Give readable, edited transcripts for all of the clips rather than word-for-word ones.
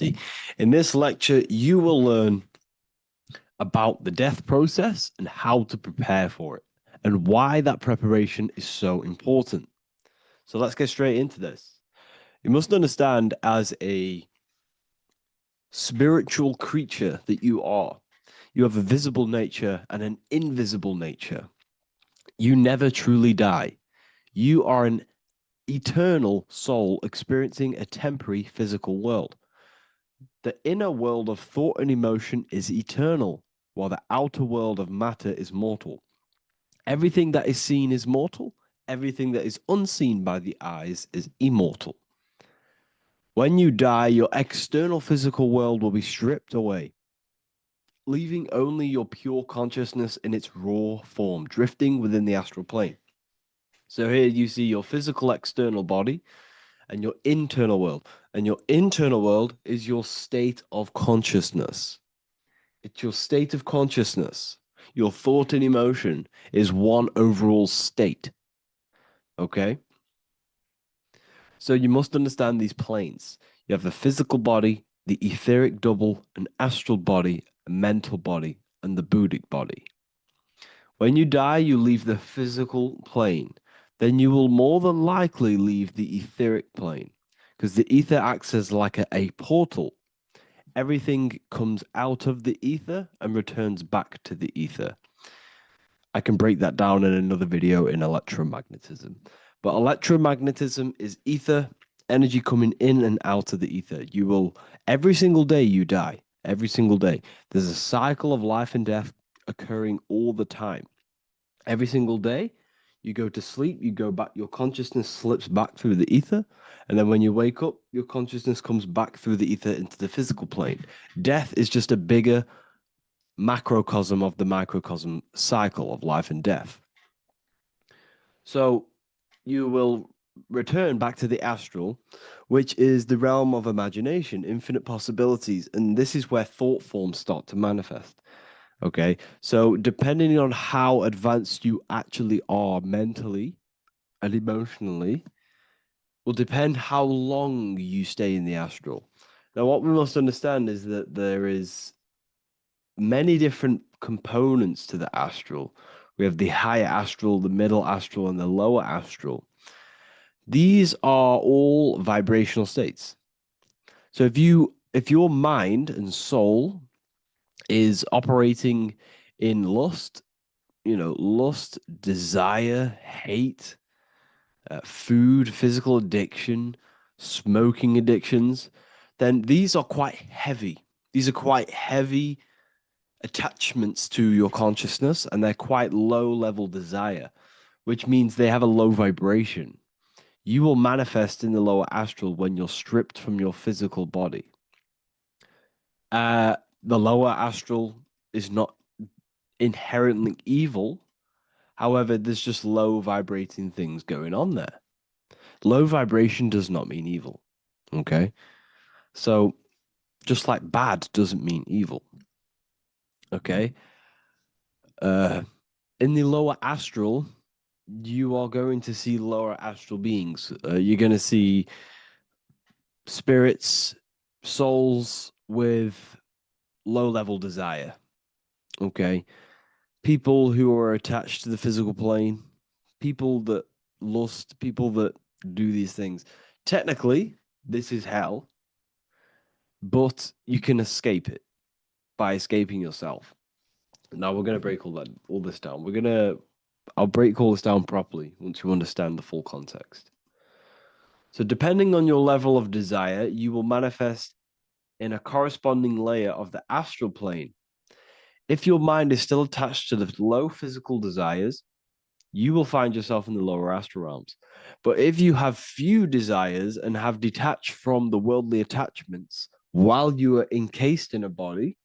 In this lecture, you will learn about the death process and how to prepare for it, and why that preparation is so important. So let's get straight into this. You must understand, as a spiritual creature that you are, you have a visible nature and an invisible nature. You never truly die. You are an eternal soul experiencing a temporary physical world. The inner world of thought and emotion is eternal, while the outer world of matter is mortal. Everything that is seen is mortal. Everything that is unseen by the eyes is immortal. When you die, your external physical world will be stripped away, leaving only your pure consciousness in its raw form, drifting within the astral plane. So here you see your physical external body and your internal world. And your internal world is your state of consciousness. It's your state of consciousness. Your thought and emotion is one overall state. Okay? So you must understand these planes. You have the physical body, the etheric double, an astral body, a mental body, and the Buddhic body. When you die, you leave the physical plane. Then you will more than likely leave the etheric plane, because the ether acts as like a portal. Everything comes out of the ether and returns back to the ether. I can break that down in another video in electromagnetism. But electromagnetism is ether, energy coming in and out of the ether. You will, every single day you die, every single day. There's a cycle of life and death occurring all the time. Every single day, you go to sleep, you go back, your consciousness slips back through the ether. And then when you wake up, your consciousness comes back through the ether into the physical plane. Death is just a bigger macrocosm of the microcosm cycle of life and death. So you will return back to the astral, which is the realm of imagination, infinite possibilities. And this is where thought forms start to manifest. Okay. So depending on how advanced you actually are mentally and emotionally, will depend how long you stay in the astral. Now, what we must understand is that there is many different components to the astral. We have the higher astral, the middle astral, and the lower astral. These are all vibrational states. So if your mind and soul is operating in lust, lust, desire, hate, food, physical addiction, smoking addictions, then these are quite heavy. These are quite heavy attachments to your consciousness, and they're quite low level desire, which means they have a low vibration. You will manifest in the lower astral when you're stripped from your physical body. The lower astral is not inherently evil. However, there's just low vibrating things going on there. Low vibration does not mean evil. Okay. So just like bad doesn't mean evil. Okay. In the lower astral, you are going to see lower astral beings. You're going to see spirits, souls with low level desire. Okay. People who are attached to the physical plane, people that lust, people that do these things. Technically, this is hell, but you can escape it by escaping yourself. Now we're gonna break all this down. I'll break all this down properly once you understand the full context. So depending on your level of desire, you will manifest in a corresponding layer of the astral plane. If your mind is still attached to the low physical desires, you will find yourself in the lower astral realms. But if you have few desires and have detached from the worldly attachments while you are encased in a body,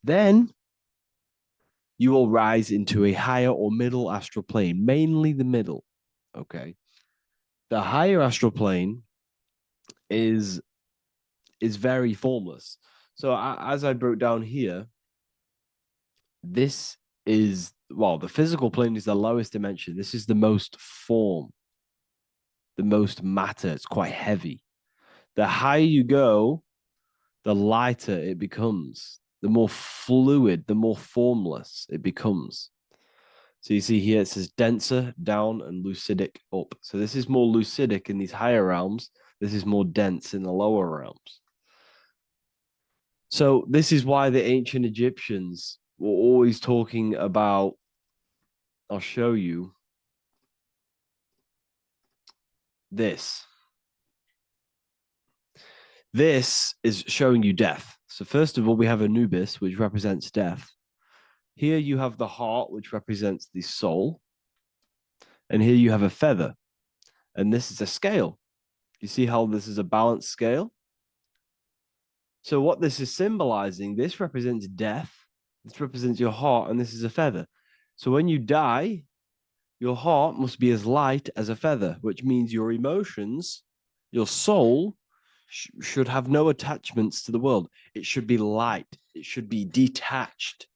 then you will rise into a higher or middle astral plane, mainly the middle. Okay. The higher astral plane is very formless. So as I broke down here, this is, well, the physical plane is the lowest dimension. This is the most form, the most matter. It's quite heavy. The higher you go, the lighter it becomes, the more fluid, the more formless it becomes. So you see here it says denser down and lucidic up. So this is more lucidic in these higher realms. This is more dense in the lower realms. So this is why the ancient Egyptians were always talking about, I'll show you this. This is showing you death. So first of all, we have Anubis, which represents death. Here you have the heart, which represents the soul. And here you have a feather. And this is a scale. You see how this is a balanced scale? So what this is symbolizing, this represents death. This represents your heart, and this is a feather. So when you die, your heart must be as light as a feather, which means your emotions, your soul, should have no attachments to the world. It should be light. It should be detached.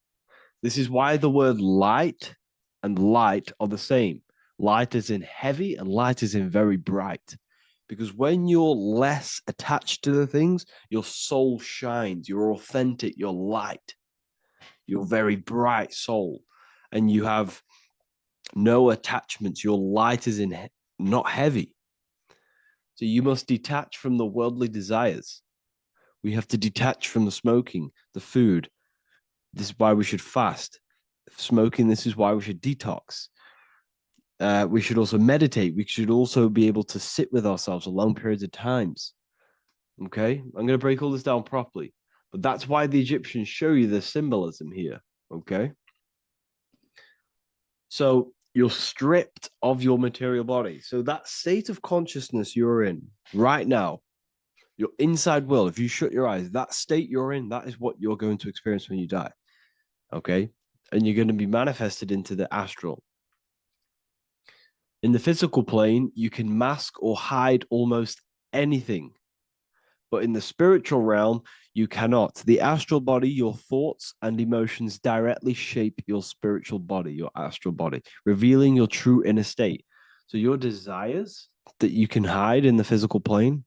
This is why the word light and light are the same. Light is in heavy and light is in very bright. Because when you're less attached to the things, your soul shines. You're authentic. You're light. You're very bright soul. And you have no attachments. Your light is in not heavy. So you must detach from the worldly desires. We have to detach from the smoking, the food. This is why we should fast. Smoking, this is why we should detox. We should also meditate. We should also be able to sit with ourselves for long periods of times. Okay, I'm going to break all this down properly. But that's why the Egyptians show you the symbolism here. Okay. So you're stripped of your material body. So that state of consciousness you're in right now, your inside world, if you shut your eyes, that state you're in, that is what you're going to experience when you die. Okay. And you're going to be manifested into the astral. In the physical plane, you can mask or hide almost anything. But in the spiritual realm, you cannot. The astral body, your thoughts and emotions directly shape your spiritual body, your astral body, revealing your true inner state. So your desires that you can hide in the physical plane,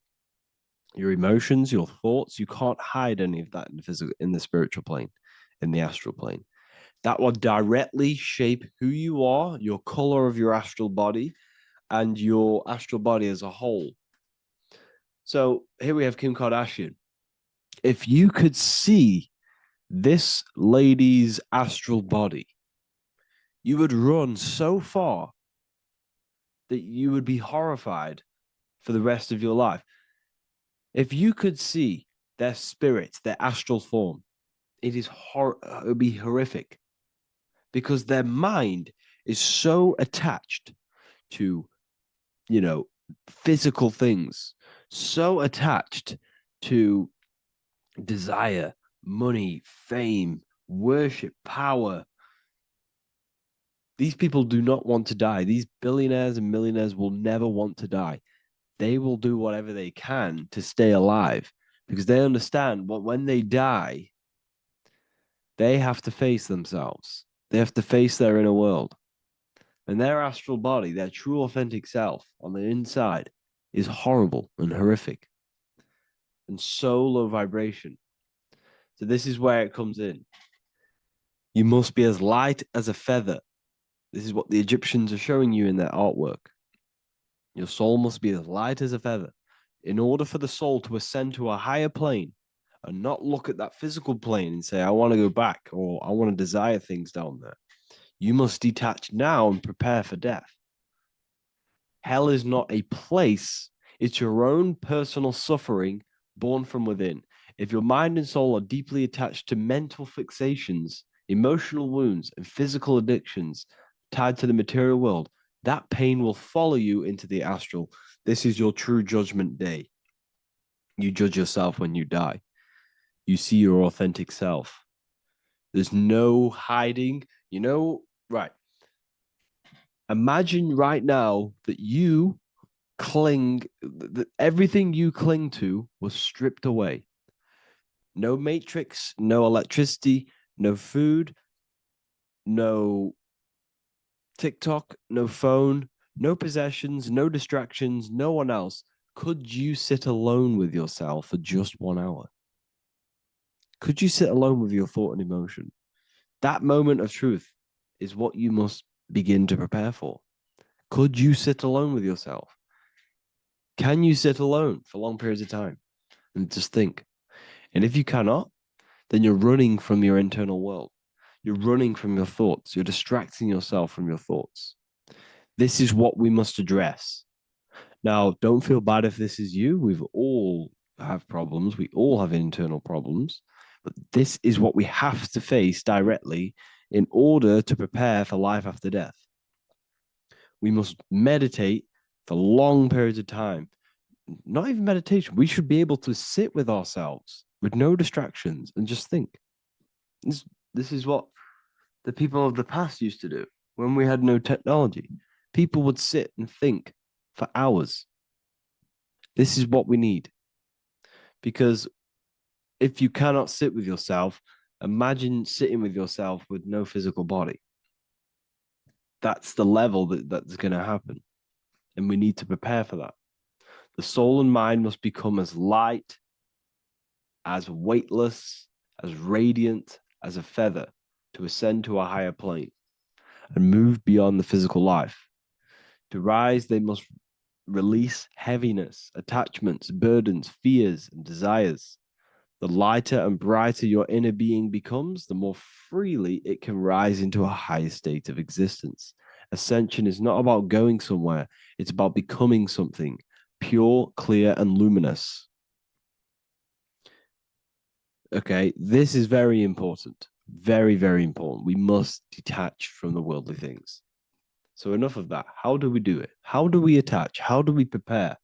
your emotions, your thoughts, you can't hide any of that in the spiritual plane, in the astral plane. That will directly shape who you are, your color of your astral body, and your astral body as a whole. So here we have Kim Kardashian. If you could see this lady's astral body, you would run so far that you would be horrified for the rest of your life. If you could see their spirit, their astral form, it would be horrific because their mind is so attached to, physical things, so attached to desire, money, fame, worship, power. These people do not want to die. These billionaires and millionaires will never want to die. They will do whatever they can to stay alive because they understand what when they die, they have to face themselves. They have to face their inner world. And their astral body, their true authentic self on the inside is horrible and horrific and so low vibration. So this is where it comes in. You must be as light as a feather. This is what the Egyptians are showing you in their artwork. Your soul must be as light as a feather. In order for the soul to ascend to a higher plane and not look at that physical plane and say, I want to go back or I want to desire things down there, you must detach now and prepare for death. Hell is not a place, it's your own personal suffering born from within. If your mind and soul are deeply attached to mental fixations, emotional wounds, and physical addictions tied to the material world, that pain will follow you into the astral. This is your true judgment day. You judge yourself when you die. You see your authentic self. There's no hiding. Right. Imagine right now that you that everything you cling to was stripped away. No matrix, no electricity, no food, no TikTok, no phone, no possessions, no distractions, no one else. Could you sit alone with yourself for just 1 hour? Could you sit alone with your thought and emotion? That moment of truth is what you must begin to prepare for. Could you sit alone with yourself? Can you sit alone for long periods of time and just think? And if you cannot, then you're running from your internal world. You're running from your thoughts. You're distracting yourself from your thoughts. This is what we must address. Now, don't feel bad if this is you. We've all have problems. We all have internal problems. But this is what we have to face directly in order to prepare for life after death. We must meditate for long periods of time. Not even meditation. We should be able to sit with ourselves with no distractions and just think. This is what the people of the past used to do when we had no technology. People would sit and think for hours. This is what we need. Because if you cannot sit with yourself, imagine sitting with yourself with no physical body. That's the level that's going to happen. And we need to prepare for that. The soul and mind must become as light, as weightless, as radiant as a feather to ascend to a higher plane and move beyond the physical life. To rise, they must release heaviness, attachments, burdens, fears, and desires. The lighter and brighter your inner being becomes, the more freely it can rise into a higher state of existence. Ascension is not about going somewhere, it's about becoming something pure, clear, and luminous. Okay, this is very important. Very, very important. We must detach from the worldly things. So, enough of that. How do we do it? How do we attach? How do we prepare?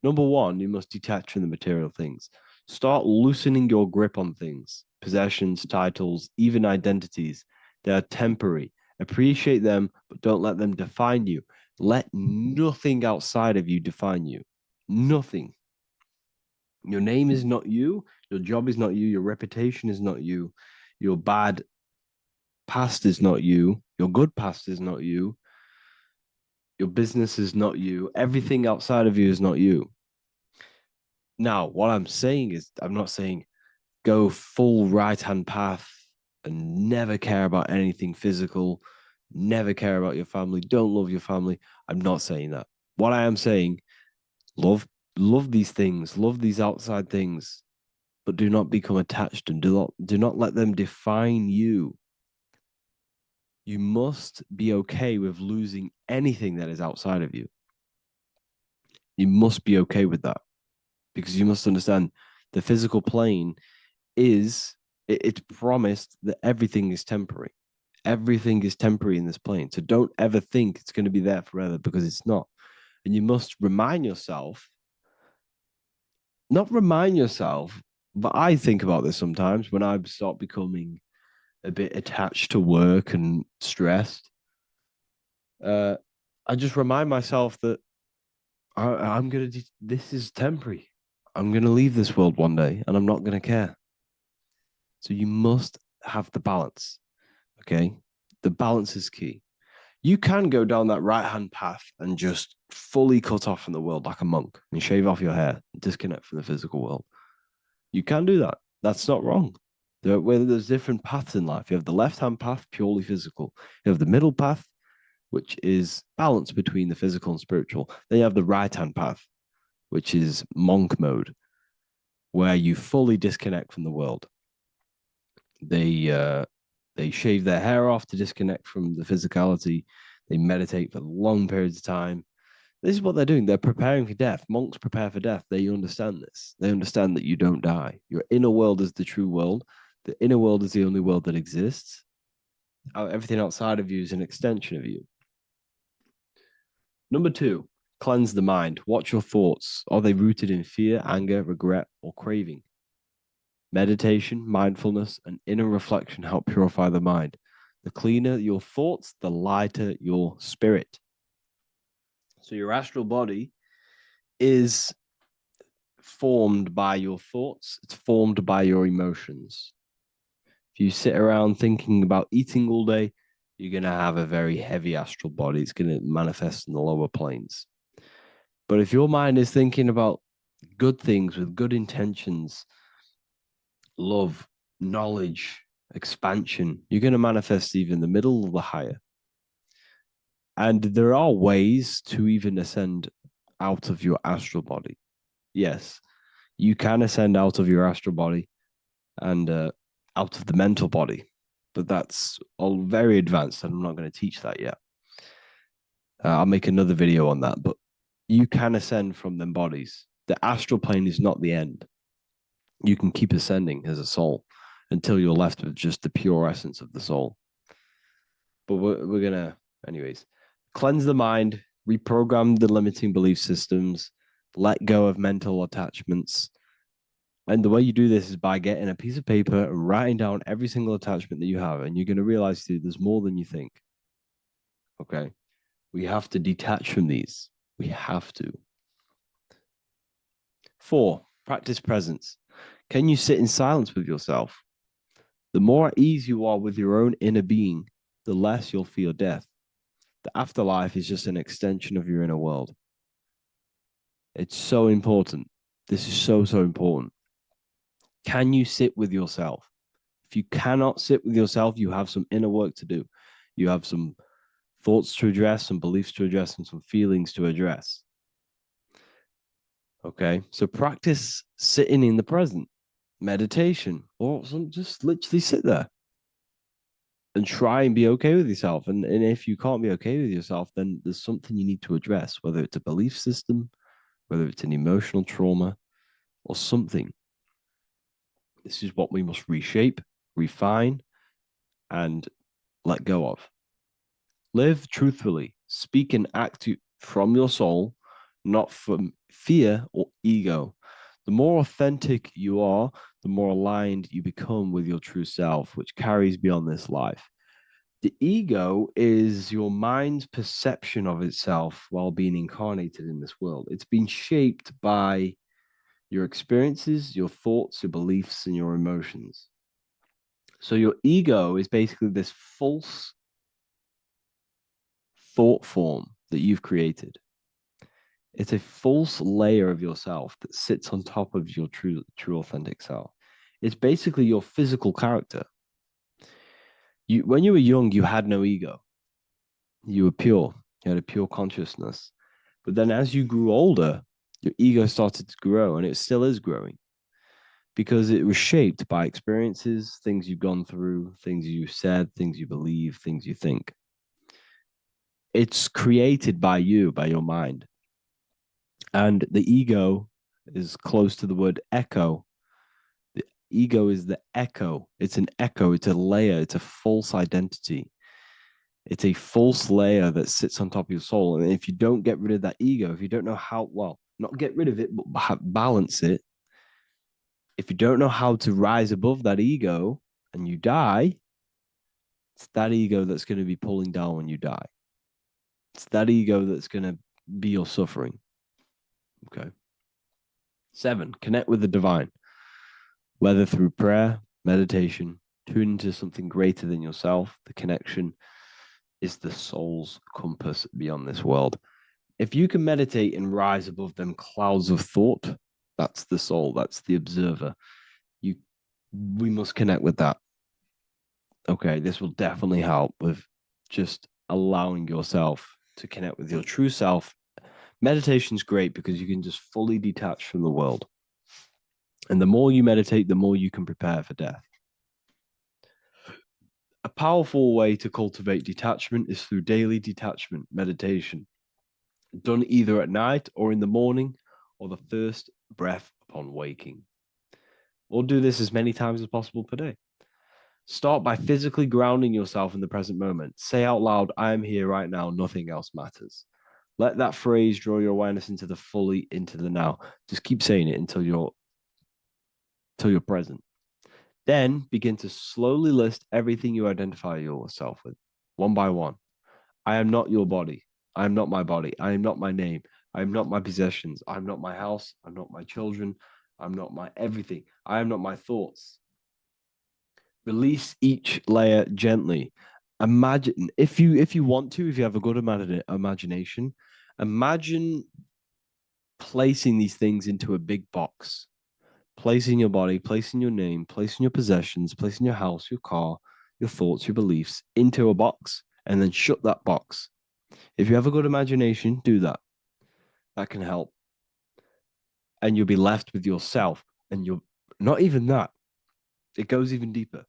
Number one, you must detach from the material things. Start loosening your grip on things, possessions, titles, even identities. They are temporary. Appreciate them, but don't let them define you. Let nothing outside of you define you. Nothing. Your name is not you. Your job is not you. Your reputation is not you. Your bad past is not you. Your good past is not you. Your business is not you. Everything outside of you is not you. Now, what I'm saying is, I'm not saying go full right hand path and never care about anything physical, never care about your family, don't love your family. I'm not saying that. What I am saying, love these things, love these outside things, but do not become attached and do not let them define you. You must be okay with losing anything that is outside of you. You must be okay with that because you must understand the physical plane is it's promised that everything is temporary. Everything is temporary in this plane. So don't ever think it's going to be there forever because it's not. And you must remind yourself, not remind yourself, but I think about this sometimes when I start becoming a bit attached to work and stressed. I just remind myself that I'm going to, this is temporary. I'm going to leave this world one day and I'm not going to care. So you must have the balance. Okay. The balance is key. You can go down that right hand path and just fully cut off from the world like a monk and shave off your hair, disconnect from the physical world. You can do that. That's not wrong. There's different paths in life. You have the left hand path, purely physical. You have the middle path, which is balance between the physical and spiritual. Then you have the right hand path, which is monk mode, where you fully disconnect from the world. They shave their hair off to disconnect from the physicality. They meditate for long periods of time. This is what they're doing. They're preparing for death. Monks prepare for death. They understand this. They understand that you don't die. Your inner world is the true world. The inner world is the only world that exists. Everything outside of you is an extension of you. Number two, cleanse the mind. Watch your thoughts. Are they rooted in fear, anger, regret, or craving? Meditation, mindfulness, and inner reflection help purify the mind. The cleaner your thoughts, the lighter your spirit. So your astral body is formed by your thoughts. It's formed by your emotions. If you sit around thinking about eating all day, you're going to have a very heavy astral body. It's going to manifest in the lower planes. But if your mind is thinking about good things with good intentions, love, knowledge, expansion. You're going to manifest even the middle or the higher. And there are ways to even ascend out of your astral body. Yes, you can ascend out of your astral body and out of the mental body, but that's all very advanced, and I'm not going to teach that yet. I'll make another video on that, but you can ascend from them bodies. The astral plane is not the end. You can keep ascending as a soul until you're left with just the pure essence of the soul. But we're going to, anyways, cleanse the mind, reprogram the limiting belief systems, let go of mental attachments. And the way you do this is by getting a piece of paper and writing down every single attachment that you have. And you're going to realize, dude, there's more than you think. Okay. We have to detach from these. We have to. 4, practice presence. Can you sit in silence with yourself? The more at ease you are with your own inner being, the less you'll fear death. The afterlife is just an extension of your inner world. It's so important. This is so, so important. Can you sit with yourself? If you cannot sit with yourself, you have some inner work to do. You have some thoughts to address, some beliefs to address, and some feelings to address. Okay, so practice sitting in the present, meditation, or just literally sit there and try and be okay with yourself. And if you can't be okay with yourself, then there's something you need to address, whether it's a belief system, whether it's an emotional trauma, or something. This is what we must reshape, refine, and let go of. Live truthfully, speak and act from your soul, not from fear or ego. The more authentic you are, the more aligned you become with your true self, which carries beyond this life. The ego is your mind's perception of itself while being incarnated in this world. It's been shaped by your experiences, your thoughts, your beliefs, and your emotions. So your ego is basically this false thought form that you've created. It's a false layer of yourself that sits on top of your true authentic self. It's basically your physical character. When you were young, you had no ego. You were pure. You had a pure consciousness. But then as you grew older, your ego started to grow, and it still is growing because it was shaped by experiences, things you've gone through, things you said, things you believe, things you think. It's created by you, by your mind. And the ego is close to the word echo. The ego is the echo. It's an echo. It's a layer. It's a false identity. It's a false layer that sits on top of your soul. And if you don't get rid of that ego, if you don't know how, well, not get rid of it, but balance it. If you don't know how to rise above that ego and you die, it's that ego that's going to be pulling down when you die. It's that ego that's going to be your suffering. Okay. 7, connect with the divine, whether through prayer, meditation, tune into something greater than yourself. The connection is the soul's compass beyond this world. If you can meditate and rise above them clouds of thought, that's the soul, that's the observer. We must connect with that. Okay, this will definitely help with just allowing yourself to connect with your true self. Meditation's great because you can just fully detach from the world. And the more you meditate, the more you can prepare for death. A powerful way to cultivate detachment is through daily detachment meditation, done either at night or in the morning or the first breath upon waking. Or do this as many times as possible per day. Start by physically grounding yourself in the present moment. Say out loud, I am here right now, nothing else matters. Let that phrase draw your awareness into the now. Just keep saying it until you're present. Then begin to slowly list everything you identify yourself with, one by one. I am not your body. I am not my body. I am not my name. I am not my possessions. I am not my house. I'm not my children. I'm not my everything. I am not my thoughts. Release each layer gently. Imagine, if you want to, if you have a good imagination, imagine placing these things into a big box. placing your body, placing your name, placing your possessions, placing your house, your car, your thoughts, your beliefs into a box, and then shut that box. If you have a good imagination, do that. That can help. And you'll be left with yourself. And you're not even that. It goes even deeper.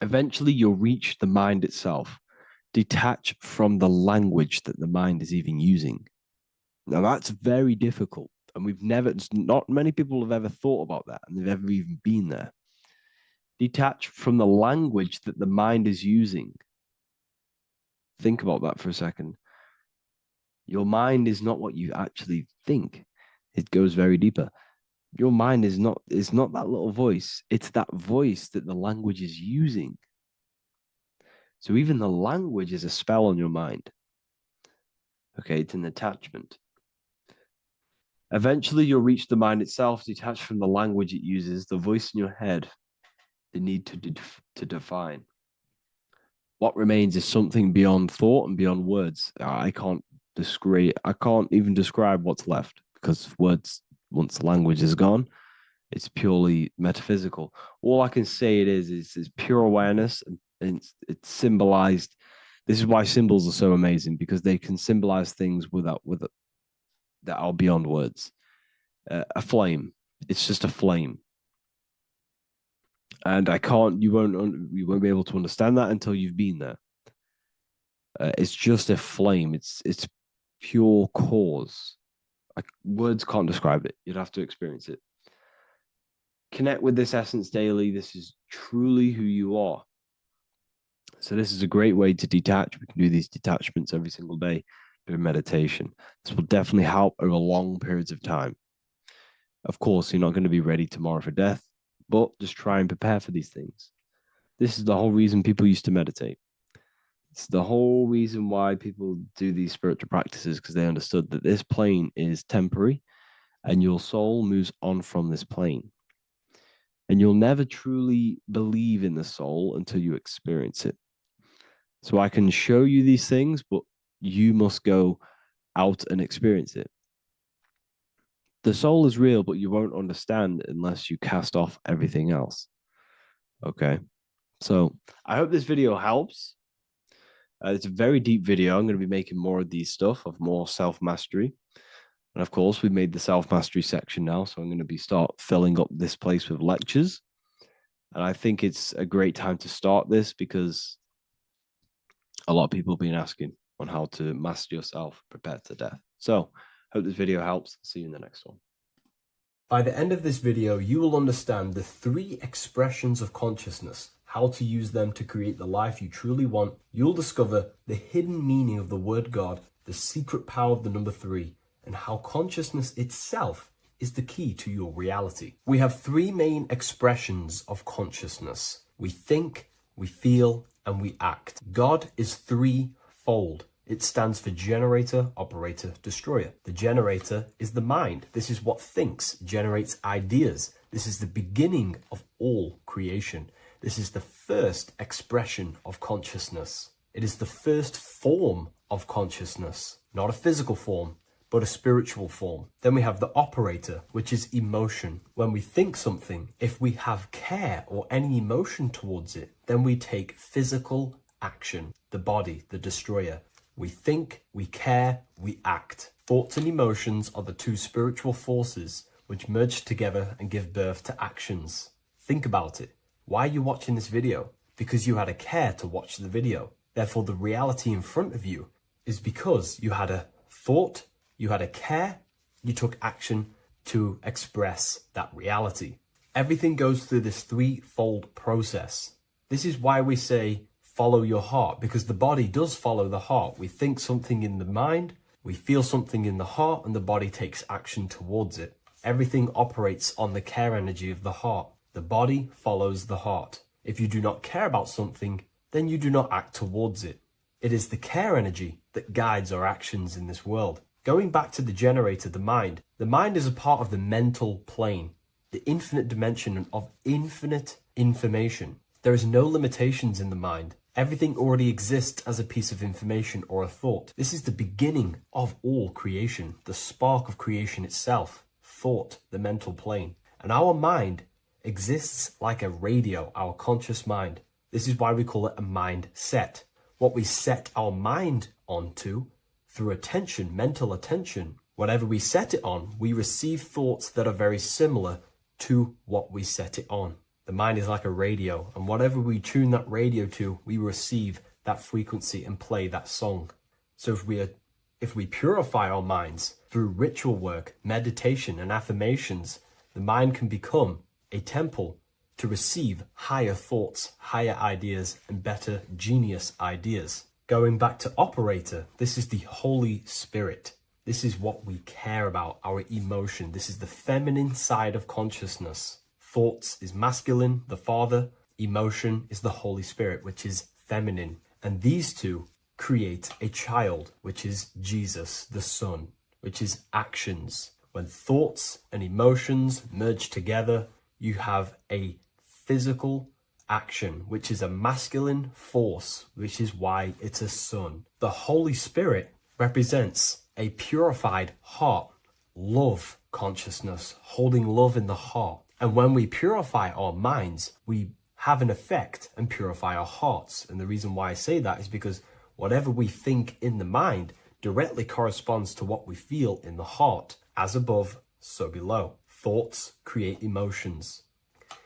Eventually, you'll reach the mind itself. Detach from the language that the mind is even using. Now, that's very difficult. And not many people have ever thought about that, and they've ever even been there. Detach from the language that the mind is using. Think about that for a second. Your mind is not what you actually think. It goes very deeper. Your mind is not that little voice. It's that voice that the language is using. So even the language is a spell on your mind. Okay, it's an attachment. Eventually, you'll reach the mind itself, detached from the language it uses, the voice in your head, the need to define. What remains is something beyond thought and beyond words. I can't even describe what's left, because words, once the language is gone, it's purely metaphysical. All I can say it is pure awareness, and it's symbolized. This is why symbols are so amazing, because they can symbolize things that are beyond words. A flame, it's just a flame, and you won't be able to understand that until you've been there. It's just a flame. It's pure cause. Words can't describe it. You'd have to experience it. Connect with this essence daily. This is truly who you are. So this is a great way to detach. We can do these detachments every single day during meditation. This will definitely help over long periods of time. Of course, you're not going to be ready tomorrow for death, but just try and prepare for these things. This is the whole reason people used to meditate. It's the whole reason why people do these spiritual practices, because they understood that this plane is temporary and your soul moves on from this plane. And you'll never truly believe in the soul until you experience it. So I can show you these things, but you must go out and experience it. The soul is real, but you won't understand unless you cast off everything else. Okay. So I hope this video helps. It's a very deep video. I'm going to be making more of these stuff, of more self-mastery. And of course, we've made the self-mastery section now. So I'm going to start filling up this place with lectures. And I think it's a great time to start this, because a lot of people have been asking on how to master yourself, prepare to death. So hope this video helps. See you in the next one. By the end of this video, you will understand the 3 expressions of consciousness, how to use them to create the life you truly want. You'll discover the hidden meaning of the word God, the secret power of the number 3, and how consciousness itself is the key to your reality. We have 3 main expressions of consciousness. We think, we feel, and we act. God is 3-fold. It stands for generator, operator, destroyer. The generator is the mind. This is what thinks, generates ideas. This is the beginning of all creation. This is the first expression of consciousness. It is the first form of consciousness, not a physical form, but a spiritual form. Then we have the operator, which is emotion. When we think something, if we have care or any emotion towards it, then we take physical action. The body, the destroyer. We think, we care, we act. Thoughts and emotions are the 2 spiritual forces which merge together and give birth to actions. Think about it. Why are you watching this video? Because you had a care to watch the video. Therefore, the reality in front of you is because you had a thought, you had a care, you took action to express that reality. Everything goes through this 3-fold process. This is why we say, follow your heart, because the body does follow the heart. We think something in the mind, we feel something in the heart, and the body takes action towards it. Everything operates on the care energy of the heart. The body follows the heart. If you do not care about something, then you do not act towards it. It is the care energy that guides our actions in this world. Going back to the generator, the mind is a part of the mental plane, the infinite dimension of infinite information. There is no limitations in the mind. Everything already exists as a piece of information or a thought. This is the beginning of all creation, the spark of creation itself, thought, the mental plane. And our mind exists like a radio, our conscious mind. This is why we call it a mindset. What we set our mind onto through attention, mental attention, whatever we set it on, we receive thoughts that are very similar to what we set it on. The mind is like a radio, and whatever we tune that radio to, we receive that frequency and play that song. So if we purify our minds through ritual work, meditation, and affirmations, the mind can become a temple to receive higher thoughts, higher ideas, and better genius ideas. Going back to operator, this is the Holy Spirit. This is what we care about, our emotion. This is the feminine side of consciousness. Thoughts is masculine, the Father. Emotion is the Holy Spirit, which is feminine. And these two create a child, which is Jesus, the Son, which is actions. When thoughts and emotions merge together, you have a physical action, which is a masculine force, which is why it's a son. The Holy Spirit represents a purified heart, love consciousness, holding love in the heart. And when we purify our minds, we have an effect and purify our hearts. And the reason why I say that is because whatever we think in the mind directly corresponds to what we feel in the heart. As above, so below. Thoughts create emotions.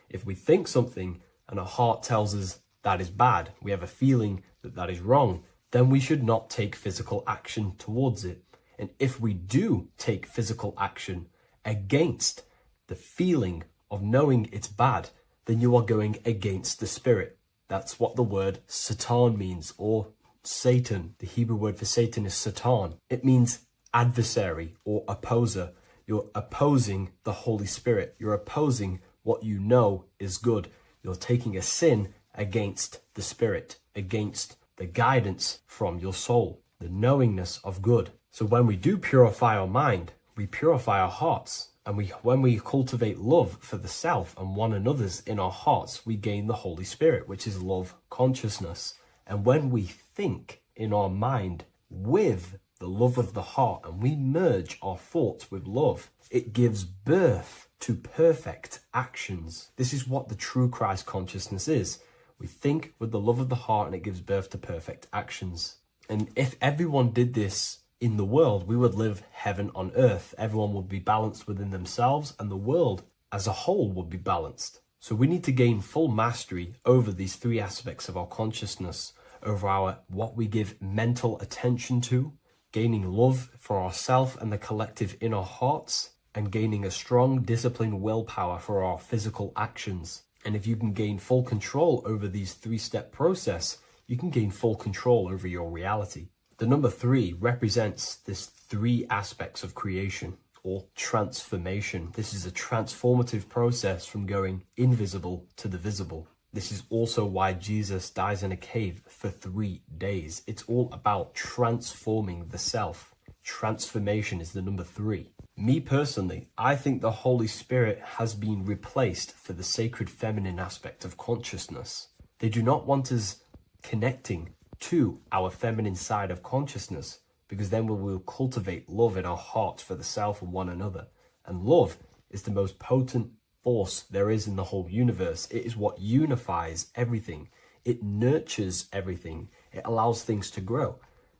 If we think something and our heart tells us that is bad, we have a feeling that that is wrong, then we should not take physical action towards it. And if we do take physical action against the feeling of knowing it's bad, then you are going against the spirit. That's what the word Satan means, or Satan. The Hebrew word for Satan is Satan. It means adversary or opposer. You're opposing the Holy Spirit. You're opposing what you know is good. You're taking a sin against the Spirit, against the guidance from your soul, the knowingness of good. So when we do purify our mind, we purify our hearts. And when we cultivate love for the self and one another's in our hearts, we gain the Holy Spirit, which is love consciousness. And when we think in our mind with the love of the heart and we merge our thoughts with love, it gives birth to perfect actions. This is what the true Christ consciousness is. We think with the love of the heart and it gives birth to perfect actions. And if everyone did this in the world, we would live heaven on earth. Everyone would be balanced within themselves and the world as a whole would be balanced. So we need to gain full mastery over these three aspects of our consciousness, over our what we give mental attention to, gaining love for ourselves and the collective in our hearts, and gaining a strong disciplined willpower for our physical actions. And if you can gain full control over these three-step process, you can gain full control over your reality. The number 3 represents this 3 aspects of creation or transformation. This is a transformative process from going invisible to the visible. This is also why Jesus dies in a cave for 3 days. It's all about transforming the self. Transformation is the number 3. Me personally, I think the Holy Spirit has been replaced for the sacred feminine aspect of consciousness. They do not want us connecting to our feminine side of consciousness, because then we will cultivate love in our hearts for the self and one another. And love is the most potent force there is in the whole universe. It is what unifies everything. It nurtures everything. It allows things to grow.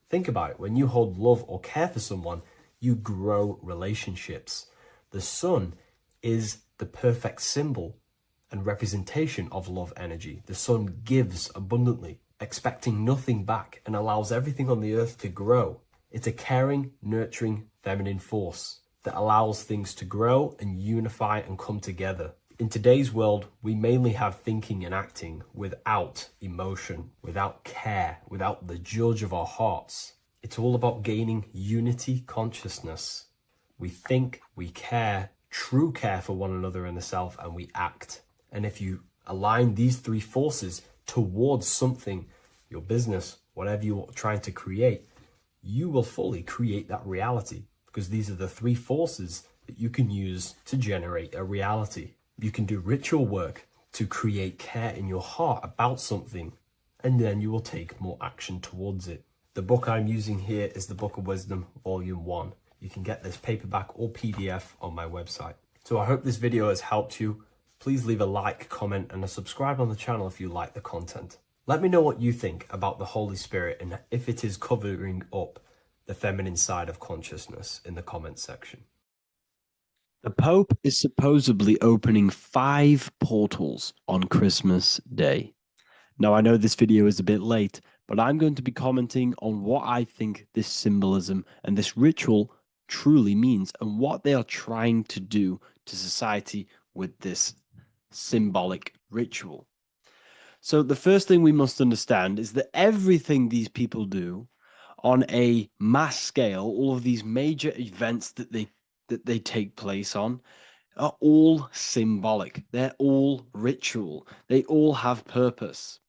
Think about it. When you hold love or care for someone, you grow relationships. The sun is the perfect symbol and representation of love energy. The sun gives abundantly, expecting nothing back, and allows everything on the earth to grow. It's a caring, nurturing, feminine force that allows things to grow and unify and come together. In today's world, we mainly have thinking and acting without emotion, without care, without the judge of our hearts. It's all about gaining unity consciousness. We think, we care, true care for one another and the self, and we act. And if you align these 3 forces towards something, your business, whatever you're trying to create, you will fully create that reality, because these are the 3 forces that you can use to generate a reality. You can do ritual work to create care in your heart about something, and then you will take more action towards it. The book I'm using here is the Book of Wisdom, Volume 1. You can get this paperback or PDF on my website. So I hope this video has helped you. Please leave a like, comment, and a subscribe on the channel if you like the content. Let me know what you think about the Holy Spirit and if it is covering up the feminine side of consciousness in the comments section. The Pope is supposedly opening 5 portals on Christmas Day. Now, I know this video is a bit late, but I'm going to be commenting on what I think this symbolism and this ritual truly means and what they are trying to do to society with this symbolic ritual. So the first thing we must understand is that everything these people do on a mass scale, all of these major events that they take place on, are all symbolic. They're all ritual. They all have purpose.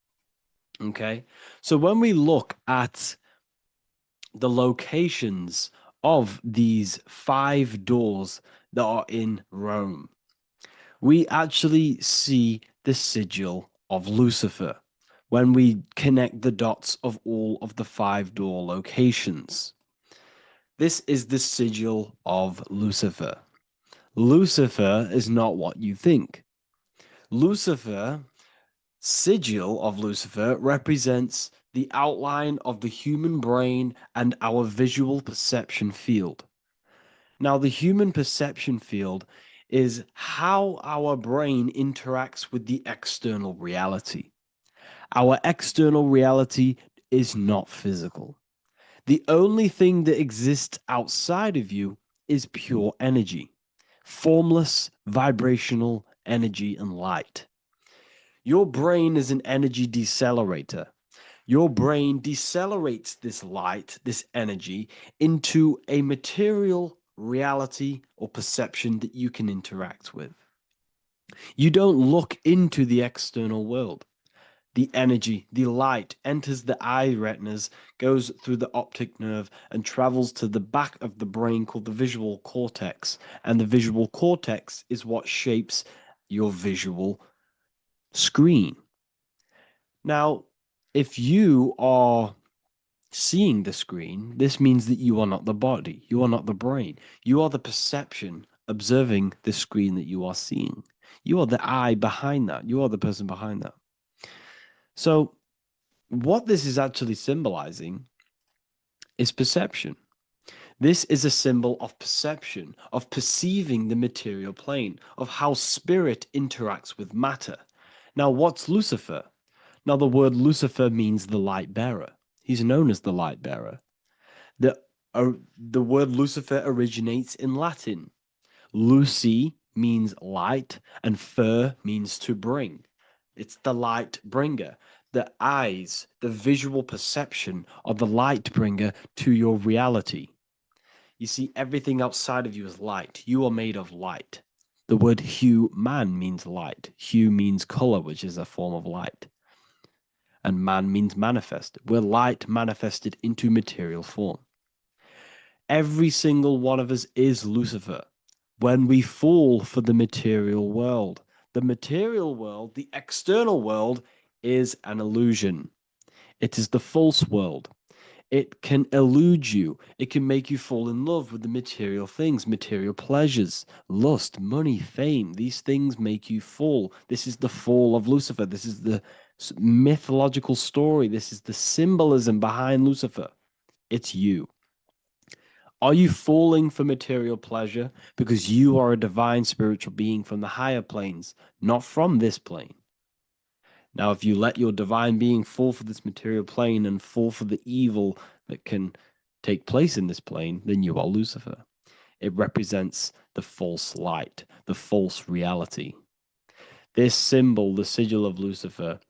Okay, so when we look at the locations of these 5 doors that are in Rome, we actually see the sigil of Lucifer when we connect the dots of all of the 5 door locations. This is the sigil of Lucifer. Lucifer is not what you think. Lucifer sigil of Lucifer represents the outline of the human brain and our visual perception field. Now, the human perception field is how our brain interacts with the external reality. Our external reality is not physical. The only thing that exists outside of you is pure energy, formless, vibrational energy and light. Your brain is an energy decelerator. Your brain decelerates this light, this energy, into a material reality or perception that you can interact with. You don't look into the external world. The energy, the light enters the eye retinas, goes through the optic nerve, and travels to the back of the brain called the visual cortex. And the visual cortex is what shapes your visual screen. Now, if you are seeing the screen, this means that you are not the body, you are not the brain, you are the perception observing the screen that you are seeing. You are the eye behind that, you are the person behind that. So, what this is actually symbolizing is perception. This is a symbol of perception, of perceiving the material plane, of how spirit interacts with matter. Now, what's Lucifer? Now, the word Lucifer means the light bearer. He's known as the light bearer. The word Lucifer originates in Latin. Luci means light, and fer means to bring. It's the light bringer. The eyes, the visual perception of the light bringer to your reality. You see, everything outside of you is light. You are made of light. The word hue man means light. Hue means color, which is a form of light. And man means manifest. We're light manifested into material form. Every single one of us is Lucifer. When we fall for the material world, the external world, is an illusion. It is the false world. It can elude you. It can make you fall in love with the material things, material pleasures, lust, money, fame. These things make you fall. This is the fall of Lucifer. This is the mythological story. This is the symbolism behind Lucifer. It's you. Are you falling for material pleasure because you are a divine spiritual being from the higher planes, not from this plane? Now, if you let your divine being fall for this material plane and fall for the evil that can take place in this plane, then you are Lucifer. It represents the false light, the false reality. This symbol, the sigil of Lucifer,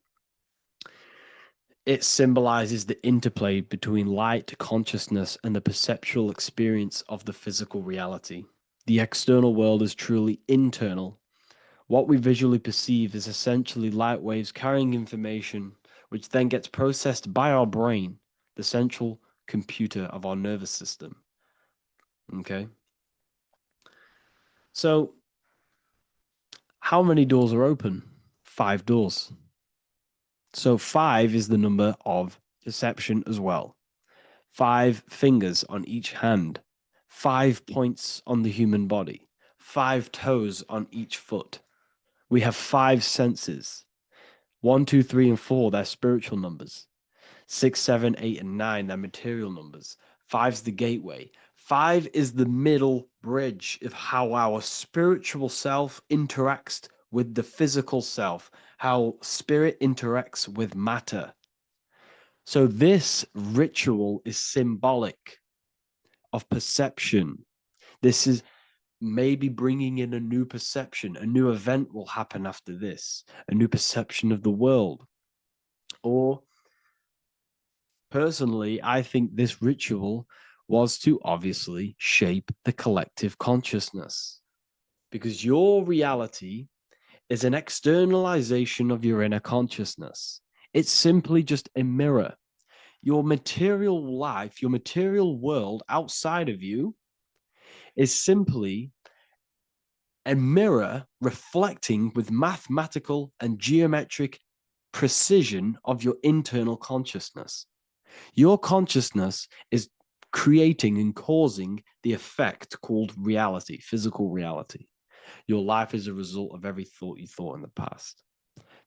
it symbolizes the interplay between light, consciousness, and the perceptual experience of the physical reality. The external world is truly internal. What we visually perceive is essentially light waves carrying information, which then gets processed by our brain, the central computer of our nervous system. Okay? So, how many doors are open? 5 doors. So 5 is the number of perception as well. 5 fingers on each hand, 5 points on the human body, 5 toes on each foot. We have 5 senses. 1, 2, 3, and 4, they're spiritual numbers. 6, 7, 8, and 9, they're material numbers. 5's the gateway. 5 is the middle bridge of how our spiritual self interacts with the physical self, how spirit interacts with matter. So this ritual is symbolic of perception. This is maybe bringing in a new perception. A new event will happen after this, a new perception of the world. Or personally, I think this ritual was to obviously shape the collective consciousness, because your reality is an externalization of your inner consciousness. It's simply just a mirror. Your material life, your material world outside of you is simply a mirror reflecting with mathematical and geometric precision of your internal consciousness. Your consciousness is creating and causing the effect called reality, physical reality. Your life is a result of every thought you thought in the past.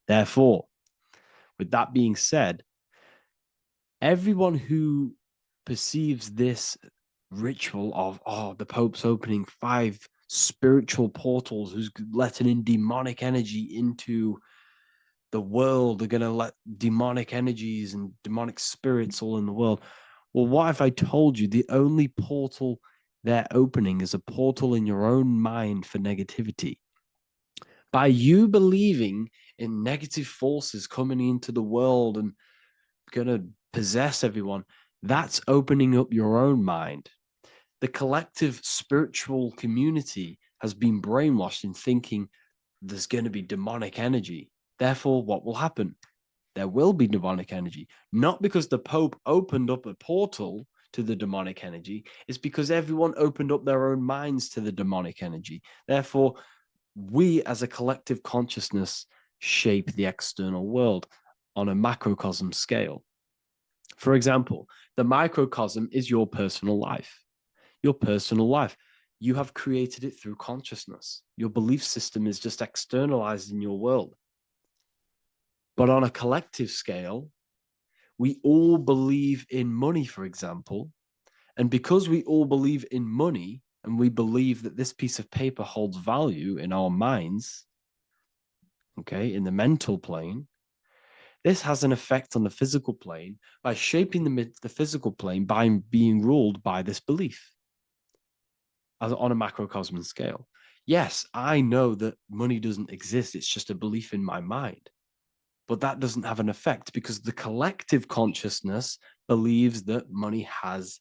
Therefore, with that being said, everyone who perceives this ritual of, oh, the Pope's opening 5 spiritual portals, who's letting in demonic energy into the world, they're going to let demonic energies and demonic spirits all in the world. Well, what if I told you the only portal they're opening is a portal in your own mind for negativity? By you believing in negative forces coming into the world and going to possess everyone, that's opening up your own mind. The collective spiritual community has been brainwashed in thinking there's going to be demonic energy. Therefore, what will happen? There will be demonic energy. Not because the Pope opened up a portal to the demonic energy, it's because everyone opened up their own minds to the demonic energy. Therefore, we as a collective consciousness shape the external world on a macrocosm scale. For example, the microcosm is your personal life. Your personal life. You have created it through consciousness. Your belief system is just externalized in your world. But on a collective scale, we all believe in money, for example. And because we all believe in money and we believe that this piece of paper holds value in our minds, okay, in the mental plane, this has an effect on the physical plane by shaping the physical plane by being ruled by this belief as on a macrocosm scale. Yes, I know that money doesn't exist. It's just a belief in my mind. But that doesn't have an effect because the collective consciousness believes that money has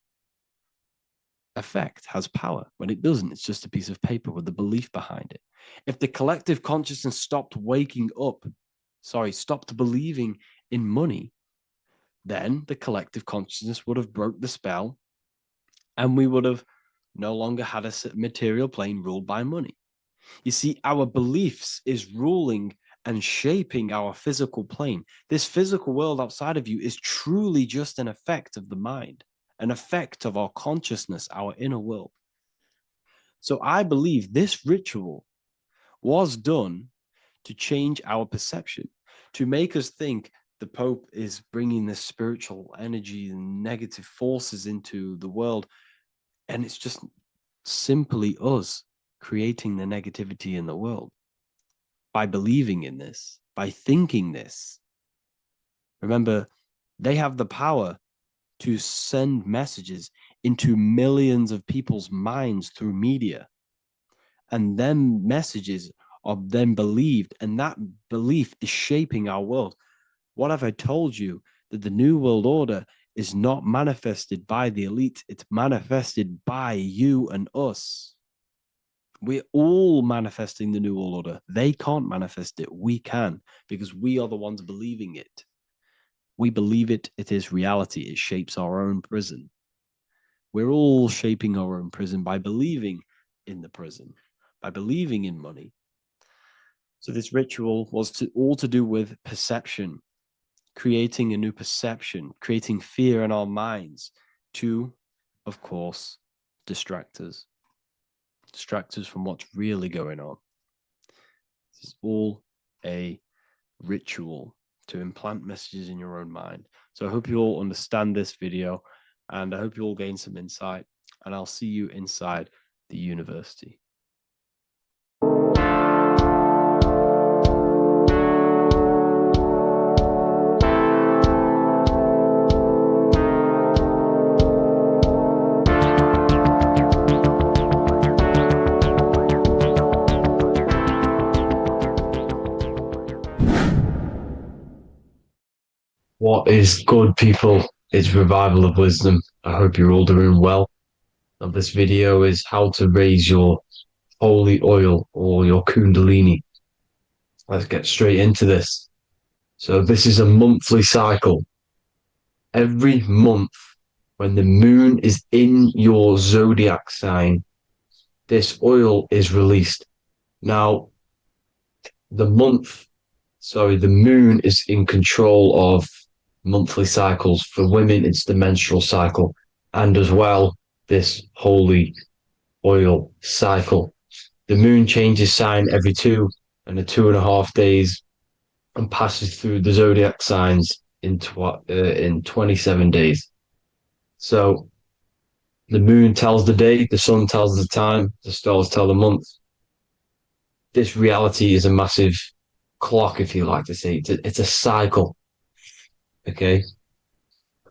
effect, has power. When it doesn't, it's just a piece of paper with a belief behind it. If the collective consciousness stopped stopped believing in money, then the collective consciousness would have broke the spell and we would have no longer had a material plane ruled by money. You see, our beliefs is ruling and shaping our physical plane. This physical world outside of you is truly just an effect of the mind, an effect of our consciousness, our inner world. So I believe this ritual was done to change our perception, to make us think the Pope is bringing this spiritual energy and negative forces into the world. And it's just simply us creating the negativity in the world by believing in this, by thinking this. Remember, they have the power to send messages into millions of people's minds through media. And then messages are then believed, and that belief is shaping our world. What have I told you? That the New World Order is not manifested by the elite, it's manifested by you and us. We're all manifesting the New World Order. They can't manifest it. We can, because we are the ones believing it. We believe it. It is reality. It shapes our own prison. We're all shaping our own prison by believing in the prison, by believing in money. So this ritual was all to do with perception, creating a new perception, creating fear in our minds to, of course, distract us. distract us from what's really going on. This is all a ritual to implant messages in your own mind. So I hope you all understand this video, and I hope you all gain some insight, and I'll see you inside the university. What is good, people? It's Revival of Wisdom. I hope you're all doing well. Now, this video is how to raise your holy oil or your kundalini. Let's get straight into this. So this is a monthly cycle. Every month, when the moon is in your zodiac sign, this oil is released. Now, the moon is in control of monthly cycles. For women, it's the menstrual cycle, and as well, this holy oil cycle. The moon changes sign every 2.5 days and passes through the zodiac signs in 27 days. So the moon tells the day, the sun tells the time, the stars tell the month. This reality is a massive clock, if you like to say. It's a cycle. Okay.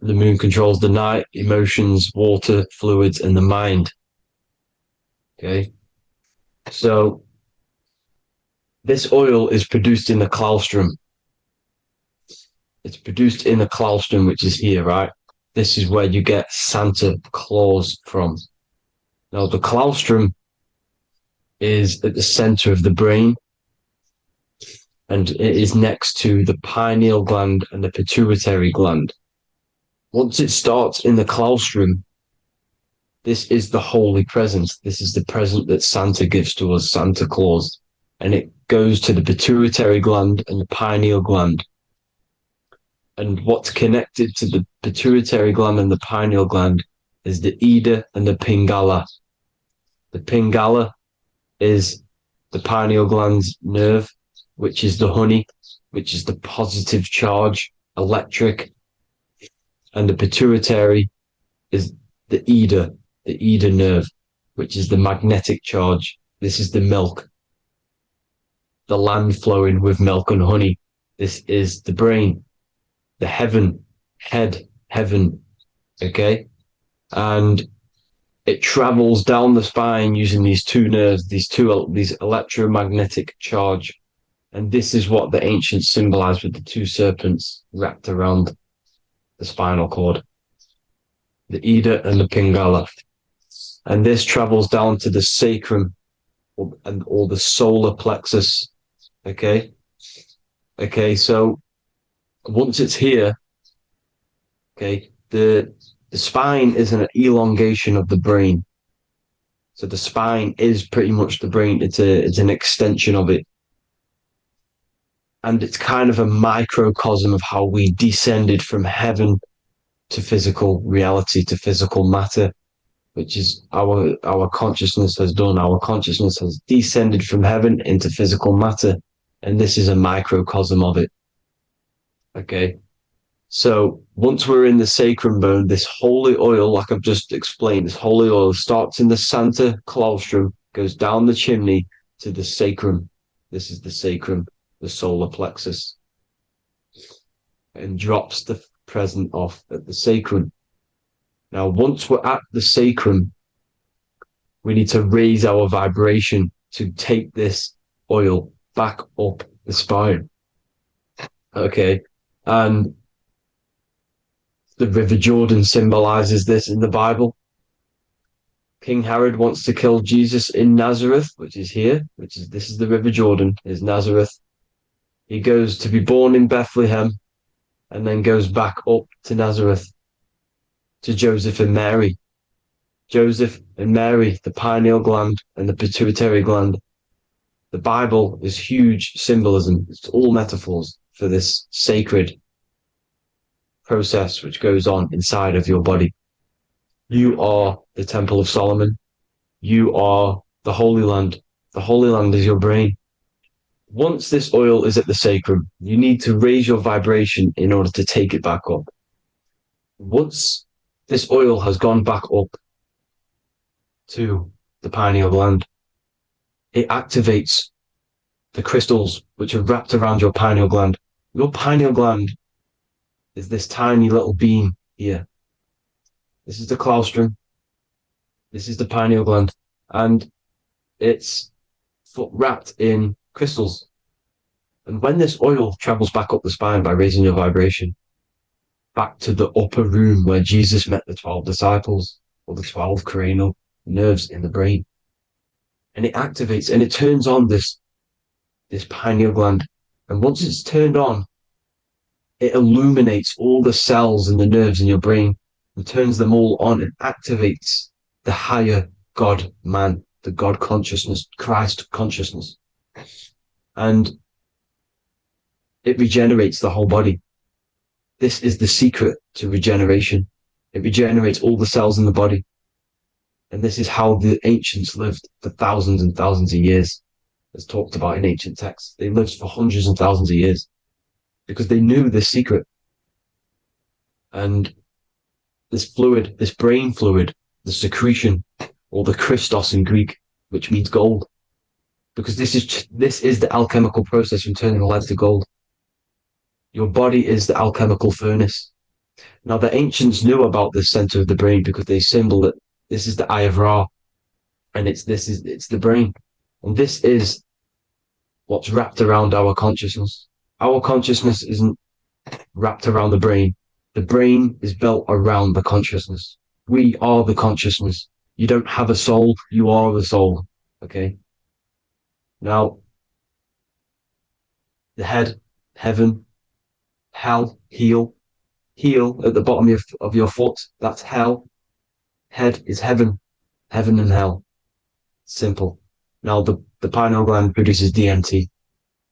The moon controls the night, emotions, water, fluids, and the mind. Okay. So this oil is produced in the claustrum. It's produced in the claustrum, which is here, right? This is where you get Santa Claus from. Now, the claustrum is at the center of the brain, and it is next to the pineal gland and the pituitary gland. Once it starts in the claustrum, this is the holy present. This is the present that Santa gives to us, Santa Claus. And it goes to the pituitary gland and the pineal gland. And what's connected to the pituitary gland and the pineal gland is the Ida and the Pingala. The Pingala is the pineal gland's nerve, which is the honey, which is the positive charge, electric. And the pituitary is the Ida nerve, which is the magnetic charge. This is the milk, the land flowing with milk and honey. This is the brain, the heaven, heaven, okay? And it travels down the spine using these two nerves, these electromagnetic charge. And this is what the ancients symbolized with the two serpents wrapped around the spinal cord, the Ida and the Pingala. And this travels down to the sacrum or the solar plexus. Okay. So once it's here, okay, the spine is an elongation of the brain. So the spine is pretty much the brain. It's an extension of it. And it's kind of a microcosm of how we descended from heaven to physical reality, to physical matter, which is our consciousness has done. Our consciousness has descended from heaven into physical matter, and this is a microcosm of it. Okay. So once we're in the sacrum bone, this holy oil, like I've just explained, this holy oil starts in the Santa claustrum, goes down the chimney to the sacrum. This is the sacrum, the solar plexus, and drops the present off at the sacrum. Now, once we're at the sacrum, we need to raise our vibration to take this oil back up the spine. Okay. And the River Jordan symbolizes this in the Bible. King Herod wants to kill Jesus in Nazareth, which is here, this is the River Jordan, is Nazareth. He goes to be born in Bethlehem and then goes back up to Nazareth to Joseph and Mary. Joseph and Mary, the pineal gland and the pituitary gland. The Bible is huge symbolism. It's all metaphors for this sacred process which goes on inside of your body. You are the Temple of Solomon. You are the Holy Land. The Holy Land is your brain. Once this oil is at the sacrum, you need to raise your vibration in order to take it back up. Once this oil has gone back up to the pineal gland, it activates the crystals which are wrapped around your pineal gland. Your pineal gland is this tiny little beam here. This is the claustrum. This is the pineal gland. And it's wrapped in crystals. And when this oil travels back up the spine by raising your vibration, back to the upper room where Jesus met the 12 disciples, or the 12 cranial nerves in the brain, and it activates and it turns on this pineal gland. And once it's turned on, it illuminates all the cells and the nerves in your brain and turns them all on and activates the higher God man, the God consciousness, Christ consciousness. And it regenerates the whole body. This is the secret to regeneration. It regenerates all the cells in the body. And this is how the ancients lived for thousands and thousands of years, as talked about in ancient texts. They lived for hundreds and thousands of years because they knew this secret. And this fluid, this brain fluid, the secretion, or the Christos in Greek, which means gold, because this is the alchemical process from turning lead to gold. Your body is the alchemical furnace. Now, the ancients knew about this center of the brain because they symboled it. This is the Eye of Ra, and it's the brain. And this is what's wrapped around our consciousness. Our consciousness isn't wrapped around the brain. The brain is built around the consciousness. We are the consciousness. You don't have a soul, you are the soul. Okay? Now, the head, heaven, hell, heel at the bottom of your foot, that's hell. Head is heaven and hell. Simple. Now, the pineal gland produces DMT,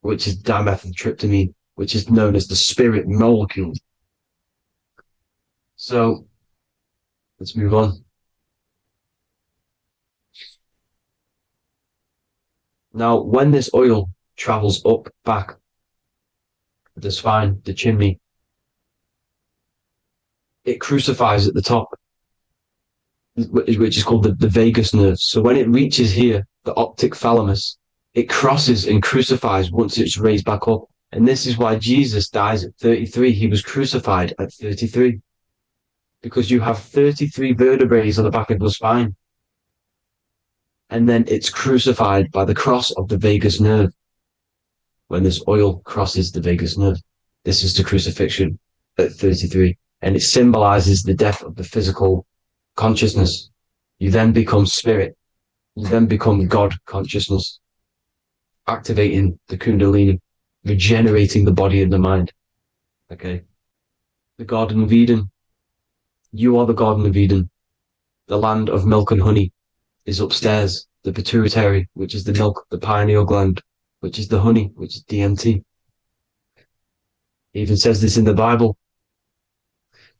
which is dimethyltryptamine, which is known as the spirit molecule. So, let's move on. Now, when this oil travels up, back, the spine, the chimney, it crucifies at the top, which is called the vagus nerve. So when it reaches here, the optic thalamus, it crosses and crucifies once it's raised back up. And this is why Jesus dies at 33. He was crucified at 33. Because you have 33 vertebrae on the back of your spine. And then it's crucified by the cross of the vagus nerve. When this oil crosses the vagus nerve, this is the crucifixion at 33. And it symbolizes the death of the physical consciousness. You then become spirit. You then become God consciousness, activating the Kundalini, regenerating the body and the mind. Okay. The Garden of Eden. You are the Garden of Eden. The land of milk and honey is upstairs. The pituitary, which is the milk, the pineal gland, which is the honey, which is DMT. It even says this in the Bible.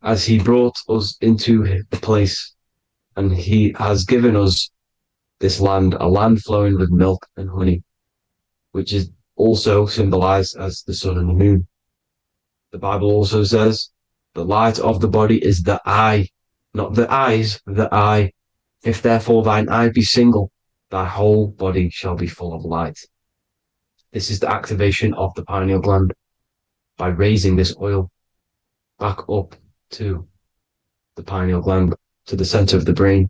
As he brought us into the place, and he has given us this land, a land flowing with milk and honey, which is also symbolized as the sun and the moon. The Bible also says, the light of the body is the eye, not the eyes, the eye. If therefore thine eye be single, thy whole body shall be full of light. This is the activation of the pineal gland by raising this oil back up to the pineal gland, to the center of the brain.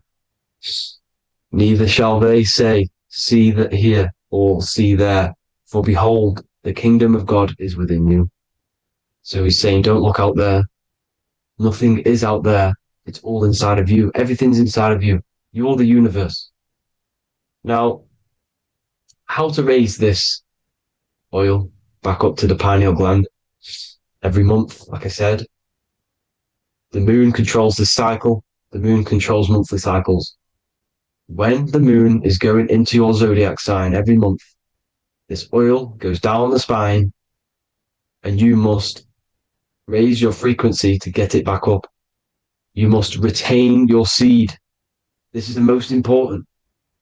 Neither shall they say, see that here, or see there, for behold, the kingdom of God is within you. So he's saying, don't look out there. Nothing is out there. It's all inside of you. Everything's inside of you. You're the universe. Now, how to raise this oil back up to the pineal gland? Every month, like I said. The moon controls the cycle. The moon controls monthly cycles. When the moon is going into your zodiac sign every month, this oil goes down the spine and you must raise your frequency to get it back up. You must retain your seed. This is the most important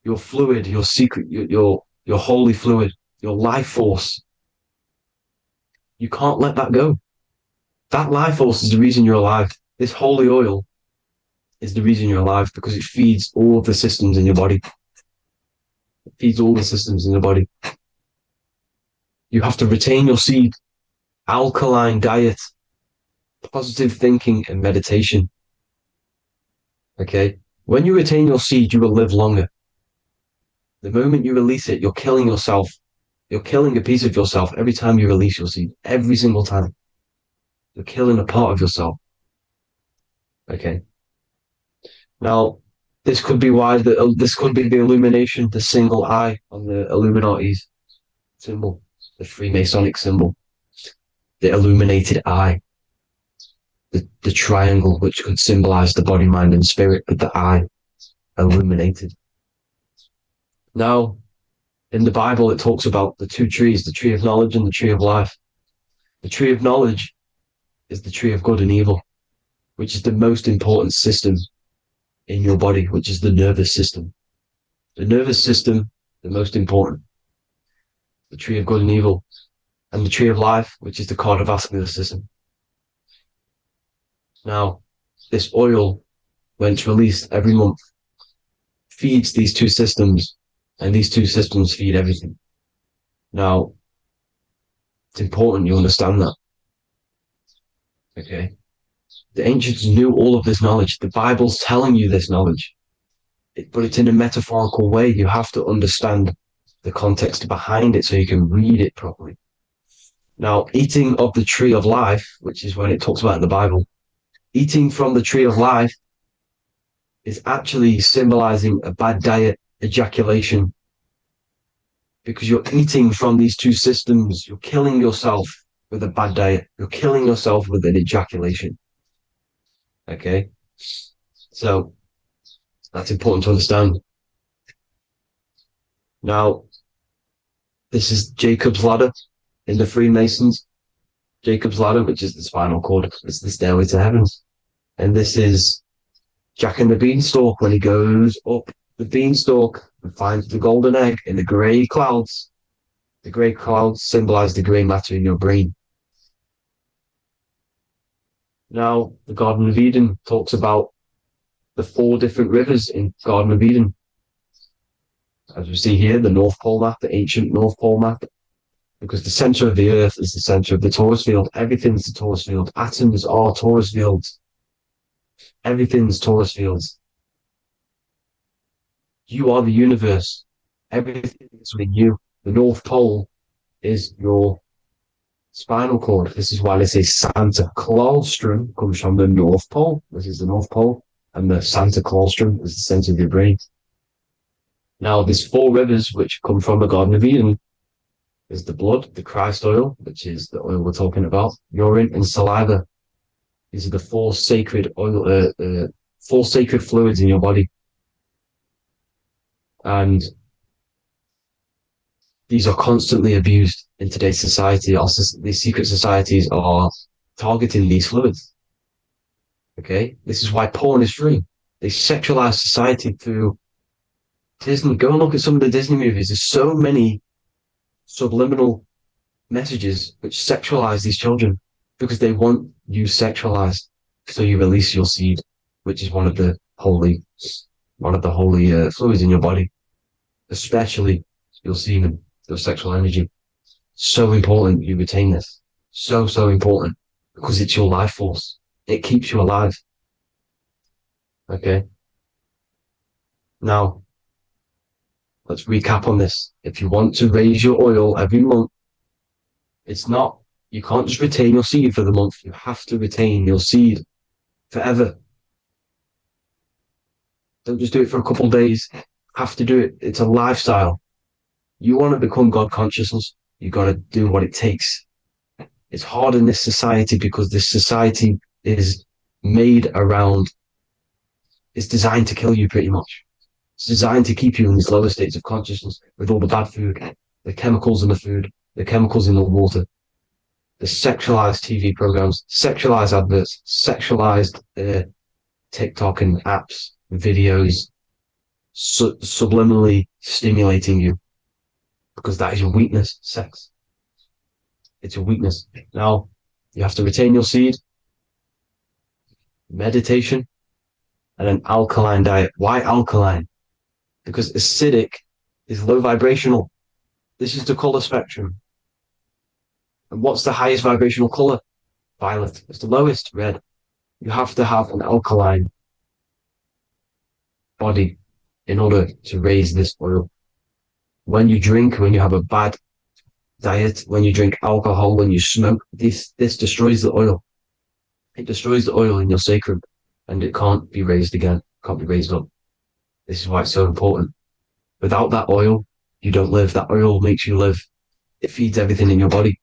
your fluid, your secret, your holy fluid, your life force. You can't let that go. That life force is the reason you're alive. This holy oil is the reason you're alive, because it feeds all of the systems in your body. It feeds all the systems in your body. You have to retain your seed, alkaline diet, positive thinking, and meditation. Okay? When you retain your seed, you will live longer. The moment you release it, you're killing yourself. You're killing a piece of yourself every time you release your seed. Every single time. You're killing a part of yourself. Okay? Now, this could be why this could be the illumination, the single eye on the Illuminati's symbol, the Freemasonic symbol, the illuminated eye, the triangle, which could symbolize the body, mind, and spirit, but the eye illuminated. Now, in the Bible, it talks about the two trees, the tree of knowledge and the tree of life. The tree of knowledge is the tree of good and evil, which is the most important system in your body, which is the nervous system. The nervous system, the most important. The tree of good and evil, and the tree of life, which is the cardiovascular system. Now, this oil, when it's released every month, feeds these two systems, and these two systems feed everything. Now, it's important you understand that. Okay? The ancients knew all of this knowledge. The Bible's telling you this knowledge. But it's in a metaphorical way. You have to understand the context behind it so you can read it properly. Now, eating of the tree of life, which is when it talks about in the Bible, eating from the tree of life is actually symbolizing a bad diet, ejaculation, because you're eating from these two systems. You're killing yourself with a bad diet. You're killing yourself with an ejaculation. Okay? So, that's important to understand. Now, this is Jacob's ladder in the Freemasons. Jacob's ladder, which is the spinal cord, it's the stairway to heaven. And this is Jack and the Beanstalk when he goes up the beanstalk and finds the golden egg in the grey clouds. The grey clouds symbolize the grey matter in your brain. Now, the Garden of Eden talks about the 4 different rivers in Garden of Eden. As we see here, the North Pole map, the ancient North Pole map, because the center of the earth is the center of the torus field. Everything's the torus field. Atoms are torus fields. Everything's torus fields. You are the universe. Everything is within you. The North Pole is your spinal cord. This is why they say Santa Claustrum comes from the North Pole. This is the North Pole. And the Santa Claustrum is the center of your brain. Now, there's 4 rivers which come from the Garden of Eden. There's the blood, the Christ oil, which is the oil we're talking about, urine, and saliva. These are the 4 sacred oil, 4 sacred fluids in your body. And these are constantly abused in today's society. Also, these secret societies are targeting these fluids. Okay? This is why porn is free. They sexualize society through Disney. Go and look at some of the Disney movies. There's so many subliminal messages which sexualize these children because they want you sexualized. So you release your seed, which is one of the holy fluids in your body, especially your semen, your sexual energy. So important you retain this. So important, because it's your life force. It keeps you alive. Okay. Now, let's recap on this. If you want to raise your oil every month, you can't just retain your seed for the month. You have to retain your seed forever. Don't just do it for a couple of days. Have to do it. It's a lifestyle. You want to become God consciousness, you got to do what it takes. It's hard in this society because this society is made around, it's designed to kill you pretty much. It's designed to keep you in these lower states of consciousness with all the bad food, the chemicals in the food, the chemicals in the water, the sexualized TV programs, sexualized adverts, sexualized TikTok and apps, videos, subliminally stimulating you, because that is your weakness, sex. It's your weakness. Now, you have to retain your seed, meditation, and an alkaline diet. Why alkaline? Because acidic is low vibrational. This is the color spectrum. And what's the highest vibrational color? Violet. It's the lowest, red. You have to have an alkaline body in order to raise this oil. When you drink, when you have a bad diet, when you drink alcohol, when you smoke, this destroys the oil. It destroys the oil in your sacrum, and it can't be raised again, can't be raised up. This is why it's so important. Without that oil, you don't live. That oil makes you live. It feeds everything in your body.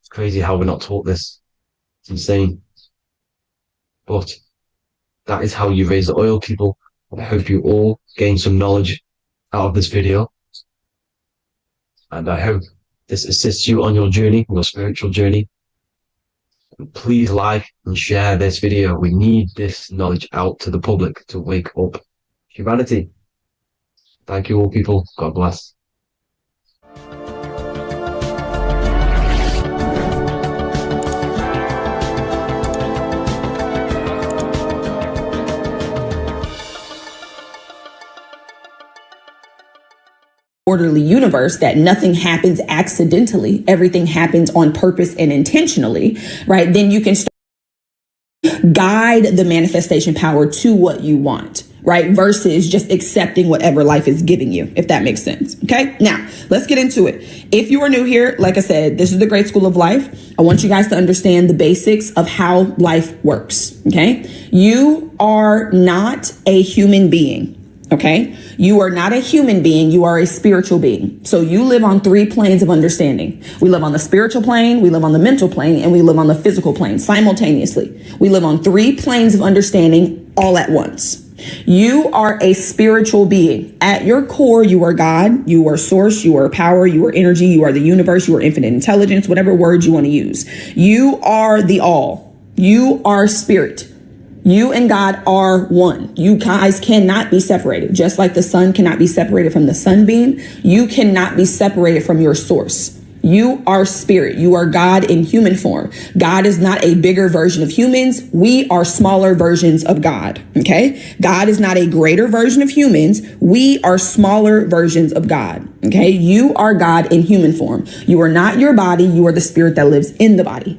It's crazy how we're not taught this. It's insane. But that is how you raise the oil, people. I hope you all gain some knowledge out of this video. And I hope this assists you on your journey, your spiritual journey. And please like and share this video. We need this knowledge out to the public to wake up humanity. Thank you all, people. God bless. Orderly universe, that nothing happens accidentally, everything happens on purpose and intentionally, right? Then you can guide the manifestation power to what you want, right? Versus just accepting whatever life is giving you, if that makes sense. Okay. Now let's get into it. If you are new here, like I said, this is the Great School of Life. I want you guys to understand the basics of how life works. Okay. You are not a human being. Okay. You are not a human being. You are a spiritual being. So you live on 3 planes of understanding. We live on the spiritual plane, we live on the mental plane, and we live on the physical plane simultaneously. We live on 3 planes of understanding all at once. You are a spiritual being. At your core, you are God, you are source, you are power, you are energy, you are the universe, you are infinite intelligence, whatever word you want to use. You are the all. You are spirit. You and God are one. You guys cannot be separated. Just like the sun cannot be separated from the sunbeam, you cannot be separated from your source. You are spirit. You are God in human form. God is not a bigger version of humans. We are smaller versions of God. Okay. God is not a greater version of humans. We are smaller versions of God. Okay. You are God in human form. You are not your body. You are the spirit that lives in the body.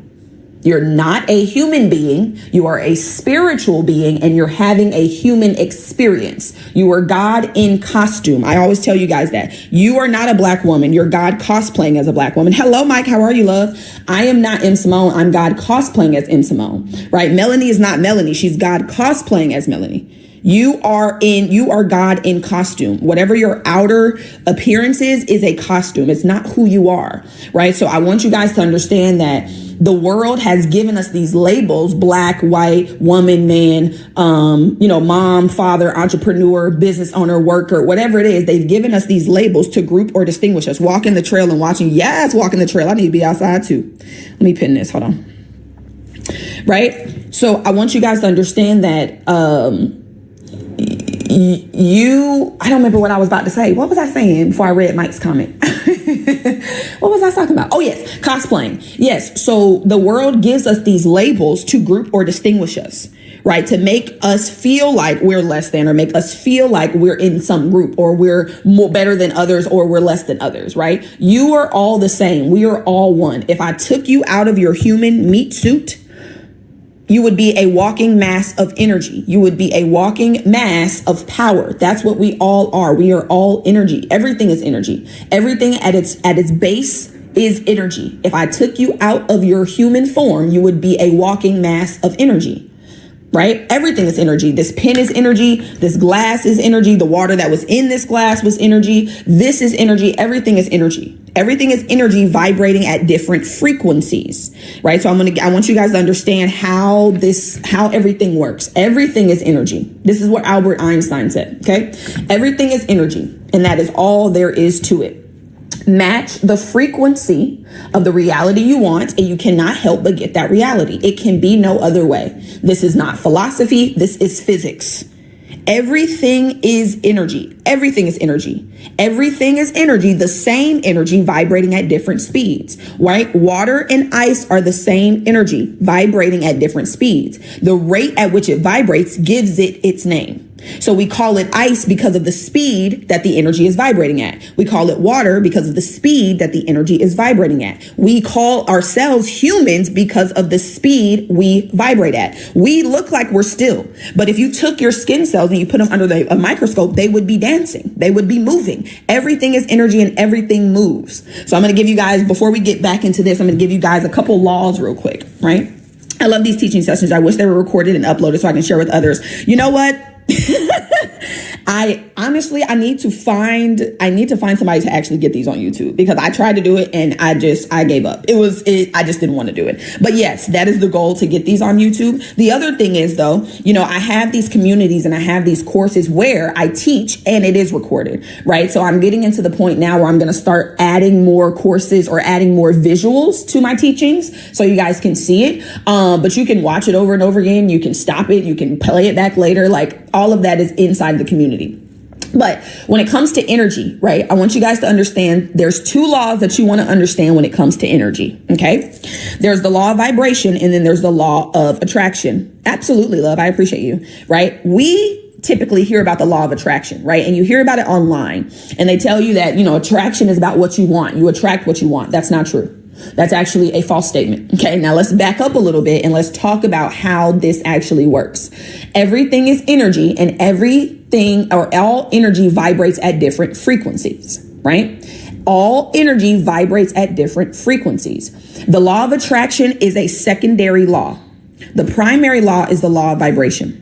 You're not a human being. You are a spiritual being, and you're having a human experience. You are God in costume. I always tell you guys that. You are not a black woman. You're God cosplaying as a black woman. Hello, Mike. How are you, love? I am not M. Simone. I'm God cosplaying as M. Simone, right? Melanie is not Melanie. She's God cosplaying as Melanie. You are God in costume. Whatever your outer appearance is a costume. It's not who you are, right? So I want you guys to understand that the world has given us these labels: black, white, woman, man, mom, father, entrepreneur, business owner, worker, whatever it is. They've given us these labels to group or distinguish us. Walking the trail and watching. Yes, walking the trail. I need to be outside too. Let me pin this. Hold on. Right. So I want you guys to understand that, I don't remember what I was about to say. What was I saying before I read Mike's comment? What was I talking about? Oh, yes. Cosplaying. Yes. So the world gives us these labels to group or distinguish us, right? To make us feel like we're less than, or make us feel like we're in some group, or we're more better than others, or we're less than others, right? You are all the same. We are all one. If I took you out of your human meat suit, you would be a walking mass of energy. You would be a walking mass of power. That's what we all are. We are all energy. Everything is energy. Everything at its base is energy. If I took you out of your human form, you would be a walking mass of energy, right? Everything is energy. This pen is energy. This glass is energy. The water that was in this glass was energy. This is energy. Everything is energy. Everything is energy vibrating at different frequencies, right? So I want you guys to understand how everything works. Everything is energy. This is what Albert Einstein said. Okay. Everything is energy, and that is all there is to it. Match the frequency of the reality you want, and you cannot help but get that reality. It can be no other way. This is not philosophy. This is physics. Everything is energy. Everything is energy. Everything is energy, the same energy vibrating at different speeds, right? Water and ice are the same energy vibrating at different speeds. The rate at which it vibrates gives it its name. So we call it ice because of the speed that the energy is vibrating at. We call it water because of the speed that the energy is vibrating at. We call ourselves humans because of the speed we vibrate at. We look like we're still, but if you took your skin cells and you put them under a microscope, they would be dancing. They would be moving. Everything is energy and everything moves. So I'm going to give you guys, before we get back into this, I'm going to give you guys a couple laws real quick, right? I love these teaching sessions. I wish they were recorded and uploaded so I can share with others. You know what? I need to find somebody to actually get these on YouTube, because I tried to do it and I gave up. I just didn't want to do it. But yes, that is the goal, to get these on YouTube. The other thing is, though, I have these communities and I have these courses where I teach and it is recorded, right? So I'm getting into the point now where I'm going to start adding more courses or adding more visuals to my teachings so you guys can see it. But you can watch it over and over again. You can stop it. You can play it back later. Like, all of that is inside the community. But when it comes to energy, right, I want you guys to understand there's two laws that you want to understand when it comes to energy. Okay. There's the law of vibration, and then there's the law of attraction. Absolutely, love. I appreciate you. Right. We typically hear about the law of attraction, right? And you hear about it online, and they tell you that, attraction is about what you want. You attract what you want. That's not true. That's actually a false statement. Okay, now let's back up a little bit and let's talk about how this actually works. Everything is energy, and everything, or all energy, vibrates at different frequencies, right? All energy vibrates at different frequencies. The law of attraction is a secondary law. The primary law is the law of vibration.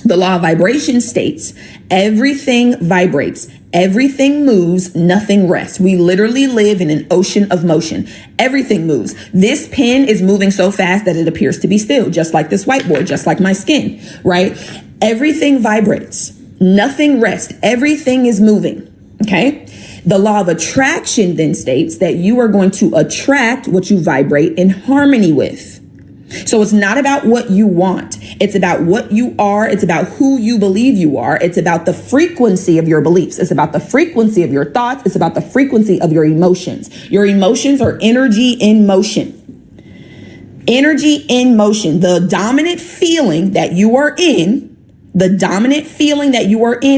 The law of vibration states everything vibrates, everything moves, nothing rests. We literally live in an ocean of motion. Everything moves. This pen is moving so fast that it appears to be still, just like this whiteboard, just like my skin, right? Everything vibrates, nothing rests, everything is moving, okay? The law of attraction then states that you are going to attract what you vibrate in harmony with. So it's not about what you want. It's about what you are. It's about who you believe you are. It's about the frequency of your beliefs. It's about the frequency of your thoughts. It's about the frequency of your emotions. Your emotions are energy in motion. Energy in motion. The dominant feeling that you are in,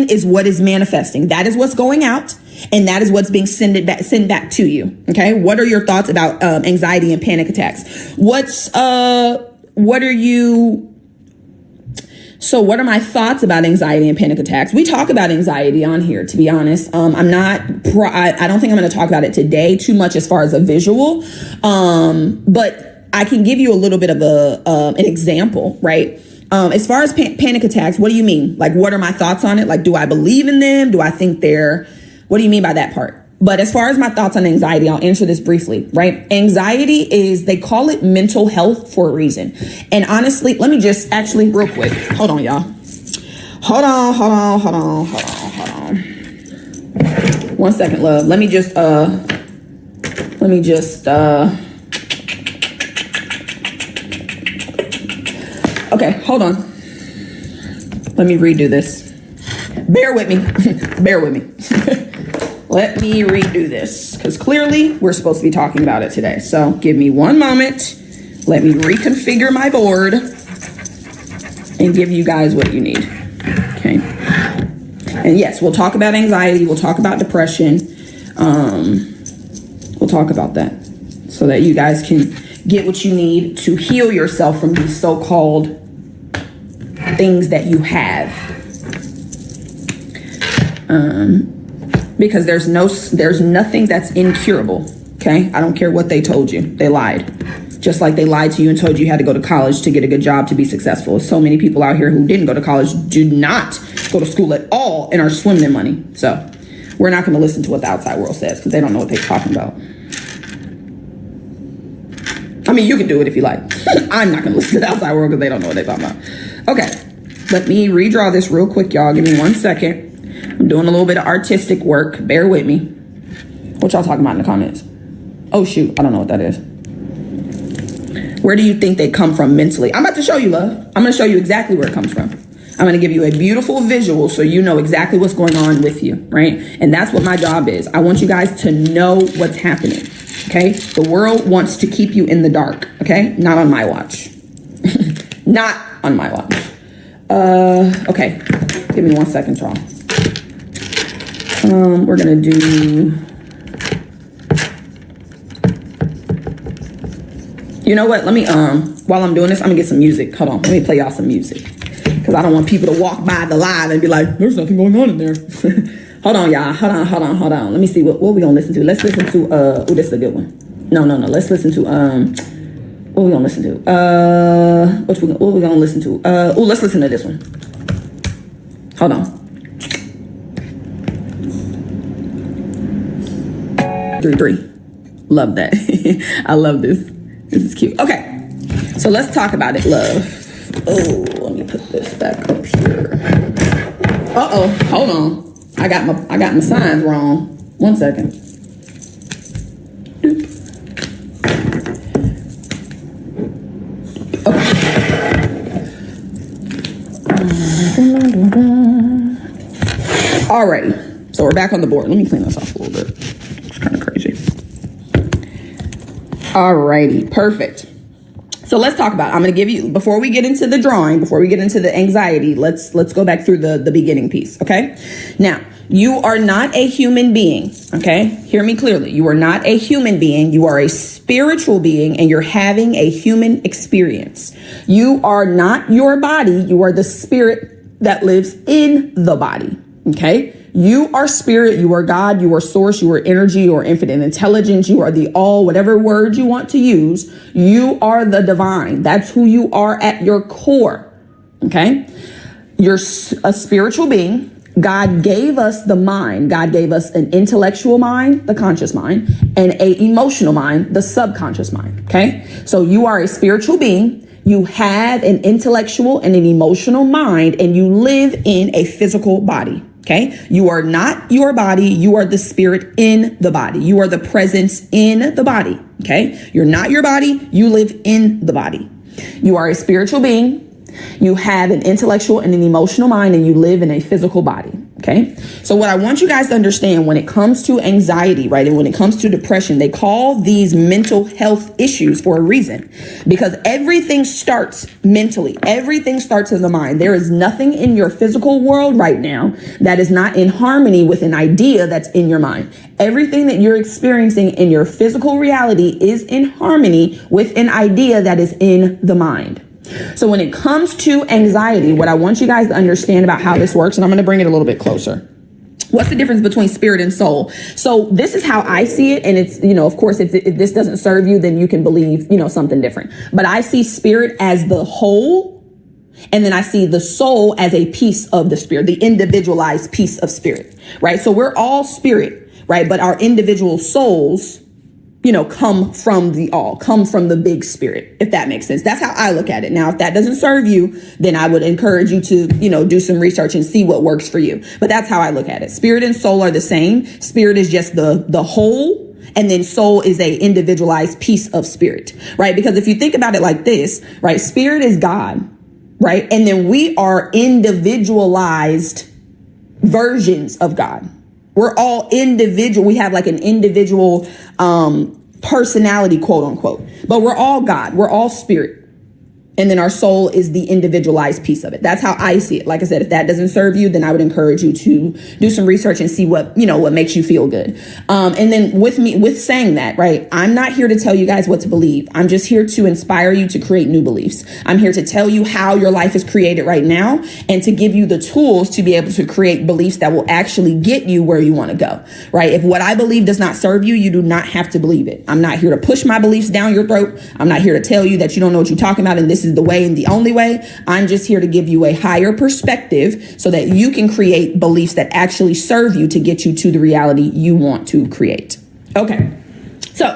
is what is manifesting. That is what's going out. And that is what's being sent back to you. Okay. What are your thoughts about anxiety and panic attacks? What are my thoughts about anxiety and panic attacks? We talk about anxiety on here, to be honest. I don't think I'm going to talk about it today too much as far as a visual. But I can give you a little bit of an example, right? As far as panic attacks, what do you mean? Like, what are my thoughts on it? Like, do I believe in them? Do I think what do you mean by that part? But as far as my thoughts on anxiety, I'll answer this briefly, right? Anxiety they call it mental health for a reason. And honestly, let me just actually real quick. Hold on, y'all. Hold on. 1 second, love. Let me just, okay, hold on. Let me redo this. Bear with me. Let me redo this, because clearly we're supposed to be talking about it today. So give me 1 moment. Let me reconfigure my board and give you guys what you need. Okay. And yes, we'll talk about anxiety. We'll talk about depression. We'll talk about that so that you guys can get what you need to heal yourself from these so-called things that you have. Because there's nothing that's incurable. Okay. I don't care what they told you. They lied. Just like they lied to you and told you had to go to college to get a good job to be successful. So many people out here who didn't go to college, do not go to school at all, and are swimming in money. So we're not going to listen to what the outside world says, because they don't know what they're talking about. I mean, you can do it if you like. I'm not going to listen to the outside world because they don't know what they're talking about. Okay. Let me redraw this real quick, y'all. Give me 1 second. I'm doing a little bit of artistic work. Bear with me. What y'all talking about in the comments? Oh, shoot. I don't know what that is. Where do you think they come from mentally? I'm about to show you, love. I'm going to show you exactly where it comes from. I'm going to give you a beautiful visual so you know exactly what's going on with you, right? And that's what my job is. I want you guys to know what's happening, okay? The world wants to keep you in the dark, okay? Not on my watch. Not on my watch. Okay. Give me 1 second, y'all. We're going to do... You know what? Let me, while I'm doing this, I'm gonna get some music. Hold on, let me play y'all some music. Because I don't want people to walk by the live and be like, there's nothing going on in there. Hold on, y'all. Hold on. Let me see what we gonna listen to. Let's listen to, oh, this is a good one. No. Let's listen to, what we gonna listen to? What we gonna listen to? Oh, let's listen to this one. Hold on. 3. Love that. I love this. This is cute. Okay, so let's talk about it, love. Oh, let me put this back up here. Uh-oh, hold on. I got my signs wrong. 1 second. Doop. Okay. Alrighty, so we're back on the board. Let me clean this off a little bit. It's kind of crazy. Alrighty, perfect. So let's talk about it. I'm going to give you, before we get into the drawing, before we get into the anxiety, let's go back through the beginning piece, okay? Now, you are not a human being, okay? Hear me clearly. You are not a human being. You are a spiritual being, and you're having a human experience. You are not your body. You are the spirit that lives in the body, okay? You are spirit, you are God, you are source, you are energy, you are infinite intelligence, you are the all, whatever word you want to use, you are the divine. That's who you are at your core, okay? You're a spiritual being. God gave us the mind. God gave us an intellectual mind, the conscious mind, and an emotional mind, the subconscious mind, okay? So you are a spiritual being. You have an intellectual and an emotional mind, and you live in a physical body. Okay. You are not your body. You are the spirit in the body. You are the presence in the body. Okay. You're not your body. You live in the body. You are a spiritual being. You have an intellectual and an emotional mind, and you live in a physical body. Okay. So what I want you guys to understand when it comes to anxiety, right, and when it comes to depression, they call these mental health issues for a reason, because everything starts mentally. Everything starts in the mind. There is nothing in your physical world right now that is not in harmony with an idea that's in your mind. Everything that you're experiencing in your physical reality is in harmony with an idea that is in the mind. So when it comes to anxiety, what I want you guys to understand about how this works, and I'm going to bring it a little bit closer. What's the difference between spirit and soul? So this is how I see it. And it's, of course, if this doesn't serve you, then you can believe, something different. But I see spirit as the whole. And then I see the soul as a piece of the spirit, the individualized piece of spirit, right? So we're all spirit, right? But our individual souls, come from come from the big spirit, if that makes sense. That's how I look at it. Now, if that doesn't serve you, then I would encourage you to, do some research and see what works for you. But that's how I look at it. Spirit and soul are the same. Spirit is just the whole, and then soul is a individualized piece of spirit, right? Because if you think about it like this, right, spirit is God, right? And then we are individualized versions of God. We're all individual. We have like an individual personality, quote unquote, but we're all God. We're all spirit. And then our soul is the individualized piece of it. That's how I see it. Like I said, if that doesn't serve you, then I would encourage you to do some research and see what makes you feel good. And then with saying that, right, I'm not here to tell you guys what to believe. I'm just here to inspire you to create new beliefs. I'm here to tell you how your life is created right now and to give you the tools to be able to create beliefs that will actually get you where you want to go, right? If what I believe does not serve you, you do not have to believe it. I'm not here to push my beliefs down your throat. I'm not here to tell you that you don't know what you're talking about and this is the way and the only way. I'm just here to give you a higher perspective so that you can create beliefs that actually serve you to get you to the reality you want to create. Okay. So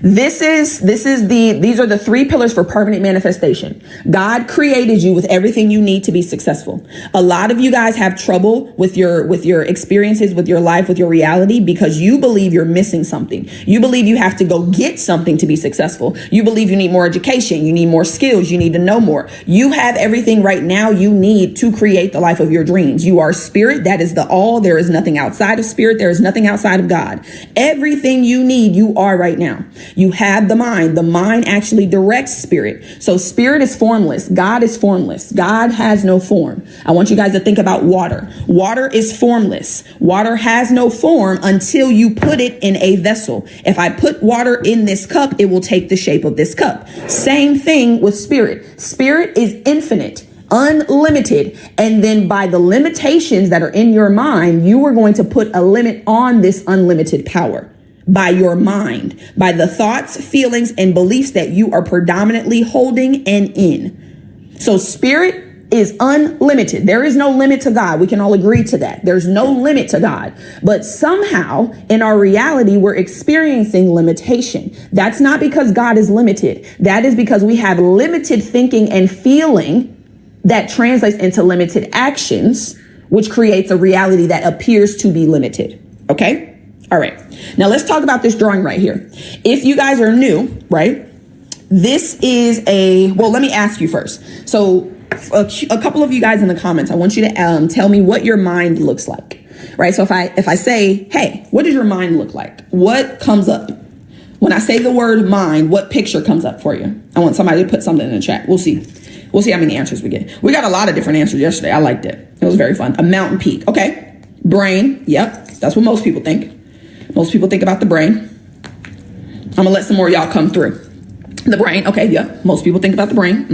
These are the three pillars for permanent manifestation. God created you with everything you need to be successful. A lot of you guys have trouble with your experiences, with your life, with your reality, because you believe you're missing something. You believe you have to go get something to be successful. You believe you need more education. You need more skills. You need to know more. You have everything right now you need to create the life of your dreams. You are spirit. That is the all. There is nothing outside of spirit. There is nothing outside of God. Everything you need, you are right now. You have the mind. The mind actually directs spirit. So spirit is formless. God is formless. God has no form. I want you guys to think about water. Water is formless. Water has no form until you put it in a vessel. If I put water in this cup, it will take the shape of this cup. Same thing with spirit. Spirit is infinite, unlimited. And then by the limitations that are in your mind, you are going to put a limit on this unlimited power. By your mind, by the thoughts, feelings, and beliefs that you are predominantly holding and in. So spirit is unlimited. There is no limit to God. We can all agree to that. There's no limit to God. But somehow in our reality, we're experiencing limitation. That's not because God is limited. That is because we have limited thinking and feeling that translates into limited actions, which creates a reality that appears to be limited. Okay? All right. Now let's talk about this drawing right here. If you guys are new, right? This is let me ask you first. So a couple of you guys in the comments, I want you to tell me what your mind looks like, right? So if I say, hey, what does your mind look like? What comes up? When I say the word mind, what picture comes up for you? I want somebody to put something in the chat. We'll see. We'll see how many answers we get. We got a lot of different answers yesterday. I liked it. It was very fun. A mountain peak. Okay. Brain. Yep. That's what most people think. Most people think about the brain. I'm going to let some more of y'all come through. The brain. Okay. Yep. Most people think about the brain.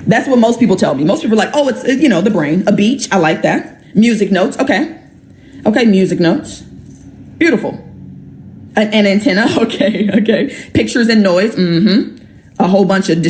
That's what most people tell me. Most people are like, oh, it's, the brain. A beach. I like that. Music notes. Okay. Okay. Music notes. Beautiful. An antenna. Okay. Okay. Pictures and noise. A whole bunch of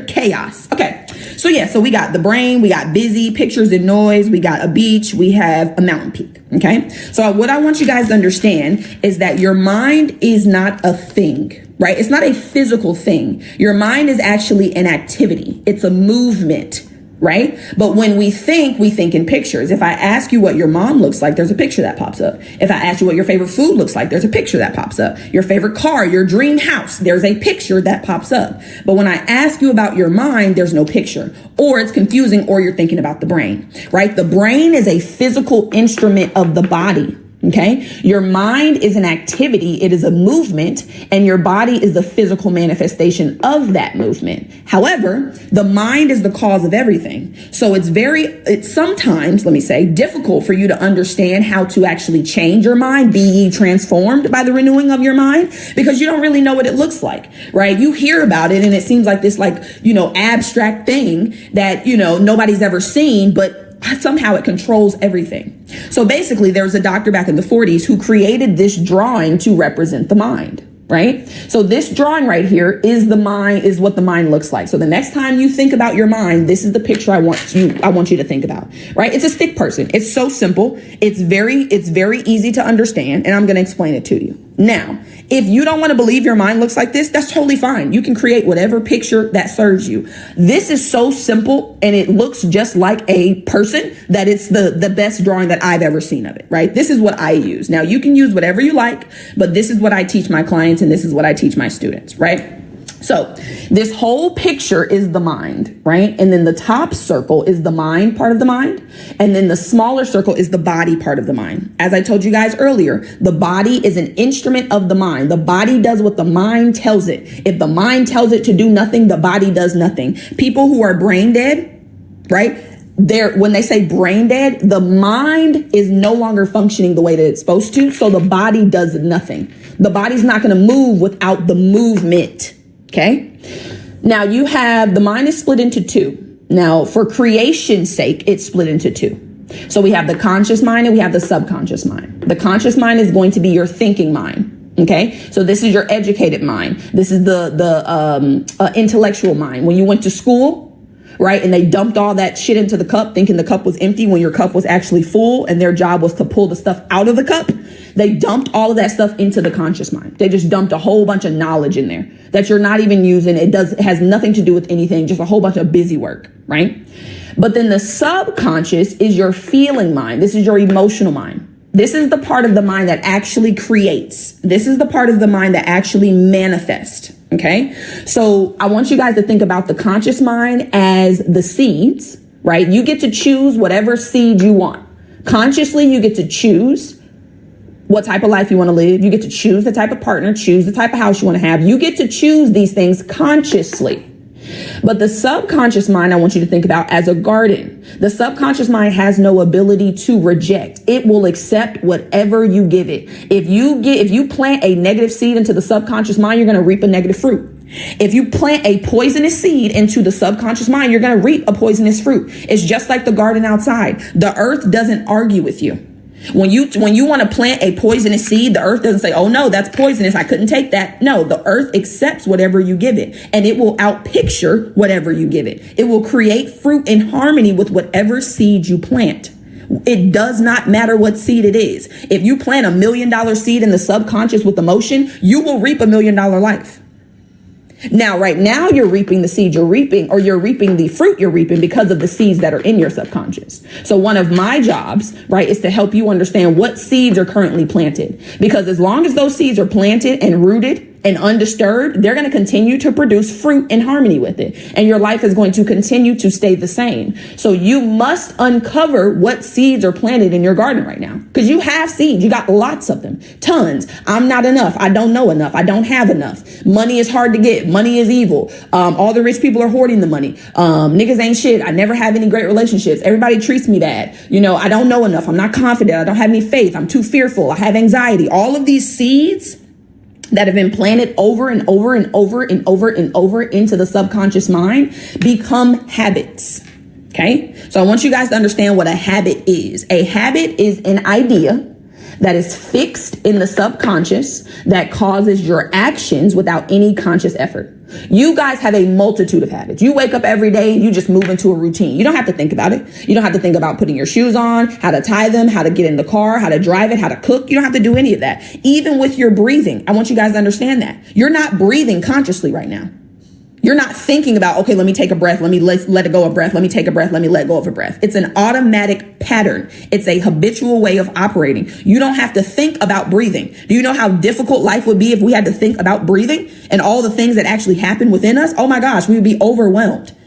chaos. Okay. So yeah, so we got the brain, we got busy, pictures and noise, we got a beach, we have a mountain peak. Okay. So what I want you guys to understand is that your mind is not a thing, right? It's not a physical thing. Your mind is actually an activity. It's a movement, right? But when we think in pictures. If I ask you what your mom looks like, there's a picture that pops up. If I ask you what your favorite food looks like, there's a picture that pops up. Your favorite car, your dream house, there's a picture that pops up. But when I ask you about your mind, there's no picture, or it's confusing, or you're thinking about the brain, right? The brain is a physical instrument of the body. Okay. Your mind is an activity. It is a movement, and your body is the physical manifestation of that movement. However, the mind is the cause of everything. So it's sometimes, let me say, difficult for you to understand how to actually change your mind, be ye transformed by the renewing of your mind, because you don't really know what it looks like, right? You hear about it and it seems like this, abstract thing that, nobody's ever seen, but somehow it controls everything. So basically, there was a doctor back in the 40s who created this drawing to represent the mind, right? So this drawing right here is what the mind looks like. So the next time you think about your mind, this is the picture I want you to think about, right? It's a stick person. It's so simple. It's very easy to understand, and I'm going to explain it to you. Now, if you don't want to believe your mind looks like this, that's totally fine. You can create whatever picture that serves you. This is so simple, and it looks just like a person, that it's the best drawing that I've ever seen of it, right? This is what I use. Now, you can use whatever you like, but this is what I teach my clients, and this is what I teach my students, right? So this whole picture is the mind, right? And then the top circle is the mind part of the mind. And then the smaller circle is the body part of the mind. As I told you guys earlier, the body is an instrument of the mind. The body does what the mind tells it. If the mind tells it to do nothing, the body does nothing. People who are brain dead, right? When they say brain dead, the mind is no longer functioning the way that it's supposed to. So the body does nothing. The body's not going to move without the movement. Okay. Now the mind is split into two. Now, for creation's sake, it's split into two. So we have the conscious mind and we have the subconscious mind. The conscious mind is going to be your thinking mind. Okay. So this is your educated mind. This is the intellectual mind. When you went to school, right? And they dumped all that shit into the cup thinking the cup was empty when your cup was actually full, and their job was to pull the stuff out of the cup. They dumped all of that stuff into the conscious mind. They just dumped a whole bunch of knowledge in there that you're not even using. It has nothing to do with anything, just a whole bunch of busy work, right? But then the subconscious is your feeling mind. This is your emotional mind. This is the part of the mind that actually creates. This is the part of the mind that actually manifests. Okay. So I want you guys to think about the conscious mind as the seeds, right? You get to choose whatever seed you want. Consciously, you get to choose what type of life you want to live. You get to choose the type of partner, choose the type of house you want to have. You get to choose these things consciously. But the subconscious mind, I want you to think about as a garden. The subconscious mind has no ability to reject. It will accept whatever you give it. If you plant a negative seed into the subconscious mind, you're going to reap a negative fruit. If you plant a poisonous seed into the subconscious mind, you're going to reap a poisonous fruit. It's just like the garden outside. The earth doesn't argue with you. When you want to plant a poisonous seed, the earth doesn't say, oh no, that's poisonous, I couldn't take that. No, the earth accepts whatever you give it, and it will outpicture whatever you give it. It will create fruit in harmony with whatever seed you plant. It does not matter what seed it is. If you plant $1 million seed in the subconscious with emotion, you will reap $1 million life. Now, right now, you're reaping the seed you're reaping, or you're reaping the fruit you're reaping because of the seeds that are in your subconscious. So one of my jobs, right, is to help you understand what seeds are currently planted. Because as long as those seeds are planted and rooted and undisturbed, they're going to continue to produce fruit in harmony with it. And your life is going to continue to stay the same. So you must uncover what seeds are planted in your garden right now. Because you have seeds. You got lots of them. Tons. I'm not enough. I don't know enough. I don't have enough. Money is hard to get. Money is evil. All the rich people are hoarding the money. Niggas ain't shit. I never have any great relationships. Everybody treats me bad. I don't know enough. I'm not confident. I don't have any faith. I'm too fearful. I have anxiety. All of these seeds that have been planted over and over and over and over and over into the subconscious mind become habits. Okay. So I want you guys to understand what a habit is. A habit is an idea that is fixed in the subconscious that causes your actions without any conscious effort. You guys have a multitude of habits. You wake up every day and you just move into a routine. You don't have to think about it. You don't have to think about putting your shoes on, how to tie them, how to get in the car, how to drive it, how to cook. You don't have to do any of that. Even with your breathing, I want you guys to understand that. You're not breathing consciously right now. You're not thinking about, okay, let me take a breath. Let it go of breath. Let me take a breath. Let me let go of a breath. It's an automatic pattern. It's a habitual way of operating. You don't have to think about breathing. Do you know how difficult life would be if we had to think about breathing and all the things that actually happen within us? Oh my gosh, we would be overwhelmed.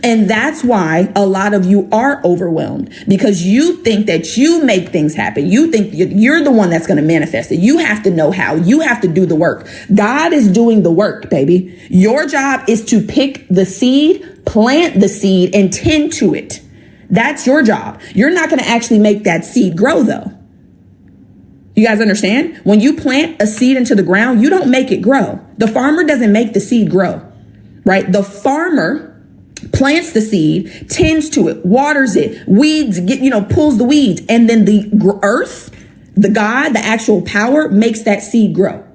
And that's why a lot of you are overwhelmed, because you think that you make things happen. You think you're the one that's going to manifest it. You have to know how. You have to do the work. God is doing the work, baby. Your job is to pick the seed, plant the seed, and tend to it. That's your job. You're not going to actually make that seed grow, though. You guys understand? When you plant a seed into the ground, you don't make it grow. The farmer doesn't make the seed grow, right? The farmer plants the seed, tends to it, waters it, weeds, pulls the weeds. And then the earth, the God, the actual power makes that seed grow,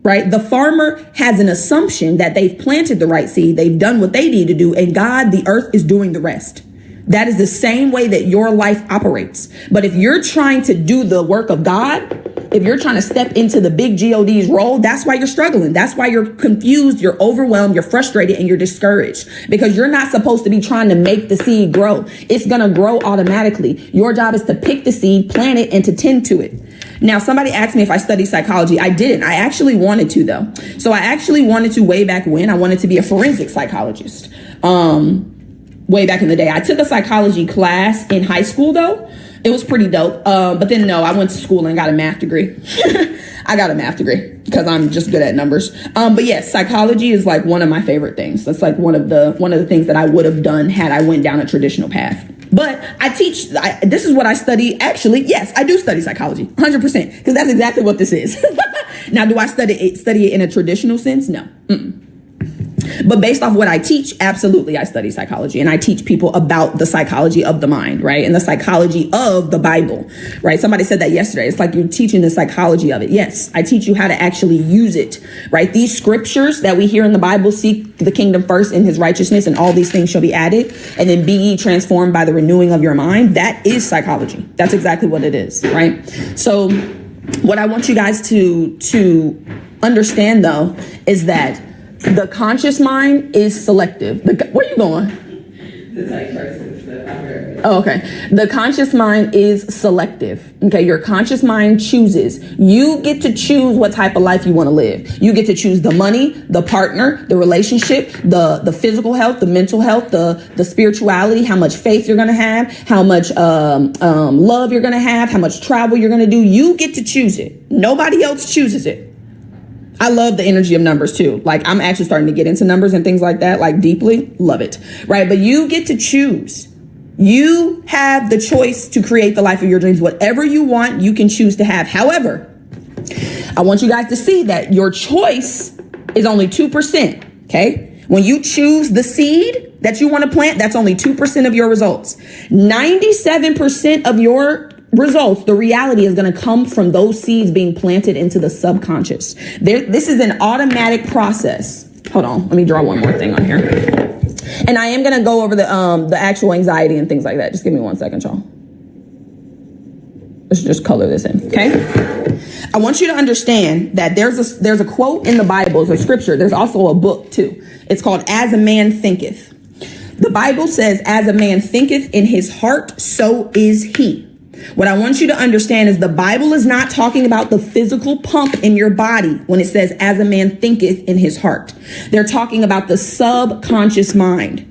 right? The farmer has an assumption that they've planted the right seed. They've done what they need to do. And God, the earth, is doing the rest. That is the same way that your life operates. But if you're trying to do the work of God, if you're trying to step into the big God's role, that's why you're struggling. That's why you're confused, you're overwhelmed, you're frustrated, and you're discouraged, because you're not supposed to be trying to make the seed grow. It's going to grow automatically. Your job is to pick the seed, plant it, and to tend to it. Now, somebody asked me if I studied psychology. I didn't. I actually wanted to, though. So I actually wanted to way back when. I wanted to be a forensic psychologist. Way back in the day. I took a psychology class in high school, though. It was pretty dope. But then I went to school and got a math degree. I got a math degree because I'm just good at numbers. But yes, psychology is like one of my favorite things. That's like one of the things that I would have done had I went down a traditional path. But this is what I study. Actually, yes, I do study psychology 100%, because that's exactly what this is. Now, do I study it in a traditional sense? No. But based off what I teach, absolutely, I study psychology, and I teach people about the psychology of the mind, right? And the psychology of the Bible, right? Somebody said that yesterday. It's like you're teaching the psychology of it. Yes, I teach you how to actually use it, right? These scriptures that we hear in the Bible, seek the kingdom first and his righteousness, and all these things shall be added. And then be ye transformed by the renewing of your mind. That is psychology. That's exactly what it is, right? So what I want you guys to understand, though, is that the conscious mind is selective. Where are you going? Oh, okay. The conscious mind is selective. Okay. Your conscious mind chooses. You get to choose what type of life you want to live. You get to choose the money, the partner, the relationship, the physical health, the mental health, the spirituality, how much faith you're going to have, how much love you're going to have, how much travel you're going to do. You get to choose it. Nobody else chooses it. I love the energy of numbers too. Like, I'm actually starting to get into numbers and things like that, like deeply. Love it. Right. But you get to choose. You have the choice to create the life of your dreams. Whatever you want, you can choose to have. However, I want you guys to see that your choice is only 2%. Okay. When you choose the seed that you want to plant, that's only 2% of your results. 97% of your results, the reality is going to come from those seeds being planted into the subconscious. This is an automatic process. Hold on. Let me draw one more thing on here. And I am going to go over the actual anxiety and things like that. Just give me 1 second, y'all. Let's just color this in. Okay. I want you to understand that there's a quote in the Bible, it's a scripture. There's also a book too. It's called As a Man Thinketh. The Bible says, as a man thinketh in his heart, so is he. What I want you to understand is the Bible is not talking about the physical pump in your body when it says, as a man thinketh in his heart. They're talking about the subconscious mind,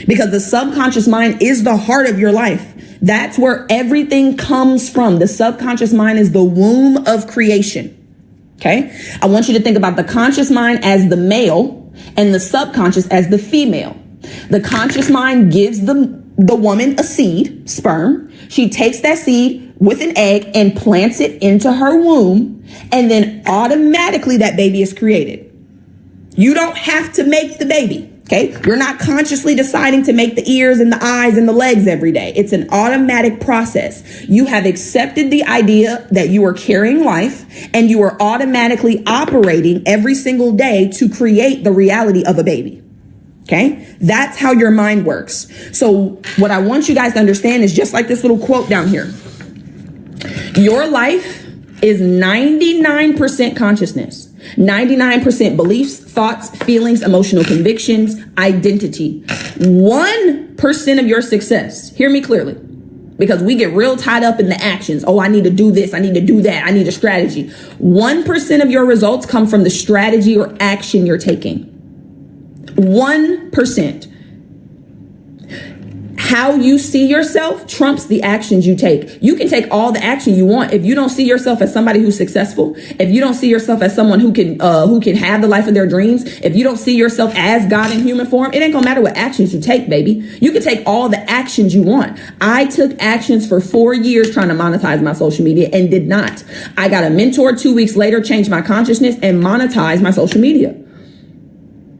because the subconscious mind is the heart of your life. That's where everything comes from. The subconscious mind is the womb of creation. Okay. I want you to think about the conscious mind as the male and the subconscious as the female. The conscious mind gives the woman a seed, sperm. She takes that seed with an egg and plants it into her womb. And then automatically that baby is created. You don't have to make the baby. Okay. You're not consciously deciding to make the ears and the eyes and the legs every day. It's an automatic process. You have accepted the idea that you are carrying life, and you are automatically operating every single day to create the reality of a baby. Okay. That's how your mind works. So what I want you guys to understand is just like this little quote down here. Your life is 99% consciousness, 99% beliefs, thoughts, feelings, emotional convictions, identity. 1% of your success. Hear me clearly, because we get real tied up in the actions. Oh, I need to do this. I need to do that. I need a strategy. 1% of your results come from the strategy or action you're taking. 1%. How you see yourself trumps the actions you take. You can take all the action you want. If you don't see yourself as somebody who's successful, if you don't see yourself as someone who can have the life of their dreams, if you don't see yourself as God in human form, it ain't gonna matter what actions you take, baby. You can take all the actions you want. I took actions for 4 years trying to monetize my social media and did not. I got a mentor 2 weeks later, changed my consciousness and monetized my social media.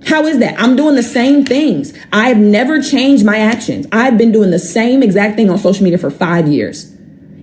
How is that? I'm doing the same things. I've never changed my actions. I've been doing the same exact thing on social media for 5 years.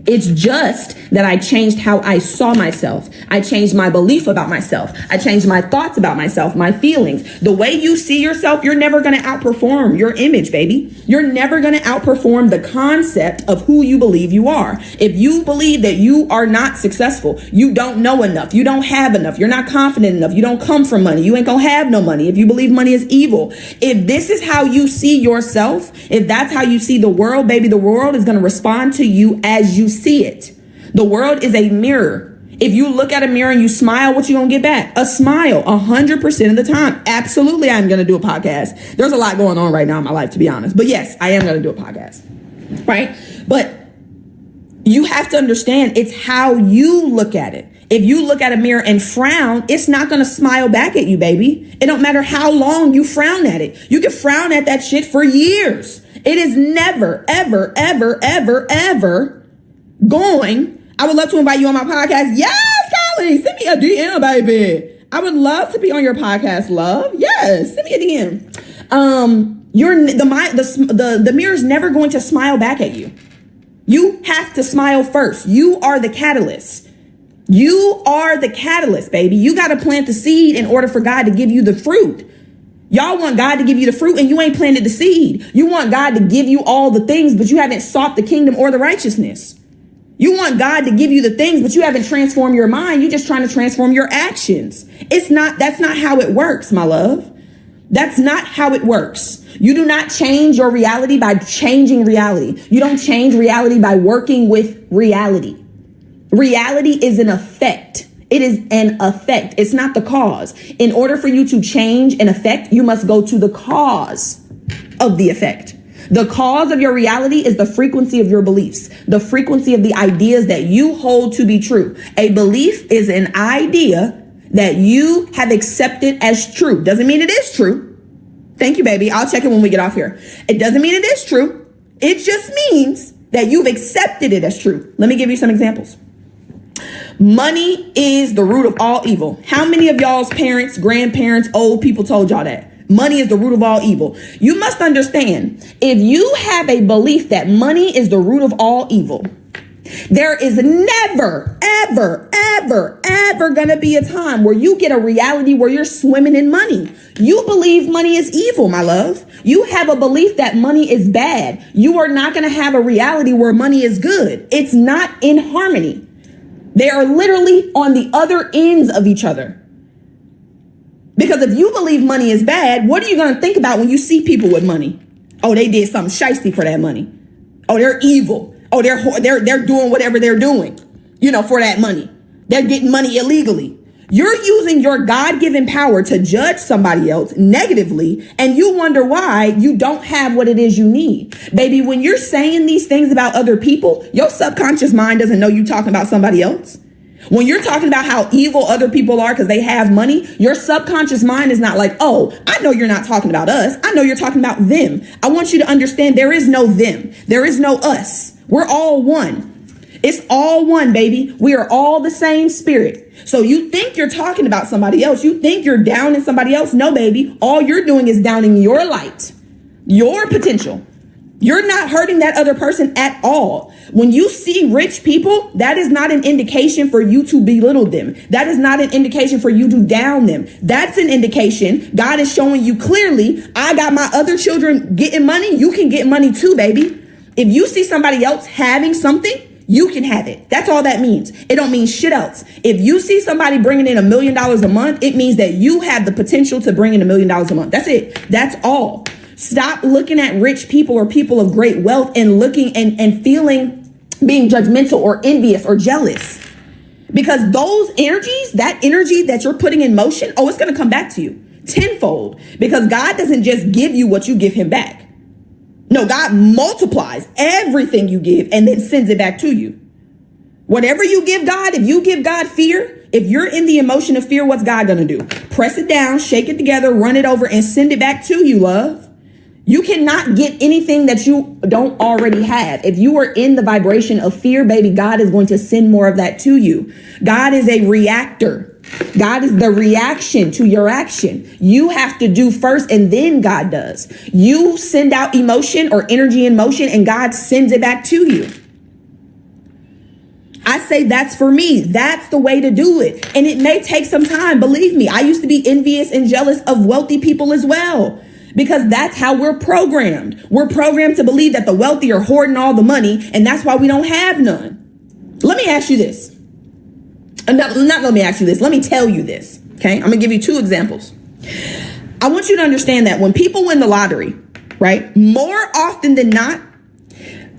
It's just that I changed how I saw myself. I changed my belief about myself. I changed my thoughts about myself, my feelings. The way you see yourself, you're never going to outperform your image, baby. You're never going to outperform the concept of who you believe you are. If you believe that you are not successful, you don't know enough, you don't have enough, you're not confident enough, you don't come from money, you ain't going to have no money. If you believe money is evil, if this is how you see yourself, if that's how you see the world, baby, the world is going to respond to you as you see it. The world is a mirror. If you look at a mirror and you smile, what you gonna get back? A smile 100% of the time. Absolutely, I'm gonna do a podcast. There's a lot going on right now in my life, to be honest. But yes, I am gonna do a podcast, right? But you have to understand it's how you look at it. If you look at a mirror and frown, it's not going to smile back at you, baby. It don't matter how long you frown at it. You can frown at that shit for years. It is never, ever, ever, ever, ever going. I would love to invite you on my podcast. Yes, Kylie, send me a DM, baby. I would love to be on your podcast, love. Yes, send me a DM. The mirror is never going to smile back at you. You have to smile first. You are the catalyst. You are the catalyst, baby. You got to plant the seed in order for God to give you the fruit. Y'all want God to give you the fruit and you ain't planted the seed. You want God to give you all the things, but you haven't sought the kingdom or the righteousness. You want God to give you the things, but you haven't transformed your mind. You're just trying to transform your actions. That's not how it works, my love. That's not how it works. You do not change your reality by changing reality. You don't change reality by working with reality. Reality is an effect. It is an effect. It's not the cause. In order for you to change an effect, you must go to the cause of the effect. The cause of your reality is the frequency of your beliefs, the frequency of the ideas that you hold to be true. A belief is an idea that you have accepted as true. Doesn't mean it is true. Thank you, baby. I'll check it when we get off here. It doesn't mean it is true. It just means that you've accepted it as true. Let me give you some examples. Money is the root of all evil. How many of y'all's parents, grandparents, old people told y'all that? Money is the root of all evil. You must understand, if you have a belief that money is the root of all evil, there is never, ever, ever, ever going to be a time where you get a reality where you're swimming in money. You believe money is evil, my love. You have a belief that money is bad. You are not going to have a reality where money is good. It's not in harmony. They are literally on the other ends of each other. Because if you believe money is bad, what are you going to think about when you see people with money? Oh, they did something shiesty for that money. Oh, they're evil. Oh, they're doing whatever they're doing, for that money. They're getting money illegally. You're using your God-given power to judge somebody else negatively, and you wonder why you don't have what it is you need. Baby, when you're saying these things about other people, your subconscious mind doesn't know you're talking about somebody else. When you're talking about how evil other people are because they have money, your subconscious mind is not like, oh, I know you're not talking about us. I know you're talking about them. I want you to understand there is no them. There is no us. We're all one. It's all one, baby. We are all the same spirit. So you think you're talking about somebody else. You think you're downing somebody else. No, baby. All you're doing is downing your light, your potential. You're not hurting that other person at all. When you see rich people, that is not an indication for you to belittle them. That is not an indication for you to down them. That's an indication God is showing you clearly, I got my other children getting money. You can get money too, baby. If you see somebody else having something, you can have it. That's all that means. It don't mean shit else. If you see somebody bringing in $1 million a month, it means that you have the potential to bring in $1 million a month. That's it. That's all. Stop looking at rich people or people of great wealth and looking and feeling being judgmental or envious or jealous, because those energies, that energy that you're putting in motion, it's going to come back to you tenfold, because God doesn't just give you what you give him back. No, God multiplies everything you give and then sends it back to you. Whatever you give God, if you give God fear, if you're in the emotion of fear, what's God going to do? Press it down, shake it together, run it over and send it back to you, love. You cannot get anything that you don't already have. If you are in the vibration of fear, baby, God is going to send more of that to you. God is a reactor. God is the reaction to your action. You have to do first and then God does. You send out emotion or energy in motion and God sends it back to you. I say that's for me. That's the way to do it. And it may take some time. Believe me, I used to be envious and jealous of wealthy people as well. Because that's how we're programmed. We're programmed to believe that the wealthy are hoarding all the money, and that's why we don't have none. Let me ask you this. Not let me ask you this. Let me tell you this. Okay, I'm going to give you 2 examples. I want you to understand that when people win the lottery, right, more often than not,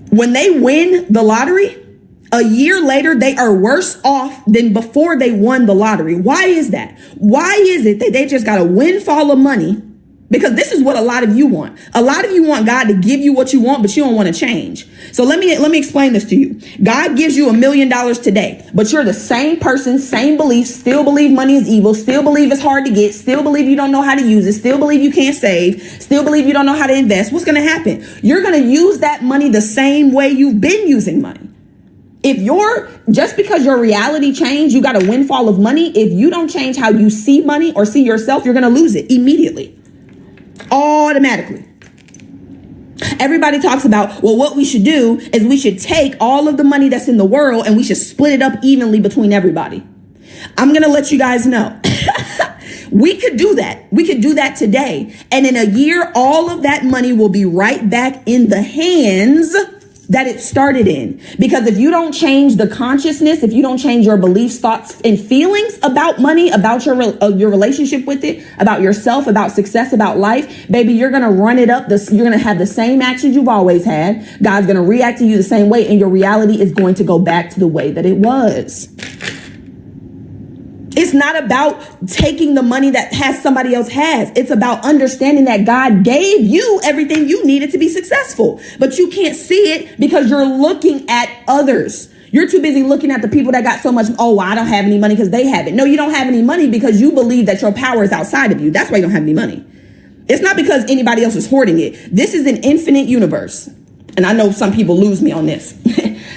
when they win the lottery, a year later, they are worse off than before they won the lottery. Why is that? Why is it that they just got a windfall of money? Because this is what a lot of you want. A lot of you want God to give you what you want, but you don't want to change. So let me explain this to you. God gives you $1 million today, but you're the same person, same beliefs, still believe money is evil, still believe it's hard to get, still believe you don't know how to use it, still believe you can't save, still believe you don't know how to invest. What's going to happen? You're going to use that money the same way you've been using money. Just because your reality changed, you got a windfall of money. If you don't change how you see money or see yourself, you're going to lose it immediately, automatically. Everybody talks about, well, what we should do is we should take all of the money that's in the world and we should split it up evenly between everybody. I'm going to let you guys know. We could do that. We could do that today. And in a year, all of that money will be right back in the hands that it started in. Because if you don't change the consciousness, if you don't change your beliefs, thoughts, and feelings about money, about your relationship with it, about yourself, about success, about life, baby, you're going to run it up. You're going to have the same actions you've always had. God's going to react to you the same way, and your reality is going to go back to the way that it was. It's not about taking the money that somebody else has. It's about understanding that God gave you everything you needed to be successful, but you can't see it because you're looking at others. You're too busy looking at the people that got so much. Oh, I don't have any money because they have it. No, you don't have any money because you believe that your power is outside of you. That's why you don't have any money. It's not because anybody else is hoarding it. This is an infinite universe. And I know some people lose me on this.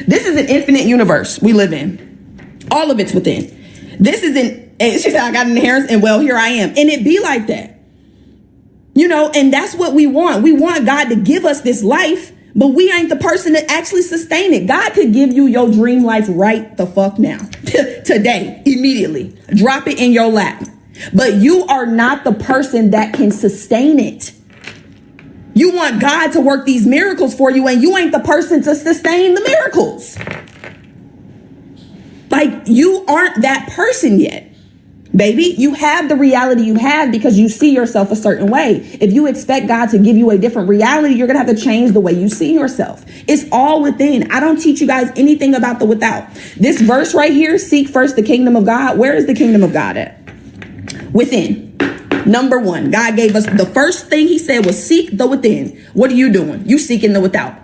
This is an infinite universe we live in. All of it's within. This isn't, she said, I got an inheritance and well, here I am. And it be like that. And that's what we want. We want God to give us this life, but we ain't the person to actually sustain it. God could give you your dream life right the fuck now, today, immediately. Drop it in your lap. But you are not the person that can sustain it. You want God to work these miracles for you, and you ain't the person to sustain the miracles. Like, you aren't that person yet, baby. You have the reality you have because you see yourself a certain way. If you expect God to give you a different reality, you're going to have to change the way you see yourself. It's all within. I don't teach you guys anything about the without. This verse right here, seek first the kingdom of God. Where is the kingdom of God at? Within. Number one, God gave us the first thing he said was seek the within. What are you doing? You seeking the without.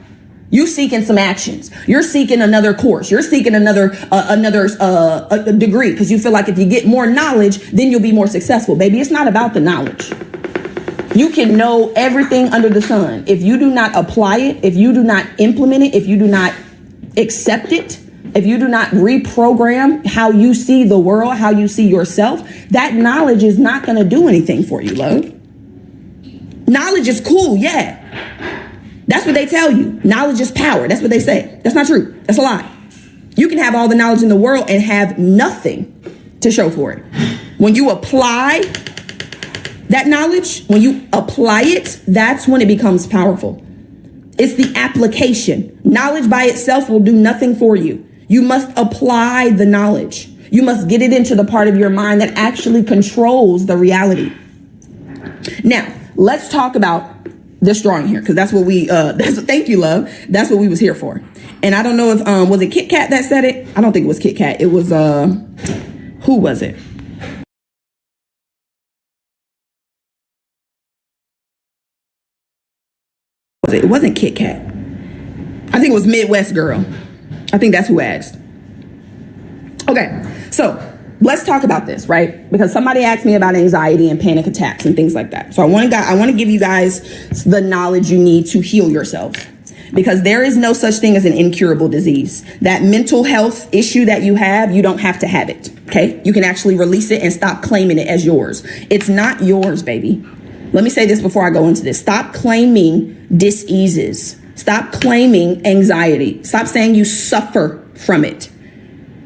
You seeking some actions. You're seeking another course. You're seeking another degree because you feel like if you get more knowledge, then you'll be more successful. Baby, it's not about the knowledge. You can know everything under the sun. If you do not apply it, if you do not implement it, if you do not accept it, if you do not reprogram how you see the world, how you see yourself, that knowledge is not going to do anything for you, love. Knowledge is cool, yeah. That's what they tell you. Knowledge is power. That's what they say. That's not true. That's a lie. You can have all the knowledge in the world and have nothing to show for it. When you apply that knowledge, when you apply it, that's when it becomes powerful. It's the application. Knowledge by itself will do nothing for you. You must apply the knowledge. You must get it into the part of your mind that actually controls the reality. Now, let's talk about this drawing here, because that's what thank you, love. That's what we was here for. And I don't know if, was it Kit Kat that said it? I don't think it was Kit Kat. It was, who was it? It wasn't Kit Kat. I think it was Midwest Girl. I think that's who asked. Okay, so let's talk about this, right? Because somebody asked me about anxiety and panic attacks and things like that. So I want to give you guys the knowledge you need to heal yourself, because there is no such thing as an incurable disease. That mental health issue that you have, you don't have to have it. Okay, you can actually release it and stop claiming it as yours. It's not yours, baby. Let me say this before I go into this. Stop claiming diseases. Stop claiming anxiety. Stop saying you suffer from it.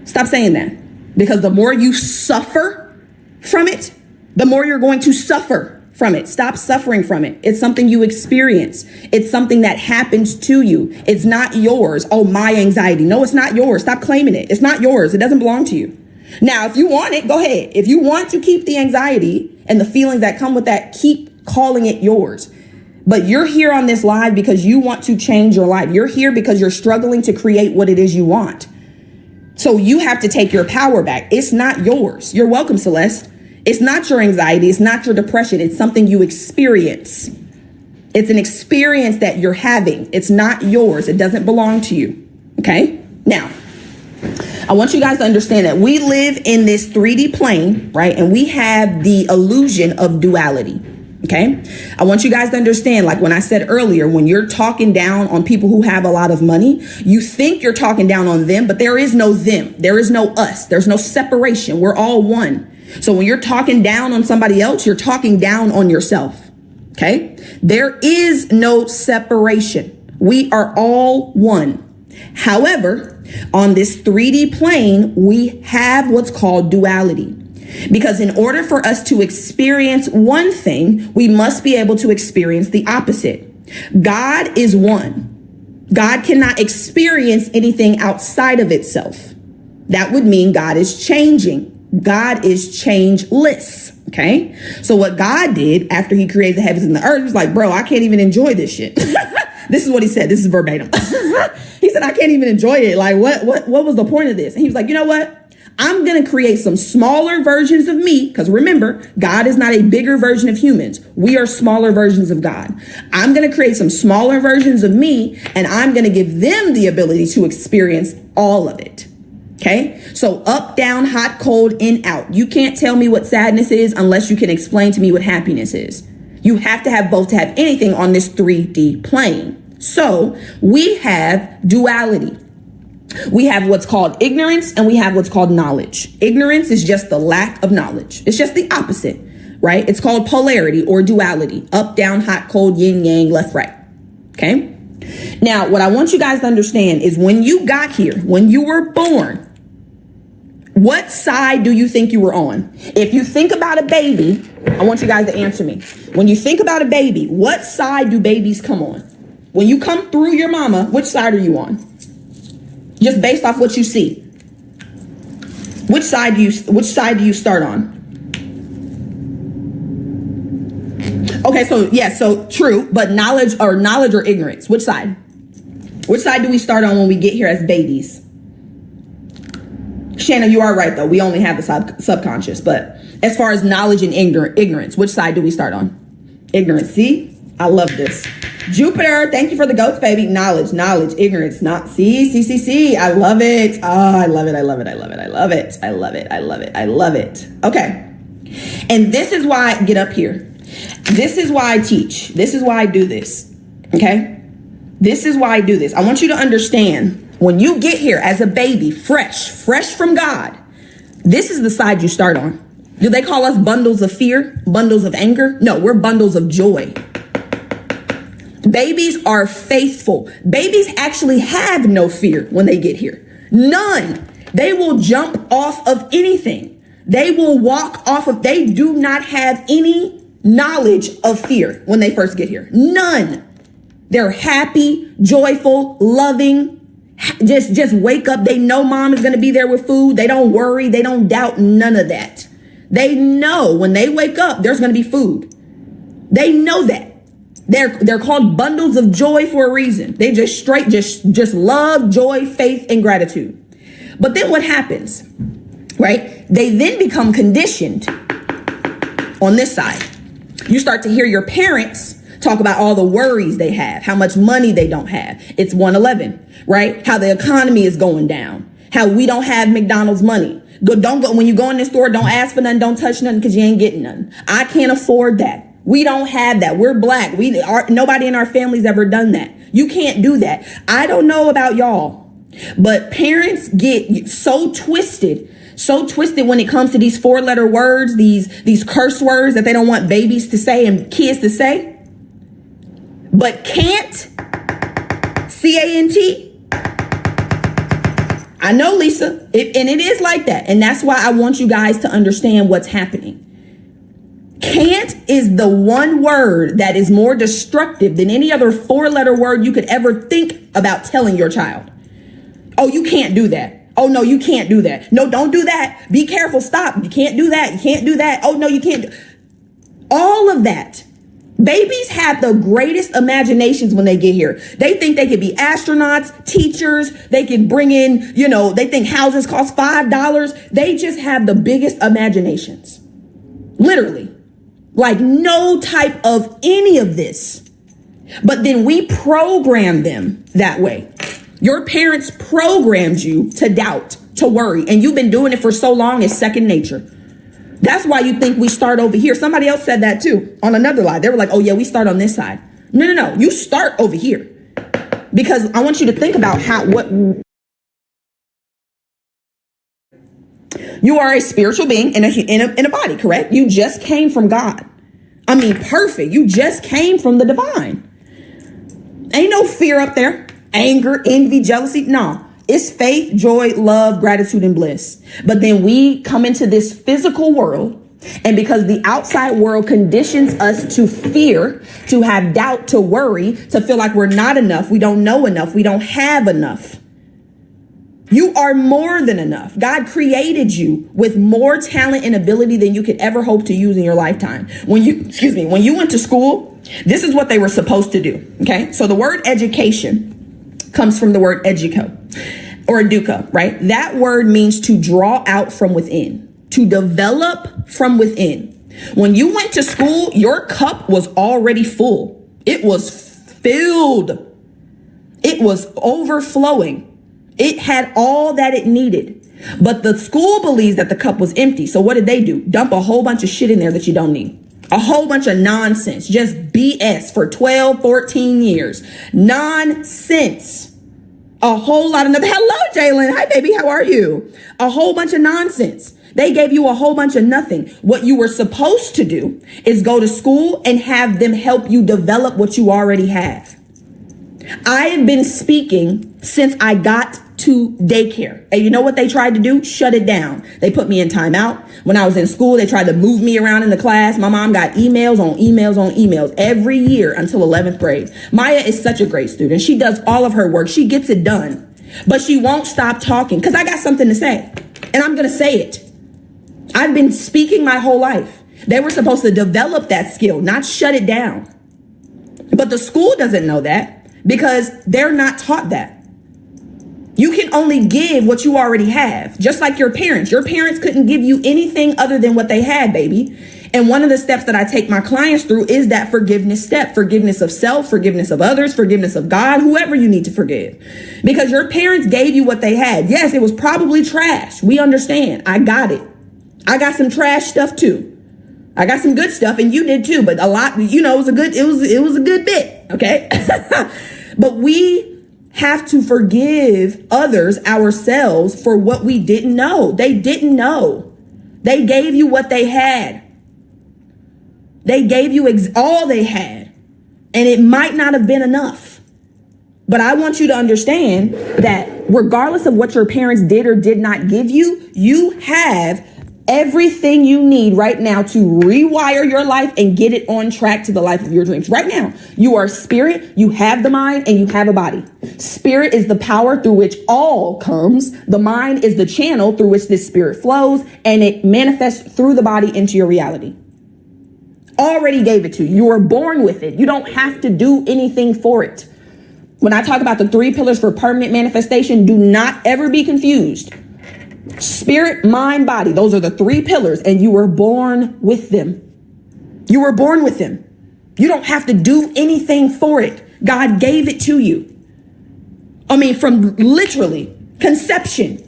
Stop saying that. Because the more you suffer from it, the more you're going to suffer from it. Stop suffering from it. It's something you experience. It's something that happens to you. It's not yours. Oh, my anxiety. No, it's not yours. Stop claiming it. It's not yours. It doesn't belong to you. Now, if you want it, go ahead. If you want to keep the anxiety and the feelings that come with that, keep calling it yours. But you're here on this live because you want to change your life. You're here because you're struggling to create what it is you want. So you have to take your power back. It's not yours. You're welcome, Celeste. It's not your anxiety. It's not your depression. It's something you experience. It's an experience that you're having. It's not yours. It doesn't belong to you. Okay? Now, I want you guys to understand that we live in this 3D plane, right? And we have the illusion of duality. Okay. I want you guys to understand, like when I said earlier, when you're talking down on people who have a lot of money, you think you're talking down on them, but there is no them. There is no us. There's no separation. We're all one. So when you're talking down on somebody else, you're talking down on yourself. Okay. There is no separation. We are all one. However, on this 3D plane, we have what's called duality. Because in order for us to experience one thing, we must be able to experience the opposite. God is one. God cannot experience anything outside of itself. That would mean God is changing. God is changeless. Okay. So what God did after he created the heavens and the earth was like, bro, I can't even enjoy this shit. This is what he said. This is verbatim. He said, I can't even enjoy it. Like, what was the point of this? And he was like, you know what? I'm going to create some smaller versions of me. Because remember, God is not a bigger version of humans. We are smaller versions of God. I'm going to create some smaller versions of me, and I'm going to give them the ability to experience all of it. Okay. So up, down, hot, cold, in, out. You can't tell me what sadness is unless you can explain to me what happiness is. You have to have both to have anything on this 3D plane. So we have duality. We have what's called ignorance and we have what's called knowledge. Ignorance is just the lack of knowledge. It's just the opposite, right? It's called polarity or duality. Up, down, hot, cold, yin, yang, left, right. Okay. Now, what I want you guys to understand is when you got here, when you were born, what side do you think you were on? If you think about a baby, I want you guys to answer me. When you think about a baby, what side do babies come on? When you come through your mama, which side are you on? Just based off what you see. Which side do you start on? Okay, so true, but knowledge or ignorance, which side? Which side do we start on when we get here as babies? Shanna, you are right though. We only have the subconscious, but as far as knowledge and ignorance, which side do we start on? Ignorance. See, I love this. Jupiter, thank you for the goats, baby. Knowledge, ignorance, not see. I love it. Oh, I love it. I love it. Okay. And this is why I get up here. This is why I teach. This is why I do this. Okay. This is why I do this. I want you to understand when you get here as a baby, fresh from God, this is the side you start on. Do they call us bundles of fear, bundles of anger? No, we're bundles of joy. Babies are faithful. Babies actually have no fear when they get here. None. They will jump off of anything. They will walk off of, they do not have any knowledge of fear when they first get here. None. They're happy, joyful, loving. Just wake up. They know mom is going to be there with food. They don't worry. They don't doubt none of that. They know when they wake up, there's going to be food. They know that. They're called bundles of joy for a reason. They just love, joy, faith, and gratitude. But then what happens, right? They then become conditioned on this side. You start to hear your parents talk about all the worries they have, how much money they don't have. It's 111, right? How the economy is going down, how we don't have McDonald's money. Don't go when you go in the store, don't ask for nothing, don't touch nothing because you ain't getting nothing. I can't afford that. We don't have that. We're black. Nobody in our family's ever done that. You can't do that. I don't know about y'all, but parents get so twisted when it comes to these 4-letter words, these curse words that they don't want babies to say and kids to say. But can't, C-A-N-T. I know, Lisa, and it is like that. And that's why I want you guys to understand what's happening. Can't is the one word that is more destructive than any other 4-letter word you could ever think about telling your child. Oh, you can't do that. Oh, no, you can't do that. No, don't do that. Be careful. Stop. You can't do that. You can't do that. Oh, no, you can't. All of that. Babies have the greatest imaginations when they get here. They think they could be astronauts, teachers. They can bring in, they think houses cost $5. They just have the biggest imaginations. Literally. Like no type of any of this. But then we program them that way. Your parents programmed you to doubt, to worry. And you've been doing it for so long, it's second nature. That's why you think we start over here. Somebody else said that too on another lie. They were like, oh yeah, we start on this side. No. You start over here. Because I want you to think about what you are, a spiritual being in a body, correct? You just came from God. I mean, perfect. You just came from the divine. Ain't no fear up there. Anger, envy, jealousy. No, it's faith, joy, love, gratitude, and bliss. But then we come into this physical world, and because the outside world conditions us to fear, to have doubt, to worry, to feel like we're not enough, we don't know enough, we don't have enough. You are more than enough. God created you with more talent and ability than you could ever hope to use in your lifetime. When you went to school, this is what they were supposed to do. Okay. So the word education comes from the word educo or educa, right? That word means to draw out from within, to develop from within. When you went to school, your cup was already full. It was filled. It was overflowing. It had all that it needed. But the school believes that the cup was empty. So what did they do? Dump a whole bunch of shit in there that you don't need. A whole bunch of nonsense. Just BS for 12, 14 years. Nonsense. A whole lot of nothing. Hello, Jalen. Hi, baby. How are you? A whole bunch of nonsense. They gave you a whole bunch of nothing. What you were supposed to do is go to school and have them help you develop what you already have. I have been speaking since I got to daycare. And you know what they tried to do? Shut it down. They put me in timeout. When I was in school, they tried to move me around in the class. My mom got emails on emails on emails every year until 11th grade. Maya is such a great student. She does all of her work. She gets it done. But she won't stop talking because I got something to say. And I'm going to say it. I've been speaking my whole life. They were supposed to develop that skill, not shut it down. But the school doesn't know that because they're not taught that. You can only give what you already have, just like your parents. Your parents couldn't give you anything other than what they had, baby. And one of the steps that I take my clients through is that forgiveness step, forgiveness of self, forgiveness of others, forgiveness of God, whoever you need to forgive. Because your parents gave you what they had. Yes, it was probably trash. We understand. I got it. I got some trash stuff too. I got some good stuff and you did too, but a lot, it was a good bit. Okay. But we have to forgive others, ourselves, for what we didn't know. They didn't know. They gave you what they had. They gave you all they had. And it might not have been enough. But I want you to understand that regardless of what your parents did or did not give you, you have everything you need right now to rewire your life and get it on track to the life of your dreams. Right now, you are spirit, you have the mind, and you have a body. Spirit is the power through which all comes. The mind is the channel through which this spirit flows, and it manifests through the body into your reality. Already gave it to you. You were born with it. You don't have to do anything for it. When I talk about the 3 pillars for permanent manifestation, do not ever be confused. Spirit, mind, body. Those are the 3 pillars, and you were born with them. You were born with them. You don't have to do anything for it. God gave it to you. I mean, from literally conception,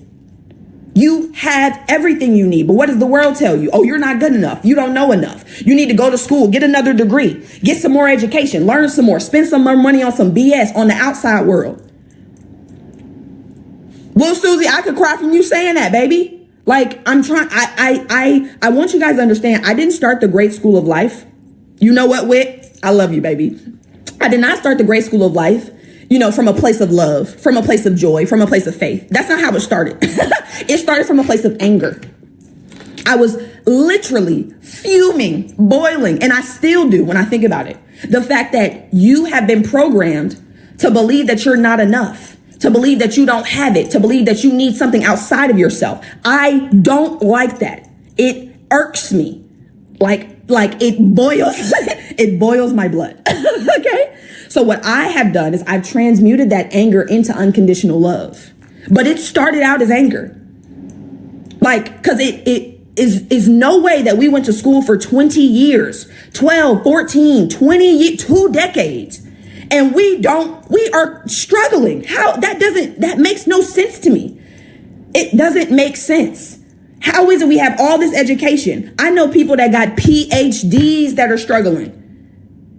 you have everything you need. But what does the world tell you? Oh, you're not good enough. You don't know enough. You need to go to school, get another degree, get some more education, learn some more, spend some more money on some BS on the outside world. Well, Susie, I could cry from you saying that, baby. Like, I'm trying, I want you guys to understand, I didn't start the great school of life. You know what, Whit? I love you, baby. I did not start the great school of life, from a place of love, from a place of joy, from a place of faith. That's not how it started. It started from a place of anger. I was literally fuming, boiling, and I still do when I think about it. The fact that you have been programmed to believe that you're not enough, to believe that you don't have it, to believe that you need something outside of yourself. I don't like that. It irks me. Like it boils, it boils my blood. Okay. So what I have done is I've transmuted that anger into unconditional love, but it started out as anger. Cause it is no way that we went to school for 20 years, 12, 14, 20, 2 decades. And we are struggling. That makes no sense to me. It doesn't make sense. How is it we have all this education? I know people that got PhDs that are struggling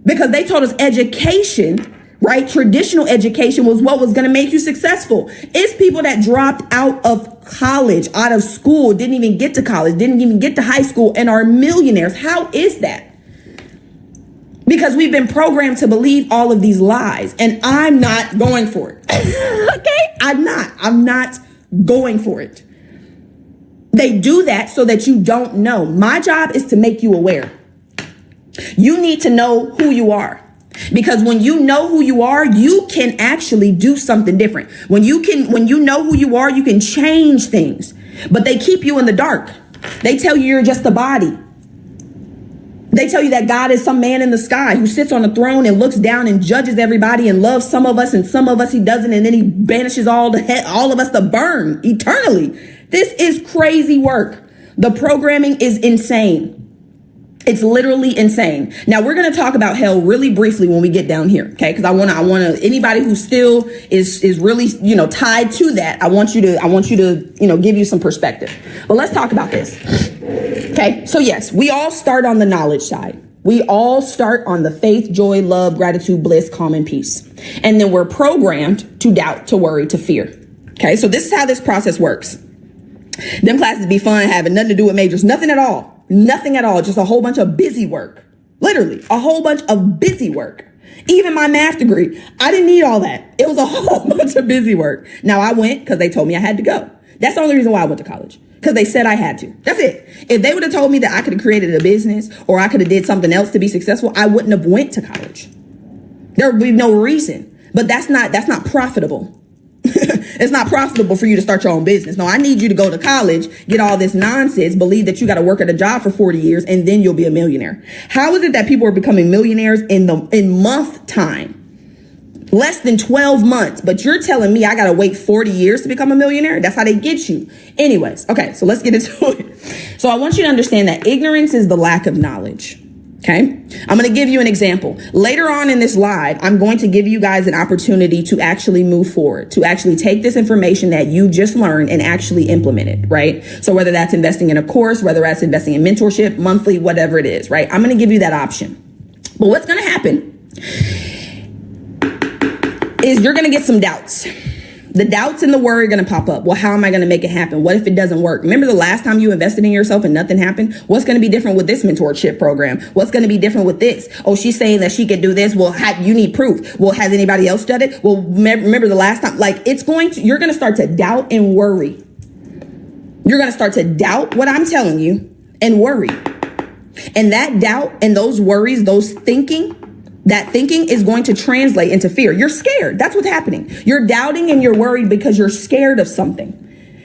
because they told us education, right? Traditional education was what was going to make you successful. It's people that dropped out of college, out of school, didn't even get to college, didn't even get to high school, and are millionaires. How is that? Because we've been programmed to believe all of these lies, and I'm not going for it. Okay? I'm not going for it. They do that so that you don't know. My job is to make you aware. You need to know who you are. Because when you know who you are, you can actually do something different. When you know who you are, you can change things. But they keep you in the dark. They tell you you're just a body. They tell you that God is some man in the sky who sits on a throne and looks down and judges everybody and loves some of us and some of us he doesn't. And then he banishes all of us to burn eternally. This is crazy work. The programming is insane. It's literally insane. Now we're going to talk about hell really briefly when we get down here. Okay. Cause I want to, anybody who still is really, tied to that. I want you to, give you some perspective, but let's talk about this. Okay. So yes, we all start on the knowledge side. We all start on the faith, joy, love, gratitude, bliss, calm, and peace. And then we're programmed to doubt, to worry, to fear. Okay. So this is how this process works. Them classes be fun, having nothing to do with majors, nothing at all. Nothing at all. Just a whole bunch of busy work. Literally a whole bunch of busy work. Even my math degree, I didn't need all that. It was a whole bunch of busy work. Now I went because they told me I had to go. That's the only reason why I went to college. Because they said I had to. That's it. If they would have told me that I could have created a business or I could have did something else to be successful, I wouldn't have went to college. There would be no reason. But that's not profitable. It's not profitable for you to start your own business. No, I need you to go to college, get all this nonsense, believe that you got to work at a job for 40 years, and then you'll be a millionaire. How is it that people are becoming millionaires in month time? Less than 12 months. But you're telling me I got to wait 40 years to become a millionaire? That's how they get you. Anyways, okay, so let's get into it. So I want you to understand that ignorance is the lack of knowledge. Okay, I'm going to give you an example. Later on in this live, I'm going to give you guys an opportunity to actually move forward, to actually take this information that you just learned and actually implement it, right? So whether that's investing in a course, whether that's investing in mentorship, monthly, whatever it is, right? I'm going to give you that option. But what's going to happen is you're going to get some doubts. The doubts and the worry are going to pop up. Well, how am I going to make it happen? What if it doesn't work? Remember the last time you invested in yourself and nothing happened? What's going to be different with this mentorship program? What's going to be different with this? Oh, she's saying that she could do this. Well, you need proof. Well, has anybody else done it? Well, remember the last time, you're going to start to doubt and worry. You're going to start to doubt what I'm telling you and worry. And that doubt and those worries, that thinking is going to translate into fear. You're scared. That's what's happening. You're doubting and you're worried because you're scared of something.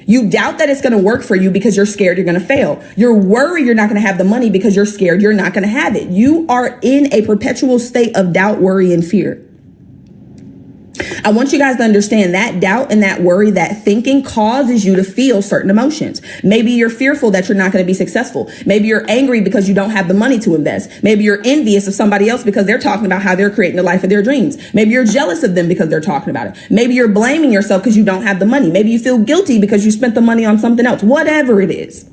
You doubt that it's going to work for you because you're scared you're going to fail. You're worried you're not going to have the money because you're scared you're not going to have it. You are in a perpetual state of doubt, worry, and fear. I want you guys to understand that doubt and that worry, that thinking causes you to feel certain emotions. Maybe you're fearful that you're not going to be successful. Maybe you're angry because you don't have the money to invest. Maybe you're envious of somebody else because they're talking about how they're creating the life of their dreams. Maybe you're jealous of them because they're talking about it. Maybe you're blaming yourself because you don't have the money. Maybe you feel guilty because you spent the money on something else. Whatever it is.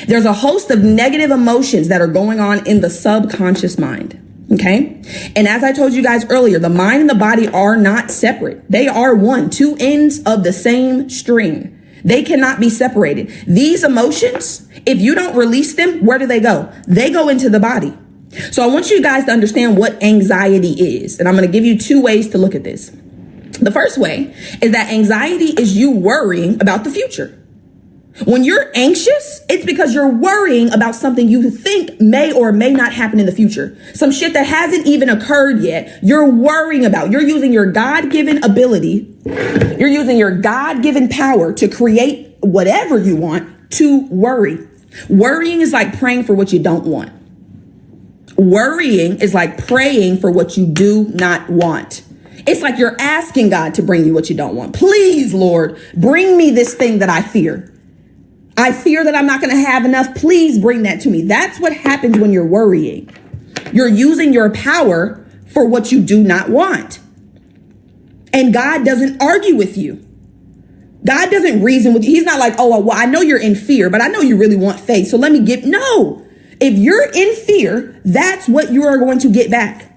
There's a host of negative emotions that are going on in the subconscious mind. Okay. And as I told you guys earlier, the mind and the body are not separate. They are one, two ends of the same string. They cannot be separated. These emotions, if you don't release them, where do they go? They go into the body. So I want you guys to understand what anxiety is. And I'm going to give you two ways to look at this. The first way is that anxiety is you worrying about the future. When you're anxious, it's because you're worrying about something you think may or may not happen in the future. Some shit that hasn't even occurred yet, you're worrying about. You're using your God-given ability. You're using your God-given power to create whatever you want to worry. Worrying is like praying for what you don't want. Worrying is like praying for what you do not want. It's like you're asking God to bring you what you don't want. Please, Lord, bring me this thing that I fear. I fear that I'm not going to have enough. Please bring that to me. That's what happens when you're worrying. You're using your power for what you do not want. And God doesn't argue with you. God doesn't reason with you. He's not like, oh, well, I know you're in fear, but I know you really want faith. So let me give. No, if you're in fear, that's what you are going to get back.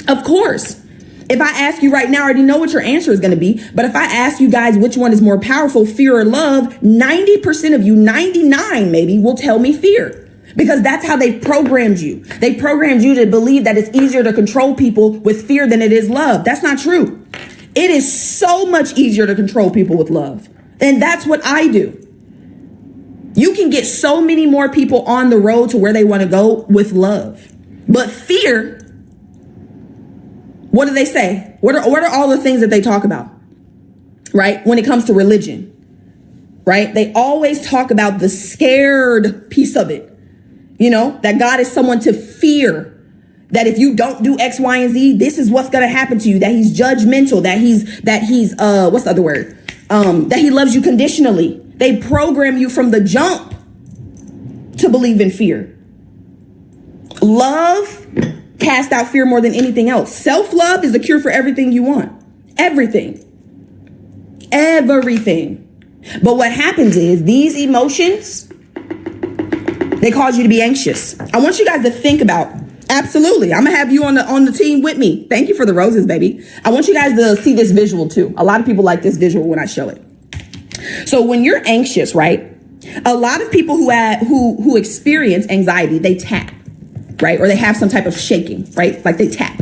Of course. If I ask you right now, I already know what your answer is going to be. But if I ask you guys which one is more powerful, fear or love, 90% of you, 99 maybe, will tell me fear. Because that's how they programmed you. They programmed you to believe that it's easier to control people with fear than it is love. That's not true. It is so much easier to control people with love. And that's what I do. You can get so many more people on the road to where they want to go with love. But fear, what do they say? What are all the things that they talk about? Right? When it comes to religion, right? They always talk about the scared piece of it. You know, that God is someone to fear, that if you don't do X, Y, and Z, this is what's going to happen to you, that he's judgmental, that he's what's the other word? That he loves you conditionally. They program you from the jump to believe in fear. Love casts out fear more than anything else. Self-love is the cure for everything you want. Everything. Everything. But what happens is these emotions, they cause you to be anxious. I want you guys to think about, absolutely, I'm gonna have you on the team with me. Thank you for the roses, baby. I want you guys to see this visual too. A lot of people like this visual when I show it. So when you're anxious, right? A lot of people who experience anxiety, they tap, right? Or they have some type of shaking, right? Like they tap,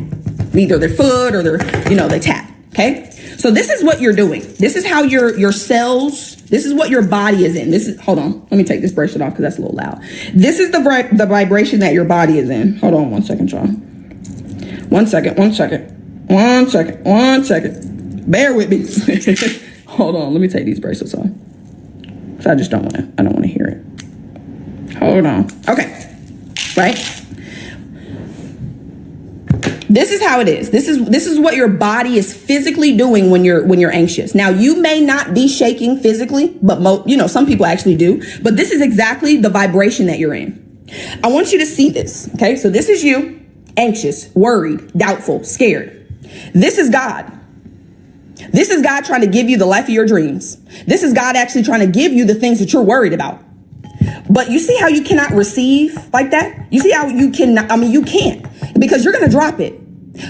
either their foot or they tap. Okay. So this is what you're doing. This is how your cells, this is what your body is in. Hold on. Let me take this bracelet off because that's a little loud. This is the vibration that your body is in. Hold on 1 second, y'all. 1 second. Bear with me. Hold on. Let me take these bracelets off. So I don't want to hear it. Hold on. Okay. Right. This is how it is. This is what your body is physically doing when you're anxious. Now, you may not be shaking physically, but some people actually do. But this is exactly the vibration that you're in. I want you to see this. Okay, so this is you, anxious, worried, doubtful, scared. This is God. This is God trying to give you the life of your dreams. This is God actually trying to give you the things that you're worried about. But you see how you cannot receive like that? You see how you can't, because you're going to drop it.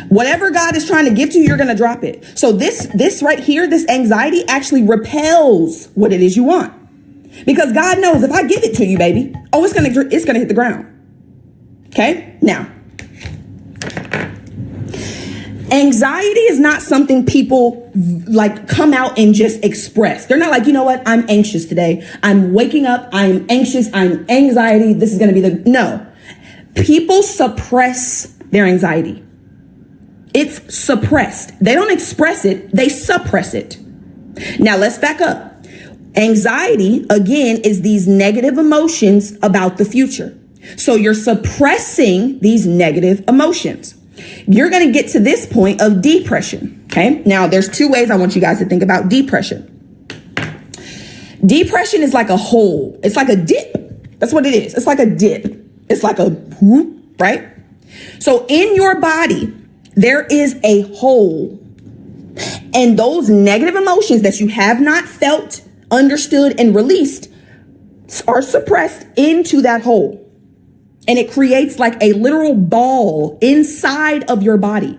Whatever God is trying to give to you, you're going to drop it. So this right here, this anxiety actually repels what it is you want. Because God knows if I give it to you, baby, it's going to hit the ground. Okay? Now, anxiety is not something people like come out and just express. They're not like, you know what? I'm anxious today. I'm waking up. I'm anxious. I'm anxiety. This is going to be no. People suppress their anxiety. It's suppressed. They don't express it. They suppress it. Now let's back up. Anxiety, again, is these negative emotions about the future. So you're suppressing these negative emotions. You're going to get to this point of depression. Okay. Now there's two ways I want you guys to think about depression. Depression is like a hole. It's like a dip. That's what it is. It's like a dip. It's like a whoop, right? So in your body, there is a hole. And those negative emotions that you have not felt, understood, and released are suppressed into that hole. And it creates like a literal ball inside of your body.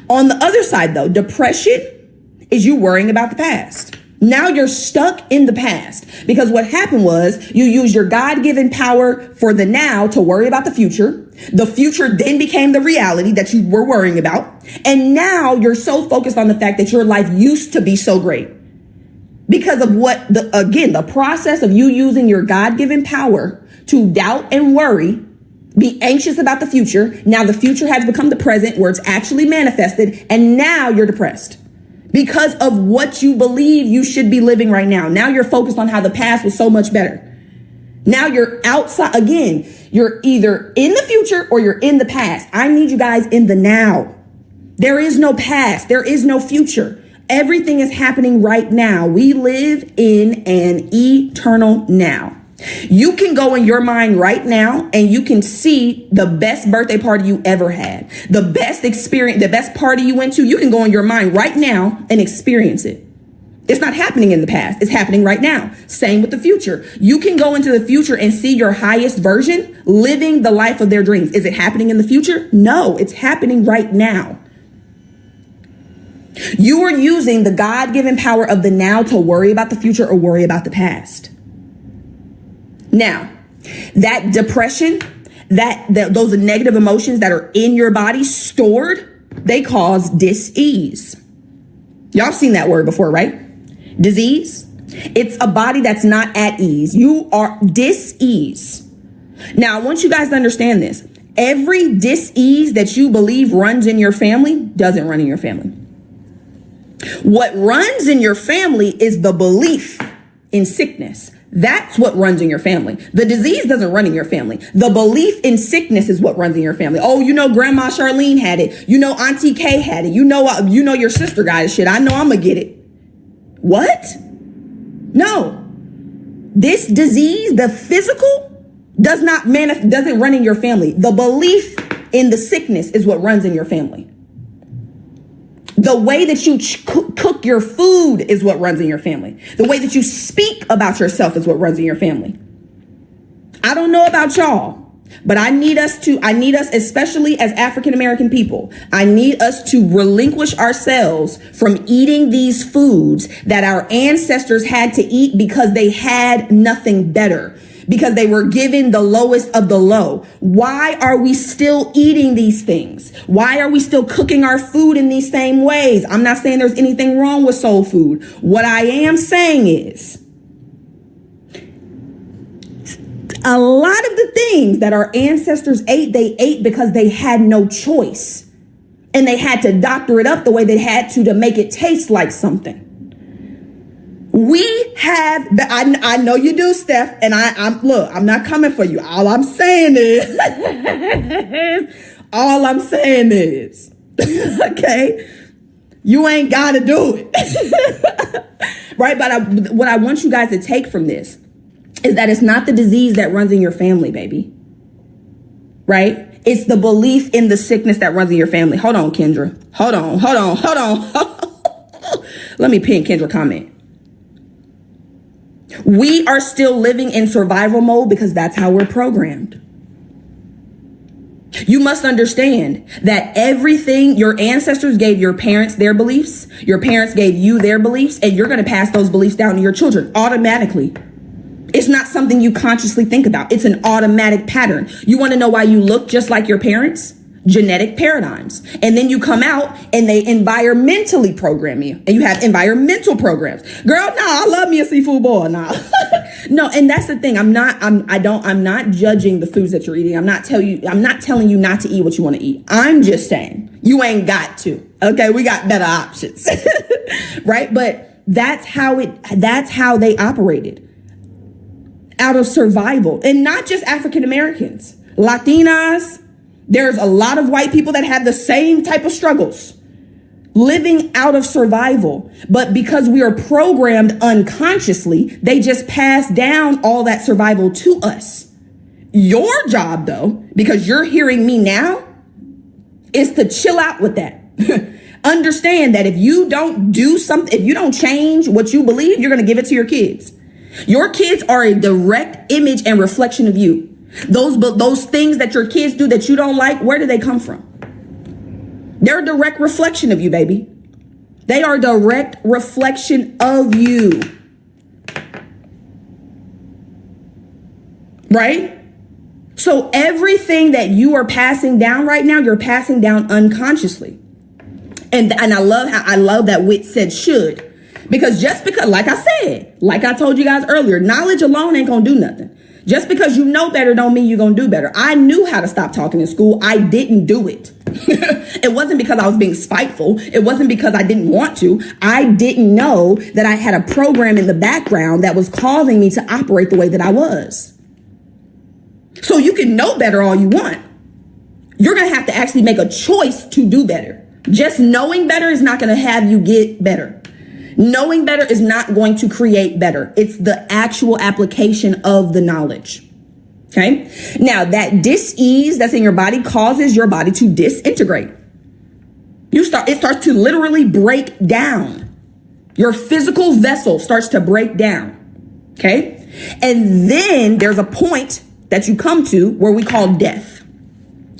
On the other side, though, depression is you worrying about the past. Now you're stuck in the past because what happened was you used your God-given power for the now to worry about the future. The future then became the reality that you were worrying about. And now you're so focused on the fact that your life used to be so great because of the process of you using your God-given power to doubt and worry, be anxious about the future. Now the future has become the present where it's actually manifested. And now you're depressed because of what you believe you should be living right now. Now you're focused on how the past was so much better. Now you're outside again. You're either in the future or you're in the past. I need you guys in the now. There is no past. There is no future. Everything is happening right now. We live in an eternal now. You can go in your mind right now and you can see the best birthday party you ever had, the best experience, the best party you went to. You can go in your mind right now and experience it. It's not happening in the past. It's happening right now. Same with the future. You can go into the future and see your highest version living the life of their dreams. Is it happening in the future? No, it's happening right now. You are using the God-given power of the now to worry about the future or worry about the past. Now, that depression, those negative emotions that are in your body stored, they cause dis-ease. Y'all seen that word before, right? Disease. It's a body that's not at ease. You are dis-ease. Now, I want you guys to understand this. Every dis-ease that you believe runs in your family doesn't run in your family. What runs in your family is the belief in sickness. That's what runs in your family. The disease doesn't run in your family. The belief in sickness is what runs in your family. Oh, you know, Grandma Charlene had it. You know, Auntie Kay had it. You know, your sister got it. Shit, I know I'm gonna get it. What? No. This disease, the physical, doesn't run in your family. The belief in the sickness is what runs in your family. The way that you cook your food is what runs in your family. The way that you speak about yourself is what runs in your family. I don't know about y'all, but I need us, especially as African American people, I need us to relinquish ourselves from eating these foods that our ancestors had to eat because they had nothing better, because they were given the lowest of the low. Why are we still eating these things? Why are we still cooking our food in these same ways? I'm not saying there's anything wrong with soul food. What I am saying is, a lot of the things that our ancestors ate, they ate because they had no choice. And they had to doctor it up the way they had to make it taste like something. We have, I know you do, Steph, and I'm not coming for you. All I'm saying is, okay, you ain't got to do it. Right? But what I want you guys to take from this is that it's not the disease that runs in your family, baby. Right? It's the belief in the sickness that runs in your family. Hold on, Kendra. Hold on. Let me pin Kendra comment. We are still living in survival mode because that's how we're programmed. You must understand that everything your ancestors gave your parents their beliefs, your parents gave you their beliefs, and you're going to pass those beliefs down to your children automatically. It's not something you consciously think about. It's an automatic pattern. You want to know why you look just like your parents? Genetic paradigms. And then you come out and they environmentally program you, and you have environmental programs. Girl, no, I love me a seafood boil. No, no. And that's the thing. I'm not judging the foods that you're eating. I'm not telling you not to eat what you want to eat. I'm just saying you ain't got to. Okay. We got better options. Right. But that's how they operated, out of survival. And not just African Americans, Latinas. There's a lot of white people that have the same type of struggles, living out of survival. But because we are programmed unconsciously, they just pass down all that survival to us. Your job, though, because you're hearing me now, is to chill out with that. Understand that if you don't do something, if you don't change what you believe, you're going to give it to your kids. Your kids are a direct image and reflection of you. Those things that your kids do that you don't like, where do they come from? They're a direct reflection of you, baby. They are a direct reflection of you. Right? So everything that you are passing down right now, you're passing down unconsciously. And I love that Wit said should. Because like I told you guys earlier, knowledge alone ain't gonna do nothing. Just because you know better don't mean you're going to do better. I knew how to stop talking in school. I didn't do it. It wasn't because I was being spiteful. It wasn't because I didn't want to. I didn't know that I had a program in the background that was causing me to operate the way that I was. So you can know better all you want. You're going to have to actually make a choice to do better. Just knowing better is not going to have you get better. Knowing better is not going to create better. It's the actual application of the knowledge. Okay. Now that dis-ease that's in your body causes your body to disintegrate. It starts to literally break down. Your physical vessel starts to break down. Okay. And then there's a point that you come to where we call death.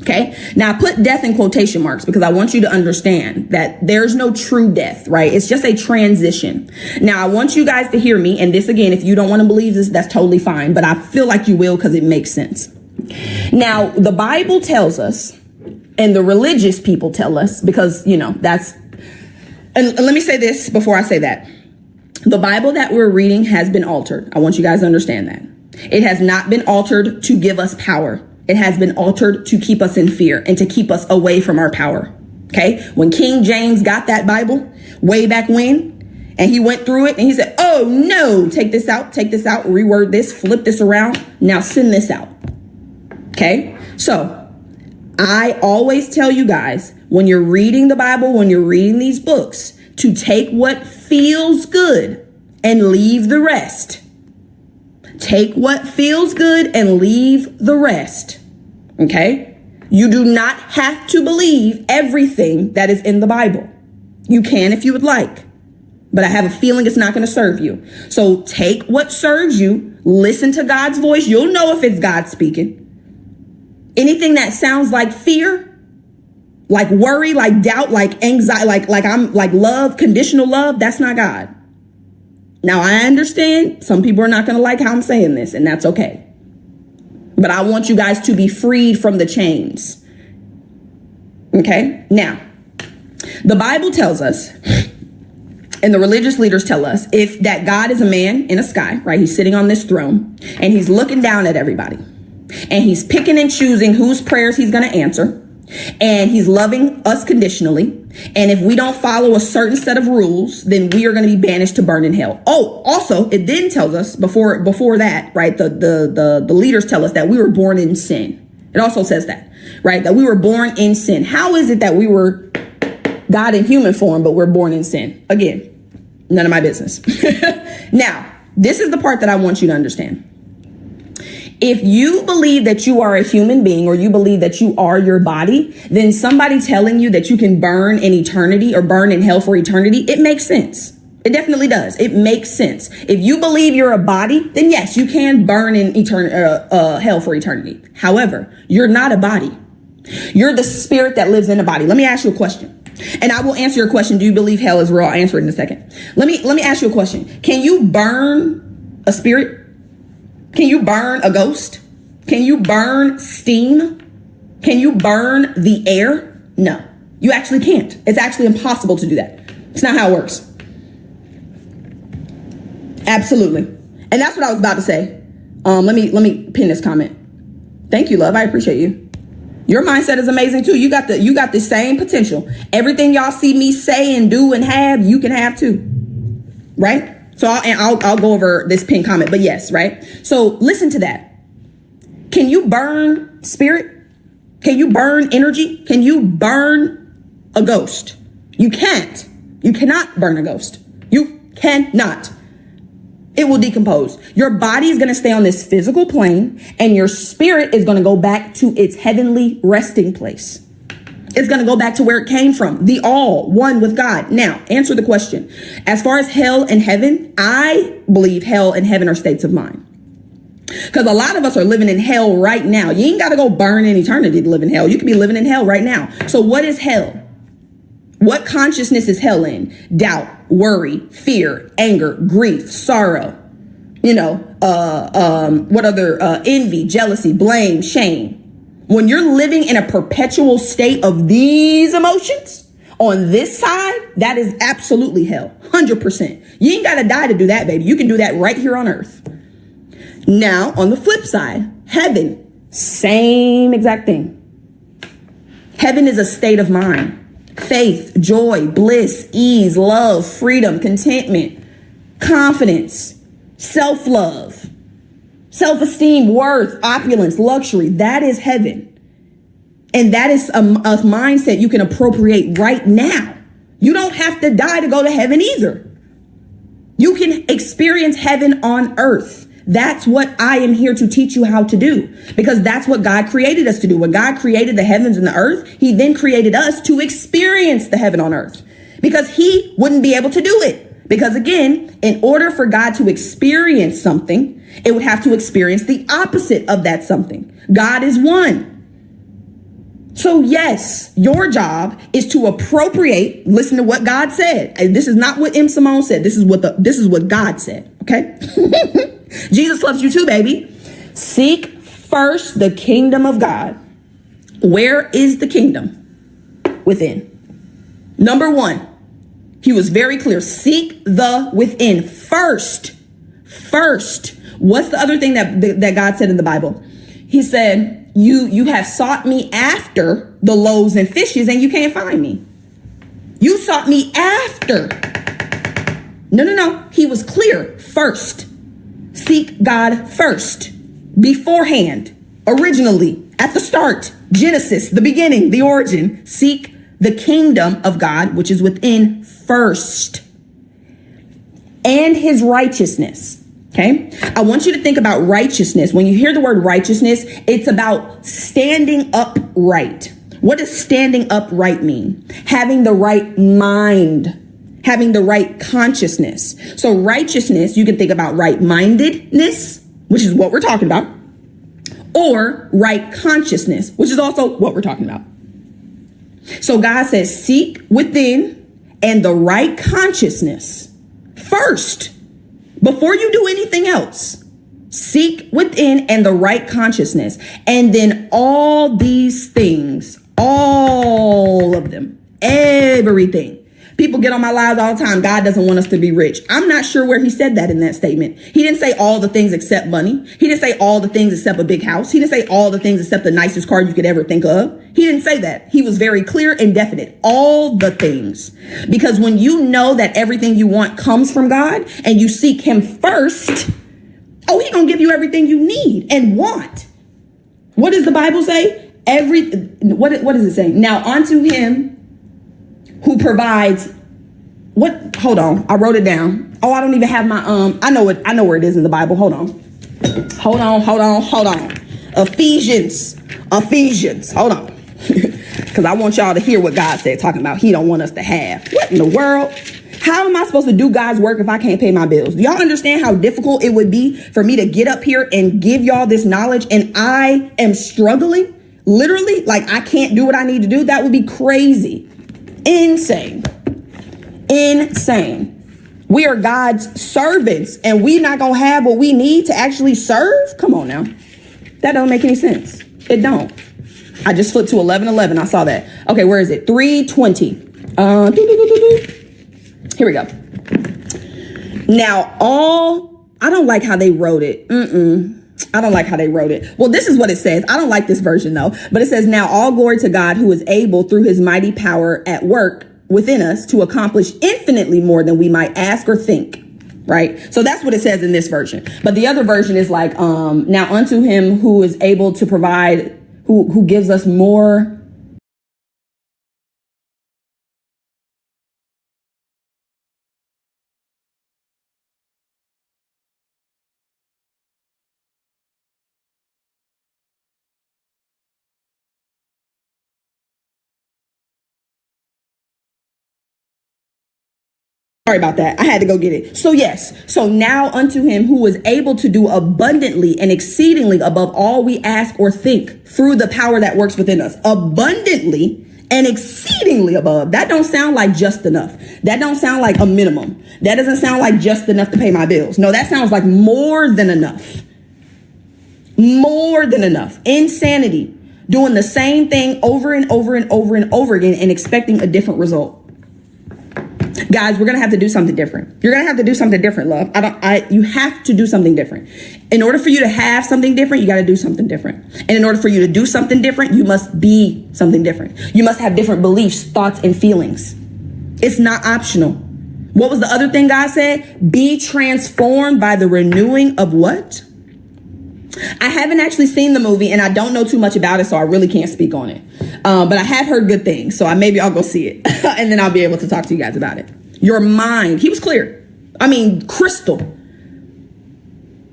Okay. Now I put death in quotation marks because I want you to understand that there's no true death, right? It's just a transition. Now I want you guys to hear me. And this again, if you don't want to believe this, that's totally fine. But I feel like you will because it makes sense. Now the Bible tells us, and the religious people tell us, because, you know, that's, and let me say this before I say that. The Bible that we're reading has been altered. I want you guys to understand that. It has not been altered to give us power. It has been altered to keep us in fear and to keep us away from our power. Okay. When King James got that Bible way back when, and he went through it and he said, oh no, take this out, reword this, flip this around. Now send this out. Okay. So I always tell you guys, when you're reading the Bible, when you're reading these books, to take what feels good and leave the rest. Take what feels good and leave the rest. Okay? You do not have to believe everything that is in the Bible. You can if you would like, but I have a feeling it's not going to serve you. So take what serves you, listen to God's voice. You'll know if it's God speaking. Anything that sounds like fear, like worry, like doubt, like anxiety, like love, conditional love, that's not God. Now I understand some people are not going to like how I'm saying this, and that's okay. But I want you guys to be freed from the chains. Okay? Now, the Bible tells us, and the religious leaders tell us, if that God is a man in a sky, right? He's sitting on this throne and he's looking down at everybody and he's picking and choosing whose prayers he's going to answer. And he's loving us conditionally. And if we don't follow a certain set of rules, then we are going to be banished to burn in hell. Oh, also, it then tells us before that, right? The leaders tell us that we were born in sin. It also says that, right? That we were born in sin. How is it that we were God in human form, but we're born in sin? Again, none of my business. Now, this is the part that I want you to understand. If you believe that you are a human being or you believe that you are your body, then somebody telling you that you can burn in eternity or burn in hell for eternity, it makes sense. It definitely does. It makes sense. If you believe you're a body, then yes, you can burn in hell for eternity. However, you're not a body. You're the spirit that lives in a body. Let me ask you a question. And I will answer your question. Do you believe hell is real? I'll answer it in a second. Let me ask you a question. Can you burn a spirit? Can you burn a ghost? Can you burn steam? Can you burn the air? No, you actually can't. It's actually impossible to do that. It's not how it works. Absolutely. And that's what I was about to say. Let me pin this comment. Thank you, love. I appreciate you. Your mindset is amazing too. You got the same potential. Everything y'all see me say and do and have, you can have too. Right? So I'll go over this pinned comment, but yes, right? So listen to that. Can you burn spirit? Can you burn energy? Can you burn a ghost? You can't. You cannot burn a ghost. You cannot. It will decompose. Your body is going to stay on this physical plane and your spirit is going to go back to its heavenly resting place. It's going to go back to where it came from, the all, one with God. Now, answer the question. As far as hell and heaven, I believe hell and heaven are states of mind. Because a lot of us are living in hell right now. You ain't got to go burn in eternity to live in hell. You could be living in hell right now. So what is hell? What consciousness is hell in? Doubt, worry, fear, anger, grief, sorrow, what other, envy, jealousy, blame, shame. When you're living in a perpetual state of these emotions on this side, that is absolutely hell. 100%. You ain't got to die to do that, baby. You can do that right here on earth. Now, on the flip side, heaven, same exact thing. Heaven is a state of mind. Faith, joy, bliss, ease, love, freedom, contentment, confidence, self-love, self-esteem, worth, opulence, luxury. That is heaven. And that is a mindset you can appropriate right now. You don't have to die to go to heaven either. You can experience heaven on earth. That's what I am here to teach you how to do, because that's what God created us to do. When God created the heavens and the earth, he then created us to experience the heaven on earth, because he wouldn't be able to do it Because again, in order for God to experience something, it would have to experience the opposite of that something. God is one. So yes, your job is to appropriate, listen to what God said. And this is not what M. Simone said. This is what God said. Okay. Jesus loves you too, baby. Seek first the kingdom of God. Where is the kingdom? Within. Number one, he was very clear. Seek the within first. First. What's the other thing that God said in the Bible? He said, you have sought me after the loaves and fishes and you can't find me. You sought me after. No. He was clear. First. Seek God first. Beforehand. Originally. At the start. Genesis. The beginning. The origin. Seek the kingdom of God, which is within first. And his righteousness. Okay. I want you to think about righteousness. When you hear the word righteousness, it's about standing upright. What does standing upright mean? Having the right mind, having the right consciousness. So righteousness, you can think about right-mindedness, which is what we're talking about, or right consciousness, which is also what we're talking about. So God says, seek within and the right consciousness first. Before you do anything else, seek within and the right consciousness. And then all these things, all of them, everything. People get on my lives all the time. God doesn't want us to be rich. I'm not sure where he said that in that statement. He didn't say all the things except money. He didn't say all the things except a big house. He didn't say all the things except the nicest car you could ever think of. He didn't say that. He was very clear and definite. All the things. Because when you know that everything you want comes from God and you seek him first, he's going to give you everything you need and want. What does the Bible say? What does it say? Now unto him who provides what? Hold on. I wrote it down. I don't even have my, I know where it is in the Bible. Hold on. Ephesians. Hold on. Cause I want y'all to hear what God said, talking about he don't want us to have. What in the world? How am I supposed to do God's work if I can't pay my bills? Do y'all understand how difficult it would be for me to get up here and give y'all this knowledge and I am struggling? Literally, like I can't do what I need to do. That would be crazy. Insane. We are God's servants and we not going to have what we need to actually serve. Come on now. That don't make any sense. It don't. I just flipped to 11:11. I saw that. Okay, where is it? 3:20. Here we go. Now, I don't like how they wrote it. I don't like how they wrote it. Well, this is what it says. I don't like this version though, but it says, now all glory to God who is able through his mighty power at work within us to accomplish infinitely more than we might ask or think. Right. So that's what it says in this version. But the other version is like, now unto him who is able to provide, who gives us more. Sorry about that. I had to go get it. So yes. So now unto him who is able to do abundantly and exceedingly above all we ask or think through the power that works within us. Abundantly and exceedingly above. That don't sound like just enough. That don't sound like a minimum. That doesn't sound like just enough to pay my bills. No, that sounds like more than enough. More than enough. Insanity. Doing the same thing over and over and over and over again and expecting a different result. Guys, we're going to have to do something different. You're going to have to do something different, love. You have to do something different. In order for you to have something different, you got to do something different. And in order for you to do something different, you must be something different. You must have different beliefs, thoughts, and feelings. It's not optional. What was the other thing God said? Be transformed by the renewing of what? I haven't actually seen the movie and I don't know too much about it, so I really can't speak on it. But I have heard good things, so maybe I'll go see it and then I'll be able to talk to you guys about it. Your mind. He was clear. I mean, crystal.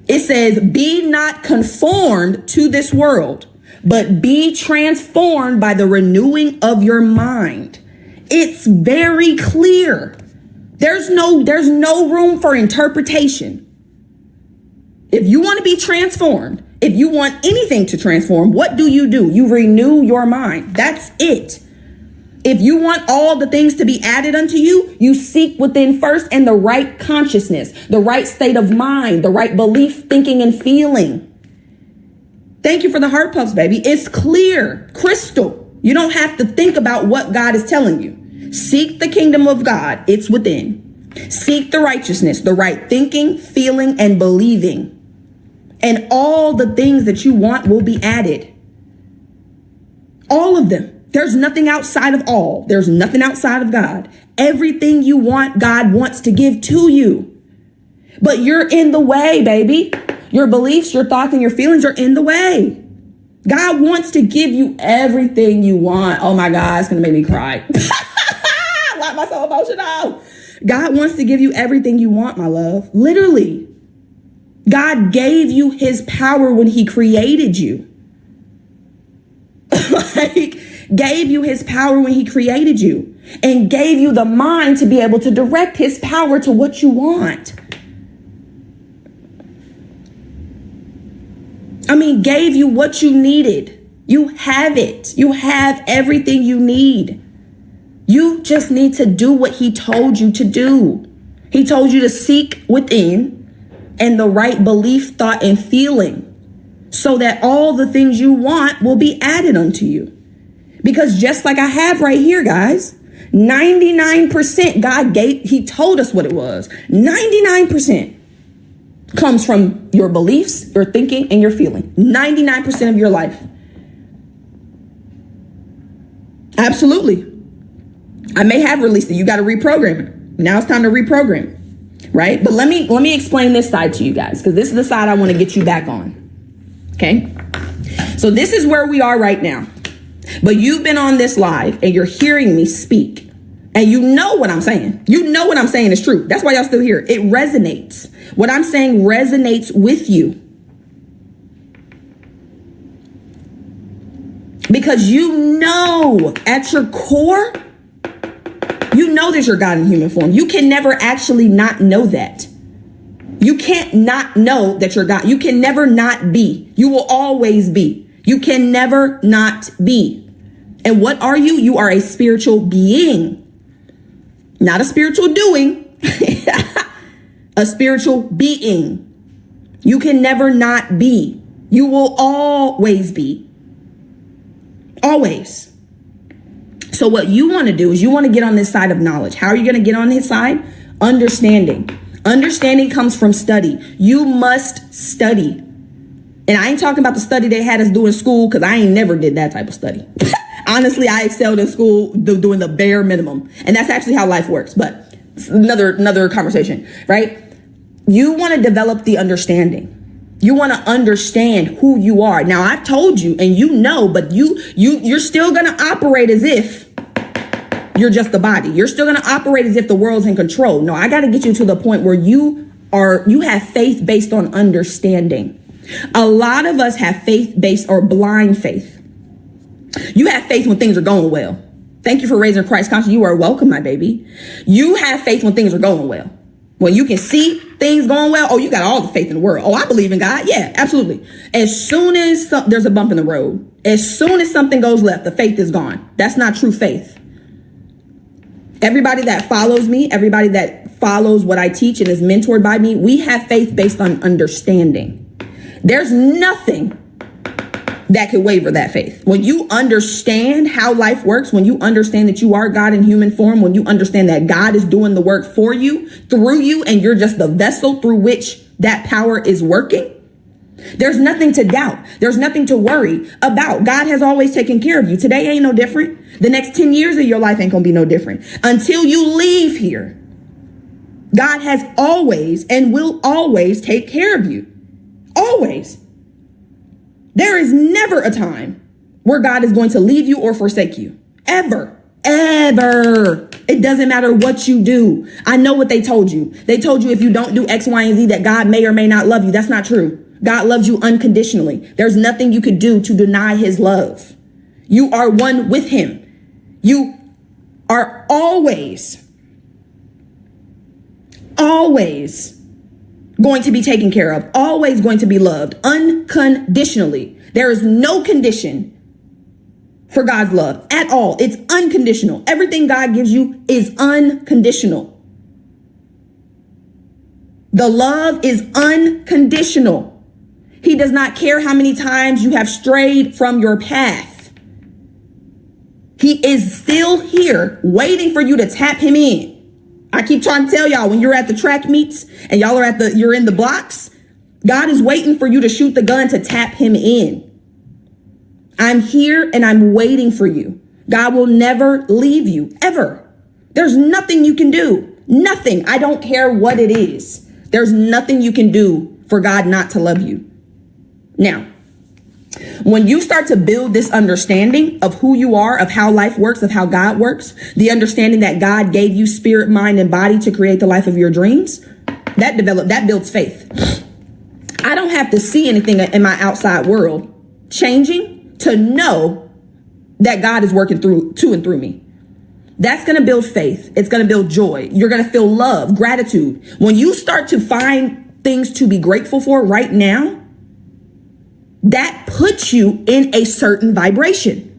It says, be not conformed to this world, but be transformed by the renewing of your mind. It's very clear. There's no room for interpretation. If you want to be transformed, if you want anything to transform, what do? You renew your mind. That's it. If you want all the things to be added unto you, you seek within first and the right consciousness, the right state of mind, the right belief, thinking, and feeling. Thank you for the heart puffs, baby. It's clear, crystal. You don't have to think about what God is telling you. Seek the kingdom of God. It's within. Seek the righteousness, the right thinking, feeling, and believing. And all the things that you want will be added. All of them. There's nothing outside of all. There's nothing outside of God. Everything you want, God wants to give to you. But you're in the way, baby. Your beliefs, your thoughts, and your feelings are in the way. God wants to give you everything you want. Oh my God, it's going to make me cry. Why am I so emotional? God wants to give you everything you want, my love. Literally. God gave you his power when he created you. Gave you his power when he created you and gave you the mind to be able to direct his power to what you want. Gave you what you needed. You have it. You have everything you need. You just need to do what he told you to do. He told you to seek within and the right belief, thought, and feeling so that all the things you want will be added unto you. Because just like I have right here, guys, 99% God gave, he told us what it was. 99% comes from your beliefs, your thinking, and your feeling. 99% of your life. Absolutely. I may have released it. You got to reprogram it. Now it's time to reprogram it, right? But let me explain this side to you guys, because this is the side I want to get you back on. Okay. So this is where we are right now. But you've been on this live and you're hearing me speak and you know what I'm saying. You know what I'm saying is true. That's why y'all still here. It resonates. What I'm saying resonates with you. Because you know at your core, you know that you're God in human form. You can never actually not know that. You can't not know that you're God. You can never not be. You will always be. You can never not be. And what are you? You are a spiritual being, not a spiritual doing, a spiritual being. You can never not be. You will always be. Always. So what you want to do is you want to get on this side of knowledge. How are you going to get on his side? Understanding. Understanding comes from study. You must study. And I ain't talking about the study they had us do in school, because I ain't never did that type of study. Honestly, I excelled in school doing the bare minimum. And that's actually how life works. But another conversation, right? You want to develop the understanding. You want to understand who you are. Now, I've told you and you know, but you're still going to operate as if you're just the body. You're still going to operate as if the world's in control. No, I got to get you to the point where you have faith based on understanding. A lot of us have faith based or blind faith. You have faith when things are going well. Thank you for raising Christ conscious. You are welcome, my baby. You have faith when things are going well. When you can see things going well, oh, you got all the faith in the world. Oh, I believe in God. Yeah, absolutely. As soon as there's a bump in the road, as soon as something goes left, the faith is gone. That's not true faith. Everybody that follows me, everybody that follows what I teach and is mentored by me, we have faith based on understanding. There's nothing that could waver that faith. When you understand how life works, when you understand that you are God in human form, when you understand that God is doing the work for you, through you, and you're just the vessel through which that power is working, there's nothing to doubt. There's nothing to worry about. God has always taken care of you. Today ain't no different. The next 10 years of your life ain't gonna be no different. Until you leave here, God has always and will always take care of you. Always. There is never a time where God is going to leave you or forsake you. Ever. Ever. It doesn't matter what you do. I know what they told you. They told you if you don't do X, Y, and Z that God may or may not love you. That's not true. God loves you unconditionally. There's nothing you could do to deny his love. You are one with him. You are always always going to be taken care of, always going to be loved unconditionally. There is no condition for God's love at all. It's unconditional. Everything God gives you is unconditional. The love is unconditional. He does not care how many times you have strayed from your path. He is still here waiting for you to tap him in. I keep trying to tell y'all, when you're at the track meets and y'all are you're in the blocks, God is waiting for you to shoot the gun to tap him in. I'm here and I'm waiting for you. God will never leave you, ever. There's nothing you can do. Nothing. I don't care what it is. There's nothing you can do for God not to love you. Now, when you start to build this understanding of who you are, of how life works, of how God works, the understanding that God gave you spirit, mind, and body to create the life of your dreams, that builds faith. I don't have to see anything in my outside world changing to know that God is working to and through me. That's going to build faith. It's going to build joy. You're going to feel love, gratitude. When you start to find things to be grateful for right now, that puts you in a certain vibration.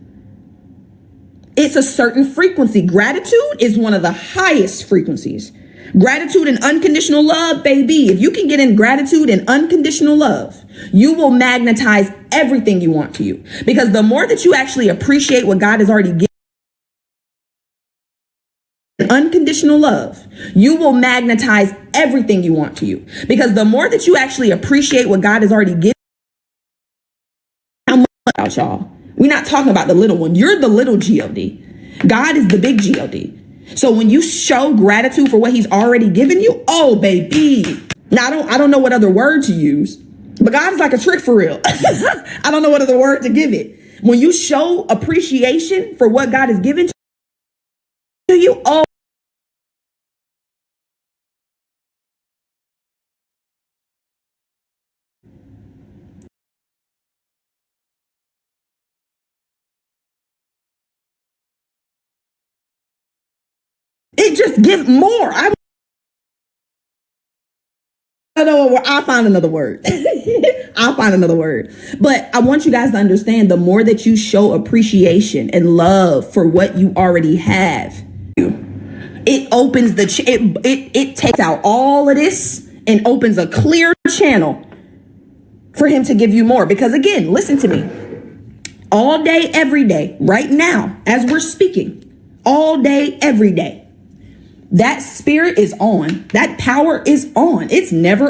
It's a certain frequency. Gratitude is one of the highest frequencies. Gratitude and unconditional love, baby. If you can get in gratitude and unconditional love, you will magnetize everything you want to you. Because the more that you actually appreciate what God has already given, unconditional love, you will magnetize everything you want to you. Because the more that you actually appreciate what God has already given, out, y'all. We're not talking about the little one. You're the little God. God is the big God. So when you show gratitude for what he's already given you, oh baby. Now I don't know what other word to use, but God is like a trick for real. I don't know what other word to give it. When you show appreciation for what God has given to you, oh, it just gives more. I don't know. I'll find another word. I'll find another word. But I want you guys to understand, the more that you show appreciation and love for what you already have, it opens it takes out all of this and opens a clear channel for him to give you more. Because again, listen to me. All day, every day, right now, as we're speaking, all day, every day, that spirit is on. That power is on. It's never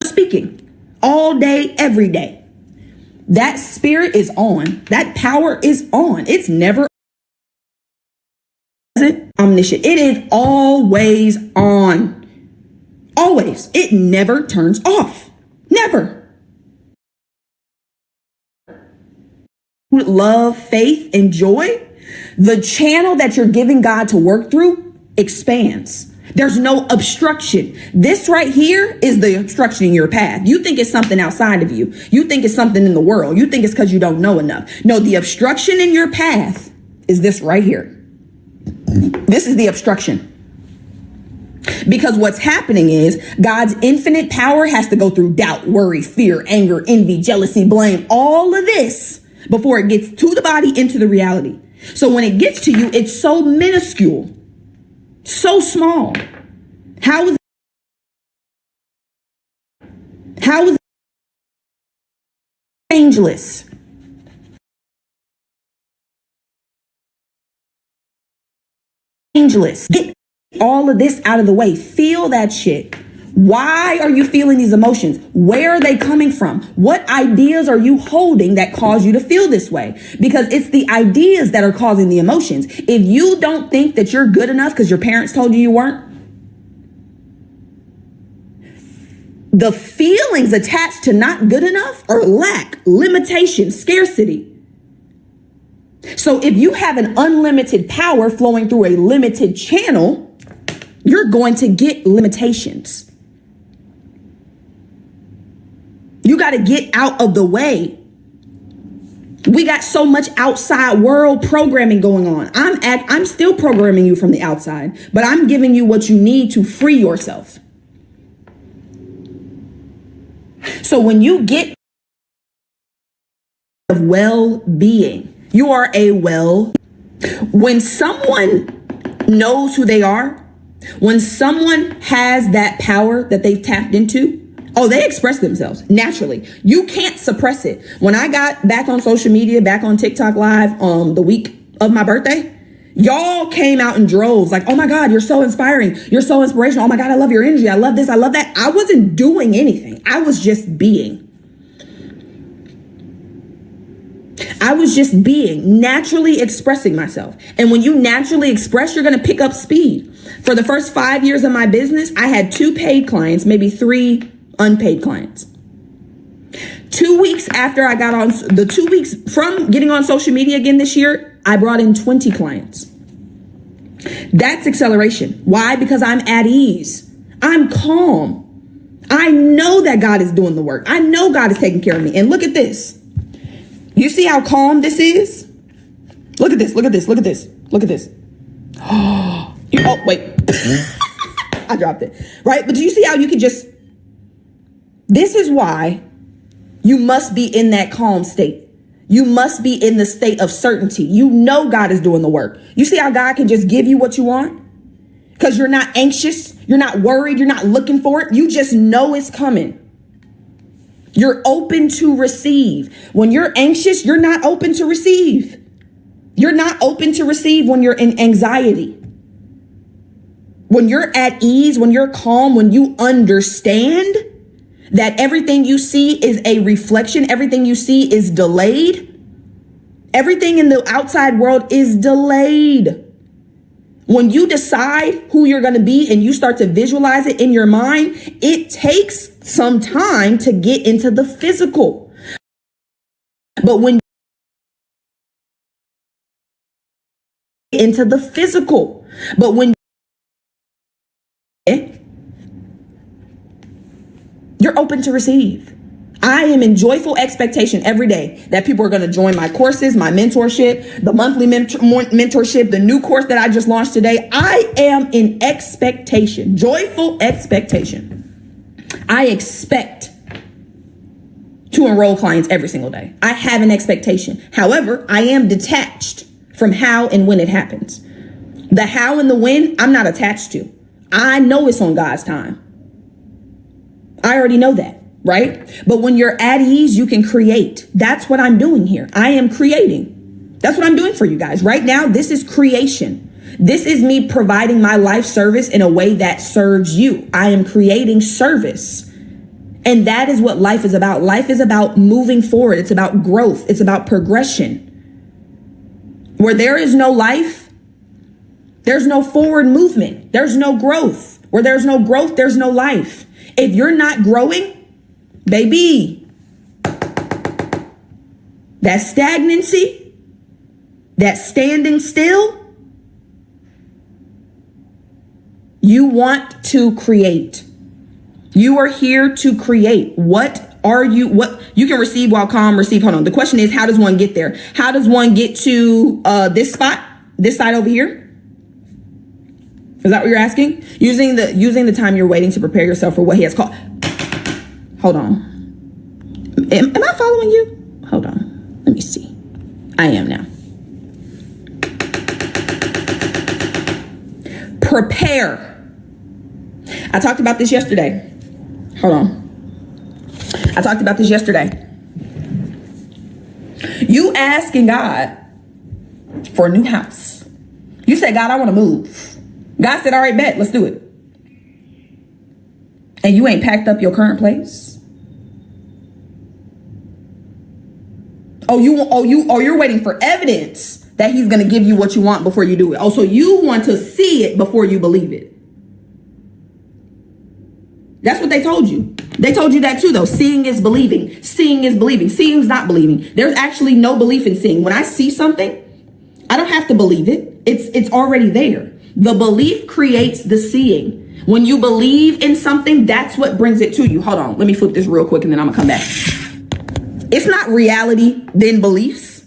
speaking. All day, every day. That spirit is on. That power is on. It's never omniscient. It is always on. Always. It never turns off. Never. With love, faith, and joy, the channel that you're giving God to work through expands. There's no obstruction. This right here is the obstruction in your path. You think it's something outside of you. You think it's something in the world. You think it's because you don't know enough. No, the obstruction in your path is this right here. This is the obstruction. Because what's happening is God's infinite power has to go through doubt, worry, fear, anger, envy, jealousy, blame, all of this before it gets to the body, into the reality. So when it gets to you, it's so minuscule, so small. How is it changeless? Changeless. Get all of this out of the way. Feel that shit. Why are you feeling these emotions? Where are they coming from? What ideas are you holding that cause you to feel this way? Because it's the ideas that are causing the emotions. If you don't think that you're good enough because your parents told you you weren't, the feelings attached to not good enough are lack, limitation, scarcity. So if you have an unlimited power flowing through a limited channel, you're going to get limitations. You got to get out of the way We got so much outside world programming going on. I'm still programming you from the outside, but I'm giving you what you need to free yourself. So when you get of well-being, you are when someone knows who they are, when someone has that power that they've tapped into, they express themselves naturally. You can't suppress it. When I got back on social media, back on TikTok Live the week of my birthday, y'all came out in droves like, oh my God, you're so inspiring. You're so inspirational. Oh my God, I love your energy. I love this. I love that. I wasn't doing anything. I was just being. I was just being, naturally expressing myself. And when you naturally express, you're going to pick up speed. For the first 5 years of my business, I had 2 paid clients, maybe 3 unpaid clients. 2 weeks after I got on, the 2 weeks from getting on social media again this year, I brought in 20 clients. That's acceleration. Why? Because I'm at ease. I'm calm. I know that God is doing the work. I know God is taking care of me. And look at this. You see how calm this is? Look at this. Look at this. Look at this. Look at this. Oh, wait. I dropped it. Right? But do you see how you can just... This is why you must be in that calm state. You must be in the state of certainty. You know God is doing the work. You see how God can just give you what you want? Because you're not anxious. You're not worried. You're not looking for it. You just know it's coming. You're open to receive. When you're anxious, you're not open to receive. You're not open to receive when you're in anxiety. When you're at ease, when you're calm, when you understand that everything you see is a reflection, everything you see is delayed. Everything in the outside world is delayed. When you decide who you're going to be and you start to visualize it in your mind, it takes some time to get into the physical. But when you're open to receive. I am in joyful expectation every day that people are going to join my courses, my mentorship, the monthly mentorship, the new course that I just launched today. I am in expectation, joyful expectation. I expect to enroll clients every single day. I have an expectation. However, I am detached from how and when it happens. The how and the when, I'm not attached to. I know it's on God's time. I already know that. Right? But when you're at ease, you can create. That's what I'm doing here. I am creating. That's what I'm doing for you guys. Right now, this is creation. This is me providing my life service in a way that serves you. I am creating service. And that is what life is about. Life is about moving forward. It's about growth. It's about progression. Where there is no life, there's no forward movement. There's no growth. Where there's no growth, there's no life. If you're not growing, baby, that stagnancy, that standing still, you want to create. You are here to create. What you can receive while calm, receive. Hold on. The question is, how does one get there? How does one get to this spot, this side over here? Is that what you're asking? Using the time you're waiting to prepare yourself for what he has called. Hold on. Am I following you? Hold on. Let me see. I am now. Prepare. I talked about this yesterday. Hold on. I talked about this yesterday. You asking God for a new house. You said, God, I want to move. God said, all right, bet, let's do it. And you ain't packed up your current place. You're waiting for evidence that he's going to give you what you want before you do it. Oh, so you want to see it before you believe it. That's what they told you. They told you that too, though. Seeing is believing. Seeing is believing. Seeing is not believing. There's actually no belief in seeing. When I see something, I don't have to believe it. It's already there. The belief creates the seeing. When you believe in something, that's what brings it to you. Hold on. Let me flip this real quick and then I'm going to come back. It's not reality, then beliefs.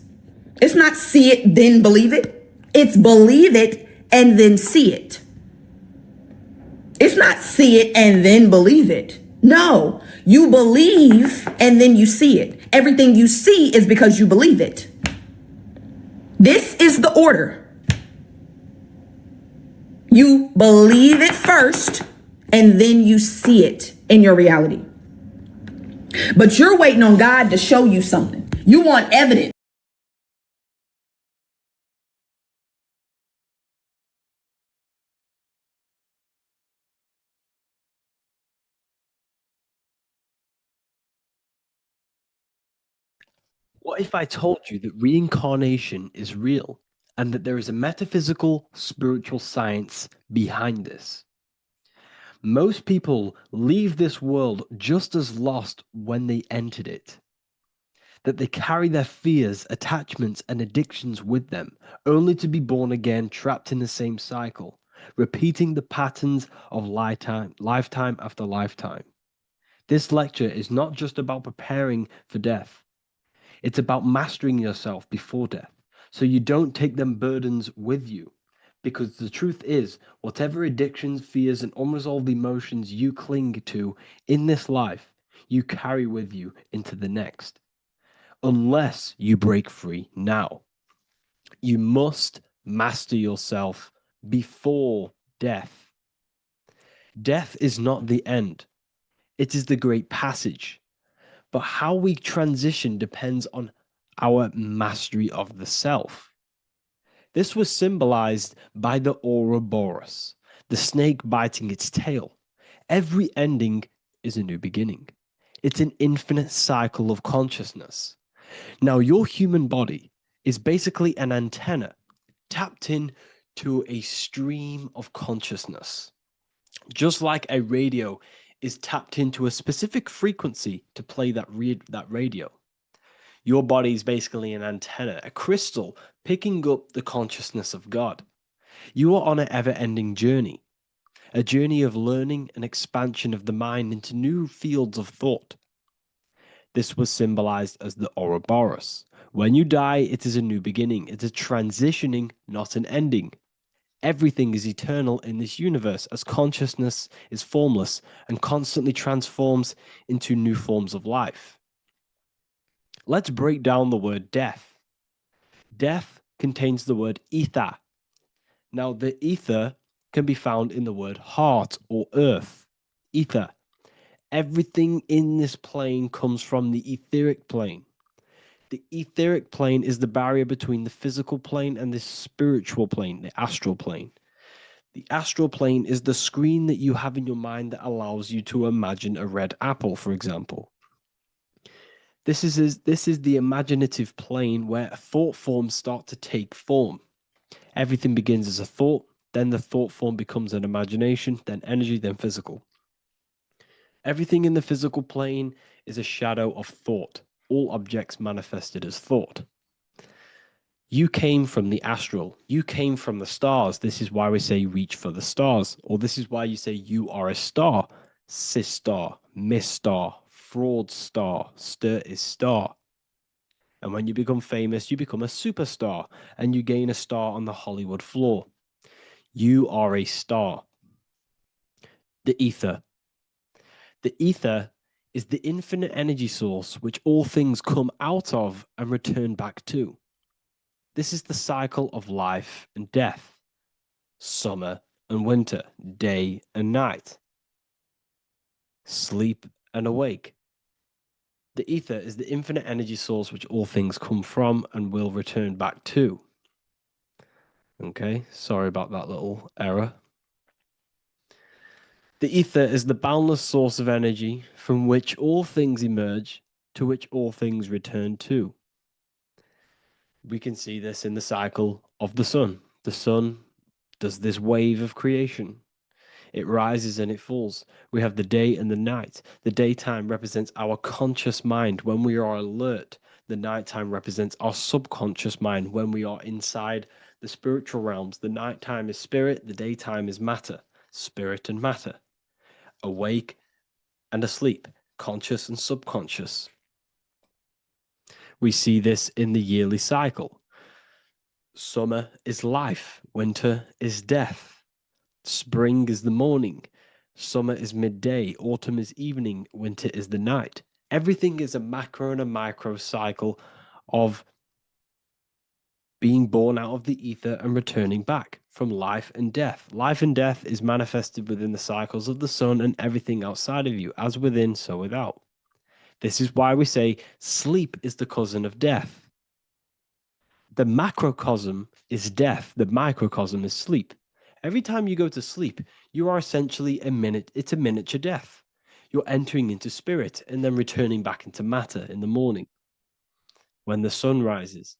It's not see it, then believe it. It's believe it and then see it. It's not see it and then believe it. No, you believe and then you see it. Everything you see is because you believe it. This is the order. You believe it first and then you see it in your reality. But you're waiting on God to show you something. You want evidence. What if I told you that reincarnation is real and that there is a metaphysical, spiritual science behind this? Most people leave this world just as lost when they entered it. That they carry their fears, attachments, and addictions with them, only to be born again trapped in the same cycle, repeating the patterns of lifetime after lifetime. This lecture is not just about preparing for death. It's about mastering yourself before death, so you don't take them burdens with you. Because the truth is, whatever addictions, fears, and unresolved emotions you cling to in this life, you carry with you into the next. Unless you break free now. You must master yourself before death. Death is not the end, it is the great passage. But how we transition depends on our mastery of the self. This was symbolized by the Ouroboros, the snake biting its tail. Every ending is a new beginning. It's an infinite cycle of consciousness. Now, your human body is basically an antenna tapped in to a stream of consciousness. Just like a radio is tapped into a specific frequency to play that radio. Your body is basically an antenna, a crystal picking up the consciousness of God. You are on an ever-ending journey, a journey of learning and expansion of the mind into new fields of thought. This was symbolized as the Ouroboros. When you die, it is a new beginning. It's a transitioning, not an ending. Everything is eternal in this universe as consciousness is formless and constantly transforms into new forms of life. Let's break down the word death. Death contains the word ether. Now, the ether can be found in the word heart or earth. Ether. Everything in this plane comes from the etheric plane. The etheric plane is the barrier between the physical plane and the spiritual plane, the astral plane. The astral plane is the screen that you have in your mind that allows you to imagine a red apple, for example. This is the imaginative plane where thought forms start to take form. Everything begins as a thought, then the thought form becomes an imagination, then energy, then physical. Everything in the physical plane is a shadow of thought, all objects manifested as thought. You came from the astral, you came from the stars. This is why we say reach for the stars, or this is why you say you are a star. Cis star, miss star, fraud star, stir is star. And when you become famous, you become a superstar and you gain a star on the Hollywood floor. You are a star. The ether. The ether is the infinite energy source which all things come out of and return back to. This is the cycle of life and death, summer and winter, day and night, sleep and awake. The ether is the infinite energy source which all things come from and will return back to. Okay, sorry about that little error. The ether is the boundless source of energy from which all things emerge, to which all things return to. We can see this in the cycle of the sun. The sun does this wave of creation. It rises and it falls. We have the day and the night. The daytime represents our conscious mind when we are alert. The nighttime represents our subconscious mind when we are inside the spiritual realms. The nighttime is spirit, the daytime is matter, spirit and matter. Awake and asleep, conscious and subconscious. We see this in the yearly cycle. Summer is life, winter is death. Spring is the morning, summer is midday, autumn is evening, winter is the night. Everything is a macro and a micro cycle of being born out of the ether and returning back from life and death. Life and death is manifested within the cycles of the sun and everything outside of you, as within, so without. This is why we say sleep is the cousin of death. The macrocosm is death, the microcosm is sleep. Every time you go to sleep, you are essentially it's a miniature death. You're entering into spirit and then returning back into matter in the morning when the sun rises.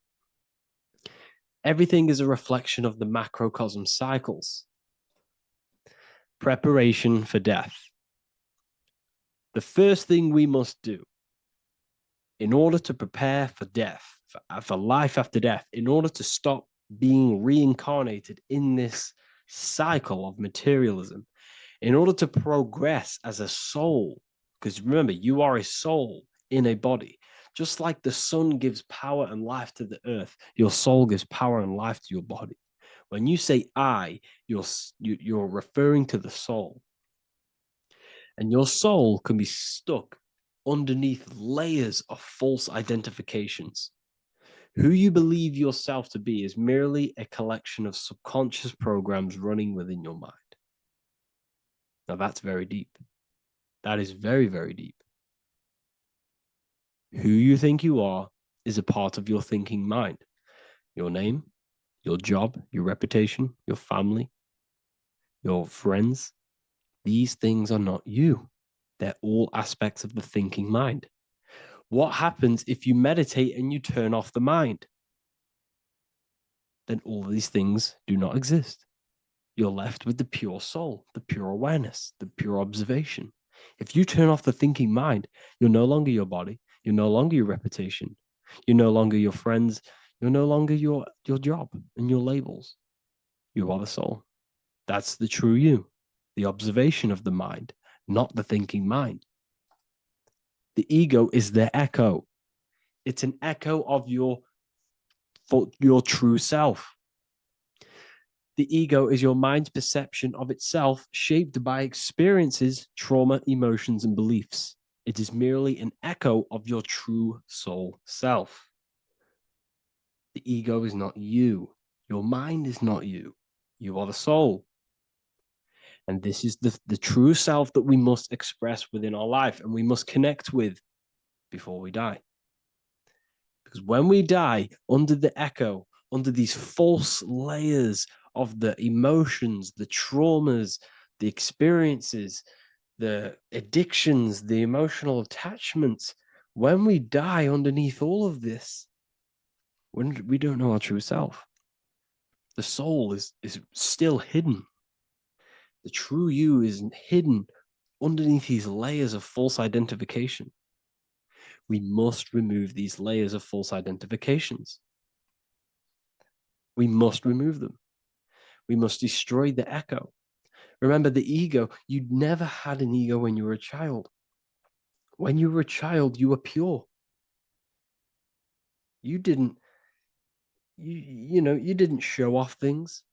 Everything is a reflection of the macrocosm cycles. Preparation for death. The first thing we must do in order to prepare for death, for life after death, in order to stop being reincarnated in this cycle of materialism, in order to progress as a soul, because remember, you are a soul in a body. Just like the sun gives power and life to the earth, your soul gives power and life to your body. When you say I, you're referring to the soul. And your soul can be stuck underneath layers of false identifications. Who you believe yourself to be is merely a collection of subconscious programs running within your mind. Now that's very deep. That is very, very deep. Who you think you are is a part of your thinking mind. Your name, your job, your reputation, your family, your friends. These things are not you. They're all aspects of the thinking mind. What happens if you meditate and you turn off the mind? Then all these things do not exist. You're left with the pure soul, the pure awareness, the pure observation. If you turn off the thinking mind, you're no longer your body, you're no longer your reputation, you're no longer your friends, you're no longer your job and your labels. You are the soul. That's the true you, the observation of the mind, not the thinking mind. The ego is the echo. It's an echo of your true self. The ego is your mind's perception of itself, shaped by experiences, trauma, emotions, and beliefs. It is merely an echo of your true soul self. The ego is not you. Your mind is not you. You are the soul. And this is the true self that we must express within our life and we must connect with before we die. Because when we die under the echo, under these false layers of the emotions, the traumas, the experiences, the addictions, the emotional attachments, when we die underneath all of this, when we don't know our true self, the soul is still hidden. The true you is hidden underneath these layers of false identification. We must remove these layers of false identifications. We must remove them. We must destroy the echo. Remember, the ego, you never had an ego when you were a child. When you were a child, you were pure. You didn't show off things.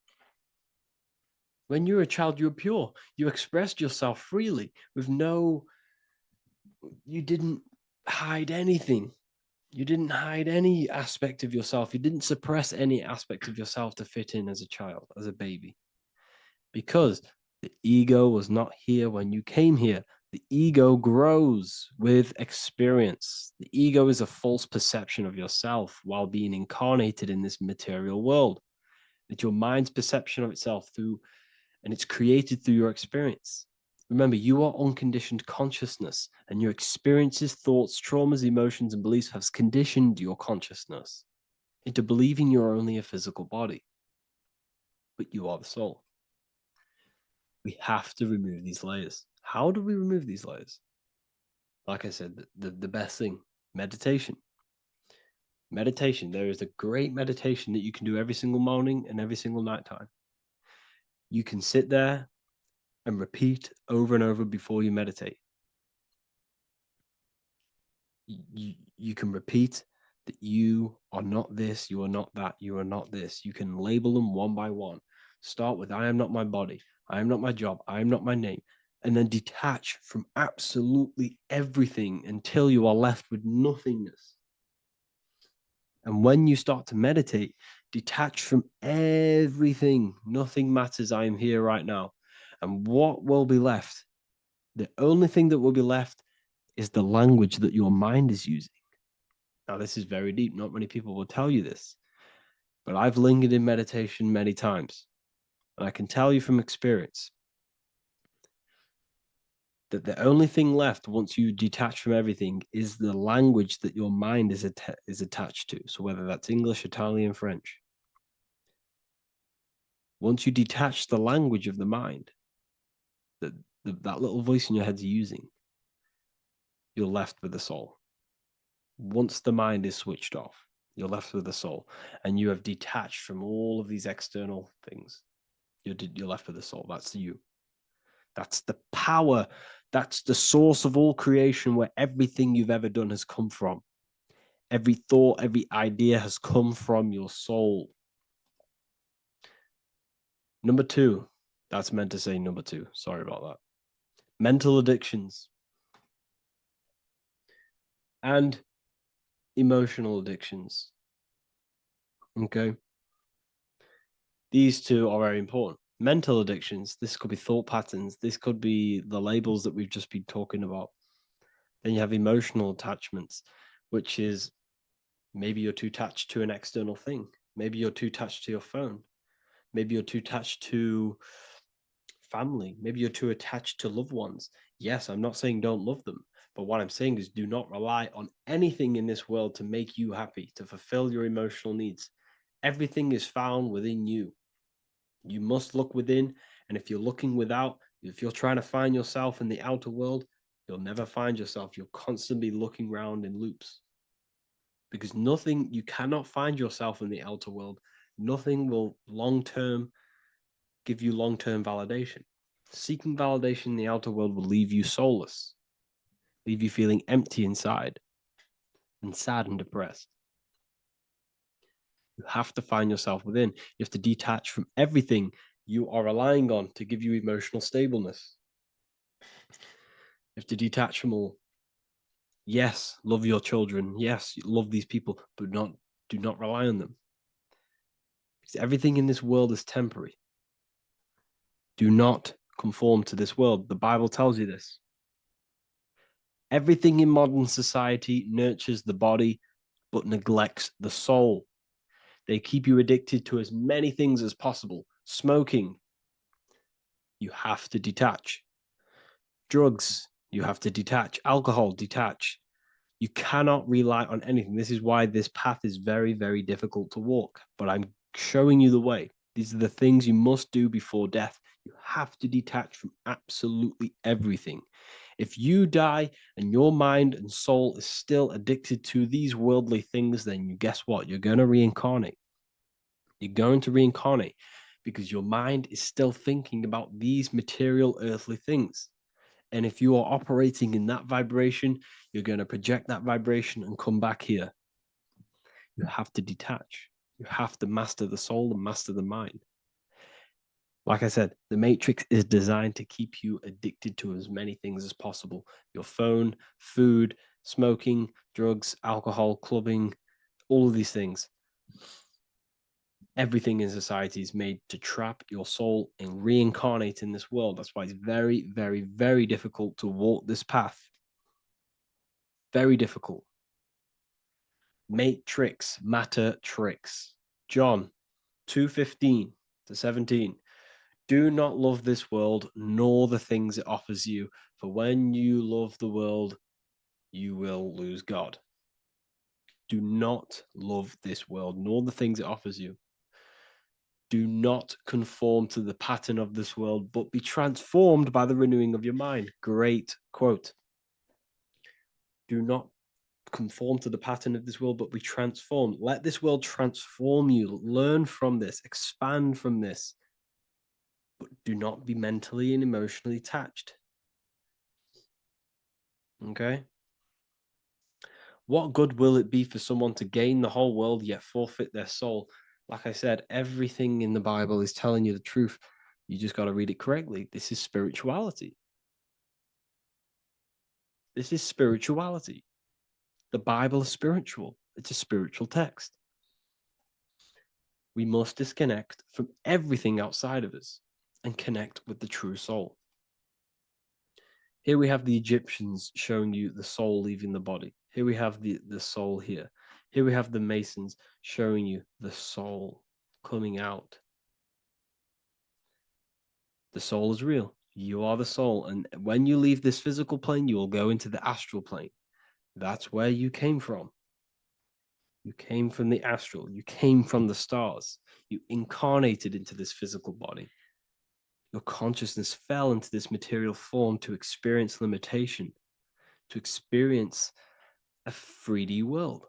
When you were a child, you were pure. You expressed yourself freely you didn't hide anything. You didn't hide any aspect of yourself. You didn't suppress any aspect of yourself to fit in as a child, as a baby. Because the ego was not here when you came here. The ego grows with experience. The ego is a false perception of yourself while being incarnated in this material world. It's your mind's perception of itself and it's created through your experience. Remember, you are unconditioned consciousness, and your experiences, thoughts, traumas, emotions, and beliefs have conditioned your consciousness into believing you're only a physical body, but you are the soul. We have to remove these layers. How do we remove these layers? Like I said, the best thing, meditation. Meditation. There is a great meditation that you can do every single morning and every single nighttime. You can sit there and repeat over and over before you meditate. You can repeat that you are not this, you are not that, you are not this. You can label them one by one. Start with, I am not my body, I am not my job, I am not my name, and then detach from absolutely everything until you are left with nothingness. And when you start to meditate, detach from everything. Nothing matters. I am here right now. And what will be left? The only thing that will be left is the language that your mind is using. Now, this is very deep. Not many people will tell you this, but I've lingered in meditation many times. And I can tell you from experience that the only thing left once you detach from everything is the language that your mind is attached to. So whether that's English, Italian, French. Once you detach the language of the mind that that little voice in your head's using, you're left with the soul. Once the mind is switched off, you're left with the soul, and you have detached from all of these external things. You're left with the soul. That's you. That's the power. That's the source of all creation, where everything you've ever done has come from. Every thought, every idea has come from your soul. Number two, that's meant to say number two. Sorry about that. Mental addictions and emotional addictions. Okay. These two are very important. Mental addictions, this could be thought patterns, this could be the labels that we've just been talking about. Then you have emotional attachments, which is maybe you're too attached to an external thing. Maybe you're too attached to your phone. Maybe you're too attached to family. Maybe you're too attached to loved ones. Yes, I'm not saying don't love them, but what I'm saying is do not rely on anything in this world to make you happy, to fulfill your emotional needs. Everything is found within you. You must look within, and if you're looking without, if you're trying to find yourself in the outer world, you'll never find yourself. You'll constantly be looking around in loops. Because nothing, you cannot find yourself in the outer world. Nothing will long-term give you long-term validation. Seeking validation in the outer world will leave you soulless, leave you feeling empty inside and sad and depressed. You have to find yourself within. You have to detach from everything you are relying on to give you emotional stableness. You have to detach from all. Yes, love your children. Yes, love these people, but do not rely on them. Because everything in this world is temporary. Do not conform to this world. The Bible tells you this. Everything in modern society nurtures the body, but neglects the soul. They keep you addicted to as many things as possible. Smoking, you have to detach. Drugs, you have to detach. Alcohol, detach. You cannot rely on anything. This is why this path is very, very difficult to walk. But I'm showing you the way. These are the things you must do before death. You have to detach from absolutely everything. If you die and your mind and soul is still addicted to these worldly things, then you guess what? You're going to reincarnate. You're going to reincarnate because your mind is still thinking about these material earthly things. And if you are operating in that vibration, you're going to project that vibration and come back here. You have to detach. You have to master the soul and master the mind. Like I said, the matrix is designed to keep you addicted to as many things as possible. Your phone, food, smoking, drugs, alcohol, clubbing, all of these things. Everything in society is made to trap your soul and reincarnate in this world. That's why it's very, very, very difficult to walk this path. Very difficult. Matrix, matter tricks. John 2:15 to 17. Do not love this world, nor the things it offers you. For when you love the world, you will lose God. Do not love this world, nor the things it offers you. Do not conform to the pattern of this world, but be transformed by the renewing of your mind. Great quote. Do not conform to the pattern of this world, but be transformed. Let this world transform you. Learn from this, expand from this, but do not be mentally and emotionally attached. Okay? What good will it be for someone to gain the whole world yet forfeit their soul? Like I said, everything in the Bible is telling you the truth. You just got to read it correctly. This is spirituality. This is spirituality. The Bible is spiritual. It's a spiritual text. We must disconnect from everything outside of us and connect with the true soul. Here we have the Egyptians showing you the soul leaving the body. Here we have the soul here. Here we have the Masons showing you the soul coming out. The soul is real. You are the soul. And when you leave this physical plane, you will go into the astral plane. That's where you came from. You came from the astral. You came from the stars. You incarnated into this physical body. Your consciousness fell into this material form to experience limitation, to experience a 3D world.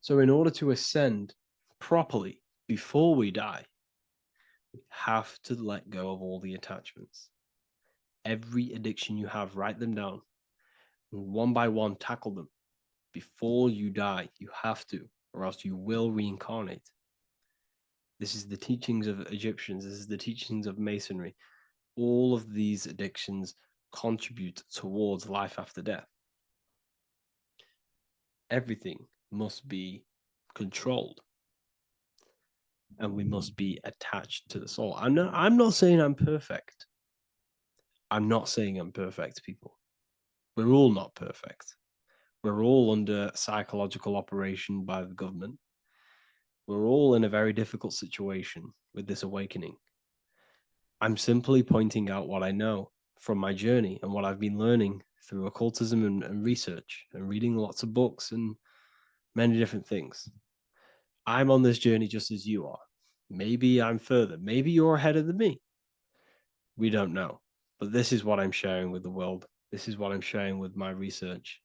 So in order to ascend properly before we die, we have to let go of all the attachments. Every addiction you have, write them down. And one by one, tackle them. Before you die, you have to, or else you will reincarnate. This is the teachings of Egyptians. This is the teachings of Masonry. All of these addictions contribute towards life after death. Everything must be controlled, and we must be attached to the soul. I'm not saying I'm perfect. I'm not saying I'm perfect, people. We're all not perfect. We're all under psychological operation by the government. We're all in a very difficult situation with this awakening. I'm simply pointing out what I know from my journey and what I've been learning through occultism and research and reading lots of books and many different things. I'm on this journey just as you are. Maybe I'm further. Maybe you're ahead of me. We don't know. But this is what I'm sharing with the world. This is what I'm sharing with my research.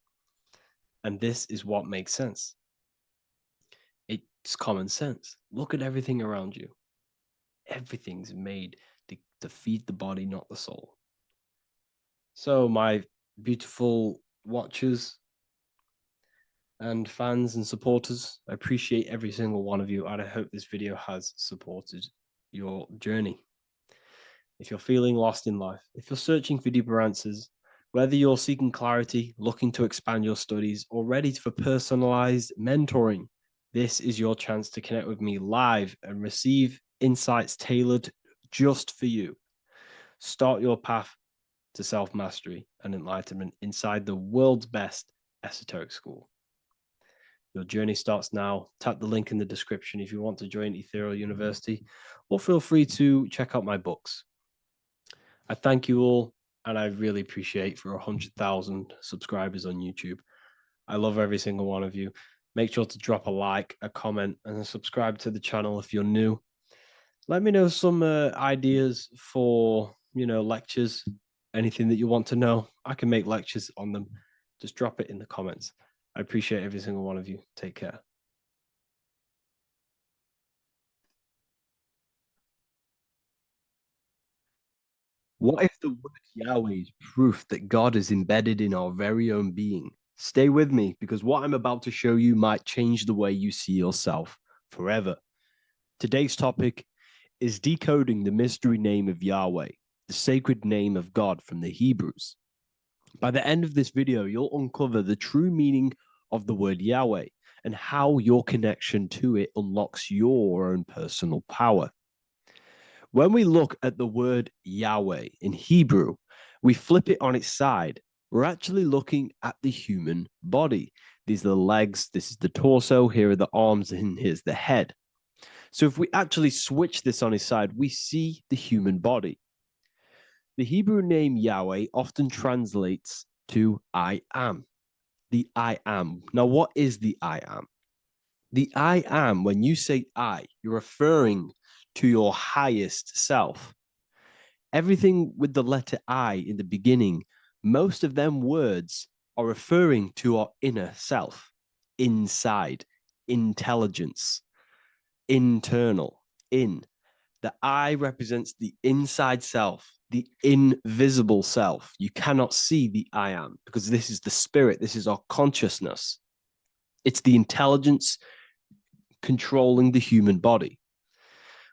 And this is what makes sense. It's common sense. Look at everything around you. Everything's made to feed the body, not the soul. So, my beautiful watchers and fans and supporters, I appreciate every single one of you, and I hope this video has supported your journey. If you're feeling lost in life, if you're searching for deeper answers, whether you're seeking clarity, looking to expand your studies, or ready for personalized mentoring, this is your chance to connect with me live and receive insights tailored just for you. Start your path to self-mastery and enlightenment inside the world's best esoteric school. Your journey starts now. Tap the link in the description if you want to join Ethereal University, or feel free to check out my books. I thank you all, and I really appreciate for 100,000 subscribers on YouTube. I love every single one of you. Make sure to drop a like, a comment, and subscribe to the channel if you're new. Let me know some ideas for, lectures, anything that you want to know. I can make lectures on them. Just drop it in the comments. I appreciate every single one of you. Take care. What if the word Yahweh is proof that God is embedded in our very own being? Stay with me, because what I'm about to show you might change the way you see yourself forever. Today's topic is decoding the mystery name of Yahweh, the sacred name of God from the Hebrews. By the end of this video, you'll uncover the true meaning of the word Yahweh and how your connection to it unlocks your own personal power. When we look at the word Yahweh in Hebrew, we flip it on its side. We're actually looking at the human body. These are the legs, this is the torso, here are the arms, and here's the head. So if we actually switch this on its side, we see the human body. The Hebrew name Yahweh often translates to I am. The I am. Now, what is the I am? The I am, when you say I, you're referring to your highest self. Everything with the letter I in the beginning, most of them words are referring to our inner self, inside, intelligence, internal, in. The I represents the inside self, the invisible self. You cannot see the I am because this is the spirit. This is our consciousness. It's the intelligence controlling the human body.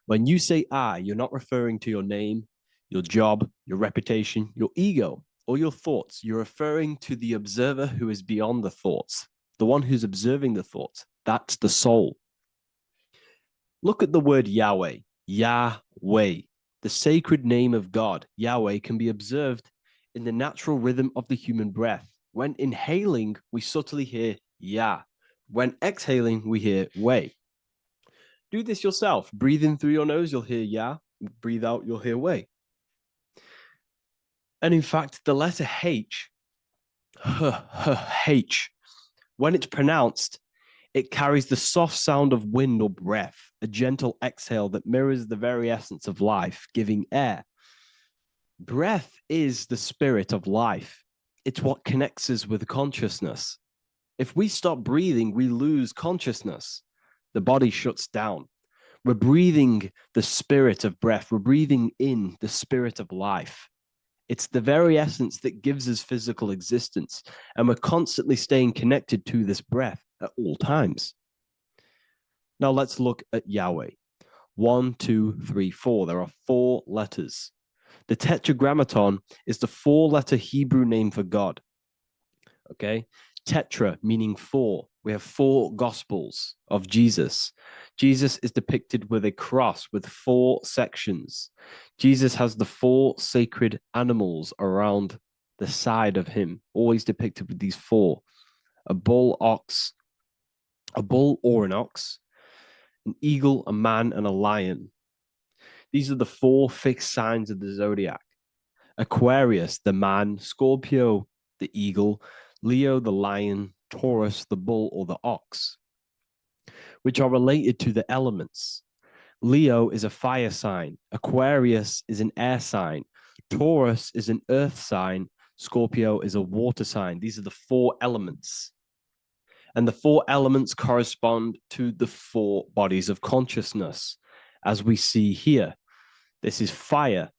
When you say I, you're not referring to your name, your job, your reputation, your ego, or your thoughts. You're referring to the observer who is beyond the thoughts, the one who's observing the thoughts. That's the soul. Look at the word Yahweh, Yahweh, the sacred name of God. Yahweh can be observed in the natural rhythm of the human breath. When inhaling, we subtly hear Yah. When exhaling, we hear Way. Do this yourself. Breathe in through your nose, you'll hear Yah. Breathe out, you'll hear Way. And in fact, the letter H, H, when it's pronounced, it carries the soft sound of wind or breath, a gentle exhale that mirrors the very essence of life, giving air. Breath is the spirit of life. It's what connects us with consciousness. If we stop breathing, we lose consciousness. The body shuts down. We're breathing the spirit of breath. We're breathing in the spirit of life. It's the very essence that gives us physical existence, and we're constantly staying connected to this breath at all times. Now let's look at Yahweh. 1, 2, 3, 4. There are 4 letters. The tetragrammaton is the 4-letter Hebrew name for God. Okay? Tetra meaning 4. We have 4 gospels of Jesus. Jesus is depicted with a cross with 4 sections. Jesus has the 4 sacred animals around the side of him, always depicted with these 4. A bull or an ox, an eagle, a man, and a lion. These are the 4 fixed signs of the zodiac. Aquarius, the man, Scorpio, the eagle, Leo, the lion, Taurus, the bull or the ox, which are related to the elements. Leo is a fire sign. Aquarius is an air sign. Taurus is an earth sign. Scorpio is a water sign. These are the 4 elements. And the 4 elements correspond to the 4 bodies of consciousness, as we see here. This is fire.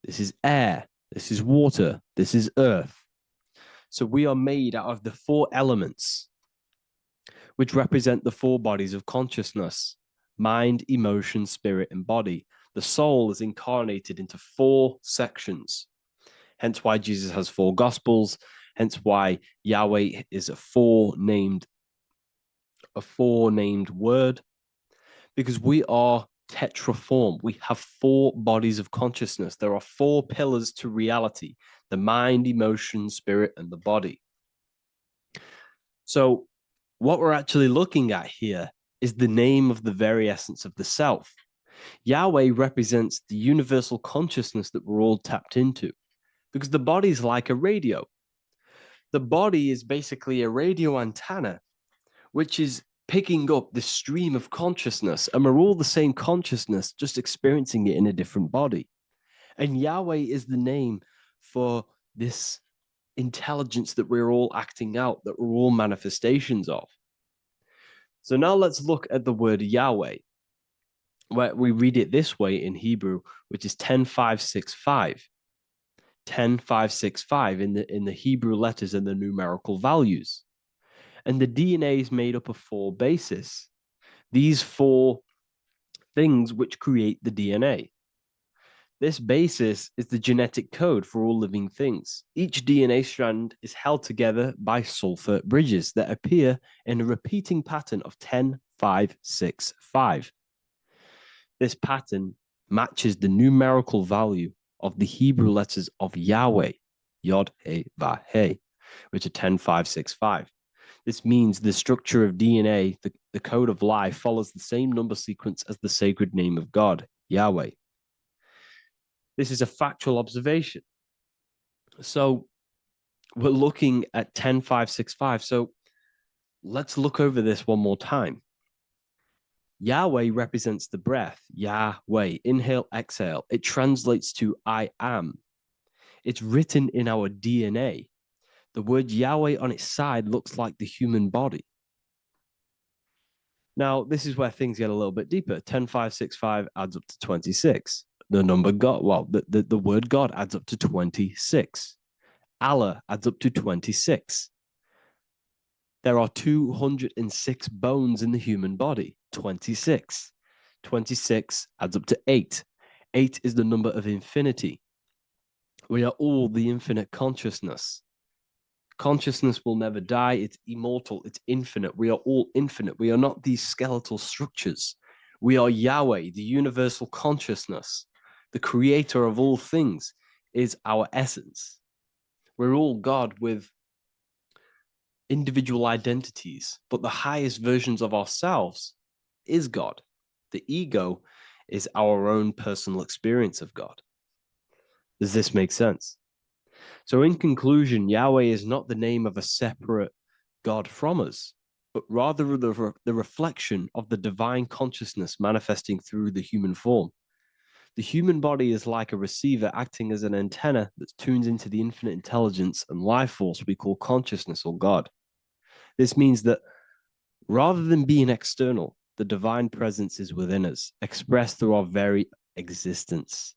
This is air. This is water. This is earth. So we are made out of the 4 elements, which represent the 4 bodies of consciousness: mind, emotion, spirit, and body. The soul is incarnated into 4 sections. Hence why Jesus has 4 gospels. Hence why Yahweh is a 4-named word, because we are tetraform. We have 4 bodies of consciousness. There are 4 pillars to reality: the mind, emotion, spirit, and the body. So what we're actually looking at here is the name of the very essence of the self. Yahweh represents the universal consciousness that we're all tapped into, because the body is like a radio. The body is basically a radio antenna, which is picking up the stream of consciousness, and we're all the same consciousness, just experiencing it in a different body. And Yahweh is the name for this intelligence that we're all acting out, that we're all manifestations of. So now let's look at the word Yahweh, where we read it this way in Hebrew, which is 10565. 10565 in the Hebrew letters and the numerical values. And the DNA is made up of 4 bases. These 4 things which create the DNA. This basis is the genetic code for all living things. Each DNA strand is held together by sulfur bridges that appear in a repeating pattern of 10565. This pattern matches the numerical value of the Hebrew letters of Yahweh, Yod, He, Vah, He, which are 10565. This means the structure of DNA, the code of life, follows the same number sequence as the sacred name of God, Yahweh. This is a factual observation. So we're looking at 10565. So let's look over this one more time. Yahweh represents the breath, Yahweh, inhale, exhale. It translates to I am. It's written in our DNA. The word Yahweh on its side looks like the human body. Now, this is where things get a little bit deeper. 10, 5, 6, 5 adds up to 26. The number God, well, the word God adds up to 26. Allah adds up to 26. There are 206 bones in the human body. 26. 26 adds up to 8. 8 is the number of infinity. We are all the infinite consciousness. Consciousness will never die. It's immortal. It's infinite. We are all infinite. We are not these skeletal structures. We are Yahweh, the universal consciousness. The creator of all things is our essence. We're all God with individual identities, but the highest versions of ourselves is God. The ego is our own personal experience of God. Does this make sense? So in conclusion, Yahweh is not the name of a separate God from us, but rather the reflection of the divine consciousness manifesting through the human form. The human body is like a receiver acting as an antenna that tunes into the infinite intelligence and life force we call consciousness or God. This means that rather than being external, the divine presence is within us, expressed through our very existence.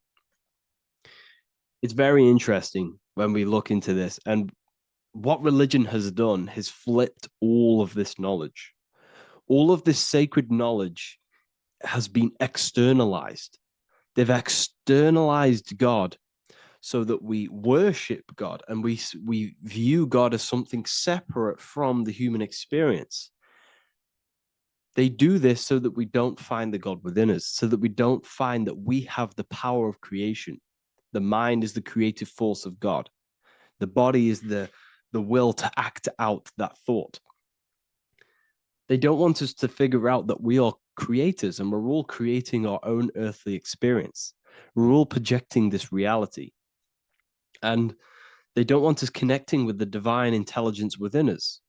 It's very interesting when we look into this, and what religion has done is flipped all of this knowledge. All of this sacred knowledge has been externalized. They've externalized God so that we worship God and we view God as something separate from the human experience. They do this so that we don't find the God within us, so that we don't find that we have the power of creation. The mind is the creative force of God. The body is the will to act out that thought. They don't want us to figure out that we are creators and we're all creating our own earthly experience. We're all projecting this reality. And they don't want us connecting with the divine intelligence within us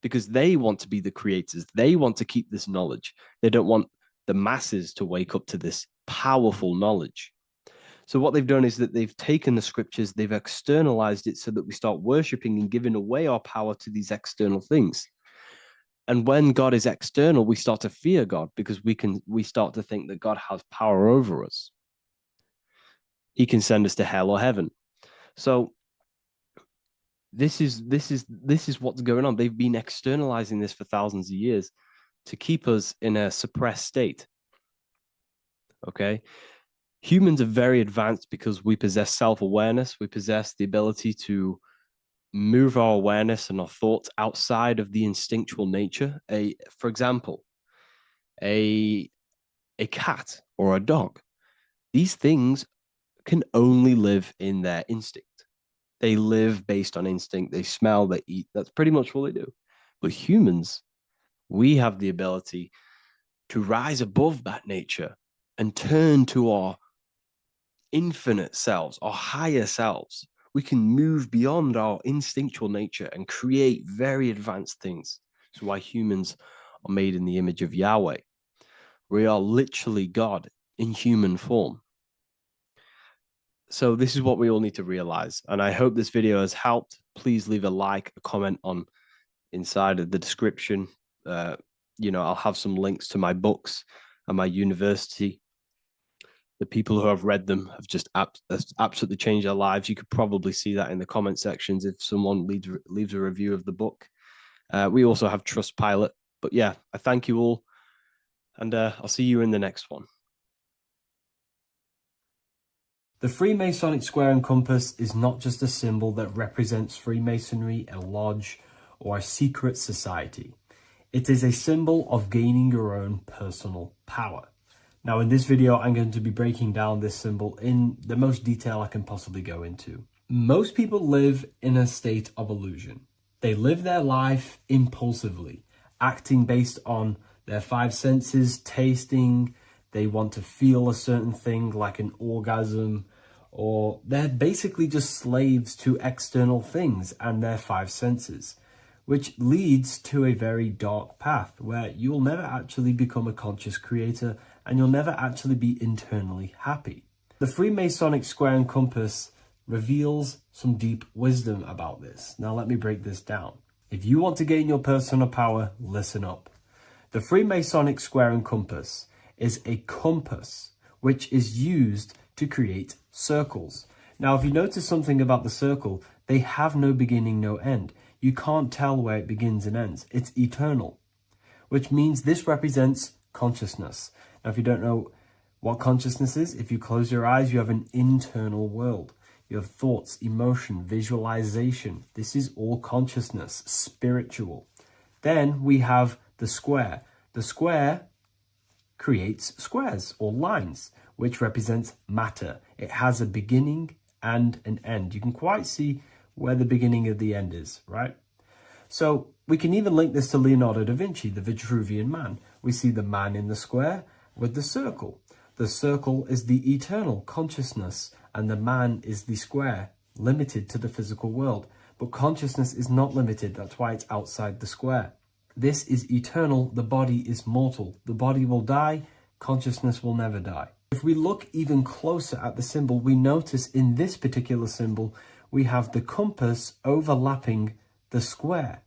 because they want to be the creators. They want to keep this knowledge. They don't want the masses to wake up to this powerful knowledge. So what they've done is that they've taken the scriptures, they've externalized it so that we start worshiping and giving away our power to these external things. And when God is external, we start to fear God because we start to think that God has power over us. He can send us to hell or heaven. So this is what's going on. They've been externalizing this for thousands of years to keep us in a suppressed state. Okay? Humans are very advanced because we possess self-awareness. We possess the ability to move our awareness and our thoughts outside of the instinctual nature. For example, a cat or a dog. These things can only live in their instinct. They live based on instinct. They smell, they eat. That's pretty much what they do. But humans, we have the ability to rise above that nature and turn to our infinite selves, our higher selves. We can move beyond our instinctual nature and create very advanced things. That's why humans are made in the image of Yahweh. We are literally God in human form. So this is what we all need to realize. And I hope this video has helped. Please leave a like, a comment on inside of the description. I'll have some links to my books and my university. The people who have read them have just absolutely changed their lives. You could probably see that in the comment sections if someone leaves a review of the book. We also have Trustpilot. But yeah, I thank you all. And I'll see you in the next one. The Freemasonic square and compass is not just a symbol that represents Freemasonry, a lodge, or a secret society. It is a symbol of gaining your own personal power. Now, in this video, I'm going to be breaking down this symbol in the most detail I can possibly go into. Most people live in a state of illusion. They live their life impulsively, acting based on their five senses, tasting. They want to feel a certain thing like an orgasm, or they're basically just slaves to external things and their five senses, which leads to a very dark path where you'll never actually become a conscious creator and you'll never actually be internally happy. The Freemasonic square and compass reveals some deep wisdom about this. Now let me break this down. If you want to gain your personal power, listen up. The Freemasonic square and compass is a compass which is used to create circles. Now, if you notice something about the circle, they have no beginning, no end. You can't tell where it begins and ends. It's eternal, which means this represents consciousness. Now, if you don't know what consciousness is, if you close your eyes, you have an internal world. You have thoughts, emotion, visualization. This is all consciousness, spiritual. Then we have the square. The square creates squares or lines, which represents matter. It has a beginning and an end. You can quite see where the beginning of the end is, right? So we can even link this to Leonardo da Vinci, the Vitruvian Man. We see the man in the square with the circle. The circle is the eternal consciousness, and the man is the square, limited to the physical world. But consciousness is not limited. That's why it's outside the square. This is eternal. The body is mortal. The body will die. Consciousness will never die. If we look even closer at the symbol, we notice in this particular symbol, we have the compass overlapping the square.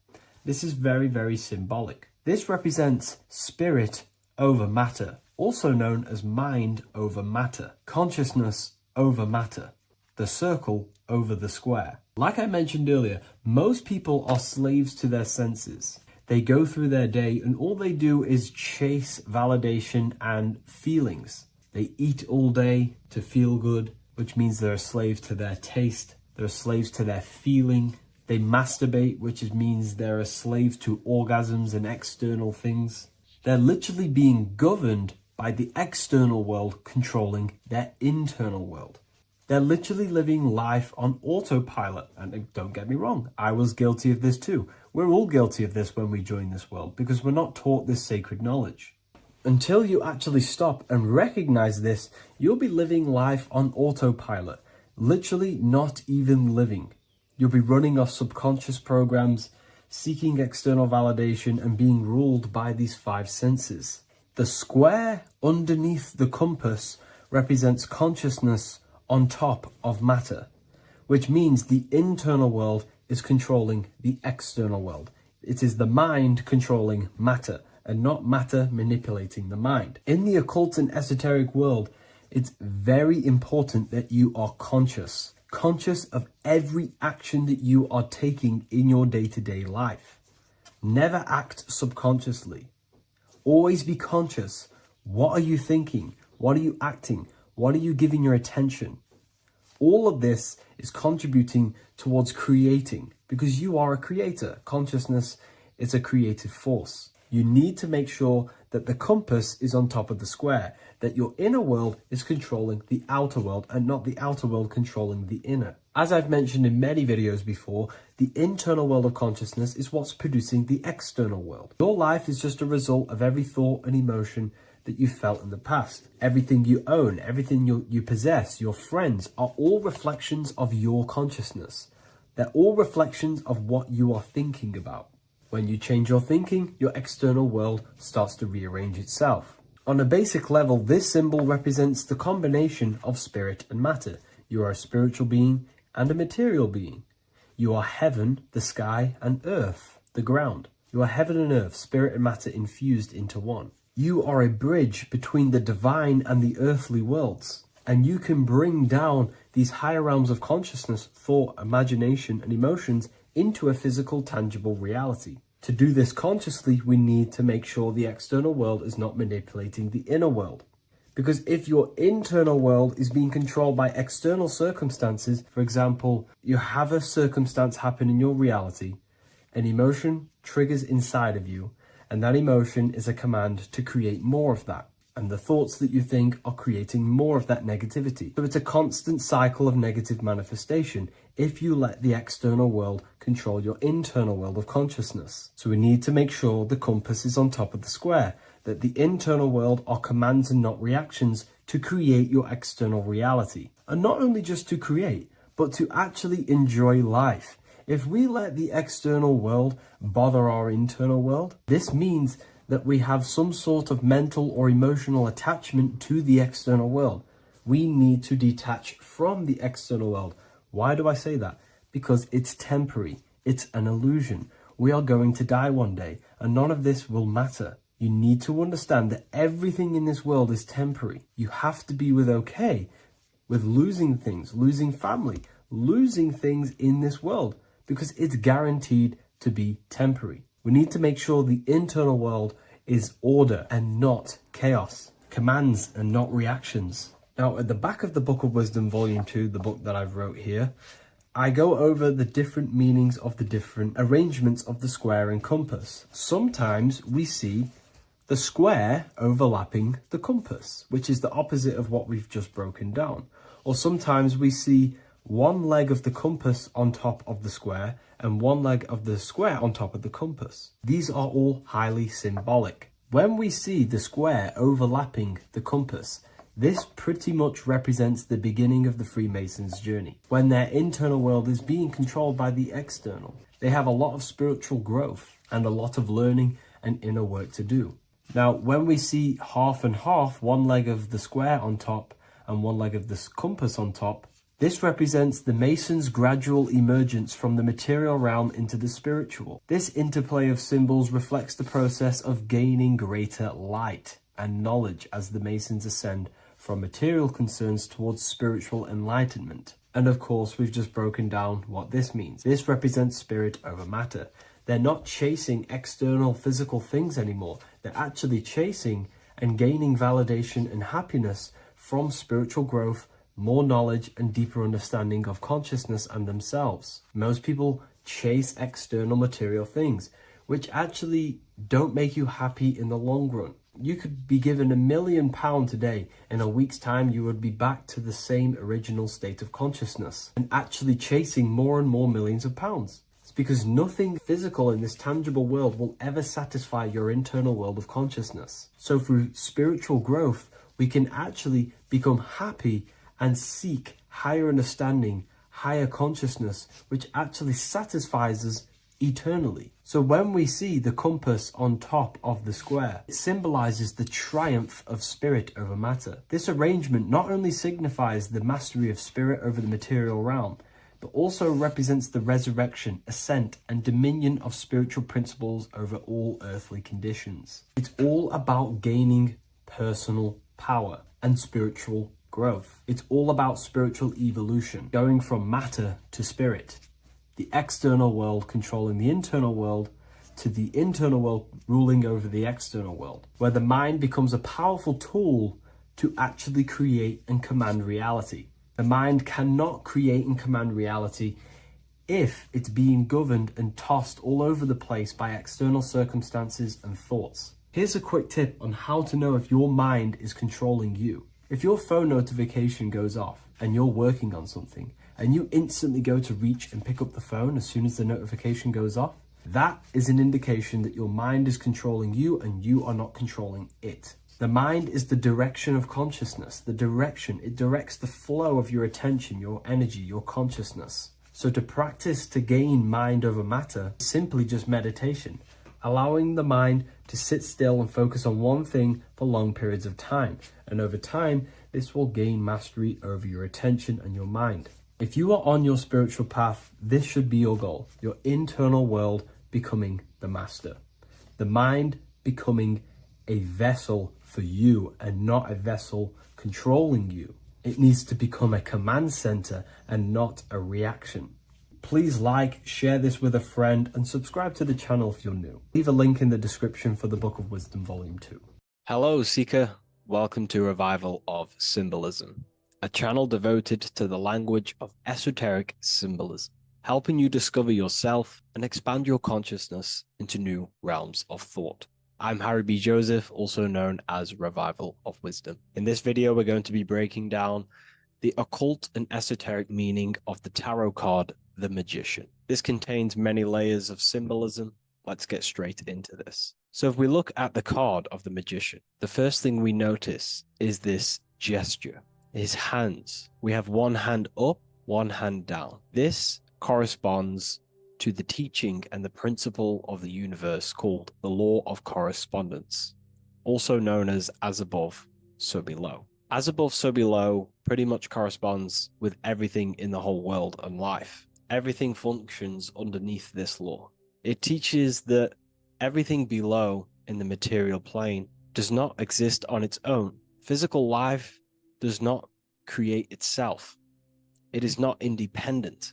This is very, very symbolic. This represents spirit over matter, also known as mind over matter, consciousness over matter, the circle over the square. Like I mentioned earlier, most people are slaves to their senses. They go through their day and all they do is chase validation and feelings. They eat all day to feel good, which means they're a slave to their taste. They're slaves to their feeling. They masturbate, which means they're a slave to orgasms and external things. They're literally being governed by the external world controlling their internal world. They're literally living life on autopilot. And don't get me wrong, I was guilty of this too. We're all guilty of this when we join this world because we're not taught this sacred knowledge. Until you actually stop and recognize this, you'll be living life on autopilot, literally not even living. You'll be running off subconscious programs, seeking external validation and being ruled by these five senses. The square underneath the compass represents consciousness on top of matter, which means the internal world is controlling the external world. It is the mind controlling matter and not matter manipulating the mind. In the occult and esoteric world, it's very important that you are conscious of every action that you are taking in your day-to-day life. Never act subconsciously. Always be conscious. What are you thinking? What are you acting? What are you giving your attention? All of this is contributing towards creating because you are a creator. Consciousness is a creative force. You need to make sure that the compass is on top of the square, that your inner world is controlling the outer world and not the outer world controlling the inner. As I've mentioned in many videos before, the internal world of consciousness is what's producing the external world. Your life is just a result of every thought and emotion that you felt in the past. Everything you own, everything you possess, your friends are all reflections of your consciousness. They're all reflections of what you are thinking about. When you change your thinking, your external world starts to rearrange itself. On a basic level, this symbol represents the combination of spirit and matter. You are a spiritual being and a material being. You are heaven, the sky, and earth, the ground. You are heaven and earth, spirit and matter infused into one. You are a bridge between the divine and the earthly worlds. And you can bring down these higher realms of consciousness, thought, imagination, and emotions into a physical, tangible reality. To do this consciously, we need to make sure the external world is not manipulating the inner world. Because if your internal world is being controlled by external circumstances, for example, you have a circumstance happen in your reality, an emotion triggers inside of you, and that emotion is a command to create more of that. And the thoughts that you think are creating more of that negativity. So it's a constant cycle of negative manifestation if you let the external world control your internal world of consciousness. So we need to make sure the compass is on top of the square, that the internal world are commands and not reactions to create your external reality. And not only just to create, but to actually enjoy life. If we let the external world bother our internal world, this means that we have some sort of mental or emotional attachment to the external world. We need to detach from the external world. Why do I say that? Because it's temporary. It's an illusion. We are going to die one day, and none of this will matter. You need to understand that everything in this world is temporary. You have to be okay with losing things, losing family, losing things in this world, because it's guaranteed to be temporary. We need to make sure the internal world is order and not chaos, commands and not reactions. Now, at the back of the Book of Wisdom, Volume 2, the book that I've wrote here, I go over the different meanings of the different arrangements of the square and compass. Sometimes we see the square overlapping the compass, which is the opposite of what we've just broken down. Or sometimes we see one leg of the compass on top of the square and one leg of the square on top of the compass. These are all highly symbolic. When we see the square overlapping the compass, this pretty much represents the beginning of the Freemasons' journey, when their internal world is being controlled by the external. They have a lot of spiritual growth and a lot of learning and inner work to do. Now, when we see half and half, one leg of the square on top and one leg of the compass on top, this represents the Masons' gradual emergence from the material realm into the spiritual. This interplay of symbols reflects the process of gaining greater light and knowledge as the Masons ascend from material concerns towards spiritual enlightenment. And of course, we've just broken down what this means. This represents spirit over matter. They're not chasing external physical things anymore. They're actually chasing and gaining validation and happiness from spiritual growth, more knowledge and deeper understanding of consciousness and themselves. Most people chase external material things, which actually don't make you happy in the long run. You could be given £1 million today. In a week's time, you would be back to the same original state of consciousness and actually chasing more and more millions of pounds. It's because nothing physical in this tangible world will ever satisfy your internal world of consciousness. So through spiritual growth, we can actually become happy and seek higher understanding, higher consciousness, which actually satisfies us eternally. So when we see the compass on top of the square, it symbolizes the triumph of spirit over matter. This arrangement not only signifies the mastery of spirit over the material realm, but also represents the resurrection, ascent, and dominion of spiritual principles over all earthly conditions. It's all about gaining personal power and spiritual growth. It's all about spiritual evolution, going from matter to spirit. The external world controlling the internal world, to the internal world ruling over the external world, where the mind becomes a powerful tool to actually create and command reality. The mind cannot create and command reality if it's being governed and tossed all over the place by external circumstances and thoughts. Here's a quick tip on how to know if your mind is controlling you. If your phone notification goes off and you're working on something and you instantly go to reach and pick up the phone as soon as the notification goes off, that is an indication that your mind is controlling you and you are not controlling it. The mind is the direction of consciousness. It directs the flow of your attention, your energy, your consciousness. So to practice to gain mind over matter, simply just meditation, allowing the mind to sit still and focus on one thing for long periods of time. And over time, this will gain mastery over your attention and your mind. If you are on your spiritual path, this should be your goal. Your internal world becoming the master. The mind becoming a vessel for you and not a vessel controlling you. It needs to become a command center and not a reaction. Please like, share this with a friend, and subscribe to the channel if you're new. Leave a link in the description for the Book of Wisdom Volume 2. Hello, Seeker. Welcome to Revival of Symbolism, a channel devoted to the language of esoteric symbolism, helping you discover yourself and expand your consciousness into new realms of thought. I'm Harry B. Joseph, also known as Revival of Wisdom. In this video, we're going to be breaking down the occult and esoteric meaning of the tarot card, the Magician. This contains many layers of symbolism. Let's get straight into this. So if we look at the card of the Magician, the first thing we notice is this gesture, his hands. We have one hand up, one hand down. This corresponds to the teaching and the principle of the universe called the law of correspondence, also known as above, so below. As above, so below pretty much corresponds with everything in the whole world and life. Everything functions underneath this law. It teaches that everything below in the material plane does not exist on its own. Physical life does not create itself. It is not independent.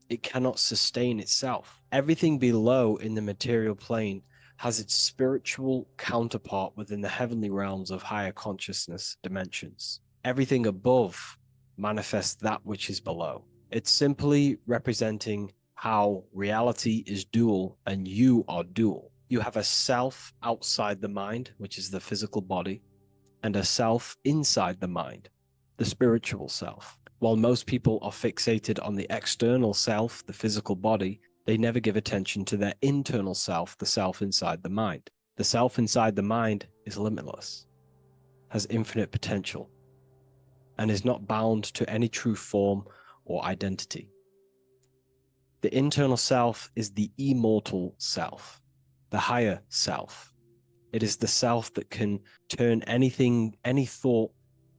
It cannot sustain itself. Everything below in the material plane has its spiritual counterpart within the heavenly realms of higher consciousness dimensions. Everything above manifests that which is below. It's simply representing how reality is dual and you are dual. You have a self outside the mind, which is the physical body, and a self inside the mind, the spiritual self. While most people are fixated on the external self, the physical body, they never give attention to their internal self, the self inside the mind. The self inside the mind is limitless, has infinite potential, and is not bound to any true form or identity. The internal self is the immortal self, the higher self. It is the self that can turn anything, any thought,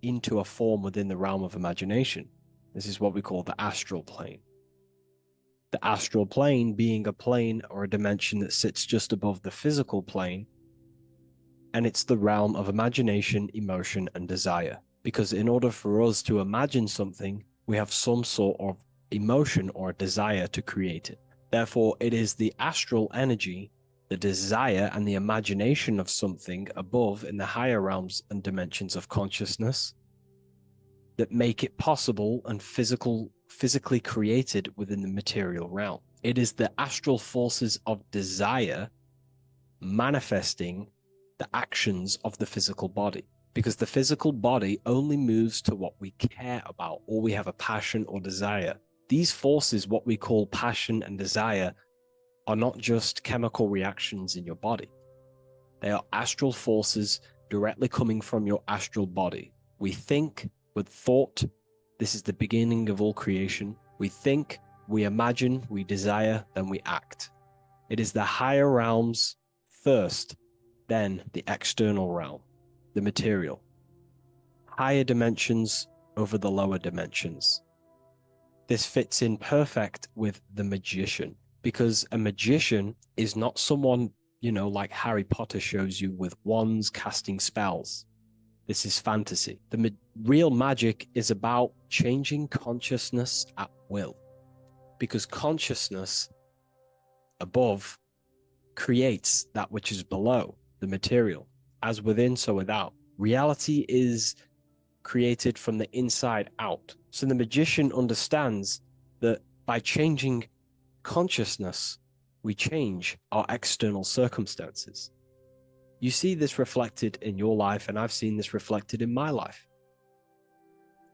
into a form within the realm of imagination. This is what we call the astral plane. The astral plane being a plane or a dimension that sits just above the physical plane, and it's the realm of imagination, emotion, and desire. Because in order for us to imagine something, we have some sort of emotion or desire to create it. Therefore, it is the astral energy, the desire and the imagination of something above in the higher realms and dimensions of consciousness that make it possible and physically created within the material realm. It is the astral forces of desire manifesting the actions of the physical body, because the physical body only moves to what we care about or we have a passion or desire. These forces, what we call passion and desire, are not just chemical reactions in your body. They are astral forces directly coming from your astral body. We think with thought. This is the beginning of all creation. We think, we imagine, we desire, then we act. It is the higher realms first, then the external realm, the material. Higher dimensions over the lower dimensions. This fits in perfect with the magician, because a magician is not someone, like Harry Potter shows you with wands casting spells. This is fantasy. The real magic is about changing consciousness at will, because consciousness above creates that which is below, the material, as within, so without. Reality is created from the inside out. So the magician understands that by changing consciousness, we change our external circumstances. You see this reflected in your life, and I've seen this reflected in my life.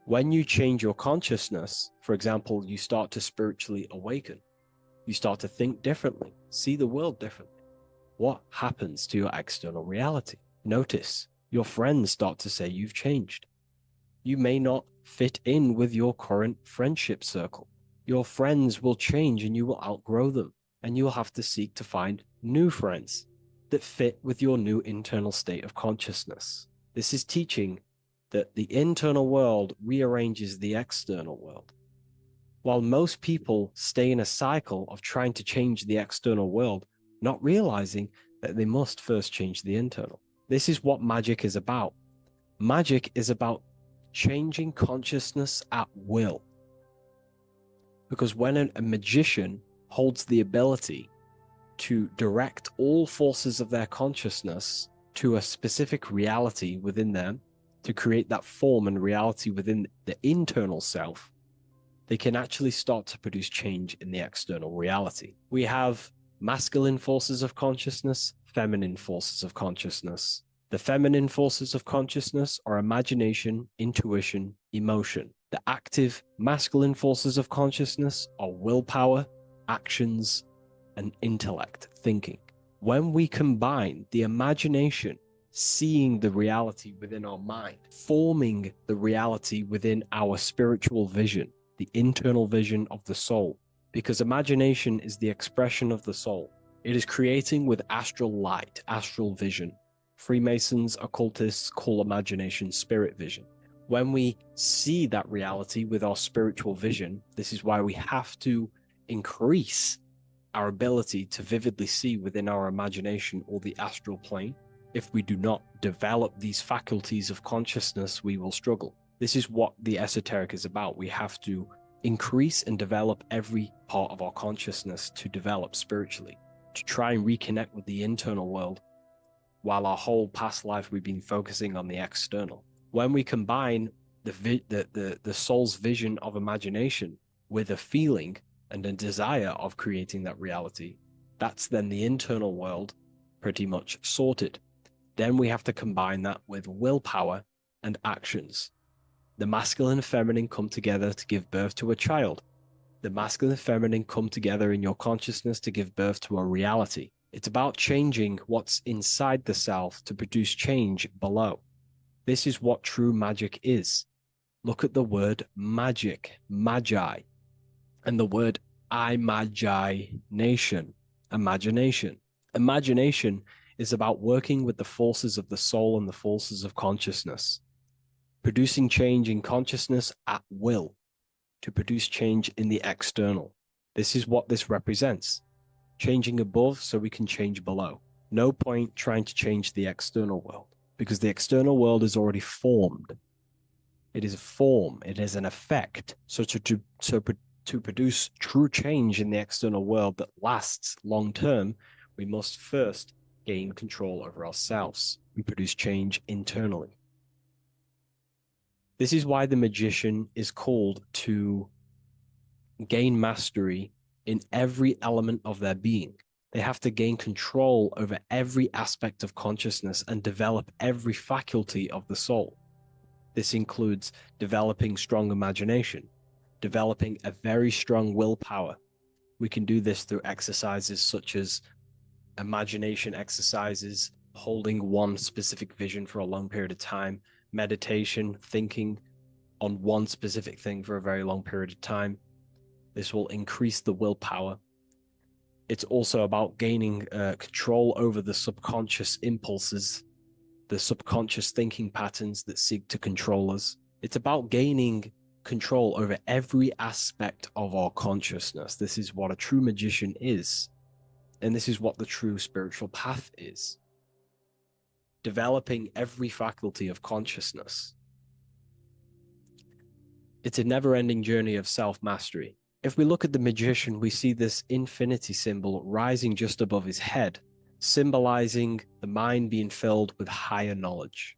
When you change your consciousness, for example, you start to spiritually awaken. You start to think differently, see the world differently. What happens to your external reality? Notice your friends start to say you've changed. You may not fit in with your current friendship circle. Your friends will change and you will outgrow them, and you will have to seek to find new friends that fit with your new internal state of consciousness. This is teaching that the internal world rearranges the external world. While most people stay in a cycle of trying to change the external world, not realizing that they must first change the internal. This is what magic is about. Magic is about changing consciousness at will. Because when a magician holds the ability to direct all forces of their consciousness to a specific reality within them, to create that form and reality within the internal self, they can actually start to produce change in the external reality. We have masculine forces of consciousness, feminine forces of consciousness. The feminine forces of consciousness are imagination, intuition, emotion. The active masculine forces of consciousness are willpower, actions, and intellect, thinking. When we combine the imagination, seeing the reality within our mind, forming the reality within our spiritual vision, the internal vision of the soul, because imagination is the expression of the soul. It is creating with astral light, astral vision. Freemasons, occultists call imagination spirit vision. When we see that reality with our spiritual vision, this is why we have to increase our ability to vividly see within our imagination or the astral plane. If we do not develop these faculties of consciousness, we will struggle. This is what the esoteric is about. We have to increase and develop every part of our consciousness to develop spiritually, to try and reconnect with the internal world, while our whole past life we've been focusing on the external. When we combine the soul's vision of imagination with a feeling and a desire of creating that reality, that's then the internal world pretty much sorted. Then we have to combine that with willpower and actions. The masculine and feminine come together to give birth to a child. The masculine and feminine come together in your consciousness to give birth to a reality. It's about changing what's inside the self to produce change below. This is what true magic is. Look at the word magic, magi, and the word imagination, imagination. Imagination is about working with the forces of the soul and the forces of consciousness, producing change in consciousness at will to produce change in the external. This is what this represents. Changing above so we can change below. No point trying to change the external world, because the external world is already formed. It is a form, it is an effect. So to produce true change in the external world that lasts long term, we must first gain control over ourselves and produce change internally. This is why the magician is called to gain mastery in every element of their being. They have to gain control over every aspect of consciousness and develop every faculty of the soul. This includes developing strong imagination, developing a very strong willpower. We can do this through exercises such as imagination exercises, holding one specific vision for a long period of time, meditation, thinking on one specific thing for a very long period of time. This will increase the willpower. It's also about gaining control over the subconscious impulses, the subconscious thinking patterns that seek to control us. It's about gaining control over every aspect of our consciousness. This is what a true magician is. And this is what the true spiritual path is. Developing every faculty of consciousness. It's a never-ending journey of self-mastery. If we look at the magician, we see this infinity symbol rising just above his head, symbolizing the mind being filled with higher knowledge,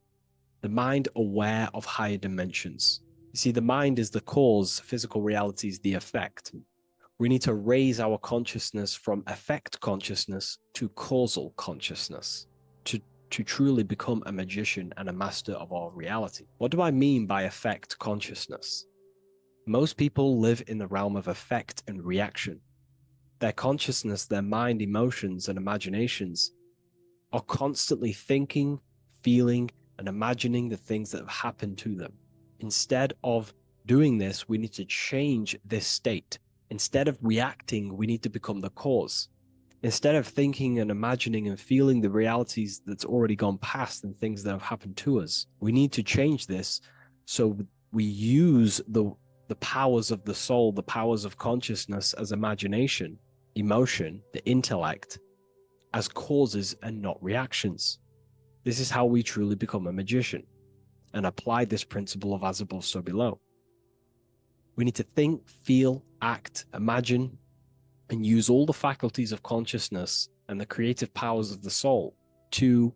the mind aware of higher dimensions. You see, the mind is the cause, physical reality is the effect. We need to raise our consciousness from effect consciousness to causal consciousness to truly become a magician and a master of our reality. What do I mean by effect consciousness? Most people live in the realm of effect and reaction. Their consciousness, their mind, emotions, and imaginations are constantly thinking, feeling, and imagining the things that have happened to them. Instead of doing this, we need to change this state. Instead of reacting, we need to become the cause. Instead of thinking and imagining and feeling the realities that's already gone past and things that have happened to us, we need to change this so we use the powers of the soul, the powers of consciousness as imagination, emotion, the intellect, as causes and not reactions. This is how we truly become a magician and apply this principle of as above, so below. We need to think, feel, act, imagine, and use all the faculties of consciousness and the creative powers of the soul to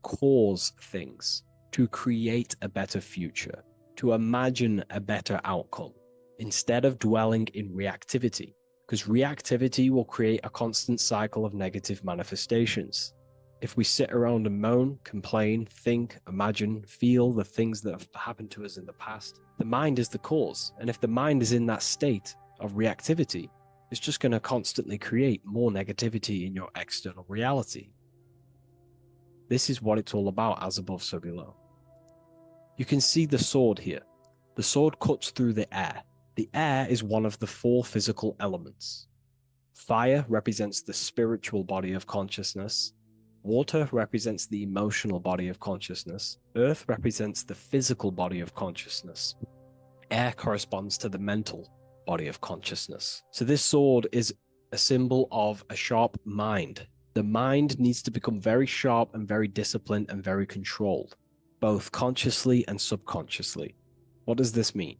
cause things, to create a better future, to imagine a better outcome, instead of dwelling in reactivity, because reactivity will create a constant cycle of negative manifestations. If we sit around and moan, complain, think, imagine, feel the things that have happened to us in the past, the mind is the cause. And if the mind is in that state of reactivity, it's just going to constantly create more negativity in your external reality. This is what it's all about, as above, so below. You can see the sword here. The sword cuts through the air. The air is one of the 4 physical elements. Fire represents the spiritual body of consciousness. Water represents the emotional body of consciousness. Earth represents the physical body of consciousness. Air corresponds to the mental body of consciousness. So this sword is a symbol of a sharp mind. The mind needs to become very sharp and very disciplined and very controlled, both consciously and subconsciously. What does this mean?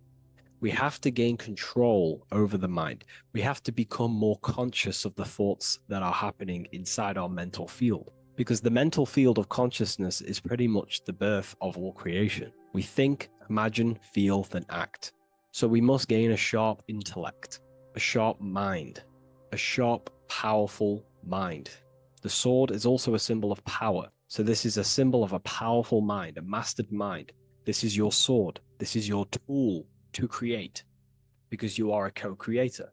We have to gain control over the mind. We have to become more conscious of the thoughts that are happening inside our mental field, because the mental field of consciousness is pretty much the birth of all creation. We think, imagine, feel, then act. So we must gain a sharp intellect, a sharp mind, a sharp, powerful mind. The sword is also a symbol of power. So this is a symbol of a powerful mind, a mastered mind. This is your sword. This is your tool to create, because you are a co-creator.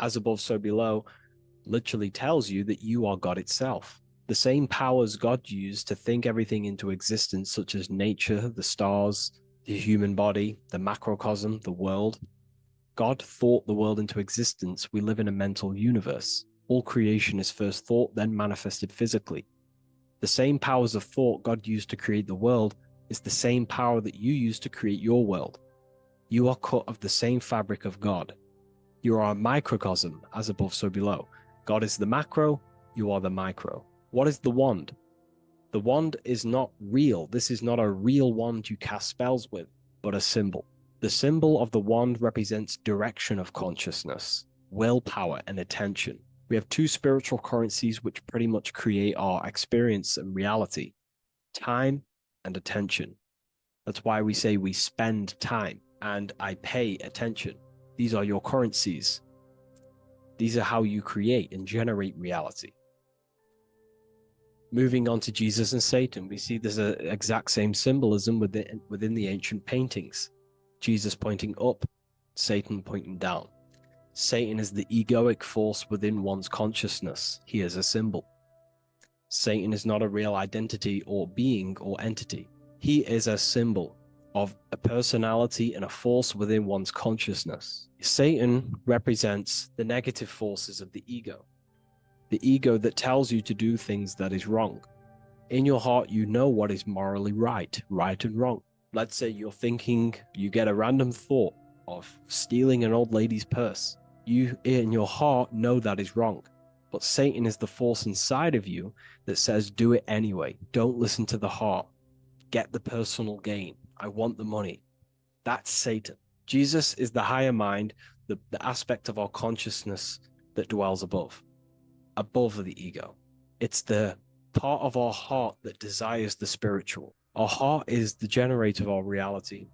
As above, so below literally tells you that you are God itself. The same powers God used to think everything into existence, such as nature, the stars, the human body, the macrocosm, the world. God thought the world into existence. We live in a mental universe. All creation is first thought, then manifested physically. The same powers of thought God used to create the world is the same power that you use to create your world. You are cut of the same fabric of God. You are a microcosm, as above, so below. God is the macro, you are the micro. What is the wand? The wand is not real. This is not a real wand you cast spells with, but a symbol. The symbol of the wand represents direction of consciousness, willpower, and attention. We have two spiritual currencies which pretty much create our experience and reality: time and attention. That's why we say we spend time and I pay attention. These are your currencies. These are how you create and generate reality. Moving on to Jesus and Satan, we see there's an exact same symbolism within the ancient paintings. Jesus pointing up, Satan pointing down. Satan is the egoic force within one's consciousness. He is a symbol. Satan is not a real identity or being or entity. He is a symbol of a personality and a force within one's consciousness. Satan represents the negative forces of the ego that tells you to do things that is wrong. In your heart, you know what is morally right and wrong. Let's say you're thinking, you get a random thought of stealing an old lady's purse. You, in your heart, know that is wrong. But Satan is the force inside of you that says, do it anyway. Don't listen to the heart. Get the personal gain. I want the money. That's Satan. Jesus is the higher mind, the aspect of our consciousness that dwells above the ego. It's the part of our heart that desires the spiritual. Our heart is the generator of our reality.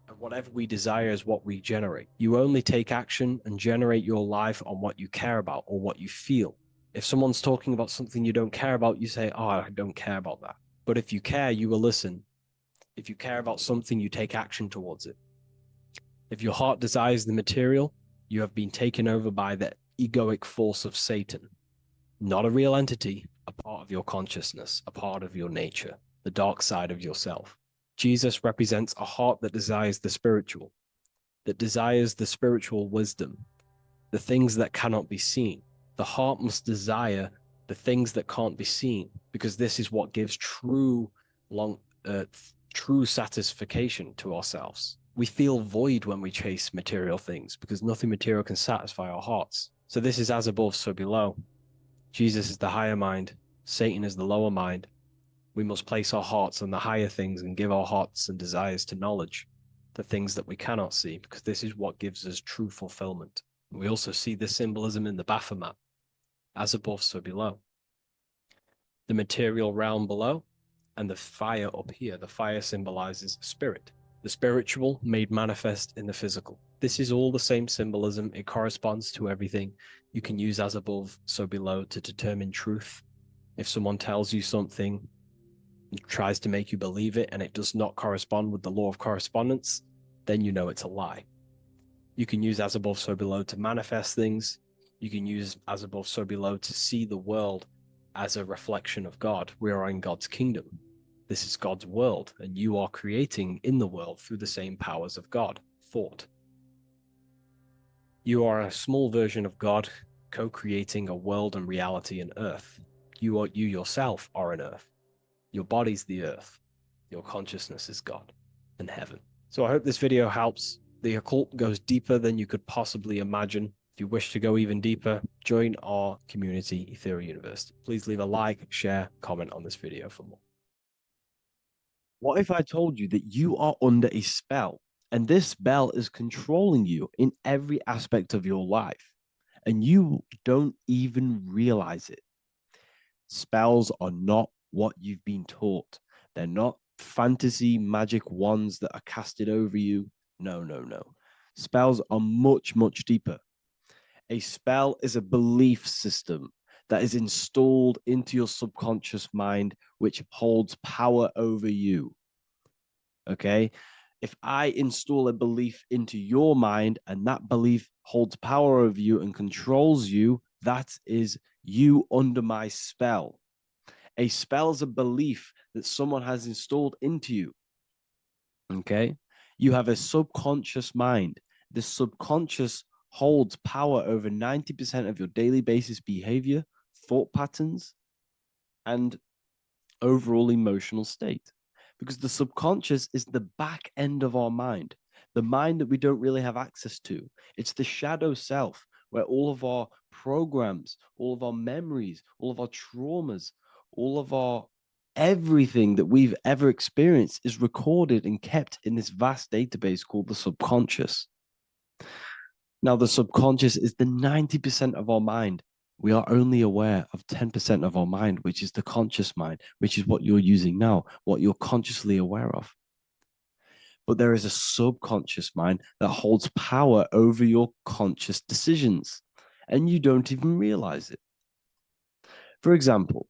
And whatever we desire is what we generate. You only take action and generate your life on what you care about or what you feel. If someone's talking about something you don't care about, you say, oh, I don't care about that. But if you care, you will listen. If you care about something, you take action towards it. If your heart desires the material, you have been taken over by the egoic force of Satan. Not a real entity, a part of your consciousness, a part of your nature, the dark side of yourself. Jesus represents a heart that desires the spiritual wisdom, the things that cannot be seen. The heart must desire the things that can't be seen, because this is what gives true satisfaction to ourselves. We feel void when we chase material things because nothing material can satisfy our hearts. So this is as above, so below. Jesus is the higher mind. Satan is the lower mind. We must place our hearts on the higher things and give our hearts and desires to knowledge, the things that we cannot see, because this is what gives us true fulfillment. We also see this symbolism in the Baphomet. As above, so below. The material realm below and the fire up here. The fire symbolizes spirit. The spiritual made manifest in the physical. This is all the same symbolism. It corresponds to everything. You can use as above, so below to determine truth. If someone tells you something, tries to make you believe it, and it does not correspond with the law of correspondence, then you know it's a lie. You can use as above, so below to manifest things. You can use as above, so below to see the world as a reflection of God. We are in God's kingdom. This is God's world, and you are creating in the world through the same powers of God, thought. You are a small version of God, co-creating a world and reality in earth. You yourself are an earth. Your body's the earth. Your consciousness is God and heaven. So I hope this video helps. The occult goes deeper than you could possibly imagine. If you wish to go even deeper, join our community, Ethereal University. Please leave a like, share, comment on this video for more. What if I told you that you are under a spell, and this spell is controlling you in every aspect of your life, and you don't even realize it? Spells are not what you've been taught. They're not fantasy magic wands that are casted over you. No, no, no. Spells are much, much deeper. A spell is a belief system that is installed into your subconscious mind, which holds power over you. Okay? If I install a belief into your mind and that belief holds power over you and controls you, that is you under my spell. A spell is a belief that someone has installed into you. Okay? You have a subconscious mind. The subconscious holds power over 90% of your daily basis behavior, thought patterns, and overall emotional state. Because the subconscious is the back end of our mind, the mind that we don't really have access to. It's the shadow self where all of our programs, all of our memories, all of our traumas, all of our everything that we've ever experienced is recorded and kept in this vast database called the subconscious. Now, the subconscious is the 90% of our mind. We are only aware of 10% of our mind, which is the conscious mind, which is what you're using now, what you're consciously aware of. But there is a subconscious mind that holds power over your conscious decisions, and you don't even realize it. For example,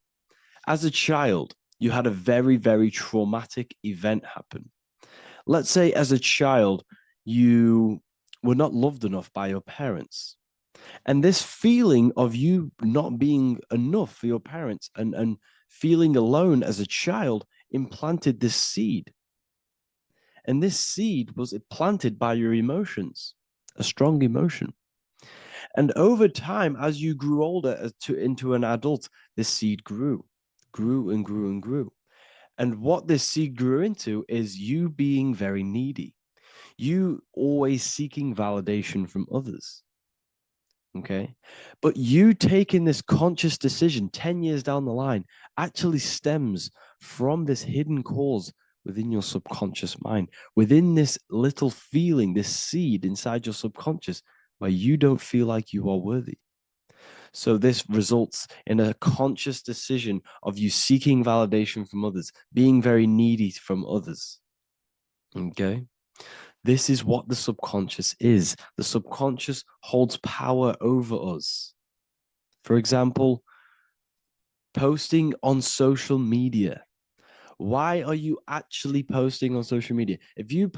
as a child, you had a very, very traumatic event happen. Let's say as a child, you were not loved enough by your parents. And this feeling of you not being enough for your parents and feeling alone as a child implanted this seed. And this seed was planted by your emotions, a strong emotion. And over time, as you grew older into an adult, this seed grew and grew and grew. And what this seed grew into is you being very needy, you always seeking validation from others. Okay. But you taking this conscious decision 10 years down the line actually stems from this hidden cause within your subconscious mind, within this little feeling, this seed inside your subconscious where you don't feel like you are worthy. So this results in a conscious decision of you seeking validation from others, being very needy from others. Okay. This is what the subconscious is. The subconscious holds power over us. For example, posting on social media. Why are you actually posting on social media? If you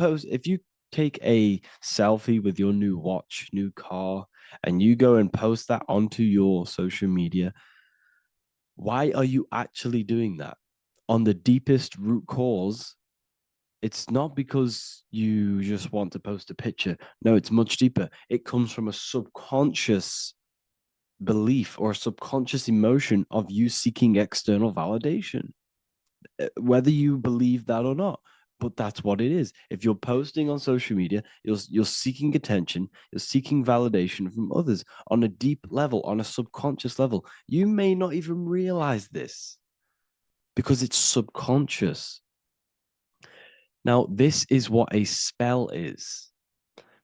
take a selfie with your new watch, new car, and you go and post that onto your social media, why are you actually doing that? On the deepest root cause, it's not because you just want to post a picture. No, it's much deeper. It comes from a subconscious belief or a subconscious emotion of you seeking external validation, whether you believe that or not. But that's what it is. If you're posting on social media, you're seeking attention, you're seeking validation from others on a deep level, on a subconscious level. You may not even realize this because it's subconscious. Now, this is what a spell is.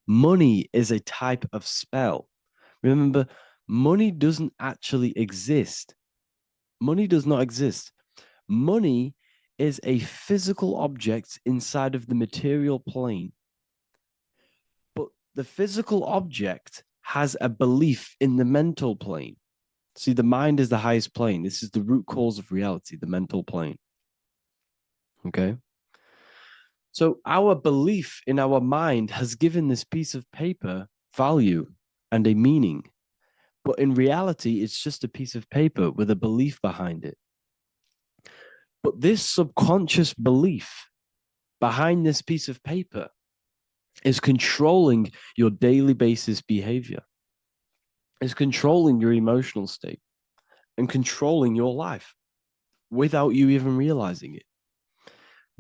Money is a type of spell. Remember, money doesn't actually exist. Money does not exist. Money is a physical object inside of the material plane. But the physical object has a belief in the mental plane. See, the mind is the highest plane. This is the root cause of reality, the mental plane. Okay? So our belief in our mind has given this piece of paper value and a meaning. But in reality, it's just a piece of paper with a belief behind it. But this subconscious belief behind this piece of paper is controlling your daily basis behavior, is controlling your emotional state, and controlling your life without you even realizing it.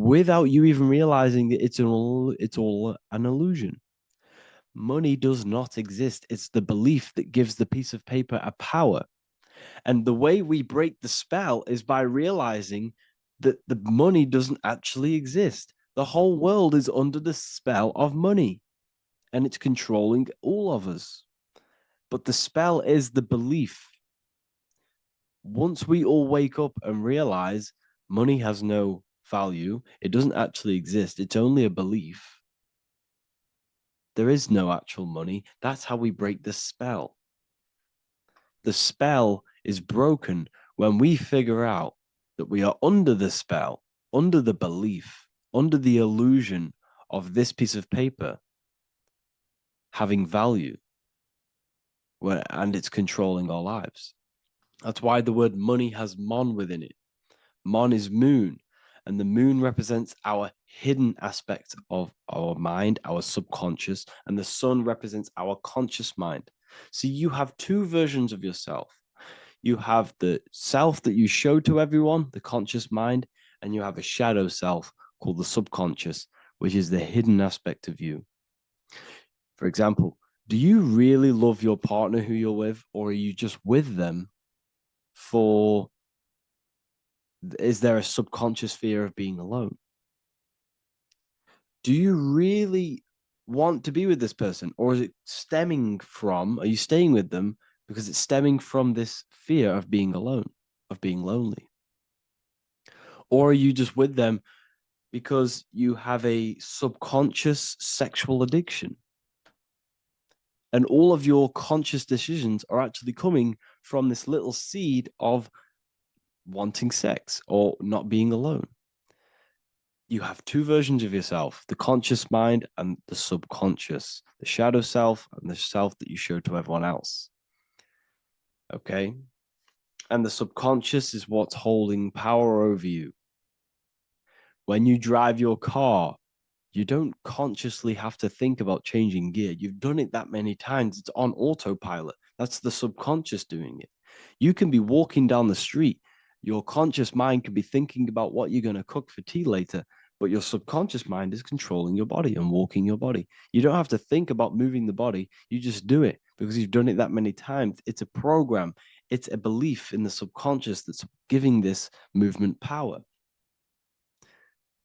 Without you even realizing that it's all an illusion. Money does not exist. It's the belief that gives the piece of paper a power. And the way we break the spell is by realizing that the money doesn't actually exist. The whole world is under the spell of money, and it's controlling all of us. But the spell is the belief. Once we all wake up and realize money has no value, it doesn't actually exist, it's only a belief. There is no actual money. That's how we break the spell. The spell is broken when we figure out that we are under the spell, under the belief, under the illusion of this piece of paper having value, and it's controlling our lives. That's why the word money has mon within it. Mon is moon, and the moon represents our hidden aspect of our mind, our subconscious, and the sun represents our conscious mind. So you have two versions of yourself. You have the self that you show to everyone, the conscious mind, and you have a shadow self called the subconscious, which is the hidden aspect of you. For example, do you really love your partner who you're with, or are you just with them for, is there a subconscious fear of being alone? Do you really want to be with this person, or is it stemming from, are you staying with them because it's stemming from this fear of being alone, of being lonely? Or are you just with them because you have a subconscious sexual addiction? And all of your conscious decisions are actually coming from this little seed of wanting sex or not being alone. You have two versions of yourself, the conscious mind and the subconscious, the shadow self and the self that you show to everyone else. Okay? And the subconscious is what's holding power over you. When you drive your car, you don't consciously have to think about changing gear. You've done it that many times. It's on autopilot. That's the subconscious doing it. You can be walking down the street. Your conscious mind can be thinking about what you're going to cook for tea later, but your subconscious mind is controlling your body and walking your body. You don't have to think about moving the body. You just do it because you've done it that many times. It's a program. It's a belief in the subconscious that's giving this movement power.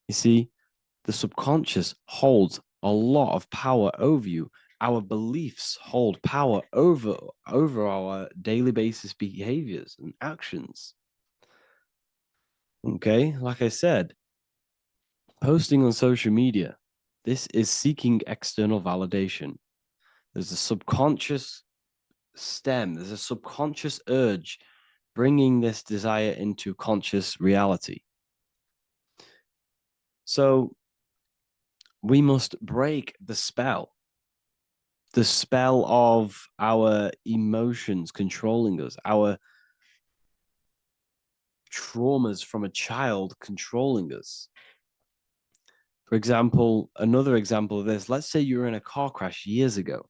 You see, the subconscious holds a lot of power over you. Our beliefs hold power over our daily basis behaviors and actions. Okay, like I said, posting on social media, this is seeking external validation. There's a subconscious stem, there's a subconscious urge bringing this desire into conscious reality. So we must break the spell of our emotions controlling us, our traumas from a child controlling us. For example, another example of this, let's say you were in a car crash years ago,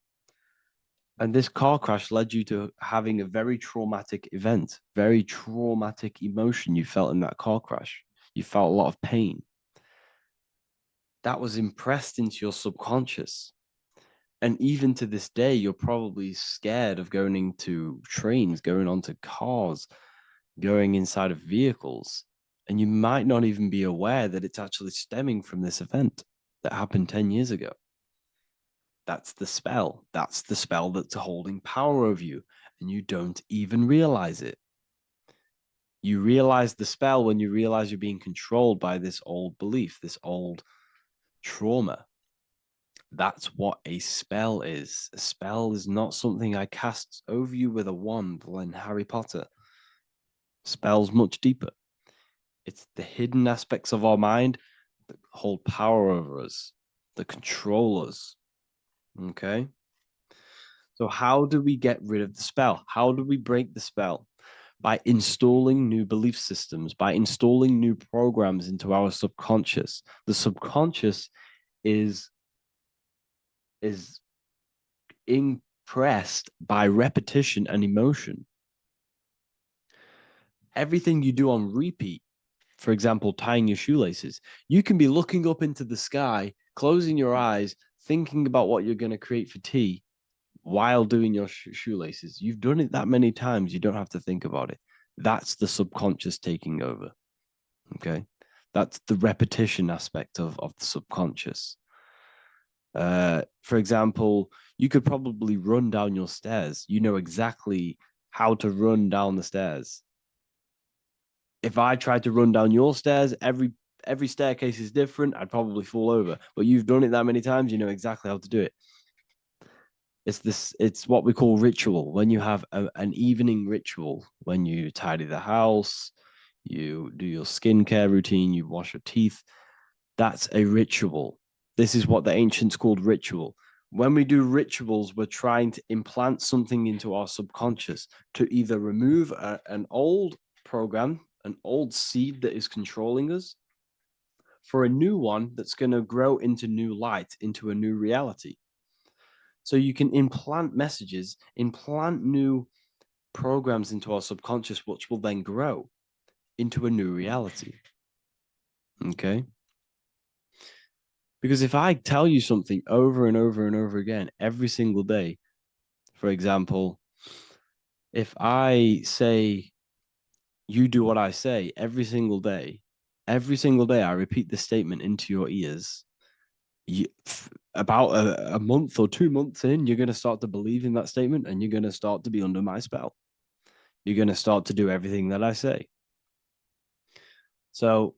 and this car crash led you to having a very traumatic event, very traumatic emotion you felt in that car crash. You felt a lot of pain. That was impressed into your subconscious. And even to this day, you're probably scared of going into trains, going onto cars, going inside of vehicles. And you might not even be aware that it's actually stemming from this event that happened 10 years ago. That's the spell. That's the spell that's holding power over you. And you don't even realize it. You realize the spell when you realize you're being controlled by this old belief, this old trauma. That's what a spell is. A spell is not something I cast over you with a wand like Harry Potter. Spell's much deeper. It's the hidden aspects of our mind that hold power over us, that control us. Okay? So how do we get rid of the spell? How do we break the spell? By installing new belief systems, by installing new programs into our subconscious. The subconscious is impressed by repetition and emotion. Everything you do on repeat, for example, tying your shoelaces, you can be looking up into the sky, closing your eyes, thinking about what you're going to create for tea while doing your shoelaces. You've done it that many times, you don't have to think about it. That's the subconscious taking over. Okay. That's the repetition aspect of the subconscious. For example, you could probably run down your stairs. You know exactly how to run down the stairs. If I tried to run down your stairs, every staircase is different. I'd probably fall over. But you've done it that many times, you know exactly how to do it. It's what we call ritual. When you have an evening ritual, when you tidy the house, you do your skincare routine, you wash your teeth, that's a ritual. This is what the ancients called ritual. When we do rituals, we're trying to implant something into our subconscious to either remove an old program, an old seed that is controlling us, for a new one that's going to grow into new light, into a new reality. So you can implant messages, implant new programs into our subconscious, which will then grow into a new reality. Okay? Because if I tell you something over and over and over again every single day, for example, if I say, you do what I say every single day I repeat this statement into your ears, about a month or 2 months in, you're going to start to believe in that statement and you're going to start to be under my spell. You're going to start to do everything that I say. So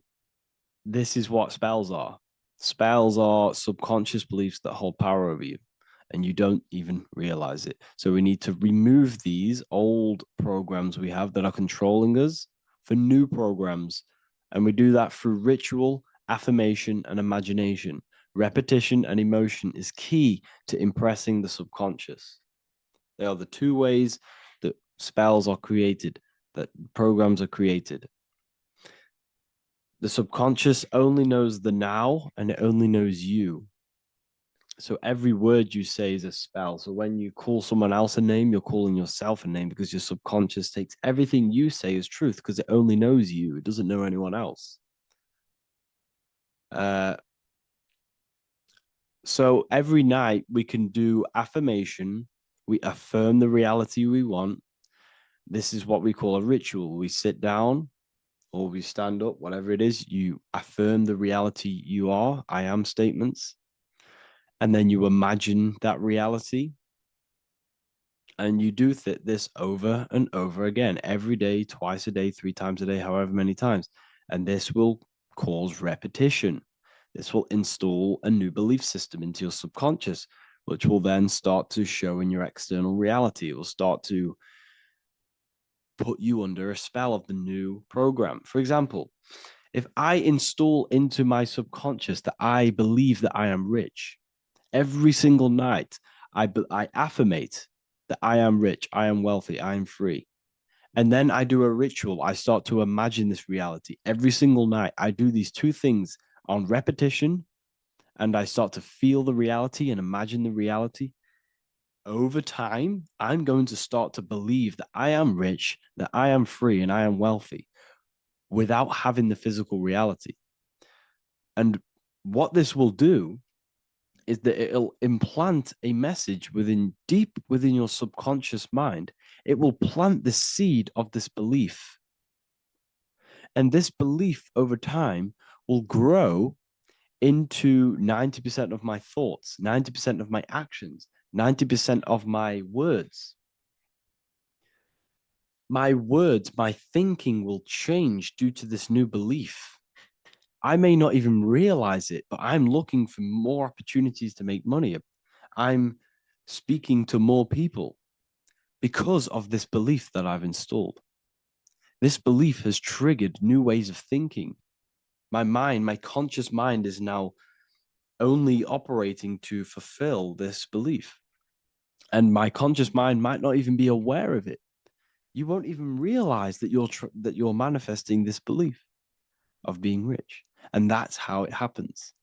this is what spells are. Spells are subconscious beliefs that hold power over you, and you don't even realize it. So we need to remove these old programs we have that are controlling us for new programs. And we do that through ritual, affirmation, and imagination. Repetition and emotion is key to impressing the subconscious. They are the two ways that spells are created, that programs are created. The subconscious only knows the now, and it only knows you. So every word you say is a spell. So when you call someone else a name, you're calling yourself a name, because your subconscious takes everything you say as truth, because it only knows you. It doesn't know anyone else. So every night we can do affirmation. We affirm the reality we want. This is what we call a ritual. We sit down or we stand up, whatever it is, you affirm the reality you are, I am statements. And then you imagine that reality. And you do this over and over again, every day, twice a day, 3 times a day, however many times. And this will cause repetition. This will install a new belief system into your subconscious, which will then start to show in your external reality. It will start to put you under a spell of the new program. For example, if I install into my subconscious that I believe that I am rich, every single night I affirmate that I am rich, I am wealthy, I am free. And then I do a ritual. I start to imagine this reality. Every single night, I do these two things on repetition, and I start to feel the reality and imagine the reality. Over time, I'm going to start to believe that I am rich, that I am free, and I am wealthy without having the physical reality. And what this will do is that it'll implant a message deep within your subconscious mind. It will plant the seed of this belief. And this belief over time will grow into 90% of my thoughts, 90% of my actions, 90% of my words. My words, my thinking will change due to this new belief. I may not even realize it, but I'm looking for more opportunities to make money. I'm speaking to more people because of this belief that I've installed. This belief has triggered new ways of thinking. My mind, my conscious mind, is now only operating to fulfill this belief. And my conscious mind might not even be aware of it. You won't even realize that you're manifesting this belief of being rich. And that's how it happens.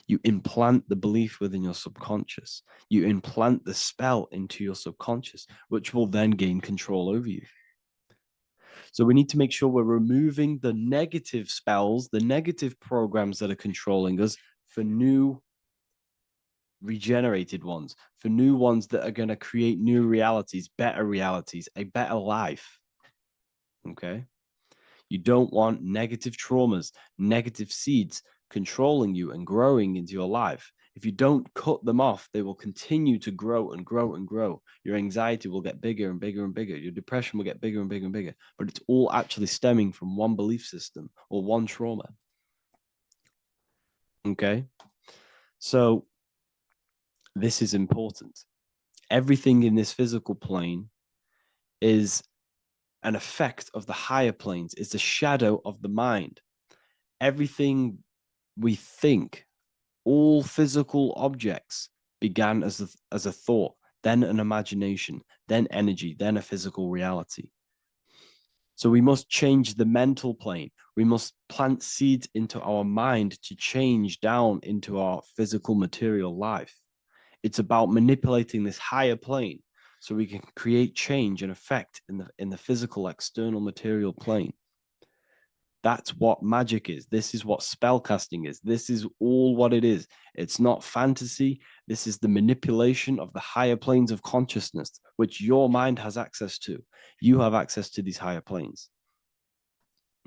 You implant the belief within your subconscious. You implant the spell into your subconscious, which will then gain control over you. So we need to make sure we're removing the negative spells, the negative programs that are controlling us, for new regenerated ones, for new ones that are going to create new realities, a better life. Okay? You don't want negative traumas, negative seeds controlling you and growing into your life. If you don't cut them off, they will continue to grow and grow and grow. Your anxiety will get bigger and bigger and bigger. Your depression will get bigger and bigger and bigger. But it's all actually stemming from one belief system or one trauma. Okay? So this is important. Everything in this physical plane is an effect of the higher planes. It's a shadow of the mind. Everything we think, all physical objects began as a thought, then an imagination, then energy, then a physical reality. So we must change the mental plane. We must plant seeds into our mind to change down into our physical material life. It's about manipulating this higher plane so we can create change and effect in the physical external material plane. That's what magic is. This is what spellcasting is. This is all what it is. It's not fantasy. This is the manipulation of the higher planes of consciousness, which your mind has access to. You have access to these higher planes.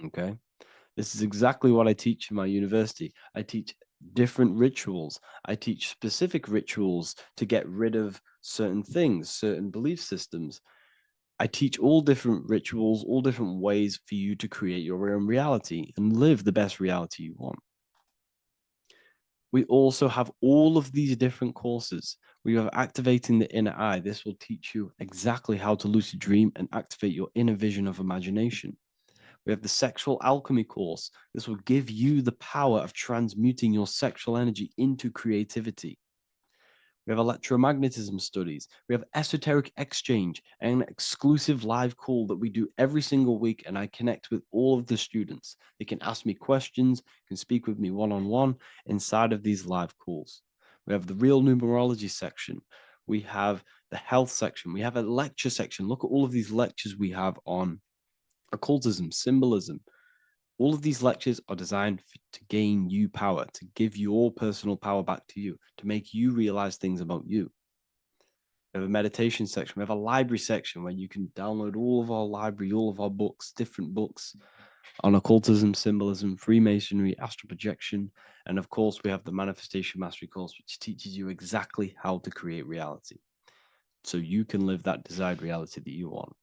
Okay? This is exactly what I teach in my university. I teach different rituals. I teach specific rituals to get rid of certain things, certain belief systems. I teach all different rituals, all different ways for you to create your own reality and live the best reality you want. We also have all of these different courses. We have activating the inner eye. This will teach you exactly how to lucid dream and activate your inner vision of imagination. We have the sexual alchemy course. This will give you the power of transmuting your sexual energy into creativity. We have electromagnetism studies. We have esoteric exchange and an exclusive live call that we do every single week. And I connect with all of the students. They can ask me questions, can speak with me one-on-one inside of these live calls. We have the real numerology section. We have the health section. We have a lecture section. Look at all of these lectures we have on occultism, symbolism. All of these lectures are designed to gain you power, to give your personal power back to you, to make you realize things about you. We have a meditation section. We have a library section where you can download all of our library, all of our books, different books on occultism, symbolism, Freemasonry, astral projection. And of course, we have the Manifestation Mastery course, which teaches you exactly how to create reality so you can live that desired reality that you want.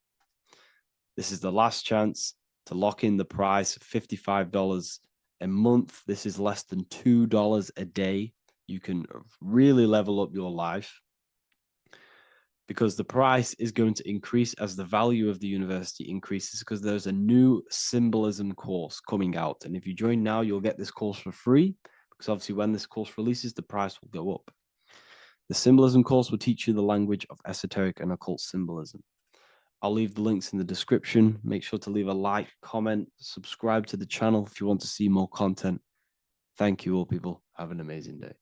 This is the last chance to lock in the price of $55 a month. This is less than $2 a day. You can really level up your life because the price is going to increase as the value of the university increases, because there's a new symbolism course coming out. And if you join now, you'll get this course for free, because obviously when this course releases, the price will go up. The symbolism course will teach you the language of esoteric and occult symbolism. I'll leave the links in the description. Make sure to leave a like, comment, subscribe to the channel if you want to see more content. Thank you all, people. Have an amazing day.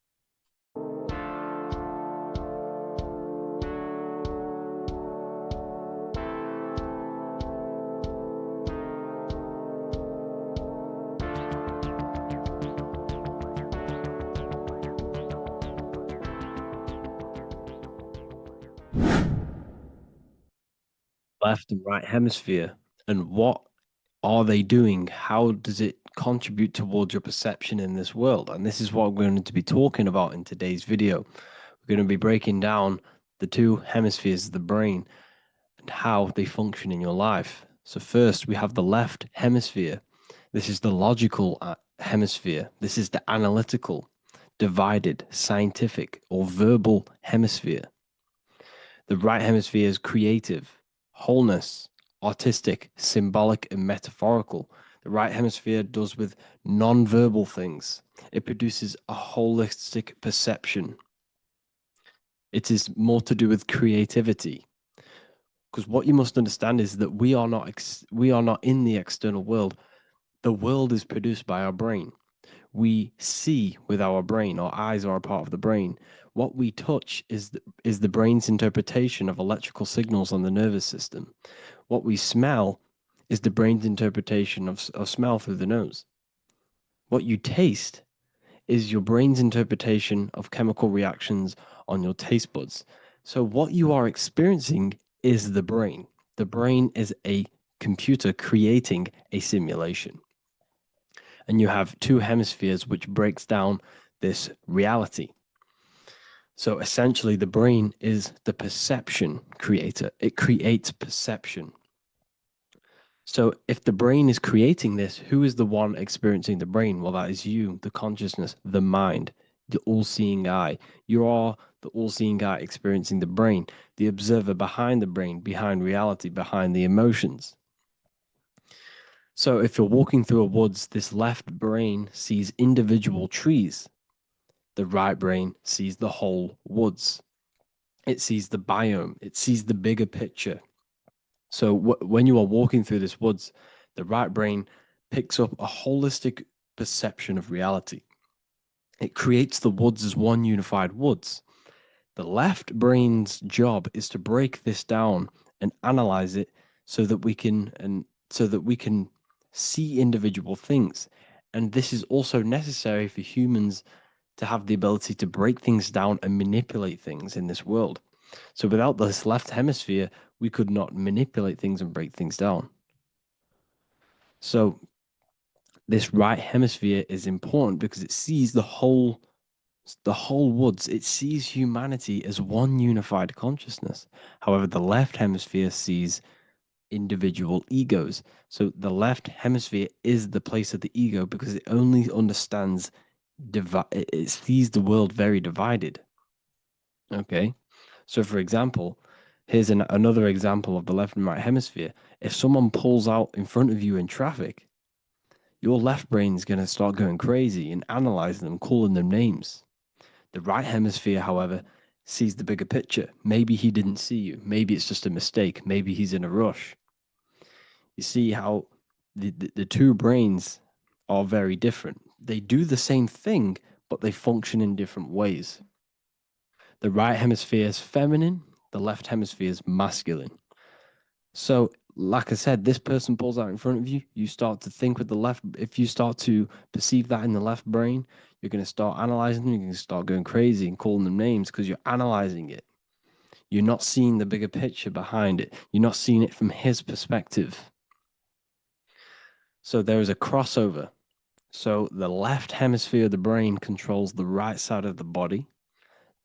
Left and right hemisphere, and what are they doing? How does it contribute towards your perception in this world? And this is what we're going to be talking about in today's video. We're going to be breaking down the two hemispheres of the brain and how they function in your life. So first, we have the left hemisphere. This is the logical hemisphere. This is the analytical, divided, scientific, or verbal hemisphere. The right hemisphere is creative, wholeness, artistic, symbolic, and metaphorical. The right hemisphere does with non-verbal things. It produces a holistic perception. It is more to do with creativity. Because what you must understand is that we are not in the external world. The world is produced by our brain. We see with our brain. Our eyes are a part of the brain. What we touch is the brain's interpretation of electrical signals on the nervous system. What we smell is the brain's interpretation of smell through the nose. What you taste is your brain's interpretation of chemical reactions on your taste buds. So what you are experiencing is the brain. The brain is a computer creating a simulation. And you have two hemispheres which breaks down this reality. So essentially, the brain is the perception creator. It creates perception. So if the brain is creating this, who is the one experiencing the brain? Well, that is you, the consciousness, the mind, the all-seeing eye. You are the all-seeing eye experiencing the brain, the observer behind the brain, behind reality, behind the emotions. So if you're walking through a woods, this left brain sees individual trees. The right brain sees the whole woods. It sees the biome. It sees the bigger picture. So when you are walking through this woods, the right brain picks up a holistic perception of reality. It creates the woods as one unified woods. The left brain's job is to break this down and analyze it so that we can see individual things. And this is also necessary for humans to have the ability to break things down and manipulate things in this world. So without this left hemisphere, we could not manipulate things and break things down. So this right hemisphere is important because it sees the whole woods. It sees humanity as one unified consciousness. However, the left hemisphere sees individual egos. So the left hemisphere is the place of the ego because it only understands it sees the world very divided. Okay, so for example, here's another example of the left and right hemisphere. If someone pulls out in front of you in traffic, your left brain is going to start going crazy and analyzing them, calling them names. The right hemisphere, however, sees the bigger picture. Maybe he didn't see you. Maybe it's just a mistake. Maybe he's in a rush. You see how the two brains are very different. They do the same thing, but they function in different ways. The right hemisphere is feminine, the left hemisphere is masculine. So, like I said, this person pulls out in front of you, you start to think with the left. If you start to perceive that in the left brain, you're going to start analyzing them, you're going to start going crazy and calling them names because you're analyzing it. You're not seeing the bigger picture behind it. You're not seeing it from his perspective. So there is a crossover. So the left hemisphere of the brain controls the right side of the body,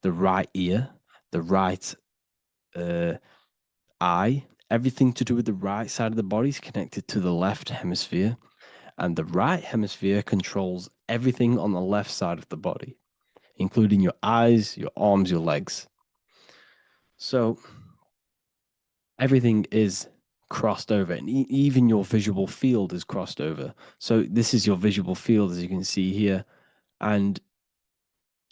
the right ear, the right eye. Everything to do with the right side of the body is connected to the left hemisphere, and the right hemisphere controls everything on the left side of the body, including your eyes, your arms, your legs. So everything is crossed over, and even your visual field is crossed over. So this is your visual field, as you can see here, and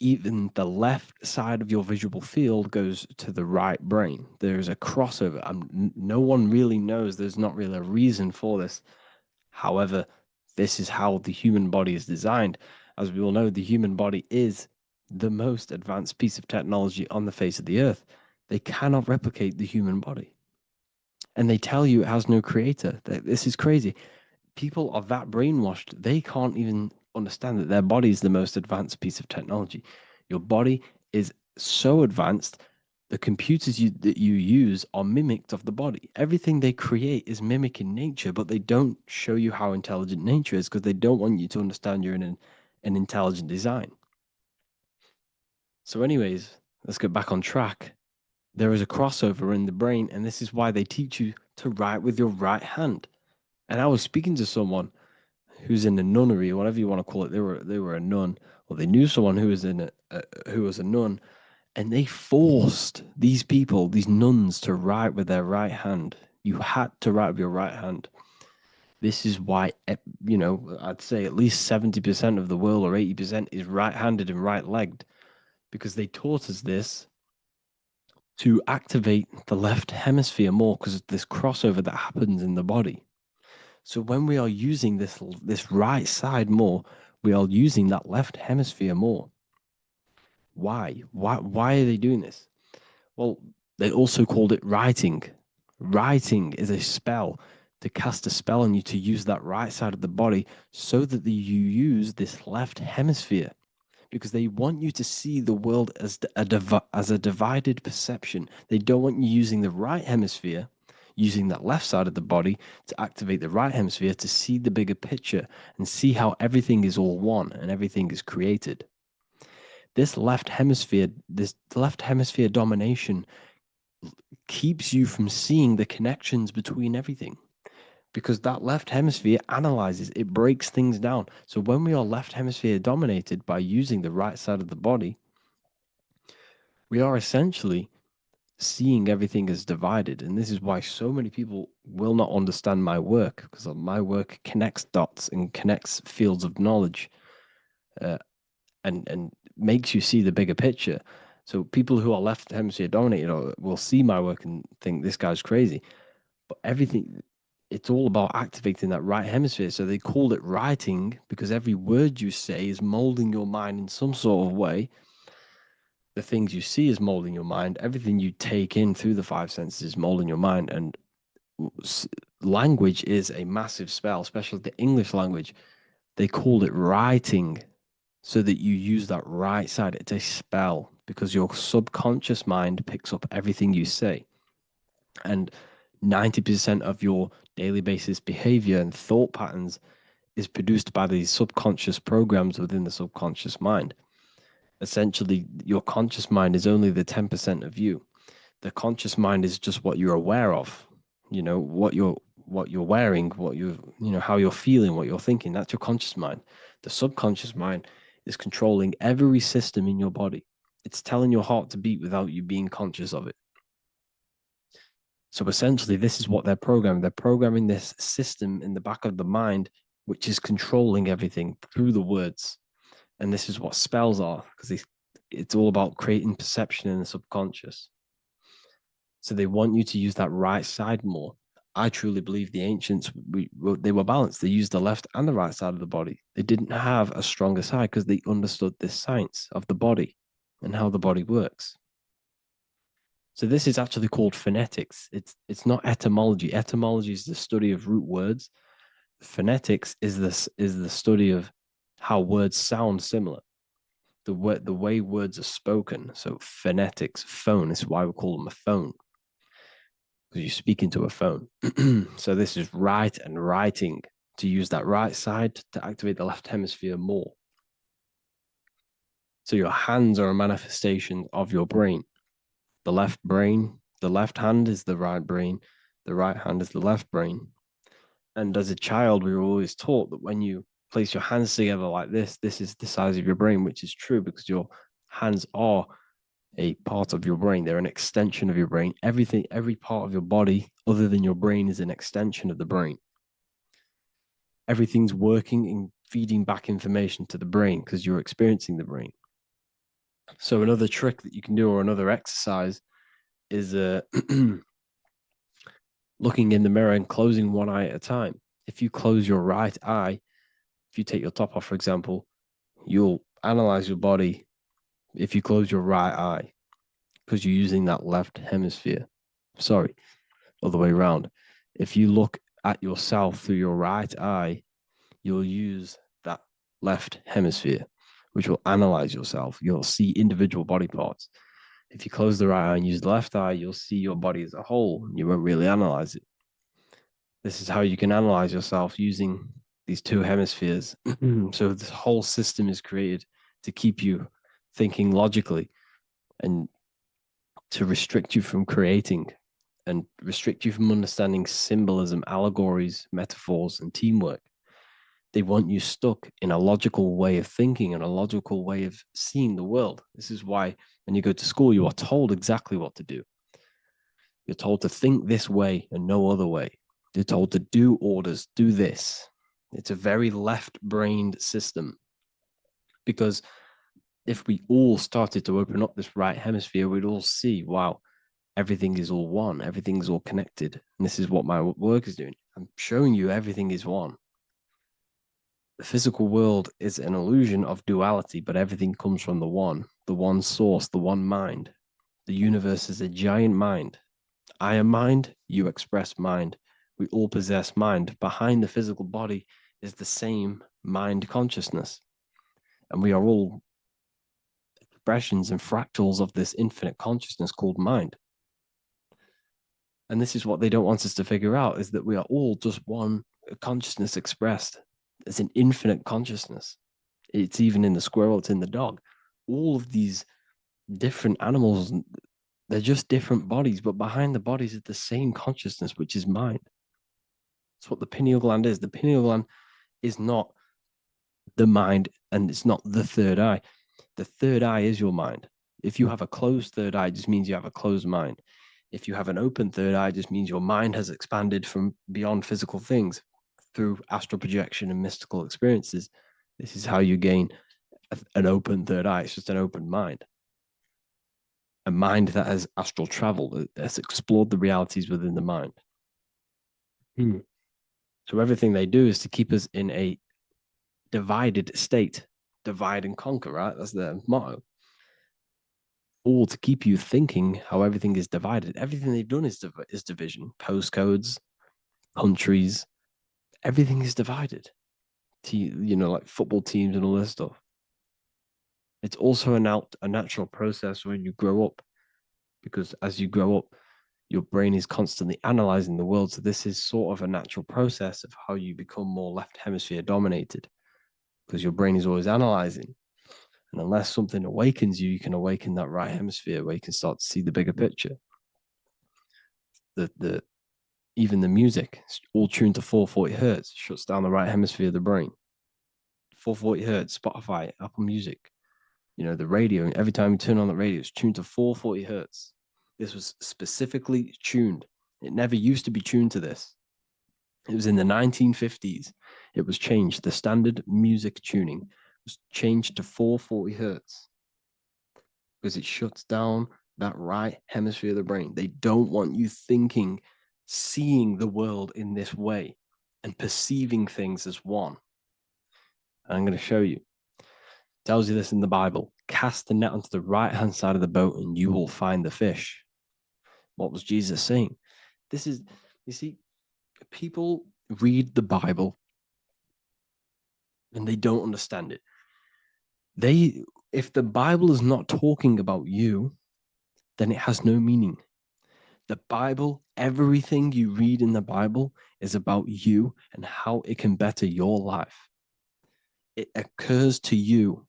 even the left side of your visual field goes to the right brain. There's a crossover. No one really knows. There's not really a reason for this. However, this is how the human body is designed. As we all know, the human body is the most advanced piece of technology on the face of the earth. They cannot replicate the human body. And they tell you it has no creator. This is crazy. People are that brainwashed, they can't even understand that their body is the most advanced piece of technology. Your body is so advanced, the computers that you use are mimicked of the body. Everything they create is mimicking nature, but they don't show you how intelligent nature is because they don't want you to understand you're in an intelligent design. So anyways, let's get back on track. There is a crossover in the brain, and this is why they teach you to write with your right hand. And I was speaking to someone who's in a nunnery, or whatever you want to call it. They were a nun, or they knew someone who was a nun, and they forced these people, these nuns, to write with their right hand. You had to write with your right hand. This is why, I'd say at least 70% of the world, or 80%, is right-handed and right-legged, because they taught us this to activate the left hemisphere more because of this crossover that happens in the body. So when we are using this right side more, we are using that left hemisphere more. Why? Why are they doing this? Well, they also called it writing. Writing is a spell, to cast a spell on you, to use that right side of the body so that you use this left hemisphere. because they want you to see the world as a divided perception. They don't want you using the right hemisphere, using that left side of the body to activate the right hemisphere to see the bigger picture and see how everything is all one and everything is created. This left hemisphere domination keeps you from seeing the connections between everything, because that left hemisphere analyzes, it breaks things down. So when we are left hemisphere dominated by using the right side of the body, we are essentially seeing everything as divided. And this is why so many people will not understand my work, because my work connects dots and connects fields of knowledge, and makes you see the bigger picture. So people who are left hemisphere dominated will see my work and think this guy's crazy. But everything, it's all about activating that right hemisphere. So they called it writing because every word you say is molding your mind in some sort of way. The things you see is molding your mind. Everything you take in through the five senses is molding your mind. And language is a massive spell, especially the English language. They called it writing so that you use that right side. It's a spell because your subconscious mind picks up everything you say. And 90% of your daily basis behavior and thought patterns is produced by these subconscious programs within the subconscious mind. Essentially, your conscious mind is only the 10% of you. The conscious mind is just what you're aware of, what you're wearing, how you're feeling, what you're thinking. That's your conscious mind. The subconscious mind is controlling every system in your body. It's telling your heart to beat without you being conscious of it. So essentially, this is what they're programming. They're programming this system in the back of the mind, which is controlling everything through the words. And this is what spells are, because it's all about creating perception in the subconscious. So they want you to use that right side more. I truly believe the ancients, they were balanced. They used the left and the right side of the body. They didn't have a stronger side because they understood this science of the body and how the body works. So this is actually called phonetics. It's not etymology. Etymology is the study of root words. Phonetics is the study of how words sound similar. The way words are spoken. So phonetics, phone, is why we call them a phone, because you speak into a phone. So this is write and writing, to use that right side to activate the left hemisphere more. So your hands are a manifestation of your brain. The left hand is the right brain, the right hand is the left brain. And as a child, we were always taught that when you place your hands together like this is the size of your brain, which is true because your hands are a part of your brain. They're an extension of your brain. Every part of your body other than your brain is an extension of the brain. Everything's working and feeding back information to the brain because you're experiencing the brain. So another trick that you can do, or another exercise, is looking in the mirror and closing one eye at a time. If you close your right eye, if you take your top off, for example, you'll analyze your body if you close your right eye, because you're using that left hemisphere. Sorry, other way around. If you look at yourself through your right eye, you'll use that left hemisphere, which will analyze yourself. You'll see individual body parts. If you close the right eye and use the left eye, you'll see your body as a whole. You won't really analyze it. This is how you can analyze yourself using these two hemispheres. So this whole system is created to keep you thinking logically and to restrict you from creating and restrict you from understanding symbolism, allegories, metaphors, and teamwork. They want you stuck in a logical way of thinking and a logical way of seeing the world. This is why when you go to school, you are told exactly what to do. You're told to think this way and no other way. You're told to do orders, do this. It's a very left-brained system, because if we all started to open up this right hemisphere, we'd all see, wow, everything is all one, everything's all connected. And this is what my work is doing. I'm showing you everything is one. The physical world is an illusion of duality, but everything comes from the one source, the one mind. The universe is a giant mind. I am mind, you express mind. We all possess mind. Behind the physical body is the same mind consciousness. And we are all expressions and fractals of this infinite consciousness called mind. And this is what they don't want us to figure out, is that we are all just one consciousness expressed. It's an infinite consciousness. It's even in the squirrel, it's in the dog. All of these different animals, they're just different bodies, but behind the bodies is the same consciousness, which is mind. That's what the pineal gland is. The pineal gland is not the mind, and it's not the third eye. The third eye is your mind. If you have a closed third eye, it just means you have a closed mind. If you have an open third eye, it just means your mind has expanded from beyond physical things through astral projection and mystical experiences. This is how you gain an open third eye. It's just an open mind. A mind that has astral travel, that has explored the realities within the mind. So everything they do is to keep us in a divided state. Divide and conquer, right? That's their motto. All to keep you thinking how everything is divided. Everything they've done is division. Postcodes, countries, everything is divided. Like football teams and all this stuff. It's also a natural process when you grow up, because as you grow up, your brain is constantly analyzing the world. So this is sort of a natural process of how you become more left hemisphere dominated, because your brain is always analyzing. And unless something awakens you, you can awaken that right hemisphere where you can start to see the bigger picture. Even the music, all tuned to 440 hertz, shuts down the right hemisphere of the brain. 440 hertz, Spotify, Apple Music, the radio. Every time you turn on the radio, it's tuned to 440 hertz. This was specifically tuned. It never used to be tuned to this. It was in the 1950s. It was changed. The standard music tuning was changed to 440 hertz because it shuts down that right hemisphere of the brain. They don't want you thinking, seeing the world in this way and perceiving things as one. And I'm going to show you. It tells you this in the Bible. Cast the net onto the right-hand side of the boat and you will find the fish. What was Jesus saying? You see, people read the Bible and they don't understand it. If the Bible is not talking about you, then it has no meaning. The Bible, everything you read in the Bible is about you and how it can better your life. It occurs to you.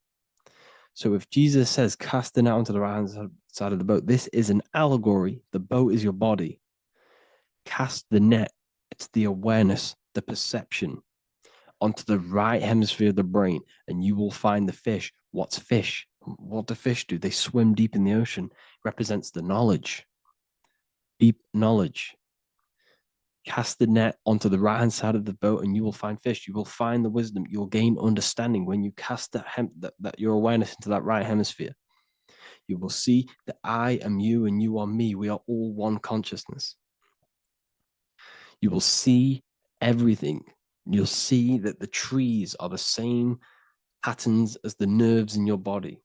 So if Jesus says, cast the net onto the right-hand side of the boat, this is an allegory. The boat is your body. Cast the net. It's the awareness, the perception, onto the right hemisphere of the brain, and you will find the fish. What's fish? What do fish do? They swim deep in the ocean. It represents the knowledge, deep knowledge. Cast the net onto the right-hand side of the boat and you will find fish. You will find the wisdom. You'll gain understanding when you cast that your awareness into that right hemisphere. You will see that I am you and you are me. We are all one consciousness. You will see everything. You'll see that the trees are the same patterns as the nerves in your body.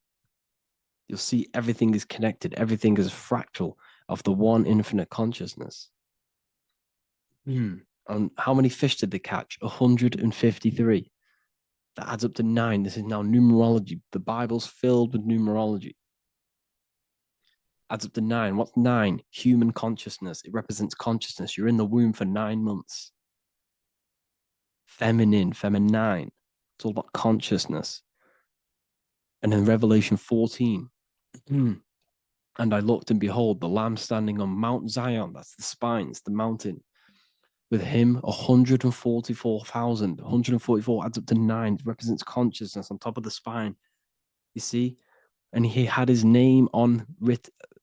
You'll see everything is connected. Everything is a fractal of the one infinite consciousness. And how many fish did they catch? 153. That adds up to 9. This is now numerology. The Bible's filled with numerology. Adds up to 9. What's 9? Human consciousness. It represents consciousness. You're in the womb for 9 months. Feminine. It's all about consciousness. And in Revelation 14, and I looked and behold, the Lamb standing on Mount Zion. That's the spines, the mountain. With him, 144,000. 144 adds up to 9. It represents consciousness on top of the spine. You see? And he had his name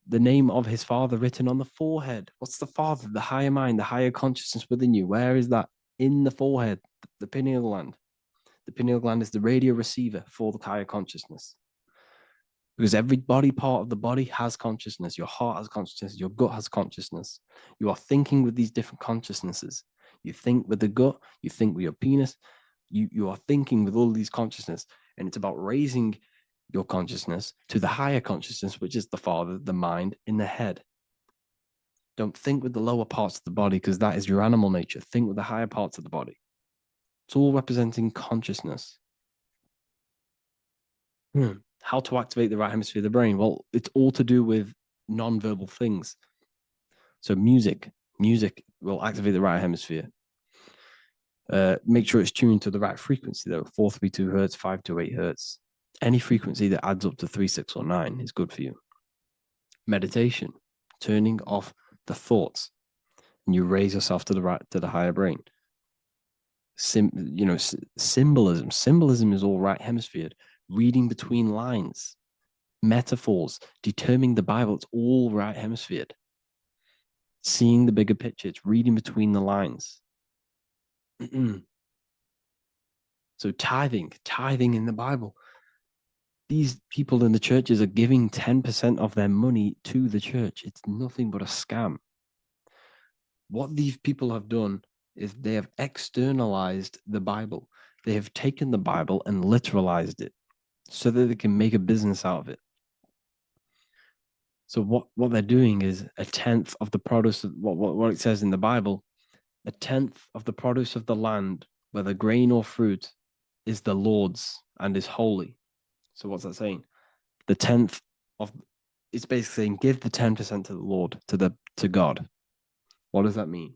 the name of his Father written on the forehead. What's the Father? The higher mind, the higher consciousness within you. Where is that? In the forehead, the pineal gland. The pineal gland is the radio receiver for the higher consciousness. Because every body part of the body has consciousness. Your heart has consciousness. Your gut has consciousness. You are thinking with these different consciousnesses. You think with the gut. You think with your penis. You are thinking with all of these consciousness. And it's about raising your consciousness to the higher consciousness, which is the Father, the mind in the head. Don't think with the lower parts of the body because that is your animal nature. Think with the higher parts of the body. It's all representing consciousness. How to activate the right hemisphere of the brain? Well, it's all to do with non-verbal things. So music will activate the right hemisphere. Make sure it's tuned to the right frequency though, 432 hertz, 528 hertz. Any frequency that adds up to 3, 6, or 9 is good for you. Meditation, turning off the thoughts, and you raise yourself to the higher brain. Symbolism. Symbolism is all right hemisphere. Reading between lines, metaphors, determining the Bible, it's all right hemisphere. Seeing the bigger picture, it's reading between the lines. So tithing in the Bible. These people in the churches are giving 10% of their money to the church. It's nothing but a scam. What these people have done is they have externalized the Bible. They have taken the Bible and literalized it so that they can make a business out of it. So what they're doing is a tenth of the produce of what it says in the Bible, a tenth of the produce of the land, whether grain or fruit, is the Lord's and is holy. So what's that saying? The tenth of it's basically saying give the 10% to the Lord, to God. What does that mean?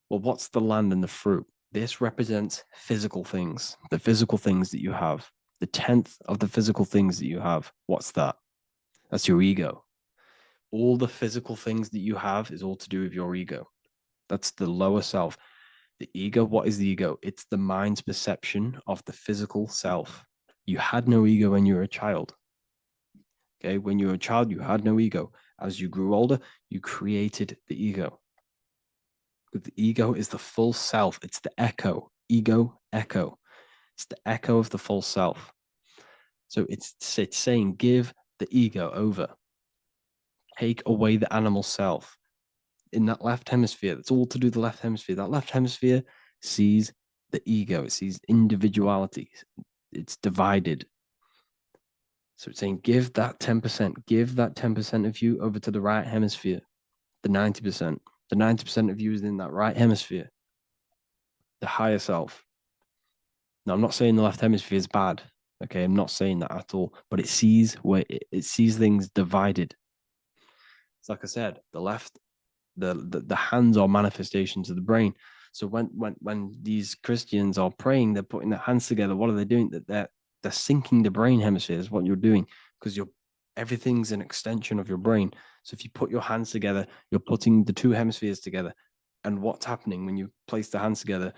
Well, what's the land and the fruit? This represents physical things, the physical things that you have. The tenth of the physical things that you have. What's that? That's your ego. All the physical things that you have is all to do with your ego. That's the lower self. The ego, what is the ego? It's the mind's perception of the physical self. You had no ego when you were a child. Okay, when you were a child, you had no ego. As you grew older, you created the ego. But the ego is the full self. It's the echo. Ego, echo. It's the echo of the full self. So it's saying give the ego over. Take away the animal self. In that left hemisphere, that's all to do with the left hemisphere. That left hemisphere sees the ego. It sees individuality. It's divided. So it's saying give that 10%. Give that 10% of you over to the right hemisphere. The 90%. The 90% of you is in that right hemisphere. The higher self. Now, I'm not saying the left hemisphere is bad. Okay, I'm not saying that at all. But it sees it sees things divided. It's like I said, the left, the hands are manifestations of the brain. So when these Christians are praying, they're putting their hands together. What are they doing? That they're syncing the brain hemispheres. What you're doing, because everything's an extension of your brain. So if you put your hands together, you're putting the two hemispheres together. And what's happening when you place the hands together?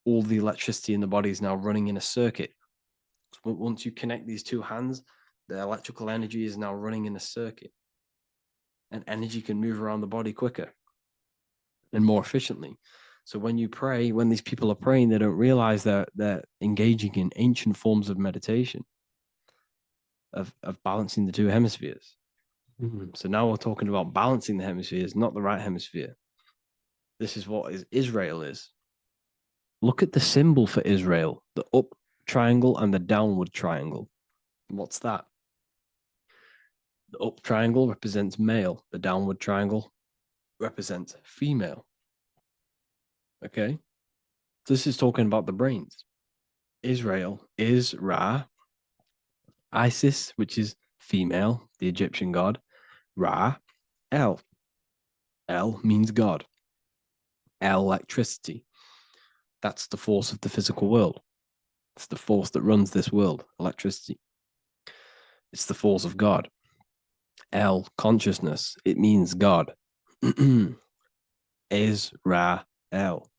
All the electricity in the body is now running in a circuit. So once you connect these two hands, the electrical energy is now running in a circuit. And energy can move around the body quicker and more efficiently. So when you pray, when these people are praying, they don't realize that they're engaging in ancient forms of meditation, of balancing the two hemispheres. So now we're talking about balancing the hemispheres, not the right hemisphere. This is what Israel is. Look at the symbol for Israel, the up triangle and the downward triangle. What's that? The up triangle represents male. The downward triangle represents female. Okay? This is talking about the brains. Israel is Ra. Isis, which is female, the Egyptian god. Ra, El. El means God. Electricity. That's the force of the physical world. It's the force that runs this world, electricity. It's the force of God. El, consciousness. It means God. Is Ra, El.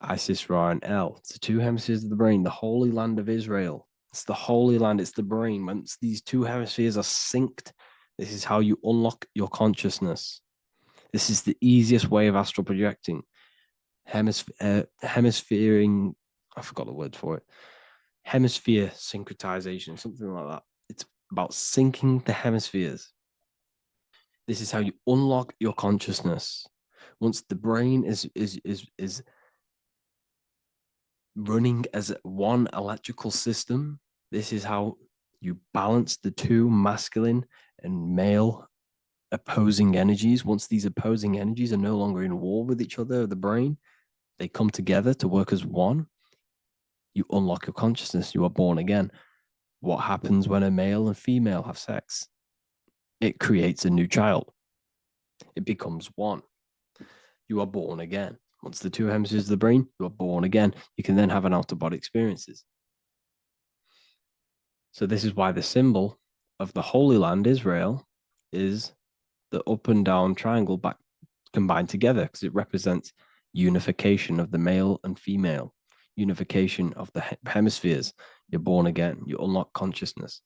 Isis, Ra, and El. It's the two hemispheres of the brain, the holy land of Israel. It's the holy land, it's the brain. Once these two hemispheres are synced, this is how you unlock your consciousness. This is the easiest way of astral projecting. Hemisphering, I forgot the word for it. Hemisphere syncretization, something like that. It's about syncing the hemispheres. This is how you unlock your consciousness. Once the brain is running as one electrical system, this is how you balance the two masculine and male opposing energies. Once these opposing energies are no longer in war with each other, the brain, they come together to work as one. You unlock your consciousness. You are born again. What happens when a male and female have sex? It creates a new child. It becomes one. You are born again. Once the two hemispheres of the brain, you are born again. You can then have an out-of-body experiences. So this is why the symbol of the Holy Land, Israel, is the up and down triangle back combined together, because it represents unification of the male and female, unification of the hemispheres. You're born again. You unlock consciousness.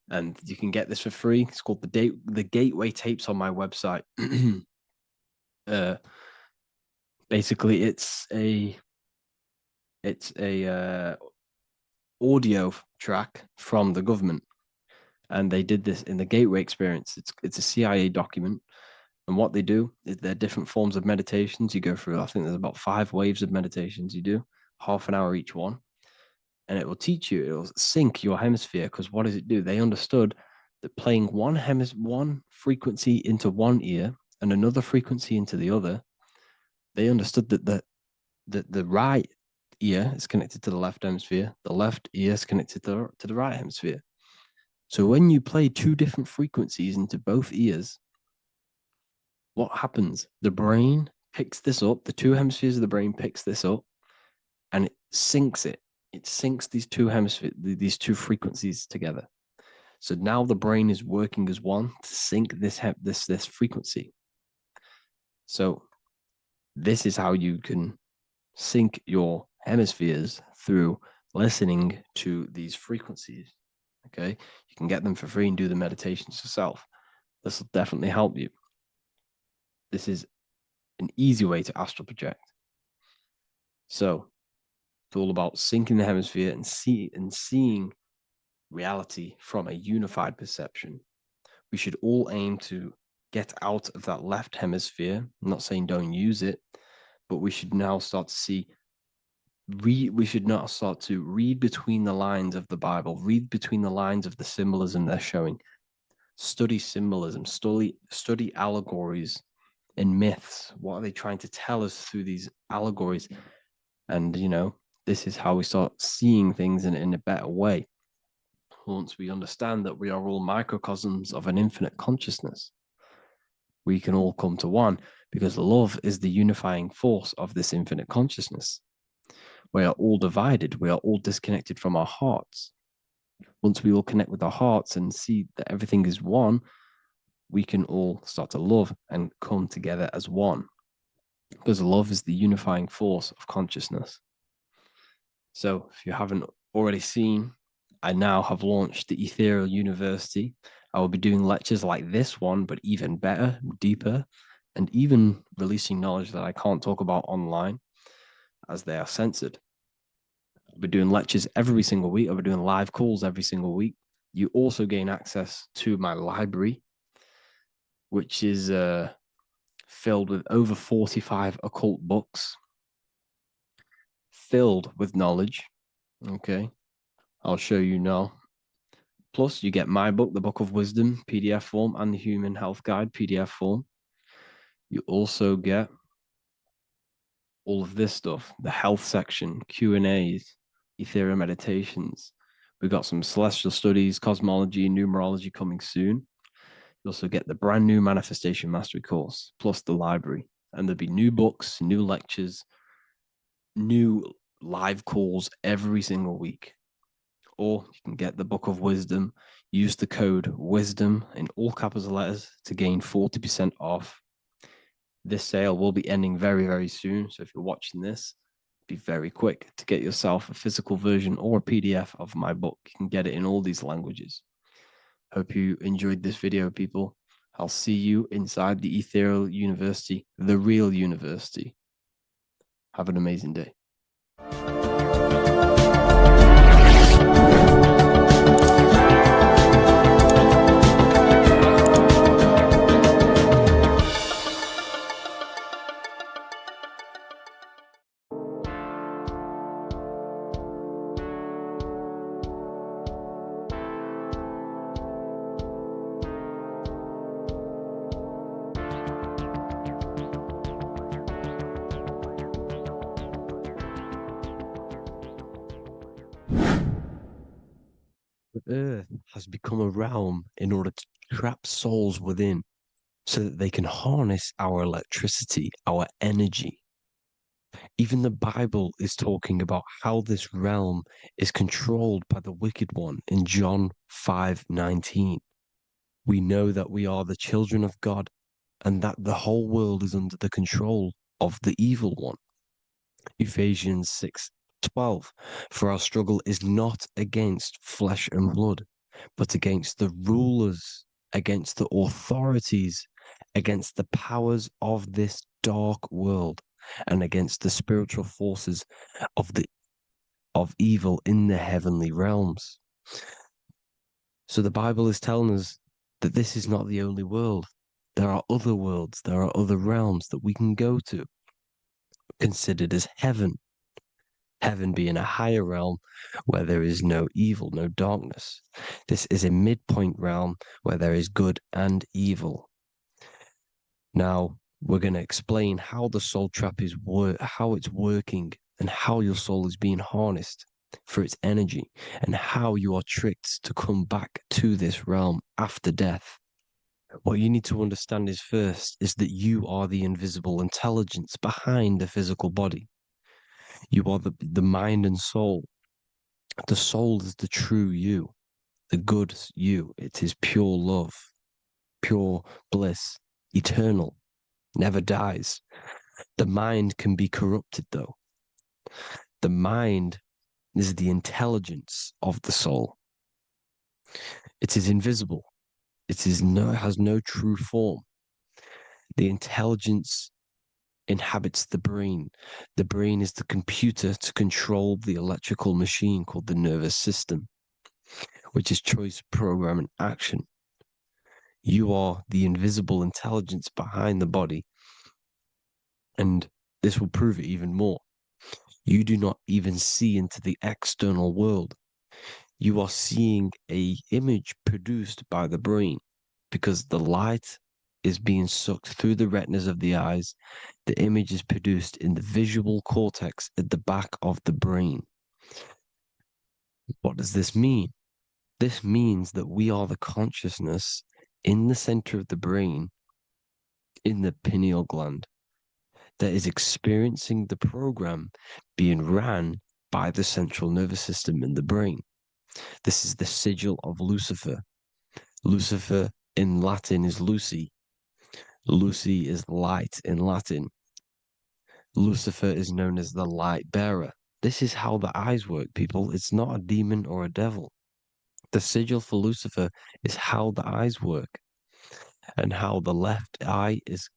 And you can get this for free. It's called the Gateway Tapes on my website. Basically, it's a audio track from the government, and they did this in the Gateway Experience. It's a CIA document, and what they do is there are different forms of meditations you go through. I think there's about 5 waves of meditations you do, half an hour each one, and it will teach you. It will sync your hemisphere, because what does it do? They understood that playing one frequency into one ear and another frequency into the other, they understood that the right ear is connected to the left hemisphere, the left ear is connected to the right hemisphere. So when you play 2 different frequencies into both ears, what happens? The brain picks this up, the 2 hemispheres of the brain picks this up, and it syncs it. It syncs these 2 hemispheres, these 2 frequencies together. So now the brain is working as one to sync this frequency. So this is how you can sync your hemispheres, through listening to these frequencies. Okay, you can get them for free and do the meditations yourself. This will definitely help you. This is an easy way to astral project. So it's all about syncing the hemisphere and seeing reality from a unified perception. We should all aim to get out of that left hemisphere. I'm not saying don't use it, but we should now start to see. We should not start to read between the lines of the Bible, read between the lines of the symbolism they're showing. Study symbolism, study allegories and myths. What are they trying to tell us through these allegories? And, this is how we start seeing things in a better way. Once we understand that we are all microcosms of an infinite consciousness, we can all come to one, because love is the unifying force of this infinite consciousness. We are all divided. We are all disconnected from our hearts. Once we all connect with our hearts and see that everything is one, we can all start to love and come together as one, because love is the unifying force of consciousness. So if you haven't already seen, I now have launched the Ethereal University. I will be doing lectures like this one, but even better, deeper, and even releasing knowledge that I can't talk about online, as they are censored. I'll be doing lectures every single week. I'll be doing live calls every single week. You also gain access to my library, which is filled with over 45 occult books, filled with knowledge. Okay, I'll show you now. Plus, you get my book, The Book of Wisdom, PDF form, and the Human Health Guide, PDF form. You also get all of this stuff, the health section, Q&As, Ethereal meditations. We've got some celestial studies, cosmology, numerology coming soon. You also get the brand new Manifestation Mastery course, plus the library. And there'll be new books, new lectures, new live calls every single week. Or you can get the Book of Wisdom, use the code WISDOM in all capital letters to gain 40% off. This sale will be ending very, very soon. So if you're watching this, be very quick to get yourself a physical version or a PDF of my book. You can get it in all these languages. Hope you enjoyed this video, people. I'll see you inside the Ethereal University, the real university. Have an amazing day. earth has become a realm in order to trap souls within so that they can harness our electricity, our energy. Even the Bible is talking about how this realm is controlled by the wicked one in John 5:19. We know that we are the children of God and that the whole world is under the control of the evil one. Ephesians 6:12. For our struggle is not against flesh and blood, but against the rulers, against the authorities, against the powers of this dark world, and against the spiritual forces of evil in the heavenly realms. So the Bible is telling us that this is not the only world. There are other worlds, there are other realms that we can go to, considered as heaven. Heaven being a higher realm where there is no evil, no darkness. This is a midpoint realm where there is good and evil. Now, we're going to explain how the soul trap is how it's working and how your soul is being harnessed for its energy and how you are tricked to come back to this realm after death. What you need to understand is first is that you are the invisible intelligence behind the physical body. You are the mind and soul. The soul is the true you, the good you. It is pure love, pure bliss, eternal, never dies. The mind can be corrupted though. The mind is the intelligence of the soul. It is invisible. It has no true form. The intelligence inhabits the brain. The brain is the computer to control the electrical machine called the nervous system, which is choice, program, and action. You are the invisible intelligence behind the body, and this will prove it even more. You do not even see into the external world. You are seeing an image produced by the brain because the light is being sucked through the retinas of the eyes. The image is produced in the visual cortex at the back of the brain. What does this mean? This means that we are the consciousness in the center of the brain, in the pineal gland, that is experiencing the program being ran by the central nervous system in the brain. This is the sigil of Lucifer. Lucifer in Latin is Lucy. Lucy is light in Latin. Lucifer is known as the light bearer. This is how the eyes work, people. It's not a demon or a devil. The sigil for Lucifer is how the eyes work and how the left eye is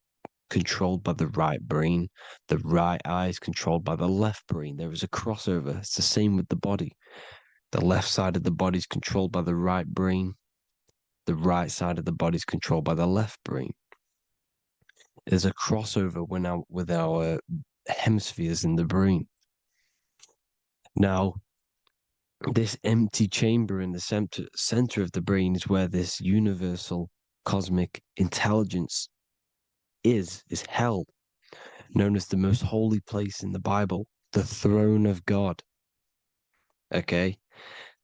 controlled by the right brain. The right eye is controlled by the left brain. There is a crossover. It's the same with the body. The left side of the body is controlled by the right brain. The right side of the body is controlled by the left brain. There's a crossover with our hemispheres in the brain. Now, this empty chamber in the center of the brain is where this universal cosmic intelligence is held, known as the most holy place in the Bible, the throne of God. Okay,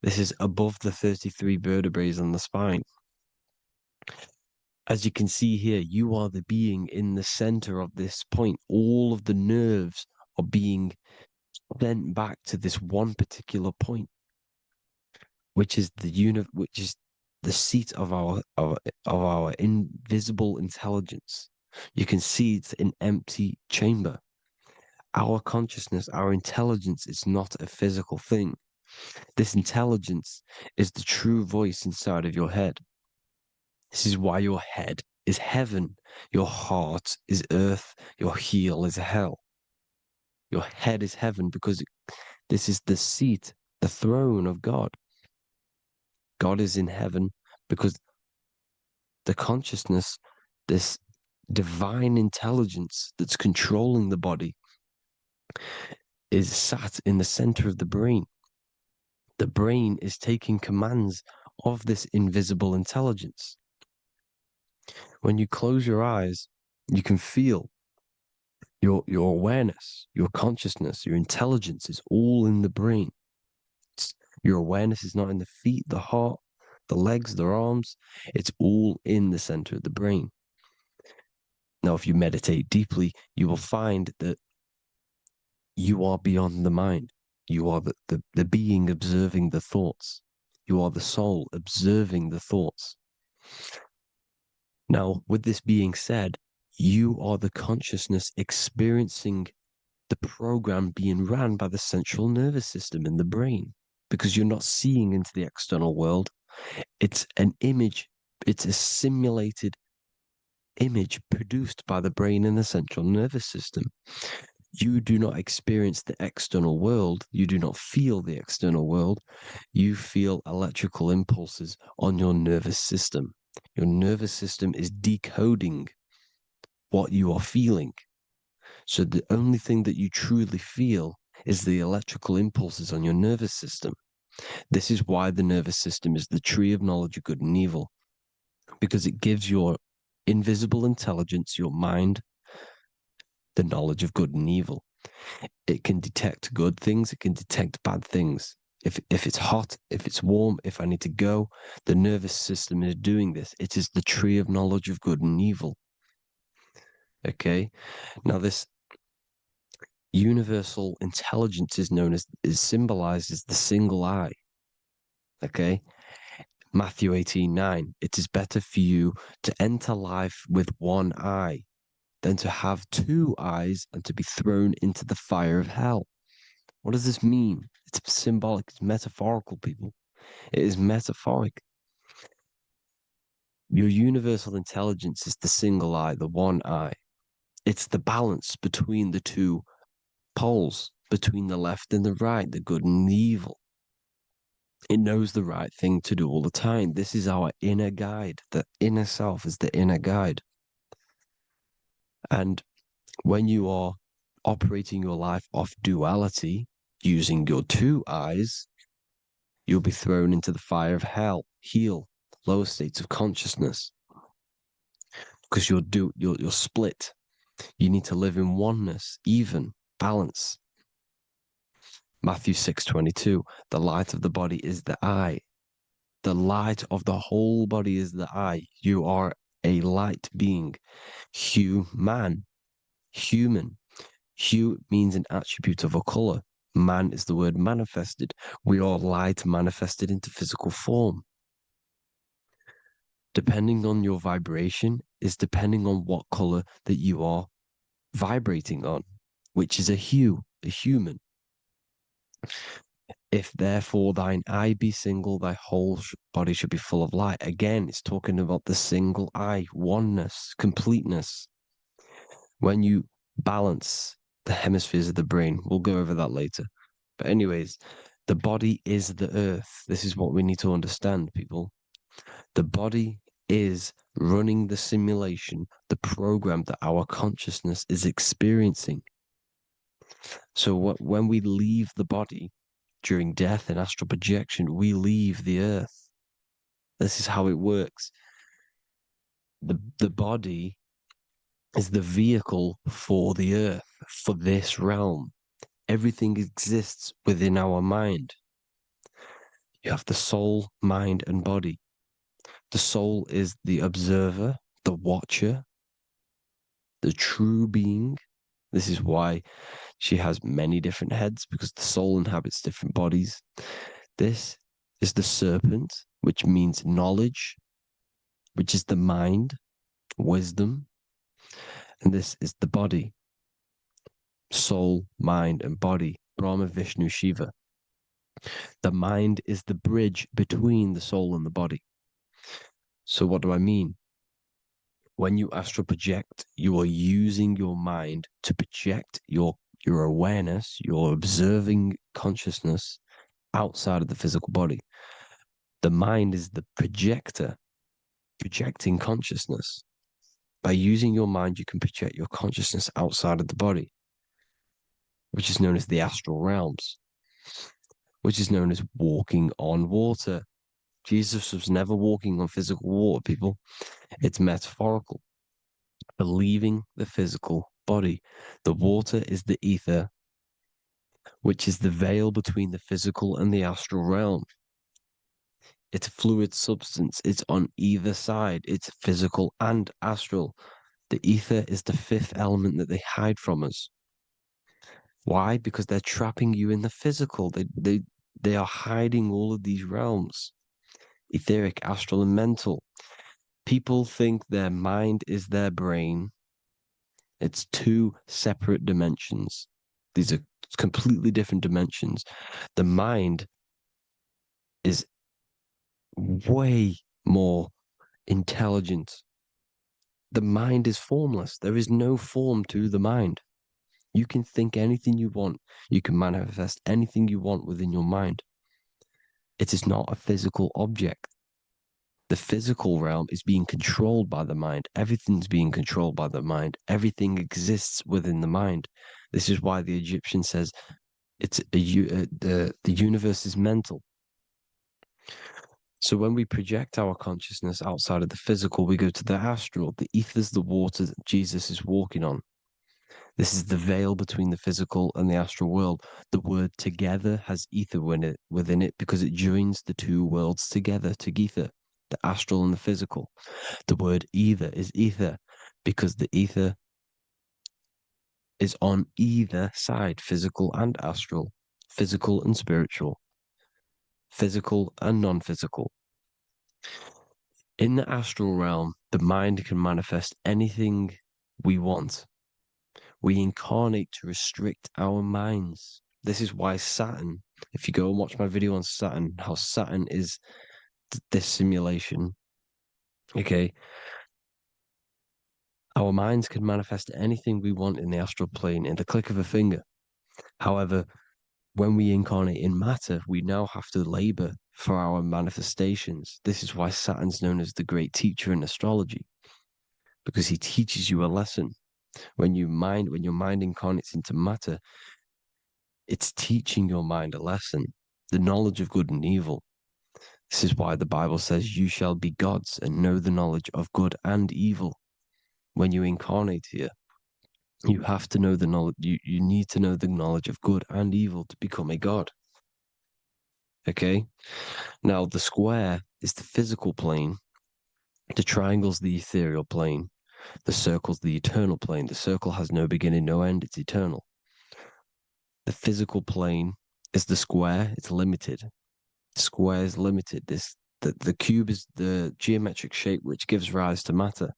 this is above the 33 vertebrae on the spine. As you can see here, you are the being in the center of this point. All of the nerves are being sent back to this one particular point, which is the seat of our invisible intelligence. You can see it's an empty chamber. Our consciousness, our intelligence is not a physical thing. This intelligence is the true voice inside of your head. This is why your head is heaven, your heart is earth, your heel is hell. Your head is heaven because this is the seat, the throne of God. God is in heaven because the consciousness, this divine intelligence that's controlling the body, is sat in the center of the brain. The brain is taking commands of this invisible intelligence. When you close your eyes, you can feel your awareness, your consciousness, your intelligence is all in the brain. Your awareness is not in the feet, the heart, the legs, the arms. It's all in the center of the brain. Now, if you meditate deeply, you will find that you are beyond the mind. You are the being observing the thoughts. You are the soul observing the thoughts. Now, with this being said, you are the consciousness experiencing the program being ran by the central nervous system in the brain, because you're not seeing into the external world. It's an image, it's a simulated image produced by the brain and the central nervous system. You do not experience the external world. You do not feel the external world. You feel electrical impulses on your nervous system. Your nervous system is decoding what you are feeling. So the only thing that you truly feel is the electrical impulses on your nervous system. This is why the nervous system is the tree of knowledge of good and evil, because it gives your invisible intelligence, your mind, the knowledge of good and evil. It can detect good things, it can detect bad things. If it's hot, if it's warm, if I need to go, the nervous system is doing this. It is the tree of knowledge of good and evil. Okay? Now this universal intelligence is symbolized as the single eye. Okay? Matthew 18:9. It is better for you to enter life with one eye than to have two eyes and to be thrown into the fire of hell. What does this mean? It's symbolic, it's metaphorical, people. It is metaphoric. Your universal intelligence is the single eye, the one eye. It's the balance between the two poles, between the left and the right, the good and the evil. It knows the right thing to do all the time. This is our inner guide. The inner self is the inner guide. And when you are operating your life off duality, using your two eyes, you'll be thrown into the fire of hell, lower states of consciousness. Because you're split. You need to live in oneness, even, balance. Matthew 6:22, the light of the body is the eye. The light of the whole body is the eye. You are a light being. Human. Hue means an attribute of a color. Man is the word manifested. We are light manifested into physical form. Depending on your vibration is depending on what color that you are vibrating on, which is a hue, a human. If therefore thine eye be single, thy whole body should be full of light. Again, it's talking about the single eye, oneness, completeness. When you balance the hemispheres of the brain, we'll go over that later. But anyways, the body is the earth. This is what we need to understand, people. The body is running the simulation, the program that our consciousness is experiencing. So when we leave the body during death and astral projection, we leave the earth. This is how it works. The body is the vehicle for the earth, for this realm. Everything exists within our mind. You have the soul, mind, and body. The soul is the observer, the watcher, the true being. This is why she has many different heads, because the soul inhabits different bodies. This is the serpent, which means knowledge, which is the mind, wisdom. And this is the body, soul, mind, and body, Brahma, Vishnu, Shiva. The mind is the bridge between the soul and the body. So what do I mean? When you astral project, you are using your mind to project your awareness, your observing consciousness outside of the physical body. The mind is the projector, projecting consciousness. By using your mind, you can project your consciousness outside of the body, which is known as the astral realms, which is known as walking on water. Jesus was never walking on physical water, people. It's metaphorical. Leaving the physical body. The water is the ether. which is the veil between the physical and the astral realm. It's a fluid substance. It's on either side. It's physical and astral. The ether is the fifth element that they hide from us. Why? Because they're trapping you in the physical. They are hiding all of these realms. Etheric, astral, and mental. People think their mind is their brain. It's two separate dimensions. These are completely different dimensions. The mind is way more intelligent. The mind is formless. There is no form to the mind. You can think anything you want. You can manifest anything you want within your mind. It is not a physical object. The physical realm is being controlled by the mind. Everything's being controlled by the mind. Everything exists within the mind. This is why the Egyptian says the universe is mental. So when we project our consciousness outside of the physical, we go to the astral. The ether is the water that Jesus is walking on. This is the veil between the physical and the astral world. The word together has ether within it because it joins the two worlds together, together, the astral and the physical. The word either is ether because the ether is on either side, physical and astral, physical and spiritual, physical and non-physical. In the astral realm, the mind can manifest anything we want. We incarnate to restrict our minds. This is why Saturn, if you go and watch my video on Saturn, how Saturn is this simulation, okay? Our minds can manifest anything we want in the astral plane in the click of a finger. However, when we incarnate in matter, we now have to labor for our manifestations. This is why Saturn's known as the great teacher in astrology, because he teaches you a lesson. When your mind incarnates into matter, it's teaching your mind a lesson, the knowledge of good and evil. This is why the Bible says, you shall be gods and know the knowledge of good and evil. When you incarnate here, you have to know the knowledge, you need to know the knowledge of good and evil to become a god. Okay? Now, the square is the physical plane. The triangle's the ethereal plane. The circle's the eternal plane. The circle has no beginning, no end. It's eternal. The physical plane is the square. It's limited. The square is limited. The cube is the geometric shape which gives rise to matter.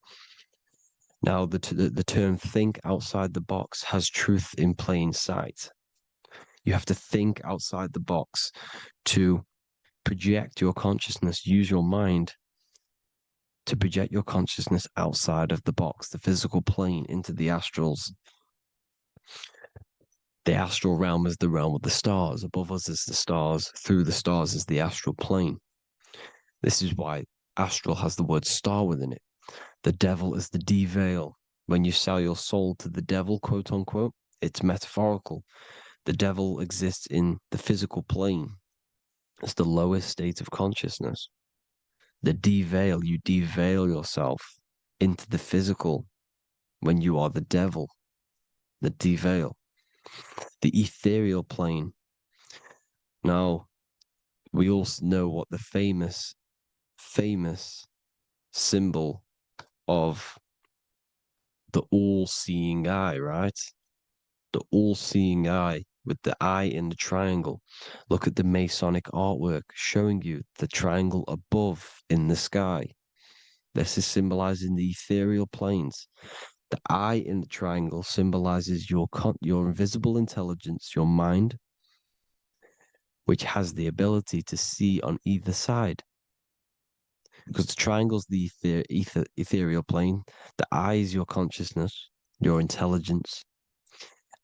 Now, the term think outside the box has truth in plain sight. You have to think outside the box to project your consciousness, use your mind to project your consciousness outside of the box, the physical plane, into the astrals. The astral realm is the realm of the stars. Above us is the stars. Through the stars is the astral plane. This is why astral has the word star within it. The devil is the de-veil. When you sell your soul to the devil, quote unquote, it's metaphorical. The devil exists in the physical plane. It's the lowest state of consciousness. The de-veil, you de-veil yourself into the physical when you are the devil. The de-veil. The ethereal plane. Now, we all know what the famous symbol of the all-seeing eye, right? The all-seeing eye with the eye in the triangle. Look at the Masonic artwork showing you the triangle above in the sky. This is symbolizing the ethereal planes. The eye in the triangle symbolizes your invisible intelligence, your mind, which has the ability to see on either side. Because the triangle's the ethereal plane. The eye is your consciousness, your intelligence.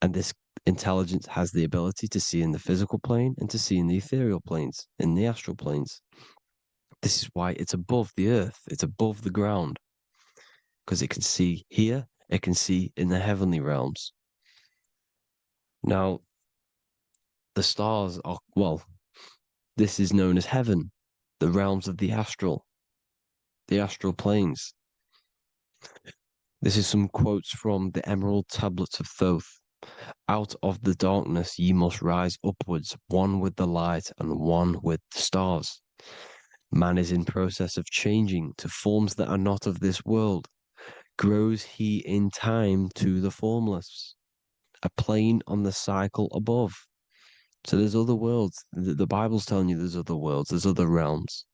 And this intelligence has the ability to see in the physical plane and to see in the ethereal planes, in the astral planes. This is why it's above the earth. It's above the ground. Because it can see here, it can see in the heavenly realms. Now, the stars are, well, this is known as heaven, the realms of the astral planes. This is some quotes from the Emerald Tablets of Thoth. Out of the darkness ye must rise upwards, one with the light and one with the stars. Man is in process of changing to forms that are not of this world. Grows he in time to the formless, a plane on the cycle above. So there's other worlds. The Bible's telling you there's other worlds, there's other realms.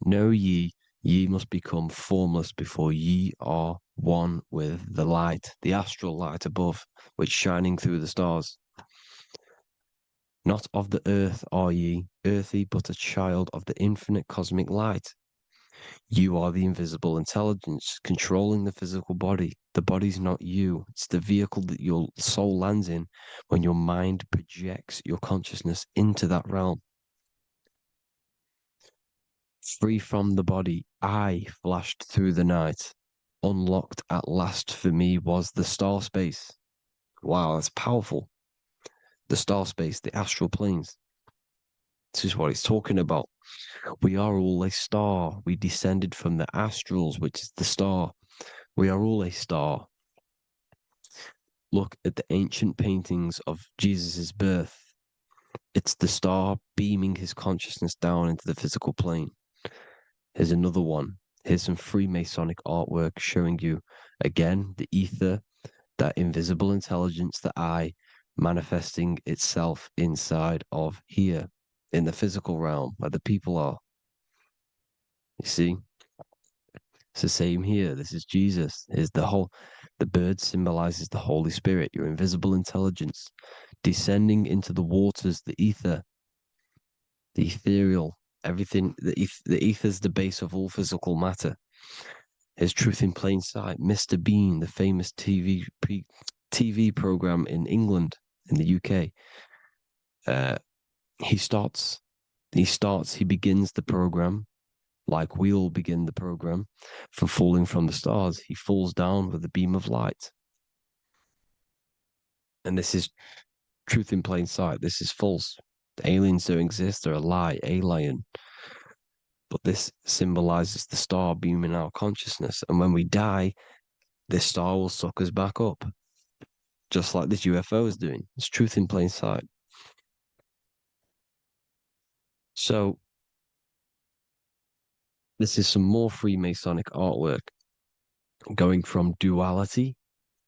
Know ye, ye must become formless before ye are one with the light, the astral light above, which shining through the stars. Not of the earth are ye, earthy, but a child of the infinite cosmic light. You are the invisible intelligence controlling the physical body. The body's not you. It's the vehicle that your soul lands in when your mind projects your consciousness into that realm. Free from the body, I flashed through the night. Unlocked at last for me was the star space. Wow, that's powerful. The star space, the astral planes. This is what he's talking about. We are all a star. We descended from the astrals, which is the star. We are all a star. Look at the ancient paintings of Jesus' birth. It's the star beaming his consciousness down into the physical plane. Here's another one. Here's some Freemasonic artwork showing you, again, the ether, that invisible intelligence, the I, manifesting itself inside of here, in the physical realm, where the people are. You see? It's the same here. This is Jesus. Here's the bird symbolizes the Holy Spirit, your invisible intelligence, descending into the waters, the ether, the ethereal, everything. The ether's the base of all physical matter. Here's Truth in Plain Sight. Mr. Bean, the famous TV program in England, in the UK. He begins the program like we all begin the program for falling from the stars. He falls down with a beam of light. And this is truth in plain sight. This is false. The aliens don't exist. They're a lie, alien. But this symbolizes the star beaming our consciousness. And when we die, this star will suck us back up. Just like this UFO is doing. It's truth in plain sight. So, this is some more Freemasonic artwork. Going from duality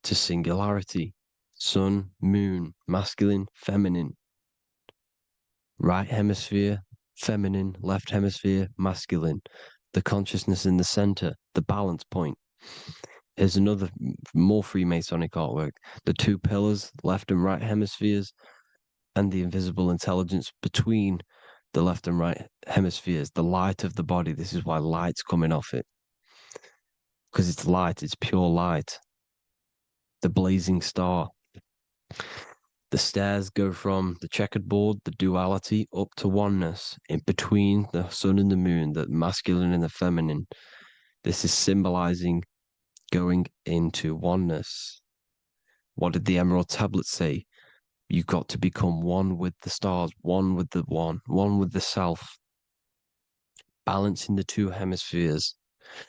to singularity. Sun, moon, masculine, feminine. Right hemisphere, feminine, left hemisphere, masculine. The consciousness in the center, the balance point. Here's another more Freemasonic artwork. The two pillars, left and right hemispheres, and the invisible intelligence between the left and right hemispheres, the light of the body. This is why light's coming off it. Because it's light, it's pure light. The blazing star. The stairs go from the checkered board, the duality, up to oneness, in between the sun and the moon, the masculine and the feminine. This is symbolizing going into oneness. What did the Emerald Tablet say? You've got to become one with the stars, one with the one with the self. Balancing the two hemispheres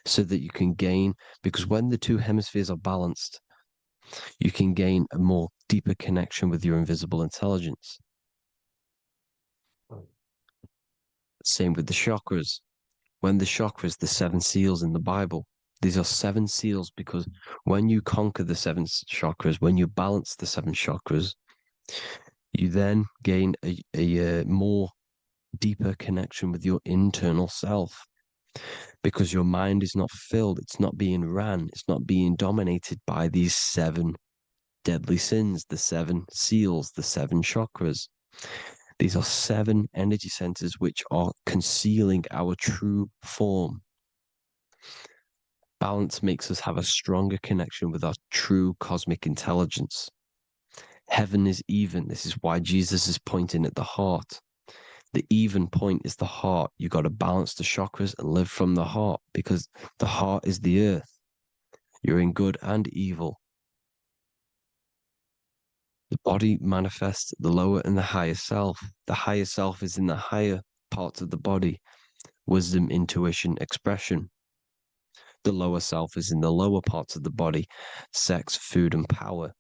so that you can gain, because when the two hemispheres are balanced, you can gain a more deeper connection with your invisible intelligence. Same with the chakras. When the chakras, the 7 seals in the Bible, these are 7 seals because when you conquer the 7 chakras, when you balance the 7 chakras, you then gain a more deeper connection with your internal self. Because your mind is not filled, it's not being ran, it's not being dominated by these 7 deadly sins, the 7 seals, the 7 chakras. These are 7 energy centers which are concealing our true form. Balance makes us have a stronger connection with our true cosmic intelligence. Heaven is even. This is why Jesus is pointing at the heart. The even point is the heart. You got to balance the chakras and live from the heart because the heart is the earth. You're in good and evil. The body manifests the lower and the higher self. The higher self is in the higher parts of the body. Wisdom, intuition, expression. The lower self is in the lower parts of the body. Sex, food, and power.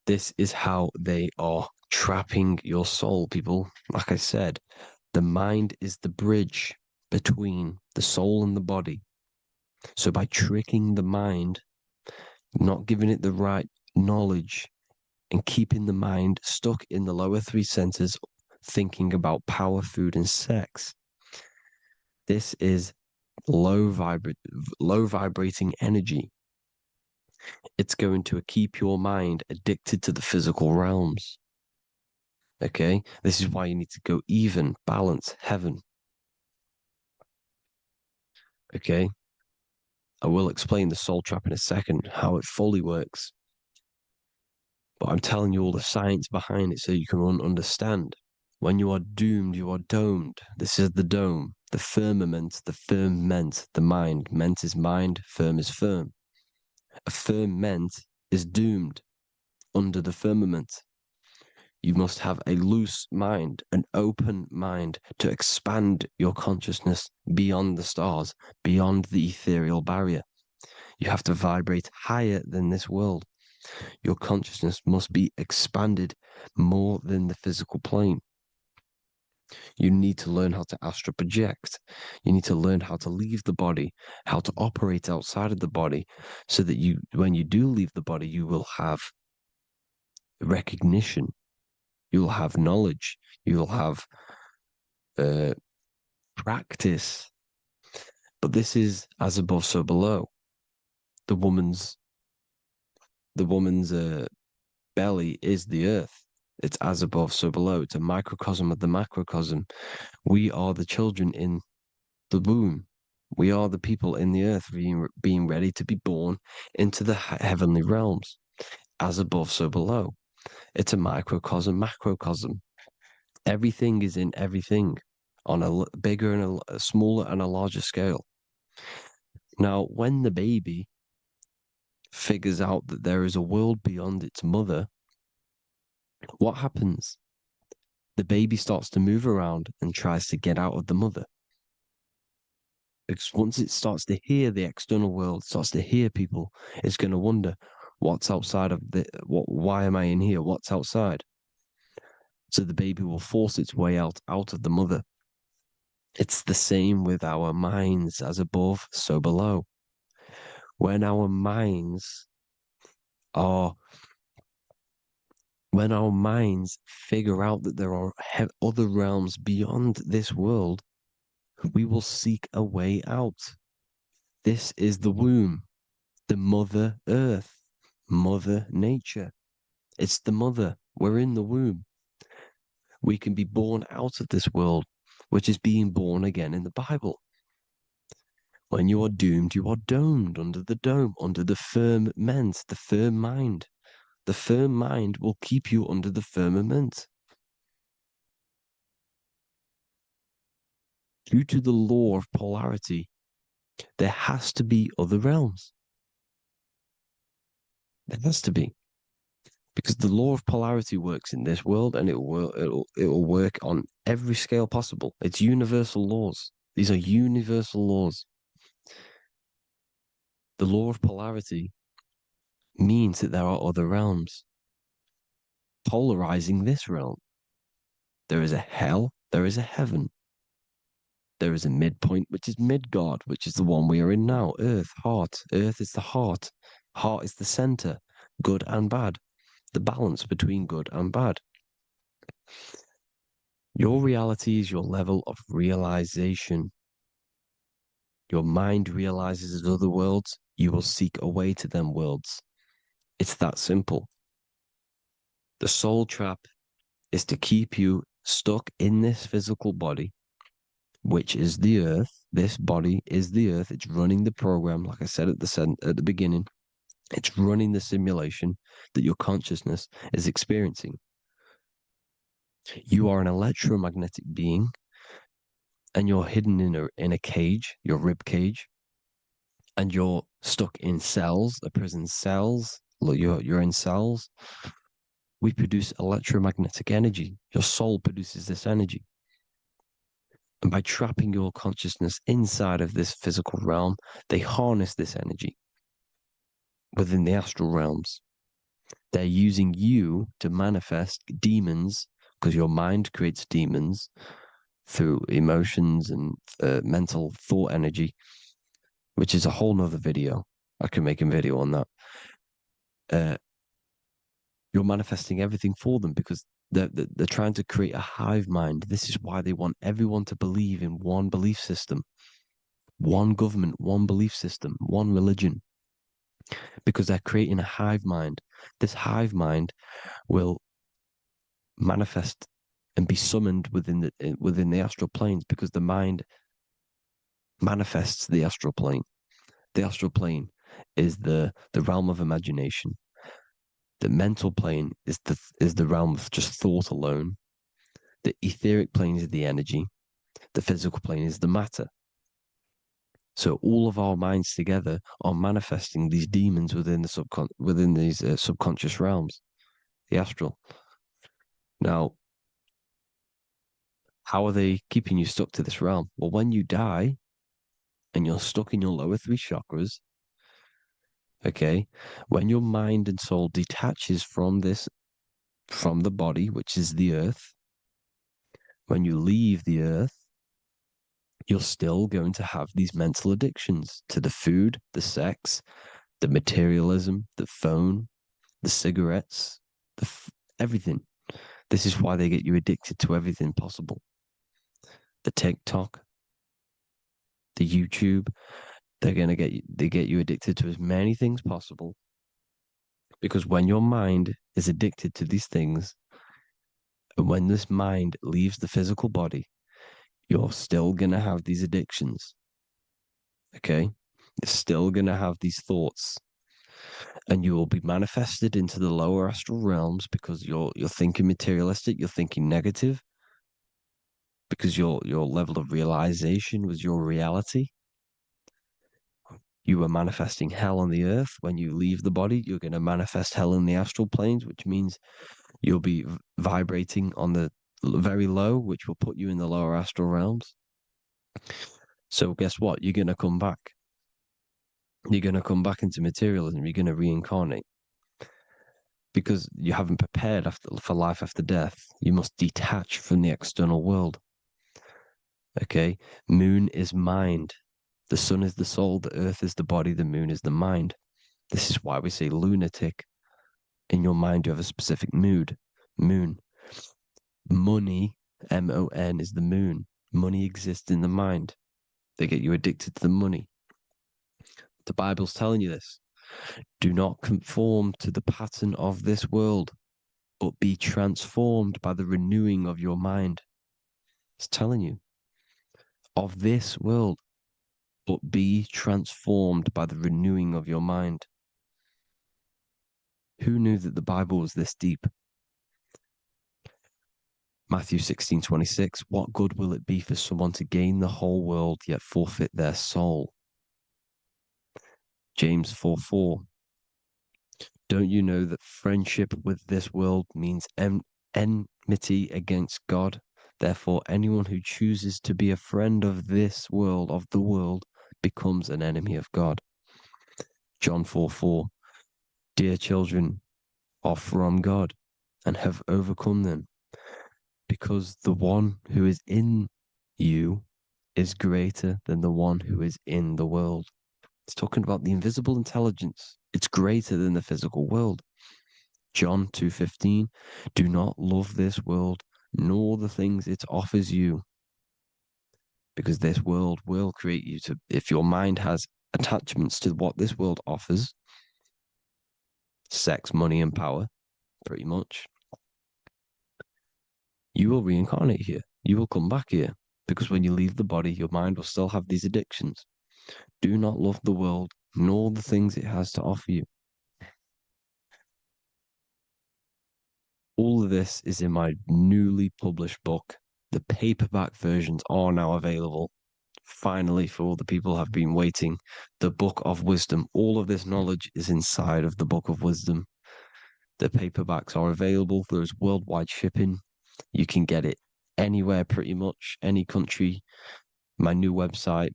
This is how they are trapping your soul, people. Like I said, the mind is the bridge between the soul and the body. So by tricking the mind, not giving it the right knowledge, and keeping the mind stuck in the lower three senses, thinking about power, food, and sex, this is low vibrating energy. It's going to keep your mind addicted to the physical realms. Okay, this is why you need to go even, balance, heaven. Okay, I will explain the soul trap in a second, how it fully works. But I'm telling you all the science behind it so you can understand. When you are doomed, you are domed. This is the dome, the firmament, the firmament, the mind. Ment is mind, firm is firm. A firmament is doomed under the firmament. You must have a loose mind, an open mind to expand your consciousness beyond the stars, beyond the ethereal barrier. You have to vibrate higher than this world. Your consciousness must be expanded more than the physical plane. You need to learn how to astral project. You need to learn how to leave the body, how to operate outside of the body, so that you, when you do leave the body, you will have recognition. You'll have knowledge. You'll have practice. But this is as above, so below. The woman's belly is the earth. It's as above, so below. It's a microcosm of the macrocosm. We are the children in the womb. We are the people in the earth being ready to be born into the heavenly realms. As above, so below. It's a microcosm, macrocosm. Everything is in everything on a bigger and a smaller and a larger scale. Now, when the baby figures out that there is a world beyond its mother, what happens? The baby starts to move around and tries to get out of the mother. Because once it starts to hear the external world, starts to hear people, it's going to wonder, what's outside of why am I in here? What's outside? So the baby will force its way out of the mother. It's the same with our minds, as above, so below. When our minds figure out that there are other realms beyond this world, we will seek a way out. This is the womb, the mother earth, mother nature. It's the mother. We're in the womb. We can be born out of this world, which is being born again in the Bible. When you are doomed, you are domed under the dome, under the firmament, the firm mind. The firm mind will keep you under the firmament. Due to the law of polarity, there has to be other realms. There has to be. Because the law of polarity works in this world, and it will work on every scale possible. It's universal laws. These are universal laws. The law of polarity means that there are other realms polarizing this realm. There is a hell, there is a heaven. There is a midpoint, which is Midgard, which is the one we are in now. Earth, heart. Earth is the heart. Heart is the center, good and bad. The balance between good and bad. Your reality is your level of realization. Your mind realizes other worlds, you will seek a way to them worlds. It's that simple. The soul trap is to keep you stuck in this physical body, which is the earth. This body is the earth. It's running the program, like I said at the beginning. It's running the simulation that your consciousness is experiencing. You are an electromagnetic being, and you're hidden in a cage, your rib cage, and you're stuck in cells, a prison cells. Look, you're in cells. We produce electromagnetic energy. Your soul produces this energy. And by trapping your consciousness inside of this physical realm, they harness this energy within the astral realms. They're using you to manifest demons, because your mind creates demons through emotions and mental thought energy, which is a whole nother video. I can make a video on that. You're manifesting everything for them because they're trying to create a hive mind. This is why they want everyone to believe in one belief system, one government, one belief system, one religion, because they're creating a hive mind. This hive mind will manifest and be summoned within the astral planes, because the mind manifests the astral plane. The astral plane is the realm of imagination. The mental plane is the realm of just thought alone. The etheric plane is the energy. The physical plane is the matter. So all of our minds together are manifesting these demons within these subconscious realms, the astral. Now, how are they keeping you stuck to this realm? Well, when you die and you're stuck in your lower three chakras, okay, when your mind and soul detaches from the body, which is the earth, when you leave the earth, you're still going to have these mental addictions to the food, the sex, the materialism, the phone, the cigarettes, everything. This is why they get you addicted to everything possible. The TikTok, the YouTube, they get you addicted to as many things possible. Because when your mind is addicted to these things, and when this mind leaves the physical body, you're still going to have these addictions. Okay? You're still going to have these thoughts. And you will be manifested into the lower astral realms because you're thinking materialistic, you're thinking negative, because your level of realization was your reality. You were manifesting hell on the earth. When you leave the body, you're going to manifest hell in the astral planes, which means you'll be vibrating on the very low, which will put you in the lower astral realms. So guess what? You're going to come back. You're going to come back into materialism. You're going to reincarnate. Because you haven't prepared for life after death. You must detach from the external world. Okay? Moon is mind. The sun is the soul. The earth is the body. The moon is the mind. This is why we say lunatic. In your mind, you have a specific mood. Moon. Money, M-O-N, is the moon. Money exists in the mind. They get you addicted to the money. The Bible's telling you this. Do not conform to the pattern of this world, but be transformed by the renewing of your mind. It's telling you. Of this world, but be transformed by the renewing of your mind. Who knew that the Bible was this deep? Matthew 16:26, what good will it be for someone to gain the whole world yet forfeit their soul? James 4:4, don't you know that friendship with this world means enmity against God? Therefore, anyone who chooses to be a friend of this world, of the world, becomes an enemy of God. John 4:4, dear children are from God and have overcome them, because the one who is in you is greater than the one who is in the world. It's talking about the invisible intelligence. It's greater than the physical world. John 2:15, do not love this world, nor the things it offers you. Because this world will create you to, if your mind has attachments to what this world offers, sex, money, and power, pretty much, you will reincarnate here. You will come back here. Because when you leave the body, your mind will still have these addictions. Do not love the world, nor the things it has to offer you. All of this is in my newly published book. The paperback versions are now available. Finally, for all the people who have been waiting, the Book of Wisdom. All of this knowledge is inside of the Book of Wisdom. The paperbacks are available. There's worldwide shipping. You can get it anywhere, pretty much, any country. My new website,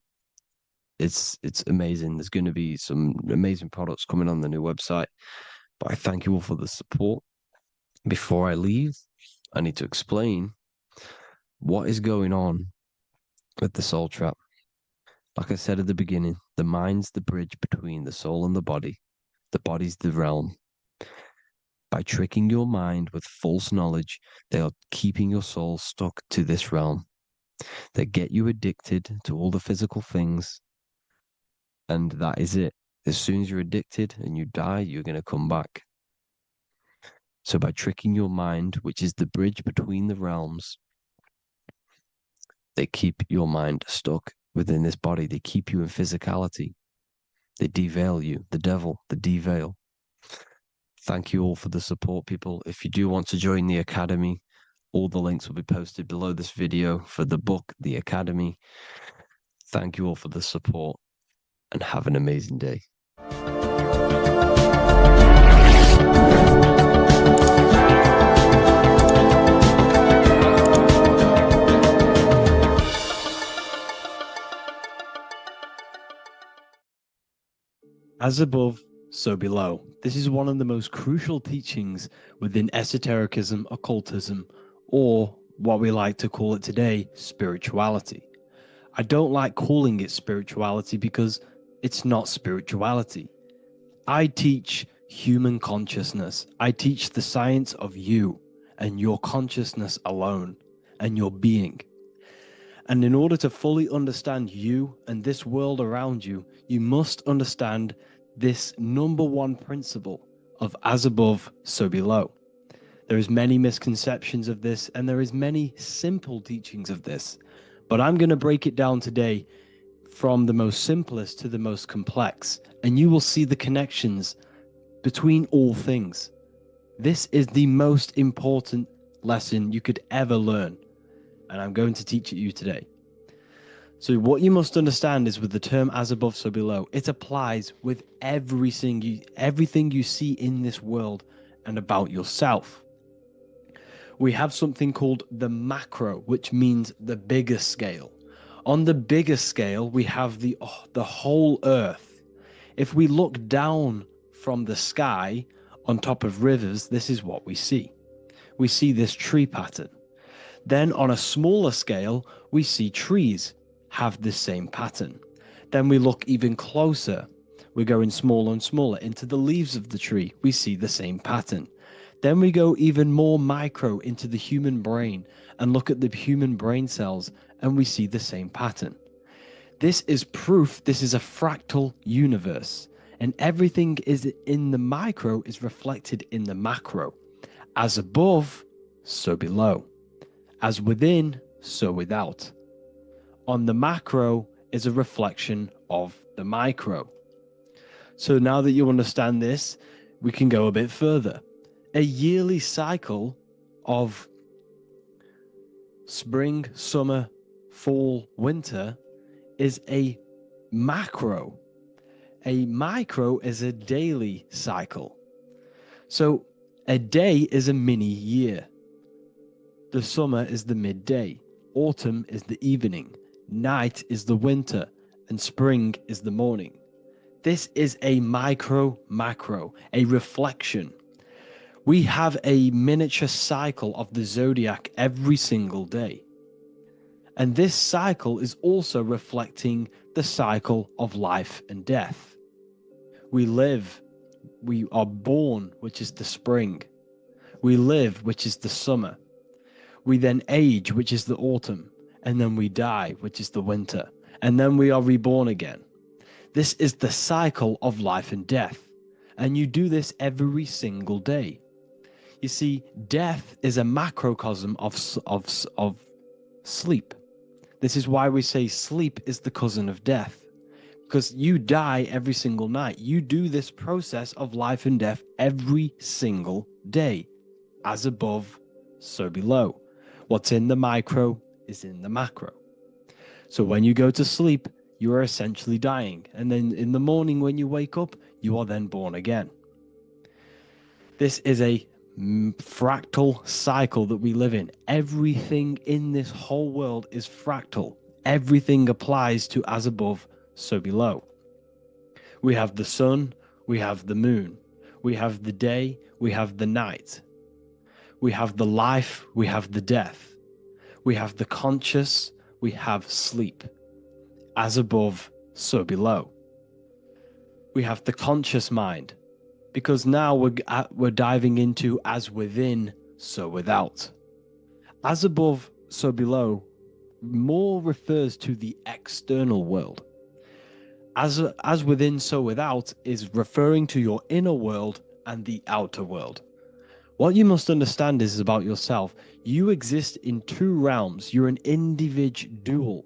it's amazing. There's going to be some amazing products coming on the new website. But I thank you all for the support. Before I leave, I need to explain what is going on with the soul trap. Like I said at the beginning, the mind's the bridge between the soul and the body's the realm. By tricking your mind with false knowledge, they are keeping your soul stuck to this realm. They get you addicted to all the physical things, and that is it. As soon as you're addicted and you die, you're going to come back. So by tricking your mind, which is the bridge between the realms, they keep your mind stuck within this body. They keep you in physicality. They deveil you, the devil, the deveil. Thank you all for the support, people. If you do want to join the Academy, all the links will be posted below this video for the book, The Academy. Thank you all for the support and have an amazing day. As above, so below. This is one of the most crucial teachings within esotericism, occultism, or what we like to call it today, spirituality. I don't like calling it spirituality because it's not spirituality. I teach human consciousness. I teach the science of you and your consciousness alone and your being. And in order to fully understand you and this world around you, you must understand this number one principle of as above, so below. There is many misconceptions of this, and there is many simple teachings of this, but I'm going to break it down today from the most simplest to the most complex, and you will see the connections between all things. This is the most important lesson you could ever learn, and I'm going to teach it you today. So what you must understand is with the term as above, so below, it applies with everything you see in this world and about yourself. We have something called the macro, which means the bigger scale. On the bigger scale, we have the whole earth. If we look down from the sky on top of rivers, this is what we see. We see this tree pattern. Then on a smaller scale, we see trees have the same pattern. Then we look even closer. We're going smaller and smaller into the leaves of the tree. We see the same pattern. Then we go even more micro into the human brain and look at the human brain cells, and we see the same pattern. This is proof this is a fractal universe, and everything is in the micro is reflected in the macro. As above, so below. As within, so without. On the macro is a reflection of the micro. So now that you understand this, we can go a bit further. A yearly cycle of spring, summer, fall, winter is a macro. A micro is a daily cycle. So a day is a mini year. The summer is the midday. Autumn is the evening. Night is the winter, and spring is the morning. This is a macro, a reflection. We have a miniature cycle of the zodiac every single day. And this cycle is also reflecting the cycle of life and death. We live, we are born, which is the spring. We live, which is the summer. We then age, which is the autumn. And then we die, which is the winter, and then we are reborn again. This is the cycle of life and death, and you do this every single day. You see, death is a macrocosm of sleep. This is why we say sleep is the cousin of death, because you die every single night. You do this process of life and death every single day. As above, so below. What's in the micro is in the macro. So when you go to sleep, you are essentially dying. And then in the morning when you wake up, you are then born again. This is a fractal cycle that we live in. Everything in this whole world is fractal. Everything applies to as above, so below. We have the sun, we have the moon, We have the day, we have the night. We have the life, we have the death. We have the conscious, we have sleep. As above, so below. We have the conscious mind, because now we're diving into as within, so without. As above, so below more refers to the external world. As within, so without is referring to your inner world and the outer world. What you must understand is about yourself. You exist in two realms. You're an individual.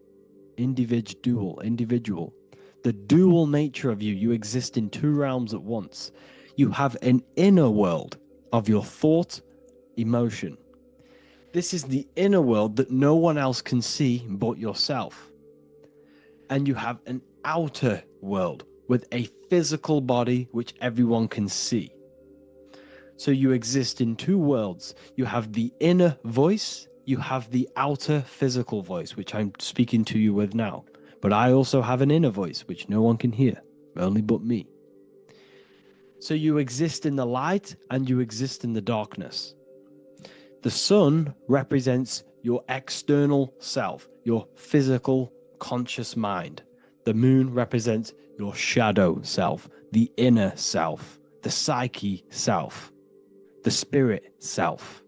The dual nature of you. You exist in two realms at once. You have an inner world of your thought, emotion. This is the inner world that no one else can see but yourself. And you have an outer world with a physical body which everyone can see. So you exist in two worlds. You have the inner voice, you have the outer physical voice, which I'm speaking to you with now. But I also have an inner voice, which no one can hear, only but me. So you exist in the light and you exist in the darkness. The sun represents your external self, your physical, conscious mind. The moon represents your shadow self, the inner self, the psyche self, the spirit self.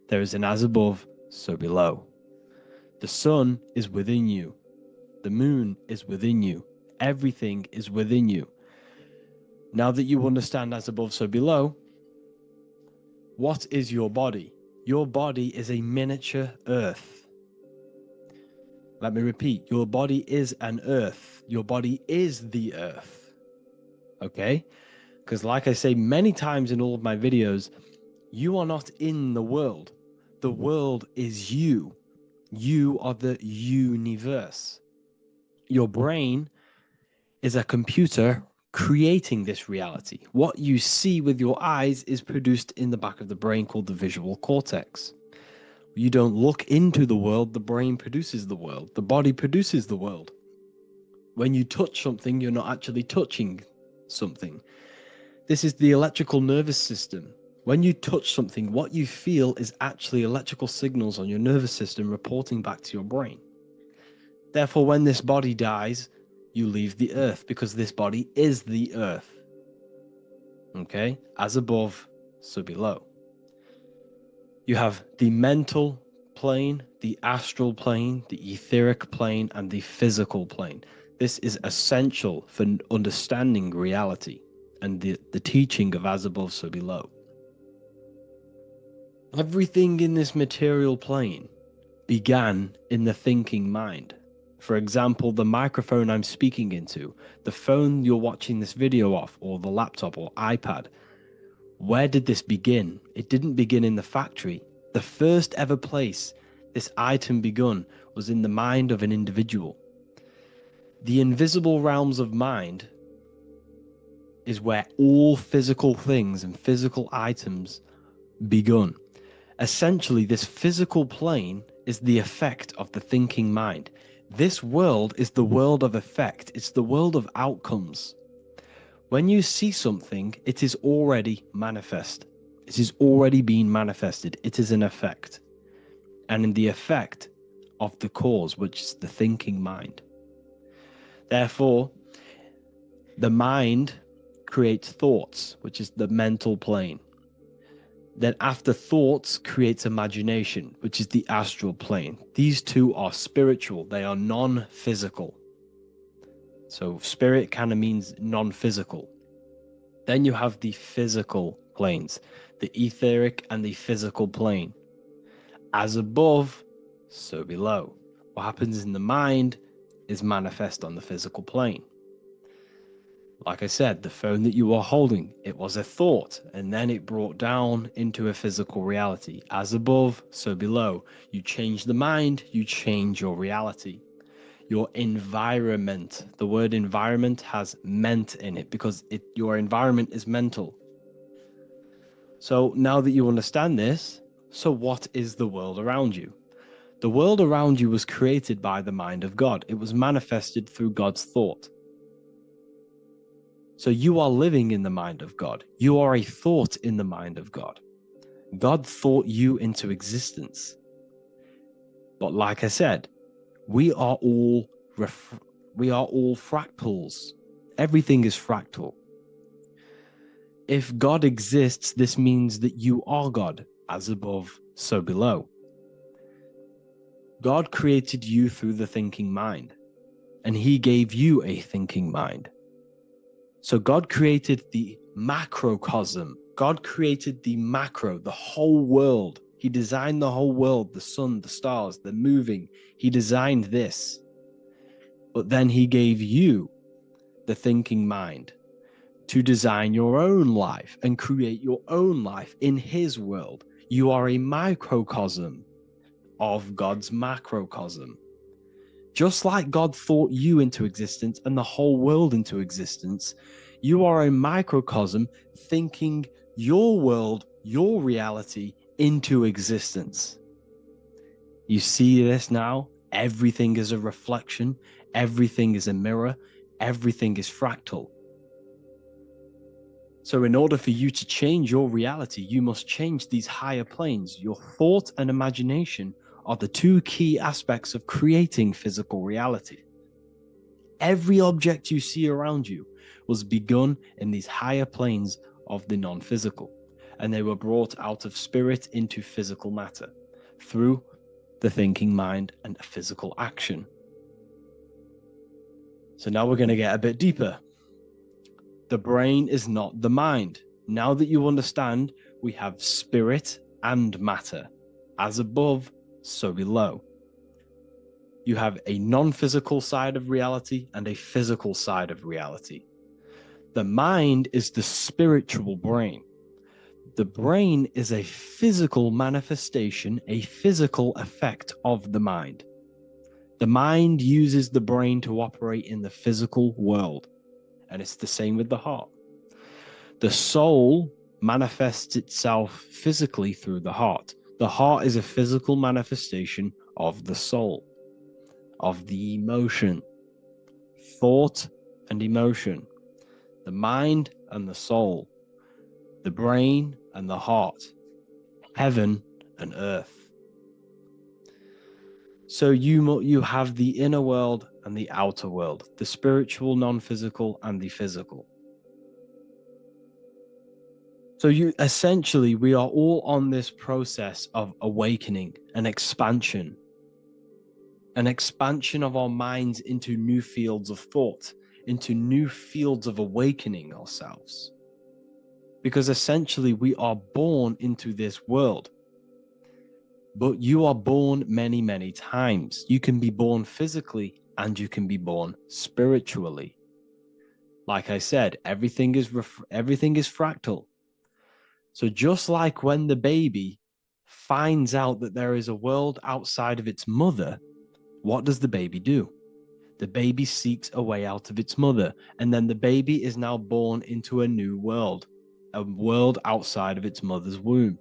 There is an as above, so below. The sun is within you. The moon is within you. Everything is within you. Now that you understand as above, so below, what is your body? Your body is a miniature earth. Let me repeat, your body is an earth. Your body is the earth. Okay? Because like I say many times in all of my videos, you are not in the world. The world is you. You are the universe. Your brain is a computer creating this reality. What you see with your eyes is produced in the back of the brain called the visual cortex. You don't look into the world, the brain produces the world. The body produces the world. When you touch something, you're not actually touching something. This is the electrical nervous system. When you touch something, what you feel is actually electrical signals on your nervous system reporting back to your brain. Therefore, when this body dies, you leave the earth because this body is the earth. Okay? As above, so below. You have the mental plane, the astral plane, the etheric plane, and the physical plane. This is essential for understanding reality and the teaching of as above, so below. Everything in this material plane began in the thinking mind. For example, the microphone I'm speaking into, the phone you're watching this video off, or the laptop or iPad. Where did this begin? It didn't begin in the factory. The first ever place this item begun was in the mind of an individual. The invisible realms of mind is where all physical things and physical items begun. Essentially, this physical plane is the effect of the thinking mind. This world is the world of effect. It's the world of outcomes. When you see something, it is already manifest. It is already being manifested. It is an effect. And in the effect of the cause, which is the thinking mind. Therefore, the mind creates thoughts, which is the mental plane. Then after thoughts creates imagination, which is the astral plane. These two are spiritual. They are non-physical. So spirit kind of means non-physical. Then you have the physical planes, the etheric and the physical plane. As above, so below. What happens in the mind is manifest on the physical plane. Like I said, the phone that you are holding, it was a thought, and then it brought down into a physical reality. As above, so below. You change the mind, you change your reality. Your environment, the word environment has ment in it because your environment is mental. So now that you understand this, so what is the world around you? The world around you was created by the mind of God. It was manifested through God's thought. So you are living in the mind of God. You are a thought in the mind of God. God thought you into existence. But like I said, we are all fractals. Everything is fractal. If God exists, this means that you are God, as above, so below. God created you through the thinking mind, and he gave you a thinking mind. So God created the macrocosm. God created the macro, the whole world. He designed the whole world, the sun, the stars, the moving. He designed this. But then he gave you the thinking mind to design your own life and create your own life in his world. You are a microcosm of God's macrocosm. Just like God thought you into existence and the whole world into existence, you are a microcosm thinking your world, your reality into existence. You see this now? Everything is a reflection. Everything is a mirror. Everything is fractal. So in order for you to change your reality, you must change these higher planes. Your thought and imagination are the two key aspects of creating physical reality. Every object you see around you was begun in these higher planes of the non-physical, and they were brought out of spirit into physical matter through the thinking mind and physical action. So now we're going to get a bit deeper. The brain is not the mind. Now that you understand, we have spirit and matter. As above, so below. You have a non-physical side of reality and a physical side of reality. The mind is the spiritual brain. The brain is a physical manifestation, a physical effect of the mind. The mind uses the brain to operate in the physical world, and it's the same with the heart. The soul manifests itself physically through the heart. The heart is a physical manifestation of the soul, of the emotion, thought and emotion, the mind and the soul, the brain and the heart, heaven and earth. So you have the inner world and the outer world, the spiritual, non-physical, and the physical. So we are all on this process of awakening, an expansion of our minds into new fields of thought, into new fields of awakening ourselves. Because essentially we are born into this world, but you are born many, many times. You can be born physically and you can be born spiritually. Like I said, everything is fractal. So just like when the baby finds out that there is a world outside of its mother, what does the baby do? The baby seeks a way out of its mother, and then the baby is now born into a new world, a world outside of its mother's womb.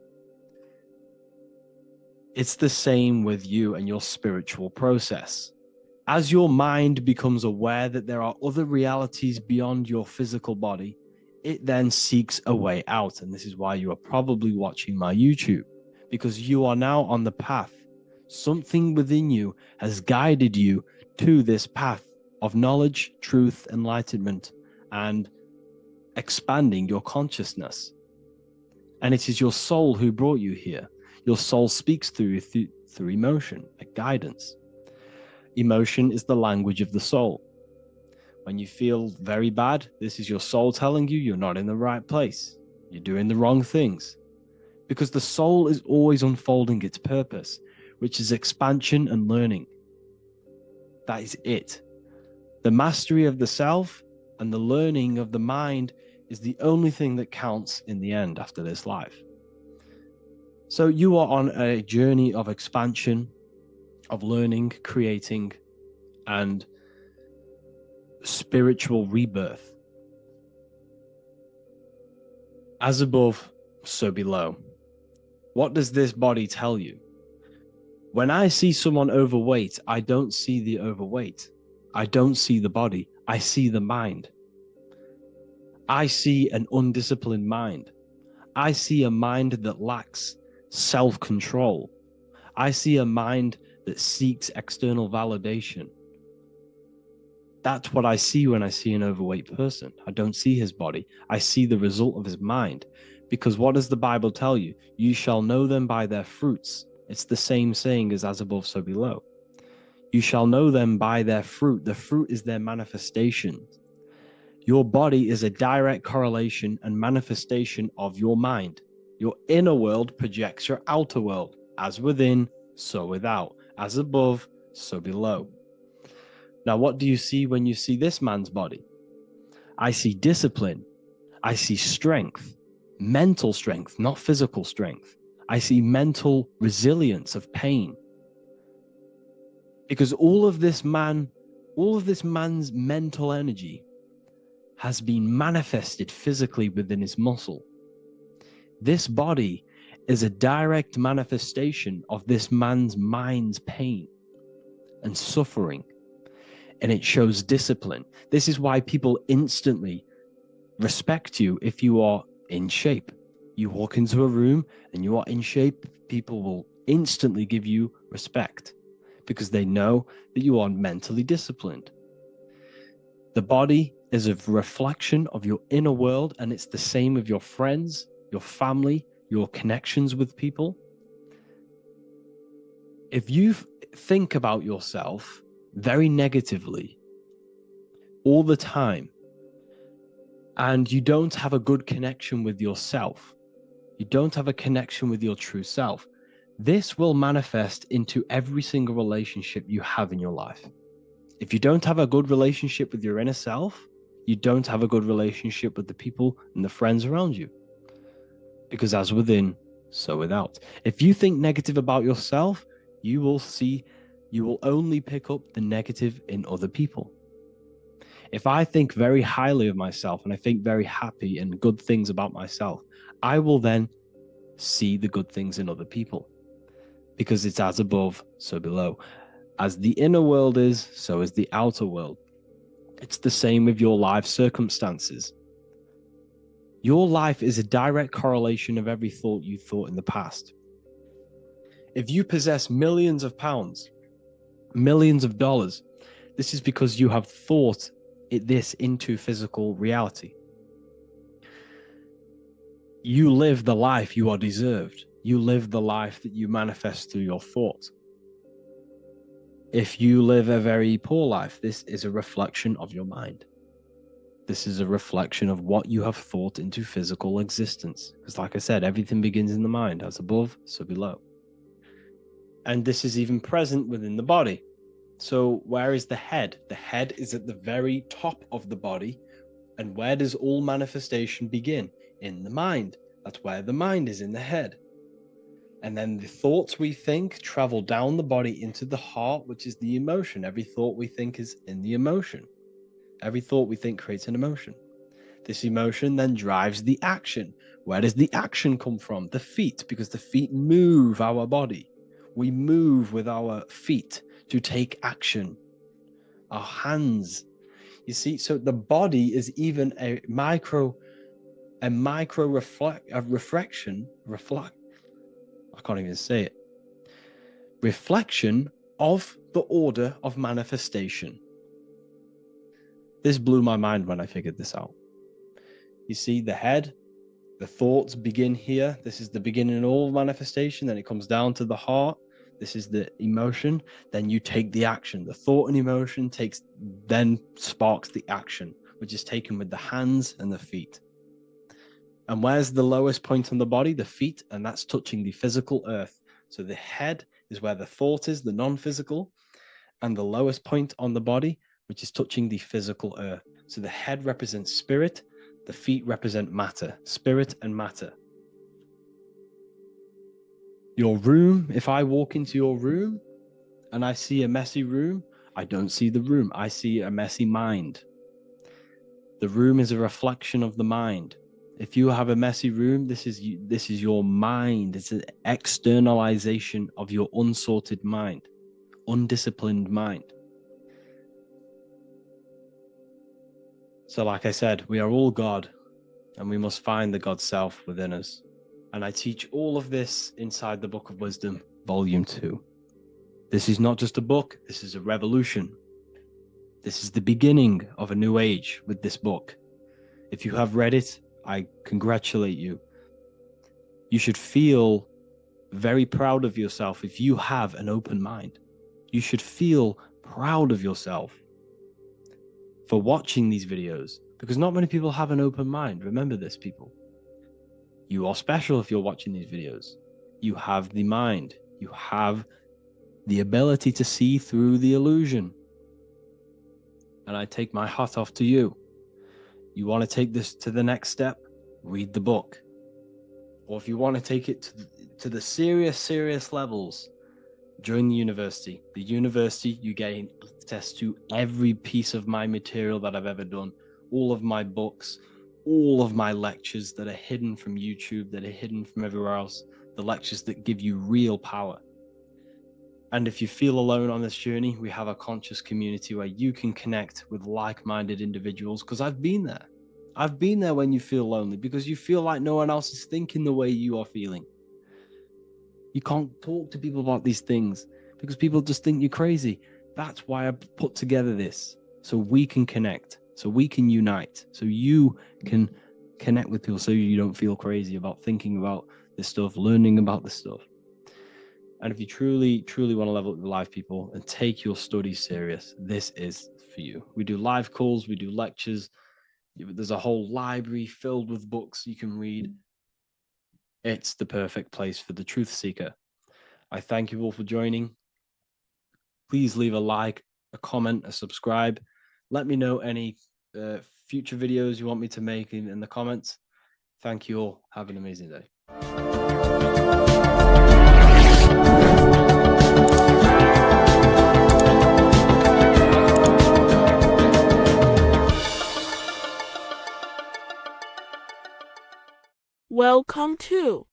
It's the same with you and your spiritual process. As your mind becomes aware that there are other realities beyond your physical body, it then seeks a way out. And this is why you are probably watching my YouTube, because you are now on the path. Something within you has guided you to this path of knowledge, truth, enlightenment, and expanding your consciousness. And it is your soul who brought you here. Your soul speaks through emotion, a guidance. Emotion is the language of the soul. When you feel very bad, this is your soul telling you you're not in the right place. You're doing the wrong things. Because the soul is always unfolding its purpose, which is expansion and learning. That is it. The mastery of the self and the learning of the mind is the only thing that counts in the end after this life. So you are on a journey of expansion, of learning, creating, and spiritual rebirth. As above, so below. What does this body tell you? When I see someone overweight, I don't see the overweight. I don't see the body. I see the mind. I see an undisciplined mind. I see a mind that lacks self-control. I see a mind that seeks external validation. That's what I see when I see an overweight person. I don't see his body. I see the result of his mind. Because what does the Bible tell you? You shall know them by their fruits. It's the same saying as above, so below. You shall know them by their fruit. The fruit is their manifestation. Your body is a direct correlation and manifestation of your mind. Your inner world projects your outer world. As within, so without. As above, so below. Now, what do you see when you see this man's body? I see discipline. I see strength, mental strength, not physical strength. I see mental resilience of pain. Because all of this man's mental energy has been manifested physically within his muscle. This body is a direct manifestation of this man's mind's pain and suffering, and it shows discipline. This is why people instantly respect you if you are in shape. You walk into a room and you are in shape, people will instantly give you respect because they know that you are mentally disciplined. The body is a reflection of your inner world, and it's the same with your friends, your family, your connections with people. If you think about yourself very negatively all the time, and you don't have a good connection with yourself, you don't have a connection with your true self, this will manifest into every single relationship you have in your life. If you don't have a good relationship with your inner self, you don't have a good relationship with the people and the friends around you. Because as within, so without. If you think negative about yourself, you will only pick up the negative in other people. If I think very highly of myself and I think very happy and good things about myself, I will then see the good things in other people. Because it's as above, so below. As the inner world is, so is the outer world. It's the same with your life circumstances. Your life is a direct correlation of every thought you thought in the past. If you possess millions of pounds, millions of dollars, this is because you have thought this into physical reality. You live the life you are deserved. You live the life that you manifest through your thought. If you live a very poor life, this is a reflection of your mind. This is a reflection of what you have thought into physical existence. Because like I said, everything begins in the mind. As above, so below. And this is even present within the body. So where is the head? The head is at the very top of the body. And where does all manifestation begin? In the mind. That's where the mind is, in the head. And then the thoughts we think travel down the body into the heart, which is the emotion. Every thought we think is in the emotion. Every thought we think creates an emotion. This emotion then drives the action. Where does the action come from? The feet, because the feet move our body. We move with our feet to take action. Our hands. You see, so the body is even a micro reflection. I can't even say it. Reflection of the order of manifestation. This blew my mind when I figured this out. You see, the head, the thoughts begin here. This is the beginning of all manifestation. Then it comes down to the heart. This is the emotion. Then you take the action. The thought and emotion then sparks the action, which is taken with the hands and the feet. And where's the lowest point on the body? The feet, and that's touching the physical earth. So the head is where the thought is, the non-physical, and the lowest point on the body, which is touching the physical earth. So the head represents spirit, the feet represent matter, spirit and matter. Your room, if I walk into your room and I see a messy room, I don't see the room, I see a messy mind. The room is a reflection of the mind. If you have a messy room, this is your mind. It's an externalization of your unsorted mind, undisciplined mind. So, like I said, we are all God, and we must find the God self within us. And I teach all of this inside the Book of Wisdom, Volume 2. This is not just a book, this is a revolution. This is the beginning of a new age with this book. If you have read it, I congratulate you. You should feel very proud of yourself if you have an open mind. You should feel proud of yourself for watching these videos, because not many people have an open mind. Remember this, people. You are special if you're watching these videos. You have the mind. You have the ability to see through the illusion. And I take my hat off to you. You want to take this to the next step? Read the book. Or if you want to take it to the serious levels, join the university. The university, you gain access to every piece of my material that I've ever done, all of my books, all of my lectures that are hidden from YouTube, that are hidden from everywhere else, the lectures that give you real power. And if you feel alone on this journey, we have a conscious community where you can connect with like-minded individuals, because I've been there. I've been there when you feel lonely, because you feel like no one else is thinking the way you are feeling. You can't talk to people about these things because people just think you're crazy. That's why I put together this, so we can connect, so we can unite, so you can connect with people, so you don't feel crazy about thinking about this stuff, learning about this stuff. And if you truly want to level up your life, people, and take your studies serious, this is for you. We do live calls, we do lectures. There's a whole library filled with books you can read. It's the perfect place for the truth seeker. I thank you all for joining. Please leave a like, a comment, a subscribe. Let me know any future videos you want me to make in the comments. Thank you all. Have an amazing day. Welcome to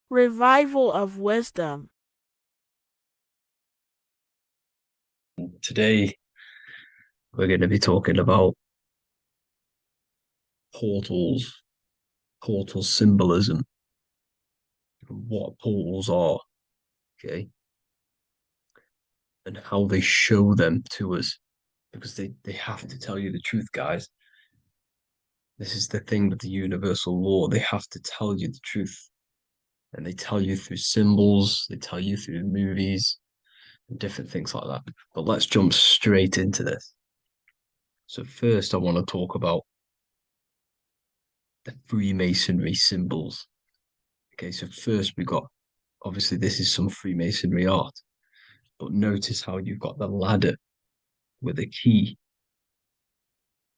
Revival of Wisdom. Today, we're going to be talking about portals, portal symbolism, what portals are, okay, and how they show them to us, because they have to tell you the truth, guys. This is the thing with the universal law. They have to tell you the truth. And they tell you through symbols, they tell you through movies, and different things like that. But let's jump straight into this. So first, I want to talk about the Freemasonry symbols. Okay, so first we got, obviously this is some Freemasonry art, but notice how you've got the ladder with a key.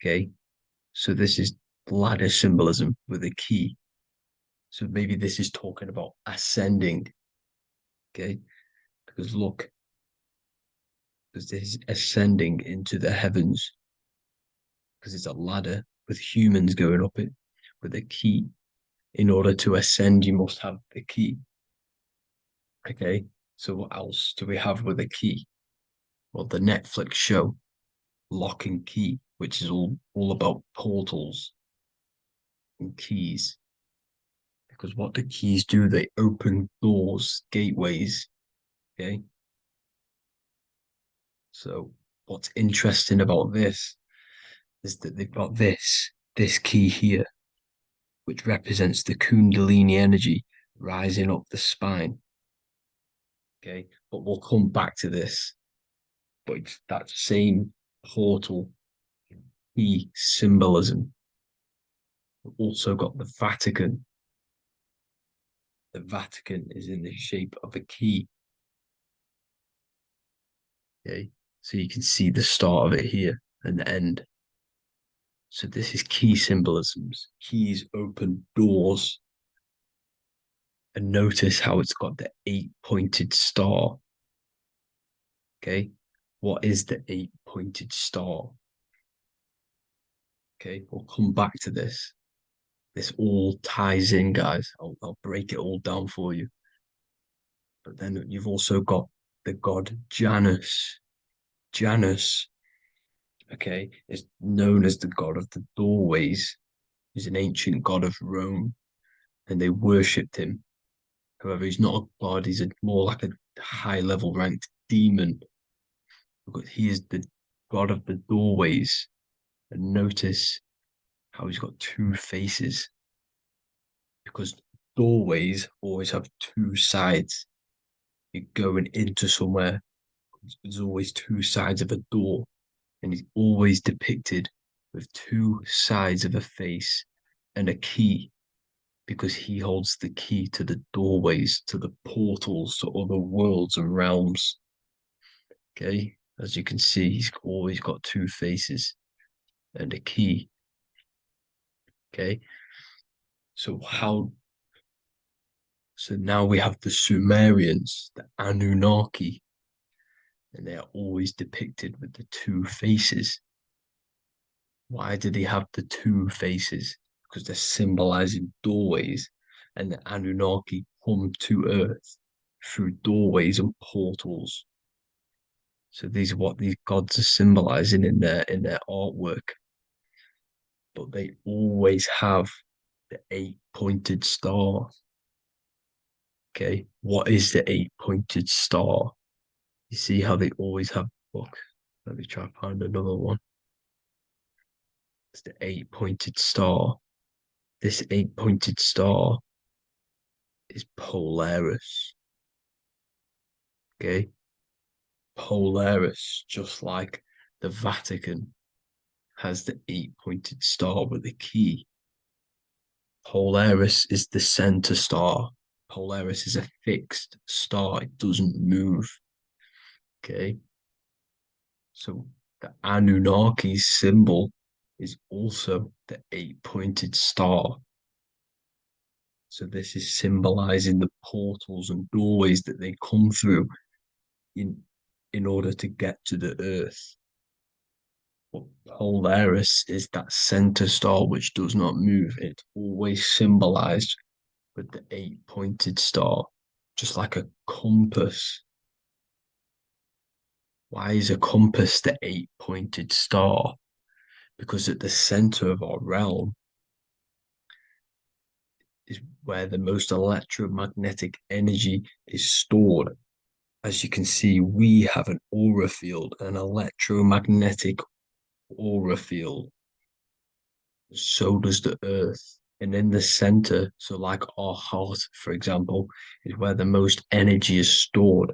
Okay, so this is ladder symbolism with a key. So maybe this is talking about ascending. Okay, because look, because this is ascending into the heavens, because it's a ladder with humans going up it with a key. In order to ascend, you must have the key. Okay, so what else do we have with a key? Well, the Netflix show Lock and Key, which is all about portals and keys. Because what the keys do, they open doors, gateways. Okay, so what's interesting about this is that they've got this key here, which represents the Kundalini energy rising up the spine. Okay, but we'll come back to this. But it's that same portal key symbolism. We've also got the Vatican. The Vatican is in the shape of a key. Okay, so you can see the start of it here and the end. So this is key symbolisms. Keys open doors. And notice how it's got the 8-pointed star. Okay, what is the 8-pointed star? Okay, we'll come back to this. This all ties in, guys. I'll break it all down for you. But then you've also got the god Janus. Janus okay, is known as the god of the doorways. He's an ancient god of Rome, and they worshipped him. However, he's not a god, he's more like a high level ranked demon. Because he is the god of the doorways. And notice how he's got two faces. Because doorways always have two sides. You're going into somewhere, there's always two sides of a door. And he's always depicted with two sides of a face and a key, because he holds the key to the doorways, to the portals, to other worlds and realms. Okay, as you can see, he's always got two faces and a key. Okay, so now we have the Sumerians, the Anunnaki, and they are always depicted with the two faces. Why do they have the two faces? Because they're symbolizing doorways, and the Anunnaki come to Earth through doorways and portals. So these are what these gods are symbolizing in their artwork. But they always have the 8-pointed star. Okay, what is the 8-pointed star? You see how they always have. Look, let me try and find another one. It's the 8-pointed star. This 8-pointed star is Polaris. Okay, Polaris, just like the Vatican has the 8-pointed star with a key. Polaris is the center star. Polaris is a fixed star, it doesn't move. Okay, so the Anunnaki's symbol is also the 8-pointed star. So this is symbolizing the portals and doorways that they come through in order to get to the earth. But Polaris is that center star which does not move. It's always symbolized with the 8-pointed star, just like a compass. Why is a compass the 8-pointed star? Because at the center of our realm is where the most electromagnetic energy is stored. As you can see, we have an aura field, an electromagnetic aura field. So does the earth. And in the center, so like our heart, for example, is where the most energy is stored.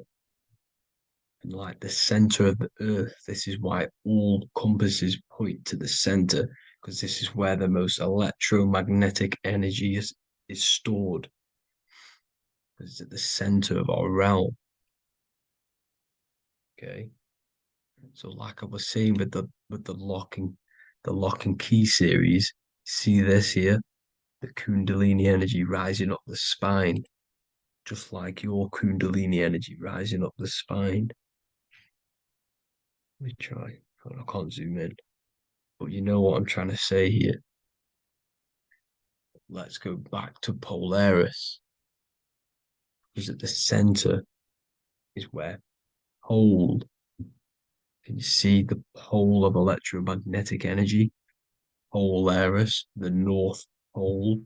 And like the center of the earth, this is why all compasses point to the center, because this is where the most electromagnetic energy is stored. Because it's at the center of our realm. Okay. So like I was saying with the lock and key series, see this here? The Kundalini energy rising up the spine, just like your Kundalini energy rising up the spine. Let me try. I can't zoom in. But you know what I'm trying to say here. Let's go back to Polaris. Because at the center is where hold. Can you see the pole of electromagnetic energy? Polaris, the North Pole.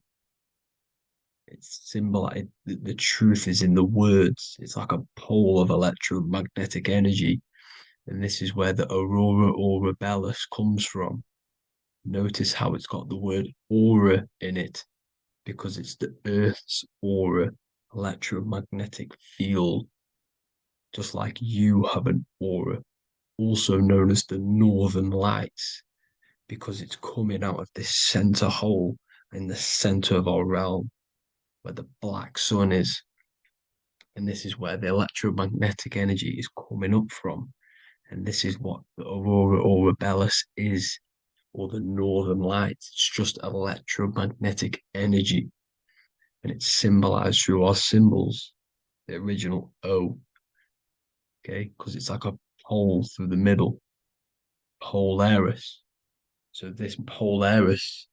It's symbolized. The truth is in the words. It's like a pole of electromagnetic energy. And this is where the aurora borealis comes from. Notice how it's got the word aura in it, because it's the Earth's aura, electromagnetic field. Just like you have an aura, also known as the northern lights, because it's coming out of this center hole in the center of our realm, where the black sun is. And this is where the electromagnetic energy is coming up from. And this is what the aurora borealis is, or the northern lights. It's just electromagnetic energy. And it's symbolized through our symbols, the original O. Okay, because it's like a pole through the middle. Polaris. So this Polaris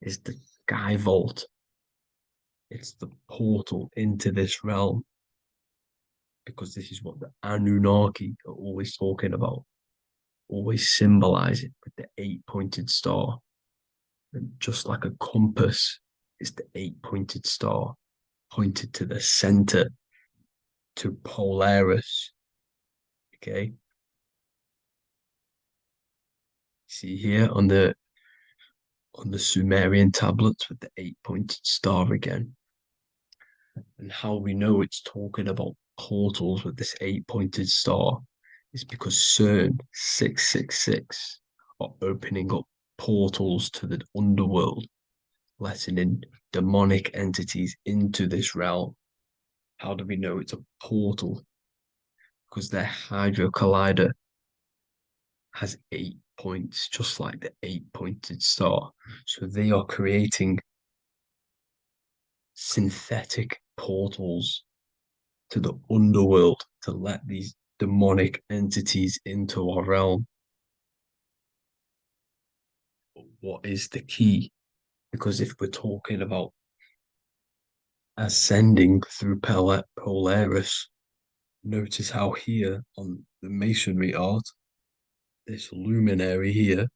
is the sky vault. It's the portal into this realm, because this is what the Anunnaki are always talking about. always symbolize it with the 8-pointed star. And just like a compass, it's the 8-pointed star pointed to the center, to Polaris. Okay. See here on the Sumerian tablets with the 8-pointed star again. And how we know it's talking about portals with this 8-pointed star is because CERN 666 are opening up portals to the underworld, letting in demonic entities into this realm. How do we know it's a portal? Because their Hydro Collider has 8 points, just like the 8-pointed star. So they are creating synthetic portals to the underworld to let these demonic entities into our realm. What is the key? Because if we're talking about ascending through Polaris, notice how here on the masonry art, this luminary here,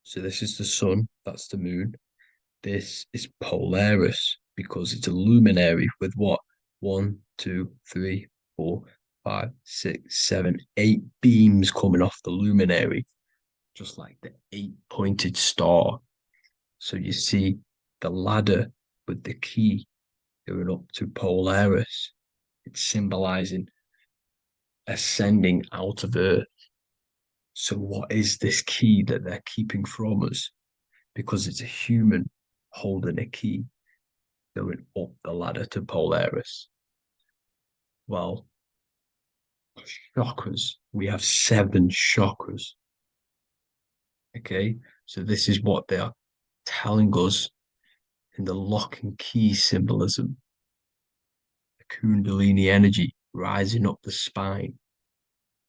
so this is the sun, that's the moon. This is Polaris because it's a luminary with what? 1, 2, 3, 4, 5, 6, 7, 8 beams coming off the luminary, just like the 8-pointed star. So you see the ladder with the key going up to Polaris. It's symbolizing ascending out of Earth. So what is this key that they're keeping from us? Because it's a human holding a key going up the ladder to Polaris. Well, chakras. We have 7 chakras. Okay, so this is what they are telling us in the lock and key symbolism. The Kundalini energy rising up the spine.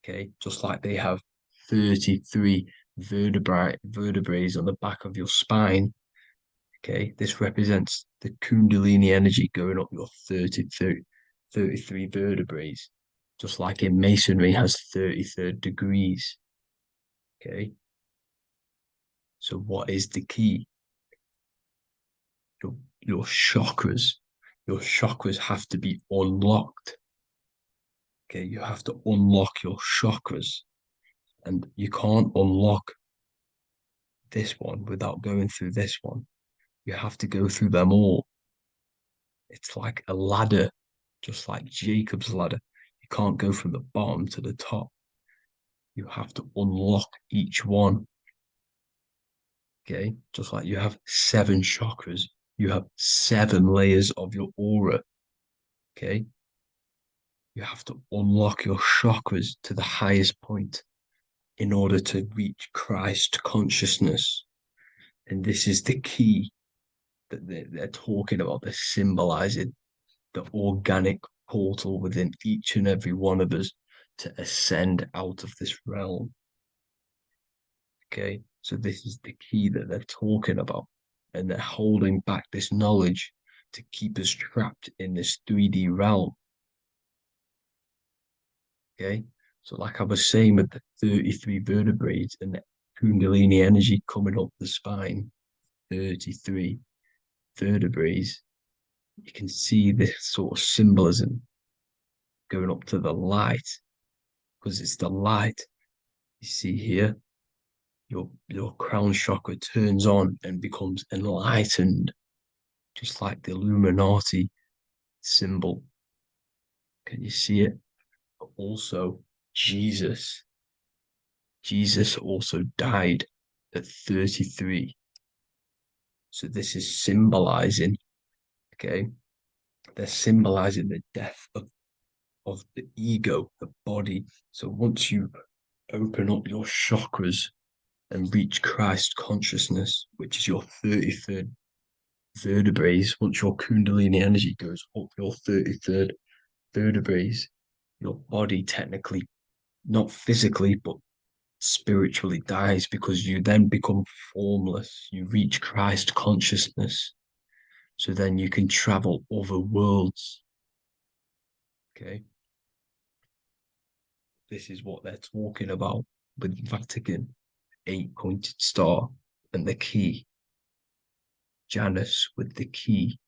Okay, just like they have 33 vertebrae on the back of your spine. Okay, this represents the Kundalini energy going up your 33 vertebrae, just like in masonry has 33rd degrees. Okay, so what is the key? Your chakras. Your chakras have to be unlocked. Okay, you have to unlock your chakras, and you can't unlock this one without going through this one. You have to go through them all. It's like a ladder, just like Jacob's ladder. You can't go from the bottom to the top. You have to unlock each one. Okay, just like you have 7 chakras, you have 7 layers of your aura. Okay, you have to unlock your chakras to the highest point in order to reach Christ consciousness. And this is the key that they're talking about. They're symbolizing the organic portal within each and every one of us to ascend out of this realm. Okay, so this is the key that they're talking about, and they're holding back this knowledge to keep us trapped in this 3D realm. Okay, so like I was saying with the 33 vertebrae and the Kundalini energy coming up the spine, 33 vertebrae, you can see this sort of symbolism going up to the light, because it's the light. You see here, your crown chakra turns on and becomes enlightened, just like the Illuminati symbol. Can you see it? But also, Jesus also died at 33. So this is symbolizing, okay, they're symbolizing the death of the ego, the body. So once you open up your chakras and reach Christ consciousness, which is your 33rd vertebrae, once your Kundalini energy goes up your 33rd vertebrae, your body technically, not physically, but spiritually dies, because you then become formless. You reach Christ consciousness. So then you can travel other worlds. Okay. This is what they're talking about with Vatican, 8-pointed star, and the key. Janus with the key.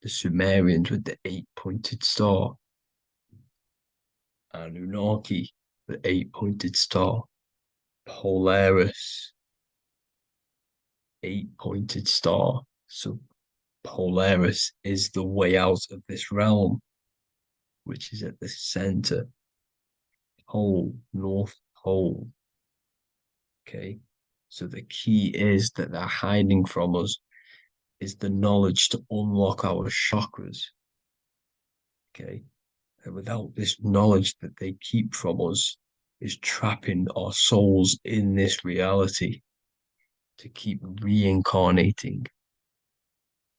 The Sumerians with the 8-pointed star. Anunnaki, the 8-pointed star. Polaris, 8-pointed star. So Polaris is the way out of this realm, which is at the center. Pole, North Pole. Okay. So the key is that they're hiding from us is the knowledge to unlock our chakras. Okay. And without this knowledge that they keep from us, is trapping our souls in this reality to keep reincarnating.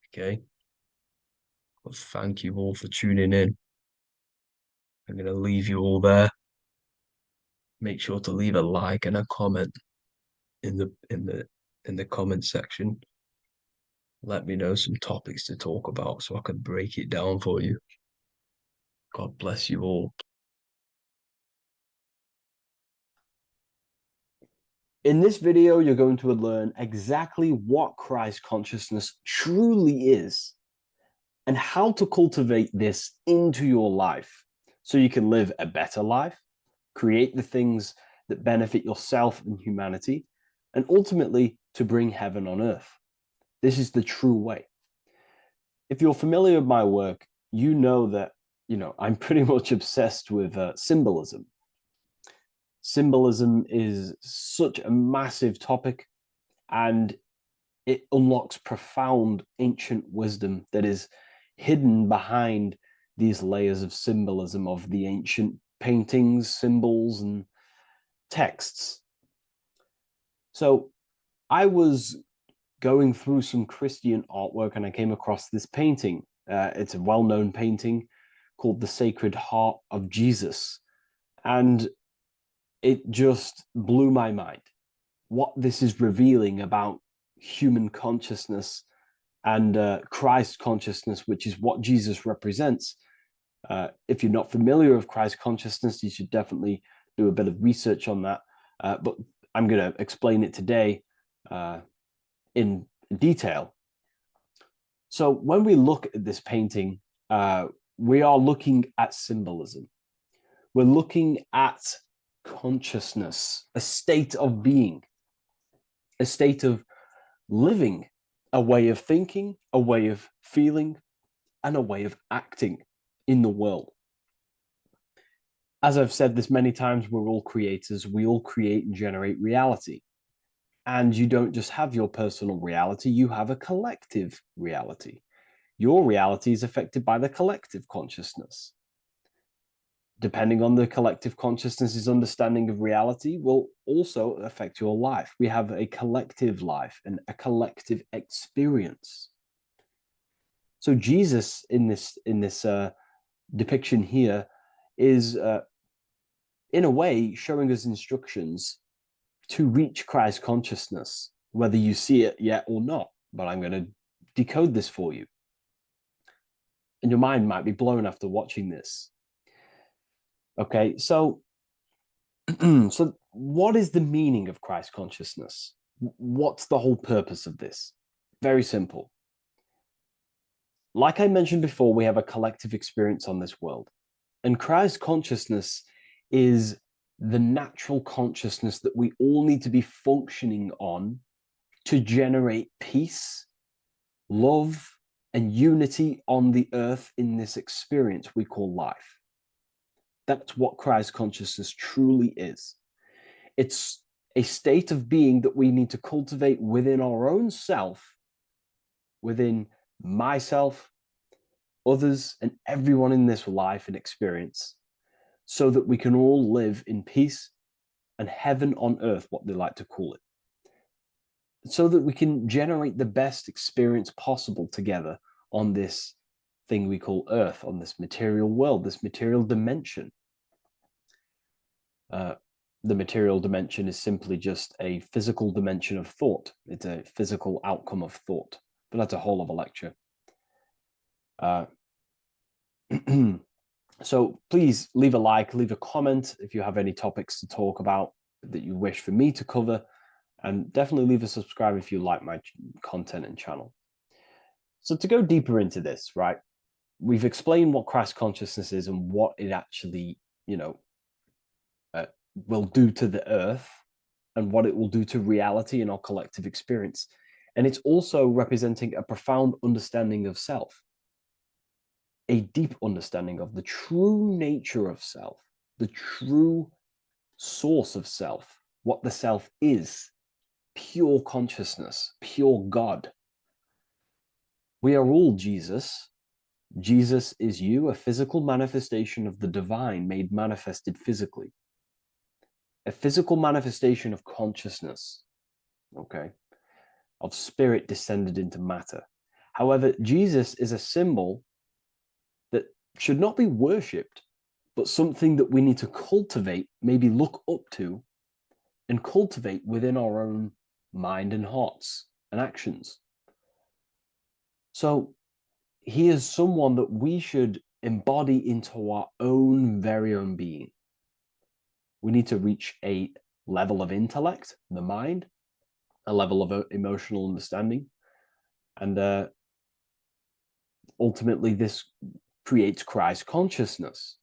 Okay. Well, thank you all for tuning in. I'm going to leave you all there. Make sure to leave a like and a comment in the comment section. Let me know some topics to talk about so I can break it down for you. God bless you all. In this video, you're going to learn exactly what Christ consciousness truly is and how to cultivate this into your life so you can live a better life, create the things that benefit yourself and humanity, and ultimately to bring heaven on earth. This is the true way. If you're familiar with my work, you know that, I'm pretty much obsessed with symbolism. Symbolism is such a massive topic, and it unlocks profound ancient wisdom that is hidden behind these layers of symbolism of the ancient paintings, symbols, and texts. So I was going through some Christian artwork and I came across this painting. It's a well-known painting called The Sacred Heart of Jesus. And it just blew my mind. What this is revealing about human consciousness and Christ consciousness, which is what Jesus represents. If you're not familiar with Christ consciousness, you should definitely do a bit of research on that. But I'm going to explain it today in detail. So when we look at this painting, we are looking at symbolism. We're looking at consciousness, a state of being, a state of living, a way of thinking, a way of feeling, and a way of acting in the world. As I've said this many times, we're all creators. We all create and generate reality. And you don't just have your personal reality, you have a collective reality. Your reality is affected by the collective consciousness. Depending on the collective consciousness's understanding of reality will also affect your life. We have a collective life and a collective experience. So Jesus in this depiction here is in a way showing us instructions to reach Christ consciousness, whether you see it yet or not. But I'm going to decode this for you. And your mind might be blown after watching this. Okay, so so what is the meaning of Christ consciousness? What's the whole purpose of this? Very simple. Like I mentioned before, we have a collective experience on this world. And Christ consciousness is the natural consciousness that we all need to be functioning on to generate peace, love, and unity on the earth in this experience we call life. That's what Christ consciousness truly is. It's a state of being that we need to cultivate within our own self, within myself, others, and everyone in this life and experience, so that we can all live in peace and heaven on earth, what they like to call it, so that we can generate the best experience possible together on this thing we call earth, on this material world, this material dimension. The material dimension is simply just a physical dimension of thought. It's a physical outcome of thought, but that's a whole other lecture. So please leave a like, leave a comment if you have any topics to talk about. that you wish for me to cover, and definitely leave a subscribe if you like my content and channel. So to go deeper into this, right, we've explained what Christ consciousness is and what it actually, will do to the earth and what it will do to reality and our collective experience. And it's also representing a profound understanding of self, a deep understanding of the true nature of self, the true source of self, what the self is, pure consciousness, pure God. We are all Jesus. Jesus is you, a physical manifestation of the divine made manifested physically. A physical manifestation of consciousness, okay, of spirit descended into matter. However, Jesus is a symbol that should not be worshipped, but something that we need to cultivate, maybe look up to, and cultivate within our own mind and hearts and actions. So he is someone that we should embody into our own very own being. We need to reach a level of intellect, the mind, a level of emotional understanding, and ultimately this creates Christ consciousness.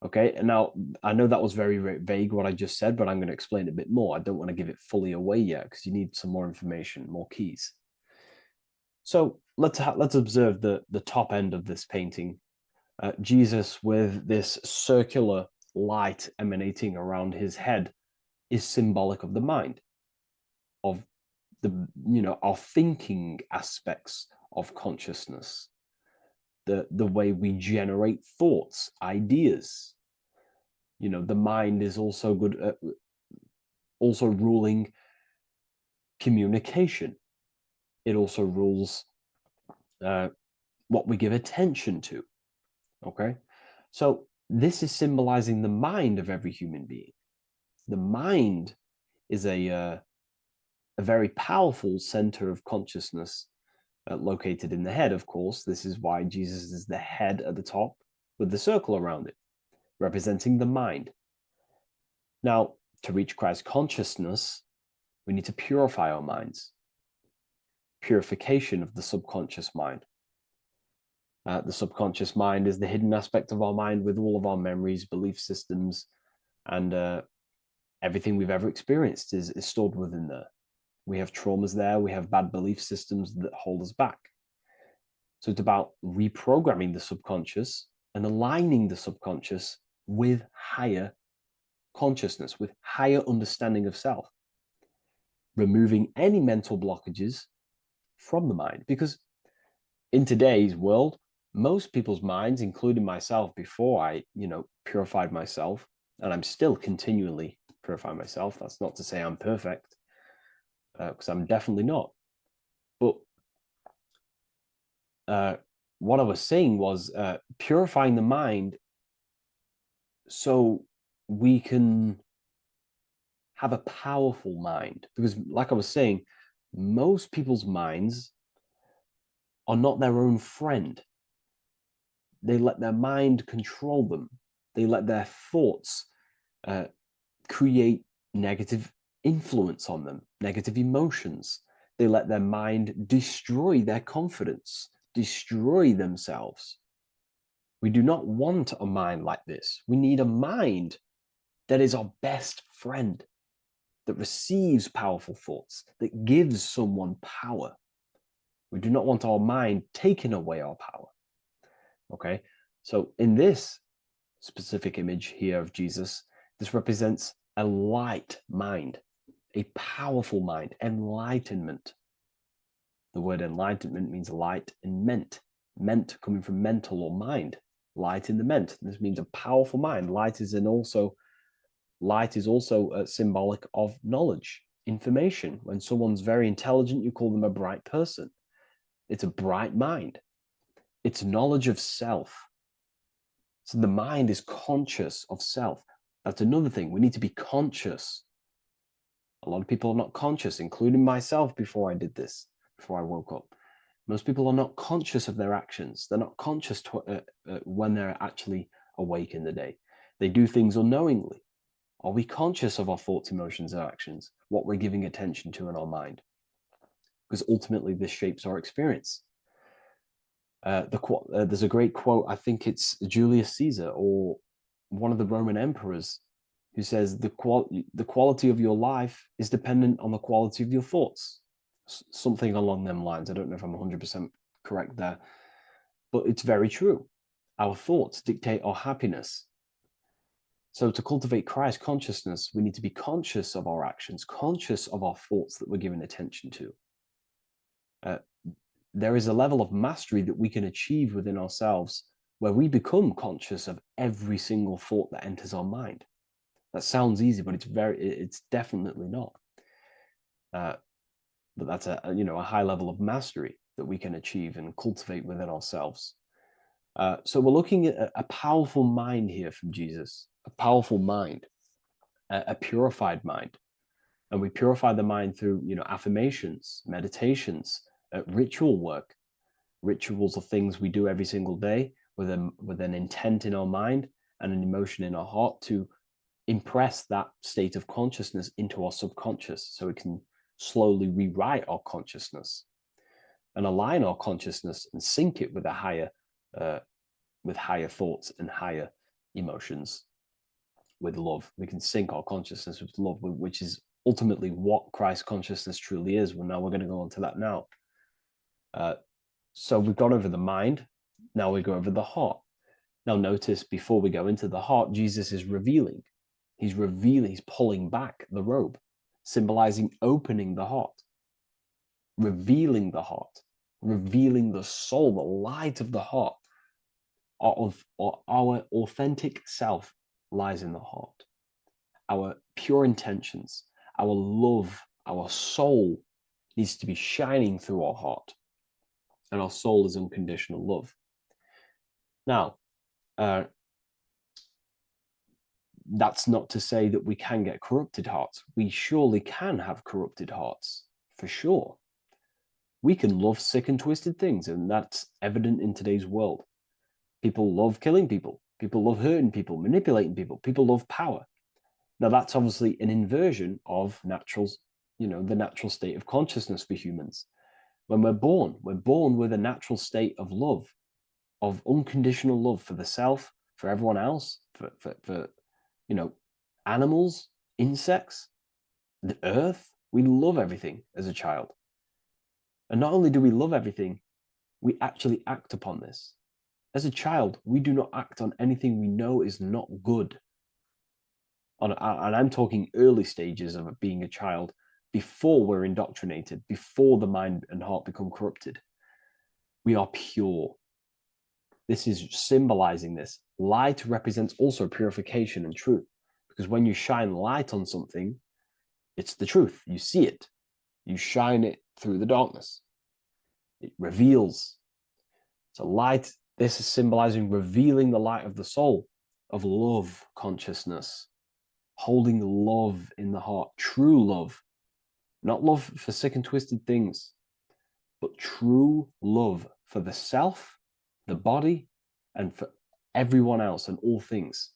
Okay, and now I know that was very, very vague what I just said, but I'm going to explain it a bit more. I don't want to give it fully away yet because you need some more information, more keys. So let's observe the top end of this painting. Jesus with this circular light emanating around his head is symbolic of the mind, of the our thinking aspects of consciousness, the way we generate thoughts, ideas. The mind is also good at also ruling communication. It also rules what we give attention to. Okay, so this is symbolizing the mind of every human being. The mind is a very powerful center of consciousness located in the head, of course. This is why Jesus is the head at the top with the circle around it, representing the mind. Now, to reach Christ consciousness, we need to purify our minds. Purification of the subconscious mind. The subconscious mind is the hidden aspect of our mind with all of our memories, belief systems, and everything we've ever experienced is stored within there. We have traumas there. We have bad belief systems that hold us back. So it's about reprogramming the subconscious and aligning the subconscious with higher consciousness, with higher understanding of self, removing any mental blockages from the mind. Because in today's world, most people's minds, including myself, before I, purified myself, and I'm still continually purifying myself. That's not to say I'm perfect, because I'm definitely not. But what I was saying was purifying the mind so we can have a powerful mind. Because like I was saying, most people's minds are not their own friend. They let their mind control them. They let their thoughts create negative influence on them, negative emotions. They let their mind destroy their confidence, destroy themselves. We do not want a mind like this. We need a mind that is our best friend, that receives powerful thoughts, that gives someone power. We do not want our mind taking away our power. Okay, so in this specific image here of Jesus, this represents a light mind, a powerful mind, enlightenment. The word enlightenment means light and ment coming from mental or mind, light in the ment. This means a powerful mind. Light is also symbolic of knowledge, information. When someone's very intelligent, you call them a bright person. It's a bright mind. It's knowledge of self. So the mind is conscious of self. That's another thing. We need to be conscious. A lot of people are not conscious, including myself before I did this, before I woke up. Most people are not conscious of their actions. They're not conscious when they're actually awake in the day. They do things unknowingly. Are we conscious of our thoughts, emotions, and actions, what we're giving attention to in our mind? Because ultimately this shapes our experience. There's a great quote, I think it's Julius Caesar or one of the Roman emperors, who says the quality of your life is dependent on the quality of your thoughts. Something along them lines. I don't know if I'm 100% correct there, but it's very true. Our thoughts dictate our happiness. So to cultivate Christ consciousness, we need to be conscious of our actions, conscious of our thoughts that we're giving attention to. There is a level of mastery that we can achieve within ourselves where we become conscious of every single thought that enters our mind. That sounds easy, but it's definitely not. But that's a high level of mastery that we can achieve and cultivate within ourselves. So we're looking at a powerful mind here from Jesus, a powerful mind, a purified mind. And we purify the mind through, affirmations, meditations, ritual work. Rituals are things we do every single day with an intent in our mind and an emotion in our heart to impress that state of consciousness into our subconscious, so it can slowly rewrite our consciousness and align our consciousness and sync it with higher thoughts and higher emotions, with love. We can sync our consciousness with love, which is ultimately what Christ consciousness truly is. Well, now we're going to go on to that now. So we've gone over the mind. Now we go over the heart. Now notice, before we go into the heart, Jesus is revealing. He's pulling back the robe, symbolizing opening the heart, revealing the heart, revealing the soul, the light of the heart. Our authentic self lies in the heart. Our pure intentions, our love, our soul needs to be shining through our heart. And our soul is unconditional love. Now, that's not to say that we can get corrupted hearts. We surely can have corrupted hearts, for sure. We can love sick and twisted things, and that's evident in today's world. People love killing people. People love hurting people, manipulating people. People love power. Now, that's obviously an inversion of the natural state of consciousness for humans. When we're born with a natural state of love, of unconditional love for the self, for everyone else, for animals, insects, the earth. We love everything as a child. And not only do we love everything, we actually act upon this. As a child, we do not act on anything we know is not good. And I'm talking early stages of being a child, before we're indoctrinated, before the mind and heart become corrupted. We are pure. This is symbolizing this. Light represents also purification and truth, because when you shine light on something, it's the truth. You see it. You shine it through the darkness. It reveals. So light, this is symbolizing revealing the light of the soul, of love consciousness, holding love in the heart, true love, not love for sick and twisted things, but true love for the self, the body, and for everyone else and all things.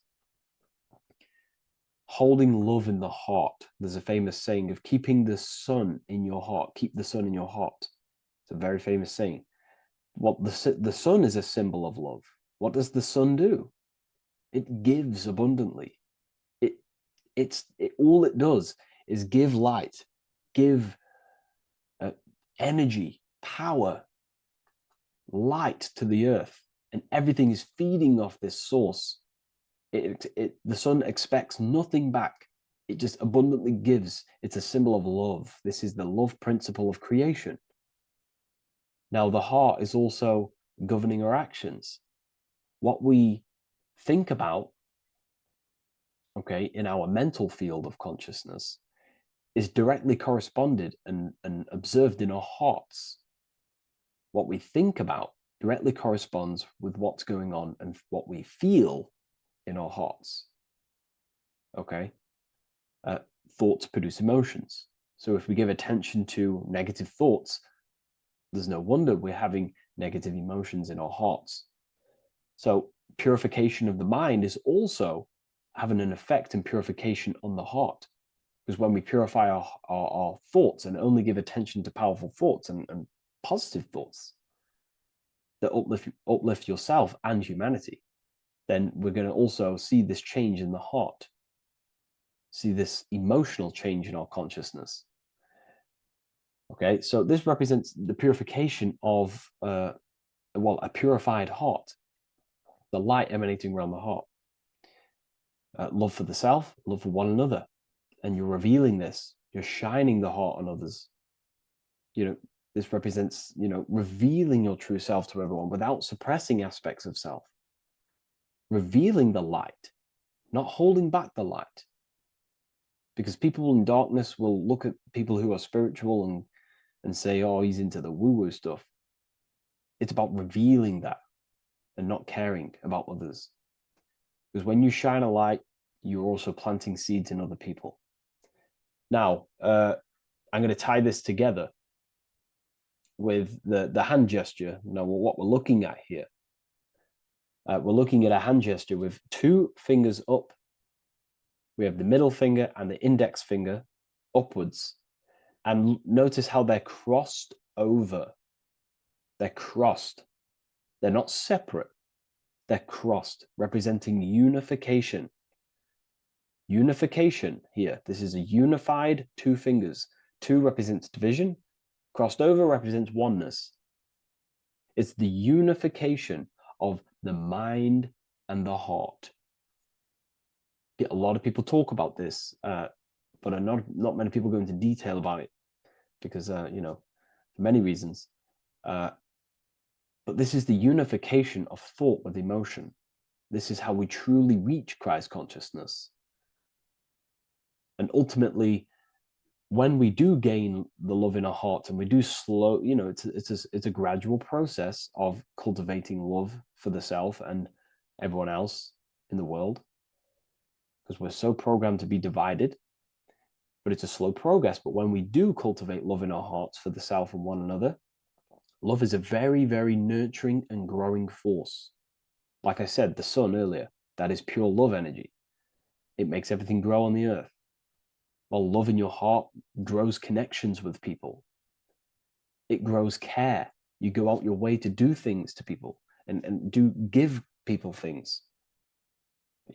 Holding love in the heart. There's a famous saying of keeping the sun in your heart. Keep the sun in your heart. It's a very famous saying. The sun is a symbol of love. What does the sun do? It gives abundantly. All it does is give light, give energy, power, light to the earth, and everything is feeding off this source. The sun expects nothing back. It just abundantly gives. It's a symbol of love. This is the love principle of creation. Now, the heart is also governing our actions. What we think about, in our mental field of consciousness, is directly corresponded and observed in our hearts. What we think about directly corresponds with what's going on and what we feel in our hearts. Thoughts produce emotions. So if we give attention to negative thoughts, there's no wonder we're having negative emotions in our hearts. So purification of the mind is also having an effect and purification on the heart. Because when we purify our thoughts and only give attention to powerful thoughts and positive thoughts that uplift yourself and humanity, then we're going to also see this change in the heart, see this emotional change in our consciousness. Okay, so this represents the purification of, a purified heart, the light emanating around the heart. Love for the self, love for one another. And you're revealing this, you're shining the heart on others. This represents, revealing your true self to everyone without suppressing aspects of self. Revealing the light, not holding back the light. Because people in darkness will look at people who are spiritual and say, oh, he's into the woo-woo stuff. It's about revealing that and not caring about others. Because when you shine a light, you're also planting seeds in other people. Now, I'm going to tie this together with the hand gesture. Now, what we're looking at here, we're looking at a hand gesture with 2 fingers up. We have the middle finger and the index finger upwards. And notice how they're crossed over. They're crossed. They're not separate. They're crossed, representing unification. Unification here. This is a unified 2 fingers. 2 represents division. Crossed over represents oneness. It's the unification of the mind and the heart. A lot of people talk about this, but not many people go into detail about it because, for many reasons. But this is the unification of thought with emotion. This is how we truly reach Christ consciousness. And ultimately, when we do gain the love in our hearts and we do slow, it's a gradual process of cultivating love for the self and everyone else in the world, because we're so programmed to be divided. But it's a slow progress. But when we do cultivate love in our hearts for the self and one another, love is a very, very nurturing and growing force. Like I said, the sun earlier, that is pure love energy. It makes everything grow on the earth. While love in your heart grows connections with people. It grows care. You go out your way to do things to people and give people things.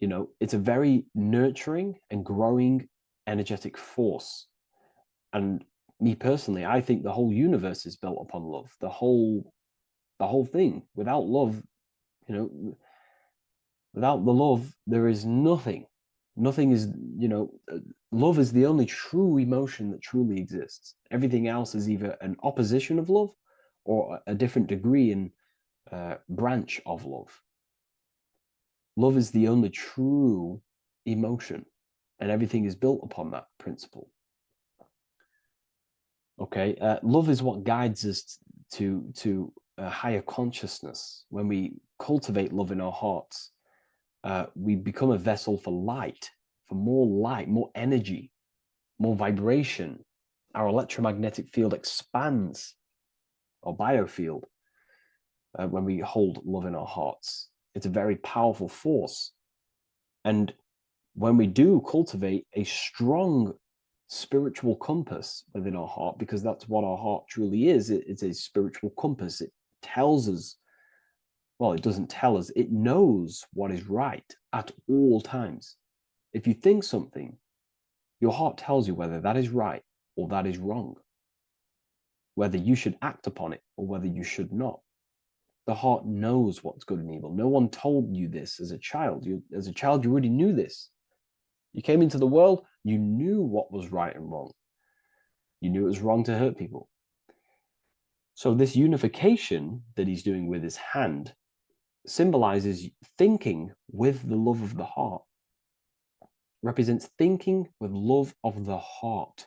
It's a very nurturing and growing energetic force. And me personally, I think the whole universe is built upon love. The whole thing. Without love, without the love, there is nothing. Nothing is, love is the only true emotion that truly exists. Everything else is either an opposition of love or a different degree and branch of love. Love is the only true emotion, and everything is built upon that principle. Okay, love is what guides us to a higher consciousness. When we cultivate love in our hearts, we become a vessel for light, more energy, more vibration. Our electromagnetic field expands, or biofield, when we hold love in our hearts. It's a very powerful force. And when we do cultivate a strong spiritual compass within our heart, because that's what our heart truly is, it's a spiritual compass. It tells us, well, it doesn't tell us, it knows what is right at all times. If you think something, your heart tells you whether that is right or that is wrong, whether you should act upon it or whether you should not. The heart knows what's good and evil. No one told you this as a child. As a child, you already knew this. You came into the world, you knew what was right and wrong. You knew it was wrong to hurt people. So this unification that he's doing with his hand symbolizes thinking with the love of the heart. Represents thinking with love of the heart.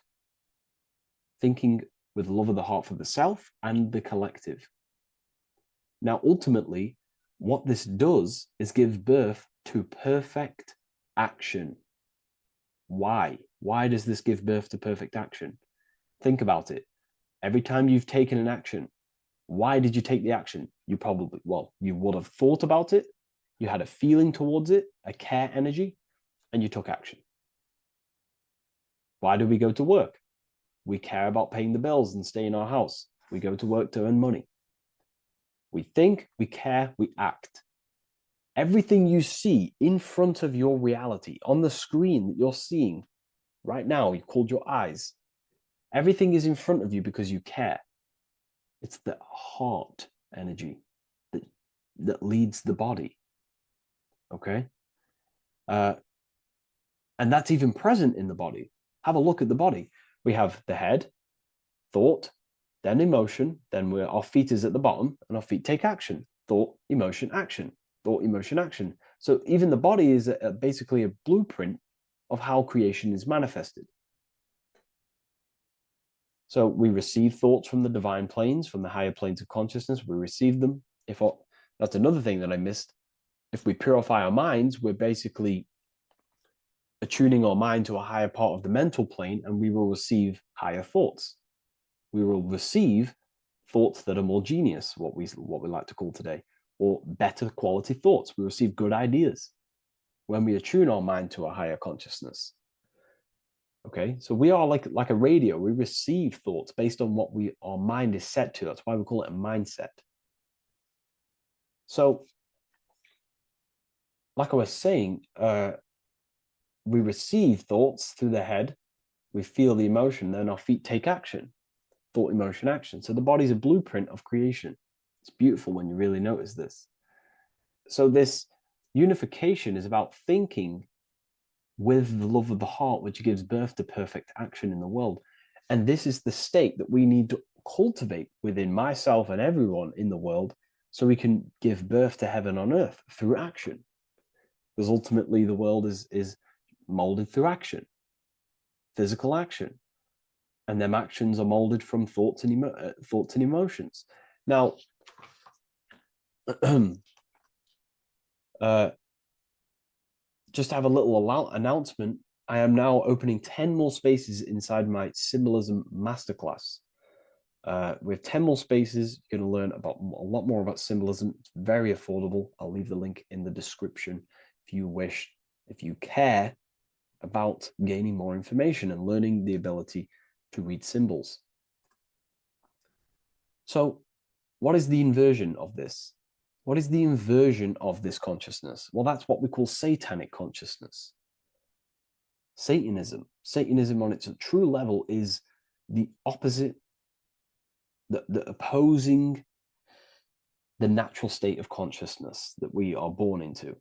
Thinking with love of the heart for the self and the collective. Now, ultimately, what this does is give birth to perfect action. Why? Why does this give birth to perfect action? Think about it. Every time you've taken an action, why did you take the action? You would have thought about it. You had a feeling towards it, a care energy. and you took action. Why do we go to work? We care about paying the bills and staying in our house. We go to work to earn money. We think, we care, we act. Everything you see in front of your reality, on the screen that you're seeing right now, you called your eyes. Everything is in front of you because you care. It's the heart energy that leads the body. Okay? And that's even present in the body. Have a look at the body. We have the head, thought, then emotion, then our feet is at the bottom, and our feet take action. Thought, emotion, action. Thought, emotion, action. So even the body is basically a blueprint of how creation is manifested. So we receive thoughts from the divine planes, from the higher planes of consciousness. We receive them. That's another thing that I missed. If we purify our minds, we're basically attuning our mind to a higher part of the mental plane, and we will receive higher thoughts. We will receive thoughts that are more genius, what we like to call today, or better quality thoughts. We receive good ideas when we attune our mind to a higher consciousness. Okay, so we are like a radio. We receive thoughts based on what our mind is set to. That's why we call it a mindset. So, like I was saying, we receive thoughts through the head. We feel the emotion, then our feet take action. Thought, emotion, action. So the body's a blueprint of creation. It's beautiful when you really notice this. So this unification is about thinking with the love of the heart, which gives birth to perfect action in the world. And this is the state that we need to cultivate within myself and everyone in the world so we can give birth to heaven on earth through action. Because ultimately the world is molded through action, physical action. And them actions are molded from thoughts and emotions. Now, just to have a little announcement, I am now opening 10 more spaces inside my symbolism masterclass. We have 10 more spaces. You're going to learn about a lot more about symbolism. It's very affordable. I'll leave the link in the description if you wish, if you care about gaining more information and learning the ability to read symbols. So what is the inversion of this? What is the inversion of this consciousness? Well, that's what we call satanic consciousness. Satanism. Satanism on its true level is the opposite, the opposing the natural state of consciousness that we are born into.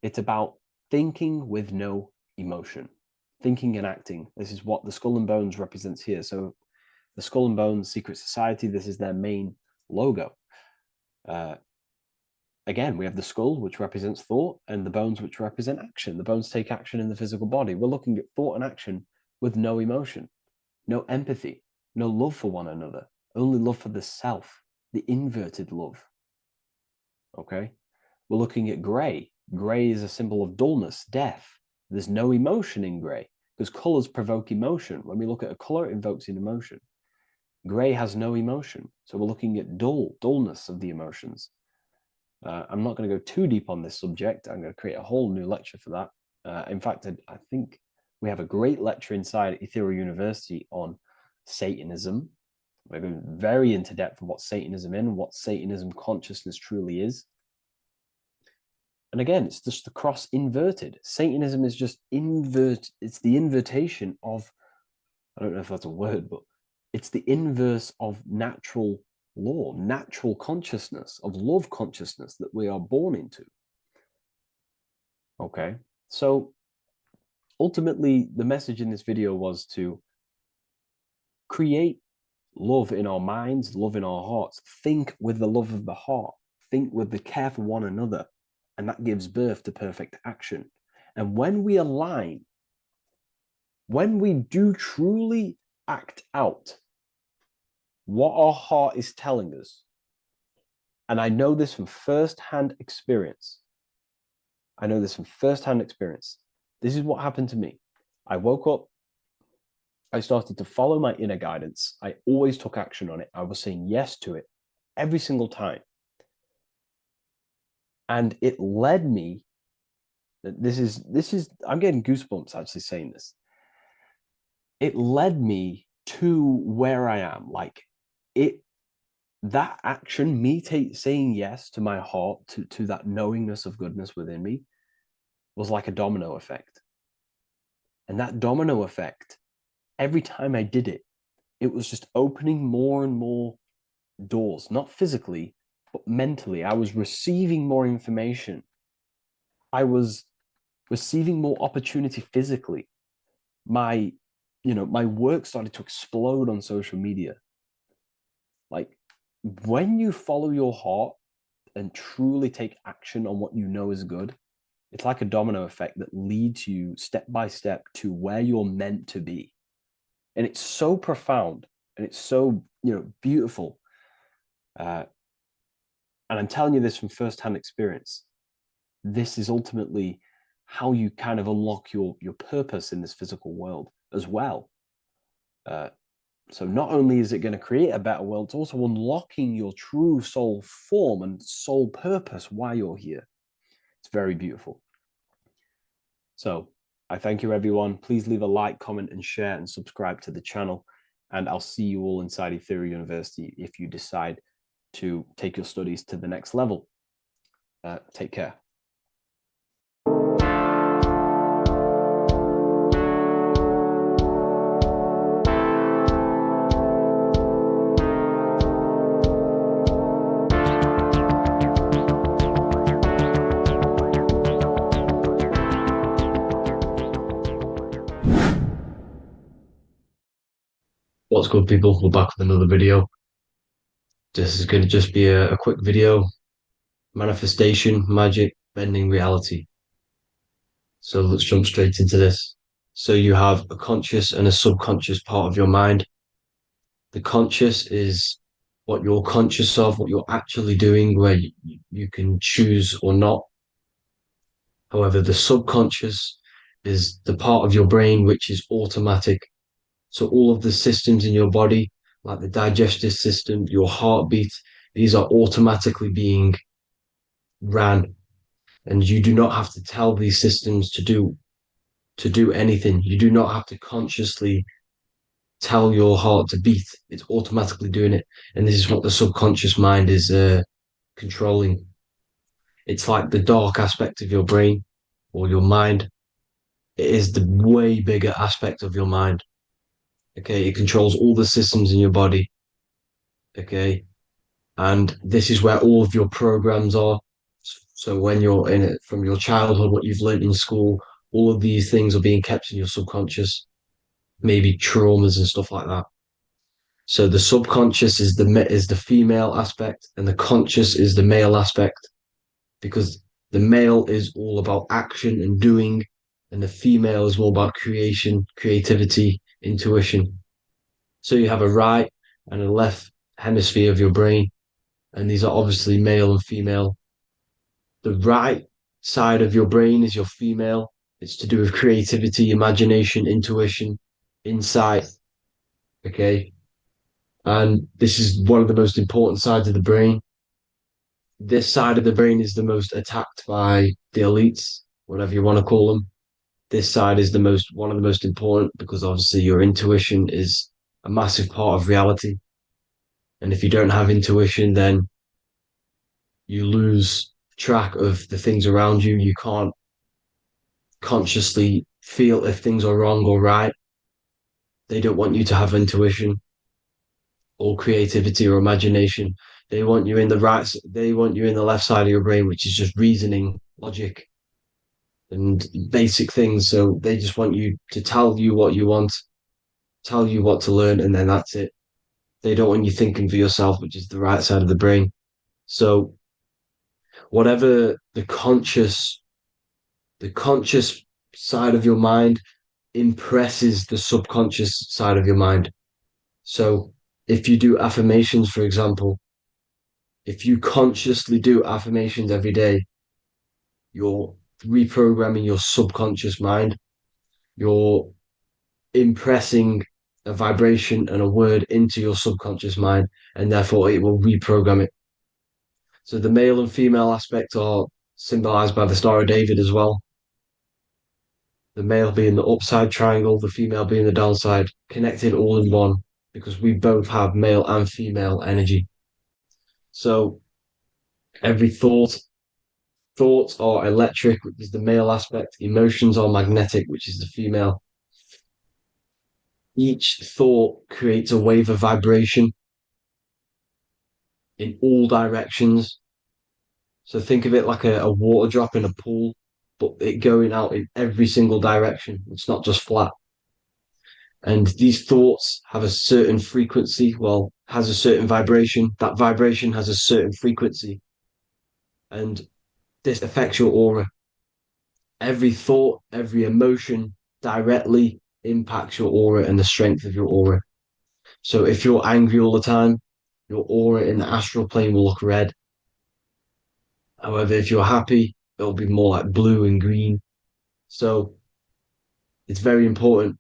It's about thinking with no emotion, thinking and acting. This is what the Skull and Bones represents here. So the Skull and Bones Secret Society, this is their main logo. Again, we have the skull, which represents thought, and the bones, which represent action. The bones take action in the physical body. We're looking at thought and action with no emotion, no empathy, no love for one another, only love for the self, the inverted love. Okay? We're looking at gray. Gray is a symbol of dullness, death. There's no emotion in gray because colors provoke emotion. When we look at a color, it invokes an emotion. Gray has no emotion. So we're looking at dullness of the emotions. I'm not going to go too deep on this subject. I'm going to create a whole new lecture for that. In fact, I think we have a great lecture inside Ethereal University on Satanism. We're going very into depth of what Satanism is and what Satanism consciousness truly is. And again, it's just the cross inverted. Satanism is just it's the invertation of, I don't know if that's a word, but it's the inverse of natural law, natural consciousness, of love consciousness that we are born into. Okay, so ultimately the message in this video was to create love in our minds, love in our hearts, think with the love of the heart, think with the care for one another, and that gives birth to perfect action. And when we align, when we do truly act out what our heart is telling us, and I know this from first-hand experience. This is what happened to me. I woke up. I started to follow my inner guidance. I always took action on it. I was saying yes to it every single time. And it led me. This is I'm getting goosebumps actually saying this. It led me to where I am. Like that action, me saying yes to my heart, to that knowingness of goodness within me, was like a domino effect. And that domino effect, every time I did it, it was just opening more and more doors, not physically, but mentally. I was receiving more information. I was receiving more opportunity physically. My work started to explode on social media. Like, when you follow your heart and truly take action on what you know is good, it's like a domino effect that leads you step by step to where you're meant to be. And it's so profound and it's so, beautiful. And I'm telling you this from firsthand experience. This is ultimately how you kind of unlock your purpose in this physical world as well. So not only is it going to create a better world, it's also unlocking your true soul form and soul purpose while you're here. It's very beautiful. So I thank you, everyone. Please leave a like, comment, and share, and subscribe to the channel. And I'll see you all inside Ethereal University if you decide to take your studies to the next level. Take care. What's good, people? We're back with another video. This is going to just be a quick video. Manifestation, magic, bending reality. So let's jump straight into this. So you have a conscious and a subconscious part of your mind. The conscious is what you're conscious of, what you're actually doing, where you can choose or not. However, the subconscious is the part of your brain which is automatic. So all of the systems in your body, like the digestive system, your heartbeat, these are automatically being ran. And you do not have to tell these systems to do anything. You do not have to consciously tell your heart to beat. It's automatically doing it. And this is what the subconscious mind is controlling. It's like the dark aspect of your brain or your mind. It is the way bigger aspect of your mind. Okay, it controls all the systems in your body. Okay, and this is where all of your programs are. So when you're in it from your childhood, what you've learned in school, all of these things are being kept in your subconscious, maybe traumas and stuff like that. So the subconscious is the female aspect, and the conscious is the male aspect, because the male is all about action and doing, and the female is more about creation, creativity, intuition. So you have a right and a left hemisphere of your brain, and these are obviously male and female. The right side of your brain is your female. It's to do with creativity, imagination, intuition, insight. Okay. And this is one of the most important sides of the brain. This side of the brain is the most attacked by the elites, whatever you want to call them. This side is one of the most important because obviously your intuition is a massive part of reality. And if you don't have intuition, then you lose track of the things around you. You can't consciously feel if things are wrong or right. They don't want you to have intuition or creativity or imagination. They want you in the left side of your brain, which is just reasoning, logic, and basic things. So they just want you to tell you what you want, tell you what to learn, and then that's it. They don't want you thinking for yourself, which is the right side of the brain. So whatever the conscious side of your mind impresses the subconscious side of your mind. So if you do affirmations, for example, if you consciously do affirmations every day, you're reprogramming your subconscious mind. You're impressing a vibration and a word into your subconscious mind, and therefore it will reprogram it. So the male and female aspect are symbolized by the Star of David as well. the male being the upside triangle, the female being the downside, connected all in one, because we both have male and female energy. So every thoughts are electric, which is the male aspect, emotions are magnetic, which is the female. Each thought creates a wave of vibration in all directions. So think of it like a water drop in a pool, but it going out in every single direction. It's not just flat. And these thoughts have a certain frequency, well, has a certain vibration. That vibration has a certain frequency. And this affects your aura. Every thought, every emotion directly impacts your aura and the strength of your aura. So if you're angry all the time, your aura in the astral plane will look red. However, if you're happy, it'll be more like blue and green. So it's very important.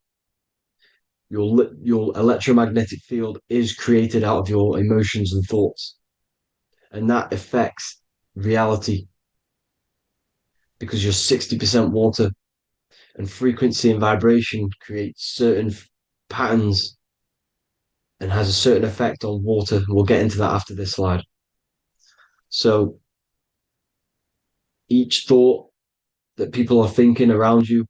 Your electromagnetic field is created out of your emotions and thoughts, and that affects reality because you're 60% water, and frequency and vibration create certain patterns and has a certain effect on water. We'll get into that after this slide. So each thought that people are thinking around you,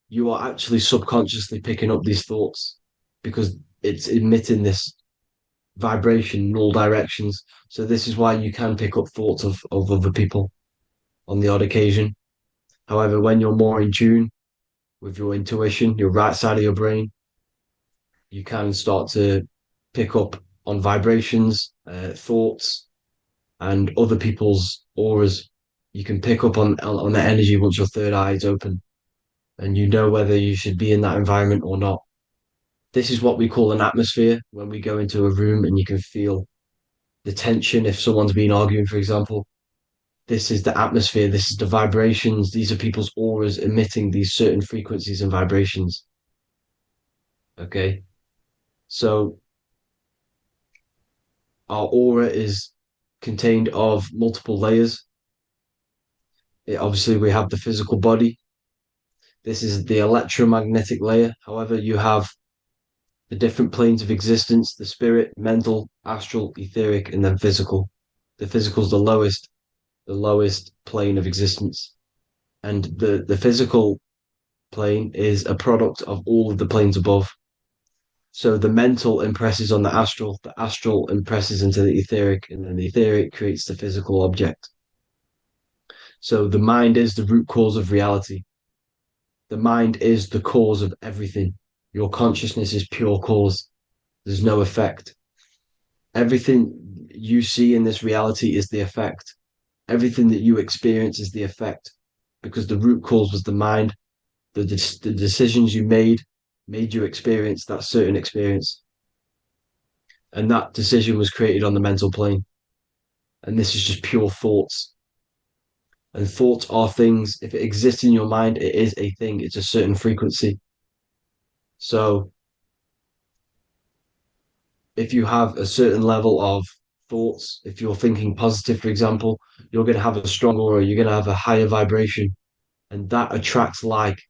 you are actually subconsciously picking up these thoughts because it's emitting this vibration in all directions. So this is why you can pick up thoughts of other people on the odd occasion. However, when you're more in tune with your intuition, your right side of your brain, you can start to pick up on vibrations, thoughts, and other people's auras. You can pick up on the energy once your third eye is open, and you know whether you should be in that environment or not. This is what we call an atmosphere when we go into a room and you can feel the tension if someone's been arguing, for example. This is the atmosphere, this is the vibrations, these are people's auras emitting these certain frequencies and vibrations. Okay, so our aura is contained of multiple layers. Obviously, we have the physical body. This is the electromagnetic layer. However, you have the different planes of existence, the spirit, mental, astral, etheric, and then physical. The physical is the lowest plane of existence. And the physical plane is a product of all of the planes above. So the mental impresses on the astral impresses into the etheric, and then the etheric creates the physical object. So the mind is the root cause of reality. The mind is the cause of everything. Your consciousness is pure cause. There's no effect. Everything you see in this reality is the effect. Everything that you experience is the effect, because the root cause was the mind. The decisions you made you experience that certain experience. And that decision was created on the mental plane. And this is just pure thoughts. And thoughts are things. If it exists in your mind, it is a thing. It's a certain frequency. So if you have a certain level of thoughts, if you're thinking positive, for example, you're going to have a strong aura, you're going to have a higher vibration. And that attracts like.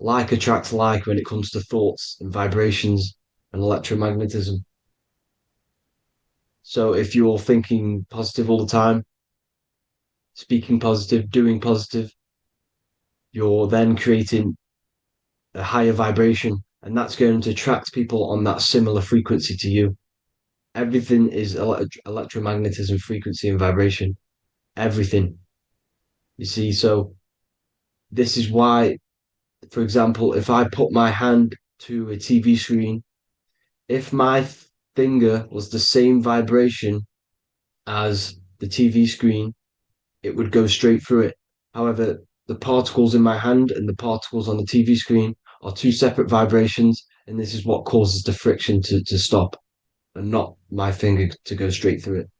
Like attracts like when it comes to thoughts and vibrations and electromagnetism. So if you're thinking positive all the time, speaking positive, doing positive, you're then creating a higher vibration, and that's going to attract people on that similar frequency to you. Everything is electromagnetism, frequency, and vibration. Everything. You see, so this is why, for example, if I put my hand to a TV screen, if my finger was the same vibration as the TV screen, it would go straight through it. However, the particles in my hand and the particles on the TV screen are two separate vibrations, and this is what causes the friction to stop and not my finger to go straight through it.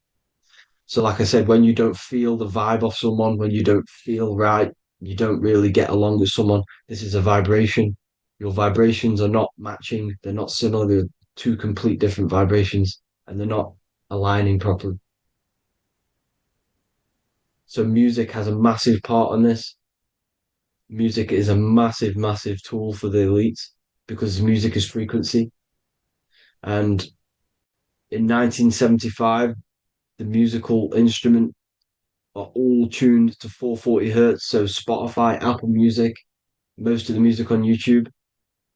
So, like I said, when you don't feel the vibe of someone, when you don't feel right, you don't really get along with someone, this is a vibration. Your vibrations are not matching, they're not similar, they're two complete different vibrations, and they're not aligning properly. So music has a massive part on this. music is a massive, massive tool for the elites because music is frequency. And in 1975, the musical instrument are all tuned to 440 hertz. So Spotify, Apple Music, most of the music on YouTube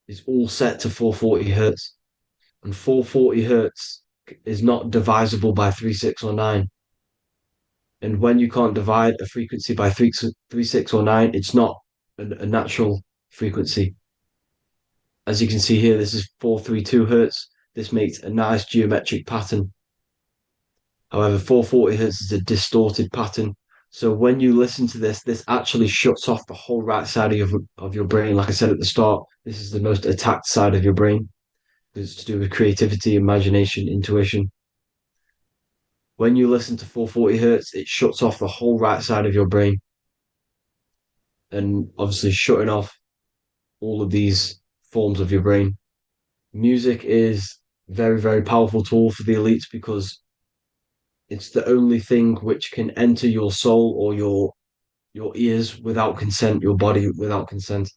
is all set to 440 hertz. And 440 hertz is not divisible by 3, 6, or 9. And when you can't divide a frequency by 3, 6, or 9, it's not a natural frequency. As you can see here, this is 432 hertz. This makes a nice geometric pattern. However, 440 hertz is a distorted pattern. So when you listen to this, this actually shuts off the whole right side of your brain. Like I said at the start, this is the most attacked side of your brain. It's to do with creativity, imagination, intuition. When you listen to 440 hertz, it shuts off the whole right side of your brain. And obviously shutting off all of these forms of your brain. Music is a very, very powerful tool for the elites because it's the only thing which can enter your soul or your ears without consent, your body without consent.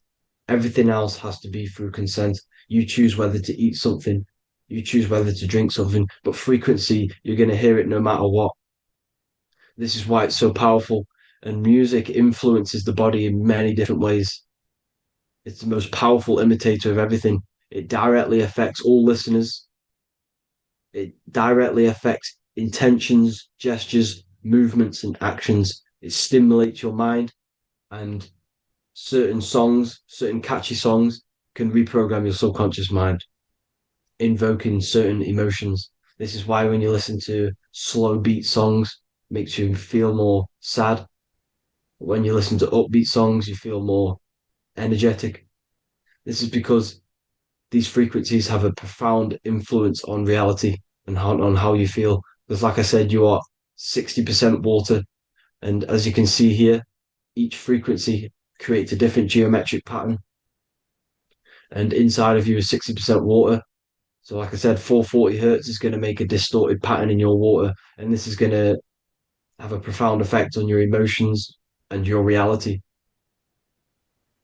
Everything else has to be through consent. You choose whether to eat something, you choose whether to drink something, but frequency, you're going to hear it no matter what. This is why it's so powerful. And music influences the body in many different ways. It's the most powerful imitator of everything. It directly affects all listeners. It directly affects intentions, gestures, movements, and actions. It stimulates your mind, and certain songs, certain catchy songs, can reprogram your subconscious mind, invoking certain emotions. This is why when you listen to slow beat songs, it makes you feel more sad. When you listen to upbeat songs, you feel more energetic. This is because these frequencies have a profound influence on reality and on how you feel. Because, like I said, you are 60% water. And as you can see here, each frequency creates a different geometric pattern. And inside of you is 60% water. So, like I said, 440 hertz is going to make a distorted pattern in your water. And this is going to have a profound effect on your emotions and your reality.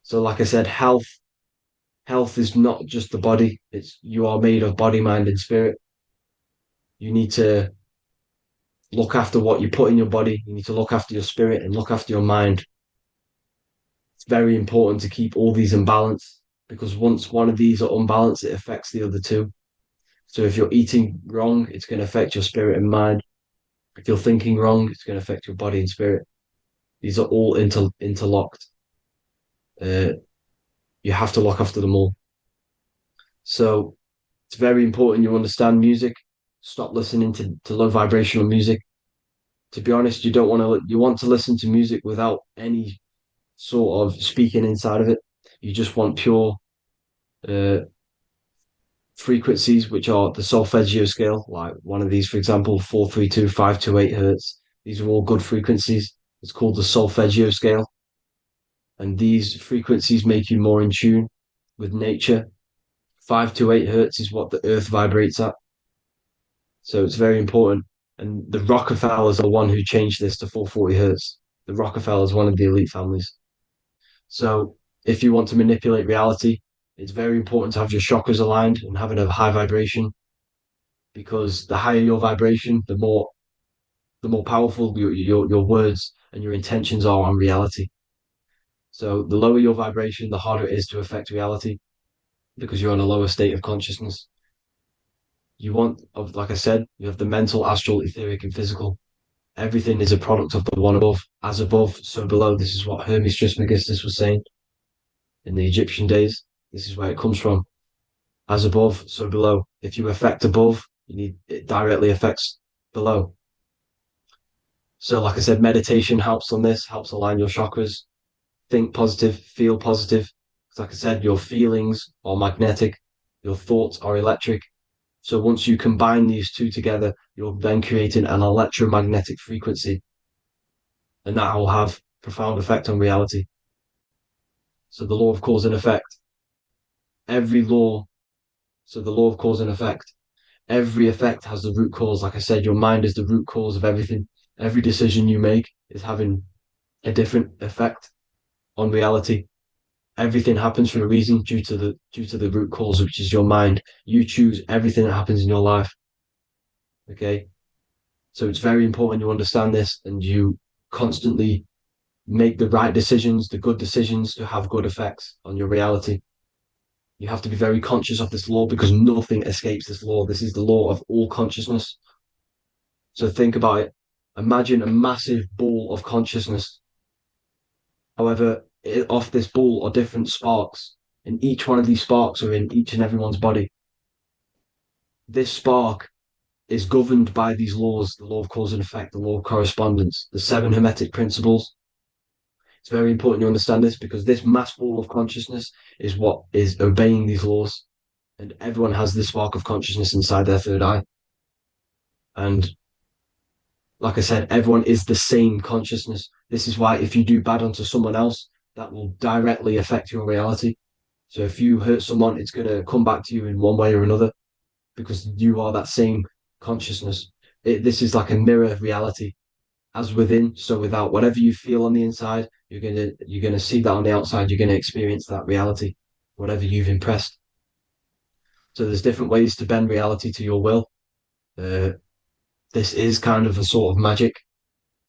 So, like I said, health is not just the body. It's you are made of body, mind, and spirit. You need to look after what you put in your body. You need to look after your spirit and look after your mind. It's very important to keep all these in balance because once one of these are unbalanced, it affects the other two. So if you're eating wrong, it's going to affect your spirit and mind. If you're thinking wrong, it's going to affect your body and spirit. These are all interlocked. You have to look after them all. So it's very important you understand music. Stop listening to low vibrational music. To be honest, you want to listen to music without any sort of speaking inside of it. You just want pure uh, frequencies, which are the solfeggio scale, like one of these, for example, 432, 528 hertz. These are all good frequencies. It's called the solfeggio scale. And these frequencies make you more in tune with nature. 528 hertz is what the earth vibrates at. So it's very important. And the Rockefellers are the one who changed this to 440 hertz. The Rockefellers, one of the elite families. So if you want to manipulate reality, it's very important to have your chakras aligned and having a high vibration, because the higher your vibration, the more powerful your words and your intentions are on reality. So the lower your vibration, the harder it is to affect reality because you're on a lower state of consciousness. Like I said, you have the mental, astral, etheric, and physical. Everything is a product of the one above. As above, so below. This is what Hermes Trismegistus was saying in the Egyptian days. This is where it comes from. As above, so below. If you affect above, it directly affects below. So, like I said, meditation helps on this, helps align your chakras. Think positive, feel positive. Like I said, your feelings are magnetic, your thoughts are electric. So once you combine these two together, you're then creating an electromagnetic frequency, and that will have profound effect on reality. So the law of cause and effect. So the law of cause and effect. Every effect has the root cause. Like I said, your mind is the root cause of everything. Every decision you make is having a different effect on reality. everything happens for a reason due to the root cause, which is your mind. You choose everything that happens in your life. Okay. So it's very important you understand this and you constantly make the right decisions, the good decisions to have good effects on your reality. You have to be very conscious of this law because nothing escapes this law. This is the law of all consciousness. So think about it. Imagine a massive ball of consciousness. However, off this ball are different sparks, and each one of these sparks are in each and everyone's body. This spark is governed by these laws, the law of cause and effect, the law of correspondence, the seven hermetic principles. It's very important you understand this because this mass ball of consciousness is what is obeying these laws. And everyone has this spark of consciousness inside their third eye. And like I said, everyone is the same consciousness. This is why if you do bad unto someone else, that will directly affect your reality. So if you hurt someone, it's going to come back to you in one way or another because you are that same consciousness. This is like a mirror reality. As within, so without. Whatever you feel on the inside, you're gonna see that on the outside. You're gonna experience that reality, whatever you've impressed. So there's different ways to bend reality to your will. This is kind of a sort of magic.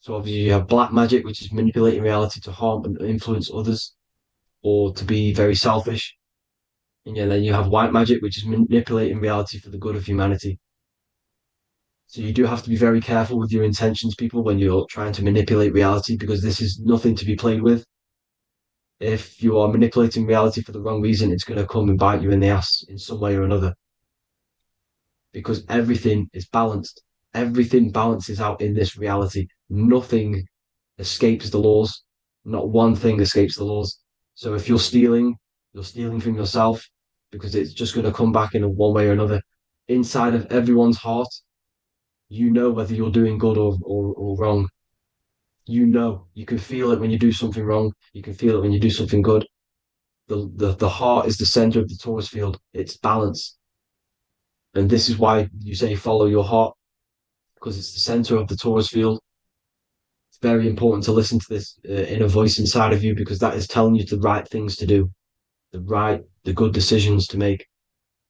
So obviously you have black magic, which is manipulating reality to harm and influence others, or to be very selfish. And then you have white magic, which is manipulating reality for the good of humanity. So you do have to be very careful with your intentions, people, when you're trying to manipulate reality, because this is nothing to be played with. If you are manipulating reality for the wrong reason, it's going to come and bite you in the ass in some way or another. Because everything is balanced. Everything balances out in this reality. Nothing escapes the laws. Not one thing escapes the laws. So if you're stealing from yourself because it's just going to come back in one way or another. Inside of everyone's heart, you know whether you're doing good or wrong. You know, you can feel it when you do something wrong. You can feel it when you do something good. The heart is the center of the torus field. It's balance. And this is why you say follow your heart, because it's the center of the torus field. It's very important to listen to this inner voice inside of you because that is telling you the right things to do, the good decisions to make.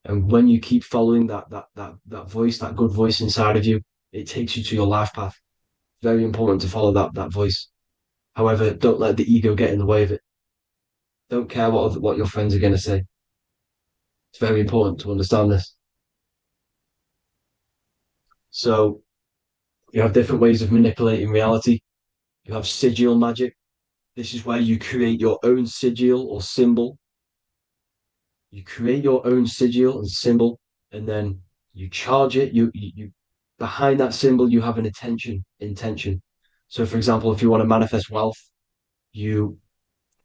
And when you keep following that voice, that good voice inside of you, it takes you to your life path. Very important to follow that voice. However, don't let the ego get in the way of it. Don't care what your friends are going to say. It's very important to understand this. So you have different ways of manipulating reality. You have sigil magic. This is where you create your own sigil or symbol. You create your own sigil and symbol, and then you charge it. You behind that symbol, you have an intention. So, for example, if you want to manifest wealth, you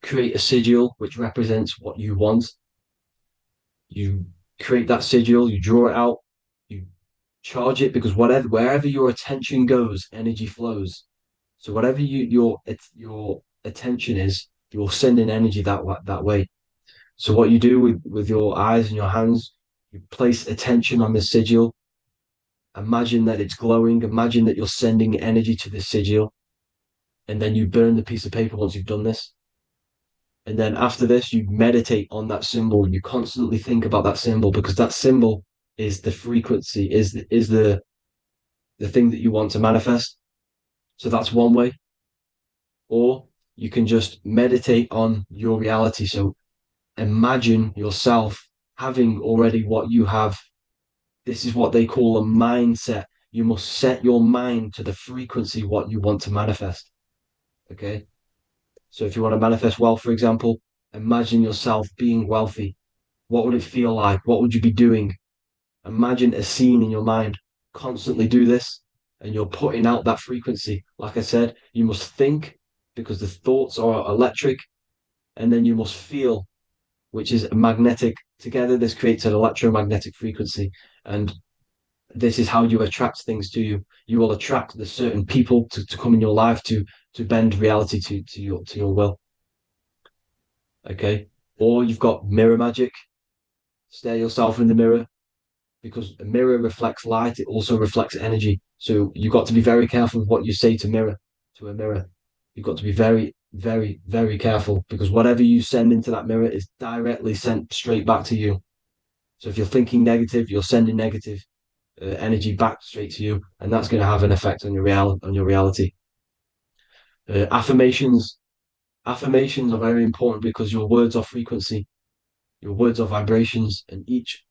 create a sigil which represents what you want. You create that sigil, you draw it out, you charge it because wherever your attention goes, energy flows. So whatever your attention is, you're sending energy that way. So what you do with your eyes and your hands, you place attention on the sigil. Imagine that it's glowing. Imagine that you're sending energy to the sigil. And then you burn the piece of paper once you've done this. And then after this, you meditate on that symbol. You constantly think about that symbol because that symbol is the frequency, is the thing that you want to manifest. So that's one way. Or you can just meditate on your reality. So imagine yourself having already what you have. This is what they call a mindset. You must set your mind to the frequency what you want to manifest. Okay. So if you want to manifest wealth, for example, imagine yourself being wealthy. What would it feel like? What would you be doing? Imagine a scene in your mind. Constantly do this, and you're putting out that frequency. Like I said, you must think because the thoughts are electric, and then you must feel, which is magnetic. Together, this creates an electromagnetic frequency, and this is how you attract things to you. You will attract the certain people to come in your life to bend reality to your will. Okay. Or you've got mirror magic. Stare yourself in the mirror because a mirror reflects light. It also reflects energy. So you've got to be very careful with what you say to a mirror. You've got to be very, very, very careful, because whatever you send into that mirror is directly sent straight back to you. So if you're thinking negative, you're sending negative energy back straight to you, and that's going to have an effect on your reality. Affirmations are very important because your words are frequency, your words are vibrations, and each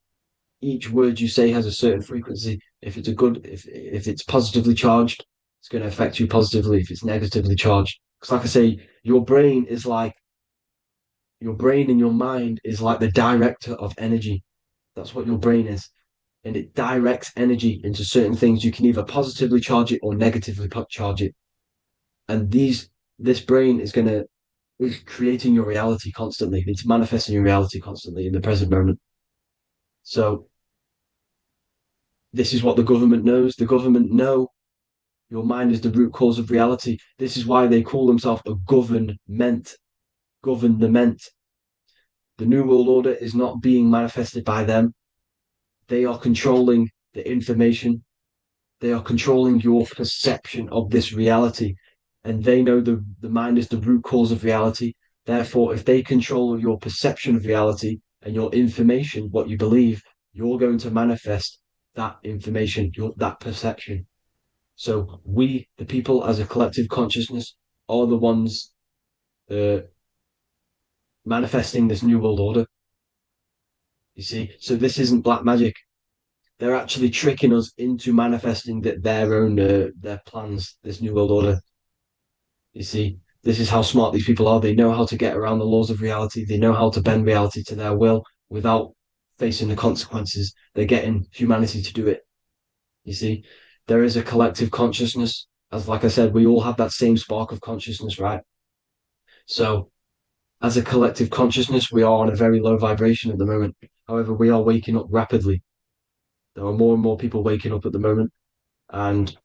word you say has a certain frequency. If it's positively charged, it's going to affect you positively. If it's negatively charged, because like I say, your brain and your mind is like the director of energy. That's what your brain is. And it directs energy into certain things. You can either positively charge it or negatively charge it. And this brain is creating your reality constantly. It's manifesting your reality constantly in the present moment. So this is what the government knows. The government know your mind is the root cause of reality. This is why they call themselves a government. The New World Order is not being manifested by them. They are controlling the information. They are controlling your perception of this reality. And they know the mind is the root cause of reality. Therefore, if they control your perception of reality and your information, what you believe, you're going to manifest that information, that perception. So we, the people as a collective consciousness, are the ones manifesting this New World Order. You see, so this isn't black magic. They're actually tricking us into manifesting their own their plans, this New World Order. You see, this is how smart these people are. They know how to get around the laws of reality. They know how to bend reality to their will without facing the consequences. They're getting humanity to do it. You see, there is a collective consciousness. As like I said, we all have that same spark of consciousness, right? So as a collective consciousness, we are on a very low vibration at the moment. However, we are waking up rapidly. There are more and more people waking up at the moment, and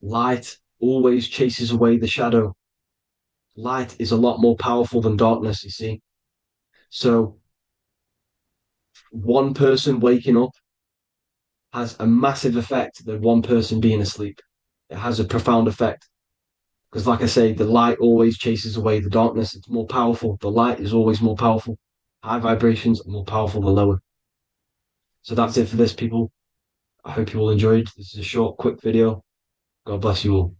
light always chases away the shadow. Light is a lot more powerful than darkness, you see. So one person waking up has a massive effect than one person being asleep. It has a profound effect. Because like I say, the light always chases away the darkness. It's more powerful. The light is always more powerful. High vibrations are more powerful than lower. So that's it for this, people. I hope you all enjoyed. This is a short, quick video. God bless you all.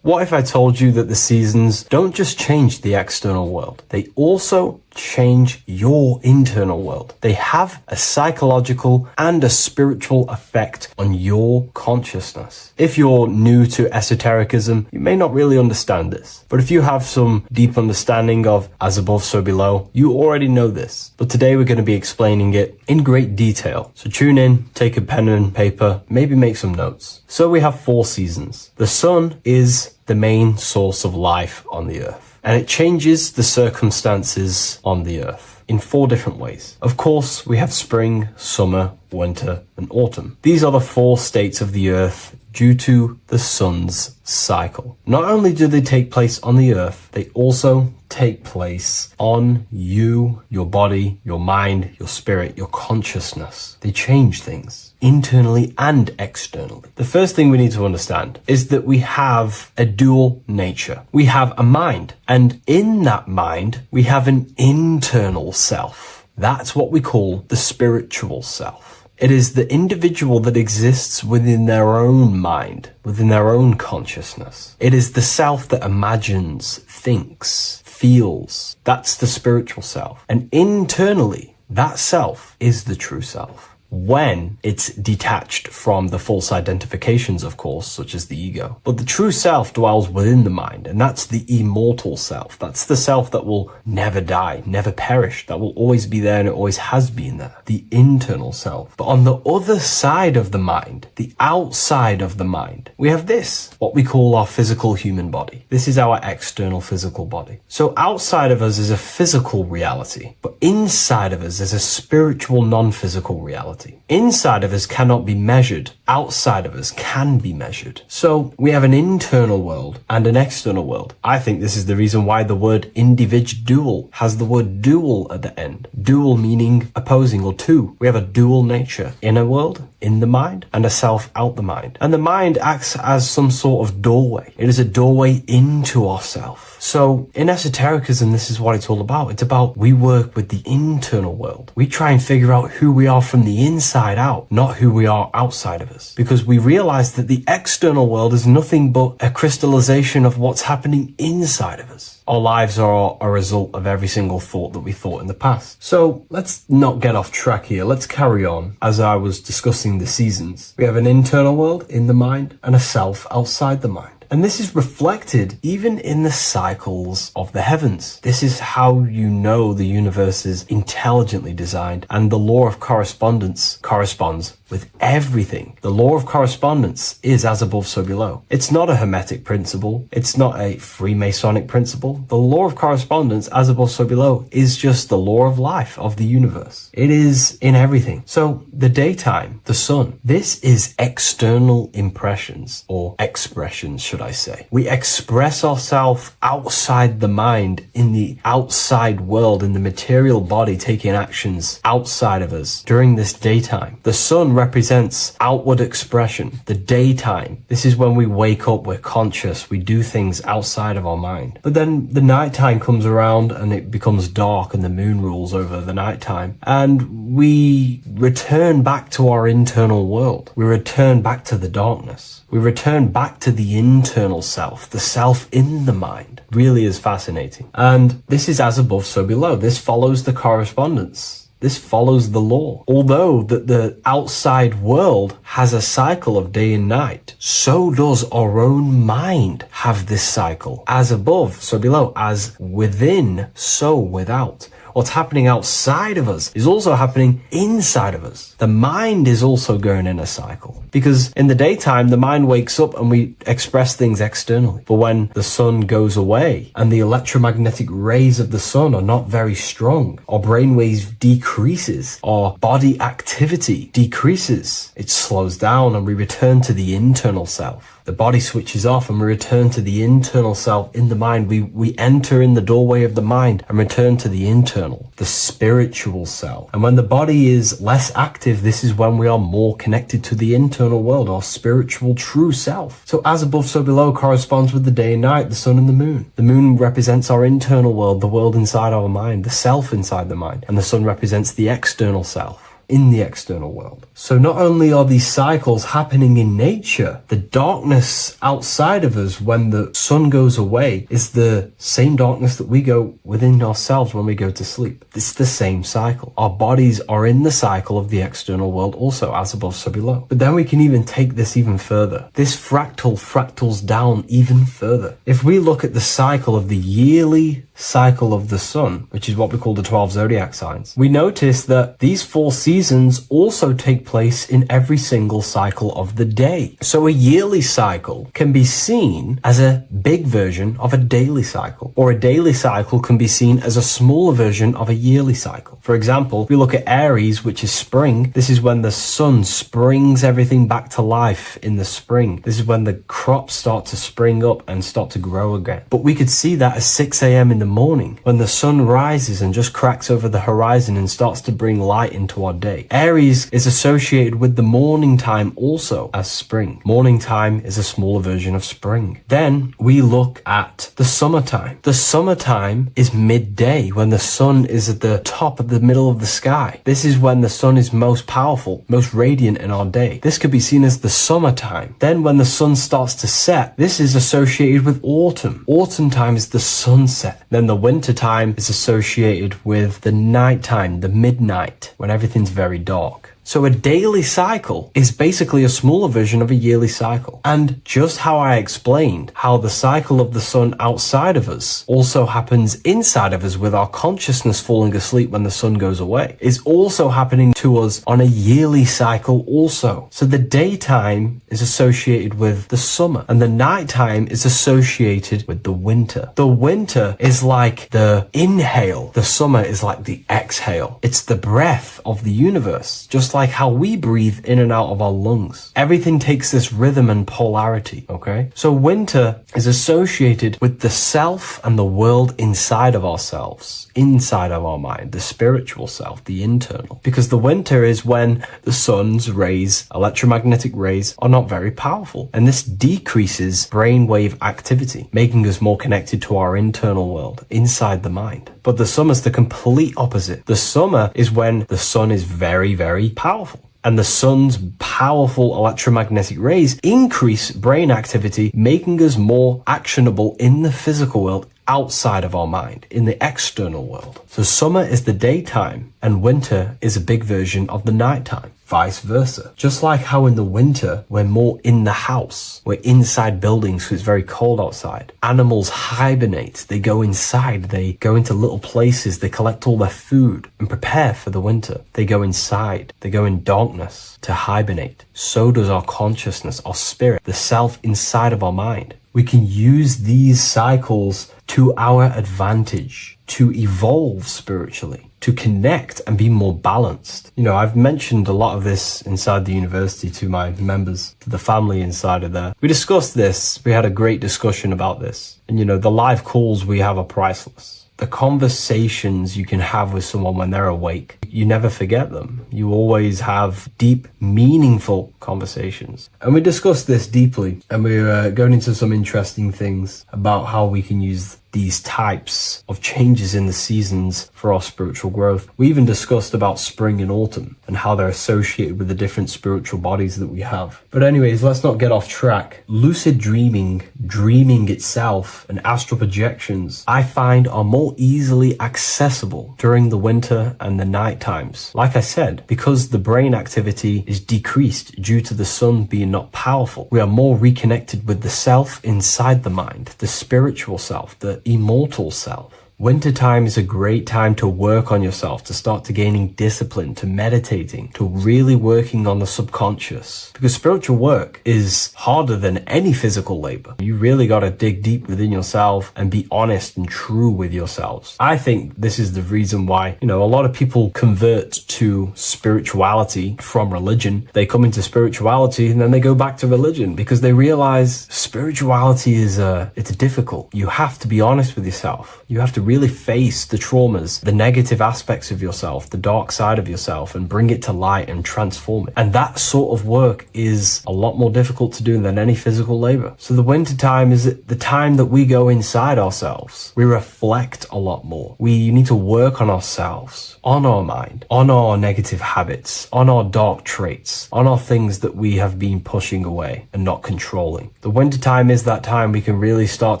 What if I told you that the seasons don't just change the external world, they also change your internal world? They have a psychological and a spiritual effect on your consciousness. If you're new to esotericism, you may not really understand this. But if you have some deep understanding of as above, so below, you already know this. But today we're going to be explaining it in great detail. So tune in, take a pen and paper, maybe make some notes. So we have 4 seasons. The sun is the main source of life on the earth, and it changes the circumstances on the earth in 4 different ways. Of course, we have spring, summer, winter, and autumn. These are the 4 states of the earth due to the sun's cycle. Not only do they take place on the earth, they also take place on you, your body, your mind, your spirit, your consciousness. They change things internally and externally. The first thing we need to understand is that we have a dual nature. We have a mind, and in that mind, we have an internal self. That's what we call the spiritual self. It is the individual that exists within their own mind, within their own consciousness. It is the self that imagines, thinks, feels. That's the spiritual self. And internally, that self is the true self. When it's detached from the false identifications, of course, such as the ego. But the true self dwells within the mind, and that's the immortal self. That's the self that will never die, never perish, that will always be there, and it always has been there. The internal self. But on the other side of the mind, the outside of the mind, we have this, what we call our physical human body. This is our external physical body. So outside of us is a physical reality, but inside of us is a spiritual non-physical reality. reality. Inside of us cannot be measured. Outside of us can be measured. So we have an internal world and an external world. I think this is the reason why the word individual has the word dual at the end. Dual meaning opposing or two. We have a dual nature. Inner world, in the mind, and a self out the mind. And the mind acts as some sort of doorway. It is a doorway into ourself. So in esotericism, this is what it's all about. It's about we work with the internal world. We try and figure out who we are from the inside out, not who we are outside of us. Because we realize that the external world is nothing but a crystallization of what's happening inside of us. Our lives are a result of every single thought that we thought in the past. So let's not get off track here. Let's carry on. As I was discussing the seasons, we have an internal world in the mind and a self outside the mind. And this is reflected even in the cycles of the heavens. This is how you know the universe is intelligently designed, and the law of correspondence corresponds with everything. The law of correspondence is as above, so below. It's not a Hermetic principle. It's not a Freemasonic principle. The law of correspondence, as above, so below, is just the law of life of the universe. It is in everything. So the daytime, the sun, this is external impressions or expressions, should I say. We express ourselves outside the mind, in the outside world, in the material body, taking actions outside of us during this daytime. The sun represents outward expression, the daytime. This is when we wake up, we're conscious, we do things outside of our mind. But then the nighttime comes around and it becomes dark and the moon rules over the nighttime. And we return back to our internal world. We return back to the darkness. We return back to the internal self, the self in the mind. Really is fascinating. And this is as above, so below. This follows the correspondence. This follows the law. Although that the outside world has a cycle of day and night, so does our own mind have this cycle. As above, so below. As within, so without. What's happening outside of us is also happening inside of us. The mind is also going in a cycle. Because in the daytime, the mind wakes up and we express things externally. But when the sun goes away and the electromagnetic rays of the sun are not very strong, our brainwaves decreases, our body activity decreases. It slows down and we return to the internal self. The body switches off and we return to the internal self in the mind. We enter in the doorway of the mind and return to the internal, the spiritual self. And when the body is less active, this is when we are more connected to the internal world, our spiritual true self. So as above, so below corresponds with the day and night, the sun and the moon. The moon represents our internal world, the world inside our mind, the self inside the mind. And the sun represents the external self in the external world. So not only are these cycles happening in nature, the darkness outside of us when the sun goes away is the same darkness that we go within ourselves when we go to sleep. It's the same cycle. Our bodies are in the cycle of the external world also, as above, so below. But then we can even take this even further. This fractals down even further. If we look at the cycle of the yearly cycle of the sun, which is what we call the 12 zodiac signs, we notice that these 4 seasons also take place in every single cycle of the day. So a yearly cycle can be seen as a big version of a daily cycle, or a daily cycle can be seen as a smaller version of a yearly cycle. For example, if we look at Aries, which is spring, this is when the sun springs everything back to life in the spring. This is when the crops start to spring up and start to grow again. But we could see that at 6 a.m. in the morning, when the sun rises and just cracks over the horizon and starts to bring light into our day. Aries is associated with the morning time also as spring. Morning time is a smaller version of spring. Then we look at the summertime. The summertime is midday, when the sun is at the top of the middle of the sky. This is when the sun is most powerful, most radiant in our day. This could be seen as the summertime. Then when the sun starts to set, this is associated with autumn. Autumn time is the sunset. Then the winter time is associated with the nighttime, the midnight, when everything's very dark. So a daily cycle is basically a smaller version of a yearly cycle. And just how I explained how the cycle of the sun outside of us also happens inside of us with our consciousness falling asleep when the sun goes away, is also happening to us on a yearly cycle also. So the daytime is associated with the summer and the nighttime is associated with the winter. The winter is like the inhale. The summer is like the exhale. It's the breath of the universe. Just just like how we breathe in and out of our lungs. Everything takes this rhythm and polarity, okay? So winter is associated with the self and the world inside of ourselves, inside of our mind, the spiritual self, the internal. Because the winter is when the sun's rays, electromagnetic rays, are not very powerful. And this decreases brainwave activity, making us more connected to our internal world, inside the mind. But the summer's the complete opposite. The summer is when the sun is very, very powerful. And the sun's powerful electromagnetic rays increase brain activity, making us more actionable in the physical world outside of our mind, in the external world. So summer is the daytime and winter is a big version of the nighttime. Vice versa. Just like how in the winter, we're more in the house. We're inside buildings because it's very cold outside. Animals hibernate. They go inside. They go into little places. They collect all their food and prepare for the winter. They go inside. They go in darkness to hibernate. So does our consciousness, our spirit, the self inside of our mind. We can use these cycles to our advantage, to evolve spiritually, to connect and be more balanced. You know, I've mentioned a lot of this inside the university to my members, to the family inside of there. We discussed this. We had a great discussion about this. And, you know, the live calls we have are priceless. The conversations you can have with someone when they're awake, you never forget them. You always have deep, meaningful conversations. And we discussed this deeply, and we were going into some interesting things about how we can use these types of changes in the seasons for our spiritual growth. We even discussed about spring and autumn and how they're associated with the different spiritual bodies that we have. But anyways, let's not get off track. Lucid dreaming, dreaming itself, and astral projections, I find are more easily accessible during the winter and the night times. Like I said, because the brain activity is decreased due to the sun being not powerful, we are more reconnected with the self inside the mind, the spiritual self, the immortal self. Wintertime is a great time to work on yourself, to start to gaining discipline, to meditating, to really working on the subconscious. Because spiritual work is harder than any physical labor. You really got to dig deep within yourself and be honest and true with yourselves. I think this is the reason why, you know, a lot of people convert to spirituality from religion. They come into spirituality and then they go back to religion because they realize spirituality is it's difficult. You have to be honest with yourself. You have to really face the traumas, the negative aspects of yourself, the dark side of yourself, and bring it to light and transform it. And that sort of work is a lot more difficult to do than any physical labor. So the winter time is the time that we go inside ourselves. We reflect a lot more. We need to work on ourselves, on our mind, on our negative habits, on our dark traits, on our things that we have been pushing away and not controlling. The winter time is that time we can really start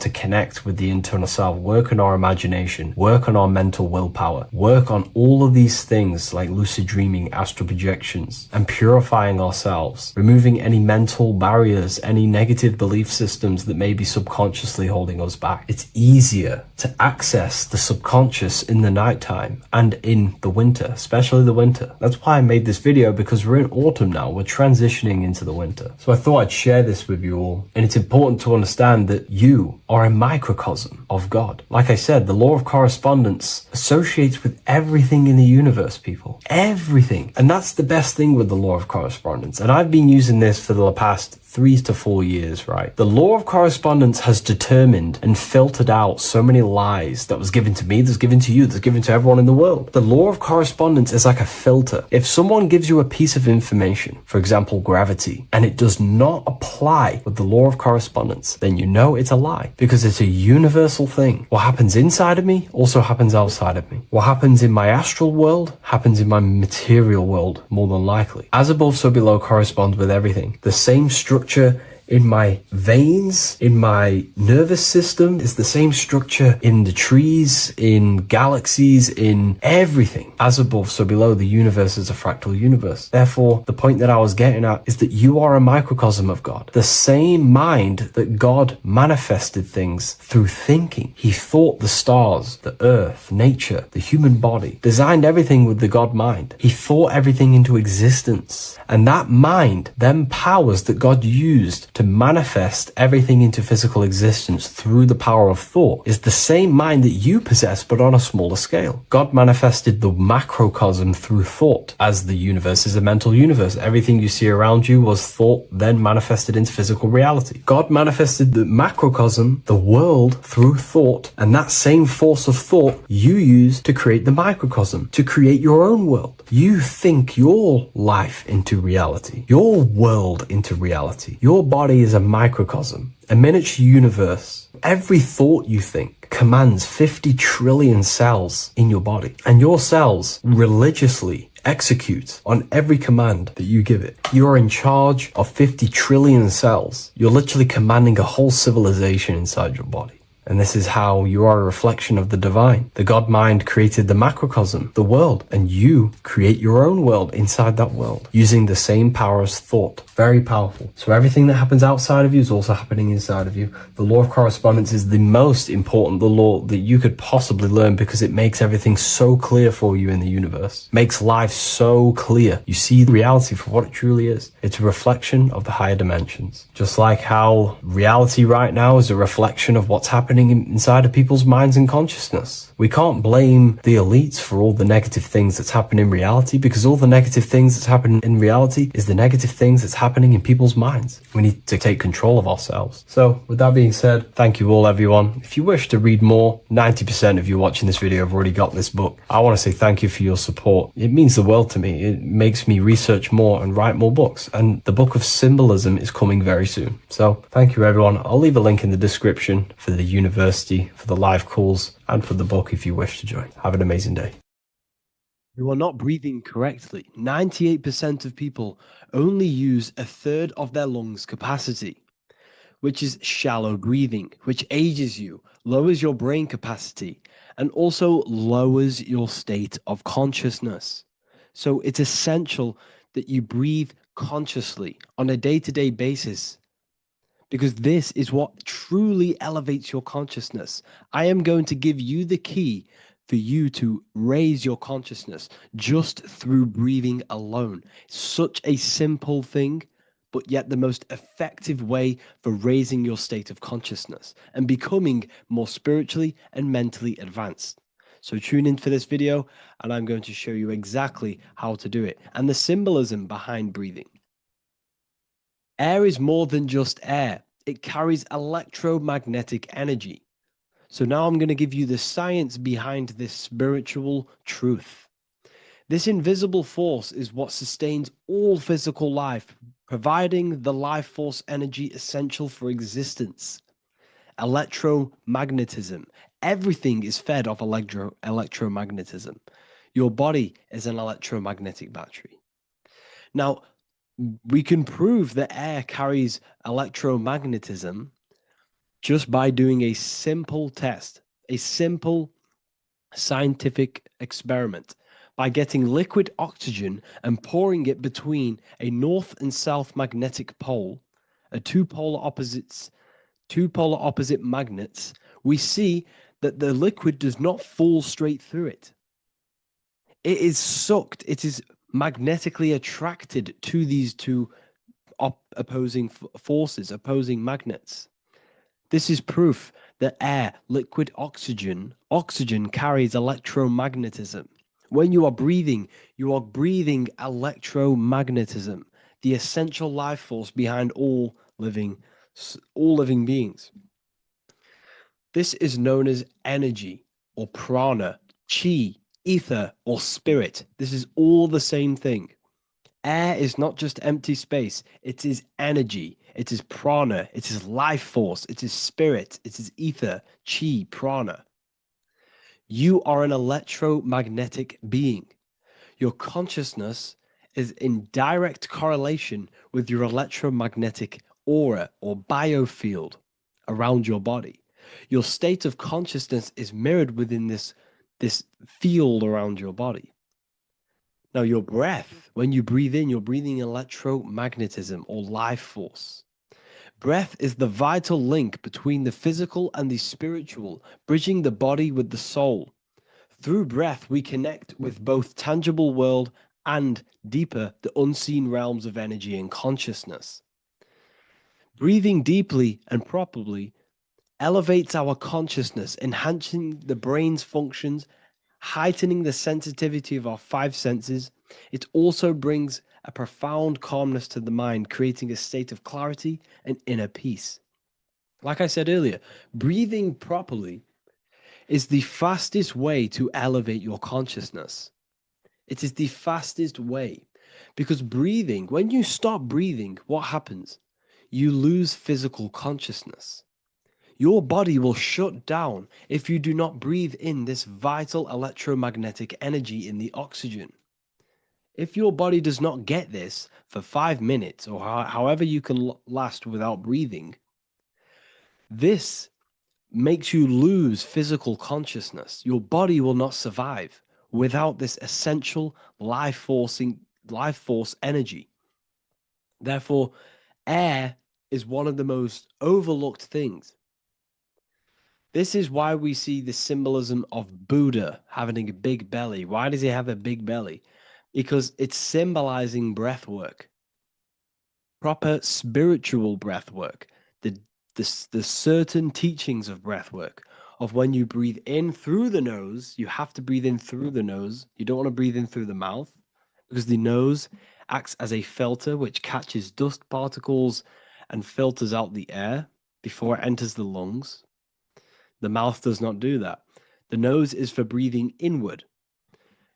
to connect with the internal self, work on our imagination, work on our mental willpower, work on all of these things like lucid dreaming, astral projections, and purifying ourselves, removing any mental barriers, any negative belief systems that may be subconsciously holding us back. It's easier to access the subconscious in the nighttime and in the winter, especially the winter. That's why I made this video, because we're in autumn now. We're transitioning into the winter. So I thought I'd share this with you all. And it's important to understand that you are a microcosm of God. Like I said, the law of correspondence associates with everything in the universe, people. Everything. And that's the best thing with the law of correspondence. And I've been using this for the past 3 to 4 years, right? The law of correspondence has determined and filtered out so many lies that was given to me, that's given to you, that's given to everyone in the world. The law of correspondence is like a filter. If someone gives you a piece of information, for example, gravity, and it does not apply with the law of correspondence, then you know it's a lie, because it's a universal thing. What happens inside of me also happens outside of me. What happens in my astral world happens in my material world, more than likely. As above, so below corresponds with everything. The same structure in my veins, in my nervous system, is the same structure in the trees, in galaxies, in everything. As above, so below, the universe is a fractal universe. Therefore, the point that I was getting at is that you are a microcosm of God. The same mind that God manifested things through thinking. He thought the stars, the earth, nature, the human body, designed everything with the God mind. He thought everything into existence. And that mind then powers that God used to to manifest everything into physical existence through the power of thought is the same mind that you possess, but on a smaller scale. God manifested the macrocosm through thought, as the universe is a mental universe. Everything you see around you was thought, then manifested into physical reality. God manifested the macrocosm, the world, through thought, and that same force of thought you use to create the microcosm, to create your own world. You think your life into reality, your world into reality. Your body is a microcosm, a miniature universe. Every thought you think commands 50 trillion cells in your body, and your cells religiously execute on every command that you give it. You're in charge of 50 trillion cells. You're literally commanding a whole civilization inside your body. And this is how you are a reflection of the divine. The God mind created the macrocosm, the world, and you create your own world inside that world using the same power as thought. Very powerful. So everything that happens outside of you is also happening inside of you. The law of correspondence is the most important, the law that you could possibly learn, because it makes everything so clear for you in the universe. Makes life so clear. You see reality for what it truly is. It's a reflection of the higher dimensions. Just like how reality right now is a reflection of what's happening inside of people's minds and consciousness. We can't blame the elites for all the negative things that's happening in reality, because all the negative things that's happening in reality is the negative things that's happening in people's minds. We need to take control of ourselves. So with that being said, thank you all, everyone. If you wish to read more, 90% of you watching this video have already got this book. I want to say thank you for your support. It means the world to me. It makes me research more and write more books. And the book of symbolism is coming very soon. So thank you, everyone. I'll leave a link in the description for the university, for the live calls, and for the book if you wish to join. Have an amazing day. You are not breathing correctly. 98% of people only use a third of their lungs capacity, which is shallow breathing, which ages you, lowers your brain capacity, and also lowers your state of consciousness. So it's essential that you breathe consciously on a day-to-day basis, because this is what truly elevates your consciousness. I am going to give you the key for you to raise your consciousness just through breathing alone. Such a simple thing, but yet the most effective way for raising your state of consciousness and becoming more spiritually and mentally advanced. So tune in for this video, and I'm going to show you exactly how to do it and the symbolism behind breathing. Air is more than just air. It carries electromagnetic energy. So now I'm going to give you the science behind this spiritual truth. This invisible force is what sustains all physical life, providing the life force energy essential for existence. Electromagnetism. Everything is fed off electromagnetism. Your body is an electromagnetic battery. Now, we can prove that air carries electromagnetism just by doing a simple test, a simple scientific experiment, by getting liquid oxygen and pouring it between a north and south magnetic pole, two polar opposite magnets. We see that the liquid does not fall straight through it. It is sucked. It is magnetically attracted to these two opposing forces, opposing magnets. This is proof that air, liquid oxygen carries electromagnetism. When you are breathing electromagnetism, the essential life force behind all living beings. This is known as energy or prana, chi, ether, or spirit. This is all the same thing. Air is not just empty space. It is energy. It is prana. It is life force. It is spirit. It is ether, chi, prana. You are an electromagnetic being. Your consciousness is in direct correlation with your electromagnetic aura or biofield around your body. Your state of consciousness is mirrored within this field around your body. Now, your breath, when you breathe in, you're breathing electromagnetism or life force. Breath is the vital link between the physical and the spiritual, bridging the body with the soul. Through breath, we connect with both tangible world and deeper, the unseen realms of energy and consciousness. Breathing deeply and properly elevates our consciousness, enhancing the brain's functions, heightening the sensitivity of our five senses. It also brings a profound calmness to the mind, creating a state of clarity and inner peace. Like I said earlier, breathing properly is the fastest way to elevate your consciousness. It is the fastest way because breathing, when you stop breathing, what happens? You lose physical consciousness. Your body will shut down if you do not breathe in this vital electromagnetic energy in the oxygen. If your body does not get this for 5 minutes or however you can last without breathing, this makes you lose physical consciousness. Your body will not survive without this essential life force energy. Therefore, air is one of the most overlooked things. This is why we see the symbolism of Buddha having a big belly. Why does he have a big belly? Because it's symbolizing breath work, proper spiritual breath work, the, the certain teachings of breath work, of when you breathe in through the nose, you have to breathe in through the nose. You don't want to breathe in through the mouth because the nose acts as a filter which catches dust particles and filters out the air before it enters the lungs. The mouth does not do that. The nose is for breathing inward.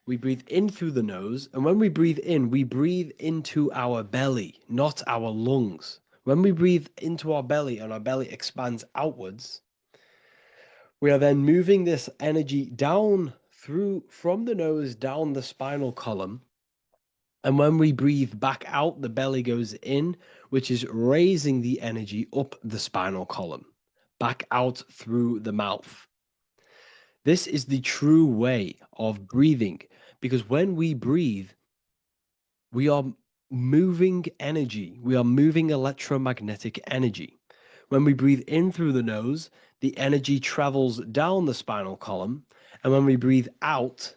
We breathe in through the nose, and when we breathe in, we breathe into our belly, not our lungs. When we breathe into our belly and our belly expands outwards, we are then moving this energy down through from the nose down the spinal column. And when we breathe back out, the belly goes in, which is raising the energy up the spinal column, back out through the mouth. This is the true way of breathing because when we breathe, we are moving energy. We are moving electromagnetic energy. When we breathe in through the nose, the energy travels down the spinal column. And when we breathe out,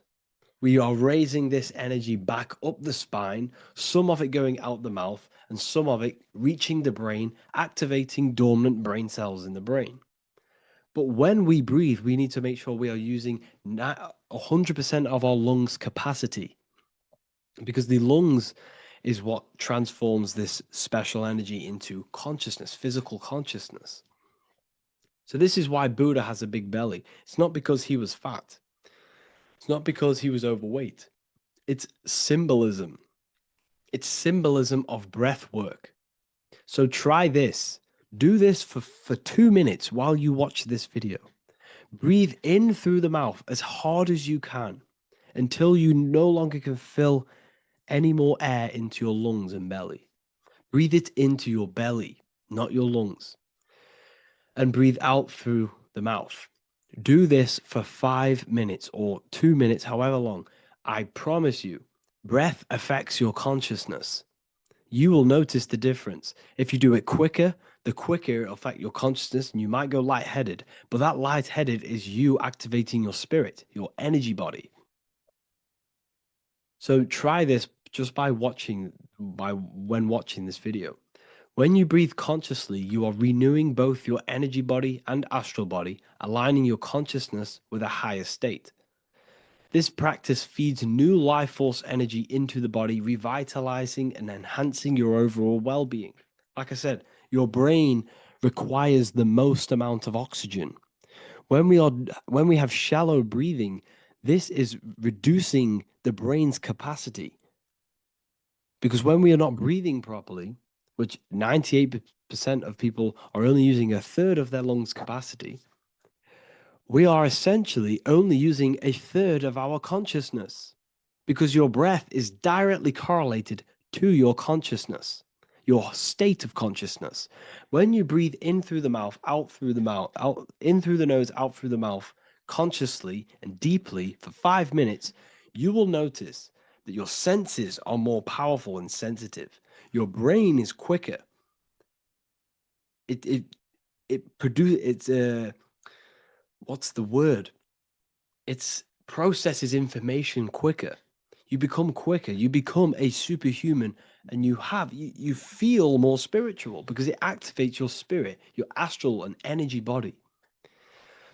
we are raising this energy back up the spine, some of it going out the mouth, and some of it reaching the brain, activating dormant brain cells in the brain. But when we breathe, we need to make sure we are using 100% of our lungs' capacity because the lungs is what transforms this special energy into consciousness, physical consciousness. So this is why Buddha has a big belly. It's not because he was fat. It's not because he was overweight. It's symbolism. It's symbolism of breath work. So try this. Do this for 2 minutes while you watch this video. Breathe in through the mouth as hard as you can until you no longer can fill any more air into your lungs and belly. Breathe it into your belly, not your lungs. And breathe out through the mouth. Do this for 5 minutes or 2 minutes, however long. I promise you, breath affects your consciousness. You will notice the difference. If you do it quicker, the quicker it'll affect your consciousness and you might go lightheaded. But that lightheaded is you activating your spirit, your energy body. So try this just by watching this video. When you breathe consciously, you are renewing both your energy body and astral body, aligning your consciousness with a higher state. This practice feeds new life force energy into the body, revitalizing and enhancing your overall well-being. Like I said, your brain requires the most amount of oxygen. When we have shallow breathing, this is reducing the brain's capacity. Because when we are not breathing properly, which 98% of people are only using a third of their lungs capacity, we are essentially only using a third of our consciousness because your breath is directly correlated to your consciousness, your state of consciousness. When you breathe in through the mouth, out through the mouth, out in through the nose, out through the mouth, consciously and deeply for 5 minutes, you will notice that your senses are more powerful and sensitive. Your brain is quicker. What's the word? It processes information quicker. You become quicker, you become a superhuman, and you feel more spiritual because it activates your spirit, your astral and energy body.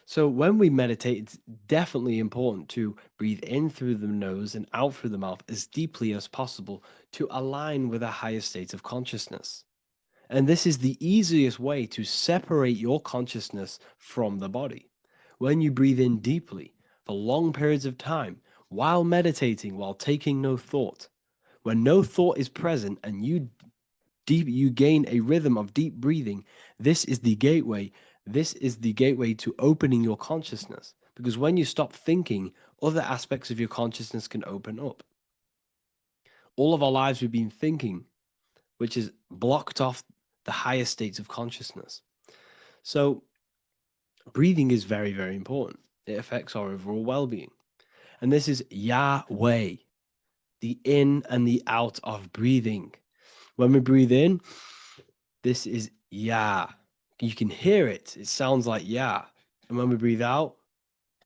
So when we meditate, it's definitely important to breathe in through the nose and out through the mouth as deeply as possible to align with a higher state of consciousness. And this is the easiest way to separate your consciousness from the body. When you breathe in deeply for long periods of time, while meditating, while taking no thought, when no thought is present and you gain a rhythm of deep breathing, this is the gateway. This is the gateway to opening your consciousness. Because when you stop thinking, other aspects of your consciousness can open up. All of our lives we've been thinking, which is blocked off the higher states of consciousness. So breathing is very, very important. It affects our overall well-being. And this is Yahweh, the in and the out of breathing. When we breathe in, this is Yah. You can hear it. It sounds like Yah. And when we breathe out,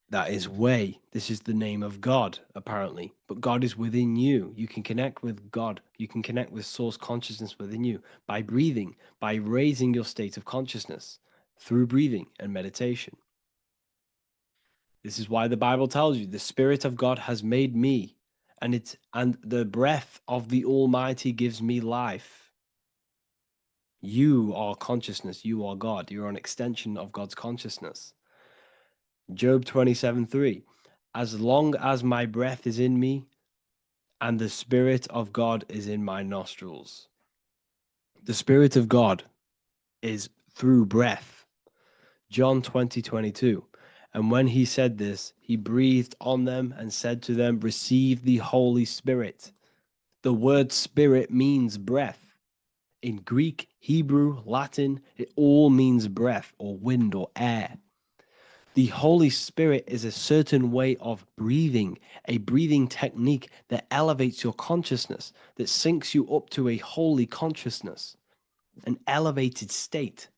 that is Way. This is the name of God, apparently. But God is within you. You can connect with God. You can connect with source consciousness within you by breathing, by raising your state of consciousness through breathing and meditation. This is why the Bible tells you the Spirit of God has made me, and the breath of the Almighty gives me life. You are consciousness. You are God. You're an extension of God's consciousness. Job 27:3. As long as my breath is in me and the Spirit of God is in my nostrils. The Spirit of God is through breath. John 20:22. And when he said this, he breathed on them and said to them, receive the Holy Spirit. The word spirit means breath. In Greek, Hebrew, Latin, it all means breath or wind or air. The Holy Spirit is a certain way of breathing, a breathing technique that elevates your consciousness, that syncs you up to a holy consciousness, an elevated state.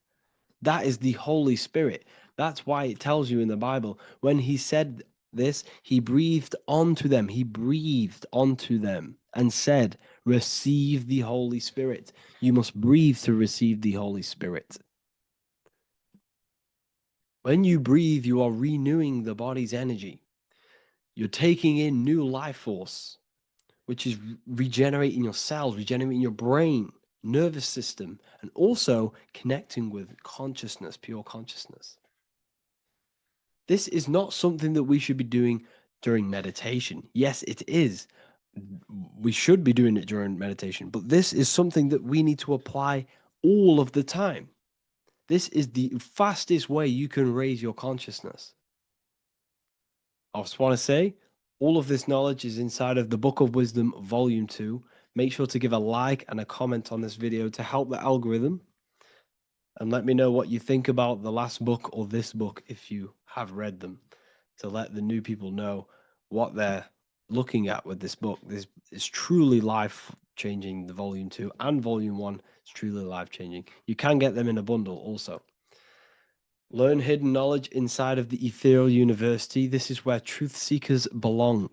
That is the Holy Spirit. That's why it tells you in the Bible, when he said this, he breathed onto them. He breathed onto them and said, receive the Holy Spirit. You must breathe to receive the Holy Spirit. When you breathe, you are renewing the body's energy. You're taking in new life force, which is regenerating your cells, regenerating your brain, nervous system, and also connecting with consciousness, pure consciousness. This is not something that we should be doing during meditation. Yes, it is. We should be doing it during meditation, but this is something that we need to apply all of the time. This is the fastest way you can raise your consciousness. I just want to say, all of this knowledge is inside of the Book of Wisdom, Volume 2. Make sure to give a like and a comment on this video to help the algorithm. And let me know what you think about the last book or this book if you have read them, to let the new people know what they're looking at with this book. This is truly life-changing, the Volume 2 and Volume 1 is truly life-changing. You can get them in a bundle also. Learn hidden knowledge inside of the Ethereal University. This is where truth seekers belong.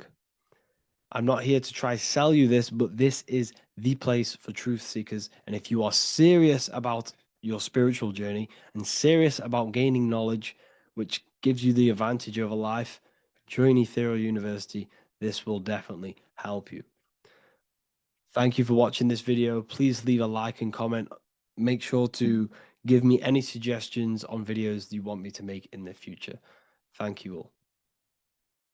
I'm not here to try sell you this, but this is the place for truth seekers. And if you are serious about your spiritual journey and serious about gaining knowledge, which gives you the advantage over life, join Ethereal University. This will definitely help you. Thank you for watching this video. Please leave a like and comment. Make sure to give me any suggestions on videos you want me to make in the future. Thank you all.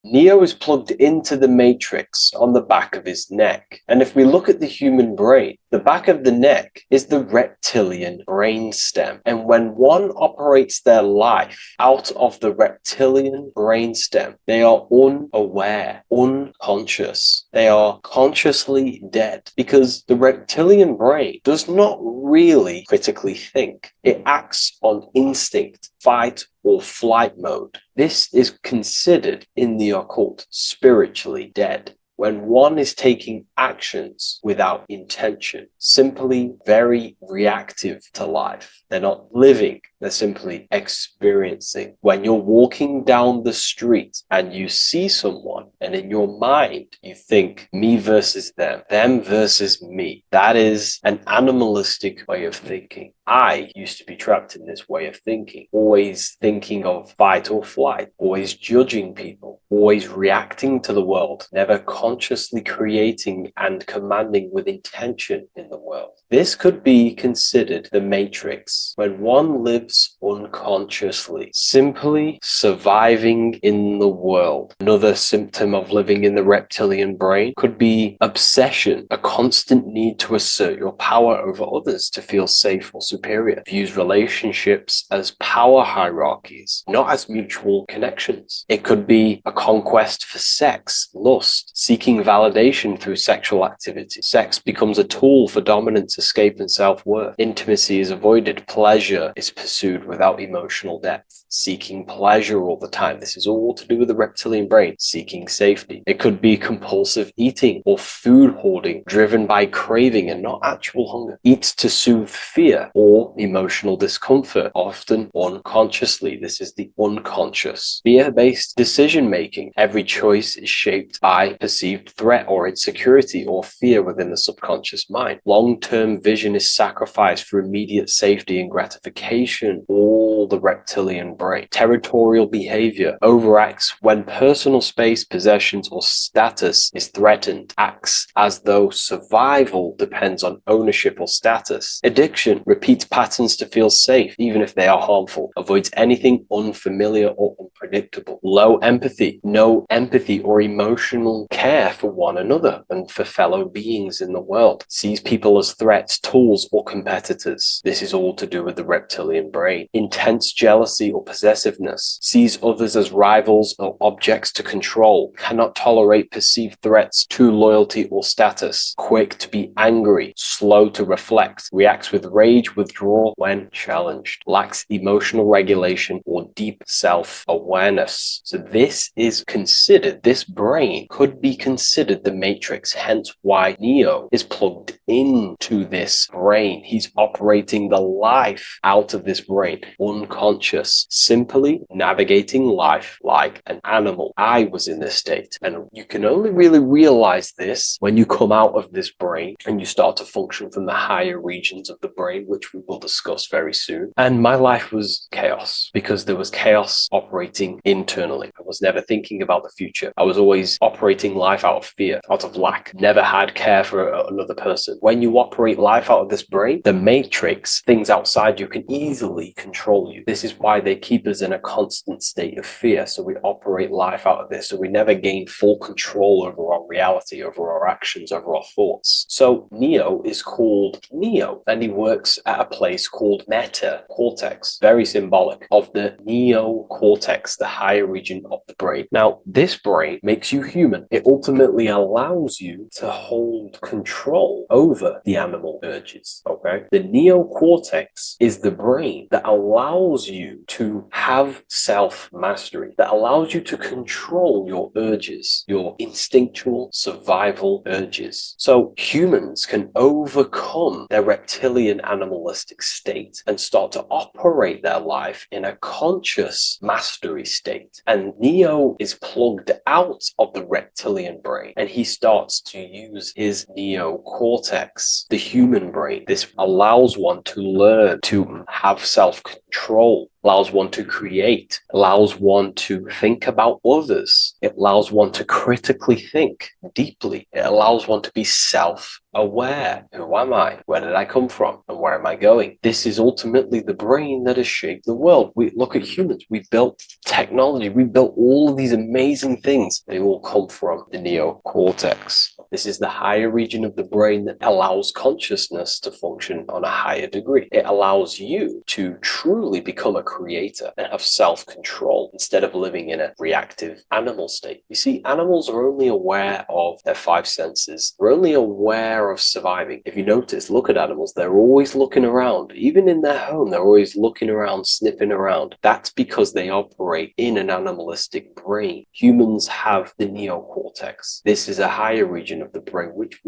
Neo is plugged into the matrix on the back of his neck. And if we look at the human brain, the back of the neck is the reptilian brain stem. And when one operates their life out of the reptilian brain stem, they are unaware, unconscious. They are consciously dead because the reptilian brain does not really critically think. It acts on instinct, fight or flight mode. This is considered in the occult spiritually dead. When one is taking actions without intention, simply very reactive to life. They're not living, they're simply experiencing. When you're walking down the street and you see someone And in your mind, you think me versus them versus me. That is an animalistic way of thinking. I used to be trapped in this way of thinking, always thinking of fight or flight, always judging people, always reacting to the world, never consciously creating and commanding with intention in the world. This could be considered the matrix when one lives unconsciously, simply surviving in the world. Another symptom of living in the reptilian brain could be obsession, a constant need to assert your power over others to feel safe or superior. Views relationships as power hierarchies, not as mutual connections. It could be a conquest for sex, lust, seeking validation through sexual activity. Sex becomes a tool for dominance, escape, and self-worth. Intimacy is avoided. Pleasure is pursued without emotional depth. Seeking pleasure all the time. This is all to do with the reptilian brain. Seeking safety. It could be compulsive eating or food hoarding, driven by craving and not actual hunger. Eats to soothe fear or emotional discomfort, often unconsciously. This is the unconscious. Fear-based decision-making. Every choice is shaped by perceived threat or insecurity or fear within the subconscious mind. Long-term vision is sacrificed for immediate safety and gratification. All the reptilian brain. Territorial behavior overacts when personal space, possessions, or status is threatened. Acts as though survival depends on ownership or status. Addiction repeats patterns to feel safe, even if they are harmful. Avoids anything unfamiliar or unpredictable. Low empathy. No empathy or emotional care for one another and for fellow beings in the world. Sees people as threats, tools, or competitors. This is all to do with the reptilian brain. Intense jealousy or possessiveness. Sees others as rivals or objects to control. Cannot tolerate perceived threats to loyalty or status. Quick to be angry. Slow to reflect. Reacts with rage, withdrawal when challenged. Lacks emotional regulation or deep self-awareness. So this is considered, this brain could be considered the matrix, hence why Neo is plugged into this brain. He's operating the life out of this brain, unconscious, simply navigating life like an animal. I was in this state, and you can only really realize this when you come out of this brain and you start to function from the higher regions of the brain, which we will discuss very soon. And my life was chaos because there was chaos operating internally. I was never thinking about the future. I was always operating life out of fear, out of lack, never had care for another person. When you operate life out of this brain, the matrix, things outside you, can easily control you. This is why they keep us in a constant state of fear. So we operate life out of this. So we never gain full control over our reality, over our actions, over our thoughts. So Neo is called Neo, and he works at a place called meta cortex, very symbolic of the neocortex, the higher region of the brain. Now, this brain makes you human. It ultimately allows you to hold control over the animal urges, okay? The neocortex is the brain that allows you to have self-mastery, that allows you to control your urges, your instinctual survival urges. So humans can overcome their reptilian animalistic state and start to operate their life in a conscious mastery state. And Neo is plugged out of the reptilian brain, and he starts to use his neocortex, the human brain. This allows one to learn to have self-control, allows one to create, allows one to think about others. It allows one to critically think deeply. It allows one to be self-aware. Who am I? Where did I come from? And where am I going? This is ultimately the brain that has shaped the world. We look at humans. We built technology. We built all of these amazing things. They all come from the neocortex. This is the higher region of the brain that allows consciousness to function on a higher degree. It allows you to truly become a creator and have self-control instead of living in a reactive animal state. You see, animals are only aware of their five senses. They're only aware of surviving. If you notice, look at animals, they're always looking around. Even in their home, they're always looking around, sniffing around. That's because they operate in an animalistic brain. Humans have the neocortex. This is a higher region of the brain, which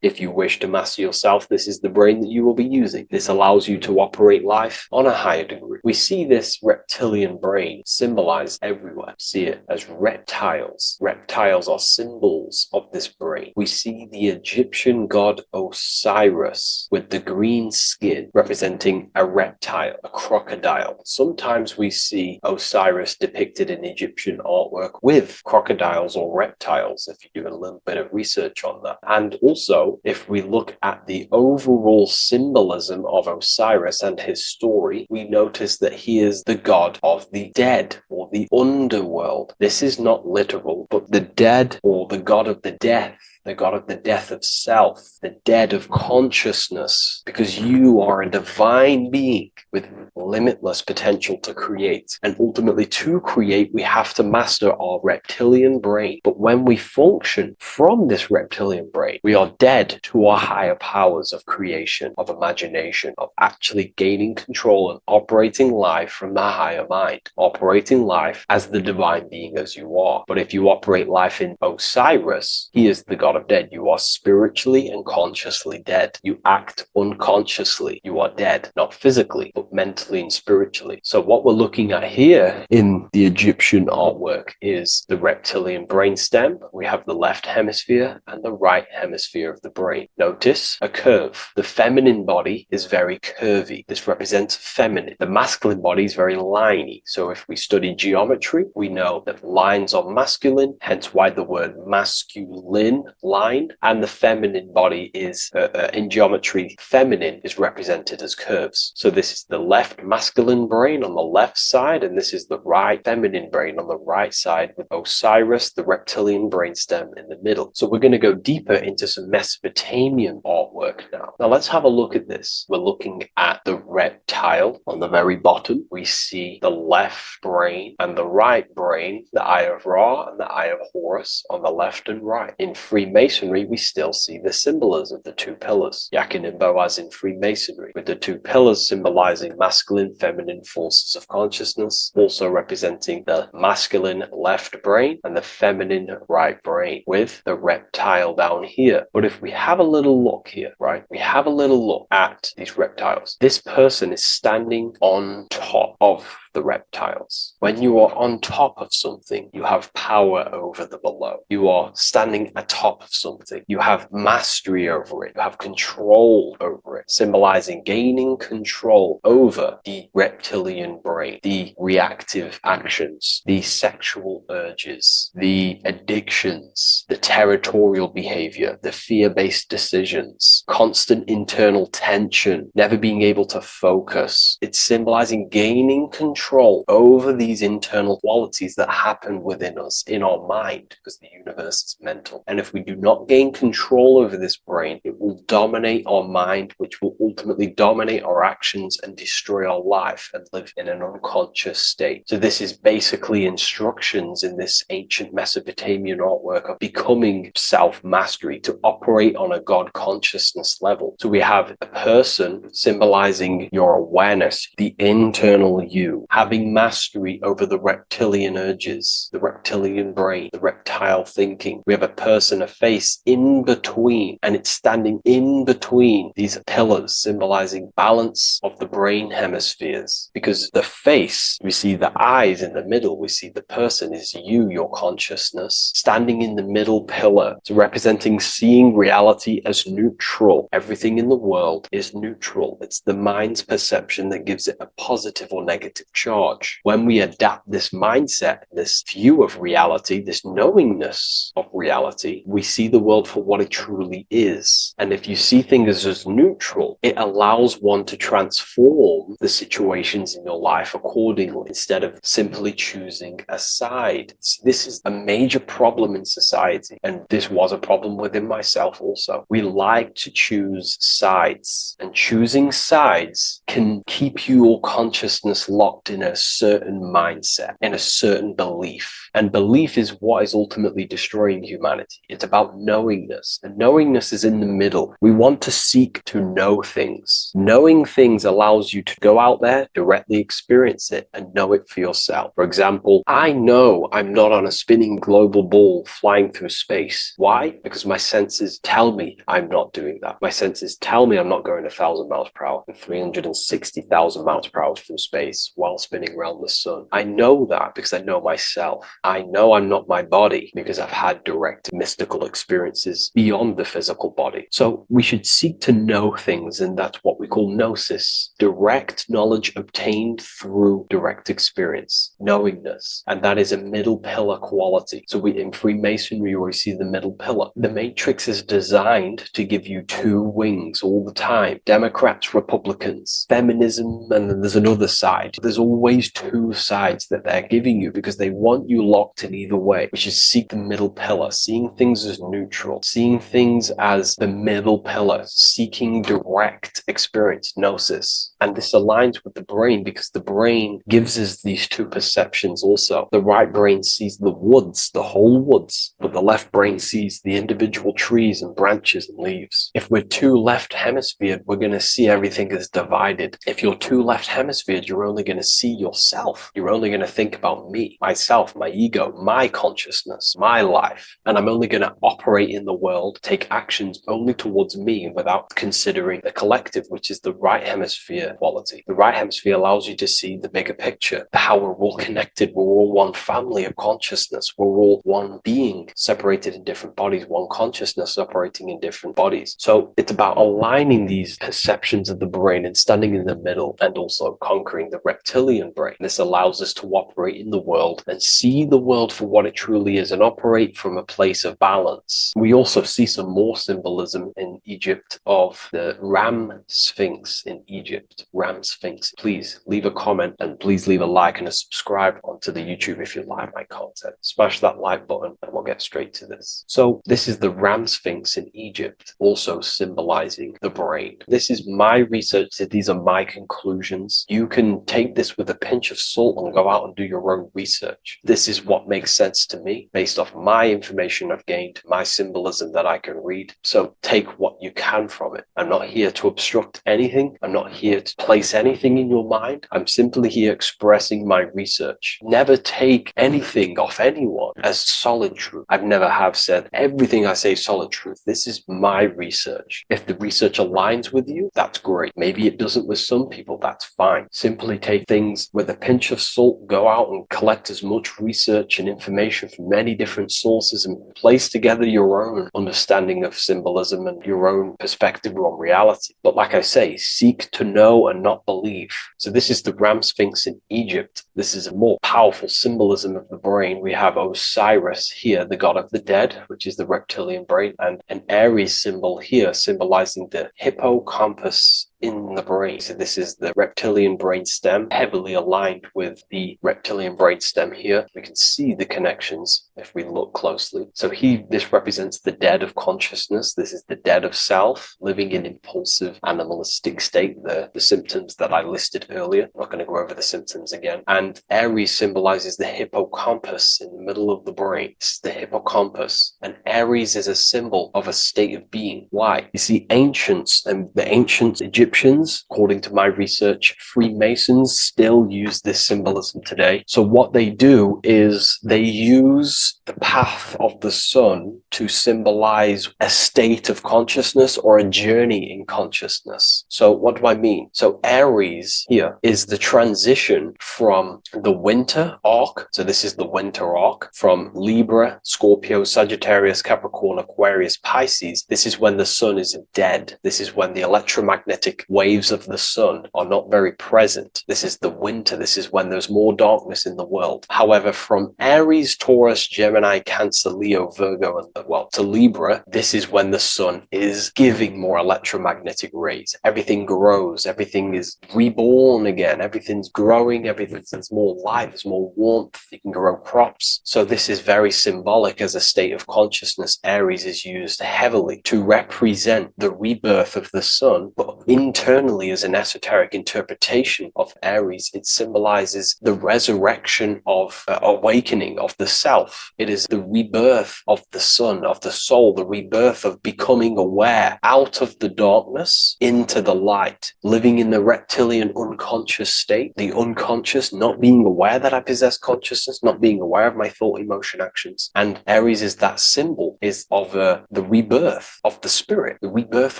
if you wish to master yourself, this is the brain that you will be using. This allows you to operate life on a higher degree. We see this reptilian brain symbolized everywhere. See it as reptiles. Reptiles are symbols of this brain. We see the Egyptian god Osiris with the green skin representing a reptile, a crocodile. Sometimes we see Osiris depicted in Egyptian artwork with crocodiles or reptiles, if you do a little bit of research on that. And also, if we look at the overall symbolism of Osiris and his story, we notice that he is the god of the dead or the underworld. This is not literal, but the dead or the god of the death, the god of the death of self, the dead of consciousness, because you are a divine being with limitless potential to create. And ultimately, to create, we have to master our reptilian brain. But when we function from this reptilian brain, we are dead to our higher powers of creation, of imagination, of actually gaining control and operating life from the higher mind, operating life as the divine being as you are. But if you operate life in Osiris, he is the god of dead. You are spiritually and consciously dead. You act unconsciously. You are dead, not physically, but mentally and spiritually. So what we're looking at here in the Egyptian artwork is the reptilian brainstem. We have the left hemisphere and the right hemisphere of the brain. Notice a curve. The feminine body is very curvy. This represents feminine. The masculine body is very liney. So if we study geometry, we know that lines are masculine, hence why the word masculine, line, and the feminine body is, in geometry, feminine is represented as curves. So this is the left masculine brain on the left side, and this is the right feminine brain on the right side, with Osiris, the reptilian brainstem, in the middle. So we're going to go deeper into some Mesopotamian artwork now. Now let's have a look at this. We're looking at the reptile on the very bottom. We see the left brain and the right brain, the Eye of Ra and the Eye of Horus on the left and right. In Freemasonry, we still see the symbolism of the two pillars, Yakin and Boaz in Freemasonry, with the two pillars symbolizing masculine, feminine forces of consciousness, also representing the masculine left brain and the feminine right brain, with the reptile down here. But if we have a little look here, right, we have a little look at these reptiles. This person is standing on top of the reptiles. When you are on top of something, you have power over the below. You are standing atop of something. You have mastery over it. You have control over it, symbolizing gaining control over the reptilian brain, the reactive actions, the sexual urges, the addictions, the territorial behavior, the fear-based decisions, constant internal tension, never being able to focus. It's symbolizing gaining control over these internal qualities that happen within us, in our mind, because the universe is mental. And if we do not gain control over this brain, it will dominate our mind, which will ultimately dominate our actions and destroy our life and live in an unconscious state. So this is basically instructions in this ancient Mesopotamian artwork of becoming self-mastery, to operate on a God consciousness level. So we have a person symbolizing your awareness, the internal you, having mastery over the reptilian urges, the reptilian brain, the reptile thinking. We have a person, a face in between, and it's standing in between these pillars, symbolizing balance of the brain hemispheres. Because the face, we see the eyes in the middle, we see the person is you, your consciousness, standing in the middle pillar. So representing seeing reality as neutral. Everything in the world is neutral. It's the mind's perception that gives it a positive or negative charge. When we adapt this mindset, this view of reality, this knowingness of reality, we see the world for what it truly is. And if you see things as neutral, it allows one to transform the situations in your life accordingly, instead of simply choosing a side. This is a major problem in society, and this was a problem within myself also. We like to choose sides, and choosing sides can keep your consciousness locked locked in a certain mindset, in a certain belief. And belief is what is ultimately destroying humanity. It's about knowingness. And knowingness is in the middle. We want to seek to know things. Knowing things allows you to go out there, directly experience it, and know it for yourself. For example, I know I'm not on a spinning global ball flying through space. Why? Because my senses tell me I'm not doing that. My senses tell me I'm not going 1,000 miles per hour and 360,000 miles per hour through space while spinning around the sun. I know that because I know myself. I know I'm not my body because I've had direct mystical experiences beyond the physical body. So we should seek to know things, and that's what we call gnosis, direct knowledge obtained through direct experience, knowingness. And that is a middle pillar quality. So in Freemasonry, we see the middle pillar. The matrix is designed to give you two wings all the time. Democrats, Republicans, feminism, and then there's another side. There's always two sides that they're giving you because they want you locked in either way, which is seek the middle pillar, seeing things as neutral, seeing things as the middle pillar, seeking direct experience, gnosis. And this aligns with the brain because the brain gives us these two perceptions also. The right brain sees the woods, the whole woods, but the left brain sees the individual trees and branches and leaves. If we're too left hemisphered, we're going to see everything as divided. If you're too left hemisphered, you're only going to see yourself. You're only going to think about me, myself, my ego, my consciousness, my life. And I'm only going to operate in the world, take actions only towards me without considering the collective, which is the right hemisphere quality. The right hemisphere allows you to see the bigger picture, how we're all connected. We're all one family of consciousness. We're all one being separated in different bodies, one consciousness operating in different bodies. So it's about aligning these perceptions of the brain and standing in the middle and also conquering the reptilian brain. This allows us to operate in the world and see the world for what it truly is and operate from a place of balance. We also see some more symbolism in Egypt of the Ram Sphinx in Egypt. Ram Sphinx. Please leave a comment and please leave a like and a subscribe onto the YouTube if you like my content. Smash that like button and we'll get straight to this. So this is the Ram Sphinx in Egypt, also symbolizing the brain. This is my research. These are my conclusions. You can take this with a pinch of salt and go out and do your own research. This is what makes sense to me based off my information I've gained, my symbolism that I can read. So take what you can from it. I'm not here to obstruct anything. I'm not here to place anything in your mind. I'm simply here expressing my research. Never take anything off anyone as solid truth. I've never have said everything I say is solid truth. This is my research. If the research aligns with you, that's great. Maybe it doesn't with some people, that's fine. Simply take things with a pinch of salt, go out and collect as much research and information from many different sources and place together your own understanding of symbolism and your own perspective on reality. But like I say, seek to know and not believe. So this is the Ram Sphinx in Egypt. This is a more powerful symbolism of the brain. We have Osiris here, the god of the dead, which is the reptilian brain, and an Aries symbol here symbolizing the hippocampus in the brain. So this is the reptilian brain stem, heavily aligned with the reptilian brain stem here. We can see the connections if we look closely. So this represents the dead of consciousness. This is the dead of self, living in impulsive animalistic state, the symptoms that I listed earlier. I'm not going to go over the symptoms again. And Aries symbolizes the hippocampus in the middle of the brain. It's the hippocampus. And Aries is a symbol of a state of being. Why? You see, ancients and the ancient Egyptians, according to my research, Freemasons still use this symbolism today. So what they do is they use the path of the sun to symbolize a state of consciousness or a journey in consciousness. So what do I mean? So Aries here is the transition from the winter arc. So this is the winter arc from Libra, Scorpio, Sagittarius, Capricorn, Aquarius, Pisces. This is when the sun is dead. This is when the electromagnetic waves of the sun are not very present. This is the winter. This is when there's more darkness in the world. However, from Aries, Taurus, Gemini, Gemini, Cancer, Leo, Virgo, and well, to Libra, this is when the sun is giving more electromagnetic rays. Everything grows, everything is reborn again, everything's growing, there's more light, there's more warmth, you can grow crops. So this is very symbolic as a state of consciousness. Aries is used heavily to represent the rebirth of the sun, but internally as an esoteric interpretation of Aries, it symbolizes the resurrection of awakening of the self. It is the rebirth of the sun, of the soul, the rebirth of becoming aware out of the darkness into the light, living in the reptilian unconscious state, the unconscious, not being aware that I possess consciousness, not being aware of my thought, emotion, actions. And Aries is that symbol, is of the rebirth of the spirit, the rebirth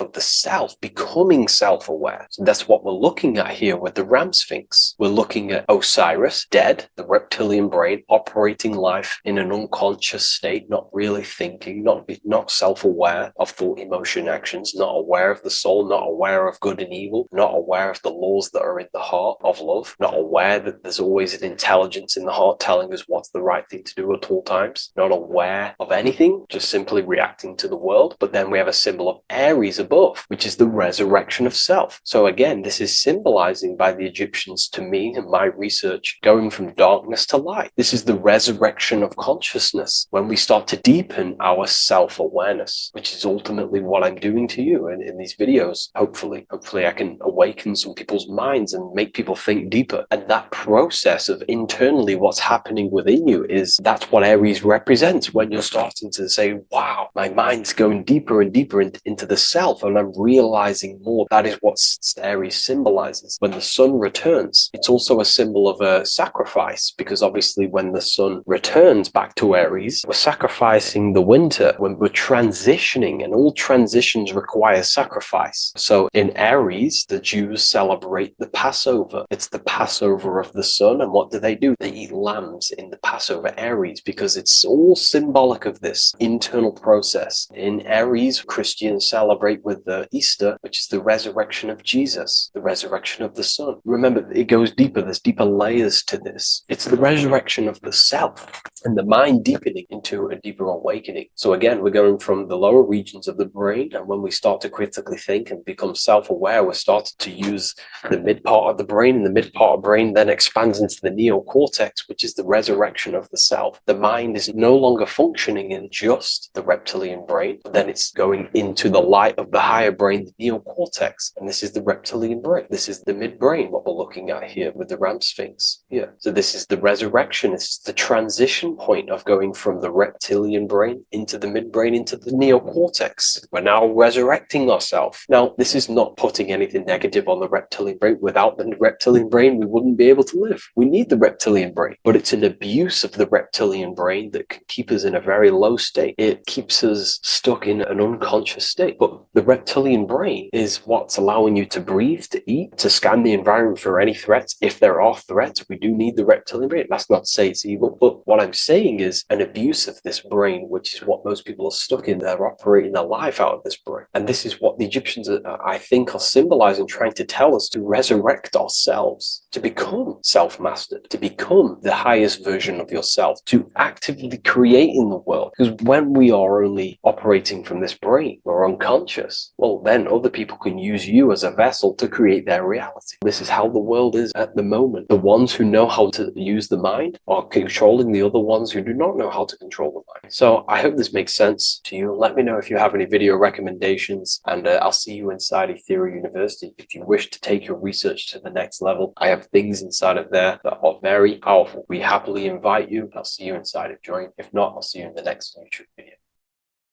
of the self, becoming self-aware. So that's what we're looking at here with the Ram Sphinx. We're looking at Osiris, dead, the reptilian brain, operating life in an unconscious state, not really thinking, not self-aware of thought, emotion, actions, not aware of the soul, not aware of good and evil, not aware of the laws that are in the heart of love, not aware that there's always an intelligence in the heart telling us what's the right thing to do at all times, not aware of anything, just simply reacting to the world. But then we have a symbol of Aries above, which is the resurrection of self. So again, this is symbolizing by the Egyptians, to me and my research, going from darkness to light. This is the resurrection of consciousness when we start to deepen our self-awareness, which is ultimately what I'm doing to you in these videos. Hopefully I can awaken some people's minds and make people think deeper. And that process of internally what's happening within you, that's what Aries represents when you're starting to say, wow, my mind's going deeper and deeper into the self, and I'm realizing more. That is what Aries symbolizes. When the sun returns, it's also a symbol of a sacrifice, because obviously when the sun returns back to Aries, we're sacrificing the winter, when we're transitioning, and all transitions require sacrifice. So in Aries, the Jews celebrate the Passover. It's the Passover of the sun, and what do? They eat lambs in the Passover Aries, because it's all symbolic of this internal process. In Aries, Christians celebrate with the Easter, which is the resurrection of Jesus, the resurrection of the sun. Remember, it goes deeper. There's deeper layers to this. It's the resurrection of the self and the mind deepening into a deeper awakening. So again, we're going from the lower regions of the brain, and when we start to critically think and become self-aware, we're starting to use the mid part of the brain, and the mid part of the brain then expands into the neocortex, which is the resurrection of the self. The mind is no longer functioning in just the reptilian brain, but then it's going into the light of the higher brain, the neocortex, and this is the reptilian brain. This is the midbrain, what we're looking at here with the Ram Sphinx. Yeah. So this is the resurrection. It's the transition point of going from the reptilian brain into the midbrain, into the neocortex. We're now resurrecting ourselves. Now, this is not putting anything negative on the reptilian brain. Without the reptilian brain, we wouldn't be able to live. We need the reptilian brain, but it's an abuse of the reptilian brain that can keep us in a very low state. It keeps us stuck in an unconscious state. But the reptilian brain is what's allowing you to breathe, to eat, to scan the environment for any threats. If there are threats, we do need the reptilian brain. That's not to say it's evil, but what I'm saying is an abuse of this brain, which is what most people are stuck in. They're operating their life out of this brain. And this is what the Egyptians, I think, are symbolizing, trying to tell us, to resurrect ourselves, to become self-mastered, to become the highest version of yourself, to actively create in the world. Because when we are only operating from this brain, we're unconscious, well, then other people can use you as a vessel to create their reality. This is how the world is at the moment. The ones who know how to use the mind are controlling the other ones who do not know how to control the mind. So I hope this makes sense to you. Let me know if you have any video recommendations, and I'll see you inside Ethereal University. If you wish to take your research to the next level, I have things inside of there that are very powerful. We happily invite you. I'll see you inside of Join. If not, I'll see you in the next YouTube video.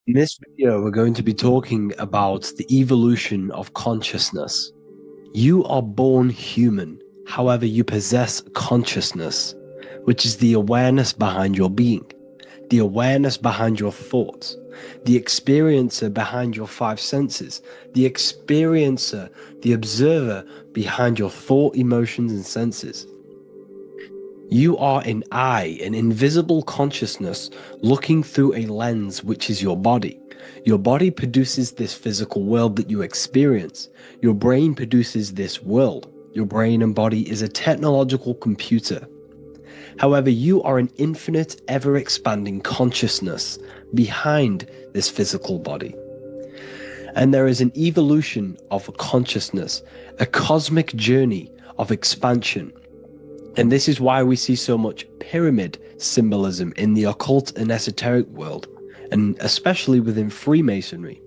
In this video, we're going to be talking about the evolution of consciousness. You are born human, however, you possess consciousness, which is the awareness behind your being, the awareness behind your thoughts, the experiencer behind your five senses, the experiencer, the observer behind your thought, emotions, and senses. You are an eye, an invisible consciousness looking through a lens, which is your body. Your body produces this physical world that you experience. Your brain produces this world. Your brain and body is a technological computer. However, you are an infinite, ever-expanding consciousness behind this physical body. And there is an evolution of consciousness, a cosmic journey of expansion. And this is why we see so much pyramid symbolism in the occult and esoteric world, and especially within Freemasonry.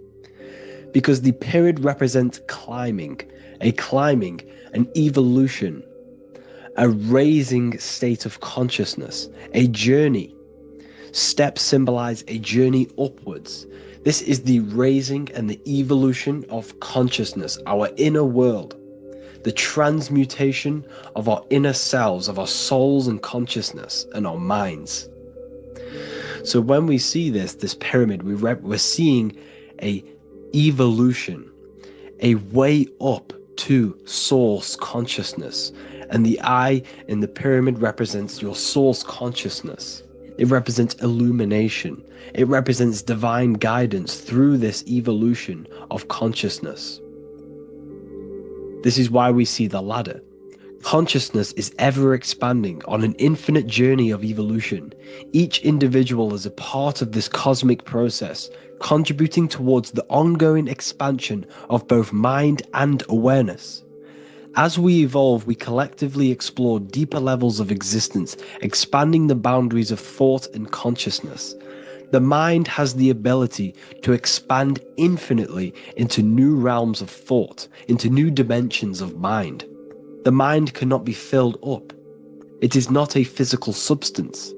Because the pyramid represents climbing, an evolution, a raising state of consciousness, a journey. Steps symbolize a journey upwards. This is the raising and the evolution of consciousness, our inner world, the transmutation of our inner selves, of our souls and consciousness and our minds. So when we see this pyramid, we're seeing a evolution, a way up to source consciousness. And the eye in the pyramid represents your source consciousness. It represents illumination. It represents divine guidance through this evolution of consciousness. This is why we see the ladder. Consciousness is ever expanding on an infinite journey of evolution. Each individual is a part of this cosmic process, contributing towards the ongoing expansion of both mind and awareness. As we evolve, we collectively explore deeper levels of existence, expanding the boundaries of thought and consciousness. The mind has the ability to expand infinitely into new realms of thought, into new dimensions of mind. The mind cannot be filled up. It is not a physical substance.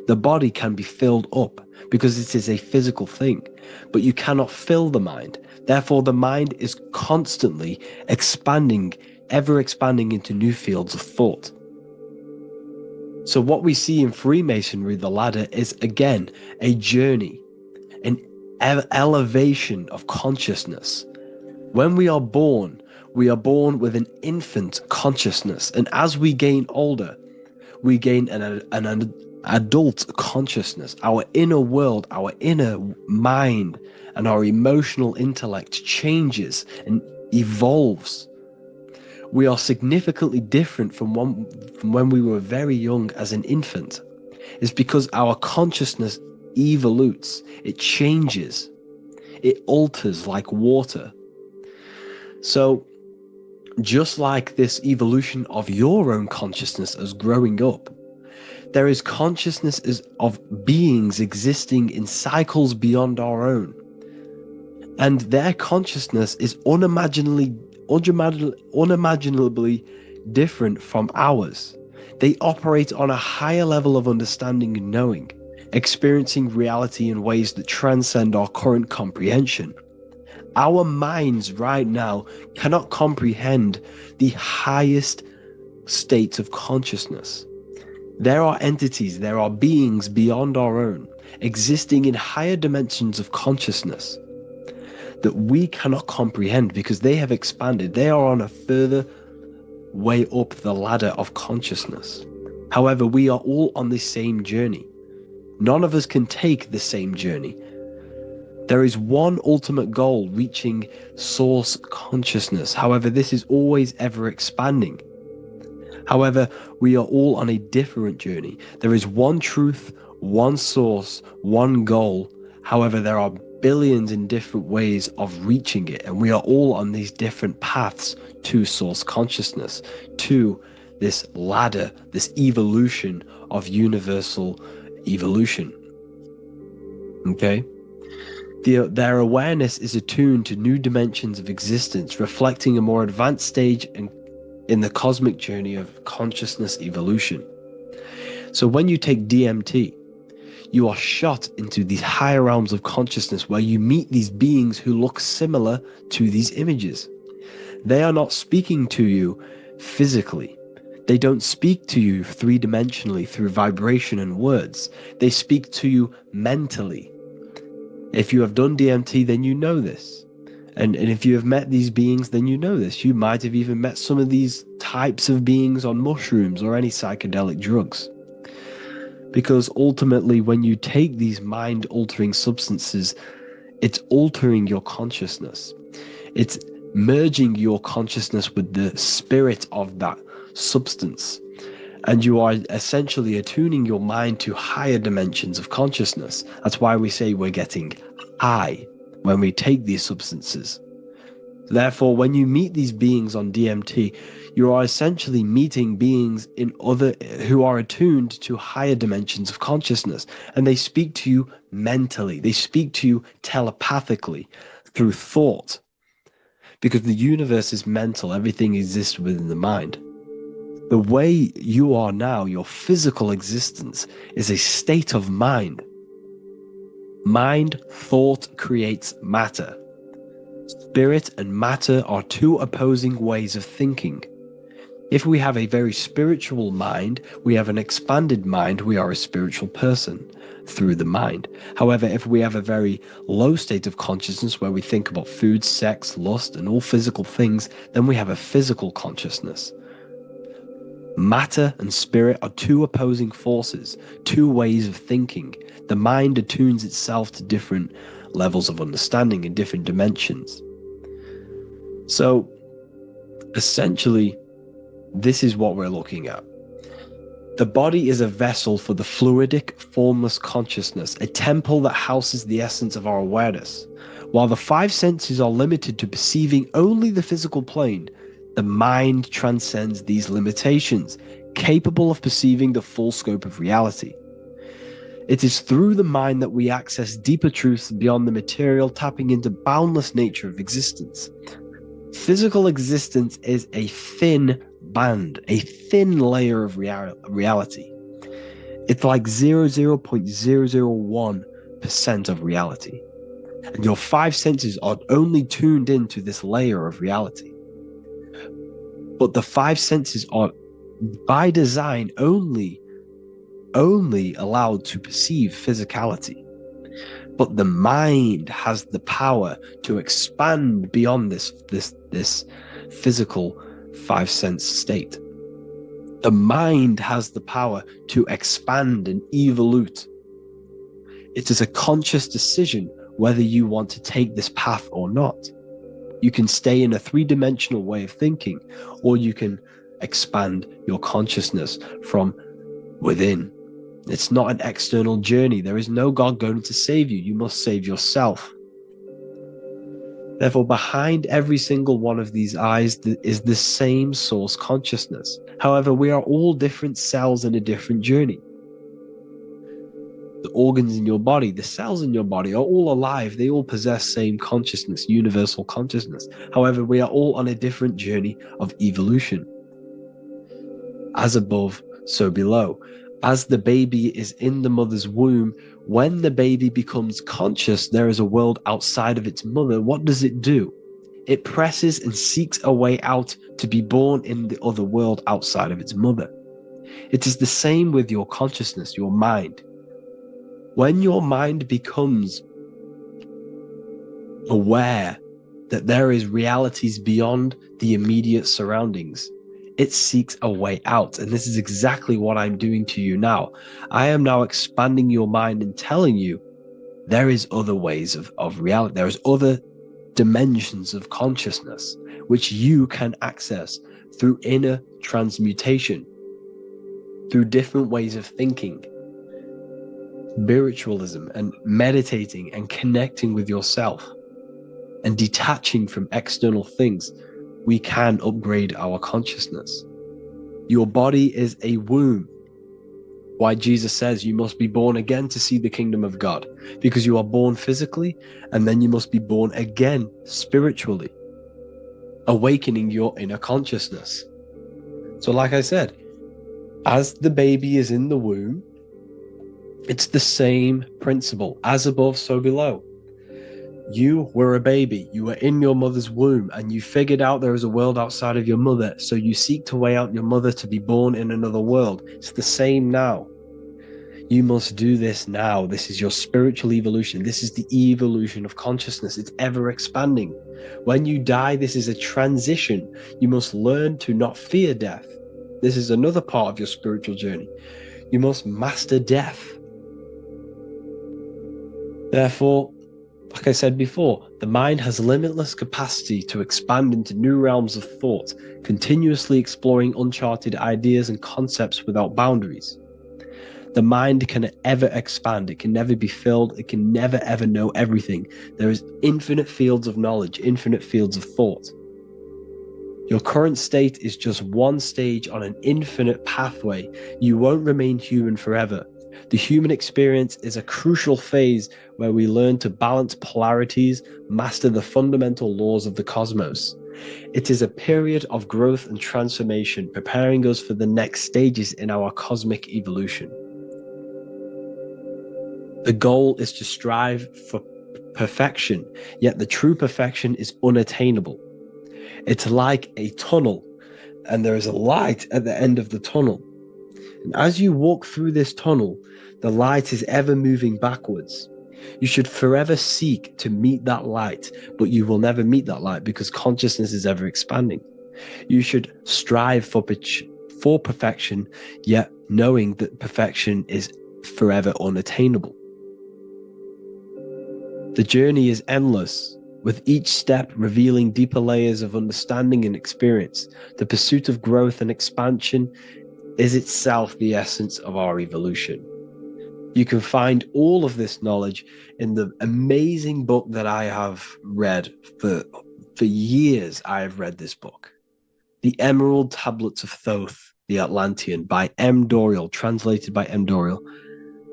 The body can be filled up because it is a physical thing, but you cannot fill the mind. Therefore, the mind is constantly expanding, ever expanding into new fields of thought. So what we see in Freemasonry, the ladder, is again a journey, an elevation of consciousness. When we are born with an infant consciousness, and as we gain older, we gain an adult consciousness. Our inner world, our inner mind, and our emotional intellect changes and evolves. We are significantly different from when we were very young as an infant. It's because our consciousness evolutes, it changes, it alters like water. So, just like this evolution of your own consciousness as growing up, there is consciousness of beings existing in cycles beyond our own. And their consciousness is unimaginably different from ours. They operate on a higher level of understanding and knowing, experiencing reality in ways that transcend our current comprehension. Our minds right now cannot comprehend the highest states of consciousness. There are entities, there are beings beyond our own, existing in higher dimensions of consciousness that we cannot comprehend because they have expanded. They are on a further way up the ladder of consciousness. However, we are all on the same journey. None of us can take the same journey. There is one ultimate goal, reaching source consciousness. However, this is always ever expanding. However, we are all on a different journey. There is one truth, one source, one goal. However, there are billions in different ways of reaching it, and we are all on these different paths to source consciousness, to this ladder, this evolution of universal evolution. Okay? Their awareness is attuned to new dimensions of existence, reflecting a more advanced stage in the cosmic journey of consciousness evolution. So when you take DMT, you are shot into these higher realms of consciousness where you meet these beings who look similar to these images. They are not speaking to you physically. They don't speak to you three-dimensionally through vibration and words. They speak to you mentally. If you have done DMT, then you know this. And if you have met these beings, then you know this. You might have even met some of these types of beings on mushrooms or any psychedelic drugs. Because ultimately, when you take these mind-altering substances, it's altering your consciousness. It's merging your consciousness with the spirit of that substance. And you are essentially attuning your mind to higher dimensions of consciousness. That's why we say we're getting high when we take these substances. Therefore, when you meet these beings on DMT, you are essentially meeting beings who are attuned to higher dimensions of consciousness, and they speak to you mentally. They speak to you telepathically through thought, because the universe is mental. Everything exists within the mind. The way you are now, your physical existence, is a state of mind. Mind, thought creates matter. Spirit and matter are two opposing ways of thinking. If we have a very spiritual mind, we have an expanded mind, we are a spiritual person through the mind. However, if we have a very low state of consciousness where we think about food, sex, lust, and all physical things, then we have a physical consciousness. Matter and spirit are two opposing forces, two ways of thinking. The mind attunes itself to different levels of understanding in different dimensions. So, essentially, this is what we're looking at. The body is a vessel for the fluidic, formless consciousness, a temple that houses the essence of our awareness. While the five senses are limited to perceiving only the physical plane, the mind transcends these limitations, capable of perceiving the full scope of reality. It is through the mind that we access deeper truths beyond the material, tapping into boundless nature of existence. Physical existence is a thin band, a thin layer of reality. It's like 0.001% of reality. And your five senses are only tuned into this layer of reality. But the five senses are, by design, only allowed to perceive physicality. But the mind has the power to expand beyond this physical five sense state. The mind has the power to expand and evolute. It is a conscious decision whether you want to take this path or not. You can stay in a three-dimensional way of thinking, or you can expand your consciousness from within. It's not an external journey. There is no God going to save you. You must save yourself. Therefore, behind every single one of these eyes is the same source consciousness. However, we are all different cells in a different journey. The organs in your body, the cells in your body are all alive. They all possess same consciousness, universal consciousness. However, we are all on a different journey of evolution. As above, so below. As the baby is in the mother's womb, when the baby becomes conscious, there is a world outside of its mother. What does it do? It presses and seeks a way out to be born in the other world outside of its mother. It is the same with your consciousness, your mind. When your mind becomes aware that there is realities beyond the immediate surroundings, it seeks a way out. And this is exactly what I'm doing to you now. I am now expanding your mind and telling you there is other ways of reality. There is other dimensions of consciousness which you can access through inner transmutation, through different ways of thinking, spiritualism, and meditating and connecting with yourself and detaching from external things. We can upgrade our consciousness. Your body is a womb. Why Jesus says you must be born again to see the kingdom of God, because you are born physically and then you must be born again spiritually, awakening your inner consciousness. So like I said, as the baby is in the womb, it's the same principle. As above, so below. You were a baby. You were in your mother's womb and you figured out there is a world outside of your mother. So you seek to weigh out your mother to be born in another world. It's the same now. You must do this now. This is your spiritual evolution. This is the evolution of consciousness. It's ever expanding. When you die, this is a transition. You must learn to not fear death. This is another part of your spiritual journey. You must master death. Therefore, Like I said before, the mind has limitless capacity to expand into new realms of thought, continuously exploring uncharted ideas and concepts without boundaries. The mind can ever expand. It can never be filled. It can never ever know everything. There is infinite fields of knowledge, infinite fields of thought. Your current state is just one stage on an infinite pathway. You won't remain human forever. The human experience is a crucial phase where we learn to balance polarities, master the fundamental laws of the cosmos. It is a period of growth and transformation, preparing us for the next stages in our cosmic evolution. The goal is to strive for perfection, yet the true perfection is unattainable. It's like a tunnel, and there is a light at the end of the tunnel. And as you walk through this tunnel, the light is ever moving backwards. You should forever seek to meet that light, but you will never meet that light because consciousness is ever expanding. You should strive for perfection, yet knowing that perfection is forever unattainable. The journey is endless, with each step revealing deeper layers of understanding and experience. The pursuit of growth and expansion is itself the essence of our evolution. You can find all of this knowledge in the amazing book that I have read for years. I have read this book, The Emerald Tablets of Thoth, the Atlantean, by M. Dorial, translated by M. Dorial.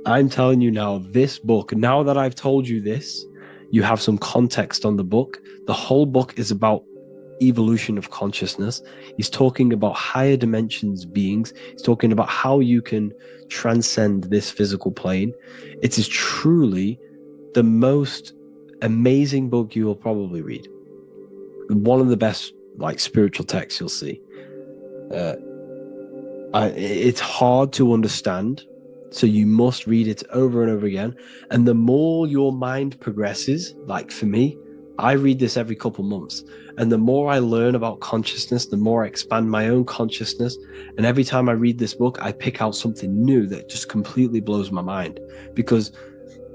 I'm telling you now, this book, now that I've told you this, you have some context on the book. The whole book is about evolution of consciousness. He's talking about higher dimensions beings. He's talking about how you can transcend this physical plane. It is truly the most amazing book you will probably read. One of the best spiritual texts you'll see. It's hard to understand, so you must read it over and over again. And the more your mind progresses, like for me, I read this every couple months. And the more I learn about consciousness, the more I expand my own consciousness. And every time I read this book, I pick out something new that just completely blows my mind. Because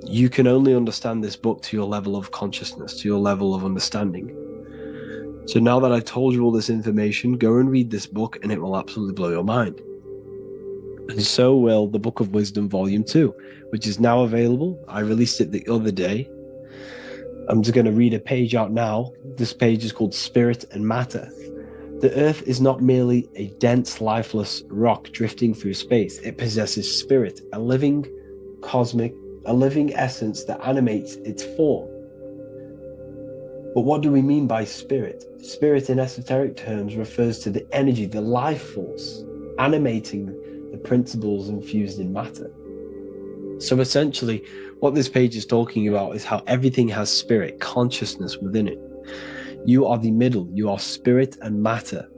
you can only understand this book to your level of consciousness, to your level of understanding. So now that I've told you all this information, go and read this book and it will absolutely blow your mind. And so will the Book of Wisdom Volume 2, which is now available. I released it the other day. I'm just going to read a page out now. This page is called Spirit and Matter. The Earth is not merely a dense, lifeless rock drifting through space. It possesses spirit, a living essence that animates its form. But what do we mean by spirit? Spirit in esoteric terms refers to the energy, the life force, animating the principles infused in matter. So essentially, what this page is talking about is how everything has spirit, consciousness within it. You are the middle, you are spirit and matter.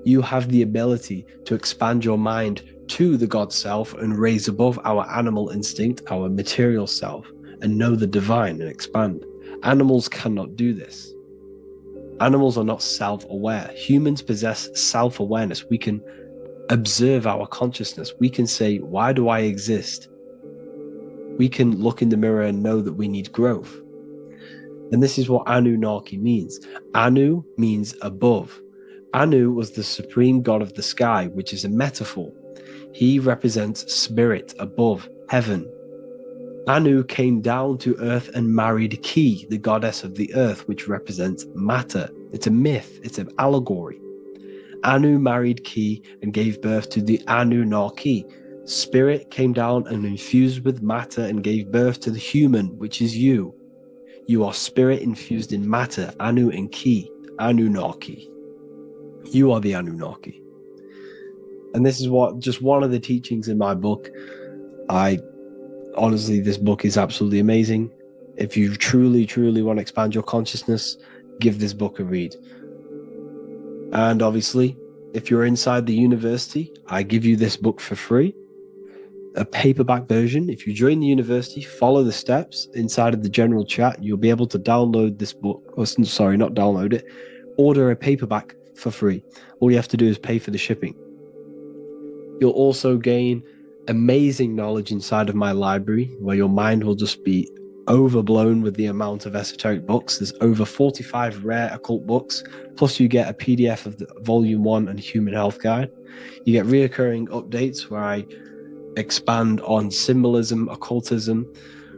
You have the ability to expand your mind to the God self and raise above our animal instinct, our material self, and know the divine and expand. Animals cannot do this. Animals are not self-aware. Humans possess self-awareness. We can observe our consciousness. We can say, why do I exist? We can look in the mirror and know that we need growth. And this is what Anunnaki means. Anu means above. Anu was the supreme god of the sky, which is a metaphor. He represents spirit above, heaven. Anu came down to earth and married Ki, the goddess of the earth, which represents matter. It's a myth, it's an allegory. Anu married Ki and gave birth to the Anunnaki. Spirit came down and infused with matter and gave birth to the human, which is you. You are spirit infused in matter, Anu and Ki, Anunnaki. You are the Anunnaki. And this is just one of the teachings in my book. Honestly, this book is absolutely amazing. If you truly, truly want to expand your consciousness, give this book a read. And obviously, if you're inside the university, I give you this book for free. A paperback version. If you join the university, follow the steps inside of the general chat. You'll be able to download this book. Sorry, not download it. Order a paperback for free. All you have to do is pay for the shipping. You'll also gain amazing knowledge inside of my library, where your mind will just be overblown with the amount of esoteric books. There's over 45 rare occult books, plus you get a PDF of the Volume 1 and Human Health Guide. You get reoccurring updates where I expand on symbolism, occultism,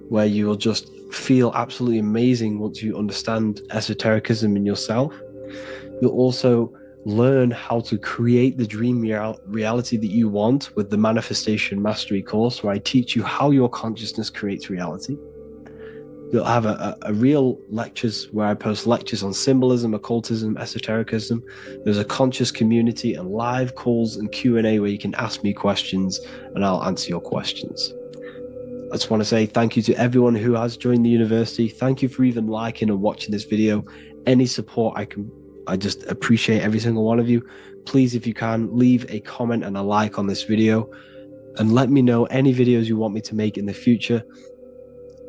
where you will just feel absolutely amazing once you understand esotericism in yourself. You'll also learn how to create the dream reality that you want with the Manifestation Mastery course, where I teach you how your consciousness creates reality. You'll have a real lectures where I post lectures on symbolism, occultism, esotericism. There's a conscious community and live calls and Q&A where you can ask me questions and I'll answer your questions. I just want to say thank you to everyone who has joined the university. Thank you for even liking and watching this video. Any support I just appreciate every single one of you. Please, if you can, leave a comment and a like on this video and let me know any videos you want me to make in the future.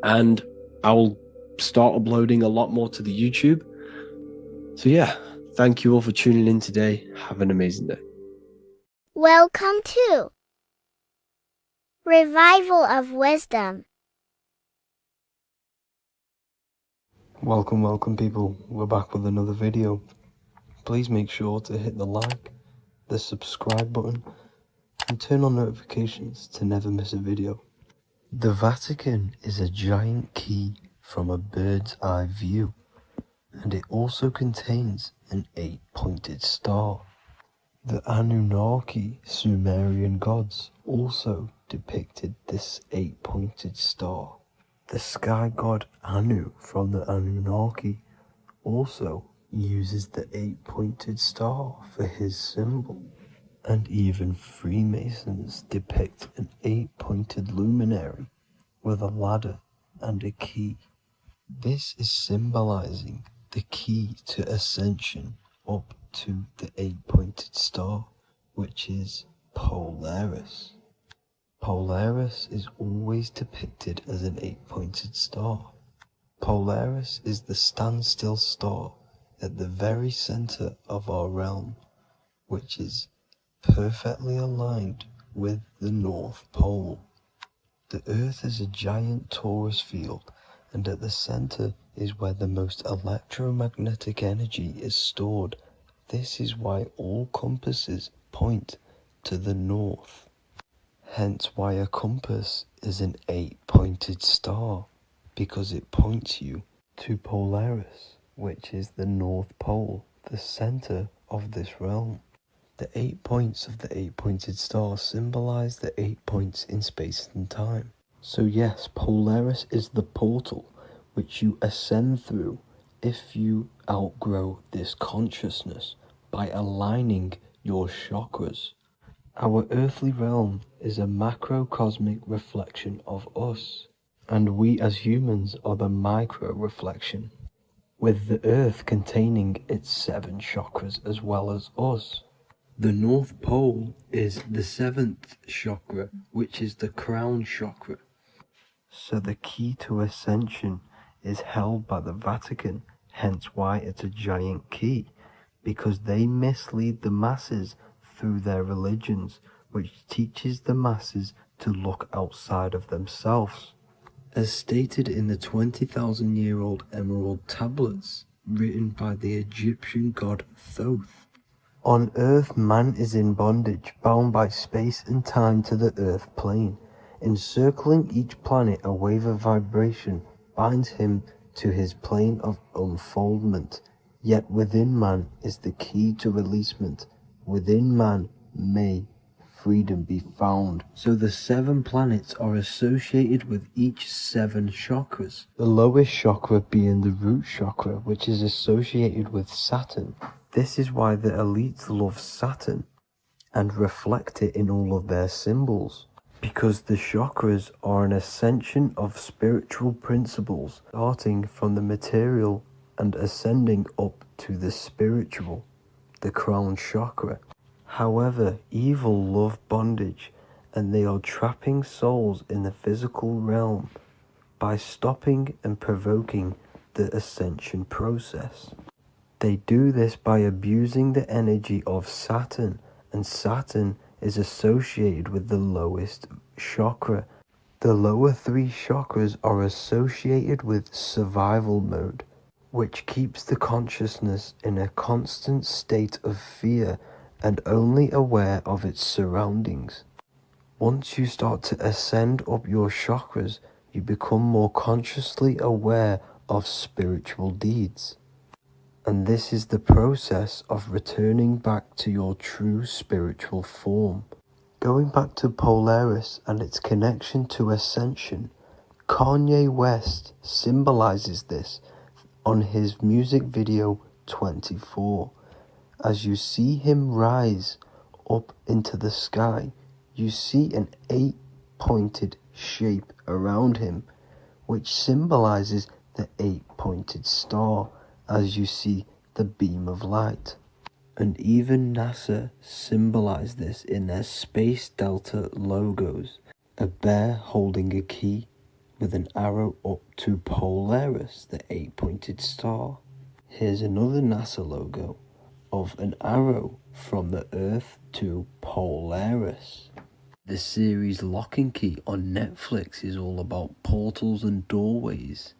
And I will start uploading a lot more to the YouTube. So yeah, thank you all for tuning in today. Have an amazing day. Welcome to Revival of Wisdom. Welcome people, we're back with another video. Please make sure to hit the like, the subscribe button, and turn on notifications to never miss a video. The Vatican is a giant key from a bird's eye view, and it also contains an 8-pointed star. The Anunnaki Sumerian gods also depicted this 8-pointed star. The sky god Anu from the Anunnaki also uses the 8-pointed star for his symbol. And even Freemasons depict an 8-pointed luminary with a ladder and a key. This is symbolizing the key to ascension up to the 8-pointed star, which is Polaris. Polaris is always depicted as an 8-pointed star. Polaris is the standstill star at the very center of our realm, which is perfectly aligned with the North Pole. The Earth is a giant torus field, and at the center is where the most electromagnetic energy is stored. This is why all compasses point to the north. Hence why a compass is an 8-pointed star, because it points you to Polaris, which is the North Pole, the center of this realm. The 8 points of the 8-pointed star symbolize the 8 points in space and time. So yes, Polaris is the portal which you ascend through if you outgrow this consciousness by aligning your chakras. Our earthly realm is a macrocosmic reflection of us, and we as humans are the micro reflection, with the earth containing its 7 chakras as well as us. The North Pole is the 7th chakra, which is the crown chakra. So the key to ascension is held by the Vatican, hence why it's a giant key, because they mislead the masses through their religions, which teaches the masses to look outside of themselves. As stated in the 20,000-year-old emerald tablets, written by the Egyptian god Thoth. On Earth, man is in bondage, bound by space and time to the Earth plane. Encircling each planet, a wave of vibration binds him to his plane of unfoldment. Yet within man is the key to releasement. Within man may freedom be found. So the 7 planets are associated with each 7 chakras. The lowest chakra being the root chakra, which is associated with Saturn. This is why the elites love Saturn and reflect it in all of their symbols, because the chakras are an ascension of spiritual principles, starting from the material and ascending up to the spiritual, the crown chakra. However, evil love bondage, and they are trapping souls in the physical realm by stopping and provoking the ascension process. They do this by abusing the energy of Saturn, and Saturn is associated with the lowest chakra, The lower three chakras are associated with survival mode, which keeps the consciousness in a constant state of fear and only aware of its surroundings. Once you start to ascend up your chakras, you become more consciously aware of spiritual deeds. And this is the process of returning back to your true spiritual form. Going back to Polaris and its connection to ascension, Kanye West symbolizes this on his music video 24. As you see him rise up into the sky, you see an 8-pointed shape around him, which symbolizes the 8-pointed star as you see the beam of light. And even NASA symbolized this in their Space Delta logos, a bear holding a key with an arrow up to Polaris, the 8-pointed star. Here's another NASA logo of an arrow from the Earth to Polaris. The series Lock and Key on Netflix is all about portals and doorways,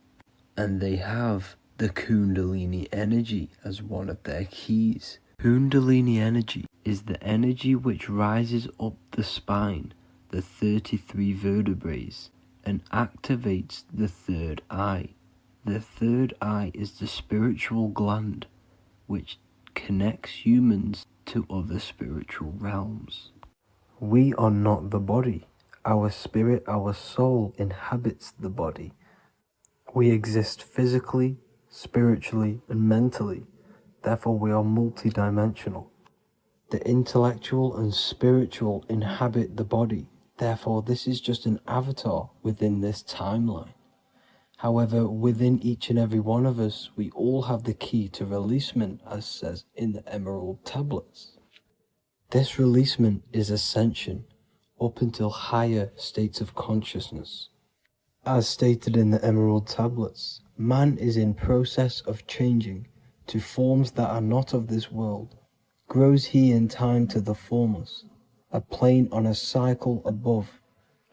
and they have the Kundalini energy as one of their keys. Kundalini energy is the energy which rises up the spine, the 33 vertebrae, and activates the third eye. The third eye is the spiritual gland which connects humans to other spiritual realms. We are not the body. Our spirit, our soul inhabits the body. We exist physically, spiritually, and mentally. Therefore, we are multidimensional. The intellectual and spiritual inhabit the body. Therefore, this is just an avatar within this timeline. However, within each and every one of us, we all have the key to releasement, as says in the Emerald tablets. This releasement is ascension, up until higher states of consciousness. As stated in the Emerald tablets, man is in process of changing to forms that are not of this world. Grows he in time to the formless, a plane on a cycle above.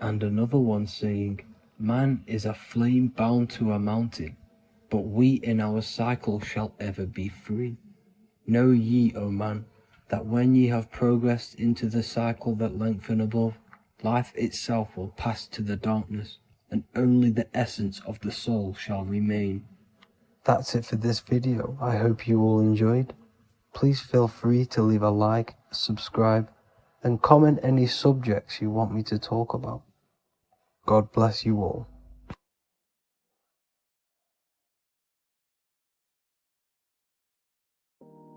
And another one saying, man is a flame bound to a mountain, but we in our cycle shall ever be free. Know ye, O man, that when ye have progressed into the cycle that lengthen above, life itself will pass to the darkness, and only the essence of the soul shall remain. That's it for this video. I hope you all enjoyed. Please feel free to leave a like, subscribe, and comment any subjects you want me to talk about. God bless you all.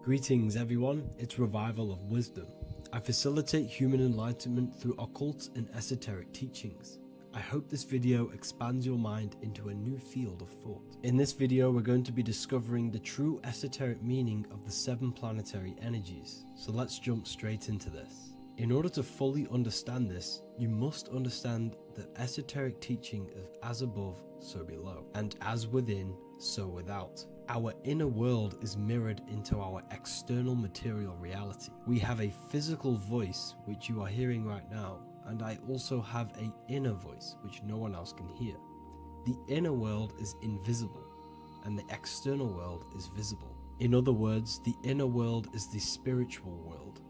Greetings everyone, it's Revival of Wisdom. I facilitate human enlightenment through occult and esoteric teachings. I hope this video expands your mind into a new field of thought. In this video, we're going to be discovering the true esoteric meaning of the 7 planetary energies. So let's jump straight into this. In order to fully understand this, you must understand the esoteric teaching of as above, so below, and as within, so without. Our inner world is mirrored into our external material reality. We have a physical voice, which you are hearing right now, and I also have an inner voice, which no one else can hear. The inner world is invisible, and the external world is visible. In other words, the inner world is the spiritual world,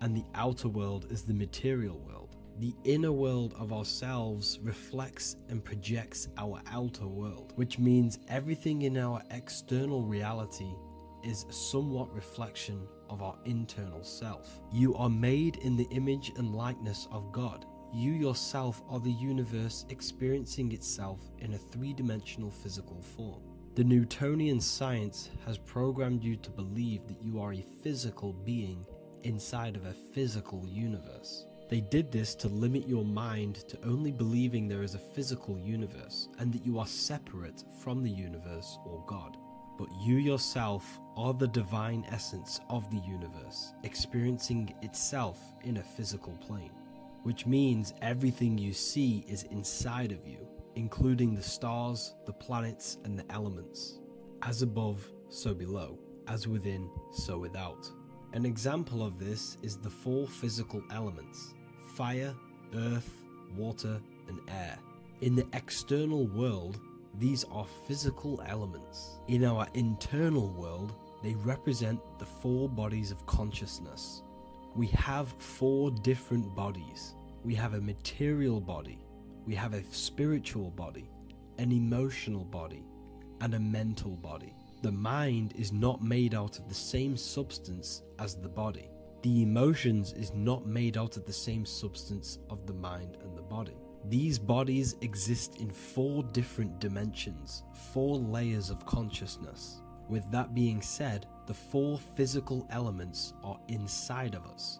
and the outer world is the material world. The inner world of ourselves reflects and projects our outer world, which means everything in our external reality is a somewhat reflection of our internal self. You are made in the image and likeness of God. You yourself are the universe experiencing itself in a 3-dimensional physical form. The Newtonian science has programmed you to believe that you are a physical being inside of a physical universe. They did this to limit your mind to only believing there is a physical universe and that you are separate from the universe or God. But you yourself are the divine essence of the universe, experiencing itself in a physical plane, which means everything you see is inside of you, including the stars, the planets, and the elements. As above, so below. As within, so without. An example of this is the 4 physical elements: fire, earth, water, and air. In the external world, these are physical elements. In our internal world, they represent the 4 bodies of consciousness. We have 4 different bodies. We have a material body, we have a spiritual body, an emotional body, and a mental body. The mind is not made out of the same substance as the body. The emotions is not made out of the same substance of the mind and the body. These bodies exist in 4 different dimensions, 4 layers of consciousness. With that being said, the 4 physical elements are inside of us.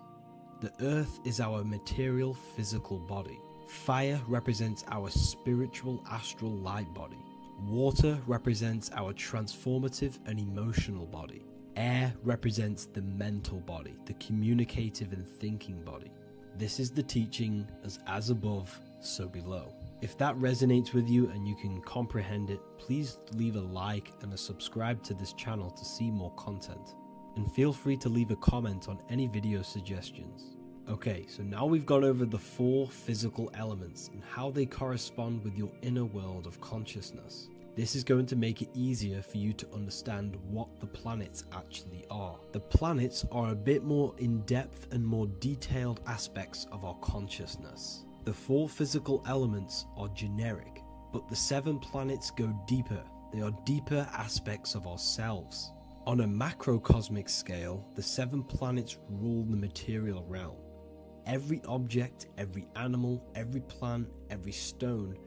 The earth is our material physical body. Fire represents our spiritual astral light body. Water represents our transformative and emotional body. Air represents the mental body, the communicative and thinking body. This is the teaching as above, so below. If that resonates with you and you can comprehend it, please leave a like and a subscribe to this channel to see more content. And feel free to leave a comment on any video suggestions. Okay, so now we've gone over the 4 physical elements and how they correspond with your inner world of consciousness. This is going to make it easier for you to understand what the planets actually are. The planets are a bit more in-depth and more detailed aspects of our consciousness. The 4 physical elements are generic, but the 7 planets go deeper. They are deeper aspects of ourselves. On a macrocosmic scale, the 7 planets rule the material realm. Every object, every animal, every plant, every stone,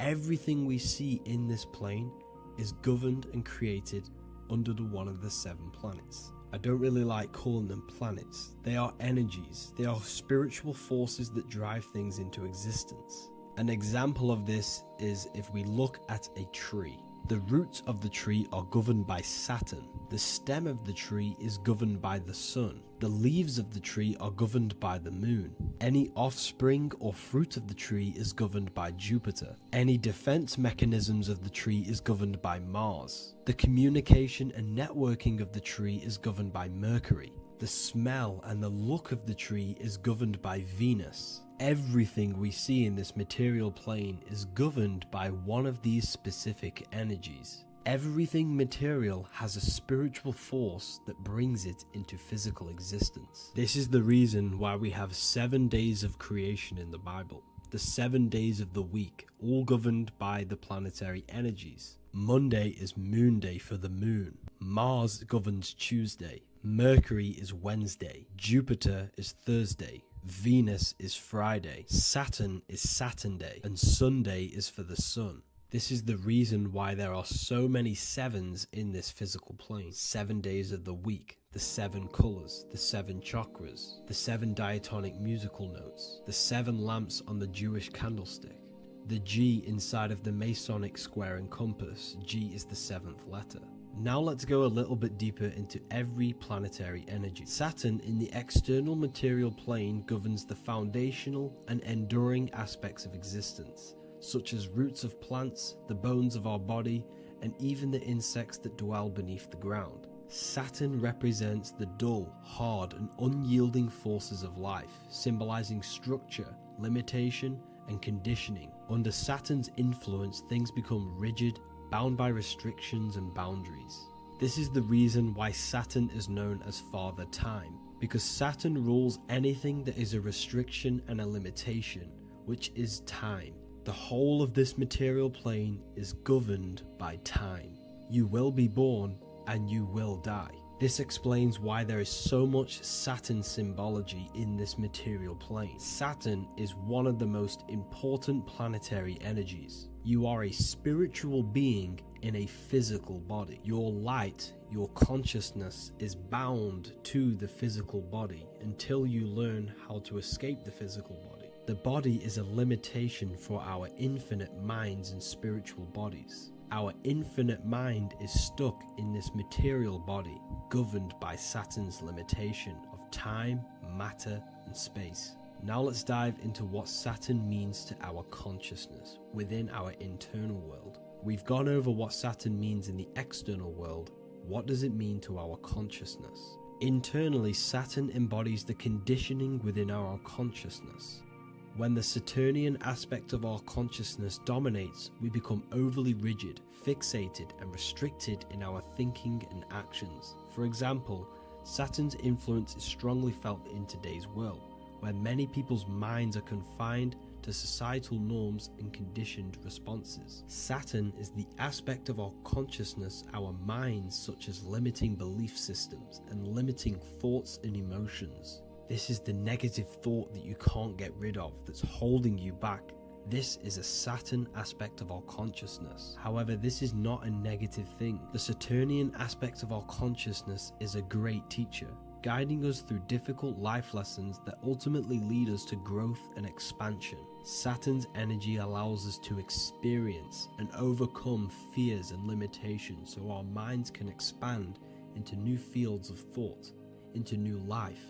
everything we see in this plane is governed and created under one of the 7 planets. I don't really like calling them planets. They are energies. They are spiritual forces that drive things into existence. An example of this is if we look at a tree. The roots of the tree are governed by Saturn. The stem of the tree is governed by the sun. The leaves of the tree are governed by the moon. Any offspring or fruit of the tree is governed by Jupiter. Any defense mechanisms of the tree is governed by Mars. The communication and networking of the tree is governed by Mercury. The smell and the look of the tree is governed by Venus. Everything we see in this material plane is governed by one of these specific energies. Everything material has a spiritual force that brings it into physical existence. This is the reason why we have 7 days of creation in the Bible. The 7 days of the week, all governed by the planetary energies. Monday is moon day for the moon. Mars governs Tuesday. Mercury is Wednesday. Jupiter is Thursday. Venus is Friday. Saturn is Saturn day. And Sunday is for the sun. This is the reason why there are so many 7s in this physical plane. 7 days of the week, the 7 colors, the 7 chakras, the 7 diatonic musical notes, the 7 lamps on the Jewish candlestick. The G inside of the Masonic square and compass, G is the 7th letter. Now let's go a little bit deeper into every planetary energy. Saturn in the external material plane governs the foundational and enduring aspects of existence, such as roots of plants, the bones of our body, and even the insects that dwell beneath the ground. Saturn represents the dull, hard, and unyielding forces of life, symbolizing structure, limitation, and conditioning. Under Saturn's influence, things become rigid, bound by restrictions and boundaries. This is the reason why Saturn is known as Father Time, because Saturn rules anything that is a restriction and a limitation, which is time. The whole of this material plane is governed by time. You will be born and you will die. This explains why there is so much Saturn symbology in this material plane. Saturn is one of the most important planetary energies. You are a spiritual being in a physical body. Your light, your consciousness is bound to the physical body until you learn how to escape the physical body. The body is a limitation for our infinite minds and spiritual bodies. Our infinite mind is stuck in this material body, governed by Saturn's limitation of time, matter, and space. Now let's dive into what Saturn means to our consciousness within our internal world. We've gone over what Saturn means in the external world. What does it mean to our consciousness? Internally, Saturn embodies the conditioning within our consciousness. When the Saturnian aspect of our consciousness dominates, we become overly rigid, fixated, and restricted in our thinking and actions. For example, Saturn's influence is strongly felt in today's world, where many people's minds are confined to societal norms and conditioned responses. Saturn is the aspect of our consciousness, our minds, such as limiting belief systems and limiting thoughts and emotions. This is the negative thought that you can't get rid of, that's holding you back. This is a Saturn aspect of our consciousness. However, this is not a negative thing. The Saturnian aspect of our consciousness is a great teacher, guiding us through difficult life lessons that ultimately lead us to growth and expansion. Saturn's energy allows us to experience and overcome fears and limitations so our minds can expand into new fields of thought, into new life.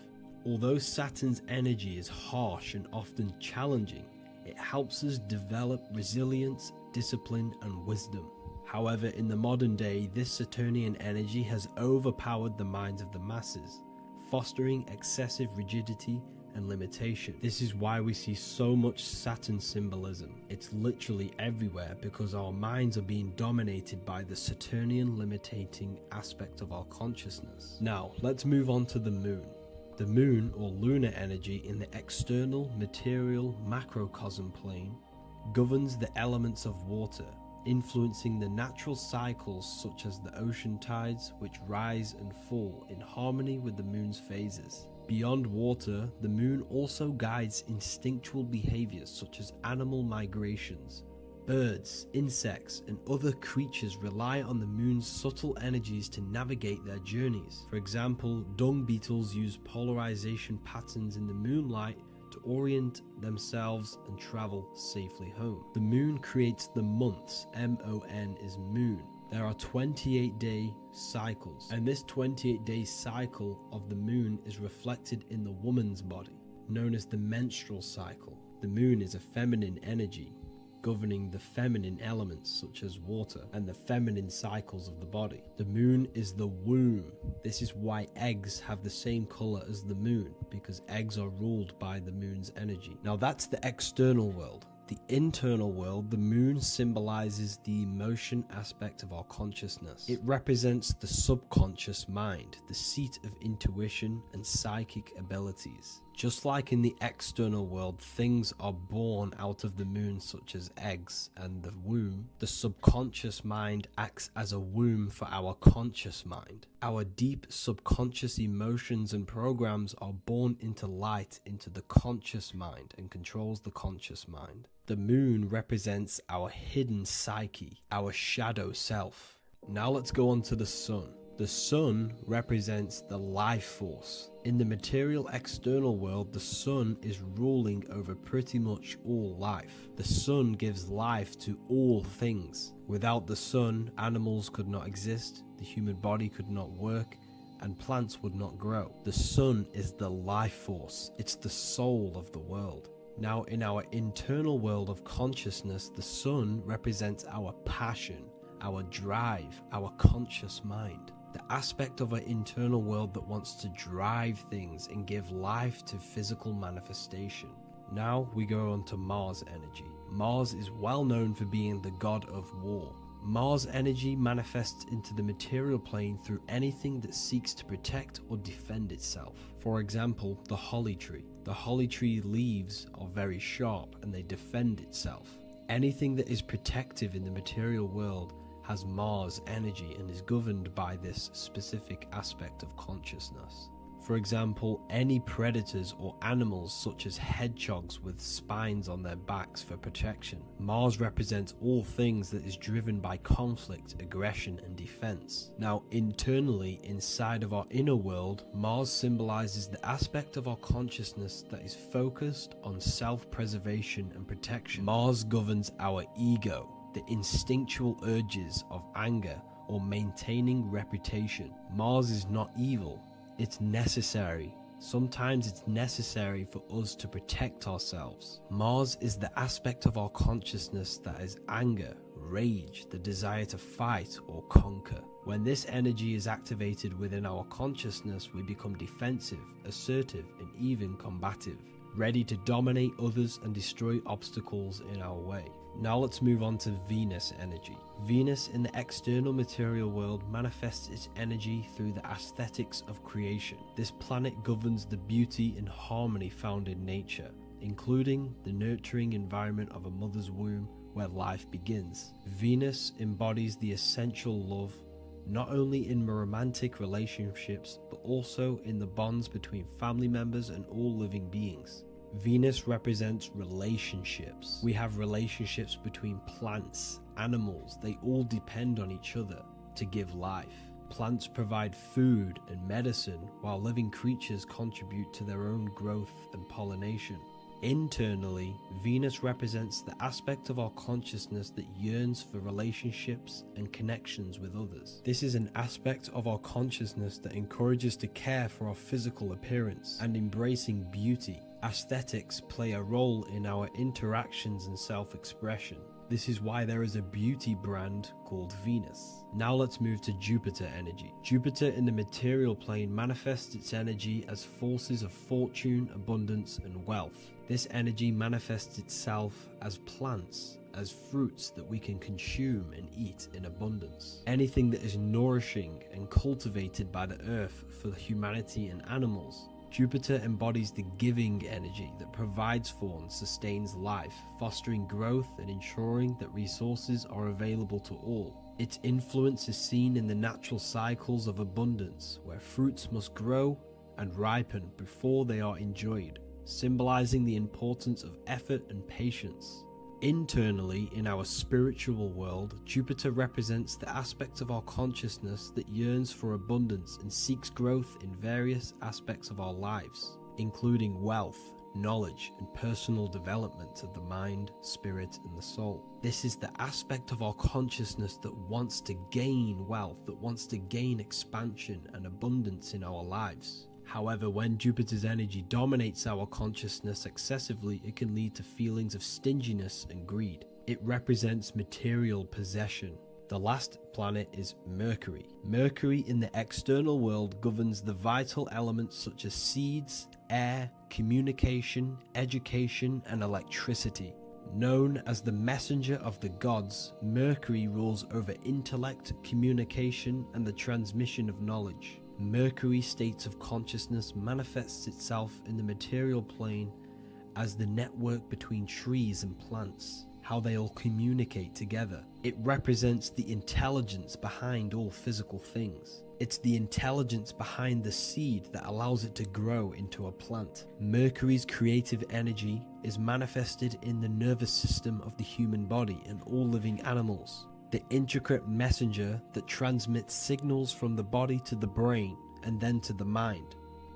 Although Saturn's energy is harsh and often challenging, it helps us develop resilience, discipline, and wisdom. However, in the modern day, this Saturnian energy has overpowered the minds of the masses, fostering excessive rigidity and limitation. This is why we see so much Saturn symbolism. It's literally everywhere because our minds are being dominated by the Saturnian limiting aspect of our consciousness. Now, let's move on to the moon. The moon, or lunar energy in the external material macrocosm plane, governs the elements of water, influencing the natural cycles such as the ocean tides, which rise and fall in harmony with the moon's phases. Beyond water, the moon also guides instinctual behaviors such as animal migrations. Birds, insects, and other creatures rely on the moon's subtle energies to navigate their journeys. For example, dung beetles use polarization patterns in the moonlight to orient themselves and travel safely home. The moon creates the months. M-O-N is moon. There are 28-day cycles, and this 28-day cycle of the moon is reflected in the woman's body, known as the menstrual cycle. The moon is a feminine energy, governing the feminine elements such as water and the feminine cycles of the body. The moon is the womb. This is why eggs have the same color as the moon, because eggs are ruled by the moon's energy. Now that's the external world. The internal world, the moon symbolizes the emotion aspect of our consciousness. It represents the subconscious mind, the seat of intuition and psychic abilities. Just like in the external world, things are born out of the moon, such as eggs and the womb. The subconscious mind acts as a womb for our conscious mind. Our deep subconscious emotions and programs are born into light into the conscious mind and controls the conscious mind. The moon represents our hidden psyche, our shadow self. Now let's go on to the sun. The sun represents the life force. In the material external world, the sun is ruling over pretty much all life. The sun gives life to all things. Without the sun, animals could not exist, the human body could not work, and plants would not grow. The sun is the life force. It's the soul of the world. Now, in our internal world of consciousness, the sun represents our passion, our drive, our conscious mind. The aspect of our internal world that wants to drive things and give life to physical manifestation. Now we go on to Mars energy. Mars is well known for being the god of war. Mars energy manifests into the material plane through anything that seeks to protect or defend itself. For example, the holly tree. The holly tree leaves are very sharp and they defend itself. Anything that is protective in the material world has Mars energy and is governed by this specific aspect of consciousness. For example, any predators or animals such as hedgehogs with spines on their backs for protection. Mars represents all things that is driven by conflict, aggression, and defense. Now, internally, inside of our inner world, Mars symbolizes the aspect of our consciousness that is focused on self-preservation and protection. Mars governs our ego, the instinctual urges of anger or maintaining reputation. Mars is not evil, it's necessary. Sometimes it's necessary for us to protect ourselves. Mars is the aspect of our consciousness that is anger, rage, the desire to fight or conquer. When this energy is activated within our consciousness, we become defensive, assertive, and even combative. ready to dominate others and destroy obstacles in our way. Now let's move on to Venus energy. Venus in the external material world manifests its energy through the aesthetics of creation. This planet governs the beauty and harmony found in nature, including the nurturing environment of a mother's womb where life begins. Venus embodies the essential love, not only in romantic relationships, but also in the bonds between family members and all living beings. Venus represents relationships. We have relationships between plants, animals, they all depend on each other to give life. Plants provide food and medicine, while living creatures contribute to their own growth and pollination. Internally, Venus represents the aspect of our consciousness that yearns for relationships and connections with others. This is an aspect of our consciousness that encourages to care for our physical appearance and embracing beauty. Aesthetics play a role in our interactions and self-expression. This is why there is a beauty brand called Venus. Now let's move to Jupiter energy. Jupiter in the material plane manifests its energy as forces of fortune, abundance, and wealth. This energy manifests itself as plants, as fruits that we can consume and eat in abundance. Anything that is nourishing and cultivated by the earth for humanity and animals. Jupiter embodies the giving energy that provides for and sustains life, fostering growth and ensuring that resources are available to all. Its influence is seen in the natural cycles of abundance, where fruits must grow and ripen before they are enjoyed, symbolizing the importance of effort and patience. Internally, in our spiritual world, Jupiter represents the aspect of our consciousness that yearns for abundance and seeks growth in various aspects of our lives, including wealth, knowledge, and personal development of the mind, spirit, and the soul. This is the aspect of our consciousness that wants to gain wealth, that wants to gain expansion and abundance in our lives. However, when Jupiter's energy dominates our consciousness excessively, it can lead to feelings of stinginess and greed. It represents material possession. The last planet is Mercury. Mercury in the external world governs the vital elements such as seeds, air, communication, education, and electricity. Known as the messenger of the gods, Mercury rules over intellect, communication, and the transmission of knowledge. Mercury's states of consciousness manifests itself in the material plane as the network between trees and plants, how they all communicate together. It represents the intelligence behind all physical things. It's the intelligence behind the seed that allows it to grow into a plant. Mercury's creative energy is manifested in the nervous system of the human body and all living animals. The intricate messenger that transmits signals from the body to the brain and then to the mind.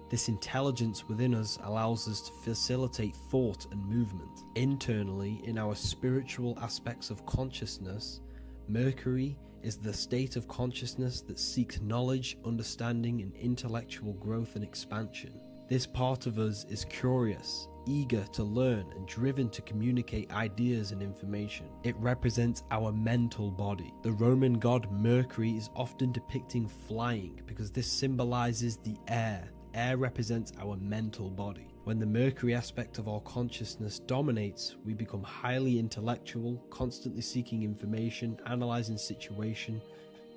This intelligence within us allows us to facilitate thought and movement. Internally, in our spiritual aspects of consciousness, Mercury is the state of consciousness that seeks knowledge, understanding, and intellectual growth and expansion. This part of us is curious, eager to learn, and driven to communicate ideas and information. It represents our mental body. The Roman god Mercury is often depicting flying because this symbolizes the air. Air represents our mental body. When the Mercury aspect of our consciousness dominates, we become highly intellectual, constantly seeking information, analyzing situation,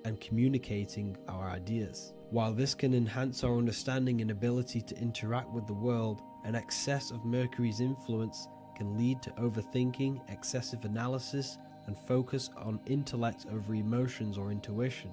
and communicating our ideas. While this can enhance our understanding and ability to interact with the world, an excess of Mercury's influence can lead to overthinking, excessive analysis, and focus on intellect over emotions or intuition.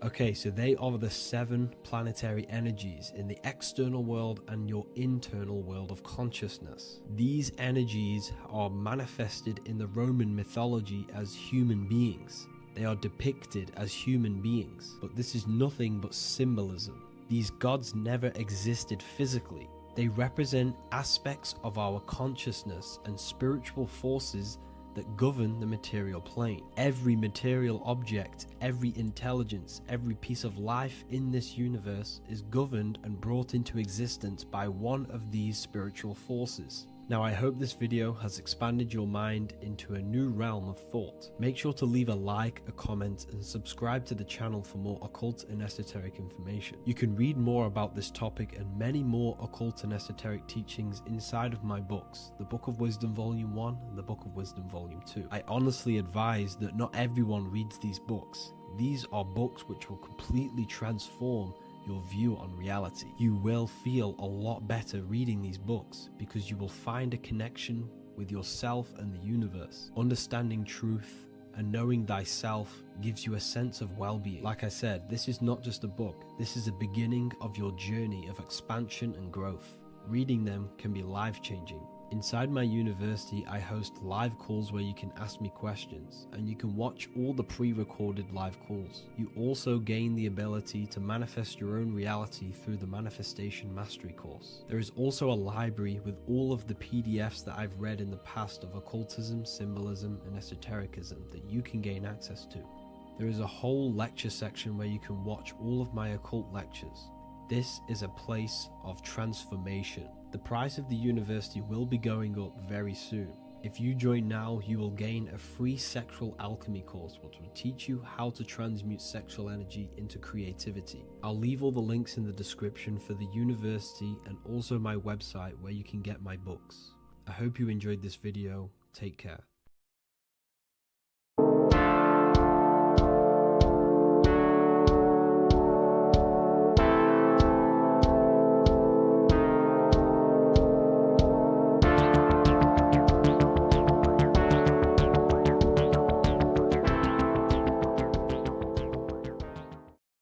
Okay, so they are the 7 planetary energies in the external world and your internal world of consciousness. These energies are manifested in the Roman mythology as human beings. They are depicted as human beings, but this is nothing but symbolism. These gods never existed physically. They represent aspects of our consciousness and spiritual forces that govern the material plane. Every material object, every intelligence, every piece of life in this universe is governed and brought into existence by one of these spiritual forces. Now, I hope this video has expanded your mind into a new realm of thought. Make sure to leave a like, a comment, and subscribe to the channel for more occult and esoteric information. You can read more about this topic and many more occult and esoteric teachings inside of my books, the Book of Wisdom Volume 1 and the Book of Wisdom Volume 2. I honestly advise that not everyone reads these books. These are books which will completely transform your view on reality. You will feel a lot better reading these books because you will find a connection with yourself and the universe. Understanding truth and knowing thyself gives you a sense of well-being. Like I said, this is not just a book. This is a beginning of your journey of expansion and growth. Reading them can be life-changing. Inside my university, I host live calls where you can ask me questions, and you can watch all the pre-recorded live calls. You also gain the ability to manifest your own reality through the Manifestation Mastery course. There is also a library with all of the PDFs that I've read in the past of occultism, symbolism, and esotericism that you can gain access to. There is a whole lecture section where you can watch all of my occult lectures. This is a place of transformation. The price of the university will be going up very soon. If you join now, you will gain a free sexual alchemy course which will teach you how to transmute sexual energy into creativity. I'll leave all the links in the description for the university and also my website where you can get my books. I hope you enjoyed this video. Take care.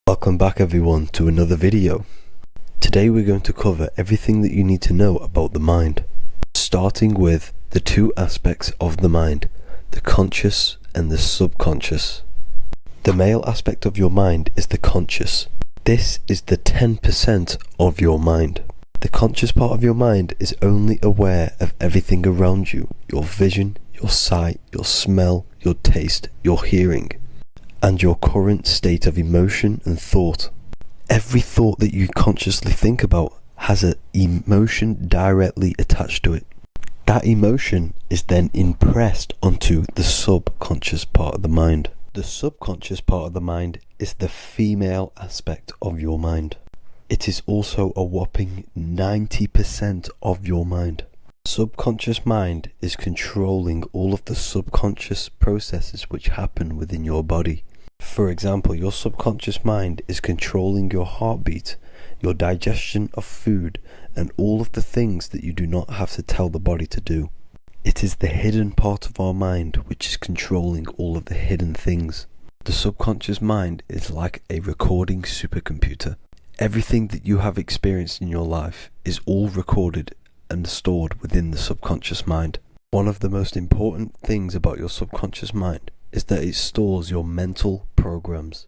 Welcome back everyone to another video. Today we're going to cover everything that you need to know about the mind, starting with the two aspects of the mind, the conscious and the subconscious. The male aspect of your mind is the conscious. This is the 10% of your mind. The conscious part of your mind is only aware of everything around you, your vision, your sight, your smell, your taste, your hearing, and your current state of emotion and thought. Every thought that you consciously think about has an emotion directly attached to it. That emotion is then impressed onto the subconscious part of the mind. The subconscious part of the mind is the female aspect of your mind. It is also a whopping 90% of your mind. Subconscious mind is controlling all of the subconscious processes which happen within your body. For example, your subconscious mind is controlling your heartbeat, your digestion of food, and all of the things that you do not have to tell the body to do. It is the hidden part of our mind which is controlling all of the hidden things. The subconscious mind is like a recording supercomputer. Everything that you have experienced in your life is all recorded and stored within the subconscious mind. One of the most important things about your subconscious mind is that it stores your mental programs.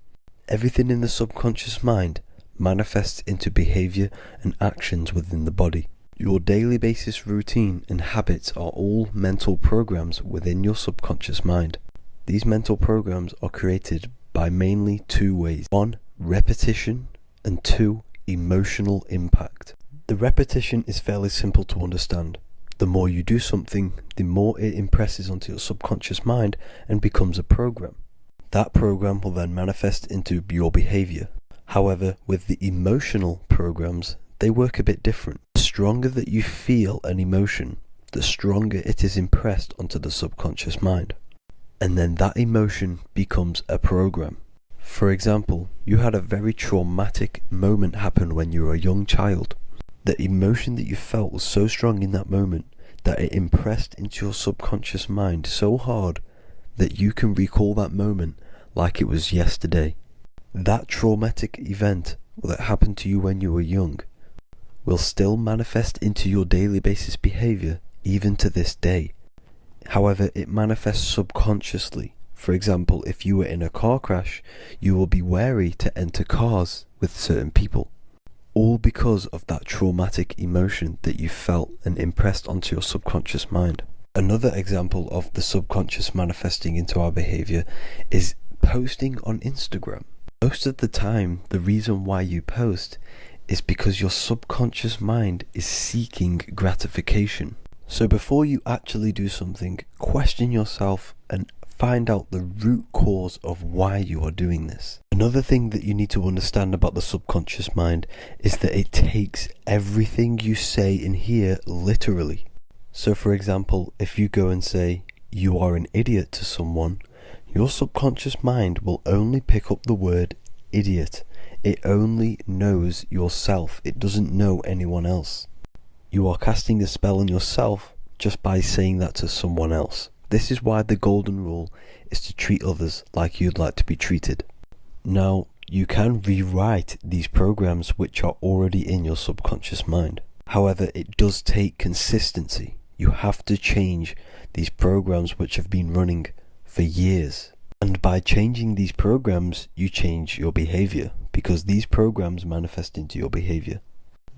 Everything in the subconscious mind manifests into behavior and actions within the body. Your daily basis routine and habits are all mental programs within your subconscious mind. These mental programs are created by mainly two ways. 1, repetition, and 2, emotional impact. The repetition is fairly simple to understand. The more you do something, the more it impresses onto your subconscious mind and becomes a program. That program will then manifest into your behavior. However, with the emotional programs, they work a bit different. The stronger that you feel an emotion, the stronger it is impressed onto the subconscious mind. And then that emotion becomes a program. For example, you had a very traumatic moment happen when you were a young child. The emotion that you felt was so strong in that moment that it impressed into your subconscious mind so hard that you can recall that moment like it was yesterday. That traumatic event that happened to you when you were young will still manifest into your daily basis behavior even to this day. However, it manifests subconsciously. For example, if you were in a car crash, you will be wary to enter cars with certain people. All because of that traumatic emotion that you felt and impressed onto your subconscious mind. Another example of the subconscious manifesting into our behavior is posting on Instagram. Most of the time, the reason why you post is because your subconscious mind is seeking gratification. So before you actually do something, question yourself and find out the root cause of why you are doing this. Another thing that you need to understand about the subconscious mind is that it takes everything you say in here literally. So for example, if you go and say, "You are an idiot" to someone, your subconscious mind will only pick up the word idiot. It only knows yourself. It doesn't know anyone else. You are casting a spell on yourself just by saying that to someone else. This is why the golden rule is to treat others like you'd like to be treated. Now, you can rewrite these programs which are already in your subconscious mind. However, it does take consistency. You have to change these programs which have been running for years. And by changing these programs, you change your behavior, because these programs manifest into your behavior.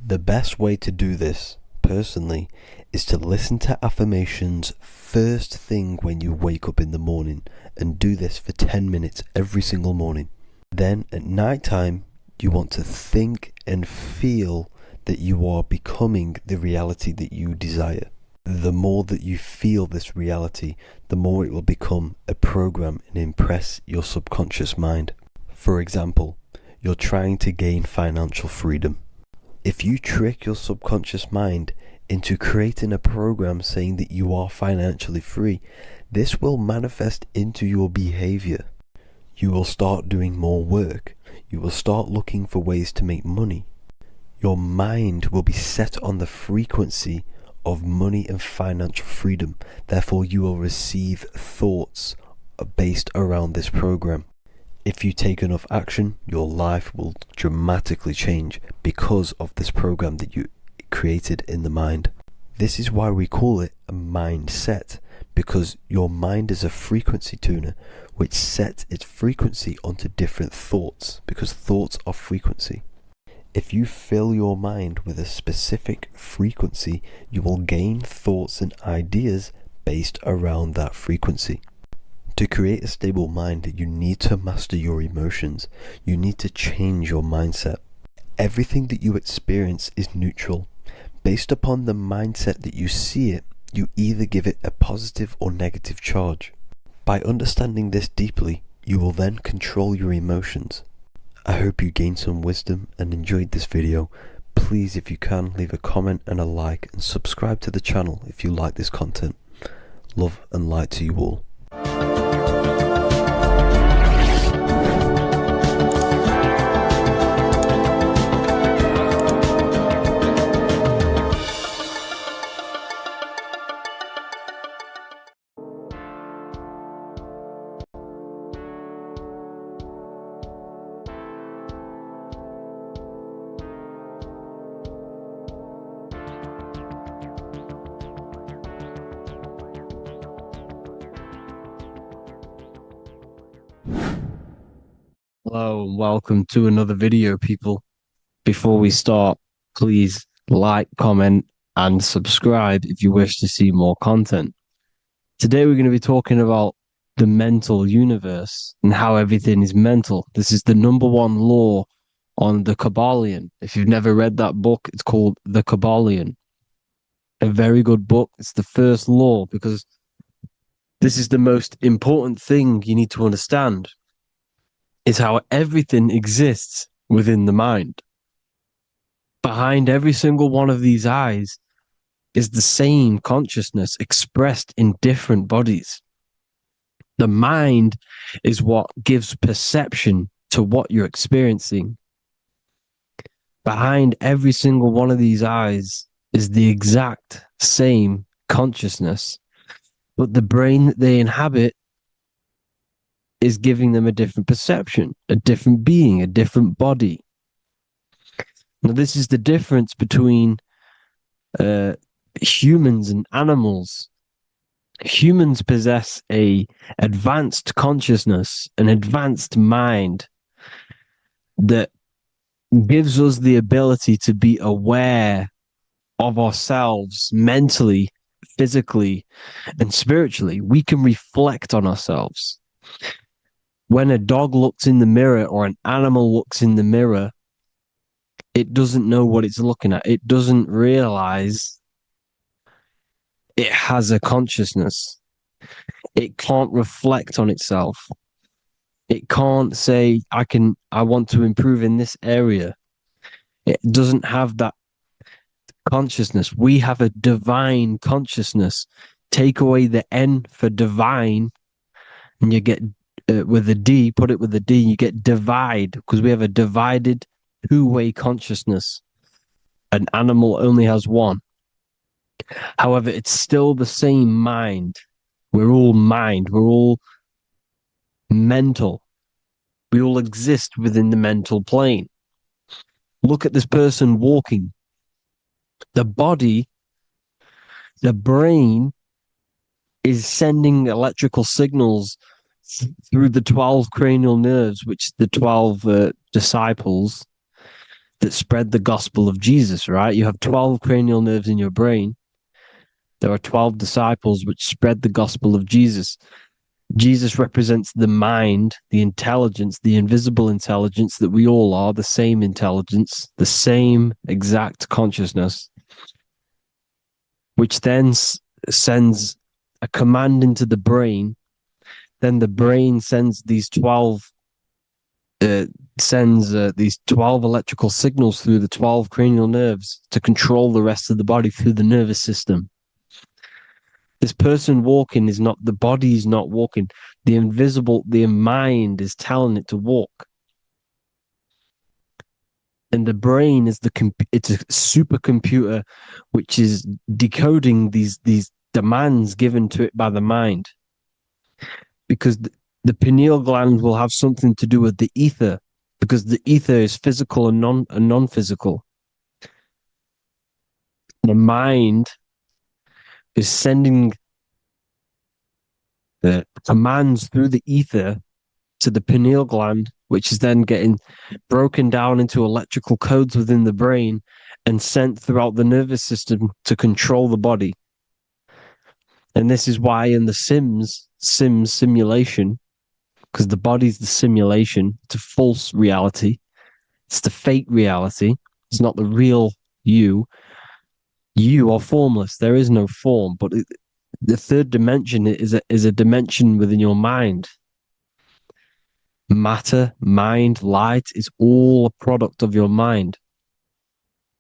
The best way to do this, personally, is to listen to affirmations first thing when you wake up in the morning, and do this for 10 minutes every single morning. Then at night time, you want to think and feel that you are becoming the reality that you desire. The more that you feel this reality, the more it will become a program and impress your subconscious mind. For example, you're trying to gain financial freedom. If you trick your subconscious mind into creating a program saying that you are financially free, this will manifest into your behavior. You will start doing more work. You will start looking for ways to make money. Your mind will be set on the frequency of money and financial freedom. Therefore, you will receive thoughts based around this program. If you take enough action, your life will dramatically change because of this program that you created in the mind. This is why we call it a mindset, because your mind is a frequency tuner which sets its frequency onto different thoughts, because thoughts are frequency. If you fill your mind with a specific frequency, you will gain thoughts and ideas based around that frequency. To create a stable mind, you need to master your emotions. You need to change your mindset. Everything that you experience is neutral. Based upon the mindset that you see it, you either give it a positive or negative charge. By understanding this deeply, you will then control your emotions. I hope you gained some wisdom and enjoyed this video. Please, if you can, leave a comment and a like, and subscribe to the channel if you like this content. Love and light to you all. Hello and welcome to another video, people. Before we start, please like, comment, and subscribe if you wish to see more content. Today we're going to be talking about the mental universe and how everything is mental. This is the number one law on the Kabbalion. If you've never read that book, it's called The Kabbalion. A very good book. It's the first law, because this is the most important thing you need to understand, is how everything exists within the mind. Behind every single one of these eyes is the same consciousness expressed in different bodies. The mind is what gives perception to what you're experiencing. Behind every single one of these eyes is the exact same consciousness, but the brain that they inhabit is giving them a different perception, a different being, a different body. Now, this is the difference between humans and animals. Humans possess a advanced consciousness, an advanced mind that gives us the ability to be aware of ourselves mentally, physically, and spiritually. We can reflect on ourselves. When a dog looks in the mirror or an animal looks in the mirror, it doesn't know what it's looking at. It doesn't realize it has a consciousness. It can't reflect on itself. It can't say, I want to improve in this area. It doesn't have that consciousness. We have a divine consciousness. Take away the N for divine, and you get with a D, put it with a D, you get divide, because we have a divided two-way consciousness. An animal only has one. However, it's still the same mind. We're all mind. We're all mental. We all exist within the mental plane. Look at this person walking. The body, the brain is sending electrical signals through the 12 cranial nerves, which the 12 disciples that spread the gospel of Jesus, right? You have 12 cranial nerves in your brain. There are 12 disciples which spread the gospel of Jesus. Jesus represents the mind, the intelligence, the invisible intelligence that we all are, the same intelligence, the same exact consciousness, which then sends a command into the brain. Then the brain sends these 12 electrical signals through the 12 cranial nerves to control the rest of the body through the nervous system. This person walking is not, the body is not walking. The mind is telling it to walk. And the brain is it's a supercomputer which is decoding these demands given to it by the mind. Because the pineal gland will have something to do with the ether, because the ether is physical and non-physical. The mind is sending the commands through the ether to the pineal gland, which is then getting broken down into electrical codes within the brain and sent throughout the nervous system to control the body. And this is why in the Sims simulation, because the body's the simulation, it's a false reality. It's the fake reality. It's not the real you. You are formless. There is no form, but the third dimension is a dimension within your mind. Matter, mind, light is all a product of your mind.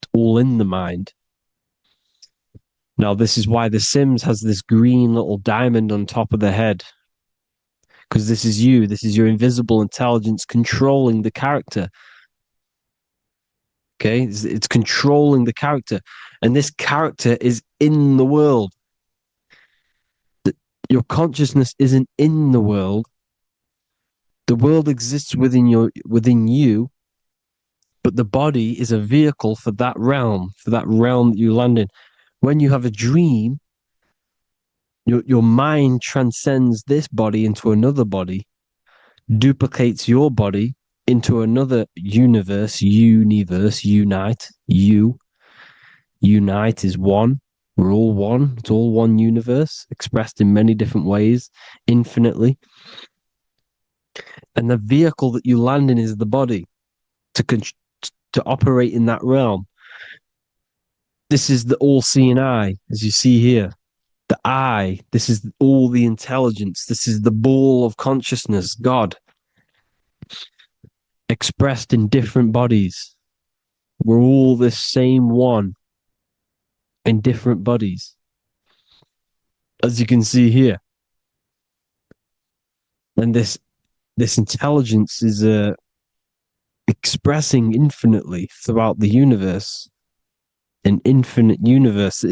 It's all in the mind. Now, this is why The Sims has this green little diamond on top of the head. Because this is you. This is your invisible intelligence controlling the character. Okay? It's controlling the character. And this character is in the world. Your consciousness isn't in the world. The world exists within you, but the body is a vehicle for that realm that you land in. When you have a dream, your mind transcends this body into another body, duplicates your body into another universe, unite, unite is one. We're all one. It's all one universe, expressed in many different ways, infinitely. And the vehicle that you land in is the body to operate in that realm. This is the all-seeing eye, as you see here. The eye, this is all the intelligence. This is the ball of consciousness, God, expressed in different bodies. We're all this same one in different bodies, as you can see here. And this intelligence is expressing infinitely throughout the universe. An infinite universe.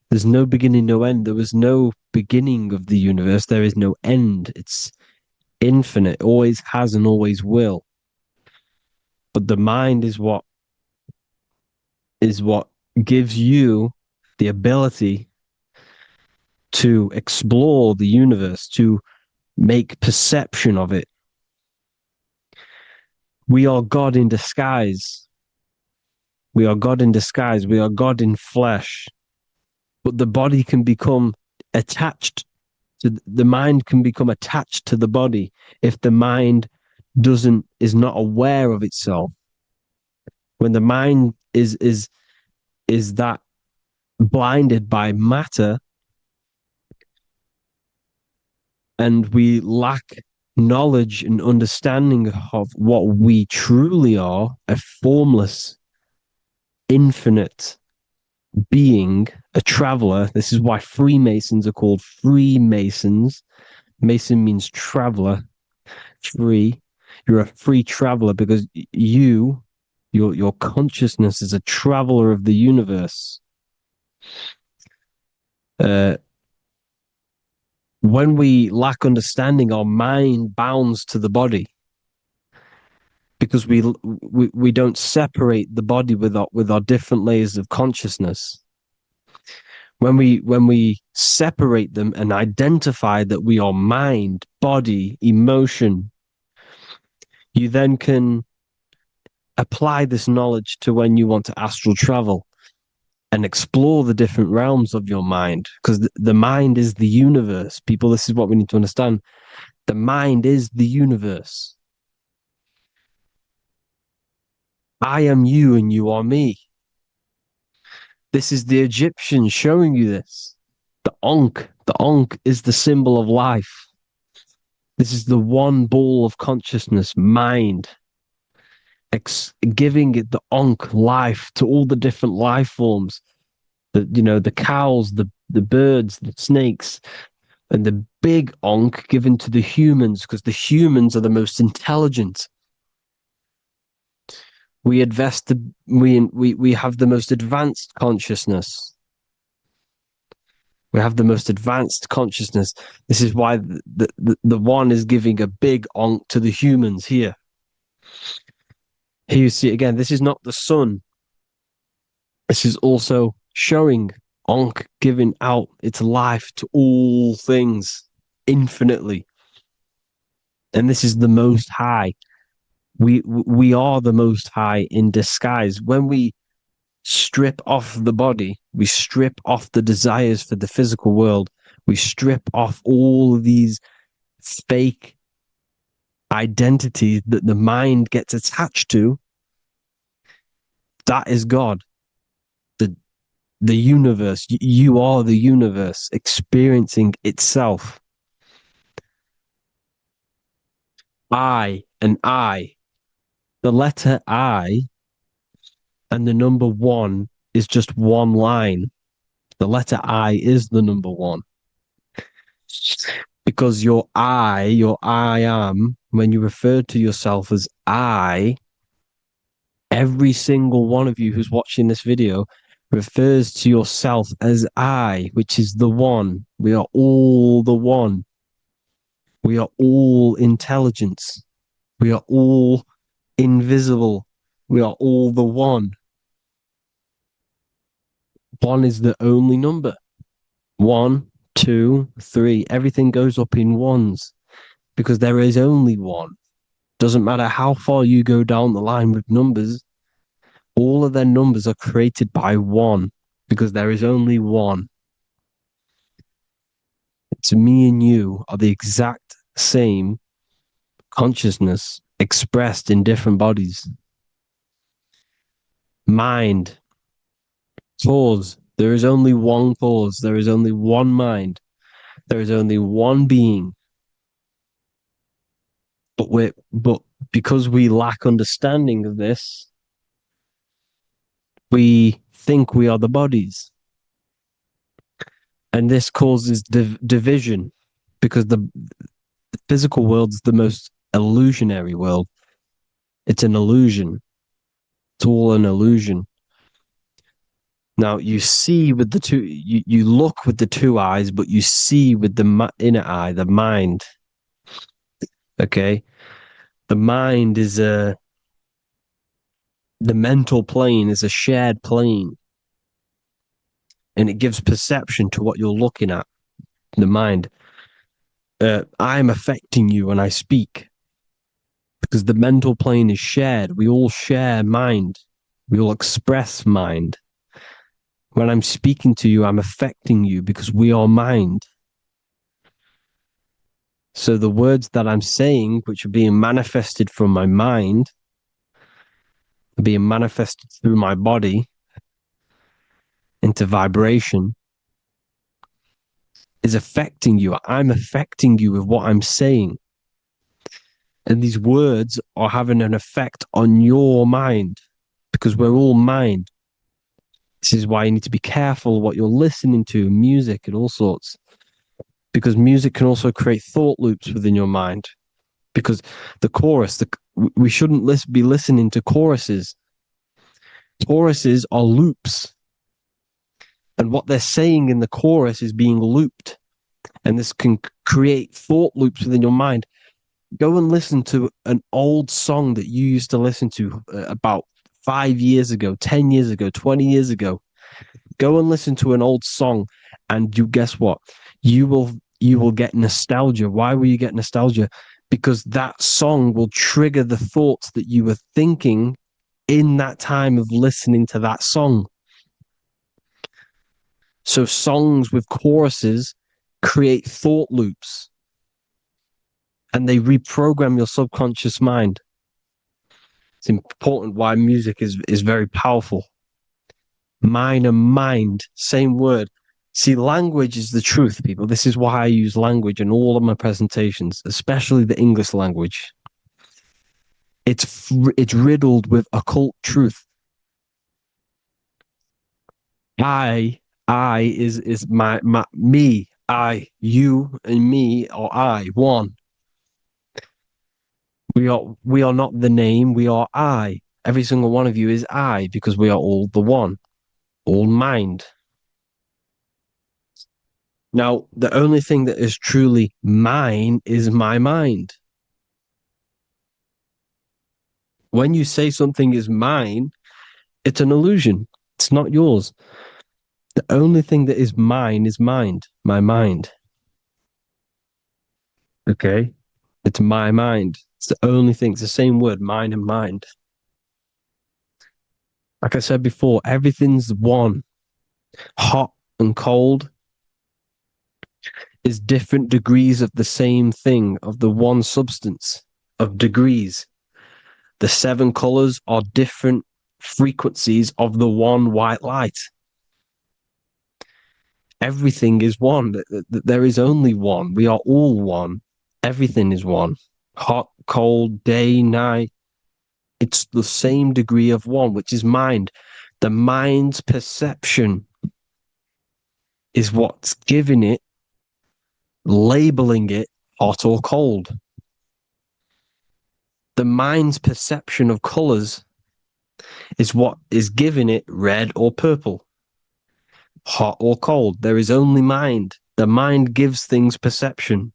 There's no beginning, no end. There was no beginning of the universe. There is no end. It's infinite, always has and always will. But the mind is what gives you the ability to explore the universe, to make perception of it. We are God in disguise. We are God in disguise. We are God in flesh. But the body can become attached to the mind, can become attached to the body if the mind is not aware of itself. When the mind is that blinded by matter, and we lack knowledge and understanding of what we truly are, a formless, infinite being, a traveler. This is why Freemasons are called Freemasons. Mason means traveler, free. You're a free traveler because your consciousness is a traveler of the universe. When we lack understanding, our mind bounds to the body because we don't separate the body with our different layers of consciousness. When we separate them and identify that we are mind, body, emotion, you then can apply this knowledge to when you want to astral travel and explore the different realms of your mind, because the mind is the universe. People, this is what we need to understand. The mind is the universe. I am you and you are me. This is the Egyptians showing you this. The Ankh is the symbol of life. This is the one ball of consciousness, mind, giving it the Ankh life to all the different life forms. The cows, the birds, the snakes, and the big Ankh given to the humans, because the humans are the most intelligent. We have the most advanced consciousness. We have the most advanced consciousness. This is why the one is giving a big Ankh to the humans here. Here you see again, this is not the sun. This is also showing Ankh giving out its life to all things infinitely. And this is the Most High. We are the Most High in disguise. When we strip off the body, we strip off the desires for the physical world, we strip off all of these fake identities that the mind gets attached to. That is God. The universe. You are the universe experiencing itself. I and I. The letter I and the number 1 is just one line. The letter I is the number 1. Because your I am, when you refer to yourself as I, every single one of you who's watching this video refers to yourself as I, which is the one. We are all the one. We are all intelligence. We are all invisible. We are all the one. 1 is the only number. 1, 2, 3. Everything goes up in ones because there is only one. Doesn't matter how far you go down the line with numbers, all of their numbers are created by 1 because there is only one. To me and you are the exact same consciousness expressed in different bodies. Mind, cause. There is only one cause. There is only one mind. There is only one being. But because we lack understanding of this, we think we are the bodies. And this causes division because the physical world is the most illusionary world. It's an illusion. It's all an illusion. Now you see with the two, you look with the two eyes, but you see with the inner eye, the mind. Okay? The mind is the mental plane is a shared plane. And it gives perception to what you're looking at, the mind. I'm affecting you when I speak because the mental plane is shared. We all share mind. We all express mind. When I'm speaking to you, I'm affecting you because we are mind. So the words that I'm saying, which are being manifested from my mind, are being manifested through my body into vibration. is affecting you. I'm affecting you with what I'm saying. And these words are having an effect on your mind because we're all mind. This is why you need to be careful what you're listening to, music and all sorts. Because music can also create thought loops within your mind. Because the chorus, we shouldn't be listening to choruses. Choruses are loops. And what they're saying in the chorus is being looped. And this can create thought loops within your mind. Go and listen to an old song that you used to listen to about 5 years ago, 10 years ago, 20 years ago. Go and listen to an old song, and you guess what? You will get nostalgia. Why will you get nostalgia? Because that song will trigger the thoughts that you were thinking in that time of listening to that song. So songs with choruses create thought loops, and they reprogram your subconscious mind. It's important why music is very powerful. Mind and mind, same word. See, language is the truth, people. This is why I use language in all of my presentations, especially the English language. It's riddled with occult truth. I is my me. I, you, and me are I, one. We are not the name. We are I. Every single one of you is I because we are all the one, all mind. Now, the only thing that is truly mine is my mind. When you say something is mine, it's an illusion. It's not yours. The only thing that is mine is mind, my mind. Okay? It's my mind. It's the only thing. It's the same word, mind and mind. Like I said before, everything's one. Hot and cold is different degrees of the same thing, of the one substance, of degrees. The 7 colors are different frequencies of the one white light. Everything is one. There is only one. We are all one. Everything is one. Hot, cold, day, night. It's the same degree of one, which is mind. The mind's perception is what's giving it, labeling it hot or cold. The mind's perception of colors is what is giving it red or purple, hot or cold. There is only mind. The mind gives things perception.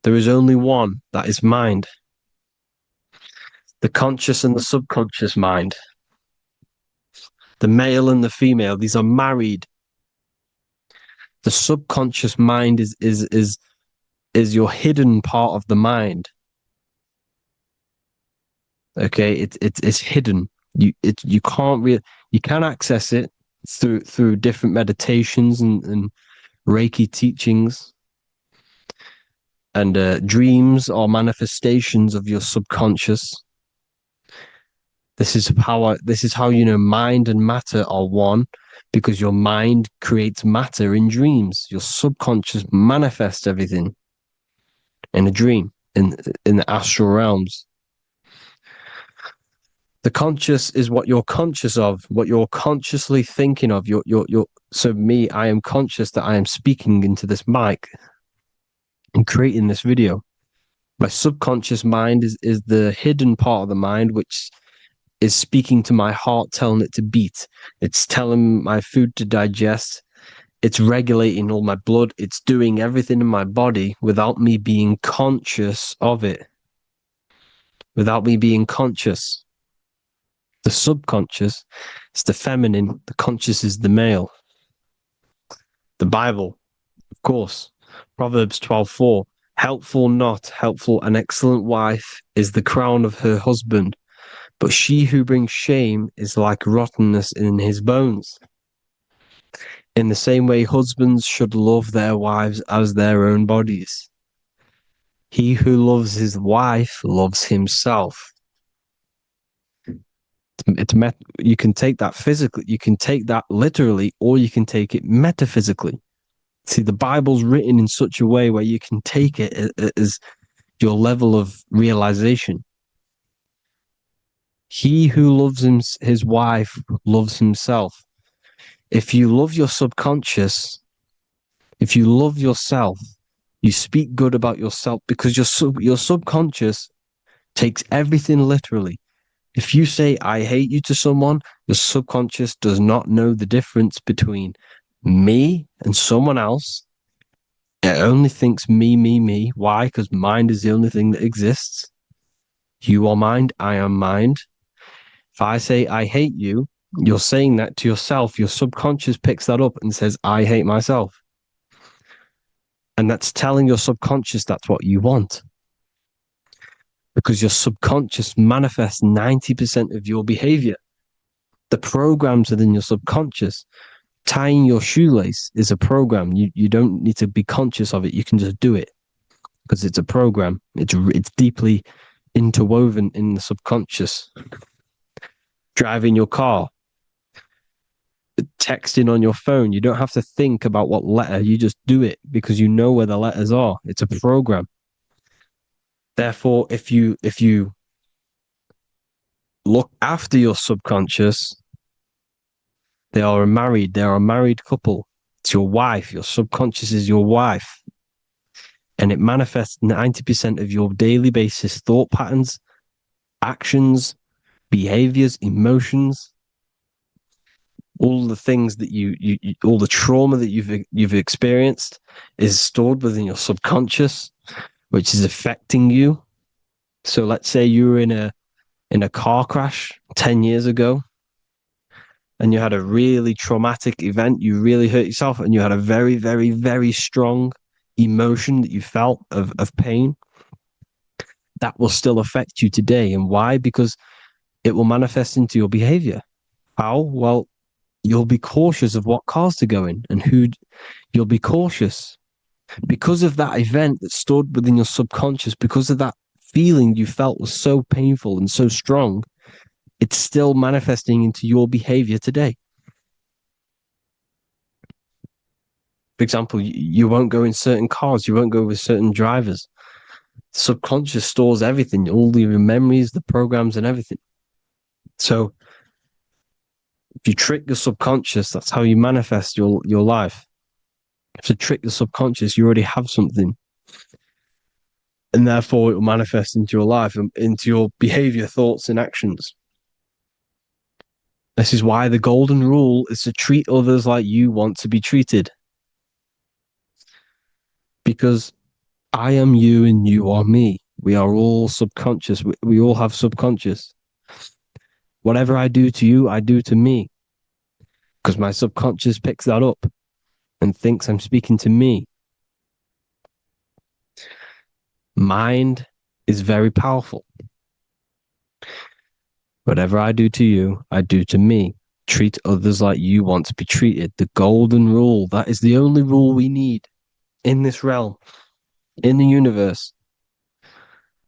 There is only one, that is mind. The conscious and the subconscious mind. The male and the female, these are married. The subconscious mind is your hidden part of the mind. Okay, it's hidden. You can access it through different meditations and Reiki teachings. And dreams are manifestations of your subconscious. This is how you know mind and matter are one, because your mind creates matter in dreams. Your subconscious manifests everything in a dream, in the astral realms. The conscious is what you're conscious of, what you're consciously thinking of. So me, I am conscious that I am speaking into this mic and creating this video. My subconscious mind is the hidden part of the mind, which is speaking to my heart, telling it to beat. It's telling my food to digest. It's regulating all my blood. It's doing everything in my body without me being conscious of it. Without me being conscious. The subconscious is the feminine. The conscious is the male. The Bible, of course. Proverbs 12:4. Helpful, not helpful, an excellent wife is the crown of her husband, but she who brings shame is like rottenness in his bones. In the same way, husbands should love their wives as their own bodies. He who loves his wife loves himself. You can take that physically, you can take that literally, or you can take it metaphysically. See, the Bible's written in such a way where you can take it as your level of realization. He who loves his wife loves himself. If you love your subconscious, if you love yourself, you speak good about yourself, because your subconscious takes everything literally. If you say, I hate you to someone, your subconscious does not know the difference between me and someone else. It only thinks me, me, me. Why? Because mind is the only thing that exists. You are mind, I am mind. If I say, I hate you, you're saying that to yourself. Your subconscious picks that up and says, I hate myself. And that's telling your subconscious that's what you want. Because your subconscious manifests 90% of your behavior. The programs within your subconscious. Tying your shoelace is a program. You don't need to be conscious of it. You can just do it because it's a program. It's deeply interwoven in the subconscious. Driving your car, texting on your phone. You don't have to think about what letter. You just do it because you know where the letters are. It's a program. Therefore, if you look after your subconscious, they are a married couple. It's your wife. Your subconscious is your wife. And it manifests 90% of your daily basis thought patterns, actions, behaviors, emotions, all the things that you all the trauma that you've experienced is stored within your subconscious, which is affecting you. So let's say you were in a car crash 10 years ago and you had a really traumatic event, you really hurt yourself, and you had a very, very, very strong emotion that you felt of pain. That will still affect you today. And why? Because it will manifest into your behavior. How? Well, you'll be cautious of what cars to go in and who. You'll be cautious because of that event that stored within your subconscious, because of that feeling you felt was so painful and so strong. It's still manifesting into your behavior today. For example, you won't go in certain cars, you won't go with certain drivers. The subconscious stores everything, all your memories, the programs, and everything. So if you trick the subconscious, that's how you manifest your life. If you trick the subconscious, you already have something. And therefore it will manifest into your life, into your behavior, thoughts, and actions. This is why the golden rule is to treat others like you want to be treated. Because I am you and you are me. We are all subconscious. We all have subconscious. Whatever I do to you, I do to me. Because my subconscious picks that up and thinks I'm speaking to me. Mind is very powerful. Whatever I do to you, I do to me. Treat others like you want to be treated. The golden rule. That is the only rule we need in this realm, in the universe.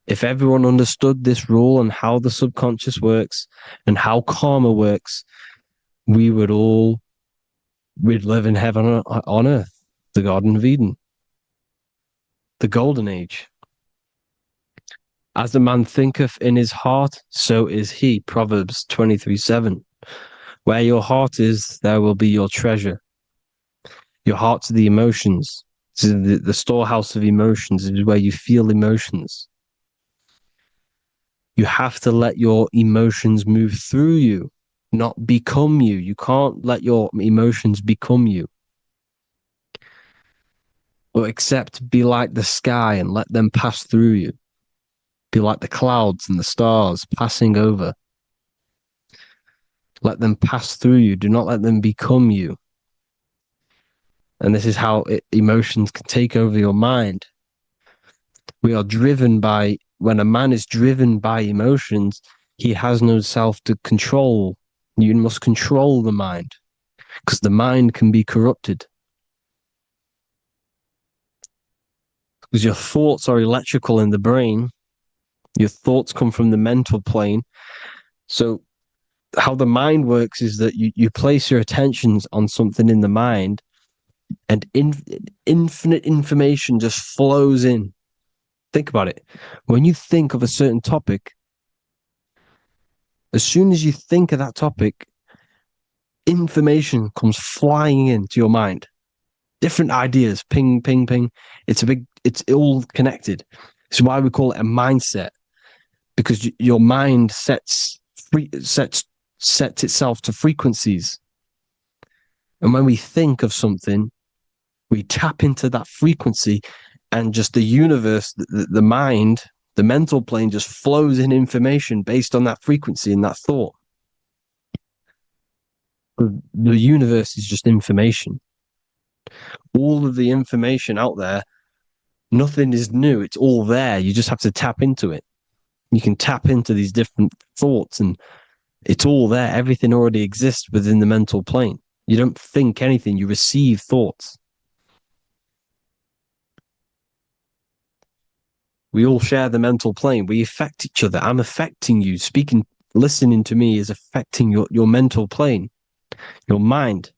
If everyone understood this rule and how the subconscious works and how karma works, we'd live in heaven on earth, the Garden of Eden, the golden age. As a man thinketh in his heart, so is he. Proverbs 23:7. Where your heart is, there will be your treasure. Your heart's the emotions. This is the storehouse of emotions. It is where you feel emotions. You have to let your emotions move through you, not become you. You can't let your emotions become you. Or except be like the sky and let them pass through you. Be like the clouds and the stars passing over. Let them pass through you. Do not let them become you. And this is how emotions can take over your mind. We are driven by, when a man is driven by emotions, he has no self to control. You must control the mind, because the mind can be corrupted. Because your thoughts are electrical in the brain. Your thoughts come from the mental plane. So how the mind works is that you place your attentions on something in the mind, and infinite information just flows in. Think about it. When you think of a certain topic, as soon as you think of that topic, information comes flying into your mind. Different ideas, ping, ping, ping. It's all connected. It's why we call it a mindset, because your mind sets itself to frequencies. And when we think of something, we tap into that frequency, and just the universe, the mind, the mental plane just flows in information based on that frequency and that thought. The universe is just information. All of the information out there, nothing is new. It's all there. You just have to tap into it. You can tap into these different thoughts, and it's all there. Everything already exists within the mental plane. You don't think anything. You receive thoughts. We all share the mental plane. We affect each other. I'm affecting you. Listening to me is affecting your mental plane, your mind.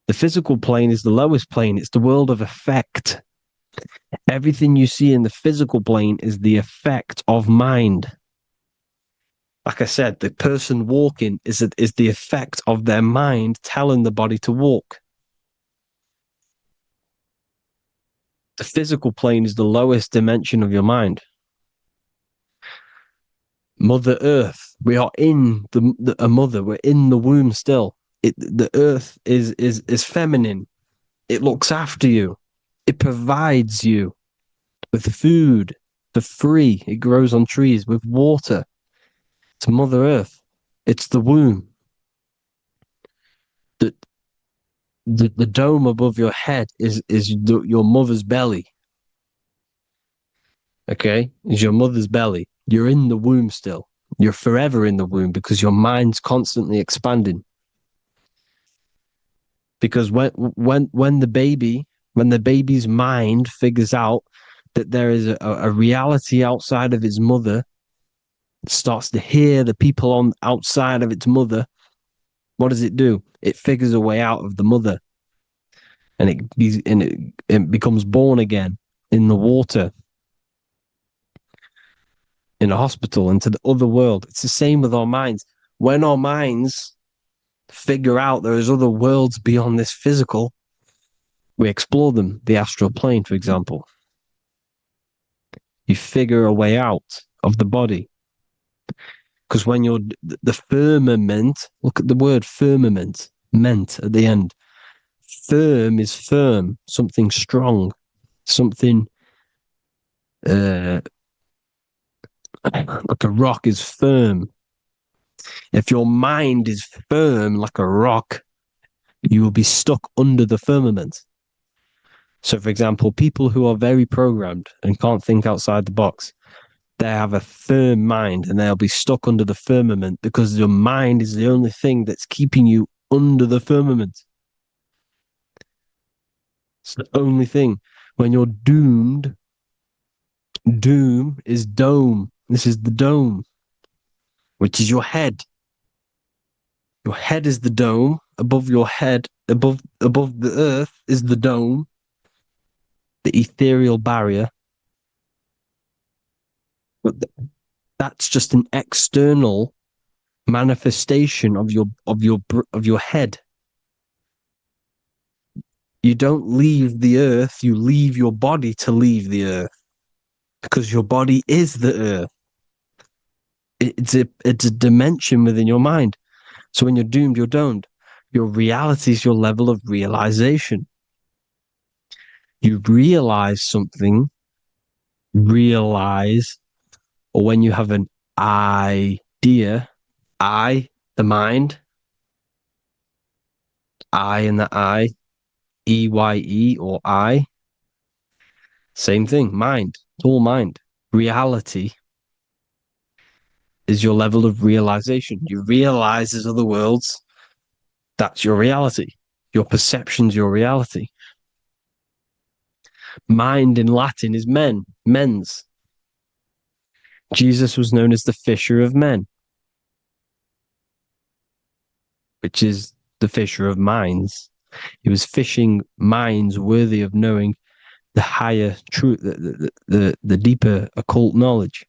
The physical plane is the lowest plane. It's the world of effect. Everything you see in the physical plane is the effect of mind. Like I said, the person walking is the effect of their mind telling the body to walk. The physical plane is the lowest dimension of your mind. Mother Earth, we are in a mother. We're in the womb still. The Earth is feminine. It looks after you. It provides you with food for free. It grows on trees with water. It's Mother Earth. It's the womb. The dome above your head is your mother's belly. Okay? Is your mother's belly. You're in the womb still. You're forever in the womb because your mind's constantly expanding. Because when the baby's mind figures out that there is a reality outside of its mother, it starts to hear the people on outside of its mother, what does it do? It figures a way out of the mother, and it becomes born again in the water, in a hospital, into the other world. It's the same with our minds. When our minds figure out there is other worlds beyond this physical, we explore them. The astral plane, for example. You figure a way out of the body. Because when you're the firmament, look at the word firmament, meant at the end. Firm is firm, something strong, something like a rock is firm. If your mind is firm like a rock, you will be stuck under the firmament. So, for example, people who are very programmed and can't think outside the box, they have a firm mind and they'll be stuck under the firmament because your mind is the only thing that's keeping you under the firmament. It's the only thing. When you're doomed, doom is dome. This is the dome, which is your head. Your head is the dome. Above your head, above the earth is the dome, the ethereal barrier. But that's just an external manifestation of your head. You don't leave the earth, you leave your body to leave the earth, because your body is the earth. It's a dimension within your mind. So when you're doomed, you're domed. Your reality is your level of realization. You realize something, or when you have an idea, the mind, in the eye, EYE or I, same thing, mind, it's all mind. Reality is your level of realization. You realize there's other worlds. That's your reality. Your perception's your reality. Mind in Latin is mens. Jesus was known as the fisher of men, which is the fisher of minds. He was fishing minds worthy of knowing the higher truth, the deeper occult knowledge.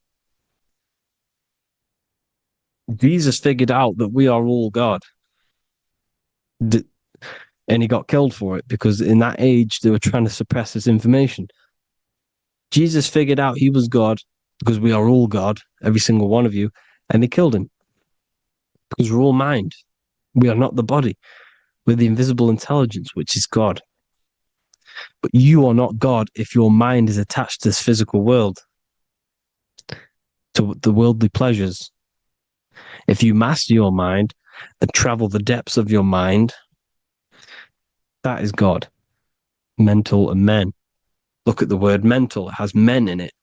Jesus figured out that we are all God. And he got killed for it because in that age they were trying to suppress this information. Jesus figured out he was God because we are all God, every single one of you, and they killed him because we're all mind. We are not the body. We're the invisible intelligence, which is God. But you are not God if your mind is attached to this physical world, to the worldly pleasures. If you master your mind and travel the depths of your mind, that is God. Mental and men. Look at the word mental. It has men in it.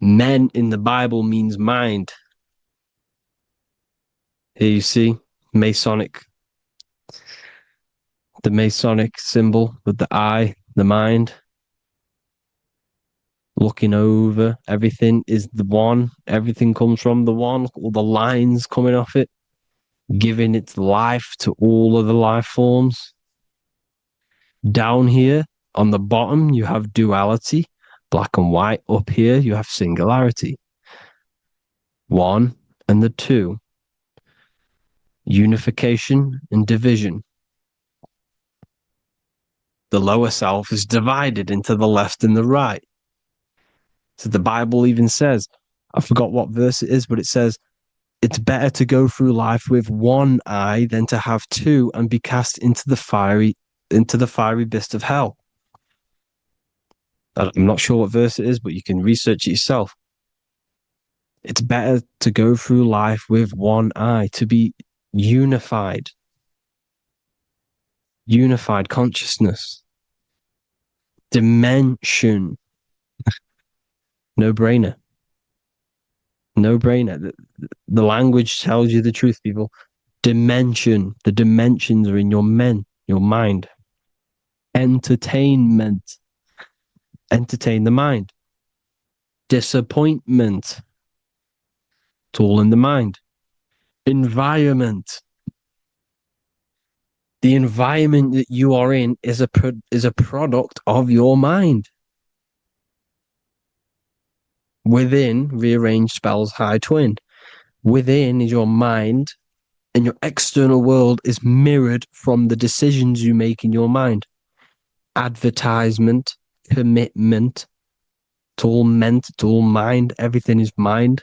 Men in the Bible means mind. Here you see Masonic, the Masonic symbol with the eye, the mind. Looking over, everything is the one. Everything comes from the one. All the lines coming off it, giving its life to all of the life forms. Down here on the bottom, you have duality, black and white. Up here, you have singularity. One and the two. Unification and division. The lower self is divided into the left and the right. So the Bible even says, I forgot what verse it is, but it says, it's better to go through life with one eye than to have two and be cast into the fiery abyss of hell. I'm not sure what verse it is, but you can research it yourself. It's better to go through life with one eye, to be unified. Unified consciousness. Dimension. No brainer. No brainer. The language tells you the truth, people. Dimension. The dimensions are in your mind. Entertainment. Entertain the mind. Disappointment. It's all in the mind. Environment. The environment that you are in is a product of your mind. Within, rearranged spells high twin. Within is your mind, and your external world is mirrored from the decisions you make in your mind. Advertisement, commitment, it's all meant, it's all mind. Everything is mind.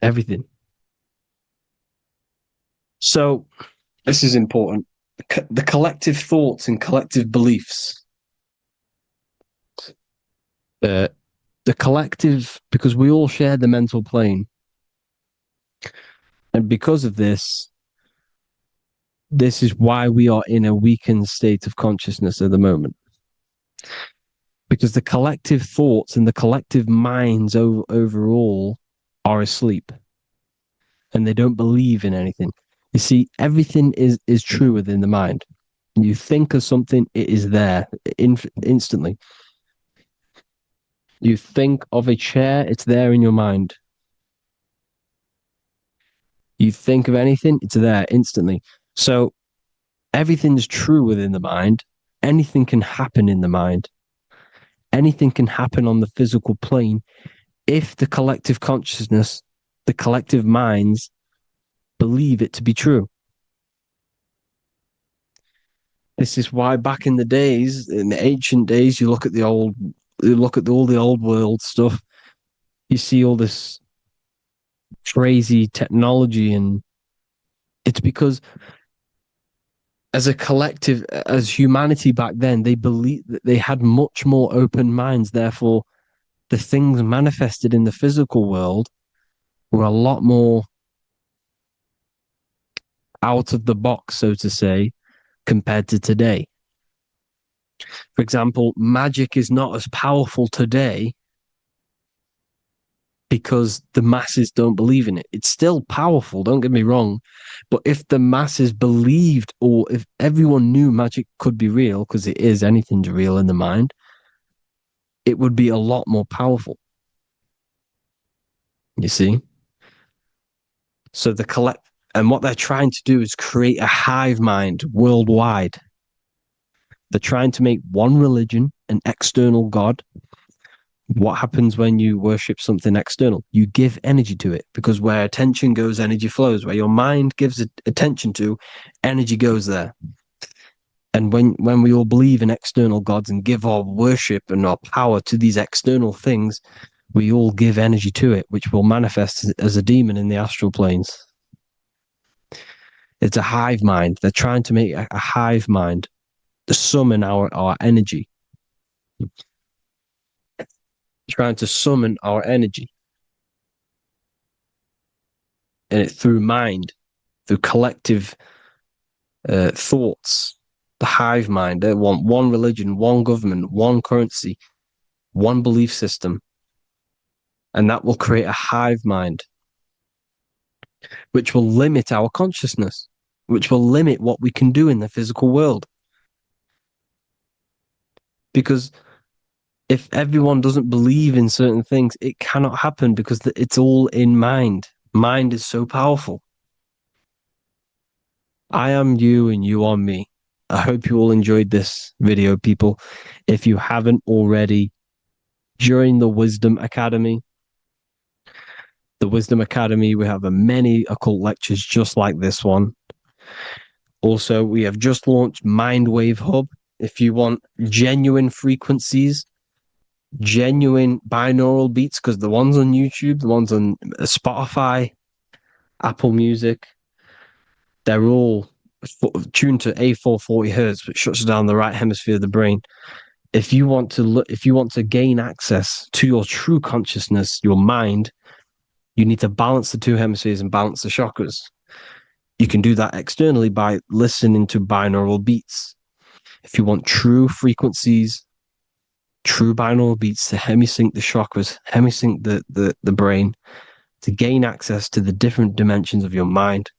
Everything. So, this is important. The collective thoughts and collective beliefs. The collective, because we all share the mental plane. And because of this is why we are in a weakened state of consciousness at the moment. Because the collective thoughts and the collective minds overall are asleep. And they don't believe in anything. You see, everything is true within the mind. You think of something, it is there instantly. You think of a chair, it's there in your mind. You think of anything, it's there instantly. So everything's true within the mind. Anything can happen in the mind. Anything can happen on the physical plane if the collective consciousness, the collective minds, believe it to be true. This is why back in the days, in the ancient days, you look at all the old world stuff, you see all this crazy technology, and it's because as a collective, as humanity back then, they believed that they had much more open minds. Therefore, the things manifested in the physical world were a lot more out of the box, so to say, compared to today. For example, magic is not as powerful today because the masses don't believe in it. It's still powerful, don't get me wrong, but if the masses believed, or if everyone knew magic could be real, because it is, anything's real in the mind, it would be a lot more powerful. You see? So the And what they're trying to do is create a hive mind worldwide. They're trying to make one religion, an external God. What happens when you worship something external? You give energy to it, because where attention goes, energy flows. Where your mind gives attention to, energy goes there. And when we all believe in external gods and give our worship and our power to these external things, we all give energy to it, which will manifest as a demon in the astral planes. It's a hive mind. They're trying to make a hive mind to summon our energy. Trying to summon our energy. And it through mind, through collective thoughts. The hive mind. They want one religion, one government, one currency, one belief system. And that will create a hive mind, which will limit our consciousness, which will limit what we can do in the physical world. Because if everyone doesn't believe in certain things, it cannot happen, because it's all in mind. Mind is so powerful. I am you and you are me. I hope you all enjoyed this video, people. If you haven't already, join the Wisdom Academy. The Wisdom Academy, we have many occult lectures just like this one. Also, we have just launched Mindwave Hub. If you want genuine frequencies, genuine binaural beats, because the ones on YouTube, the ones on Spotify, Apple Music, they're all tuned to A440 hertz, which shuts down the right hemisphere of the brain. If you want to gain access to your true consciousness, your mind, you need to balance the two hemispheres and balance the chakras. You can do that externally by listening to binaural beats. If you want true frequencies, true binaural beats to hemisync the chakras, hemisync the brain, to gain access to the different dimensions of your mind,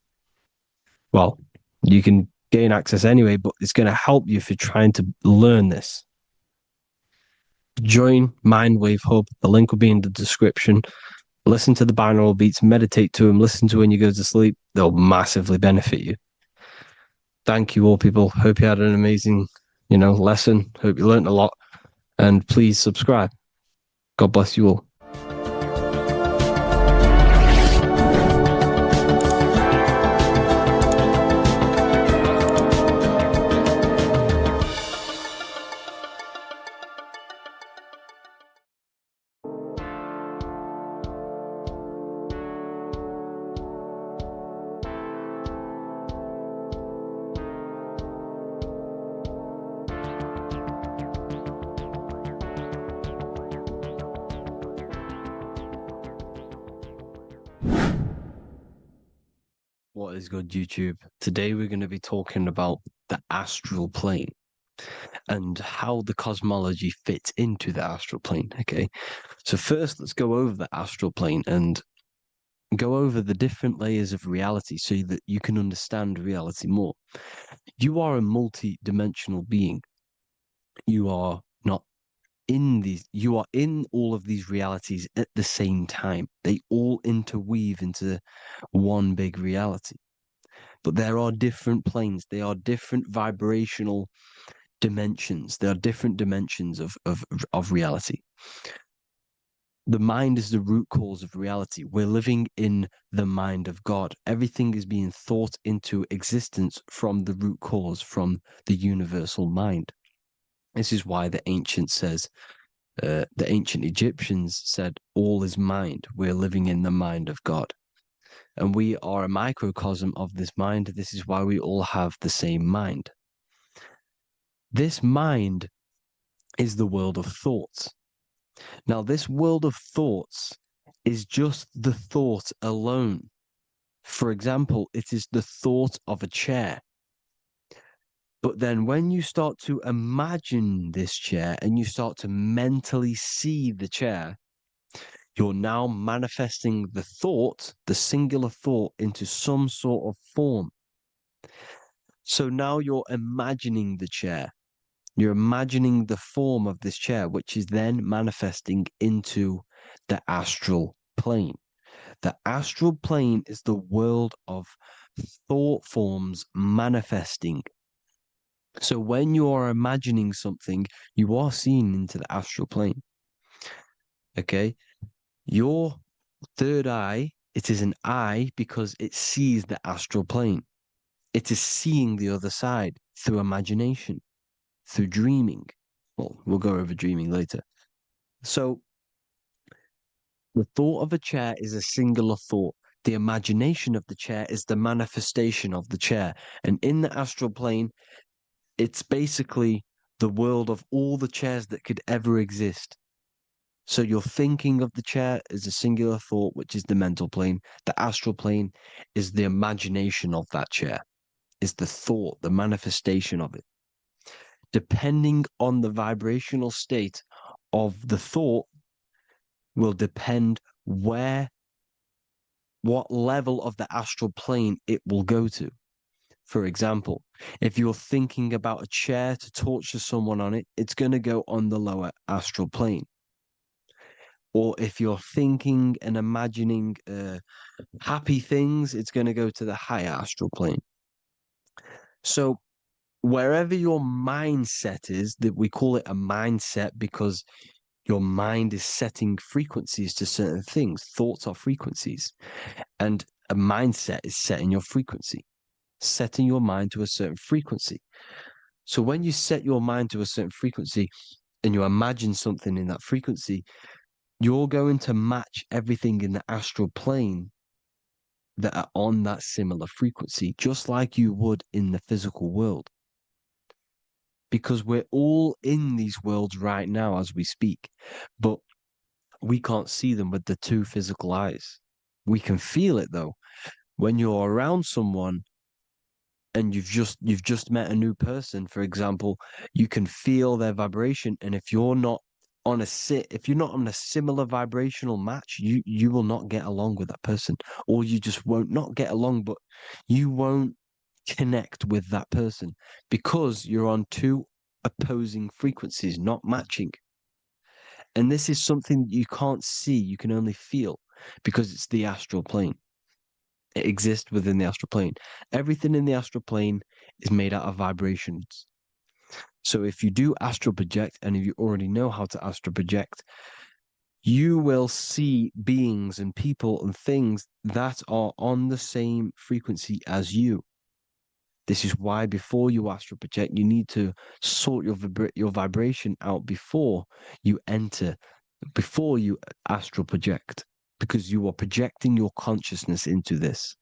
well, you can gain access anyway, but it's going to help you if you're trying to learn this. Join Mindwave Hub. The link will be in the description. Listen to the binaural beats, meditate to them, listen to when you go to sleep. They'll massively benefit you. Thank you all, people. Hope you had an amazing, lesson. Hope you learned a lot. And please subscribe. God bless you all. What is good, YouTube? Today we're going to be talking about the astral plane and how the cosmology fits into the astral plane. Okay, so first let's go over the astral plane and go over the different layers of reality so that you can understand reality more. You are a multi-dimensional being. You are not in these, you are in all of these realities at the same time. They all interweave into one big reality. But there are different planes. They are different vibrational dimensions. There are different dimensions of reality. The mind is the root cause of reality. We're living in the mind of God. Everything is being thought into existence from the root cause, from the universal mind. This is why the ancient Egyptians said, all is mind. We're living in the mind of God. And we are a microcosm of this mind. This is why we all have the same mind. This mind is the world of thoughts. Now, this world of thoughts is just the thought alone. For example, it is the thought of a chair. But then when you start to imagine this chair and you start to mentally see the chair, you're now manifesting the thought, the singular thought, into some sort of form. So now you're imagining the chair. You're imagining the form of this chair, which is then manifesting into the astral plane. The astral plane is the world of thought forms manifesting. So when you are imagining something, you are seeing into the astral plane. Okay? Your third eye, it is an eye because it sees the astral plane. It is seeing the other side through imagination, through dreaming. Well, we'll go over dreaming later. So the thought of a chair is a singular thought. The imagination of the chair is the manifestation of the chair. And in the astral plane, it's basically the world of all the chairs that could ever exist. So your thinking of the chair is a singular thought, which is the mental plane. The astral plane is the imagination of that chair, is the thought, the manifestation of it. Depending on the vibrational state of the thought will depend what level of the astral plane it will go to. For example, if you're thinking about a chair to torture someone on it, it's going to go on the lower astral plane. Or if you're thinking and imagining happy things, it's going to go to the higher astral plane. So wherever your mindset is, that we call it a mindset because your mind is setting frequencies to certain things. Thoughts are frequencies. And a mindset is setting your frequency, setting your mind to a certain frequency. So when you set your mind to a certain frequency and you imagine something in that frequency, you're going to match everything in the astral plane that are on that similar frequency, just like you would in the physical world. Because we're all in these worlds right now as we speak, but we can't see them with the two physical eyes. We can feel it though. When you're around someone and you've just met a new person, for example, you can feel their vibration. And if you're not on a similar vibrational match, you will not get along with that person, or you just won't not get along, but you won't connect with that person because you're on two opposing frequencies, not matching. And this is something you can't see, you can only feel because it's the astral plane. It exists within the astral plane. Everything in the astral plane is made out of vibrations. So if you do astral project, and if you already know how to astral project, you will see beings and people and things that are on the same frequency as you. This is why before you astral project, you need to sort your vibration out before you astral project, because you are projecting your consciousness into this.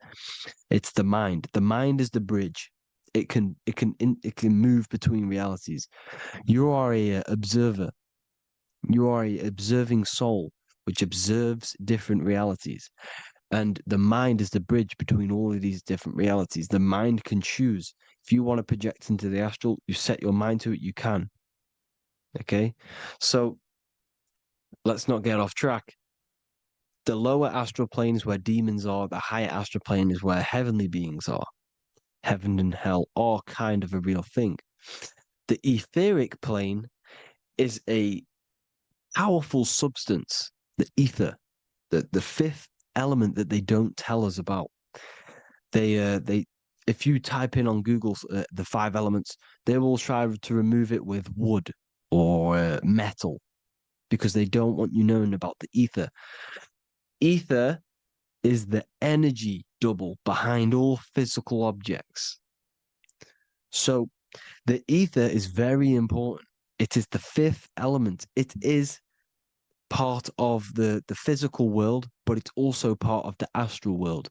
It's the mind. The mind is the bridge. It can move between realities. You are a observer. You are a observing soul which observes different realities. And the mind is the bridge between all of these different realities. The mind can choose. If you want to project into the astral, you set your mind to it, you can. Okay? So let's not get off track. The lower astral plane is where demons are. The higher astral plane is where heavenly beings are. Heaven and hell are kind of a real thing. The etheric plane is a powerful substance, the ether, the fifth element that they don't tell us about. If you type in on Google the 5 elements, they will try to remove it with wood or metal because they don't want you knowing about the ether. Ether is the energy double behind all physical objects. So the ether is very important. It is the 5th element. It is part of the physical world, but it's also part of the astral world.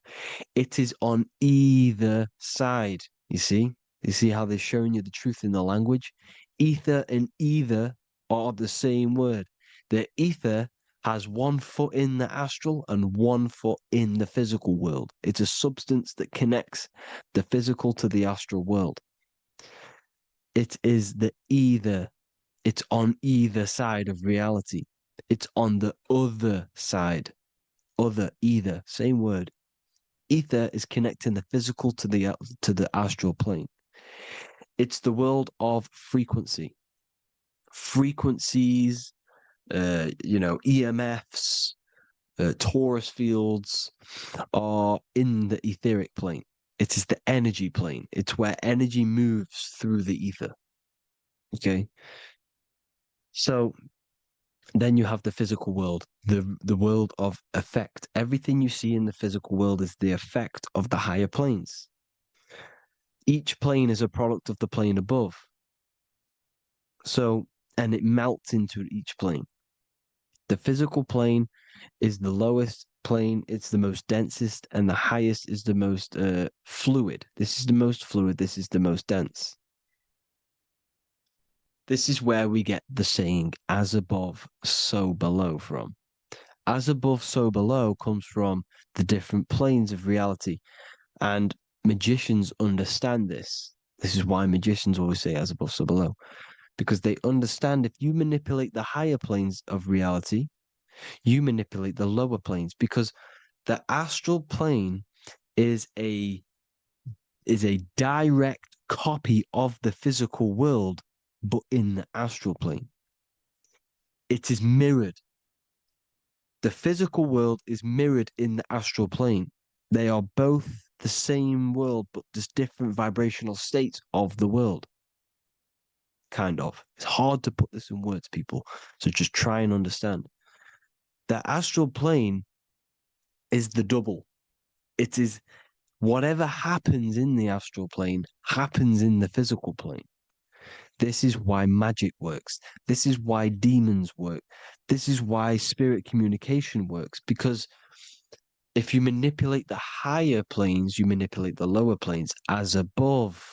It is on either side. You see how they're showing you the truth in the language? Ether and either are the same word. The ether has 1 foot in the astral and 1 foot in the physical world. It's a substance that connects the physical to the astral world. It is the either. It's on either side of reality. It's on the other side. Other, either, same word. Ether is connecting the physical to the astral plane. It's the world of frequency. Frequencies, EMFs, torus fields are in the etheric plane. It is the energy plane. It's where energy moves through the ether. Okay. So then you have the physical world, the world of effect. Everything you see in the physical world is the effect of the higher planes. Each plane is a product of the plane above. So, and it melts into each plane. The physical plane is the lowest plane, it's the most densest, and the highest is the most fluid. This is the most fluid, this is the most dense. This is where we get the saying, as above, so below from. As above, so below comes from the different planes of reality. And magicians understand this. This is why magicians always say as above, so below. Because they understand if you manipulate the higher planes of reality, you manipulate the lower planes. Because the astral plane is a direct copy of the physical world, but in the astral plane. It is mirrored. The physical world is mirrored in the astral plane. They are both the same world, but just different vibrational states of the world. Kind of. It's hard to put this in words, people. So just try and understand. The astral plane is the double. It is whatever happens in the astral plane happens in the physical plane. This is why magic works. This is why demons work. This is why spirit communication works. Because if you manipulate the higher planes, you manipulate the lower planes. As above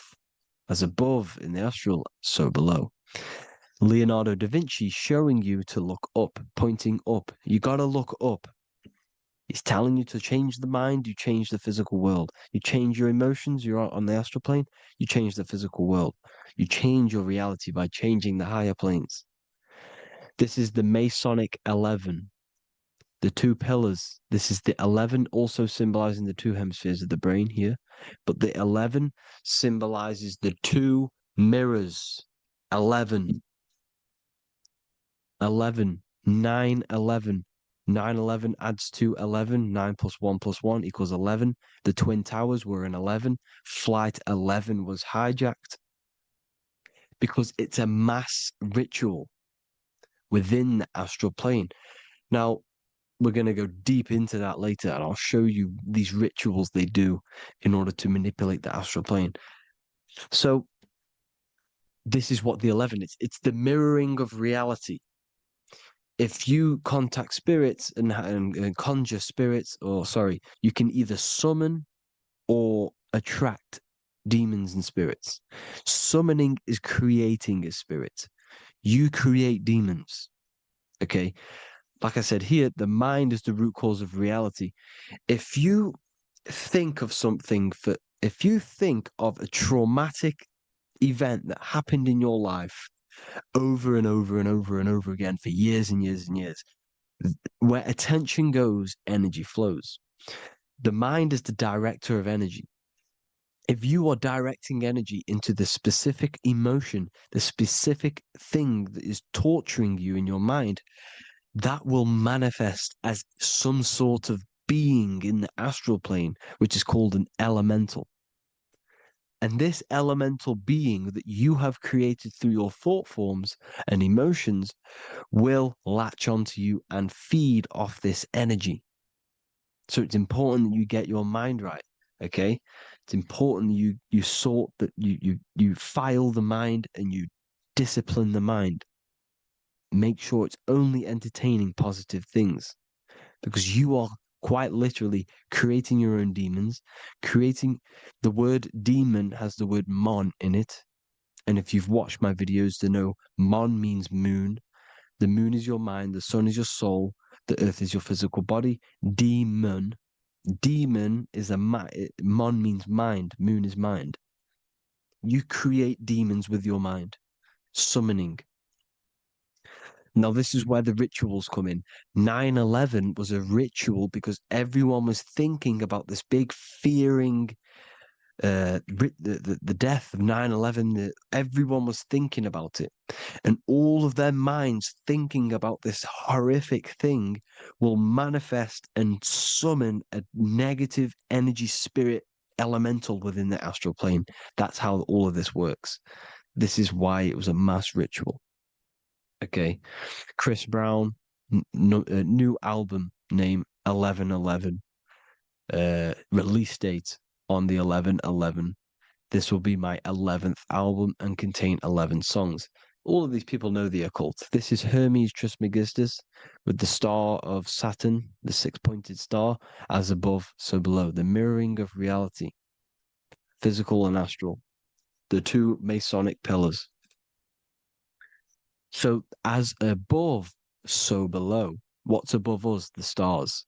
in the astral, so below. Leonardo da Vinci showing you to look up, pointing up. You got to look up. He's telling you to change the mind, you change the physical world. You change your emotions, you're on the astral plane, you change the physical world. You change your reality by changing the higher planes. This is the Masonic 11, the two pillars. This is the 11, also symbolizing the two hemispheres of the brain here. But the 11 symbolizes the two mirrors. 11, 11, 9, 11. 9, 11 adds to 11. 9 plus 1 plus 1 equals 11. The Twin Towers were in 11. Flight 11 was hijacked because it's a mass ritual within the astral plane. Now, we're going to go deep into that later, and I'll show you these rituals they do in order to manipulate the astral plane. So, this is what the 11 is. It's the mirroring of reality. If you contact spirits and conjure spirits, you can either summon or attract demons and spirits. Summoning is creating a spirit. You create demons. Okay? Like I said here, the mind is the root cause of reality. If you think of if you think of a traumatic event that happened in your life over and over and over and over again for years and years and years, where attention goes, energy flows. The mind is the director of energy. If you are directing energy into the specific emotion, the specific thing that is torturing you in your mind, that will manifest as some sort of being in the astral plane, which is called an elemental. And this elemental being that you have created through your thought forms and emotions will latch onto you and feed off this energy. So it's important that you get your mind right, okay? It's important that you sort that you file the mind and you discipline the mind. Make sure it's only entertaining positive things, because you are quite literally creating your own demons. The word demon has the word mon in it. And if you've watched my videos to know, mon means moon. The moon is your mind, the sun is your soul, the earth is your physical body. Demon is mon means mind, moon is mind. You create demons with your mind. Summoning. Now, this is where the rituals come in. 9/11 was a ritual because everyone was thinking about this big fearing the death of 9/11, everyone was thinking about it. And all of their minds thinking about this horrific thing will manifest and summon a negative energy spirit elemental within the astral plane. That's how all of this works. This is why it was a mass ritual. Okay. Chris Brown, new album name 11/11. Release date on the 11/11. This will be my 11th album and contain 11 songs. All of these people know the occult. This is Hermes Trismegistus with the star of Saturn, the six-pointed star, as above, so below. The mirroring of reality, physical and astral. The two Masonic pillars. So as above, so below. What's above us? The stars.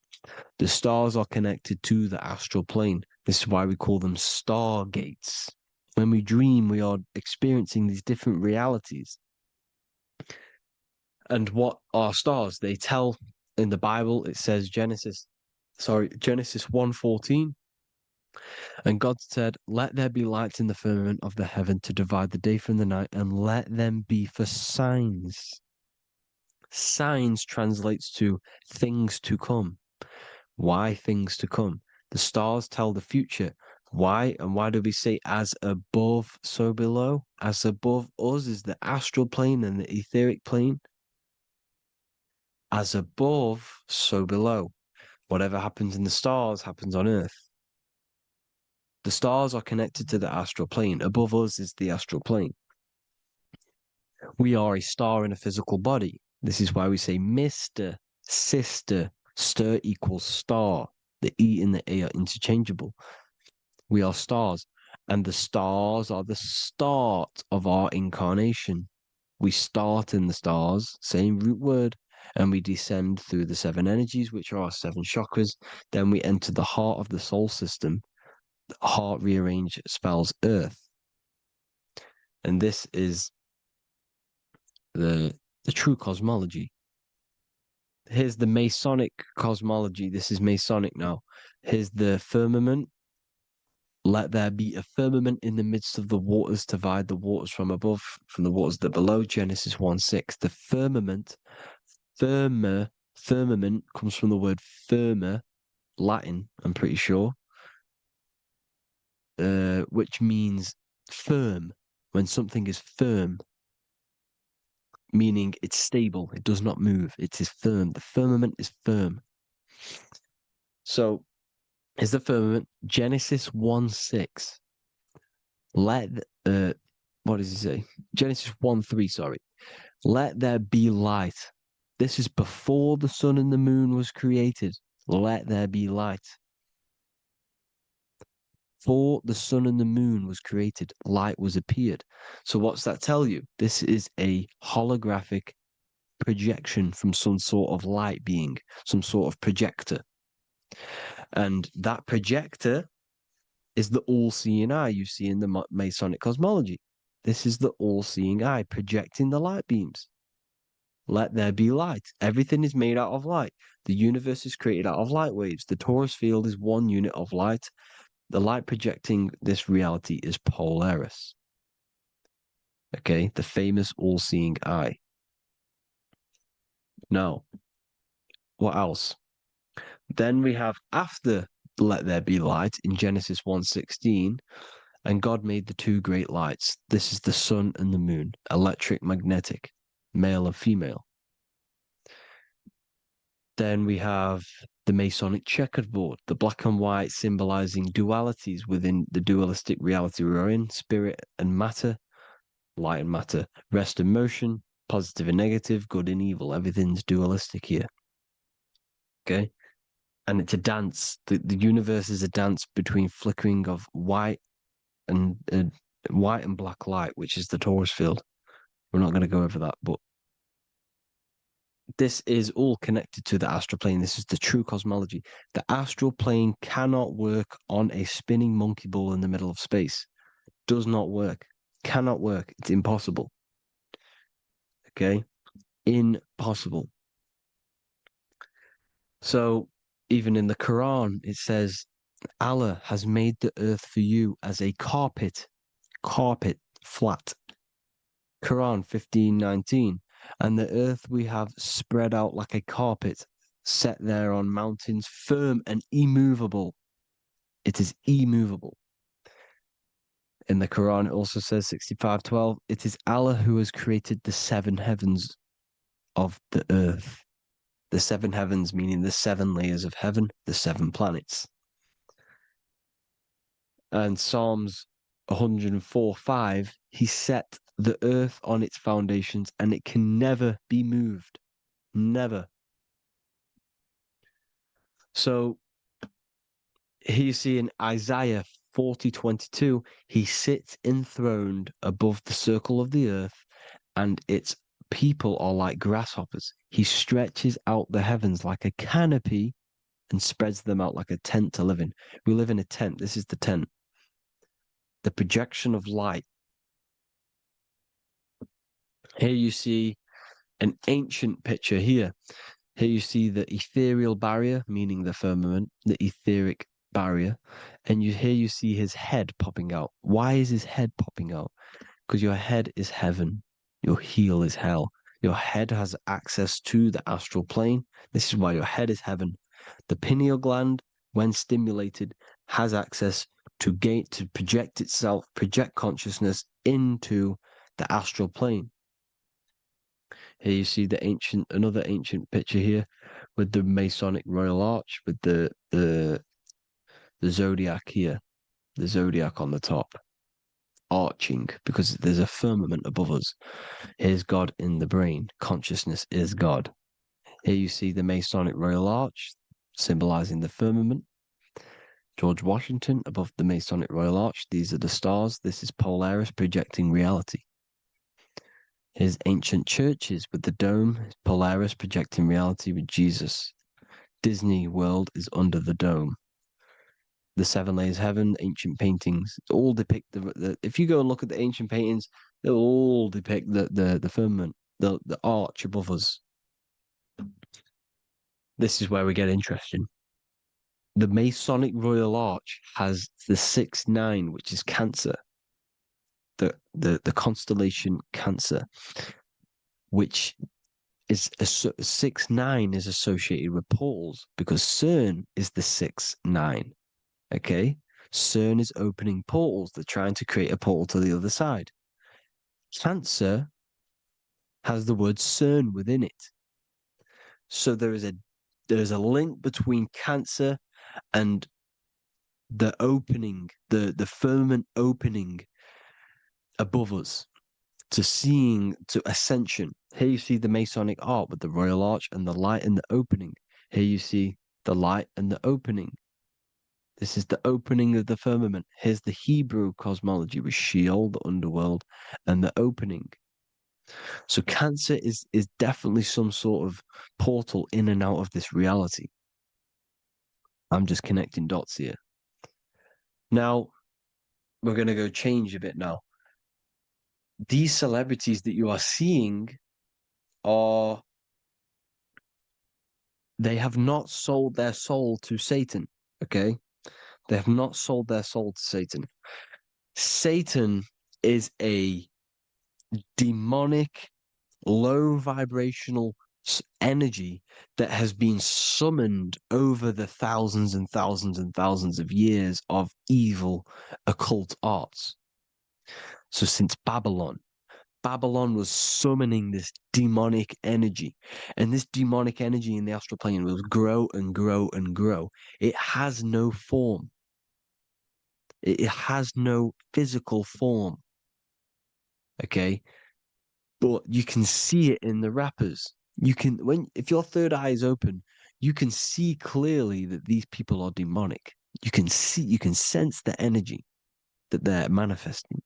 The stars are connected to the astral plane. This is why we call them stargates. When we dream, we are experiencing these different realities. And what are stars? They tell in the Bible, it says Genesis 1:14. And God said, "Let there be lights in the firmament of the heaven to divide the day from the night, and let them be for signs." Signs translates to things to come. Why things to come? The stars tell the future. Why? And why do we say as above, so below? As above us is the astral plane and the etheric plane. As above, so below. Whatever happens in the stars happens on Earth. The stars are connected to the astral plane. Above us is the astral plane. We are a star in a physical body. This is why we say Mr., sister, stir equals star. The E and the A are interchangeable. We are stars, and the stars are the start of our incarnation. We start in the stars, same root word, and we descend through the seven energies, which are our seven chakras. Then we enter the heart of the soul system. The heart rearranged spells earth. And this is the true cosmology. Here's the Masonic cosmology. This is Masonic now. Here's the firmament. Let there be a firmament in the midst of the waters to divide the waters from above, from the waters that below. Genesis 1:6. The firmament, firmament comes from the word firma, Latin, I'm pretty sure, which means firm. When something is firm, meaning it's stable, it does not move, it is firm. The firmament is firm. So, is the firmament Genesis 1:6. What does he say? Genesis 1:3, sorry. Let there be light. This is before the sun and the moon was created. Let there be light. Before the sun and the moon was created, light was appeared. So what's that tell you? This is a holographic projection from some sort of light being, some sort of projector. And that projector is the all-seeing eye you see in the Masonic cosmology. This is the all-seeing eye projecting the light beams. Let there be light. Everything is made out of light. The universe is created out of light waves. The torus field is one unit of light. The light projecting this reality is Polaris. Okay, the famous all-seeing eye. Now, what else? Then we have after let there be light in Genesis 1:16, and God made the two great lights. This is the sun and the moon, electric, magnetic, male and female. Then we have the Masonic checkerboard, the black and white symbolizing dualities within the dualistic reality we're in, spirit and matter, light and matter, rest and motion, positive and negative, good and evil. Everything's dualistic here. Okay? And it's a dance. The universe is a dance between flickering of white and black light, which is the torus field. We're not going to go over that, but this is all connected to the astral plane. This is the true cosmology. The astral plane cannot work on a spinning monkey ball in the middle of space. Does not work. Cannot work. It's impossible. Okay? Impossible. So, even in the Quran, it says Allah has made the earth for you as a carpet, flat. Quran 15:19. And the earth we have spread out like a carpet, set there on mountains, firm and immovable. It is immovable. In the Quran, it also says 65:12, it is Allah who has created the 7 heavens of the earth. The 7 heavens meaning the 7 layers of heaven, the 7 planets. And Psalms 104:5, he set the earth on its foundations and it can never be moved. Never. So here you see in Isaiah 40:22, he sits enthroned above the circle of the earth, and its people are like grasshoppers. He stretches out the heavens like a canopy and spreads them out like a tent to live in. We live in a tent. This is the tent. The projection of light. Here you see an ancient picture here. Here you see the ethereal barrier, meaning the firmament, the etheric barrier, and here you see his head popping out. Why is his head popping out? Because your head is heaven, your heel is hell. Your head has access to the astral plane. This is why your head is heaven. The pineal gland, when stimulated, has access to project itself, project consciousness into the astral plane. Here you see another ancient picture here with the Masonic Royal Arch, with the zodiac here, the zodiac on the top, arching, because there's a firmament above us. Here's God in the brain. Consciousness is God. Here you see the Masonic Royal Arch, symbolizing the firmament. George Washington above the Masonic Royal Arch. These are the stars. This is Polaris projecting reality. Here's ancient churches with the dome. Polaris projecting reality with Jesus. Disney World is under the dome. The 7 layers of heaven, ancient paintings, all depict if you go and look at the ancient paintings, they'll all depict the firmament, the arch above us. This is where we get interesting. The Masonic Royal Arch has the 6-9, which is Cancer. The constellation Cancer, which is 6-9 is associated with portals, because CERN is the 6-9. Okay, CERN is opening portals. They're trying to create a portal to the other side. Cancer has the word CERN within it. So there is a link between Cancer and the opening, the firmament opening above us to ascension. Here you see the Masonic art with the Royal Arch and the light and the opening. Here you see the light and the opening. This is the opening of the firmament. Here's the Hebrew cosmology with Sheol, the underworld, and the opening. So Cancer is definitely some sort of portal in and out of this reality. I'm just connecting dots here. Now, we're going to go change a bit now. These celebrities that you are seeing they have not sold their soul to Satan, okay? They have not sold their soul to Satan. Satan is a demonic, low vibrational energy that has been summoned over the thousands and thousands and thousands of years of evil occult arts. So since Babylon was summoning this demonic energy, and this demonic energy in the astral plane will grow and grow and grow. It has no form. It has no physical form. Okay? But you can see it in the rappers. If your third eye is open, you can see clearly that these people are demonic. You can sense the energy that they're manifesting.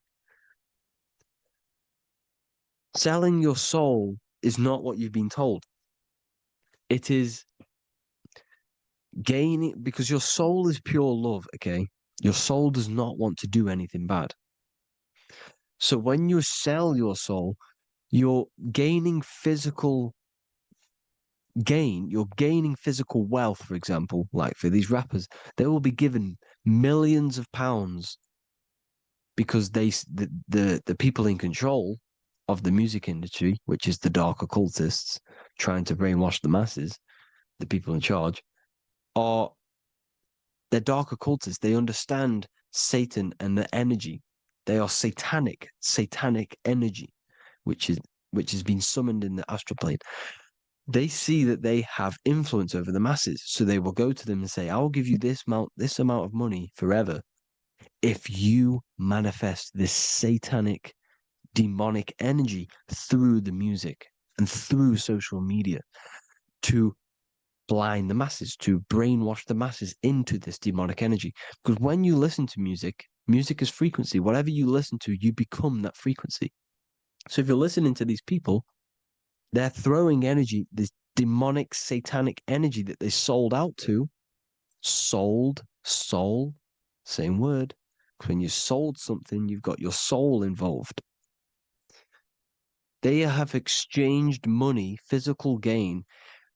Selling your soul is not what you've been told. It is gaining, because your soul is pure love, okay? Your soul does not want to do anything bad. So when you sell your soul, you're gaining physical you're gaining physical wealth, for example, like for these rappers, they will be given millions of pounds because the people in control of the music industry, which is the dark occultists trying to brainwash the masses, the people in charge, they're dark occultists. They understand Satan and the energy. They are satanic energy, which has been summoned in the astral plane. They see that they have influence over the masses, so they will go to them and say, "I will give you this amount of money forever if you manifest this satanic, demonic energy through the music and through social media to blind the masses, to brainwash the masses into this demonic energy." Because when you listen to music, music is frequency. Whatever you listen to, you become that frequency. So if you're listening to these people, they're throwing energy, this demonic, satanic energy that they sold out to. Sold, soul, same word. When you sold something, you've got your soul involved. They have exchanged money, physical gain,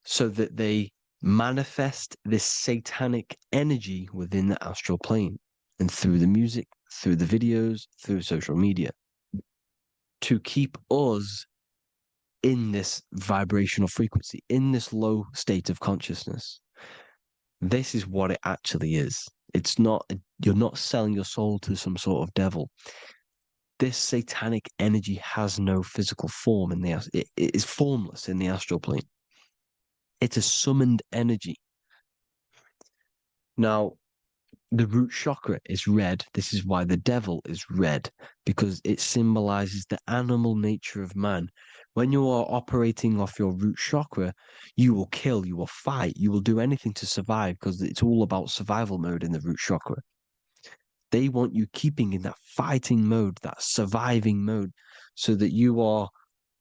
so that they manifest this satanic energy within the astral plane and through the music, through the videos, through social media to keep us in this vibrational frequency, in this low state of consciousness. This is what it actually is. It's not, you're not selling your soul to some sort of devil. This satanic energy has no physical form it is formless in the astral plane. It's a summoned energy. Now, the root chakra is red. This is why the devil is red, because it symbolizes the animal nature of man. When you are operating off your root chakra, you will kill, you will fight, you will do anything to survive, because it's all about survival mode in the root chakra. They want you keeping in that fighting mode, that surviving mode, so that you are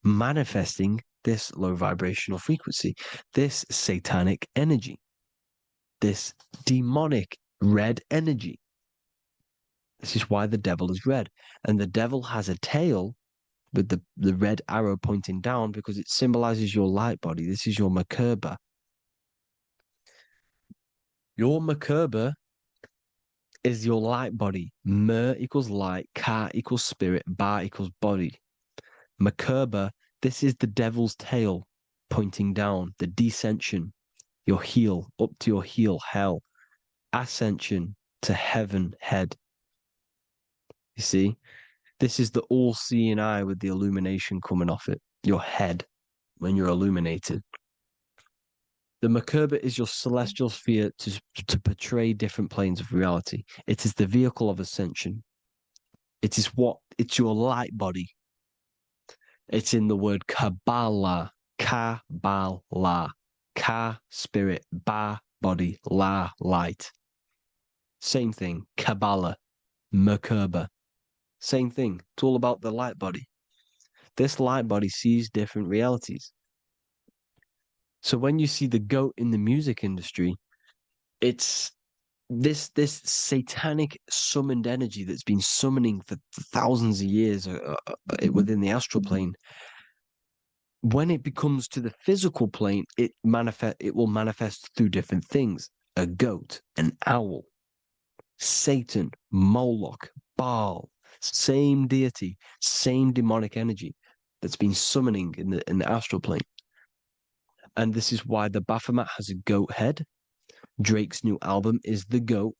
manifesting this low vibrational frequency, this satanic energy, this demonic red energy. This is why the devil is red. And the devil has a tail with the red arrow pointing down because it symbolizes your light body. This is your Merkaba. Your Merkaba is your light body. Mer equals light, Ka equals spirit, Ba equals body. Merkaba, this is the devil's tail pointing down, the descension, your heel, up to your heel, hell. Ascension to heaven, head. You see, this is the all-seeing eye with the illumination coming off it, your head, when you're illuminated. The Merkaba is your celestial sphere to portray different planes of reality. It is the vehicle of ascension. It's your light body. It's in the word Kabbalah, Kabbalah, Ka, spirit, Ba, body, La, light. Same thing, Kabbalah, Merkaba. Same thing. It's all about the light body. This light body sees different realities. So when you see the goat in the music industry, it's this satanic summoned energy that's been summoning for thousands of years within the astral plane. When it becomes to the physical plane, it will manifest through different things. A goat, an owl, Satan, Moloch, Baal, same deity, same demonic energy that's been summoning in the astral plane. And this is why the Baphomet has a goat head. Drake's new album is the goat.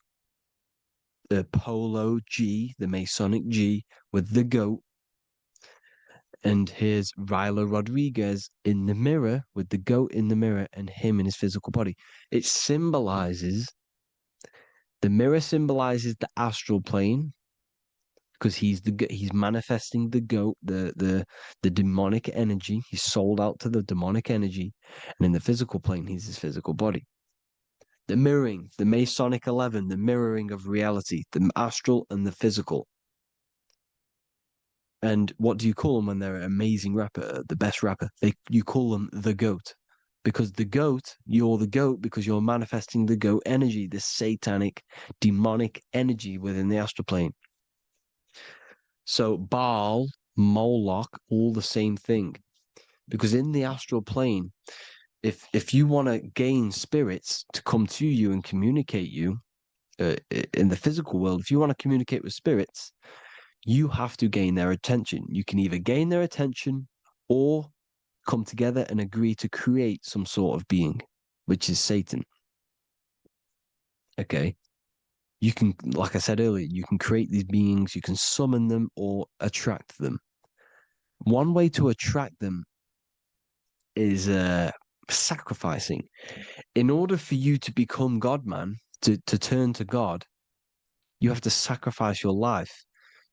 The Polo G, the Masonic G, with the goat. And here's Rylo Rodriguez in the mirror with the goat in the mirror and him in his physical body. It symbolizes, the mirror symbolizes the astral plane because he's manifesting the goat, the demonic energy. He's sold out to the demonic energy. And in the physical plane, he's his physical body. The mirroring, the Masonic 11, the mirroring of reality, the astral and the physical. And what do you call them when they're an amazing rapper, the best rapper? You call them the GOAT. Because the GOAT, you're the GOAT because you're manifesting the GOAT energy, this satanic, demonic energy within the astral plane. So Baal, Moloch, all the same thing. Because in the astral plane, if you want to gain spirits to come to you and communicate you in the physical world, if you want to communicate with spirits, you have to gain their attention. You can either gain their attention or come together and agree to create some sort of being, which is Satan. Okay. You can, like I said earlier, you can create these beings, you can summon them or attract them. One way to attract them is sacrificing. In order for you to become God-man, to turn to God, you have to sacrifice your life.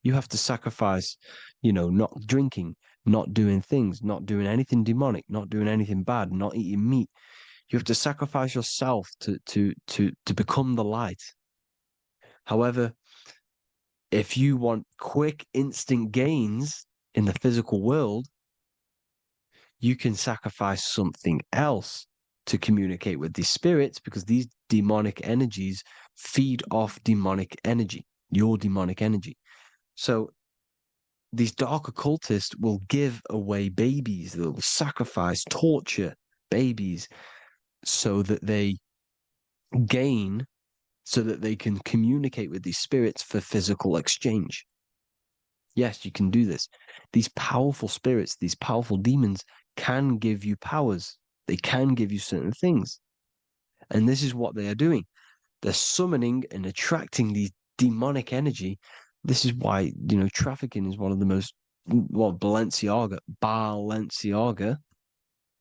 You have to sacrifice, not drinking, not doing things, not doing anything demonic, not doing anything bad, not eating meat. You have to sacrifice yourself to become the light. However, if you want quick, instant gains in the physical world, you can sacrifice something else to communicate with these spirits, because these demonic energies feed off demonic energy, your demonic energy. So these dark occultists will give away babies, they will sacrifice, torture babies so that they gain, so that they can communicate with these spirits for physical exchange. Yes, you can do this. These powerful spirits, these powerful demons can give you powers. They can give you certain things. And this is what they are doing. They're summoning and attracting these demonic energy. This is why, trafficking is one of the most, Balenciaga.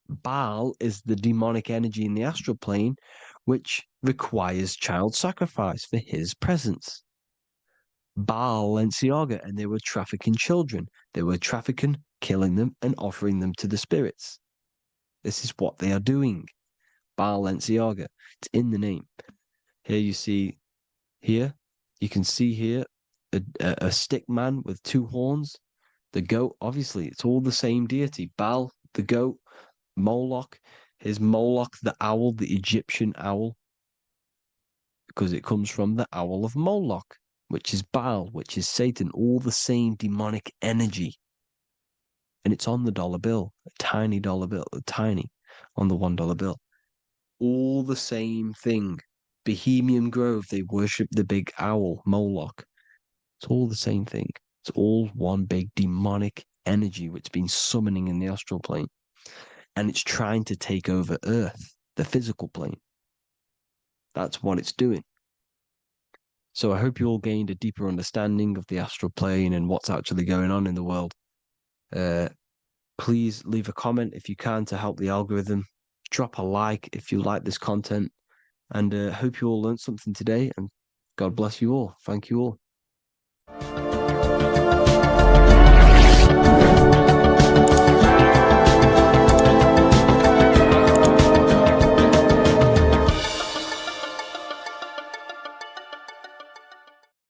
Baal is the demonic energy in the astral plane, which requires child sacrifice for his presence. Balenciaga, and they were trafficking children. They were trafficking, killing them, and offering them to the spirits. This is what they are doing. Balenciaga. It's in the name. Here you see, you can see here a stick man with two horns. The goat, obviously, it's all the same deity. Baal, the goat. Moloch, is Moloch the owl, the Egyptian owl, because it comes from the owl of Moloch, which is Baal, which is Satan, all the same demonic energy. And it's on the dollar bill, a tiny dollar bill, tiny on the $1 bill. All the same thing. Bohemian Grove, they worship the big owl, Moloch. It's all the same thing. It's all one big demonic energy which has been summoning in the astral plane. And it's trying to take over Earth, the physical plane. That's what it's doing. So I hope you all gained a deeper understanding of the astral plane and what's actually going on in the world. Please leave a comment if you can to help the algorithm. Drop a like if you like this content. And hope you all learned something today. And God bless you all. Thank you all.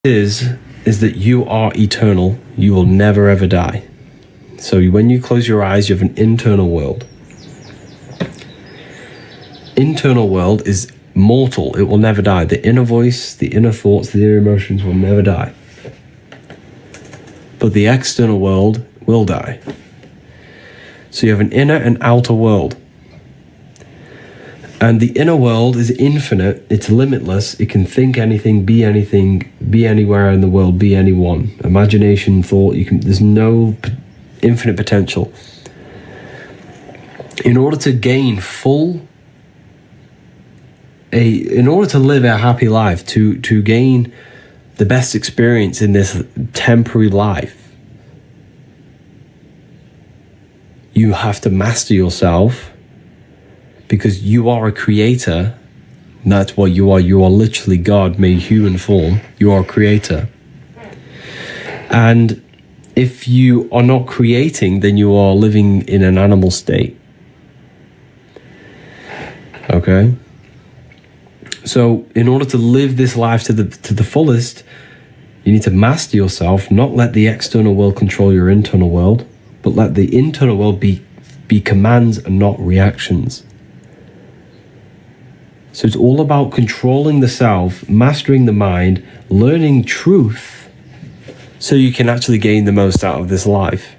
Is that you are eternal. You will never ever die. So when you close your eyes, you have an internal world. Internal world is mortal. It will never die. The inner voice, the inner thoughts, the inner emotions will never die. But the external world will die. So you have an inner and outer world. And the inner world is infinite, it's limitless, it can think anything, be anywhere in the world, be anyone. Imagination, thought, there's no infinite potential. In order to gain in order to live a happy life, to gain the best experience in this temporary life, you have to master yourself. Because you are a creator, that's what you are. You are literally God made human form. You are a creator. And if you are not creating, then you are living in an animal state. Okay? So in order to live this life to the fullest, you need to master yourself, not let the external world control your internal world, but let the internal world be commands and not reactions. So it's all about controlling the self, mastering the mind, learning truth, so you can actually gain the most out of this life.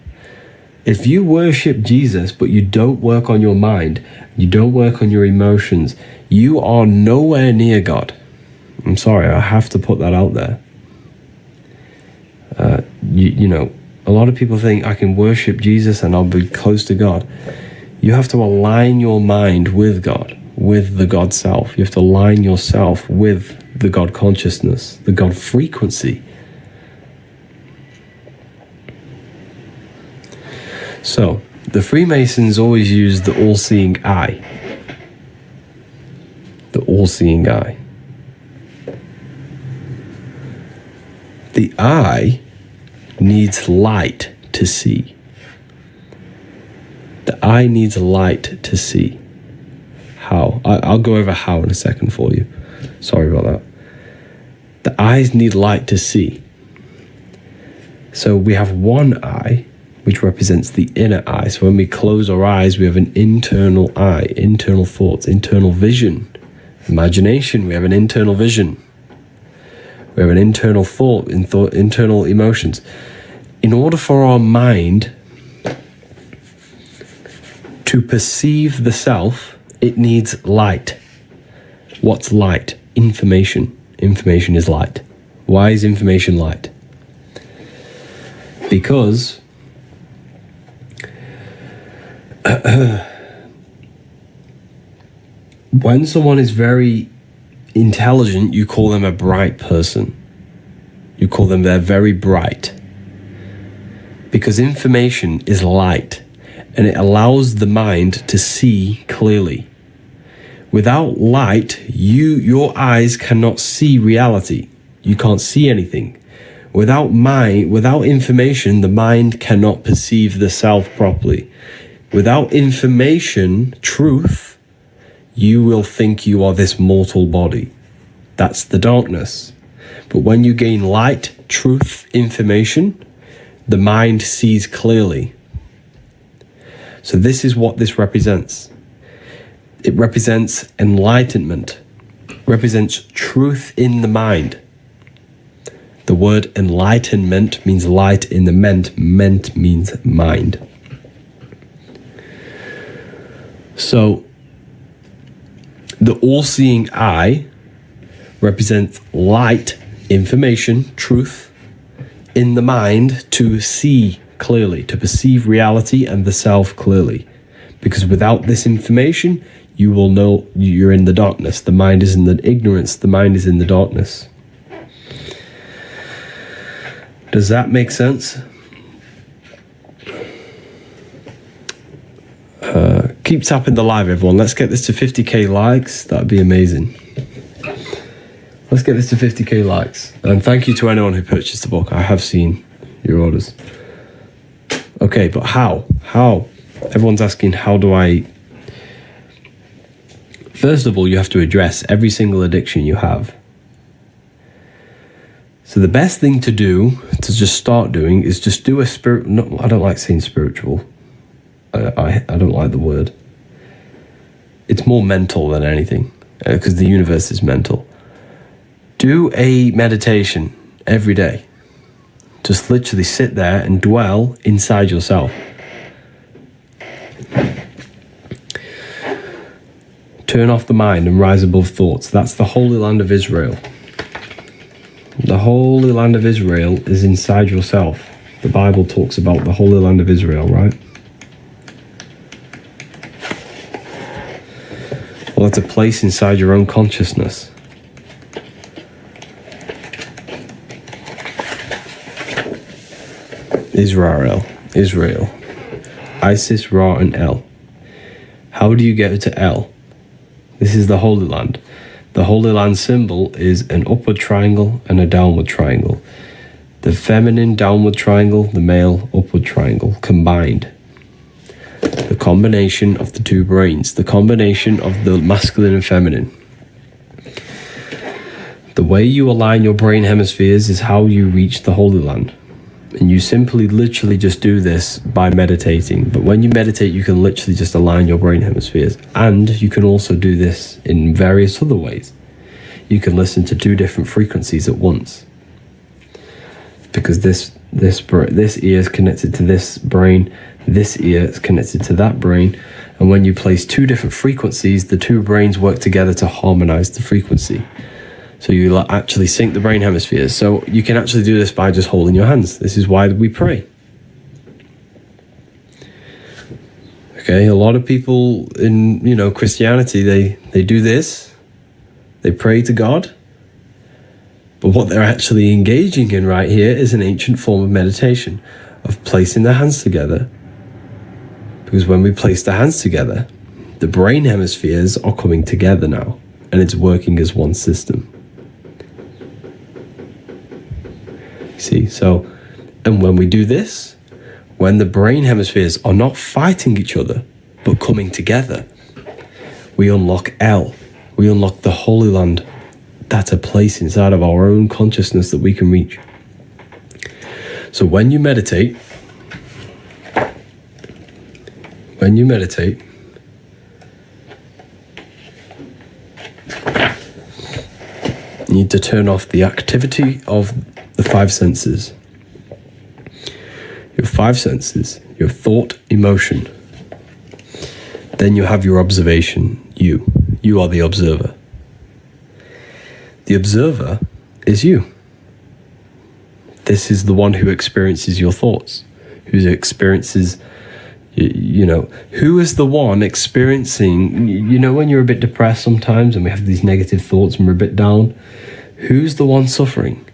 If you worship Jesus, but you don't work on your mind, you don't work on your emotions, you are nowhere near God. I'm sorry, I have to put that out there. You know, a lot of people think I can worship Jesus and I'll be close to God. You have to align your mind with God, with the God self. You have to align yourself with the God consciousness, the God frequency. So, the Freemasons always use the all-seeing eye. The all-seeing eye. The eye needs light to see. The eye needs light to see. How? I'll go over how in a second for you. Sorry about that. The eyes need light to see. So we have one eye, which represents the inner eye. So when we close our eyes, we have an internal eye, internal thoughts, internal vision. Imagination, we have an internal vision. We have an internal thought, internal emotions. In order for our mind to perceive the self, it needs light. What's light? Information. Information is light. Why is information light? Because when someone is very intelligent, you call them a bright person. You call them they're very bright. Because information is light and it allows the mind to see clearly. Without light, your eyes cannot see reality. You can't see anything. Without information, the mind cannot perceive the self properly. Without information, truth, you will think you are this mortal body. That's the darkness. But when you gain light, truth, information, the mind sees clearly. So this is what this represents. It represents enlightenment, represents truth in the mind. The word enlightenment means light in the ment. Ment means mind. So the all-seeing eye represents light, information, truth in the mind to see clearly, to perceive reality and the self clearly. Because without this information, you will know you're in the darkness. The mind is in the ignorance. The mind is in the darkness. Does that make sense? Keep tapping the live, everyone. Let's get this to 50k likes. That'd be amazing. Let's get this to 50k likes. And thank you to anyone who purchased the book. I have seen your orders. Okay, but how? How? Everyone's asking, how do I... First of all, you have to address every single addiction you have. So the best thing to do, to just start doing, is just do a spirit... No, I don't like saying spiritual. I don't like the word. It's more mental than anything, because the universe is mental. Do a meditation every day. Just literally sit there and dwell inside yourself. Turn off the mind and rise above thoughts. That's the Holy Land of Israel. The Holy Land of Israel is inside yourself. The Bible talks about the Holy Land of Israel, right? Well, it's a place inside your own consciousness. Israel. Isis, Ra, and El. How do you get to El? This is the Holy Land. The Holy Land symbol is an upward triangle and a downward triangle. The feminine downward triangle, the male upward triangle, combined. The combination of the two brains, the combination of the masculine and feminine. The way you align your brain hemispheres is how you reach the Holy Land. And you simply literally just do this by meditating. But when you meditate, you can literally just align your brain hemispheres. And you can also do this in various other ways. You can listen to 2 different frequencies at once. Because this ear is connected to this brain, This ear is connected to that brain. And when you place two different frequencies, the two brains work together to harmonize the frequency. So you actually sync the brain hemispheres. So you can actually do this by just holding your hands. This is why we pray. Okay, a lot of people in, Christianity, they do this. They pray to God. But what they're actually engaging in right here is an ancient form of meditation, of placing their hands together. Because when we place the hands together, the brain hemispheres are coming together now, and it's working as one system. See, so, and when we do this, when the brain hemispheres are not fighting each other, but coming together, we unlock L. We unlock the Holy Land. That's a place inside of our own consciousness that we can reach. So when you meditate, you need to turn off the activity of the five senses. Your five senses, your thought, emotion. Then you have your observation, you. You are the observer. The observer is you. This is the one who experiences your thoughts, who experiences, who is the one experiencing, when you're a bit depressed sometimes and we have these negative thoughts and we're a bit down, who's the one suffering?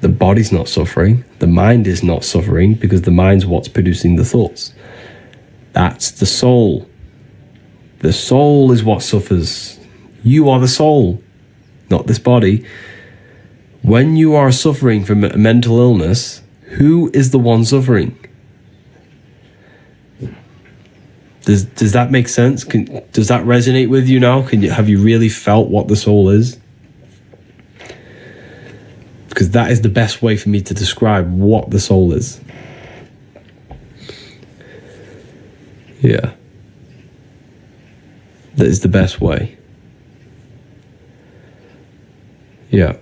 The body's not suffering. The mind is not suffering because the mind's what's producing the thoughts. That's the soul. The soul is what suffers. You are the soul, not this body. When you are suffering from a mental illness, who is the one suffering? Does that make sense? Does that resonate with you now? Have you really felt what the soul is? Because that is the best way for me to describe what the soul is. Yeah. That is the best way. Yeah.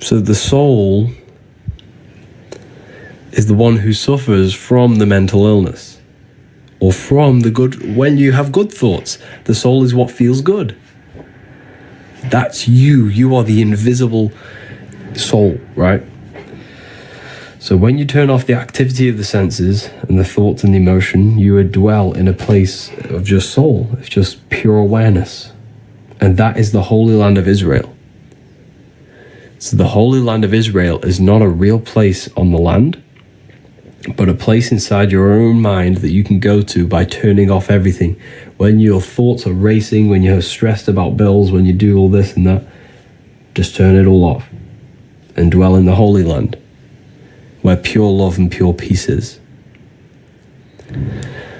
So the soul is the one who suffers from the mental illness, or from the good. When you have good thoughts, the soul is what feels good. That's you. You are the invisible soul, right? So when you turn off the activity of the senses and the thoughts and the emotion, you would dwell in a place of just soul, of just pure awareness. And that is the Holy Land of Israel. So the Holy Land of Israel is not a real place on the land, but a place inside your own mind that you can go to by turning off everything. When your thoughts are racing, when you're stressed about bills, when you do all this and that, just turn it all off and dwell in the Holy Land, where pure love and pure peace is.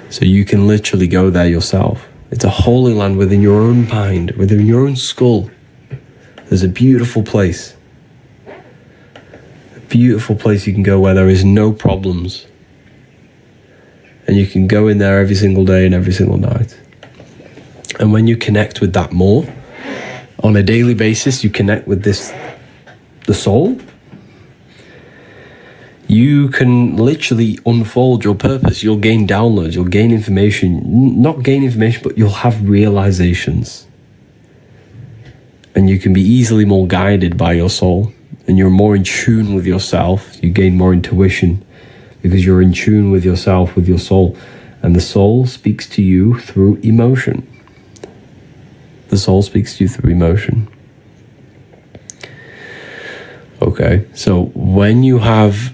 So you can literally go there yourself. It's a holy land within your own mind, within your own skull. There's a beautiful place. A beautiful place you can go where there is no problems. And you can go in there every single day and every single night. And when you connect with that more, on a daily basis, you connect with this, the soul, you can literally unfold your purpose. You'll gain downloads, you'll gain information, not gain information, but you'll have realizations. And you can be easily more guided by your soul, and you're more in tune with yourself. You gain more intuition because you're in tune with yourself, with your soul. And the soul speaks to you through emotion. The soul speaks to you through emotion. Okay, so when you have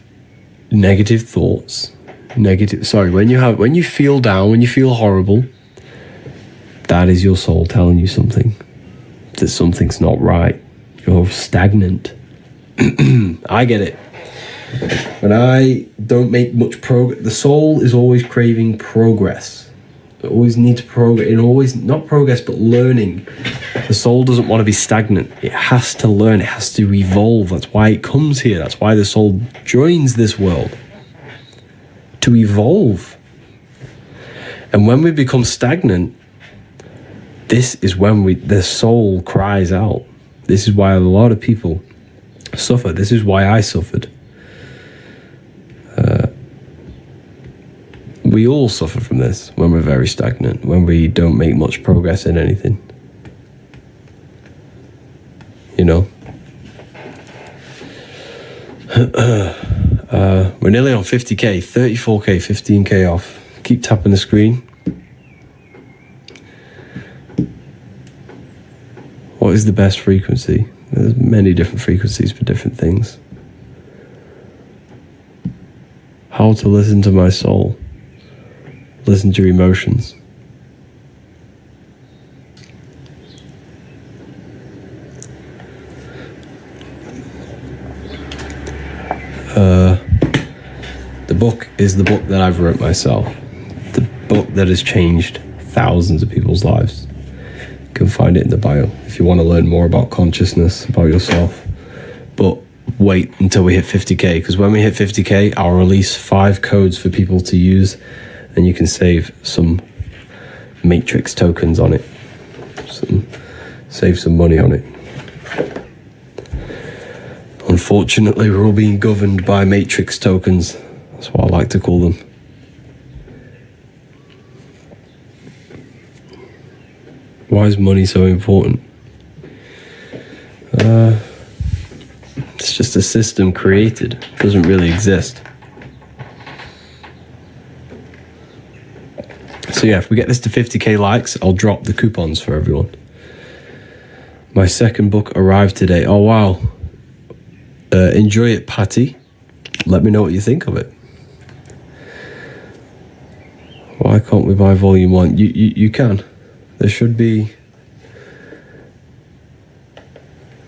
negative thoughts, when you feel down, when you feel horrible, that is your soul telling you something, that something's not right. You're stagnant. I get it. When I don't make much progress, the soul is always craving progress. It always needs progress, and always, not progress, but learning. The soul doesn't want to be stagnant. It has to learn, it has to evolve. That's why it comes here. That's why the soul joins this world. To evolve. And when we become stagnant, this is when the soul cries out. This is why a lot of people suffer. This is why I suffered. We all suffer from this when we're very stagnant, when we don't make much progress in anything. You know? We're nearly on 50k, 34k, 15k off. Keep tapping the screen. What is the best frequency? There's many different frequencies for different things. How to listen to my soul. Listen to your emotions. The book is the book that I've wrote myself. The book that has changed thousands of people's lives. You can find it in the bio if you want to learn more about consciousness, about yourself. But wait until we hit 50k, because when we hit 50k, I'll release 5 codes for people to use, and you can save some matrix tokens on it. Save some money on it. Unfortunately, we're all being governed by matrix tokens. That's what I like to call them. Why is money so important? It's just a system created. It doesn't really exist. So yeah, if we get this to 50k likes, I'll drop the coupons for everyone. My second book arrived today. Oh wow. Enjoy it, Patty. Let me know what you think of it. Why can't we buy volume 1? You can. There should be...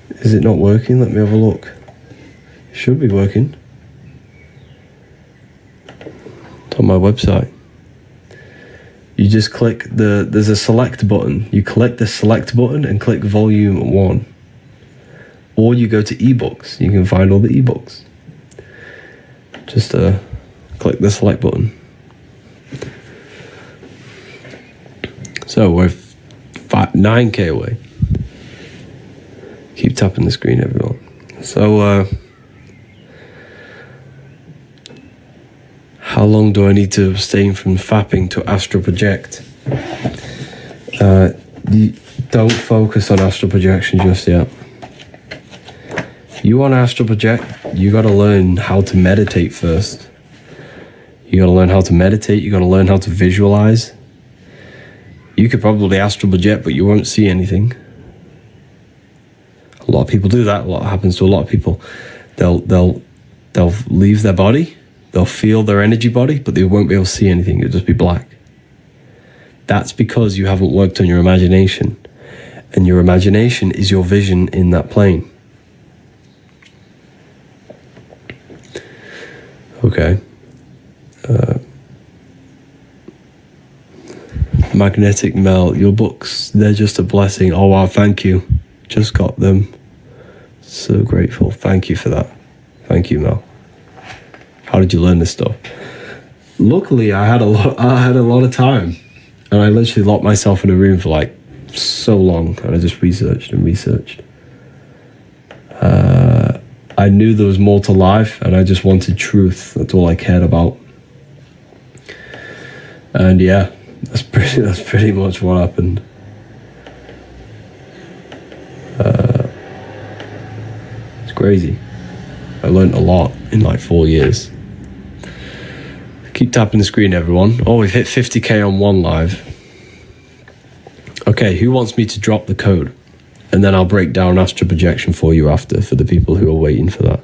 Is it not working? Let me have a look. It should be working. It's on my website. You just click there's a select button. You click the select button and click volume 1. Or you go to ebooks. You can find all the ebooks. Just click the select button. So we're 9k away. Keep tapping the screen, everyone. So how long do I need to abstain from fapping to astral project? Don't focus on astral projection just yet. You want to astral project, you got to learn how to meditate first. You got to learn how to meditate. You got to learn how to visualize. You could probably astral project, but you won't see anything. A lot of people do that. A lot happens to a lot of people. They'll leave their body. They'll feel their energy body, but they won't be able to see anything. It'll just be black. That's because you haven't worked on your imagination. And your imagination is your vision in that plane. Okay. Magnetic Mel, your books, they're just a blessing. Oh wow, thank you. Just got them. So grateful. Thank you for that. Thank you, Mel. How did you learn this stuff? Luckily, I had a lot of time, and I literally locked myself in a room for like so long, and I just researched and researched. I knew there was more to life, and I just wanted truth. That's all I cared about. And yeah, that's pretty much what happened. It's crazy. I learned a lot in like 4 years. Keep tapping the screen, everyone. Oh, we've hit 50k on one live. Okay, who wants me to drop the code? And then I'll break down astral projection for you after, for the people who are waiting for that.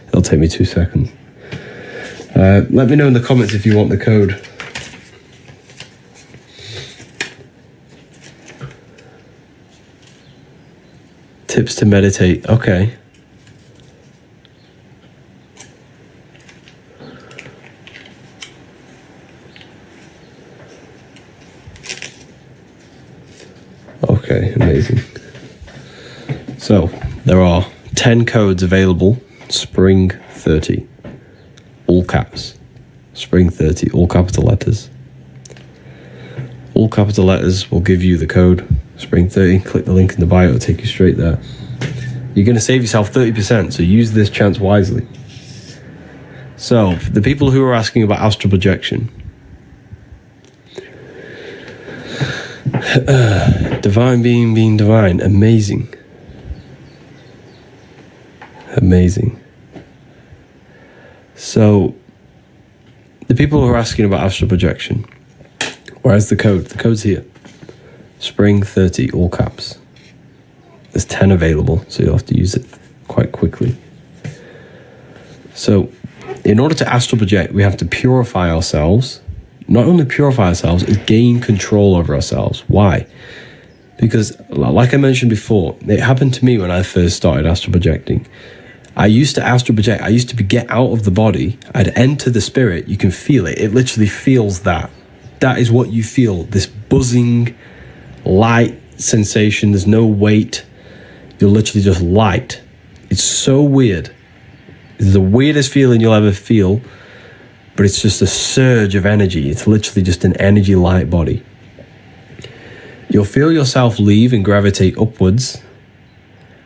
It'll take me 2 seconds. Let me know in the comments if you want the code. Tips to meditate. Okay. Okay, amazing. So, there are 10 codes available. Spring 30. All caps. Spring 30, all capital letters. All capital letters will give you the code. Spring 30. Click the link in the bio, it'll take you straight there. You're going to save yourself 30%, so use this chance wisely. So, the people who are asking about astral projection, Divine being divine. Amazing. Amazing. So, the people who are asking about astral projection, where's the code? The code's here. Spring 30, all caps. There's 10 available, so you'll have to use it quite quickly. So, in order to astral project, we have to purify ourselves. Not only purify ourselves, gain control over ourselves. Why? Because, like I mentioned before, it happened to me when I first started astral projecting. I used to astral project. I used to get out of the body. I'd enter the spirit. You can feel it. It literally feels that. That is what you feel. This buzzing, light sensation. There's no weight. You're literally just light. It's so weird. It's the weirdest feeling you'll ever feel, but it's just a surge of energy. It's literally just an energy light body. You'll feel yourself leave and gravitate upwards.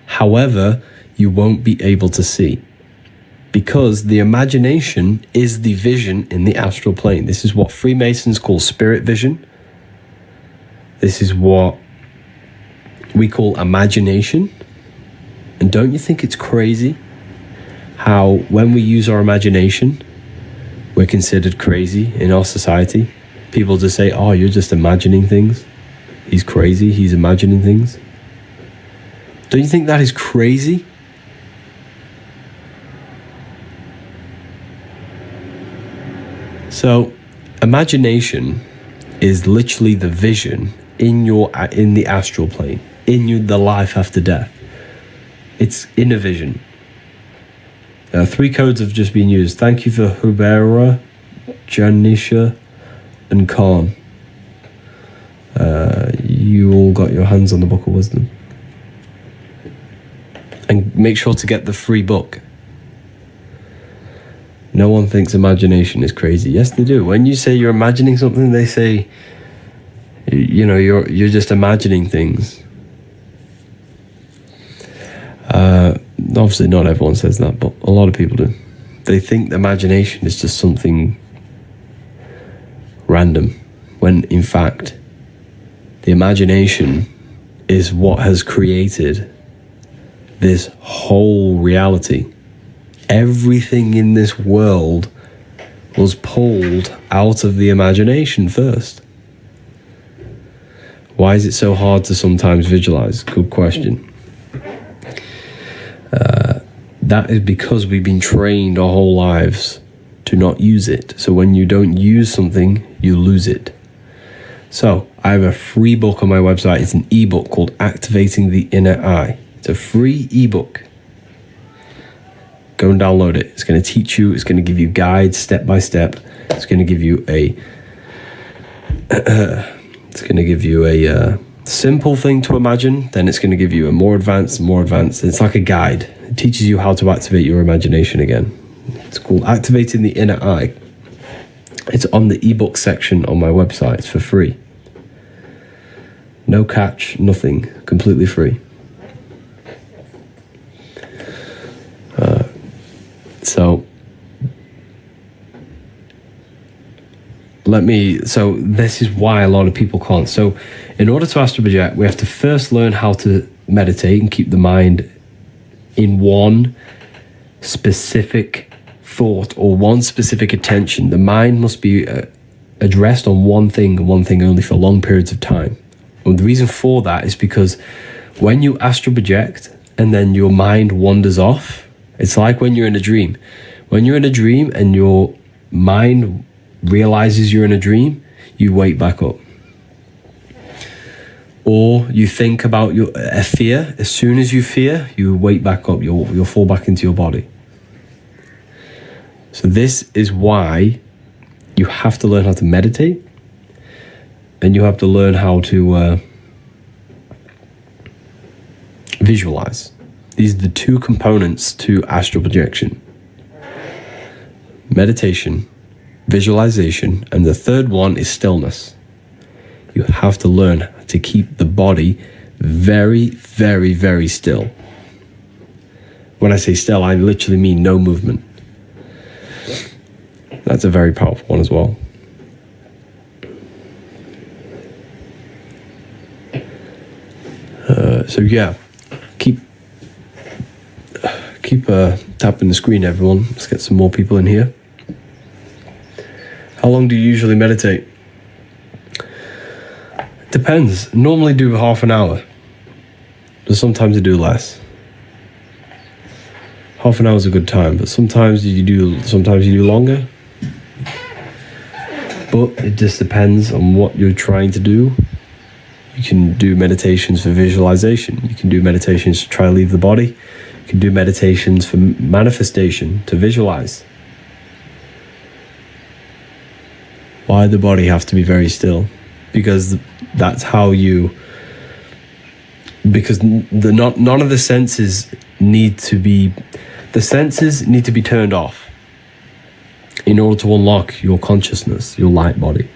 However, you won't be able to see, because the imagination is the vision in the astral plane. This is what Freemasons call spirit vision. This is what we call imagination. And don't you think it's crazy how when we use our imagination, we're considered crazy in our society? People just say, oh, you're just imagining things. He's crazy, he's imagining things. Don't you think that is crazy? So, imagination is literally the vision in the astral plane, the life after death. It's inner vision. 3 codes have just been used. Thank you for Hubera, Janisha, and Khan. You all got your hands on the Book of Wisdom. And make sure to get the free book. No one thinks imagination is crazy. Yes, they do. When you say you're imagining something, they say, you know, you're just imagining things. Obviously, not everyone says that, but a lot of people do. They think the imagination is just something random, when in fact, the imagination is what has created this whole reality. Everything in this world was pulled out of the imagination first. Why is it so hard to sometimes visualize? Good question. That is because we've been trained our whole lives to not use it. So when you don't use something, you lose it. So I have a free book on my website. It's an ebook called Activating the Inner Eye. It's a free ebook. Go and download it. It's going to teach you. It's going to give you guides step by step. It's going to give you a simple thing to imagine. Then it's going to give you a more advanced. It's like a guide. It teaches you how to activate your imagination again. It's called Activating the Inner Eye. It's on the ebook section on my website. It's for free. No catch, nothing. Completely free. So this is why a lot of people can't. So in order to astral project, we have to first learn how to meditate and keep the mind in one specific thought or one specific attention. The mind must be addressed on one thing and one thing only for long periods of time. And the reason for that is because when you astral project and then your mind wanders off, it's like when you're in a dream. When you're in a dream and your mind realizes you're in a dream, you wake back up. Or you think about a fear. As soon as you fear, you wake back up. You'll fall back into your body. So this is why you have to learn how to meditate, and you have to learn how to visualize. These are the 2 components to astral projection. Meditation, visualization, and the third one is stillness. You have to learn to keep the body very, very, very still. When I say still, I literally mean no movement. That's a very powerful one as well. So yeah, keep tapping the screen, everyone. Let's get some more people in here. How long do you usually meditate? Depends. Normally do half an hour, but sometimes I do less. Half an hour is a good time, but sometimes you do longer. But it just depends on what you're trying to do. You can do meditations for visualization. You can do meditations to try to leave the body. You can do meditations for manifestation, to visualize. Why the body have to be very still? Because that's how you... Because none of the senses need to be... The senses need to be turned off in order to unlock your consciousness, your light body.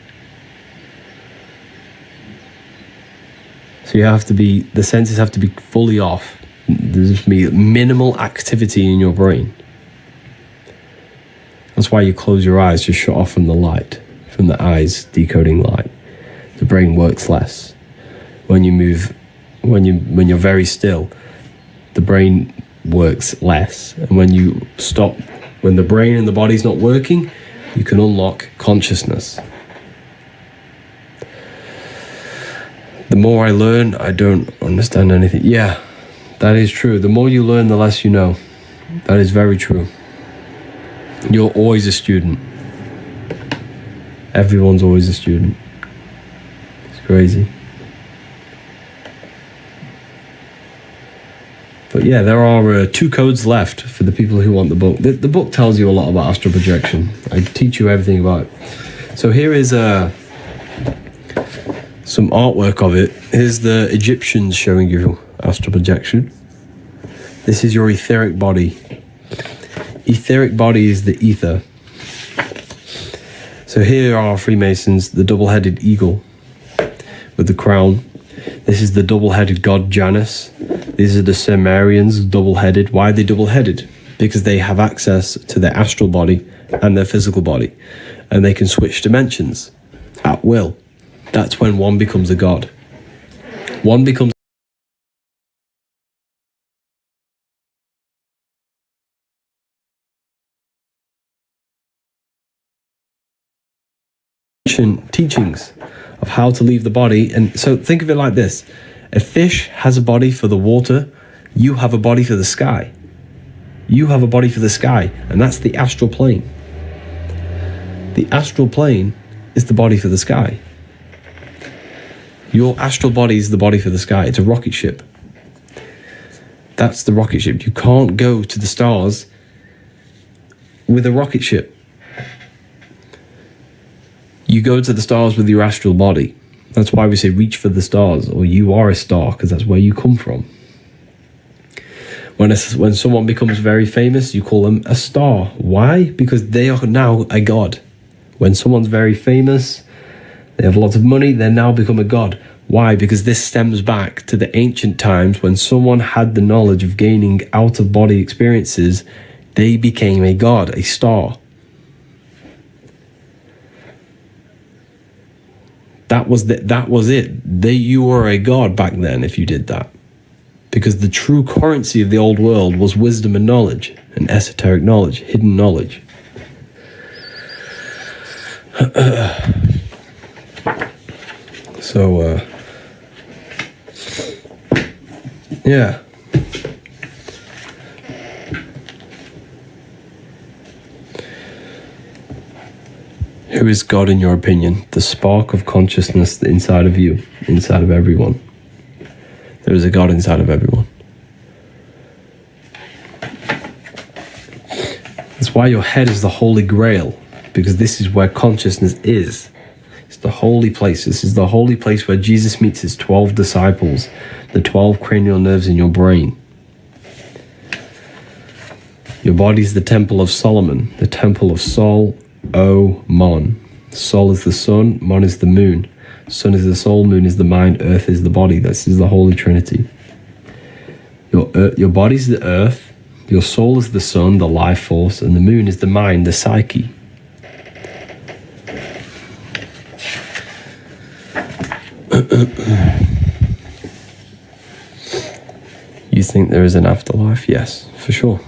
So the senses have to be fully off. There's just be minimal activity in your brain. That's why you close your eyes to shut off from the light, from the eyes decoding light. The brain works less. When you move, when you're very still, the brain works less. And when you stop, when the brain and the body's not working, you can unlock consciousness. The more I learn, I don't understand anything. Yeah, that is true. The more you learn, the less you know. That is very true. You're always a student. Everyone's always a student. It's crazy. But yeah, there are 2 codes left for the people who want the book. The book tells you a lot about astral projection. I teach you everything about it. So here is some artwork of it. Here's the Egyptians showing you astral projection. This is your etheric body. Etheric body is the ether. So here are Freemasons, the double-headed eagle with the crown. This is the double-headed god Janus. These are the Sumerians, double-headed. Why are they double-headed? Because they have access to their astral body and their physical body, and they can switch dimensions at will. That's when one becomes a god. One becomes teachings of how to leave the body. And so think of it like this. A fish has a body for the water. You have a body for the sky. You have a body for the sky, and that's the astral plane. The astral plane is the body for the sky. Your astral body is the body for the sky. It's a rocket ship. That's the rocket ship. You can't go to the stars with a rocket ship. You go to the stars with your astral body. That's why we say reach for the stars, or you are a star, because that's where you come from. When someone becomes very famous, you call them a star. Why? Because they are now a god. When someone's very famous, they have lots of money, they now become a god. Why? Because this stems back to the ancient times when someone had the knowledge of gaining out-of-body experiences, they became a god, a star. That was it. You were a god back then if you did that. Because the true currency of the old world was wisdom and knowledge, and esoteric knowledge, hidden knowledge. So, yeah. Who is God in your opinion? The spark of consciousness inside of you, inside of everyone. There is a God inside of everyone. That's why your head is the Holy Grail, because this is where consciousness is. It's the holy place. This is the holy place where Jesus meets his 12 disciples, the 12 cranial nerves in your brain. Your body is the temple of Solomon, the temple of Sol, O, Mon. Sol is the sun, Mon is the moon. Sun is the soul, moon is the mind, earth is the body. This is the Holy Trinity. Your body is the earth, your soul is the sun, the life force, and the moon is the mind, the psyche. think there is an afterlife? Yes, for sure.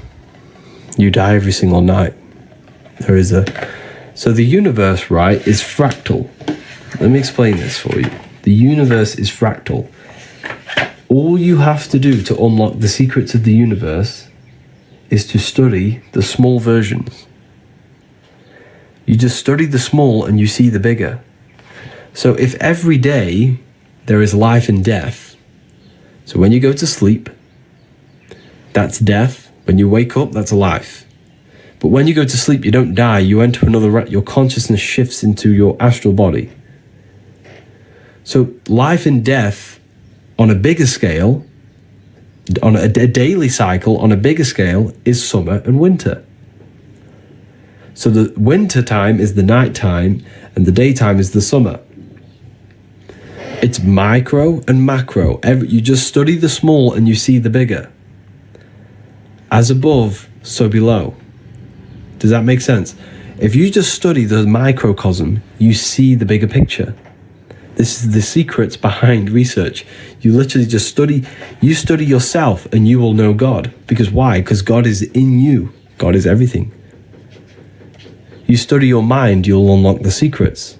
You die every single night. There is a... So the universe, right, is fractal. Let me explain this for you. The universe is fractal. All you have to do to unlock the secrets of the universe is to study the small versions. You just study the small and you see the bigger. So if every day there is life and death, so when you go to sleep, that's death. When you wake up, that's life. But when you go to sleep, you don't die. You enter another, your consciousness shifts into your astral body. So life and death on a bigger scale, on a daily cycle, on a bigger scale, is summer and winter. So the winter time is the night time and the daytime is the summer. It's micro and macro. You just study the small and you see the bigger. As above, so below. Does that make sense? If you just study the microcosm, you see the bigger picture. This is the secrets behind research. You literally just study yourself and you will know God. Because why? Because God is in you. God is everything. You study your mind, you'll unlock the secrets.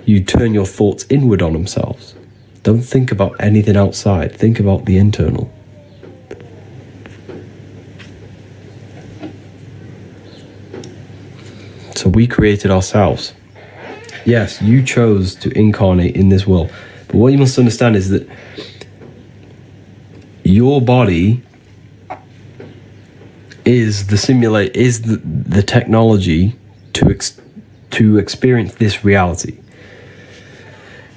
You turn your thoughts inward on themselves. Don't think about anything outside. Think about the internal. So we created ourselves. Yes, you chose to incarnate in this world. But what you must understand is that your body is the technology to experience this reality.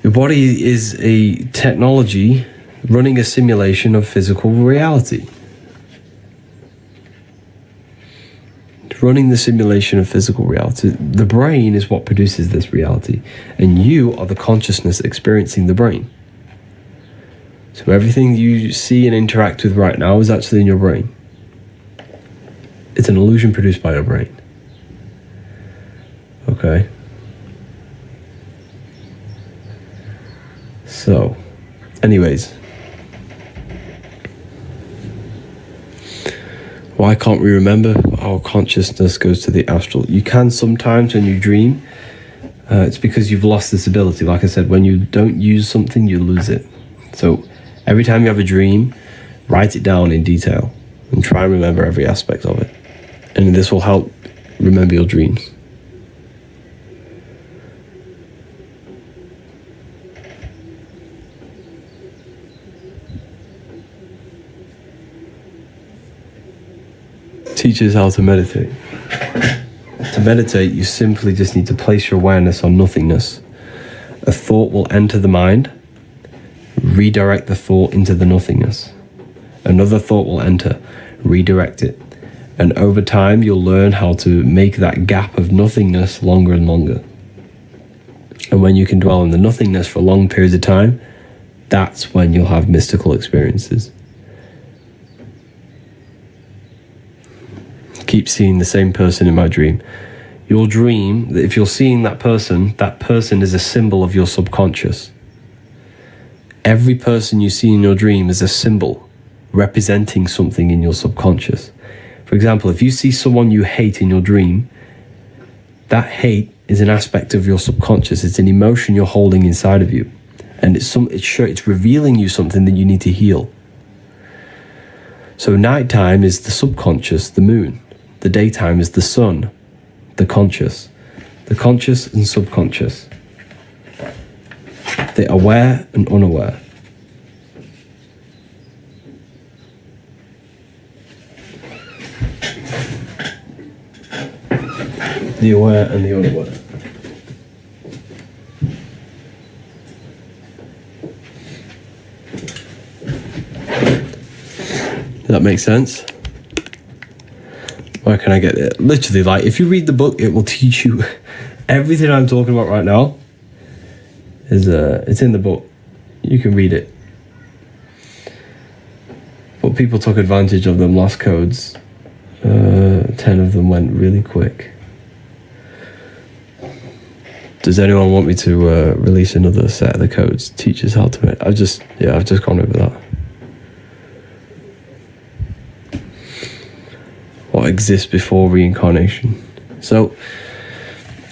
Your body is a technology running a simulation of physical reality. Running the simulation of physical reality. The brain is what produces this reality, and you are the consciousness experiencing the brain. So everything you see and interact with right now is actually in your brain. It's an illusion produced by your brain. Okay. So, anyways. Why can't we remember? Our consciousness goes to the astral. You can sometimes when you dream. It's because you've lost this ability. Like I said, when you don't use something, you lose it. So every time you have a dream, write it down in detail and try and remember every aspect of it. And this will help remember your dreams. Teaches how to meditate. To meditate, you simply just need to place your awareness on nothingness. A thought will enter the mind, redirect the thought into the nothingness. Another thought will enter, redirect it. And over time, you'll learn how to make that gap of nothingness longer and longer. And when you can dwell in the nothingness for long periods of time, that's when you'll have mystical experiences. Keep seeing the same person in my dream. Your dream, if you're seeing that person is a symbol of your subconscious. Every person you see in your dream is a symbol representing something in your subconscious. For example, if you see someone you hate in your dream, that hate is an aspect of your subconscious. It's an emotion you're holding inside of you. And it's revealing you something that you need to heal. So nighttime is the subconscious, the moon. The daytime is the sun, the conscious and subconscious, the aware and unaware. The aware and the unaware. Does that make sense? Where can I get it? Literally, like, if you read the book, it will teach you everything I'm talking about right now. It's in the book. You can read it. But people took advantage of them, lost codes. 10 of them went really quick. Does anyone want me to release another set of the codes? Teaches how to make. I've just gone over that. what exists before reincarnation. So,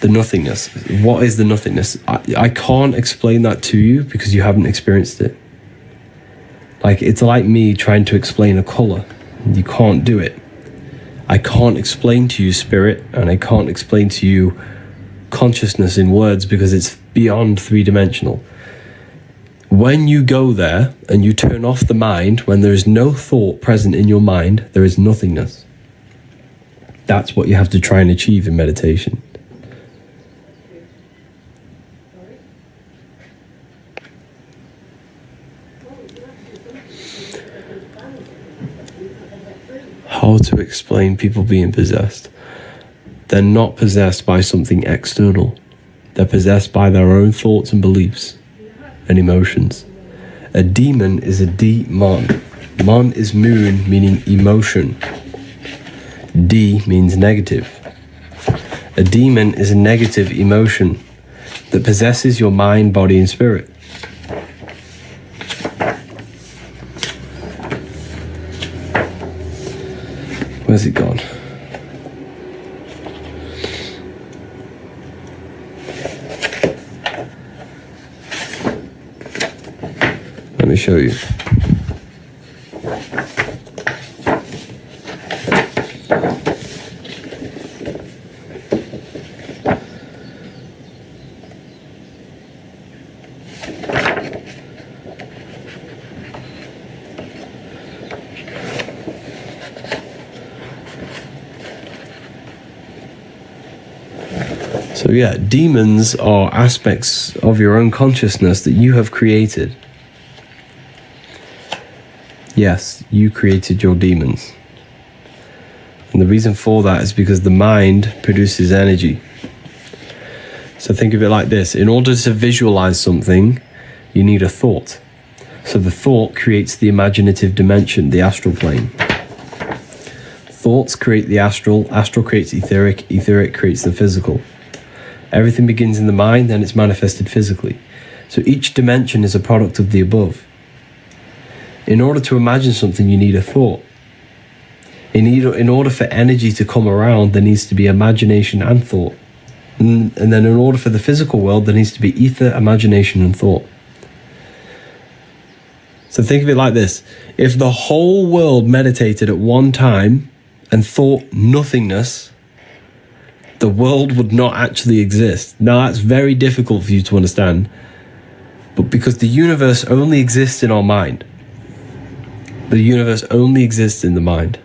the nothingness. What is the nothingness? I can't explain that to you because you haven't experienced it. Like, it's like me trying to explain a color. You can't do it. I can't explain to you spirit, and I can't explain to you consciousness in words because it's beyond three-dimensional. When you go there and you turn off the mind, when there is no thought present in your mind, there is nothingness. That's what you have to try and achieve in meditation. How to explain people being possessed? They're not possessed by something external. They're possessed by their own thoughts and beliefs and emotions. A demon is a demon. Mon is moon, meaning emotion. D means negative. A demon is a negative emotion that possesses your mind, body, and spirit. Where's it gone? Let me show you. So yeah, demons are aspects of your own consciousness that you have created. Yes, you created your demons. And the reason for that is because the mind produces energy. So think of it like this. In order to visualize something, you need a thought. So the thought creates the imaginative dimension, the astral plane. Thoughts create the astral, astral creates etheric, etheric creates the physical. Everything begins in the mind, then it's manifested physically. So each dimension is a product of the above. In order to imagine something, you need a thought. In order for energy to come around, there needs to be imagination and thought. And then in order for the physical world, there needs to be ether, imagination, and thought. So think of it like this. If the whole world meditated at one time and thought nothingness, the world would not actually exist. Now, that's very difficult for you to understand, but because the universe only exists in our mind. The universe only exists in the mind.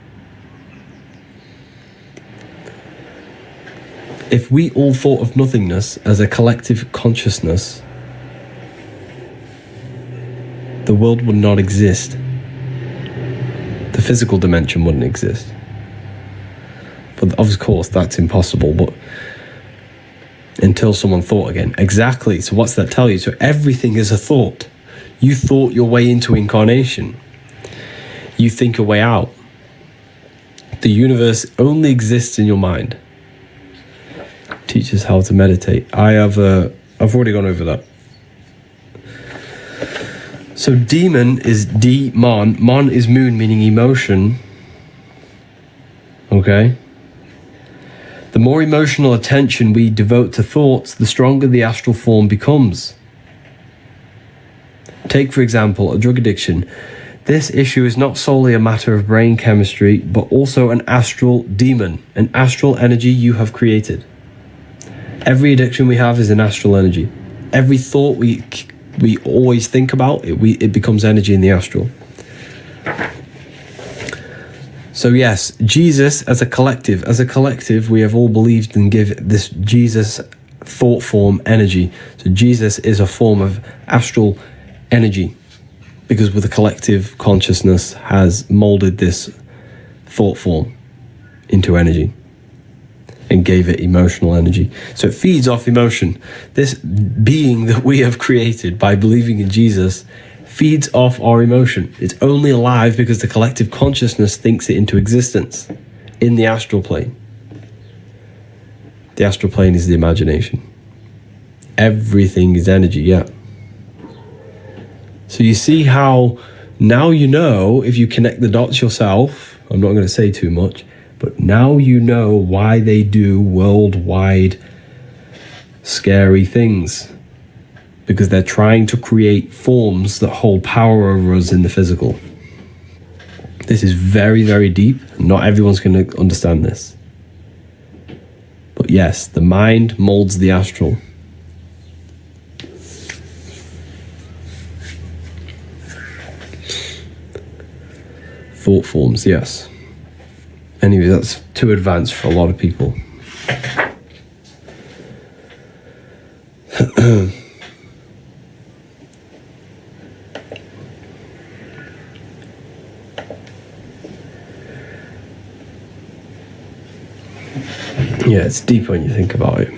If we all thought of nothingness as a collective consciousness, the world would not exist. The physical dimension wouldn't exist. But of course, that's impossible, but until someone thought again. Exactly, so what's that tell you? So everything is a thought. You thought your way into incarnation. You think a way out. The universe only exists in your mind. Teach us how to meditate. I've already gone over that. So demon is demon. Mon is moon, meaning emotion. Okay? The more emotional attention we devote to thoughts, the stronger the astral form becomes. Take, for example, a drug addiction. This issue is not solely a matter of brain chemistry, but also an astral demon, an astral energy you have created. Every addiction we have is an astral energy. Every thought we always think about, it becomes energy in the astral. So yes, Jesus as a collective, we have all believed and give this Jesus thought form energy. So Jesus is a form of astral energy because with the collective consciousness has molded this thought form into energy and gave it emotional energy. So it feeds off emotion. This being that we have created by believing in Jesus feeds off our emotion. It's only alive because the collective consciousness thinks it into existence in the astral plane. The astral plane is the imagination. Everything is energy, yeah. So you see how now you know, if you connect the dots yourself, I'm not going to say too much, But now you know why they do worldwide scary things. Because they're trying to create forms that hold power over us in the physical. This is very, very deep. Not everyone's going to understand this. But yes, the mind molds the astral. Thought forms, yes. Anyway, that's too advanced for a lot of people. Yeah, it's deep when you think about it.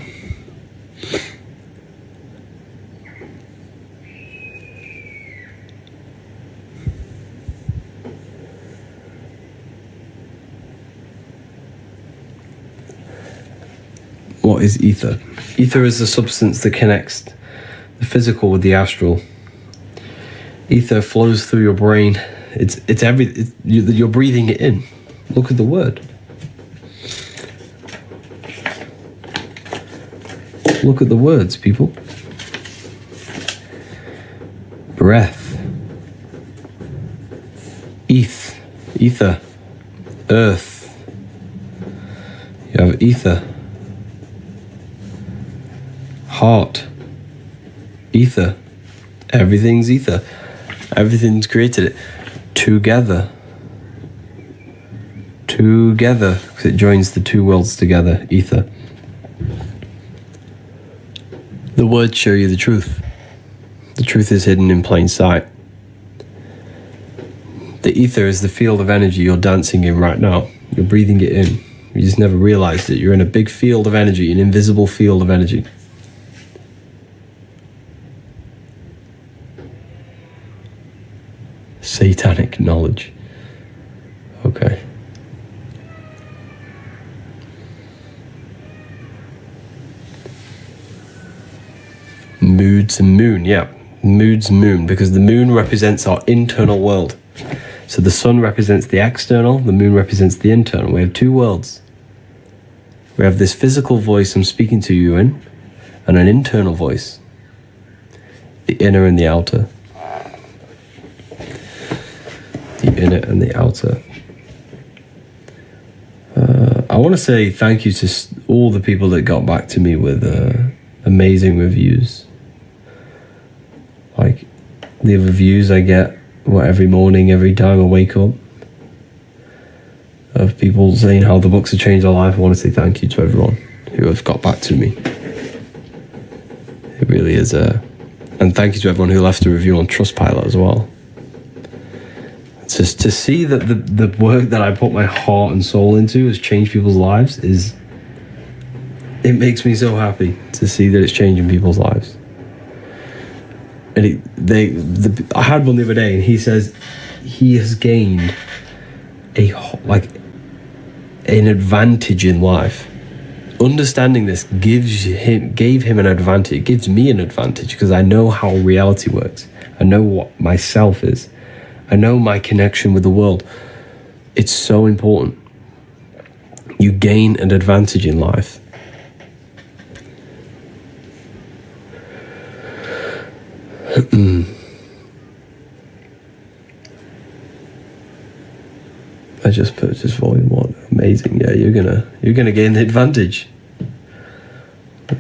What is ether? Ether is the substance that connects the physical with the astral. Ether flows through your brain. You're breathing it in. Look at the word. Look at the words, people. Breath. Ether. Earth. You have ether. Heart. Ether. Everything's ether. Everything's created it. Together. Because it joins the two worlds together. Ether. The words show you the truth. The truth is hidden in plain sight. The ether is the field of energy you're dancing in right now. You're breathing it in. You just never realized it. You're in a big field of energy, an invisible field of energy. Satanic knowledge. Okay. Moods and moon, yeah. Moods, moon, because the moon represents our internal world. So the sun represents the external, the moon represents the internal. We have two worlds. We have this physical voice I'm speaking to you in, and an internal voice. The inner and the outer. The inner and the outer. I want to say thank you to all the people that got back to me with amazing reviews. Like the reviews I get every morning, every time I wake up, of people saying how the books have changed their life. I want to say thank you to everyone who have got back to me. It really is and thank you to everyone who left a review on Trustpilot as well. Just to see that the work that I put my heart and soul into has changed people's lives it makes me so happy to see that it's changing people's lives. And I had one the other day, and he says he has gained an advantage in life. Understanding this gave him an advantage. It gives me an advantage because I know how reality works. I know what myself is. I know my connection with the world. It's so important. You gain an advantage in life. I just purchased volume 1. Amazing. Yeah, you're gonna gain the advantage.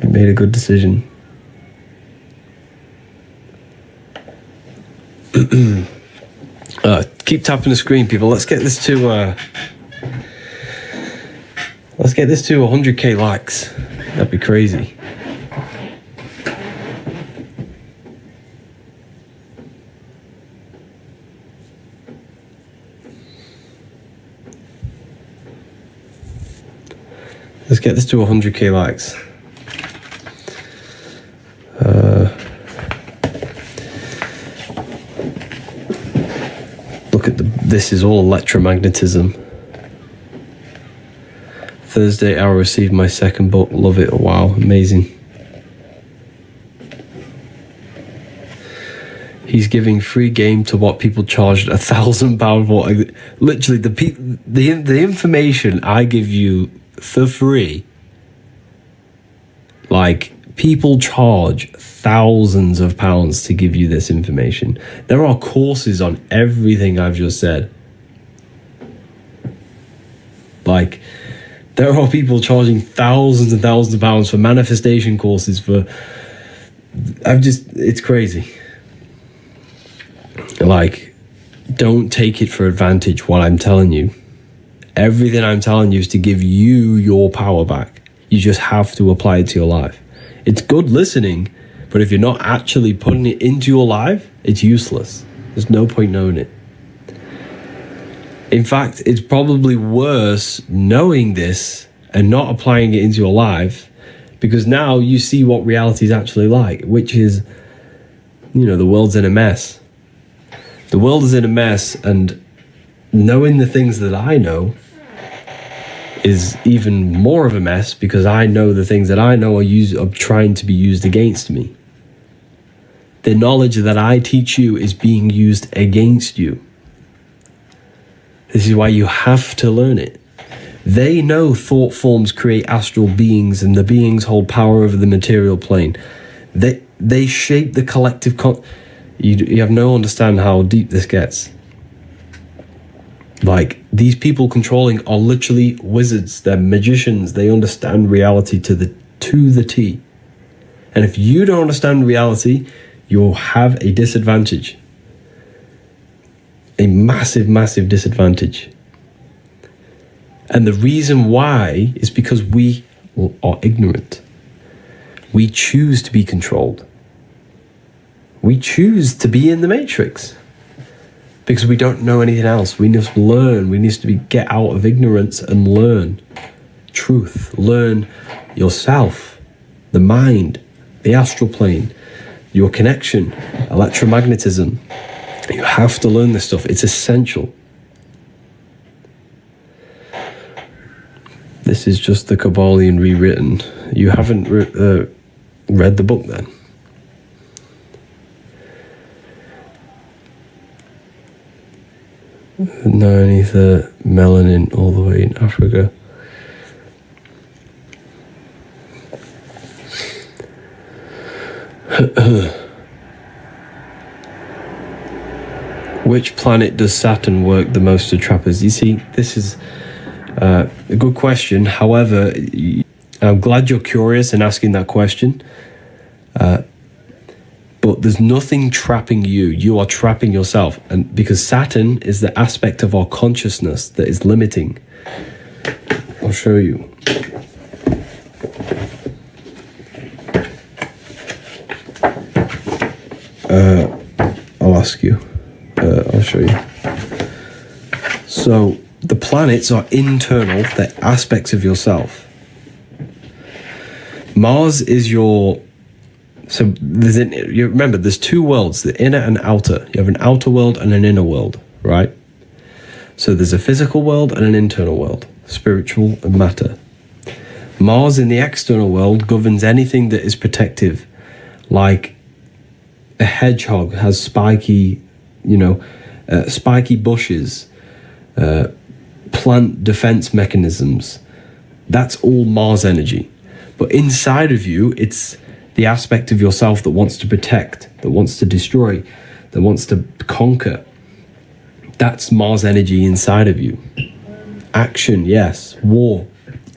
You made a good decision. Keep tapping the screen, people. Let's get this to 100k likes. That'd be crazy. Let's get this to 100k likes. Look at this is all electromagnetism. Thursday, I'll receive my second book. Love it. Wow, amazing. He's giving free game to what people charged £1,000 for. Literally, the information I give you for free, like, people charge thousands of pounds to give you this information. There are courses on everything I've just said. Like, there are people charging thousands and thousands of pounds for manifestation courses for... it's crazy. Like, don't take it for advantage what I'm telling you. Everything I'm telling you is to give you your power back. You just have to apply it to your life. It's good listening, but if you're not actually putting it into your life, it's useless. There's no point knowing it. In fact, it's probably worse knowing this and not applying it into your life, because now you see what reality is actually like, which is, the world's in a mess. The world is in a mess, and knowing the things that I know is even more of a mess, because I know the things that I know are trying to be used against me. The knowledge that I teach you is being used against you. This is why you have to learn it. They know thought forms create astral beings, and the beings hold power over the material plane. They shape the collective... You have no understanding how deep this gets. Like, these people controlling are literally wizards. They're magicians. They understand reality to the T. And if you don't understand reality, you'll have a disadvantage. A massive, massive disadvantage. And the reason why is because we are ignorant. We choose to be controlled. We choose to be in the matrix because we don't know anything else. We must learn. We need to get out of ignorance and learn truth. Learn yourself, the mind, the astral plane, your connection, electromagnetism. You have to learn this stuff. It's essential. This is just the Kabbalion rewritten. You haven't read the book then? No ether, melanin all the way in Africa. Which planet does Saturn work the most to trap us? You see, this is a good question. However, I'm glad you're curious and asking that question. But there's nothing trapping you. You are trapping yourself. And because Saturn is the aspect of our consciousness that is limiting. I'll show you. I'll ask you. I'll show you. So the planets are internal. They're aspects of yourself. Mars is your... So you remember, there's two worlds, the inner and outer. You have an outer world and an inner world, right? So there's a physical world and an internal world, spiritual and matter. Mars in the external world governs anything that is protective, like a hedgehog has spiky bushes, plant defense mechanisms. That's all Mars energy. But inside of you, it's the aspect of yourself that wants to protect, that wants to destroy, that wants to conquer. That's Mars energy inside of you. Action, yes. War,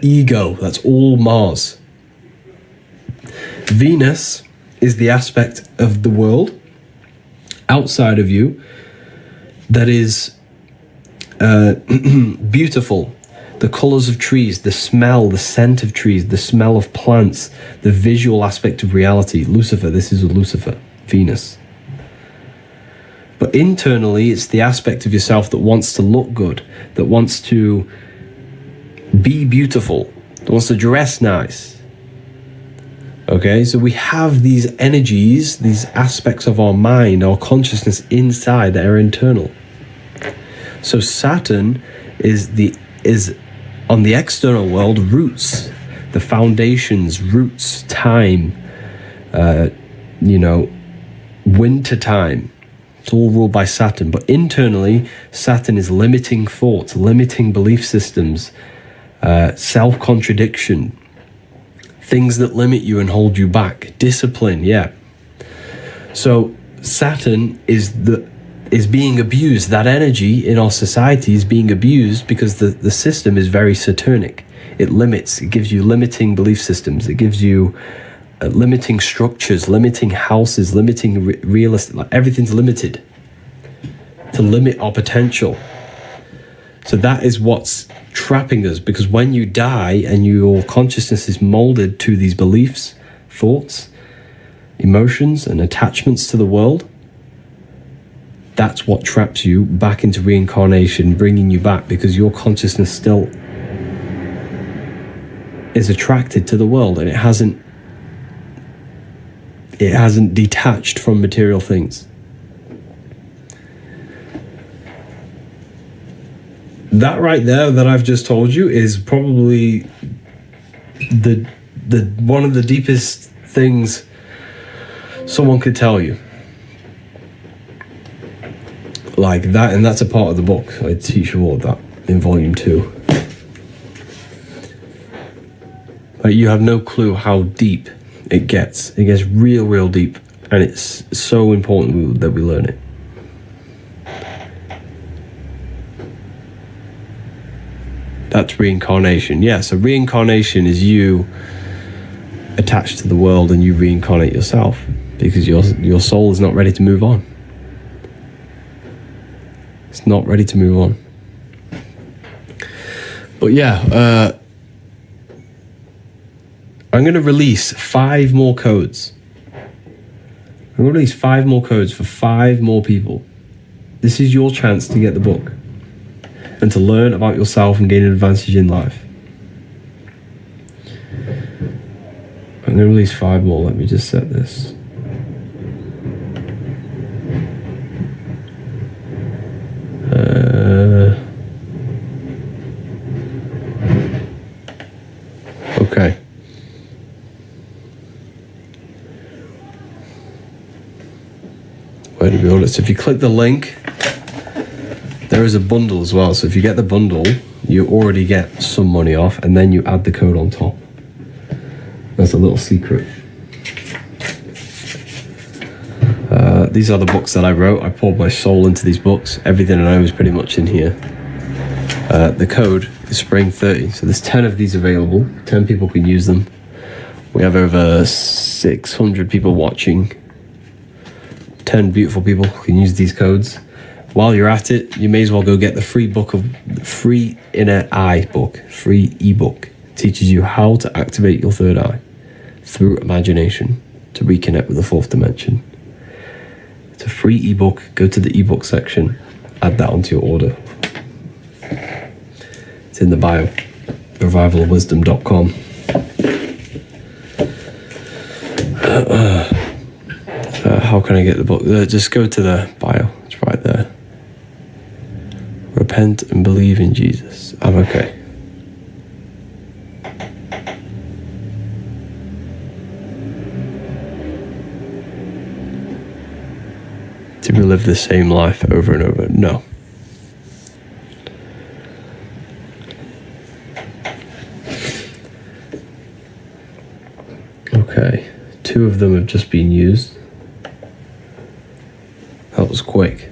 ego, that's all Mars. Venus is the aspect of the world outside of you that is beautiful. The colors of trees, the smell, the scent of trees, the smell of plants, the visual aspect of reality. Lucifer, this is Lucifer, Venus. But internally, it's the aspect of yourself that wants to look good, that wants to be beautiful, that wants to dress nice. Okay, so we have these energies, these aspects of our mind, our consciousness inside that are internal. So Saturn is on the external world, roots, the foundations, roots, time, winter time, It's all ruled by Saturn. But internally, Saturn is limiting thoughts, limiting belief systems, self-contradiction, things that limit you and hold you back. Discipline, yeah. So Saturn is being abused. That energy in our society is being abused because the system is very Saturnic. It limits, it gives you limiting belief systems. It gives you limiting structures, limiting houses, limiting real estate. Like, everything's limited to limit our potential. So that is what's trapping us, because when you die and your consciousness is molded to these beliefs, thoughts, emotions, and attachments to the world, that's what traps you back into reincarnation, bringing you back, because your consciousness still is attracted to the world, and it hasn't detached from material things. That right there that I've just told you is probably the one of the deepest things someone could tell you. Like that, and that's a part of the book. I teach you all of that in volume 2. Like, you have no clue how deep it gets. It gets real deep, and it's so important that we learn it. That's reincarnation. Yeah, so reincarnation is you attached to the world, and you reincarnate yourself because your soul is not ready to move on. It's not ready to move on. But yeah, I'm going to release 5 more codes. I'm going to release 5 more codes for 5 more people. This is your chance to get the book and to learn about yourself and gain an advantage in life. I'm going to release 5 more. Let me just set this. Okay. Where to be honest, if you click the link, there is a bundle as well. So if you get the bundle, you already get some money off, and then you add the code on top. That's a little secret. These are the books that I wrote. I poured my soul into these books. Everything I know is pretty much in here. The code is Spring 30. So there's 10 of these available. 10 people can use them. We have over 600 people watching. 10 beautiful people can use these codes. While you're at it, you may as well go get the free inner eye book, free ebook. It teaches you how to activate your third eye through imagination to reconnect with the 4th dimension. It's a free ebook. Go to the ebook section, add that onto your order. It's in the bio, revivalofwisdom.com. How can I get the book? Just go to the bio. It's right there. Repent and believe in Jesus. I'm okay. To relive the same life over and over? No. Okay. 2 of them have just been used. That was quick.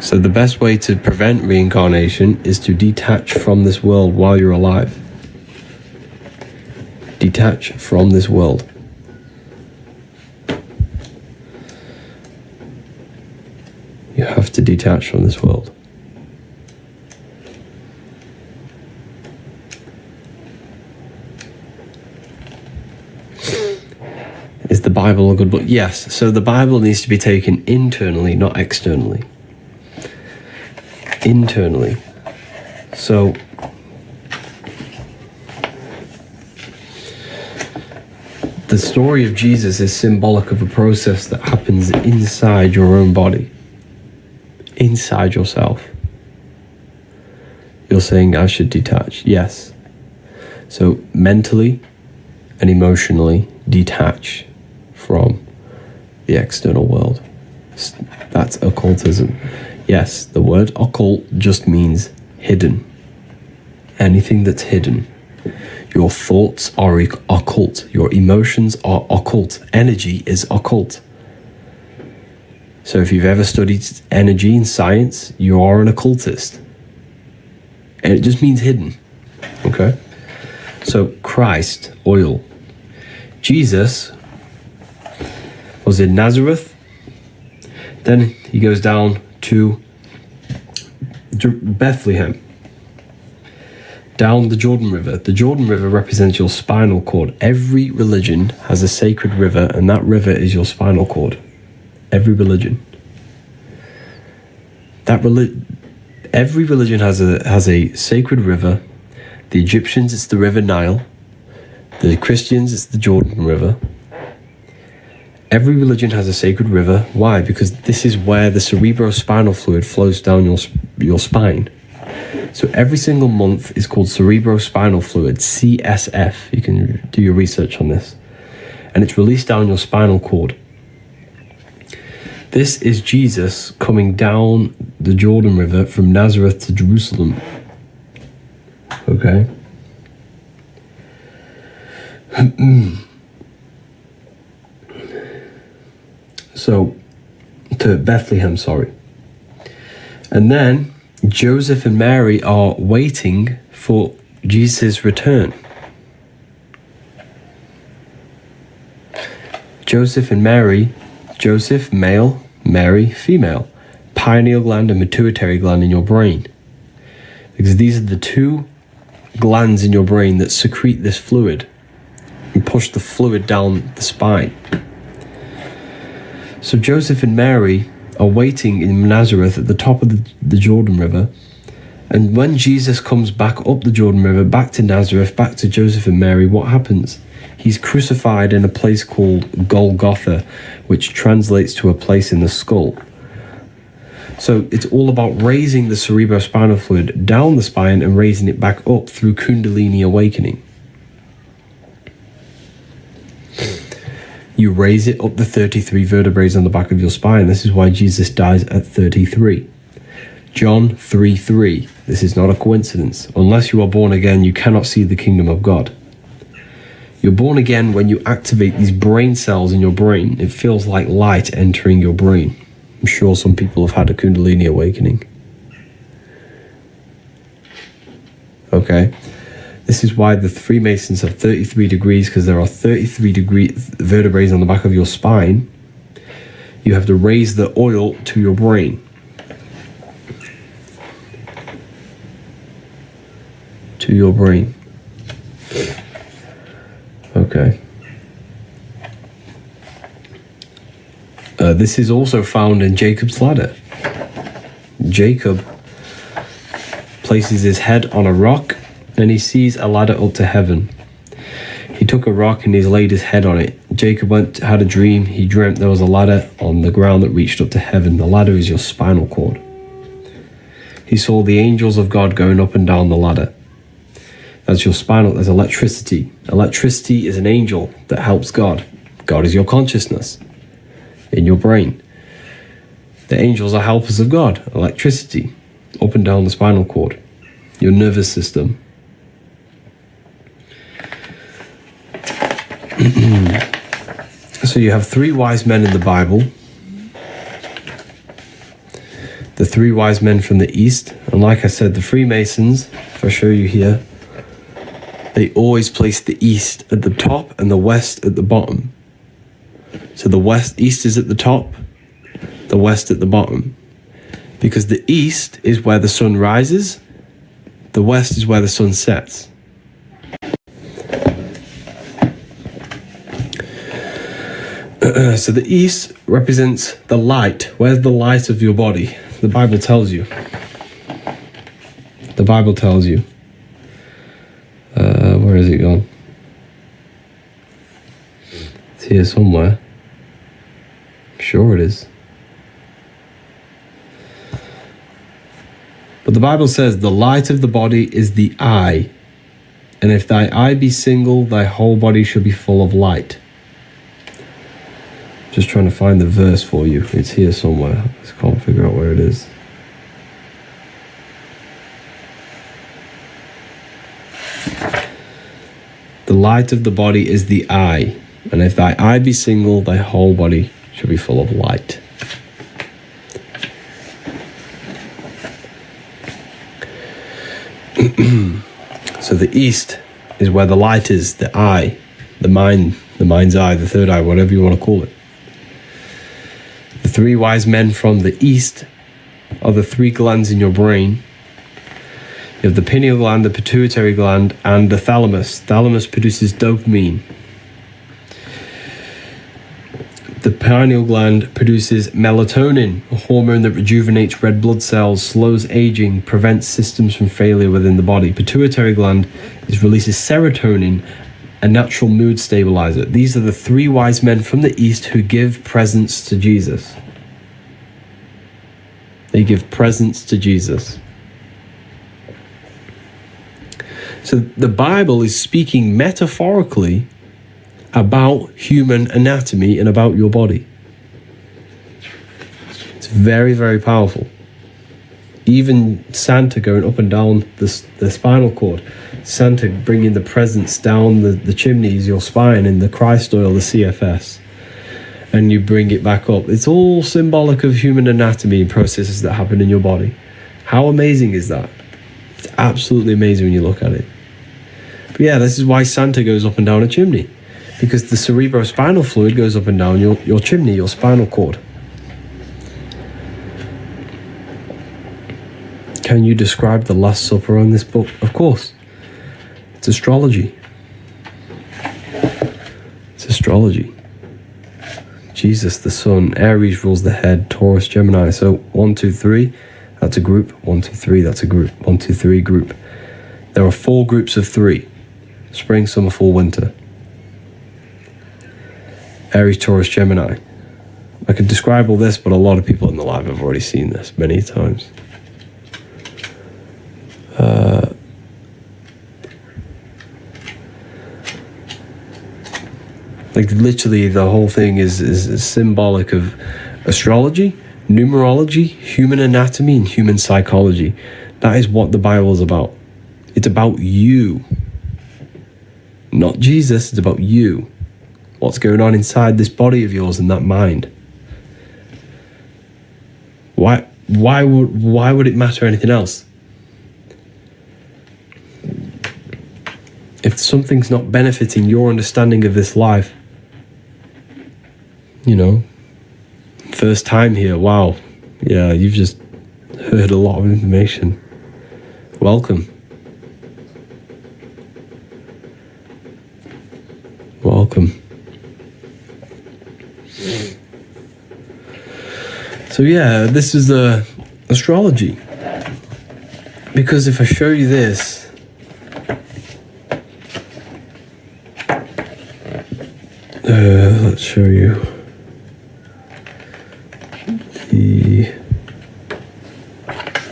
So the best way to prevent reincarnation is to detach from this world while you're alive. Detach from this world. You have to detach from this world. Is the Bible a good book? Yes. So the Bible needs to be taken internally, not externally. Internally. So the story of Jesus is symbolic of a process that happens inside your own body, inside yourself. You're saying I should detach. Yes. So mentally, and emotionally detach from the external world. That's occultism. Yes, the word occult just means hidden. Anything that's hidden. Your thoughts are occult. Your emotions are occult. Energy is occult. So if you've ever studied energy in science, you are an occultist. And it just means hidden. Okay? So Christ, oil. Jesus was in Nazareth. Then he goes down to Bethlehem. Down the Jordan River. The Jordan River represents your spinal cord. Every religion has a sacred river, and that river is your spinal cord. Every religion. Every religion has a sacred river. The Egyptians, it's the River Nile. The Christians, it's the Jordan River. Every religion has a sacred river. Why? Because this is where the cerebrospinal fluid flows down your spine. So every single month is called cerebrospinal fluid, CSF. You can do your research on this. And it's released down your spinal cord. This is Jesus coming down the Jordan River from Nazareth to Jerusalem. Okay? So, to Bethlehem, sorry. And then Joseph and Mary are waiting for Jesus' return. Joseph and Mary, Joseph, male, Mary, female. Pineal gland and pituitary gland in your brain. Because these are the two glands in your brain that secrete this fluid and push the fluid down the spine. So Joseph and Mary are waiting in Nazareth at the top of the Jordan River. And when Jesus comes back up the Jordan River, back to Nazareth, back to Joseph and Mary, what happens? He's crucified in a place called Golgotha, which translates to a place in the skull. So it's all about raising the cerebrospinal fluid down the spine and raising it back up through Kundalini awakening. You raise it up the 33 vertebrae on the back of your spine. This is why Jesus dies at 33. John 3:3. This is not a coincidence. Unless you are born again, you cannot see the kingdom of God. You're born again when you activate these brain cells in your brain. It feels like light entering your brain. I'm sure some people have had a Kundalini awakening. Okay. This is why the Freemasons have 33 degrees, because there are 33 vertebrae on the back of your spine. You have to raise the oil to your brain. To your brain. Okay. This is also found in Jacob's ladder. Jacob places his head on a rock and he sees a ladder up to heaven. He took a rock and he's laid his head on it. Jacob had a dream. He dreamt there was a ladder on the ground that reached up to heaven. The ladder is your spinal cord. He saw the angels of God going up and down the ladder. That's your spinal. There's electricity. Electricity is an angel that helps God. God is your consciousness in your brain. The angels are helpers of God. Electricity up and down the spinal cord. Your nervous system. So you have three wise men in the Bible. The three wise men from the East. And like I said, the Freemasons, if I show you here, they always place the East at the top and the West at the bottom. So the East is at the top, the West at the bottom. Because the East is where the sun rises, the West is where the sun sets. So the East represents the light. Where's the light of your body? The Bible tells you. The Bible tells you. Where is it gone? It's here somewhere. I'm sure it is. But the Bible says the light of the body is the eye. And if thy eye be single, thy whole body shall be full of light. Just trying to find the verse for you. It's here somewhere. I just can't figure out where it is. The light of the body is the eye. And if thy eye be single, thy whole body shall be full of light. So the east is where the light is, the eye, the mind, the mind's eye, the third eye, whatever you want to call it. The three wise men from the east are the three glands in your brain. You have the pineal gland, the pituitary gland, and the thalamus. Thalamus produces dopamine. The pineal gland produces melatonin, a hormone that rejuvenates red blood cells, slows aging, prevents systems from failure within the body. Pituitary gland releases serotonin, a natural mood stabilizer. These are the three wise men from the east who give presents to Jesus. They give presents to Jesus. So the Bible is speaking metaphorically about human anatomy and about your body. It's very, very powerful. Even Santa going up and down the spinal cord, Santa bringing the presents down the chimneys, your spine, in the Christ oil, the CFS, and you bring it back up. It's all symbolic of human anatomy and processes that happen in your body. How amazing is that? It's absolutely amazing when you look at it. But yeah, this is why Santa goes up and down a chimney. Because the cerebrospinal fluid goes up and down your chimney, your spinal cord. Can you describe the Last Supper on this book? Of course. It's astrology. It's astrology. Jesus, the sun. Aries rules the head. Taurus, Gemini. So 1, 2, 3, that's a group. 1, 2, 3, that's a group. 1, 2, 3, group. There are 4 groups of 3. Spring, summer, fall, winter. Aries, Taurus, Gemini. I could describe all this, but a lot of people in the live have already seen this many times. Like literally the whole thing is symbolic of astrology, numerology, human anatomy, and human psychology. That is what the Bible is about. It's about you. Not Jesus, it's about you. What's going on inside this body of yours and that mind? Why would it matter anything else? If something's not benefiting your understanding of this life, you know, first time here, wow, yeah, you've just heard a lot of information. Welcome. Welcome. So yeah, this is the astrology. Because if I show you this, let's show you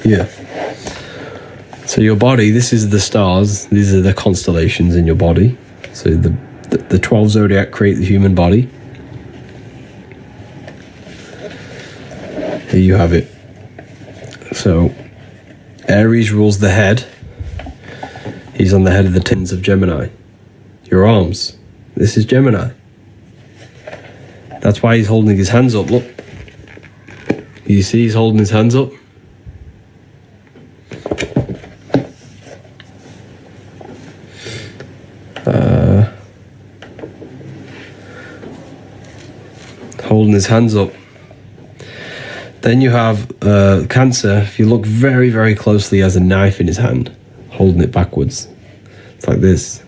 yeah. So your body, this is the stars, these are the constellations in your body. So the 12 zodiac create the human body. Here you have it. So Aries rules the head. He's on the head of the tens of Gemini. Your arms. This is Gemini. That's why he's holding his hands up. Look. You see he's holding his hands up? Holding his hands up. Then you have Cancer. If you look very, very closely, he has a knife in his hand, holding it backwards. It's like this.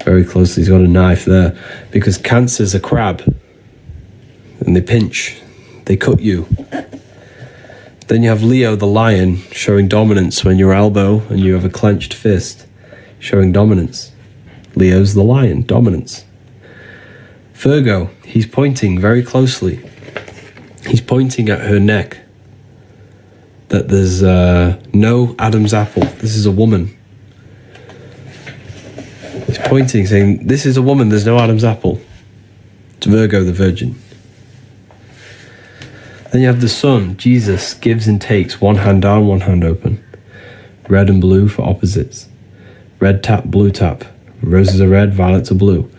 Very closely, he's got a knife there. Because Cancer's a crab. And they pinch. They cut you. Then you have Leo, the lion, showing dominance when your elbow and you have a clenched fist, showing dominance. Leo's the lion, dominance. Virgo, he's pointing very closely. He's pointing at her neck. That there's no Adam's apple. This is a woman. pointing, saying, this is a woman, there's no Adam's apple. It's Virgo, the virgin. Then you have the sun. Jesus gives and takes, one hand down, one hand open. Red and blue for opposites. Red tap, blue tap. Roses are red, violets are blue.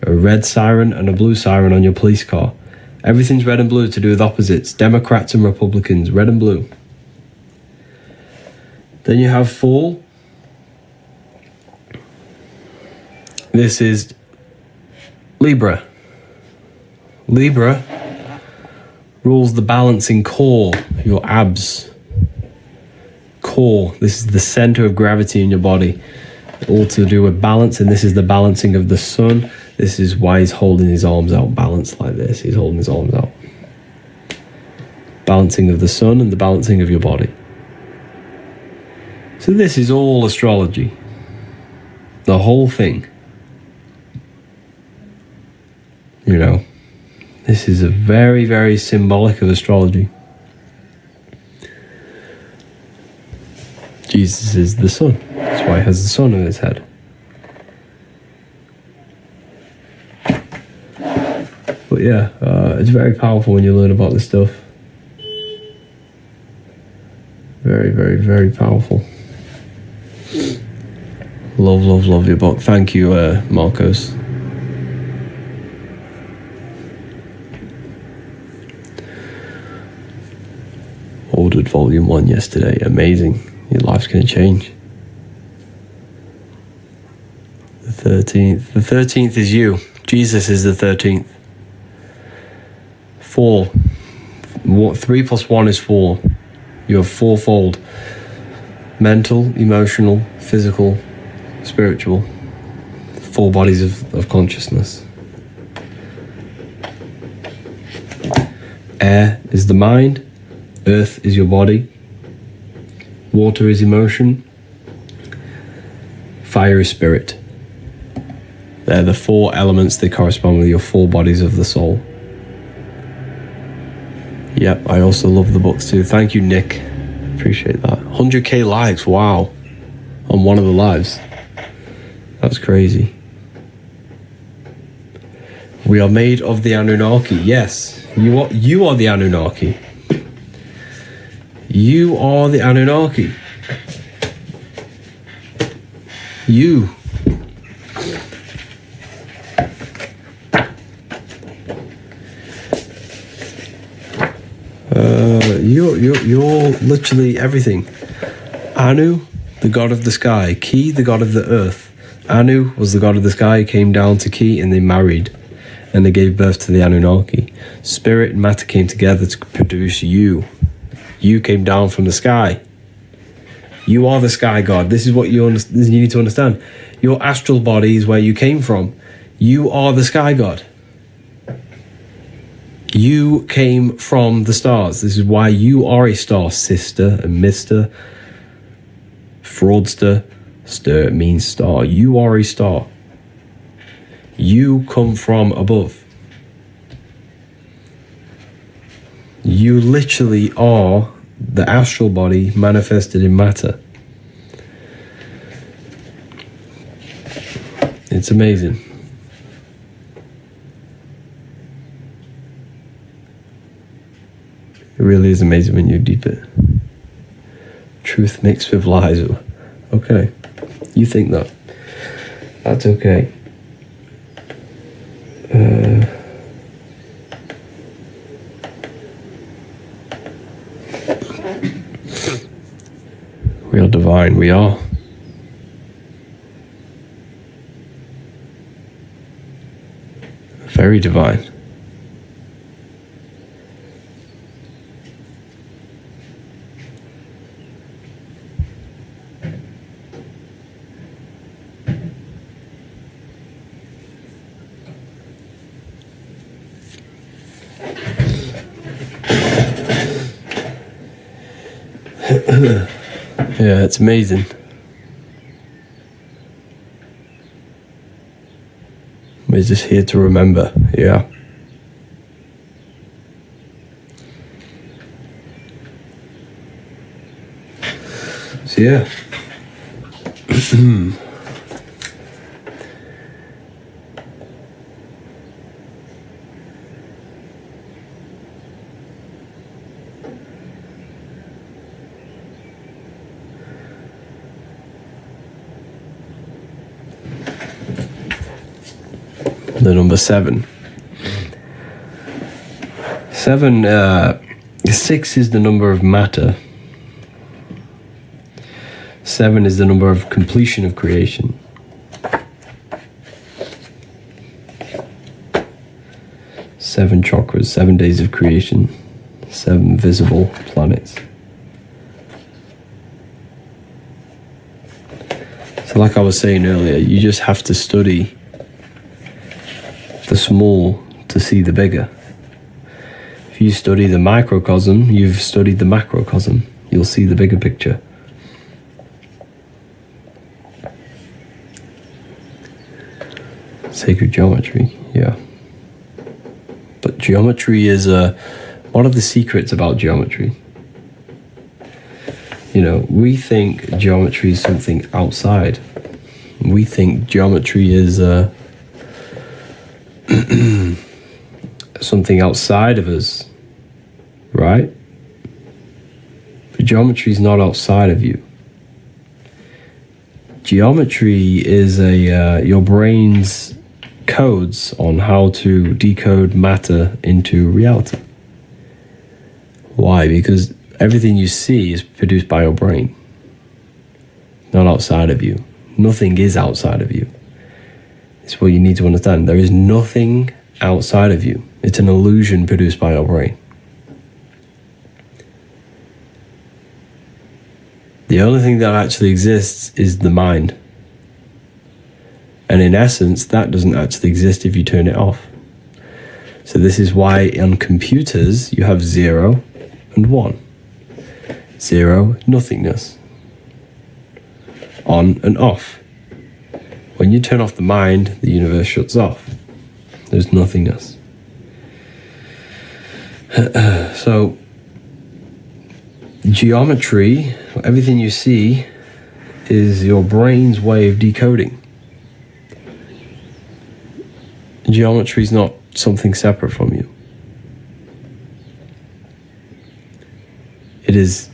A red siren and a blue siren on your police car. Everything's red and blue to do with opposites. Democrats and Republicans, red and blue. Then you have fall. This is Libra. Libra rules the balancing core, your abs. Core, this is the center of gravity in your body. All to do with balance, and this is the balancing of the sun. This is why he's holding his arms out, balanced like this. He's holding his arms out. Balancing of the sun and the balancing of your body. So this is all astrology. The whole thing. You know, this is a very, very symbolic of astrology. Jesus is the sun. That's why he has the sun on his head. But yeah, it's very powerful when you learn about this stuff. Very, very, very powerful. Love, love, love your book. Thank you, Marcos. Ordered volume 1 yesterday. Amazing. Your life's going to change. The 13th. The 13th is you. Jesus is the 13th. 4. 3 plus 1 is 4. You have fourfold. Mental, emotional, physical, spiritual. 4 bodies of consciousness. Air is the mind. Earth is your body. Water is emotion. Fire is spirit. They're the 4 elements that correspond with your 4 bodies of the soul. Yep, I also love the books too. Thank you, Nick. Appreciate that. 100k likes, wow. On one of the lives. That's crazy. We are made of the Anunnaki. Yes, you are the Anunnaki. You are the Anunnaki. You. You're literally everything. Anu, the god of the sky. Ki, the god of the earth. Anu was the god of the sky, came down to Ki, and they married. And they gave birth to the Anunnaki. Spirit and matter came together to produce you. You came down from the sky. You are the sky god. This is what you need to understand. Your astral body is where you came from. You are the sky god. You came from the stars. This is why you are a star, sister and mister. Fraudster. Stir means star. You are a star. You come from above. You literally are the astral body manifested in matter. It's amazing. It really is amazing when you deep it. Truth mixed with lies. Okay. You think that. That's okay. We are divine. We are. Very divine. Yeah, it's amazing. We're just here to remember, yeah. So yeah. the number 7. 6 is the number of matter. 7 is the number of completion of creation. Seven chakras, 7 days of creation, 7 visible planets. So like I was saying earlier, you just have to study the small to see the bigger. If you study the microcosm, you've studied the macrocosm. You'll see the bigger picture. Sacred geometry, yeah. But geometry is one of the secrets about geometry. You know, we think geometry is something outside. We think geometry is something outside of us, right? But geometry is not outside of you. Geometry is your brain's codes on how to decode matter into reality. Why? Because everything you see is produced by your brain, not outside of you. Nothing is outside of you. It's what you need to understand. There is nothing outside of you. It's an illusion produced by your brain. The only thing that actually exists is the mind. And in essence, that doesn't actually exist if you turn it off. So this is why on computers you have 0 and 1. 0, nothingness. On and off. When you turn off the mind, the universe shuts off. There's nothingness. So, geometry, everything you see, is your brain's way of decoding. Geometry is not something separate from you. It is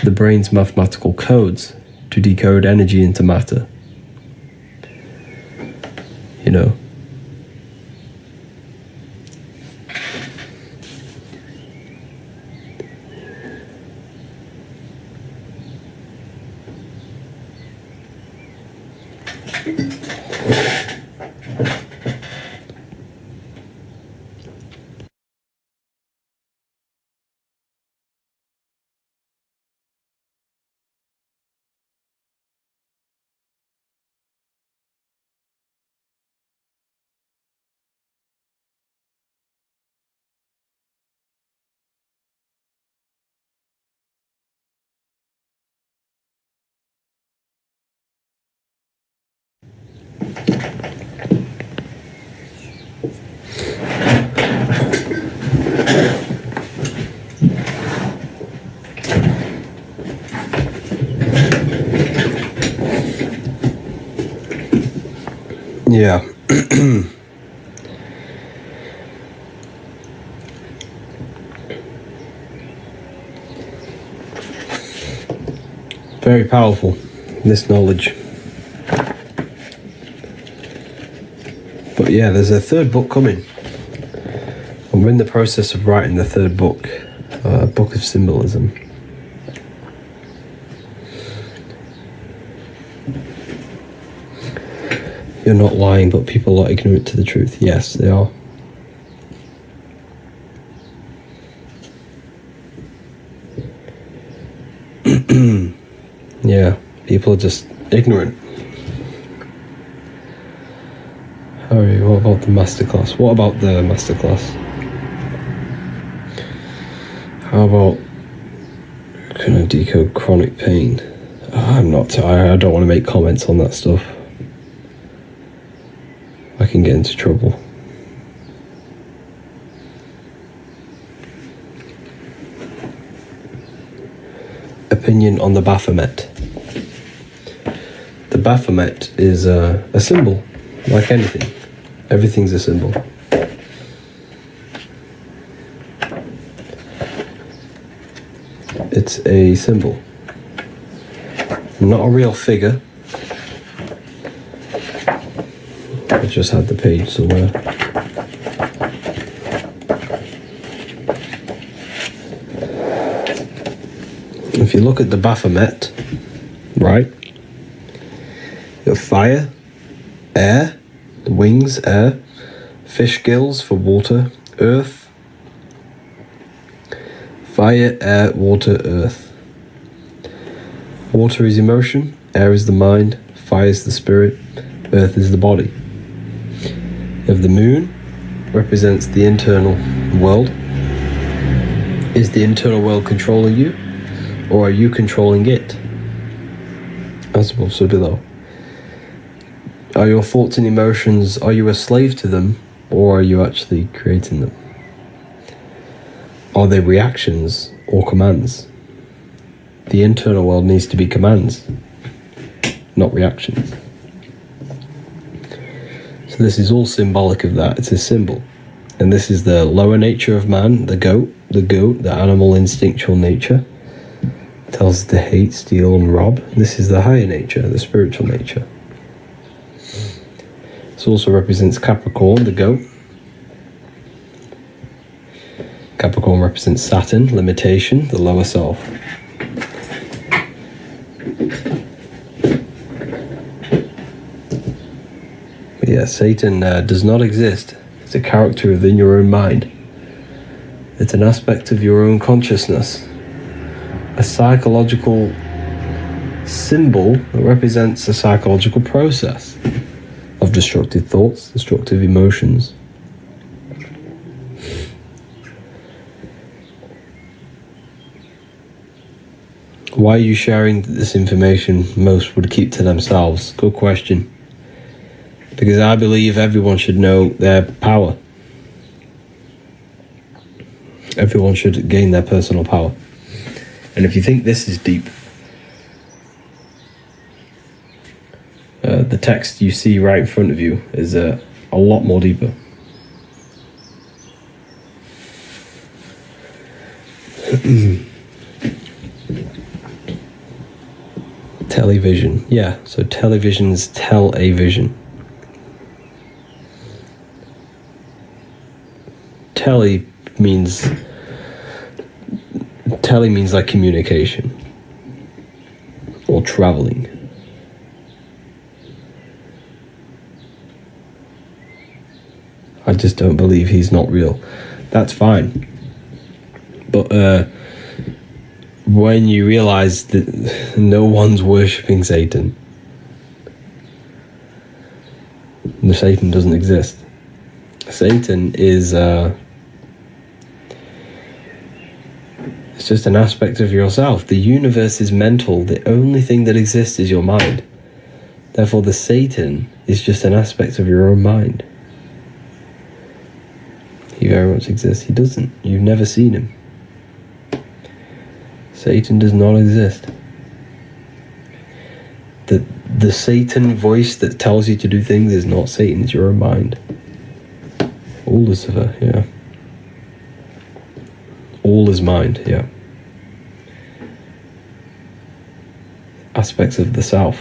the brain's mathematical codes to decode energy into matter. You know? Yeah. Very powerful, this knowledge. But yeah, there's a third book coming. I'm in the process of writing the third book, Book of Symbolism. You're not lying, but people are ignorant to the truth. Yes, they are. Yeah, people are just ignorant. Harry, what about the masterclass? What about the masterclass? How about, can I decode chronic pain? I'm not, I don't want to make comments on that stuff. I can get into trouble. Opinion on the Baphomet. The Baphomet is a symbol, like anything. Everything's a symbol. It's a symbol. Not a real figure. just had the page somewhere. If you look at the Baphomet, right, you have fire, air, the wings, air, fish gills for water, earth, fire, air, water, earth. Water is emotion, air is the mind, fire is the spirit, earth is the body. You have the moon, represents the internal world. Is the internal world controlling you, or are you controlling it? As above, so below. Are your thoughts and emotions, are you a slave to them, or are you actually creating them? Are they reactions or commands? The internal world needs to be commands, not reactions. So this is all symbolic of that. It's a symbol. And this is the lower nature of man, the goat, the animal instinctual nature. It tells us to hate, steal, and rob. This is the higher nature, the spiritual nature. This also represents Capricorn, the goat. Capricorn represents Saturn, limitation, the lower self. But yeah, Satan does not exist. It's a character within your own mind. It's an aspect of your own consciousness. A psychological symbol that represents a psychological process of destructive thoughts, destructive emotions. Why are you sharing this information? Most would keep to themselves. Good question. Because I believe everyone should know their power. Everyone should gain their personal power. And if you think this is deep, the text you see right in front of you is a lot more deeper. Television. Yeah, so televisions tell a vision. Tele means like communication or traveling. I just don't believe he's not real. That's fine. But when you realize that no one's worshipping Satan, the Satan doesn't exist. Satan is it's just an aspect of yourself. The universe is mental. The only thing that exists is your mind. Therefore, the Satan is just an aspect of your own mind. He very much exists. He doesn't. You've never seen him. Satan does not exist. The Satan voice that tells you to do things is not Satan, it's your own mind. All Lucifer, yeah. All is mind, yeah. Aspects of the self.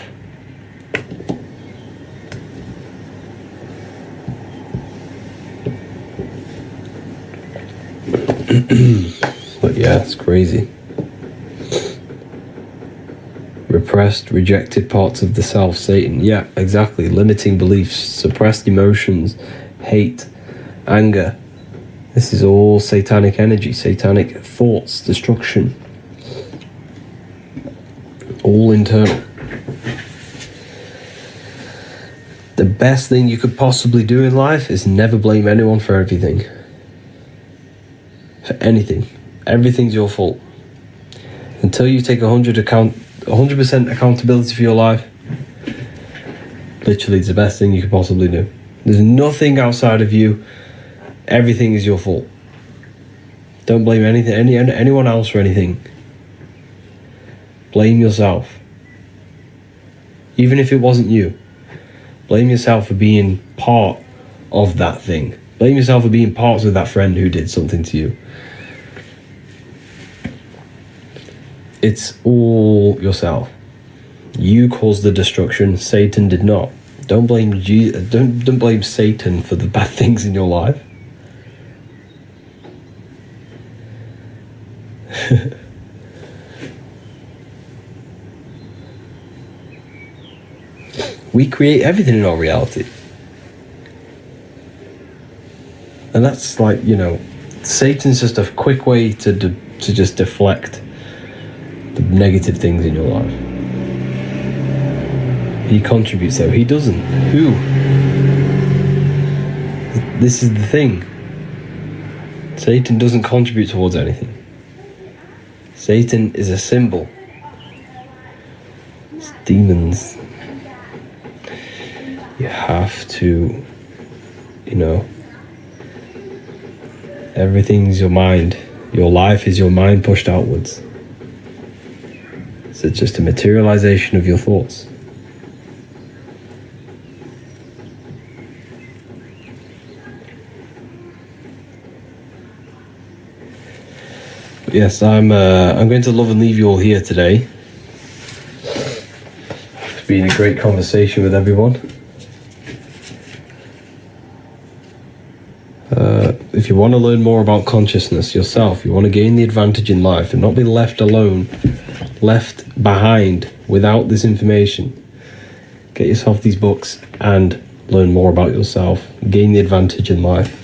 But yeah, it's crazy. Repressed, rejected parts of the self, Satan. Yeah, exactly. Limiting beliefs, suppressed emotions, hate, anger. This is all satanic energy, satanic thoughts, destruction. All internal. The best thing you could possibly do in life is never blame anyone for everything. For anything. Everything's your fault. Until you take 100% accountability for your life, literally it's the best thing you could possibly do. There's nothing outside of you. Everything is your fault. Don't blame anyone else for anything. Blame yourself. Even if it wasn't you. Blame yourself for being part of that thing. Blame yourself for being parts of that friend who did something to you. It's all yourself. You caused the destruction. Satan did not. Don't blame don't blame Satan for the bad things in your life. We create everything in our reality. And that's like, you know, Satan's just a quick way to just deflect the negative things in your life. He contributes though. He doesn't. Who? This is the thing. Satan doesn't contribute towards anything. Satan is a symbol. It's demons. You have to, you know, everything's your mind. Your life is your mind pushed outwards. So it's just a materialization of your thoughts. But yes, I'm going to love and leave you all here today. It's been a great conversation with everyone. If you want to learn more about consciousness yourself, you want to gain the advantage in life and not be left alone, left behind without this information, get yourself these books and learn more about yourself, gain the advantage in life.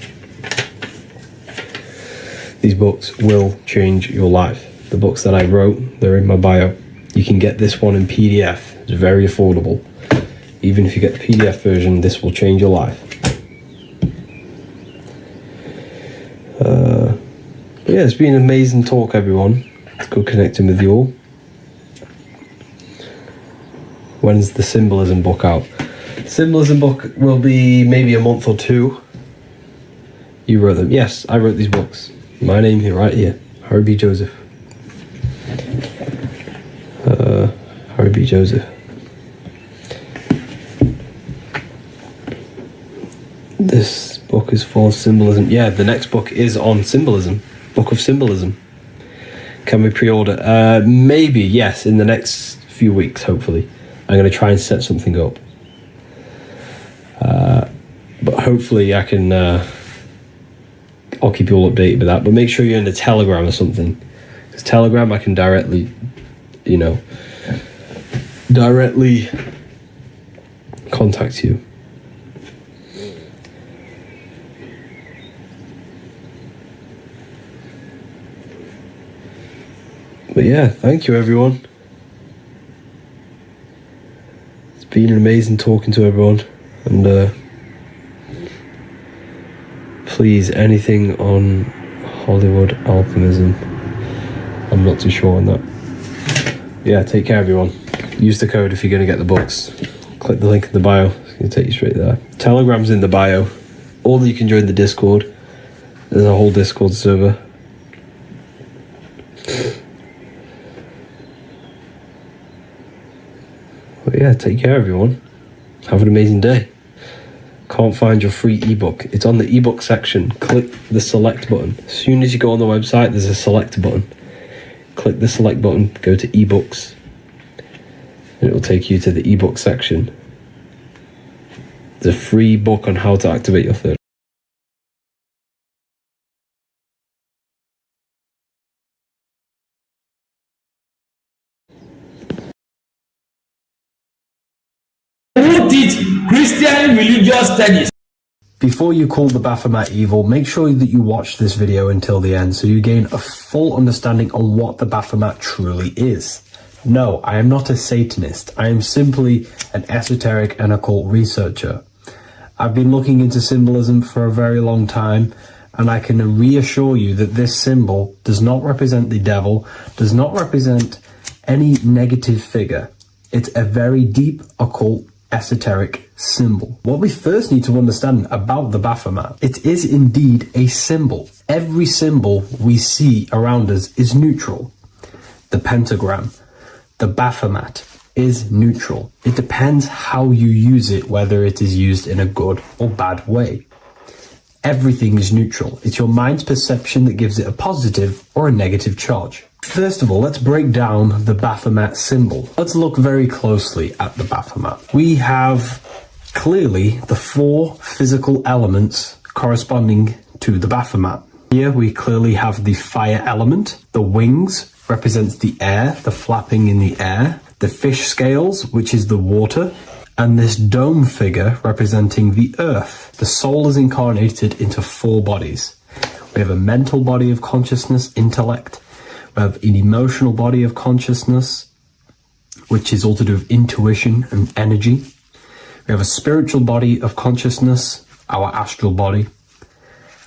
These books will change your life. The books that I wrote, they're in my bio. You can get this one in PDF. It's very affordable. Even if you get the PDF version, this will change your life. Yeah, it's been an amazing talk, everyone. It's good connecting with you all. When's the symbolism book out? The symbolism book will be maybe a month or two. You wrote them. Yes, I wrote these books. My name here, right here. Harry B. Joseph. Harry B. Joseph. This book is full of symbolism. Yeah, the next book is on symbolism. Book of Symbolism. Can we pre-order? Maybe, yes, in the next few weeks, hopefully. I'm going to try and set something up. But hopefully I can... I'll keep you all updated with that. But make sure you're in the Telegram or something. Because Telegram, I can directly, you know, directly contact you. But yeah, thank you everyone. It's been amazing talking to everyone. And please, anything on Hollywood alchemism, I'm not too sure on that. Yeah, take care everyone. Use the code if you're going to get the books. Click the link in the bio. It's going to take you straight there. Telegram's in the bio. Or you can join the Discord. There's a whole Discord server. But yeah, take care everyone. Have an amazing day. Can't find your free ebook. It's on the ebook section. Click the select button. As soon as you go on the website, there's a select button. Click the select button, go to ebooks, and it will take you to the ebook section. There's a free book on how to activate your third. Who teach Christian religious studies? Before you call the Baphomet evil, make sure that you watch this video until the end so you gain a full understanding on what the Baphomet truly is. No, I am not a Satanist. I am simply an esoteric and occult researcher. I've been looking into symbolism for a very long time, and I can reassure you that this symbol does not represent the devil, does not represent any negative figure. It's a very deep occult esoteric symbol. What we first need to understand about the Baphomet, it is indeed a symbol. Every symbol we see around us is neutral. The pentagram, the Baphomet is neutral. It depends how you use it, whether it is used in a good or bad way. Everything is neutral. It's your mind's perception that gives it a positive or a negative charge. First of all, let's break down the Baphomet symbol. Let's look very closely at the Baphomet. We have clearly the 4 physical elements corresponding to the Baphomet. Here we clearly have the fire element, the wings represents the air, the flapping in the air, the fish scales, which is the water, and this dome figure representing the earth. The soul is incarnated into 4 bodies. We have a mental body of consciousness, intellect. We have an emotional body of consciousness, which is all to do with intuition and energy. We have a spiritual body of consciousness, our astral body,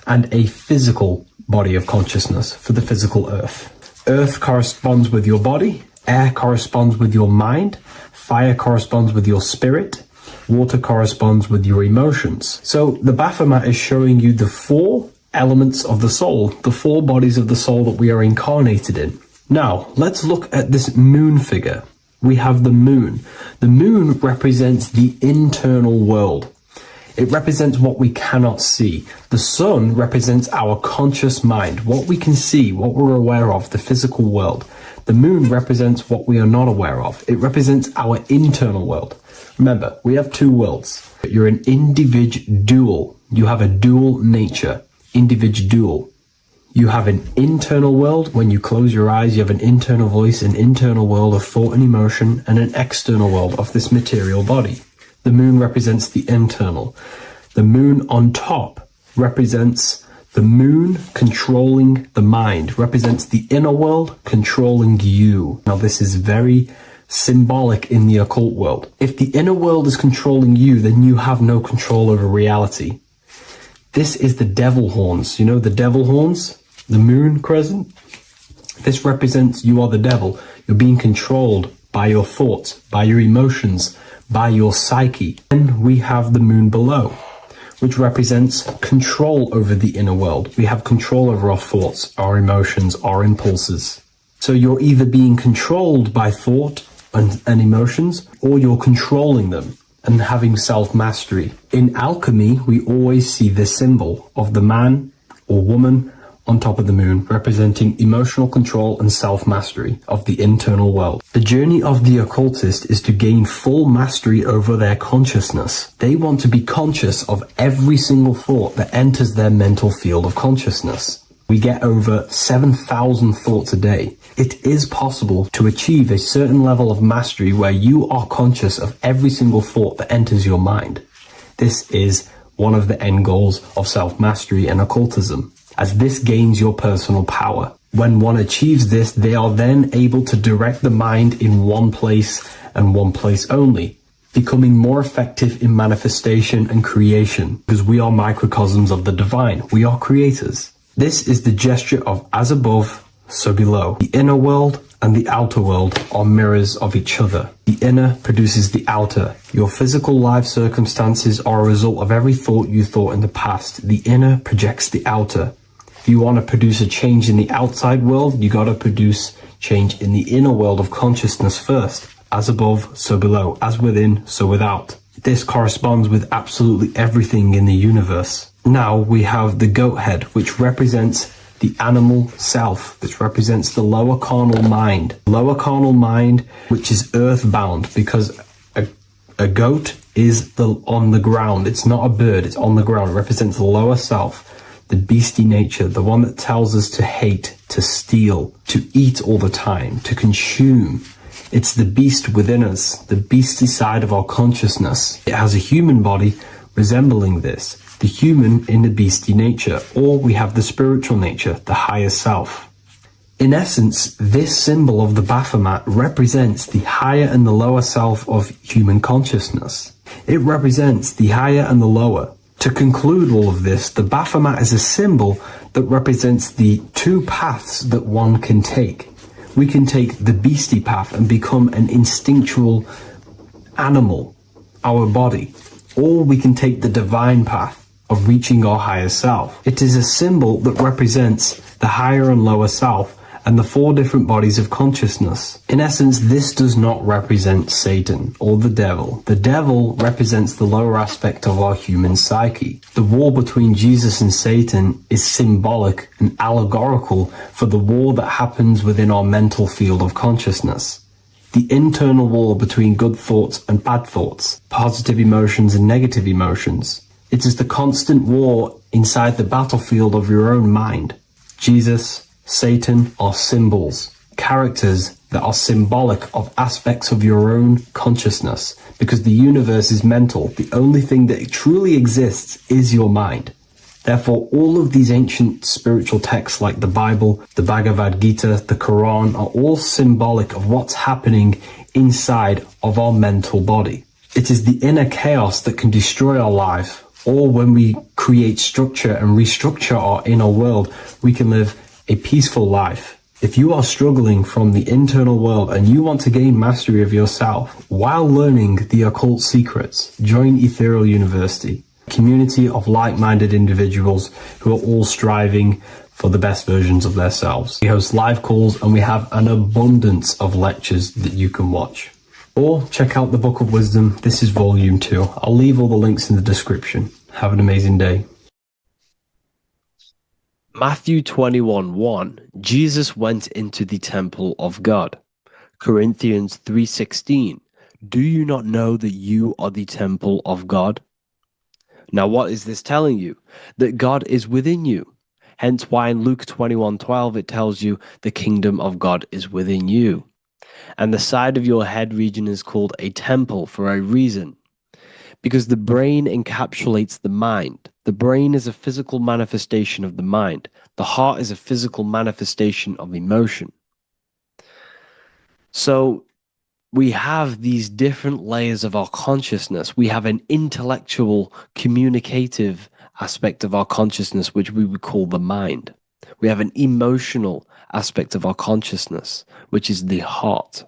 and a physical body of consciousness for the physical earth. Earth corresponds with your body, air corresponds with your mind, fire corresponds with your spirit, water corresponds with your emotions. So the Baphomet is showing you the 4 elements of the soul, the 4 bodies of the soul that we are incarnated in. Now, let's look at this moon figure. We have the moon. The moon represents the internal world. It represents what we cannot see. The sun represents our conscious mind, what we can see, what we're aware of, the physical world. The moon represents what we are not aware of. It represents our internal world. Remember, we have 2 worlds. You're an individual. You have a dual nature. Individual. You have an internal world. When you close your eyes, you have an internal voice, an internal world of thought and emotion, and an external world of this material body. The moon represents the internal. The moon on top represents the moon controlling the mind, represents the inner world controlling you. Now this is very symbolic in the occult world. If the inner world is controlling you, then you have no control over reality. This is the devil horns. You know the devil horns? The moon crescent? This represents you are the devil. You're being controlled by your thoughts, by your emotions, by your psyche. Then we have the moon below, which represents control over the inner world. We have control over our thoughts, our emotions, our impulses. So you're either being controlled by thought and emotions, or you're controlling them and having self-mastery. In alchemy, we always see this symbol of the man or woman on top of the moon, representing emotional control and self-mastery of the internal world. The journey of the occultist is to gain full mastery over their consciousness. They want to be conscious of every single thought that enters their mental field of consciousness. We get over 7,000 thoughts a day. It is possible to achieve a certain level of mastery where you are conscious of every single thought that enters your mind. This is one of the end goals of self-mastery and occultism, as this gains your personal power. When one achieves this, they are then able to direct the mind in one place and one place only, becoming more effective in manifestation and creation, because we are microcosms of the divine. We are creators. This is the gesture of as above, so below. The inner world and the outer world are mirrors of each other. The inner produces the outer. Your physical life circumstances are a result of every thought you thought in the past. The inner projects the outer. If you want to produce a change in the outside world, you got to produce change in the inner world of consciousness first. As above, so below. As within, so without. This corresponds with absolutely everything in the universe. Now we have the goat head, which represents the animal self, which represents the lower carnal mind. Lower carnal mind, which is earthbound, because a goat is on the ground. It's not a bird, it's on the ground. It represents the lower self, the beastie nature, the one that tells us to hate, to steal, to eat all the time, to consume. It's the beast within us, the beastie side of our consciousness. It has a human body resembling this, the human in the beastie nature, or we have the spiritual nature, the higher self. In essence, this symbol of the Baphomet represents the higher and the lower self of human consciousness. It represents the higher and the lower. To conclude all of this, the Baphomet is a symbol that represents the 2 paths that one can take. We can take the beastie path and become an instinctual animal, our body, or we can take the divine path of reaching our higher self. It is a symbol that represents the higher and lower self and the 4 different bodies of consciousness. In essence, this does not represent Satan or the devil. The devil represents the lower aspect of our human psyche. The war between Jesus and Satan is symbolic and allegorical for the war that happens within our mental field of consciousness. the internal war between good thoughts and bad thoughts, positive emotions and negative emotions. It is the constant war inside the battlefield of your own mind. Jesus, Satan are symbols, characters that are symbolic of aspects of your own consciousness, because the universe is mental. The only thing that truly exists is your mind. Therefore, all of these ancient spiritual texts like the Bible, the Bhagavad Gita, the Quran are all symbolic of what's happening inside of our mental body. It is the inner chaos that can destroy our life, or when we create structure and restructure our inner world, we can live a peaceful life. If you are struggling from the internal world and you want to gain mastery of yourself while learning the occult secrets, join Ethereal University, a community of like-minded individuals who are all striving for the best versions of themselves. We host live calls and we have an abundance of lectures that you can watch. Or check out the Book of Wisdom. This is volume 2. I'll leave all the links in the description. Have an amazing day. Matthew 21:1, Jesus went into the temple of God. Corinthians 3:16, do you not know that you are the temple of God? Now what is this telling you? That God is within you. Hence why in Luke 21:12 it tells you the kingdom of God is within you. And the side of your head region is called a temple for a reason. Because the brain encapsulates the mind. The brain is a physical manifestation of the mind. The heart is a physical manifestation of emotion. So we have these different layers of our consciousness. We have an intellectual, communicative aspect of our consciousness, which we would call the mind. We have an emotional aspect of our consciousness, which is the heart.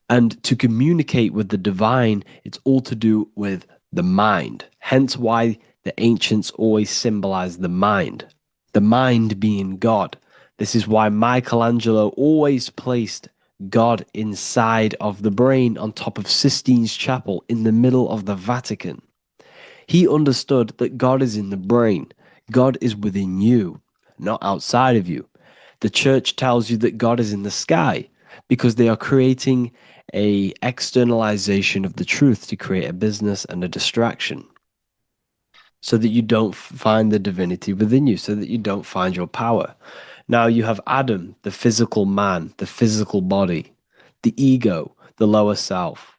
And to communicate with the divine, it's all to do with the mind. Hence why the ancients always symbolize the mind being God. This is why Michelangelo always placed God inside of the brain on top of Sistine Chapel in the middle of the Vatican. He understood that God is in the brain. God is within you, not outside of you. The church tells you that God is in the sky because they are creating a externalization of the truth to create a business and a distraction so that you don't find the divinity within you, so that you don't find your power. Now you have Adam, the physical man, the physical body, the ego, the lower self,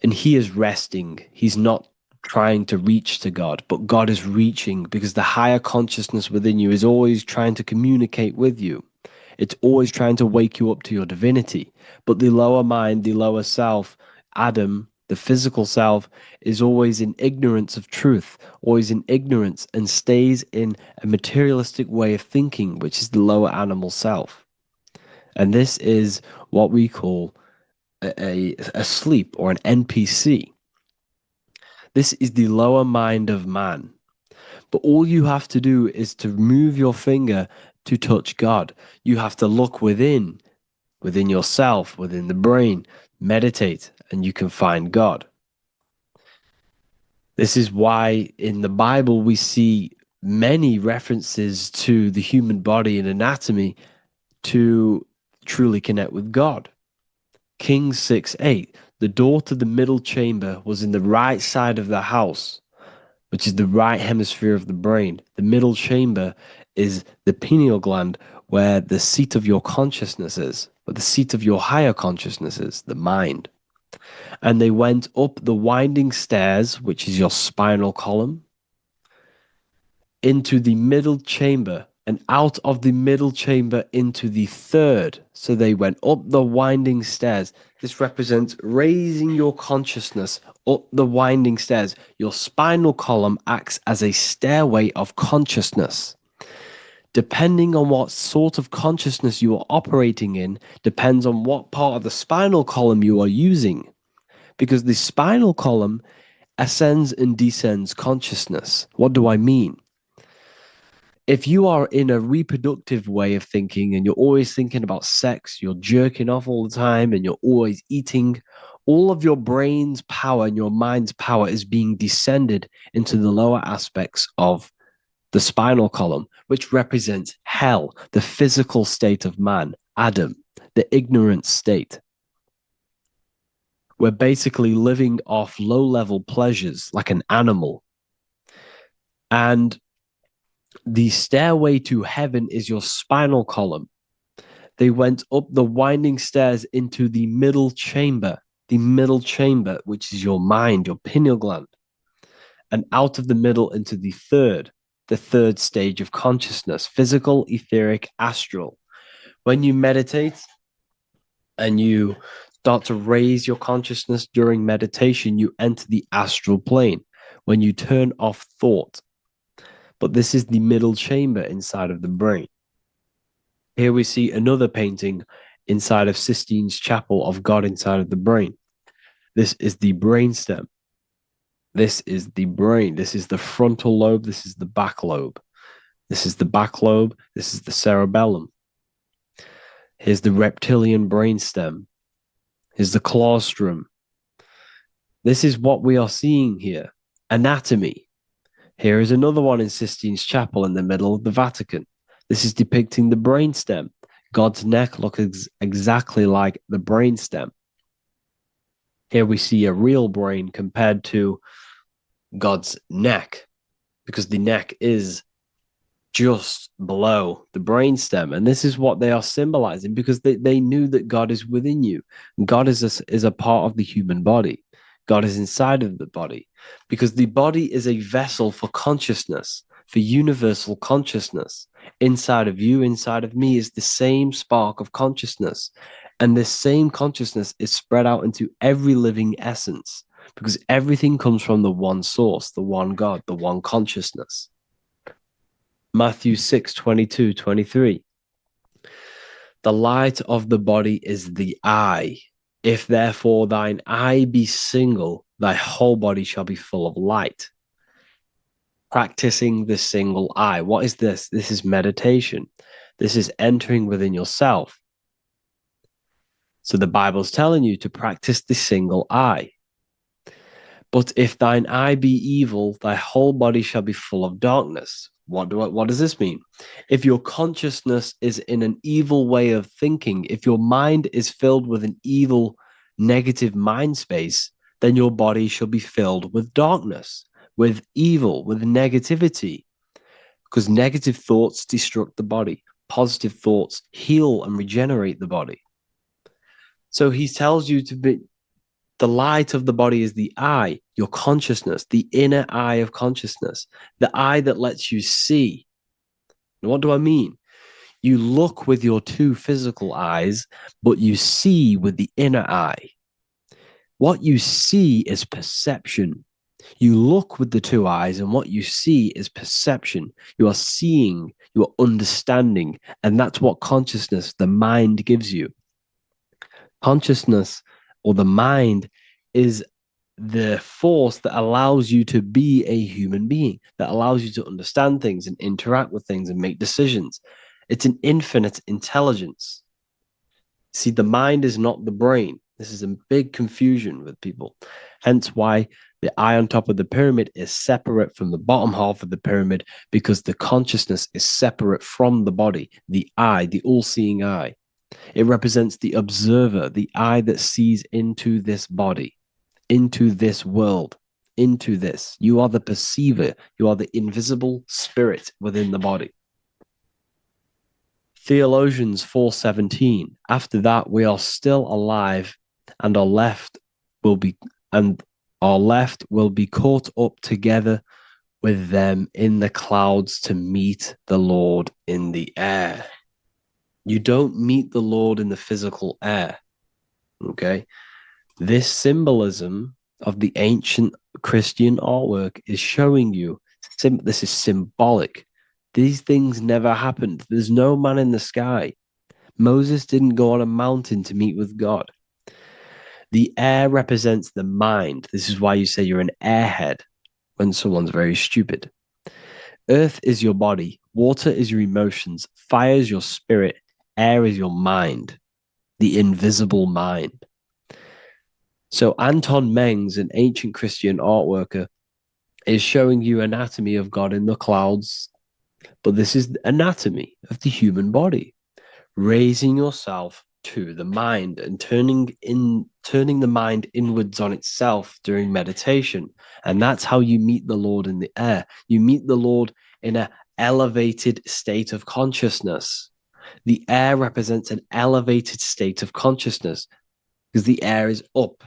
and he is resting. He's not trying to reach to God, but God is reaching because the higher consciousness within you is always trying to communicate with you. It's always trying to wake you up to your divinity. But the lower mind, the lower self, Adam, the physical self, is always in ignorance of truth, always in ignorance, and stays in a materialistic way of thinking, which is the lower animal self. And this is what we call a sleep or an NPC. This is the lower mind of man. But all you have to do is to move your finger to touch God. You have to look within yourself, within the brain, meditate, and you can find God. This is why in the Bible we see many references to the human body and anatomy to truly connect with God. Kings 6:8, the door to the middle chamber was in the right side of the house, which is the right hemisphere of the brain. The middle chamber is the pineal gland, where the seat of your consciousness is, where the seat of your higher consciousness is, the mind. And they went up the winding stairs, which is your spinal column, into the middle chamber, and out of the middle chamber into the third. So they went up the winding stairs. This represents raising your consciousness up the winding stairs. Your spinal column acts as a stairway of consciousness. Depending on what sort of consciousness you are operating in, depends on what part of the spinal column you are using. Because the spinal column ascends and descends consciousness. What do I mean? If you are in a reproductive way of thinking and you're always thinking about sex, you're jerking off all the time and you're always eating, all of your brain's power and your mind's power is being descended into the lower aspects of the spinal column, which represents hell, the physical state of man, Adam, the ignorant state. We're basically living off low-level pleasures like an animal. And the stairway to heaven is your spinal column. They went up the winding stairs into the middle chamber, which is your mind, your pineal gland, and out of the middle into the third stage of consciousness, physical, etheric, astral. When you meditate and you start to raise your consciousness during meditation, you enter the astral plane when you turn off thought. But this is the middle chamber inside of the brain. Here we see another painting inside of Sistine's chapel of God inside of the brain. This is the brainstem. This is the brain. This is the frontal lobe. This is the back lobe. This is the back lobe. This is the cerebellum. Here's the reptilian brainstem. Here's the claustrum. This is what we are seeing here. Anatomy. Here is another one in Sistine's chapel in the middle of the Vatican. This is depicting the brainstem. God's neck looks exactly like the brainstem. Here we see a real brain compared to God's neck, because the neck is just below the brainstem. And this is what they are symbolizing, because they knew that God is within you. God is a part of the human body. God is inside of the body, because the body is a vessel for consciousness, for universal consciousness. Inside of you, inside of me, is the same spark of consciousness. And this same consciousness is spread out into every living essence, because everything comes from the one source, the one God, the one consciousness. Matthew 6:22-23. The light of the body is the eye. If therefore thine eye be single, thy whole body shall be full of light. Practicing the single eye. What is this? This is meditation. This is entering within yourself. So the Bible's telling you to practice the single eye. But if thine eye be evil, thy whole body shall be full of darkness. What does this mean? If your consciousness is in an evil way of thinking, if your mind is filled with an evil, negative mind space, then your body shall be filled with darkness, with evil, with negativity. Because negative thoughts destruct the body. Positive thoughts heal and regenerate the body. So he tells you to be, the light of the body is the eye, your consciousness, the inner eye of consciousness, the eye that lets you see. And what do I mean? You look with your two physical eyes, but you see with the inner eye. What you see is perception. You look with the two eyes, and what you see is perception. You are seeing, you are understanding, and that's what consciousness, the mind, gives you. Consciousness, or the mind, is the force that allows you to be a human being, that allows you to understand things and interact with things and make decisions. It's an infinite intelligence. See, the mind is not the brain. This is a big confusion with people. Hence why the eye on top of the pyramid is separate from the bottom half of the pyramid, because the consciousness is separate from the body, the eye, the all-seeing eye. It represents the observer, the eye that sees into this body, into this world, into this. You are the perceiver. You are the invisible spirit within the body. Theologians 4:17. After that, we are still alive, and our left will be caught up together with them in the clouds to meet the Lord in the air. You don't meet the Lord in the physical air. Okay? This symbolism of the ancient Christian artwork is showing you this is symbolic. These things never happened. There's no man in the sky. Moses didn't go on a mountain to meet with God. The air represents the mind. This is why you say you're an airhead when someone's very stupid. Earth is your body. Water is your emotions. Fire is your spirit. Air is your mind, the invisible mind. So Anton Mengs, an ancient Christian art worker, is showing you anatomy of God in the clouds. But this is the anatomy of the human body. Raising yourself to the mind and turning the mind inwards on itself during meditation. And that's how you meet the Lord in the air. You meet the Lord in an elevated state of consciousness. The air represents an elevated state of consciousness because the air is up.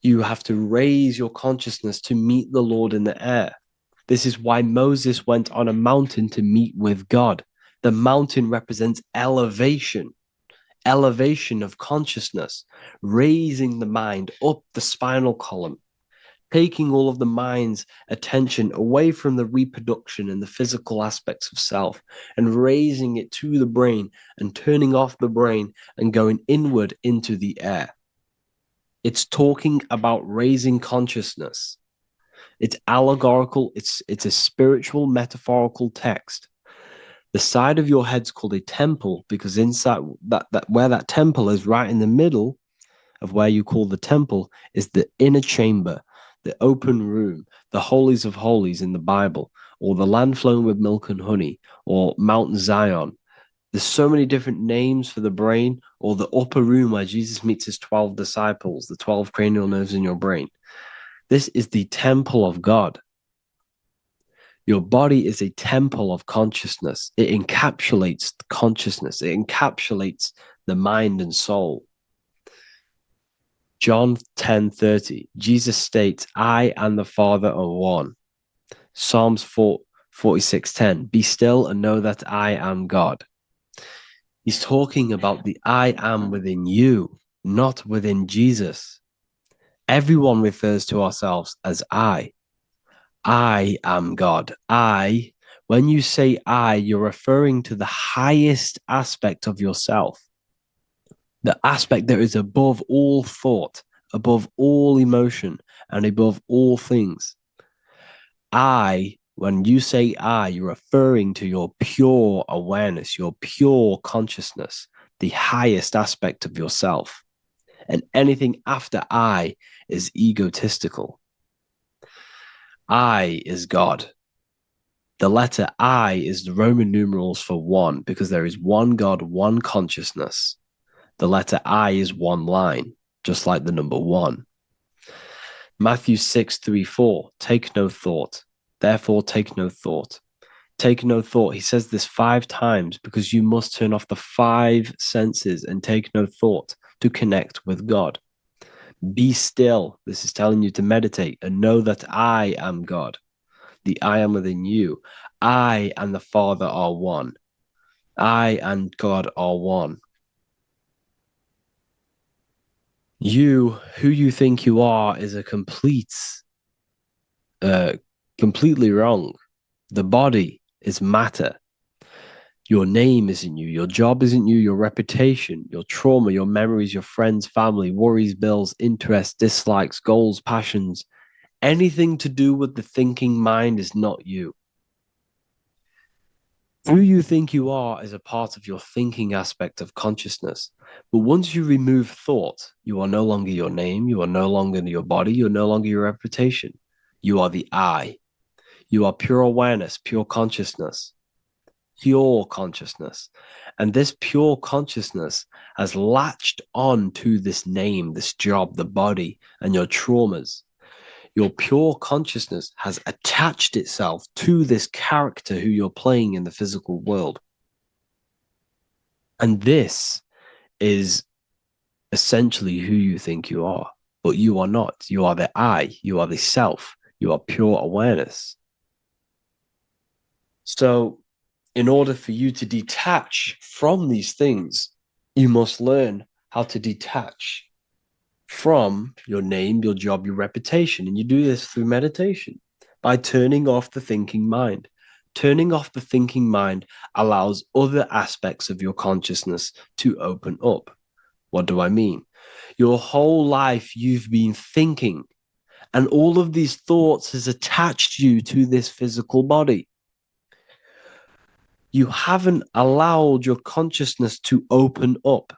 You have to raise your consciousness to meet the Lord in the air. This is why Moses went on a mountain to meet with God. The mountain represents elevation of consciousness, raising the mind up the spinal column, taking all of the mind's attention away from the reproduction and the physical aspects of self and raising it to the brain and turning off the brain and going inward into the air. It's talking about raising consciousness. It's allegorical. It's a spiritual, metaphorical text. The side of your head's called a temple because inside that where that temple is, right in the middle of where you call the temple, is the inner chamber, the open room, the holies of holies in the Bible, or the land flowing with milk and honey, or Mount Zion. There's so many different names for the brain, or the upper room where Jesus meets his 12 disciples, the 12 cranial nerves in your brain. This is the temple of God. Your body is a temple of consciousness. It encapsulates the consciousness. It encapsulates the mind and soul. John 10:30, Jesus states, I and the Father are one. Psalms 46:10, be still and know that I am God. He's talking about the I am within you, not within Jesus. Everyone refers to ourselves as I. I am God. When you say I, you're referring to the highest aspect of yourself, the aspect that is above all thought, above all emotion, and above all things. When you say I, you're referring to your pure awareness, your pure consciousness, the highest aspect of yourself. And anything after I is egotistical. I is God. The letter I is the Roman numerals for one, because there is one God, one consciousness. The letter I is one line, just like the number one. Matthew 6:3-4, take no thought. Therefore, take no thought. Take no thought. He says this 5 times because you must turn off the 5 senses and take no thought to connect with God. Be still. This is telling you to meditate and know that I am God. The I am within you. I and the Father are one. I and God are one. You, who you think you are, is a completely wrong. The body is matter. Your name isn't you. Your job isn't you. Your reputation, your trauma, your memories, your friends, family, worries, bills, interests, dislikes, goals, passions. Anything to do with the thinking mind is not you. Who you think you are is a part of your thinking aspect of consciousness. But once you remove thought, you are no longer your name. You are no longer your body. You're no longer your reputation. You are the I. You are pure awareness, pure consciousness. Pure consciousness. And this pure consciousness has latched on to this name, this job, the body, and your traumas. Your pure consciousness has attached itself to this character who you're playing in the physical world. And this is essentially who you think you are, but you are not. You are the I, you are the self, you are pure awareness. So in order for you to detach from these things, you must learn how to detach from your name, your job, your reputation. And you do this through meditation by turning off the thinking mind. Turning off the thinking mind allows other aspects of your consciousness to open up. What do I mean? Your whole life you've been thinking, and all of these thoughts has attached you to this physical body. You haven't allowed your consciousness to open up.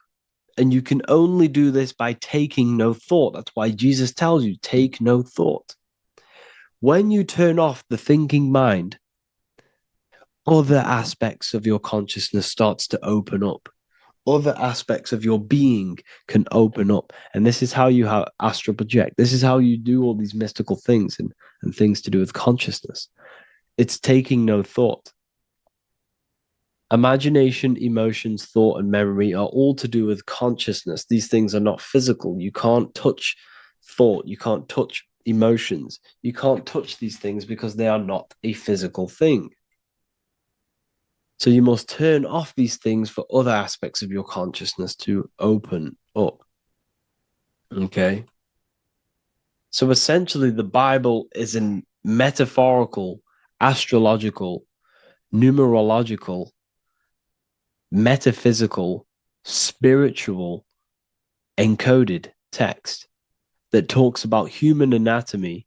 And you can only do this by taking no thought. That's why Jesus tells you, take no thought. When you turn off the thinking mind, other aspects of your consciousness starts to open up. other aspects of your being can open up. And this is how you astral project. This is how you do all these mystical things and things to do with consciousness. It's taking no thought. Imagination, emotions, thought, and memory are all to do with consciousness. These things are not physical. You can't touch thought. You can't touch emotions. You can't touch these things because they are not a physical thing. So you must turn off these things for other aspects of your consciousness to open up. Okay? So essentially, the Bible is a metaphorical, astrological, numerological, metaphysical, spiritual, encoded text that talks about human anatomy,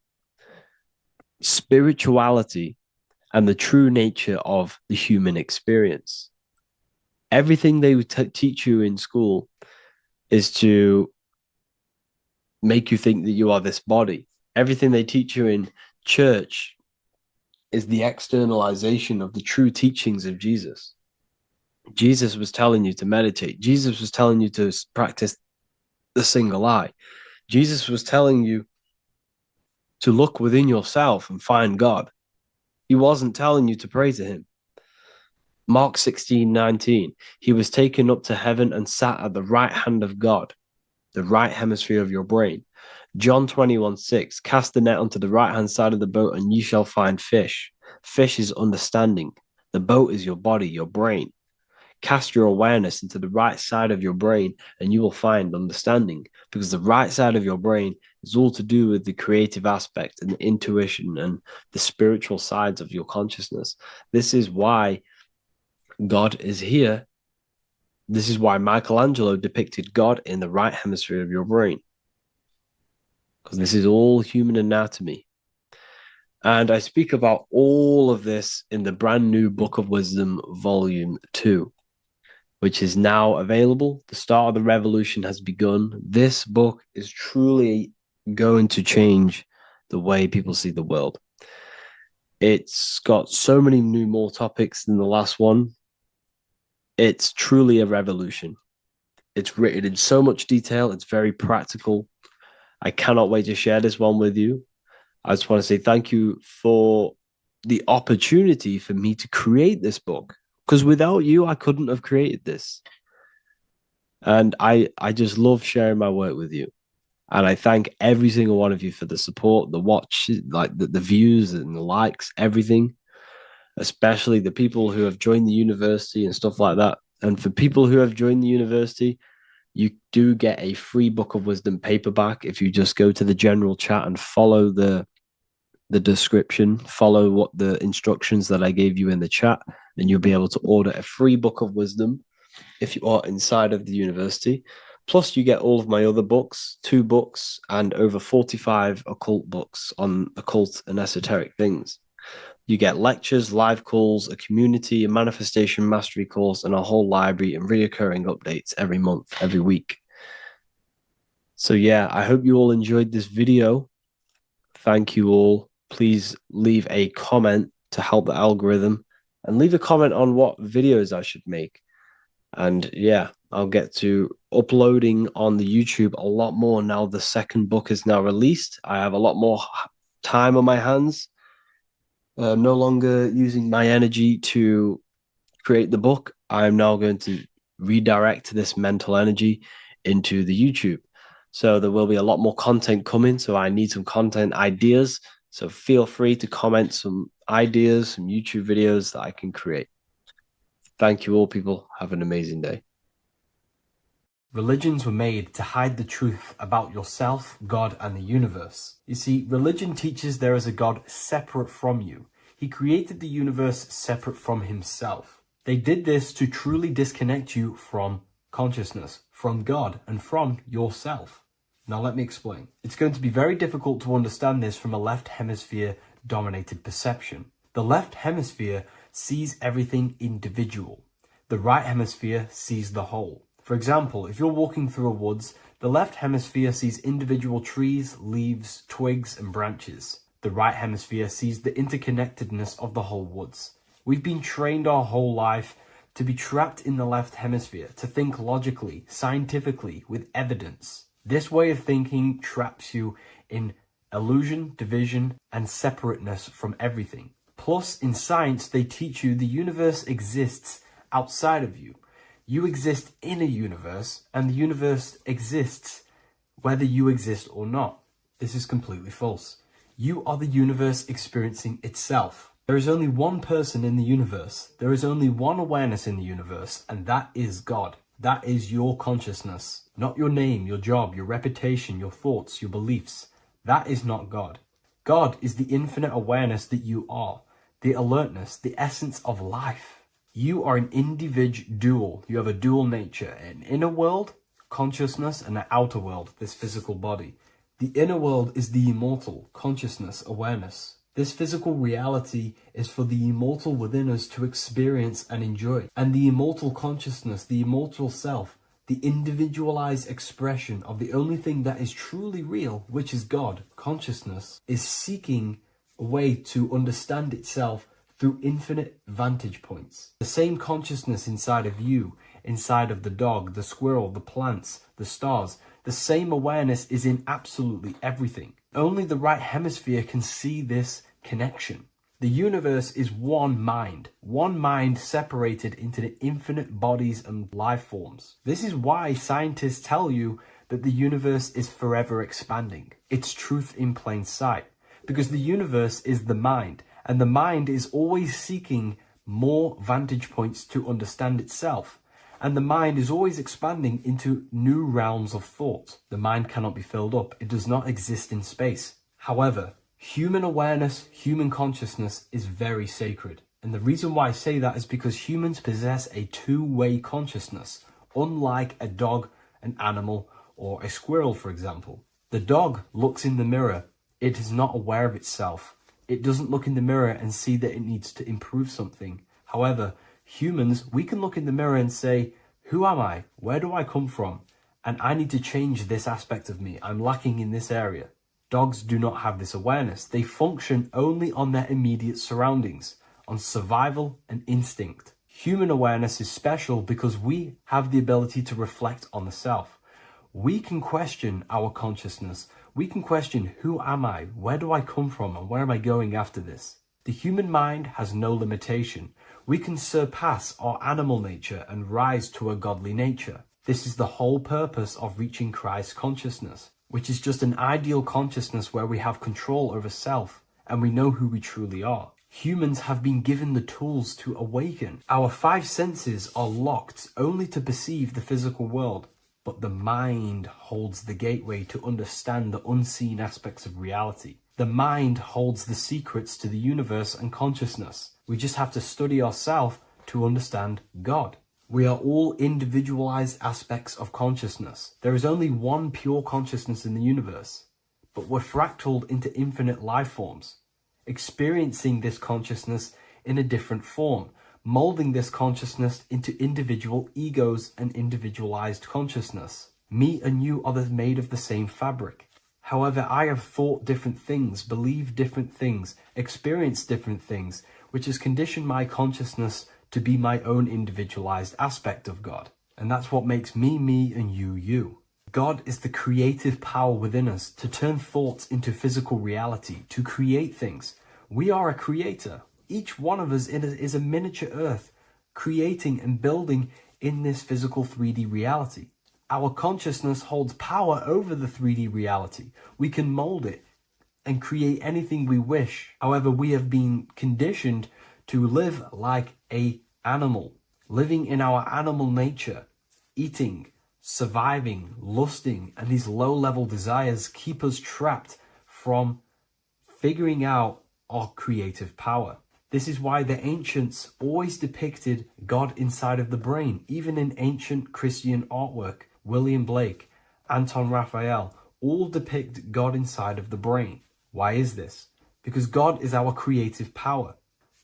spirituality, and the true nature of the human experience. Everything they teach you in school is to make you think that you are this body. Everything they teach you in church is the externalization of the true teachings of Jesus. Jesus was telling you to meditate. Jesus was telling you to practice the single eye. Jesus was telling you to look within yourself and find God. He wasn't telling you to pray to him. Mark 16:19, he was taken up to heaven and sat at the right hand of God, the right hemisphere of your brain. John 21:6, cast the net onto the right-hand side of the boat and you shall find fish. Fish is understanding. The boat is your body, your brain. Cast your awareness into the right side of your brain and you will find understanding, because the right side of your brain is all to do with the creative aspect and the intuition and the spiritual sides of your consciousness. This is why God is here. This is why Michelangelo depicted God in the right hemisphere of your brain, because this is all human anatomy. And I speak about all of this in the brand new Book of Wisdom, Volume 2, which is now available. The start of the revolution has begun. This book is truly going to change the way people see the world. It's got so many more topics than the last one. It's truly a revolution. It's written in so much detail. It's very practical. I cannot wait to share this one with you. I just want to say thank you for the opportunity for me to create this book, because without you, I couldn't have created this. And I just love sharing my work with you. And I thank every single one of you for the support, the watch, like the views and the likes, everything, especially the people who have joined the university and stuff like that. And for people who have joined the university, you do get a free Book of Wisdom paperback if you just go to the general chat and follow the description, follow what the instructions that I gave you in the chat, then you'll be able to order a free Book of Wisdom if you are inside of the university. Plus, you get all of my other books, 2 books, and over 45 occult books on occult and esoteric things. You get lectures, live calls, a community, a manifestation mastery course, and a whole library and reoccurring updates every month, every week. So yeah, I hope you all enjoyed this video. Thank you all. Please leave a comment to help the algorithm, and leave a comment on what videos I should make. And yeah, I'll get to uploading on the YouTube a lot more now the second book is now released. I have a lot more time on my hands. No longer using my energy to create the book. I'm now going to redirect this mental energy into the YouTube. So there will be a lot more content coming. So I need some content ideas. So feel free to comment some ideas, some YouTube videos that I can create. Thank you all, people. Have an amazing day. Religions were made to hide the truth about yourself, God, and the universe. You see, religion teaches there is a God separate from you. He created the universe separate from himself. They did this to truly disconnect you from consciousness, from God, and from yourself. Now let me explain. It's going to be very difficult to understand this from a left hemisphere dominated perception. The left hemisphere sees everything individual. The right hemisphere sees the whole. For example, if you're walking through a woods, the left hemisphere sees individual trees, leaves, twigs, and branches. The right hemisphere sees the interconnectedness of the whole woods. We've been trained our whole life to be trapped in the left hemisphere, to think logically, scientifically, with evidence. This way of thinking traps you in illusion, division, and separateness from everything. Plus, in science, they teach you the universe exists outside of you. You exist in a universe, and the universe exists whether you exist or not. This is completely false. You are the universe experiencing itself. There is only one person in the universe. There is only one awareness in the universe, and that is God. That is your consciousness. Not your name, your job, your reputation, your thoughts, your beliefs. That is not God. God is the infinite awareness that you are, the alertness, the essence of life. You are an individual. You have a dual nature, an inner world, consciousness, and an outer world, this physical body. The inner world is the immortal, consciousness, awareness. This physical reality is for the immortal within us to experience and enjoy. And the immortal consciousness, the immortal self, the individualized expression of the only thing that is truly real, which is God, consciousness, is seeking a way to understand itself through infinite vantage points. The same consciousness inside of you, inside of the dog, the squirrel, the plants, the stars, the same awareness is in absolutely everything. Only the right hemisphere can see this connection. The universe is one mind separated into the infinite bodies and life forms. This is why scientists tell you that the universe is forever expanding. It's truth in plain sight. Because the universe is the mind, and the mind is always seeking more vantage points to understand itself. And the mind is always expanding into new realms of thought. The mind cannot be filled up. It does not exist in space. However, human awareness, human consciousness is very sacred. And the reason why I say that is because humans possess a two-way consciousness, unlike a dog, an animal, or a squirrel, for example. The dog looks in the mirror. It is not aware of itself. It doesn't look in the mirror and see that it needs to improve something. However, humans, we can look in the mirror and say, who am I? Where do I come from? And I need to change this aspect of me. I'm lacking in this area. Dogs do not have this awareness. They function only on their immediate surroundings, on survival and instinct. Human awareness is special because we have the ability to reflect on the self. We can question our consciousness. We can question, who am I? Where do I come from? And where am I going after this? The human mind has no limitation. We can surpass our animal nature and rise to a godly nature. This is the whole purpose of reaching Christ consciousness, which is just an ideal consciousness where we have control over self and we know who we truly are. Humans have been given the tools to awaken. Our five senses are locked only to perceive the physical world, but the mind holds the gateway to understand the unseen aspects of reality. The mind holds the secrets to the universe and consciousness. We just have to study ourselves to understand God. We are all individualized aspects of consciousness. There is only one pure consciousness in the universe, but we're fractaled into infinite life forms, experiencing this consciousness in a different form, molding this consciousness into individual egos and individualized consciousness. Me and you are made of the same fabric. However, I have thought different things, believed different things, experienced different things, which has conditioned my consciousness to be my own individualized aspect of God. And that's what makes me, me, and you, you. God is the creative power within us to turn thoughts into physical reality, to create things. We are a creator. Each one of us is a miniature earth, creating and building in this physical 3D reality. Our consciousness holds power over the 3D reality. We can mold it and create anything we wish. However, we have been conditioned to live like an animal, living in our animal nature, eating, surviving, lusting, and these low-level desires keep us trapped from figuring out our creative power. This is why the ancients always depicted God inside of the brain. Even in ancient Christian artwork, William Blake, Anton Raphael, all depict God inside of the brain. Why is this? Because God is our creative power.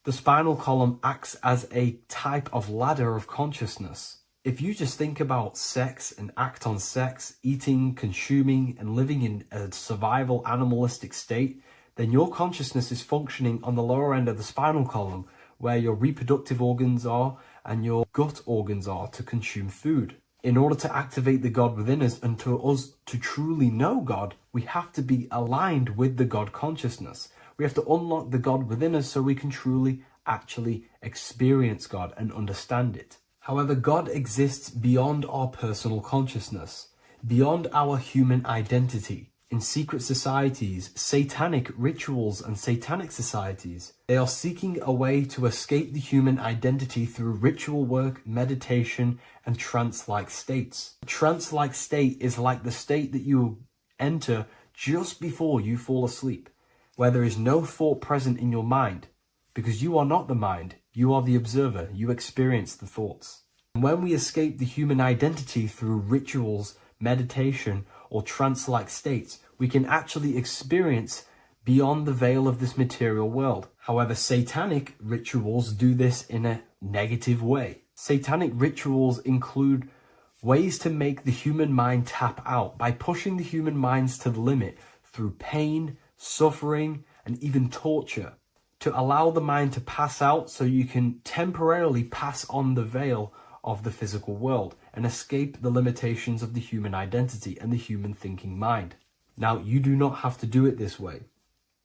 The spinal column acts as a type of ladder of consciousness. If you just think about sex and act on sex, eating, consuming, and living in a survival animalistic state, then your consciousness is functioning on the lower end of the spinal column, where your reproductive organs are and your gut organs are to consume food. In order to activate the God within us and to us to truly know God, we have to be aligned with the God consciousness. We have to unlock the God within us so we can truly actually experience God and understand it. However, God exists beyond our personal consciousness, beyond our human identity. In secret societies, satanic rituals and satanic societies, they are seeking a way to escape the human identity through ritual work, meditation, and trance-like states. A trance-like state is like the state that you enter just before you fall asleep, where there is no thought present in your mind, because you are not the mind, you are the observer, you experience the thoughts. And when we escape the human identity through rituals, meditation, or trance-like states, we can actually experience beyond the veil of this material world. However, satanic rituals do this in a negative way. Satanic rituals include ways to make the human mind tap out by pushing the human minds to the limit through pain, suffering, and even torture, to allow the mind to pass out so you can temporarily pass on the veil of the physical world and escape the limitations of the human identity and the human thinking mind. Now, you do not have to do it this way.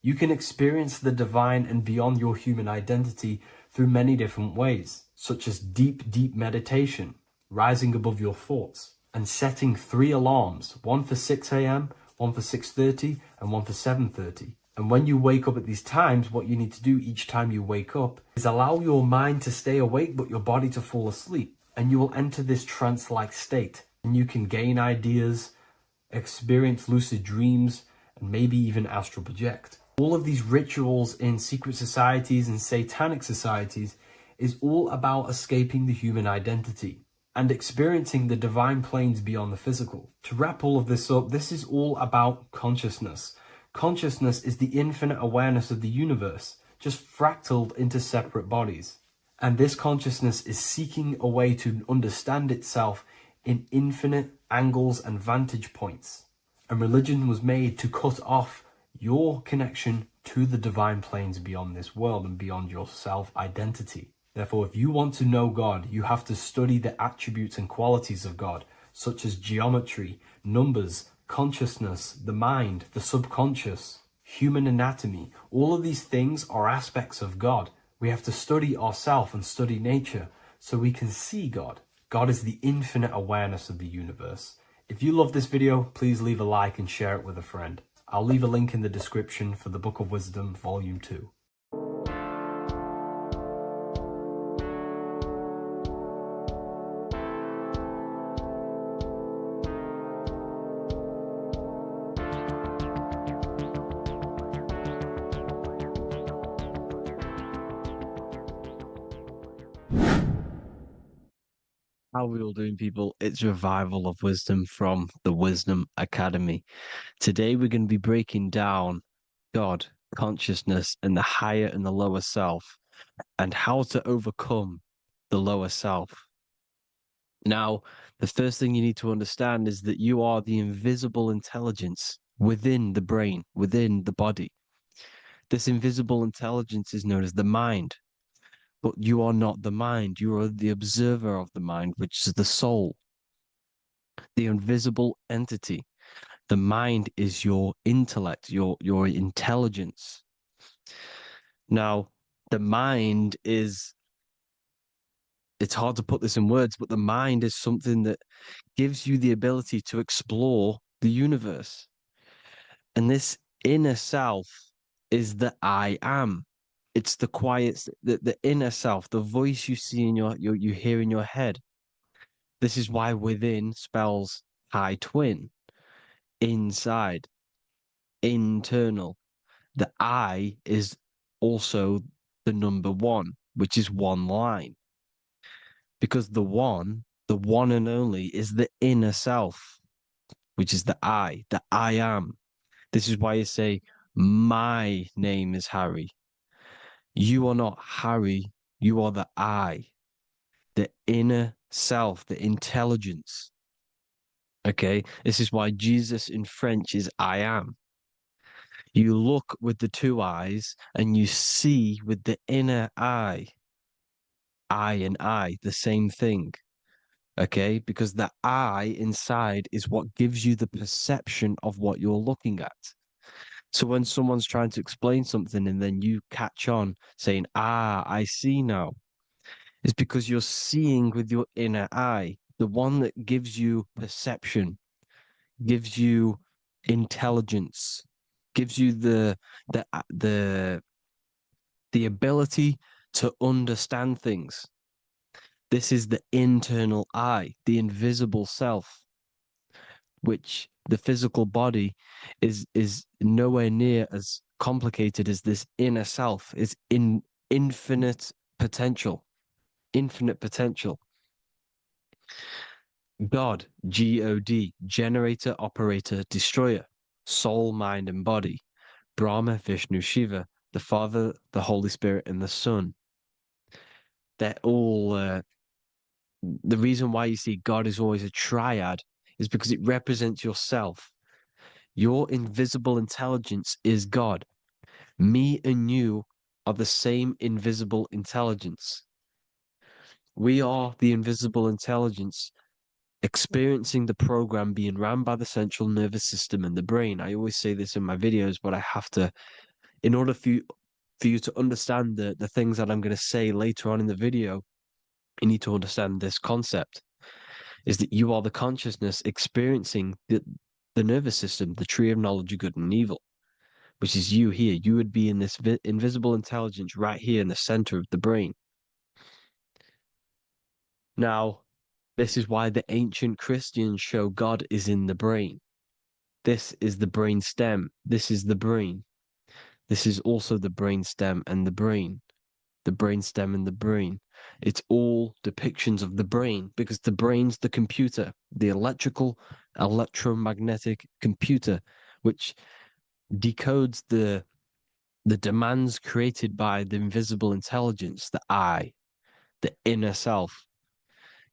You can experience the divine and beyond your human identity through many different ways, such as deep, deep meditation, rising above your thoughts, and setting 3 alarms, one for 6 a.m., one for 6:30, and one for 7:30. And when you wake up at these times, what you need to do each time you wake up is allow your mind to stay awake but your body to fall asleep. And you will enter this trance-like state. And you can gain ideas, experience lucid dreams, and maybe even astral project. All of these rituals in secret societies and satanic societies is all about escaping the human identity and experiencing the divine planes beyond the physical. To wrap all of this up, this is all about consciousness. Consciousness is the infinite awareness of the universe, just fractaled into separate bodies. And this consciousness is seeking a way to understand itself in infinite angles and vantage points. And religion was made to cut off your connection to the divine planes beyond this world and beyond your self-identity. Therefore, if you want to know God, you have to study the attributes and qualities of God, such as geometry, numbers, consciousness, the mind, the subconscious, human anatomy. All of these things are aspects of God. We have to study ourselves and study nature so we can see God. God is the infinite awareness of the universe. If you love this video, please leave a like and share it with a friend. I'll leave a link in the description for the Book of Wisdom, Volume 2. How are we all doing, people? It's Revival of Wisdom from the Wisdom Academy. Today we're going to be breaking down God, consciousness, and the higher and the lower self, and how to overcome the lower self. Now, the first thing you need to understand is that you are the invisible intelligence within the brain, within the body. This invisible intelligence is known as the mind. But you are not the mind. You are the observer of the mind, which is the soul, the invisible entity. The mind is your intellect, your intelligence. Now, the mind is, it's hard to put this in words, but the mind is something that gives you the ability to explore the universe. And this inner self is the I am. It's the quiet, the inner self, the voice you see in you hear in your head. This is why within spells high twin, inside, internal. The I is also the number 1, which is one line. Because the one and only, is the inner self, which is the I am. This is why you say, my name is Harry. You are not Harry, you are the I, the inner self, the intelligence. Okay, this is why Jesus in French is I am. You look with the 2 eyes and you see with the inner eye. I and I, the same thing. Okay, because the I inside is what gives you the perception of what you're looking at. So when someone's trying to explain something and then you catch on saying, I see now, it's because you're seeing with your inner eye, the one that gives you perception, gives you intelligence, gives you the ability to understand things. This is the internal eye, the invisible self, which the physical body is nowhere near as complicated as this inner self. It's in infinite potential, infinite potential. God, God, generator, operator, destroyer, soul, mind, and body. Brahma, Vishnu, Shiva, the Father, the Holy Spirit, and the Son. They're all the reason why you see God is always a triad is because it represents yourself. Your invisible intelligence is God. Me and you are the same invisible intelligence. We are the invisible intelligence experiencing the program being ran by the central nervous system and the brain. I always say this in my videos, but I have to, in order for you to understand the things that I'm going to say later on in the video, you need to understand this concept, is that you are the consciousness experiencing the nervous system, the tree of knowledge of good and evil, which is you here. You would be in this invisible intelligence right here in the center of the brain. Now, this is why the ancient Christians show God is in the brain. This is the brain stem. This is the brain. This is also the brain stem and the brain. The brain stem and the brain. It's all depictions of the brain because the brain's the computer, the electromagnetic computer, which decodes the demands created by the invisible intelligence, the I, the inner self,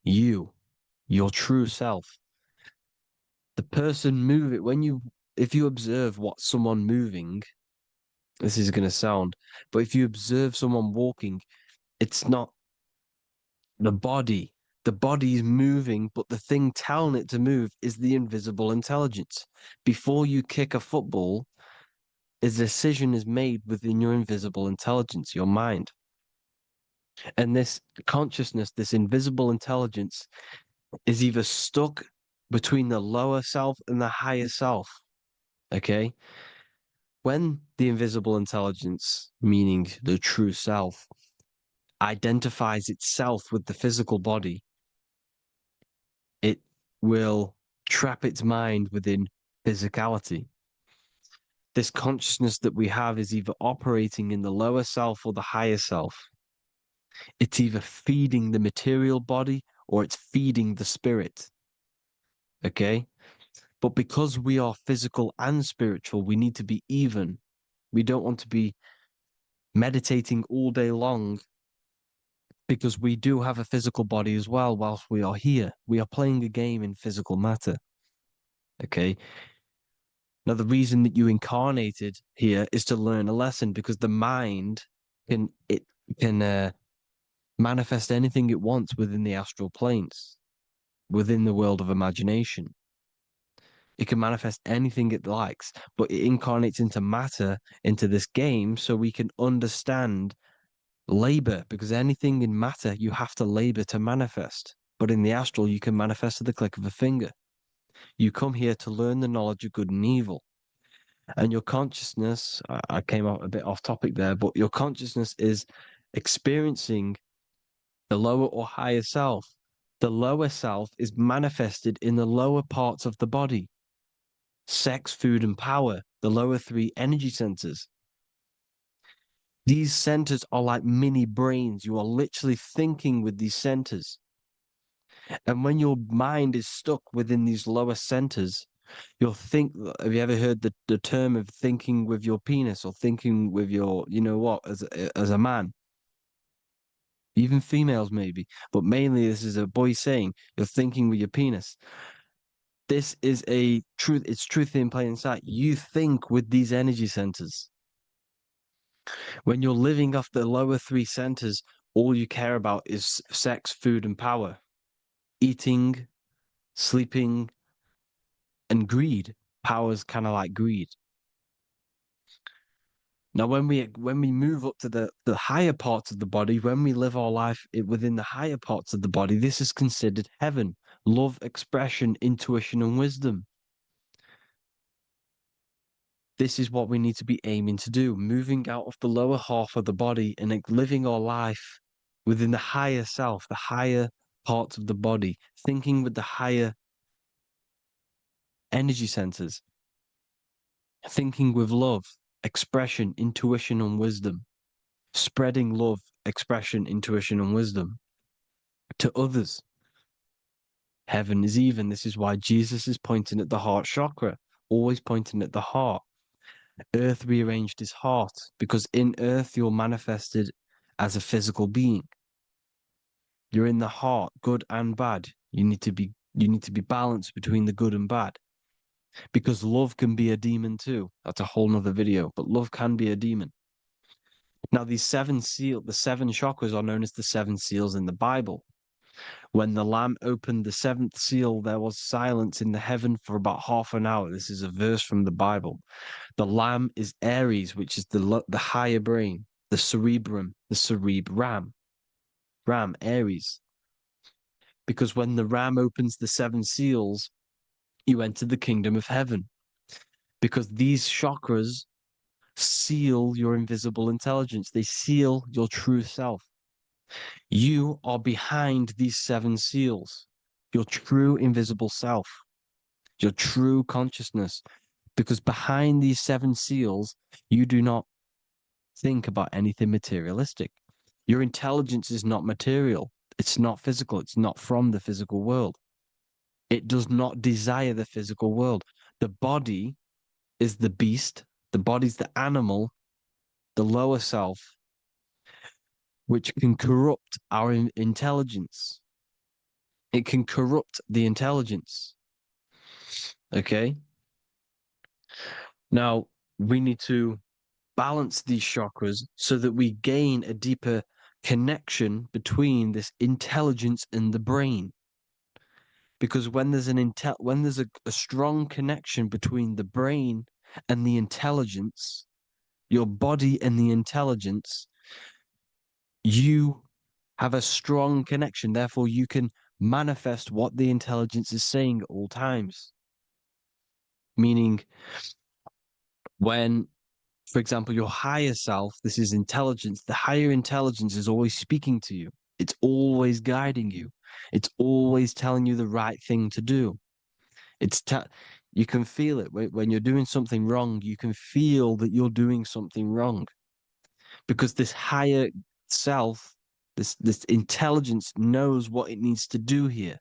you, your true self. The person moving, if you observe what someone moving, this is going to sound, but if you observe someone walking, it's not the body. The body is moving, but the thing telling it to move is the invisible intelligence. Before you kick a football, a decision is made within your invisible intelligence, your mind. And this consciousness, this invisible intelligence, is either stuck between the lower self and the higher self. Okay? When the invisible intelligence, meaning the true self, identifies itself with the physical body, it will trap its mind within physicality. This consciousness that we have is either operating in the lower self or the higher self. It's either feeding the material body or it's feeding the spirit. Okay? But because we are physical and spiritual, we need to be even. We don't want to be meditating all day long because we do have a physical body as well whilst we are here. We are playing a game in physical matter. Okay? Now, the reason that you incarnated here is to learn a lesson because the mind can manifest anything it wants within the astral planes, within the world of imagination. It can manifest anything it likes, but it incarnates into matter, into this game, so we can understand labor, because anything in matter, you have to labor to manifest. But in the astral, you can manifest at the click of a finger. You come here to learn the knowledge of good and evil. And your consciousness, I came out a bit off topic there, but your consciousness is experiencing the lower or higher self. The lower self is manifested in the lower parts of the body. Sex, food, and power, the lower three energy centers. These centers are like mini brains. You are literally thinking with these centers. And when your mind is stuck within these lower centers, you'll think, have you ever heard the term of thinking with your penis or thinking with your, you know what, as a man? Even females maybe, but mainly this is a boy saying, you're thinking with your penis. This is a truth. It's truth in plain sight. You think with these energy centers. When you're living off the lower three centers, all you care about is sex, food, and power, eating, sleeping, and greed. Power's kind of like greed. Now, when we move up to the higher parts of the body, when we live our life within the higher parts of the body, this is considered heaven. Love, expression, intuition, and wisdom. This is what we need to be aiming to do, moving out of the lower half of the body and living our life within the higher self, the higher parts of the body, thinking with the higher energy centers, thinking with love, expression, intuition, and wisdom, spreading love, expression, intuition, and wisdom to others. Heaven is even. This is why Jesus is pointing at the heart chakra, always pointing at the heart. Earth rearranged his heart because in earth you're manifested as a physical being. You're in the heart, good and bad. You need to be balanced between the good and bad. Because love can be a demon too. That's a whole nother video, but love can be a demon. Now, the seven chakras are known as the seven seals in the Bible. When the Lamb opened the seventh seal, there was silence in the heaven for about half an hour. This is a verse from the Bible. The Lamb is Aries, which is the higher brain, the cerebrum, Ram, Aries. Because when the Ram opens the seven seals, you enter the kingdom of heaven. Because these chakras seal your invisible intelligence. They seal your true self. You are behind these seven seals, your true invisible self, your true consciousness. Because behind these seven seals, you do not think about anything materialistic. Your intelligence is not material. It's not physical. It's not from the physical world. It does not desire the physical world. The body is the beast. The body's the animal, the lower self, which can corrupt our intelligence. It can corrupt the intelligence. Okay? Now, we need to balance these chakras so that we gain a deeper connection between this intelligence and the brain. Because when there's a strong connection between the brain and the intelligence, your body and the intelligence, you have a strong connection. Therefore, you can manifest what the intelligence is saying at all times. Meaning, when, for example, your higher self, this is intelligence, the higher intelligence is always speaking to you. It's always guiding you. It's always telling you the right thing to do. You can feel it when you're doing something wrong. You can feel that you're doing something wrong because this higher self, this intelligence knows what it needs to do here.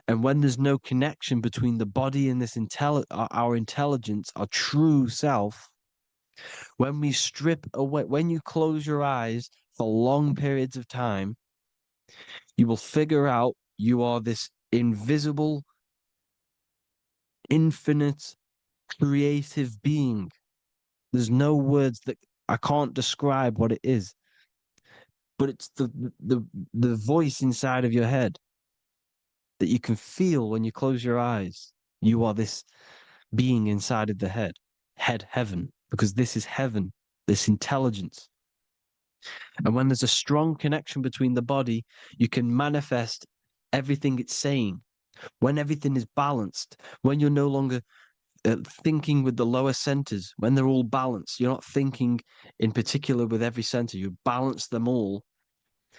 And when there's no connection between the body and this our intelligence, our true self, when we strip away, when you close your eyes for long periods of time, you will figure out you are this invisible, infinite, creative being. There's no words that I can't describe what it is, but it's the voice inside of your head that you can feel when you close your eyes. You are this being inside of the heaven, because this is heaven, this intelligence. And when there's a strong connection between the body, you can manifest everything it's saying. When everything is balanced, when you're no longer thinking with the lower centers, when they're all balanced, you're not thinking in particular with every center, you balance them all,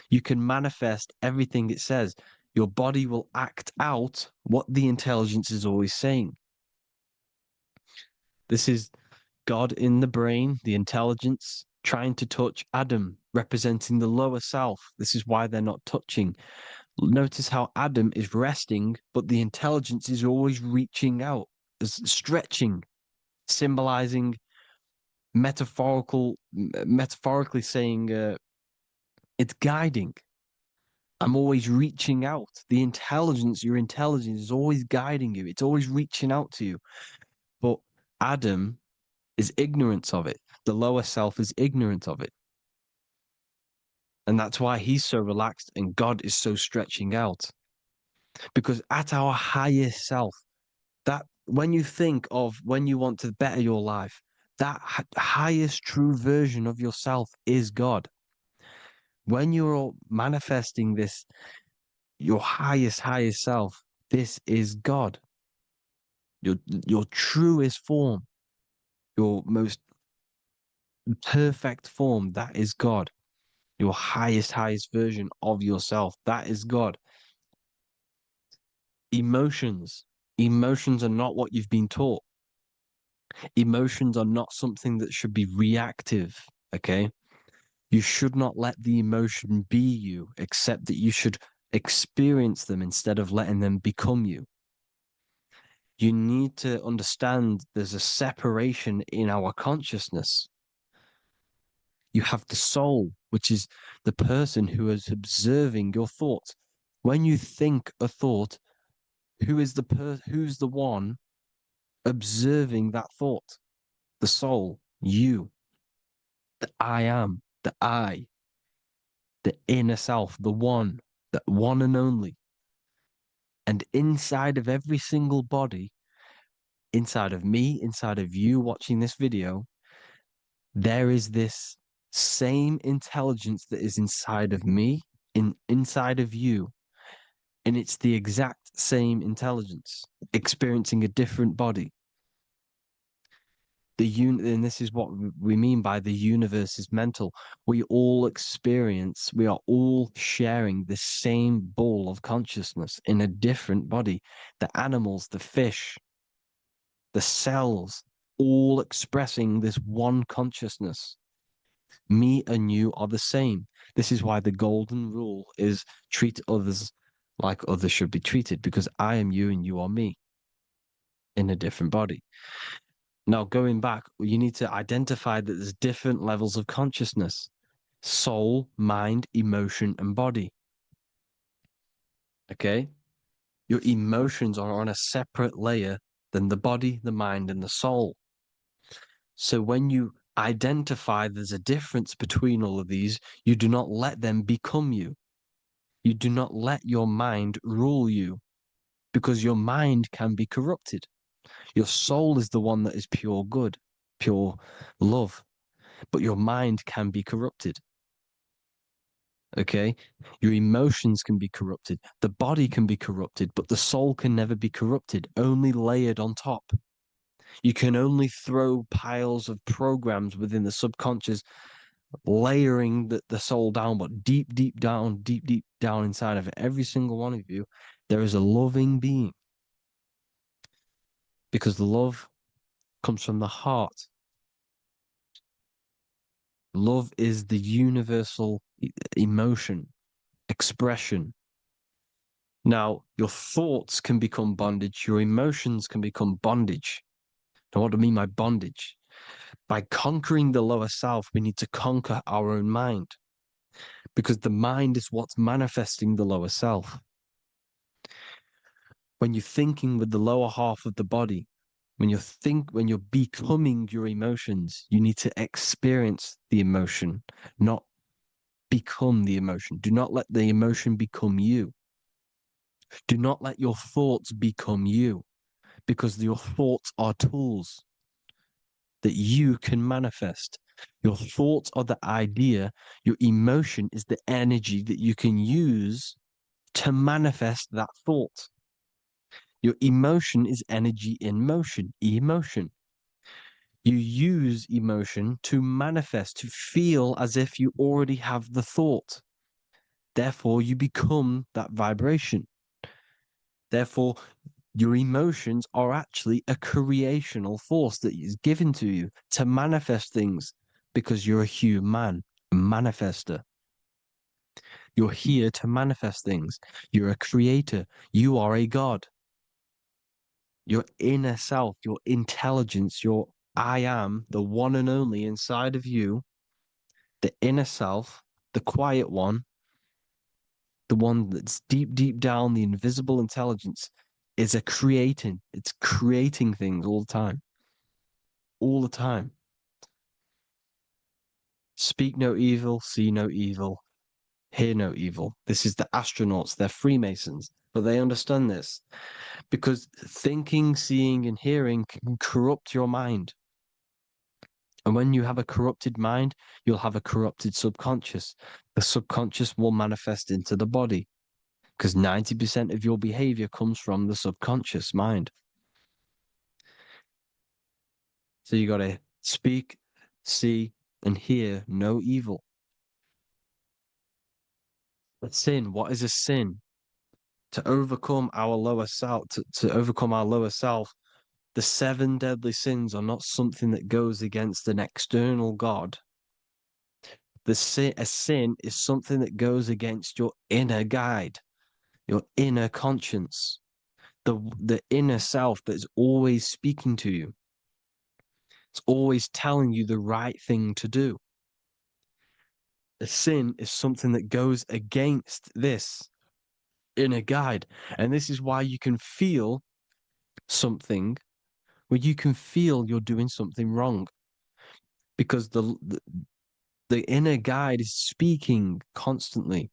you can manifest everything it says. Your body will act out what the intelligence is always saying. This is God in the brain, the intelligence, trying to touch Adam, representing the lower self. This is why they're not touching. Notice how Adam is resting, but the intelligence is always reaching out, stretching, symbolizing metaphorically saying it's guiding. I'm always reaching out. The intelligence, your intelligence is always guiding you. It's always reaching out to you. But Adam is ignorant of it. The lower self is ignorant of it. And that's why he's so relaxed and God is so stretching out. Because at our highest self, that when you think of when you want to better your life, that highest true version of yourself is God. When you're manifesting this, your highest self, this is God. Your truest form, your most perfect form, that is God. Your highest version of yourself, that is God. Emotions are not what you've been taught. Emotions are not something that should be reactive, okay? You should not let the emotion be you, except that you should experience them instead of letting them become you. You need to understand there's a separation in our consciousness. You have the soul, which is the person who is observing your thoughts. When you think a thought, who's the one observing that thought? The soul, you, the I am, the I, the inner self, the one and only. And inside of every single body, inside of me, inside of you watching this video, there is this same intelligence that is inside of me, inside of you. And it's the exact same intelligence, experiencing a different body. And this is what we mean by the universe is mental. We are all sharing the same ball of consciousness in a different body. The animals, the fish, the cells, all expressing this one consciousness. Me and you are the same. This is why the golden rule is treat others like others should be treated, because I am you and you are me in a different body. Now, going back, you need to identify that there's different levels of consciousness: soul, mind, emotion, and body. Okay? Your emotions are on a separate layer than the body, the mind, and the soul. So when you identify there's a difference between all of these, you do not let them become you. You do not let your mind rule you, because your mind can be corrupted. Your soul is the one that is pure good, pure love, but your mind can be corrupted. Okay? Your emotions can be corrupted. The body can be corrupted, but the soul can never be corrupted, only layered on top. You can only throw piles of programs within the subconscious, layering the soul down, but deep down inside of every single one of you, there is a loving being. Because love comes from the heart. Love is the universal emotion, expression. Now, your thoughts can become bondage, your emotions can become bondage. Now, what do I mean by bondage? By conquering the lower self, we need to conquer our own mind, because the mind is what's manifesting the lower self. When you're thinking with the lower half of the body, when you're becoming your emotions, you need to experience the emotion, not become the emotion. Do not let the emotion become you. Do not let your thoughts become you, because your thoughts are tools that you can manifest. Your thoughts are the idea. Your emotion is the energy that you can use to manifest that thought. Your emotion is energy in motion, emotion. You use emotion to manifest, to feel as if you already have the thought. Therefore, you become that vibration. Therefore, your emotions are actually a creational force that is given to you to manifest things, because you're a human, a manifester. You're here to manifest things. You're a creator. You are a god. Your inner self, your intelligence, your I am, the one and only inside of you, the inner self, the quiet one, the one that's deep down, the invisible intelligence, is it's creating things all the time. All the time. Speak no evil, see no evil. hear no evil. This is the astronauts, they're Freemasons, but they understand this because thinking, seeing, and hearing can corrupt your mind. And when you have a corrupted mind, you'll have a corrupted subconscious. The subconscious will manifest into the body because 90% of your behavior comes from the subconscious mind. So you got to speak, see, and hear no evil. A sin, what is a sin? To overcome our lower self, to overcome our lower self, the 7 deadly sins are not something that goes against an external God. A sin is something that goes against your inner guide, your inner conscience, the inner self that is always speaking to you. It's always telling you the right thing to do. A sin is something that goes against this inner guide. And this is why you can feel something where you can feel you're doing something wrong. Because the inner guide is speaking constantly.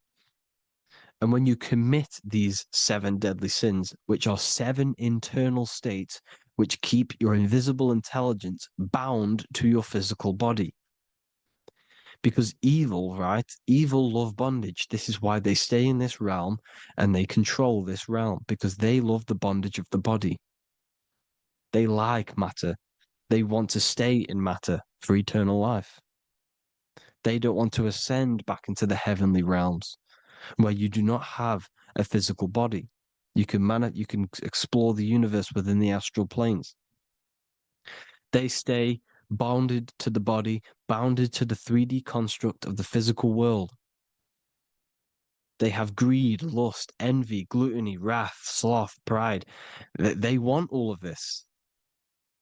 And when you commit these 7 deadly sins, which are 7 internal states which keep your invisible intelligence bound to your physical body. Because evil, right? Evil love bondage. This is why they stay in this realm and they control this realm, because they love the bondage of the body. They like matter. They want to stay in matter for eternal life. They don't want to ascend back into the heavenly realms where you do not have a physical body. You can explore the universe within the astral planes. They stay bounded to the body, bounded to the 3D construct of the physical world. They have greed, lust, envy, gluttony, wrath, sloth, pride. They want all of this.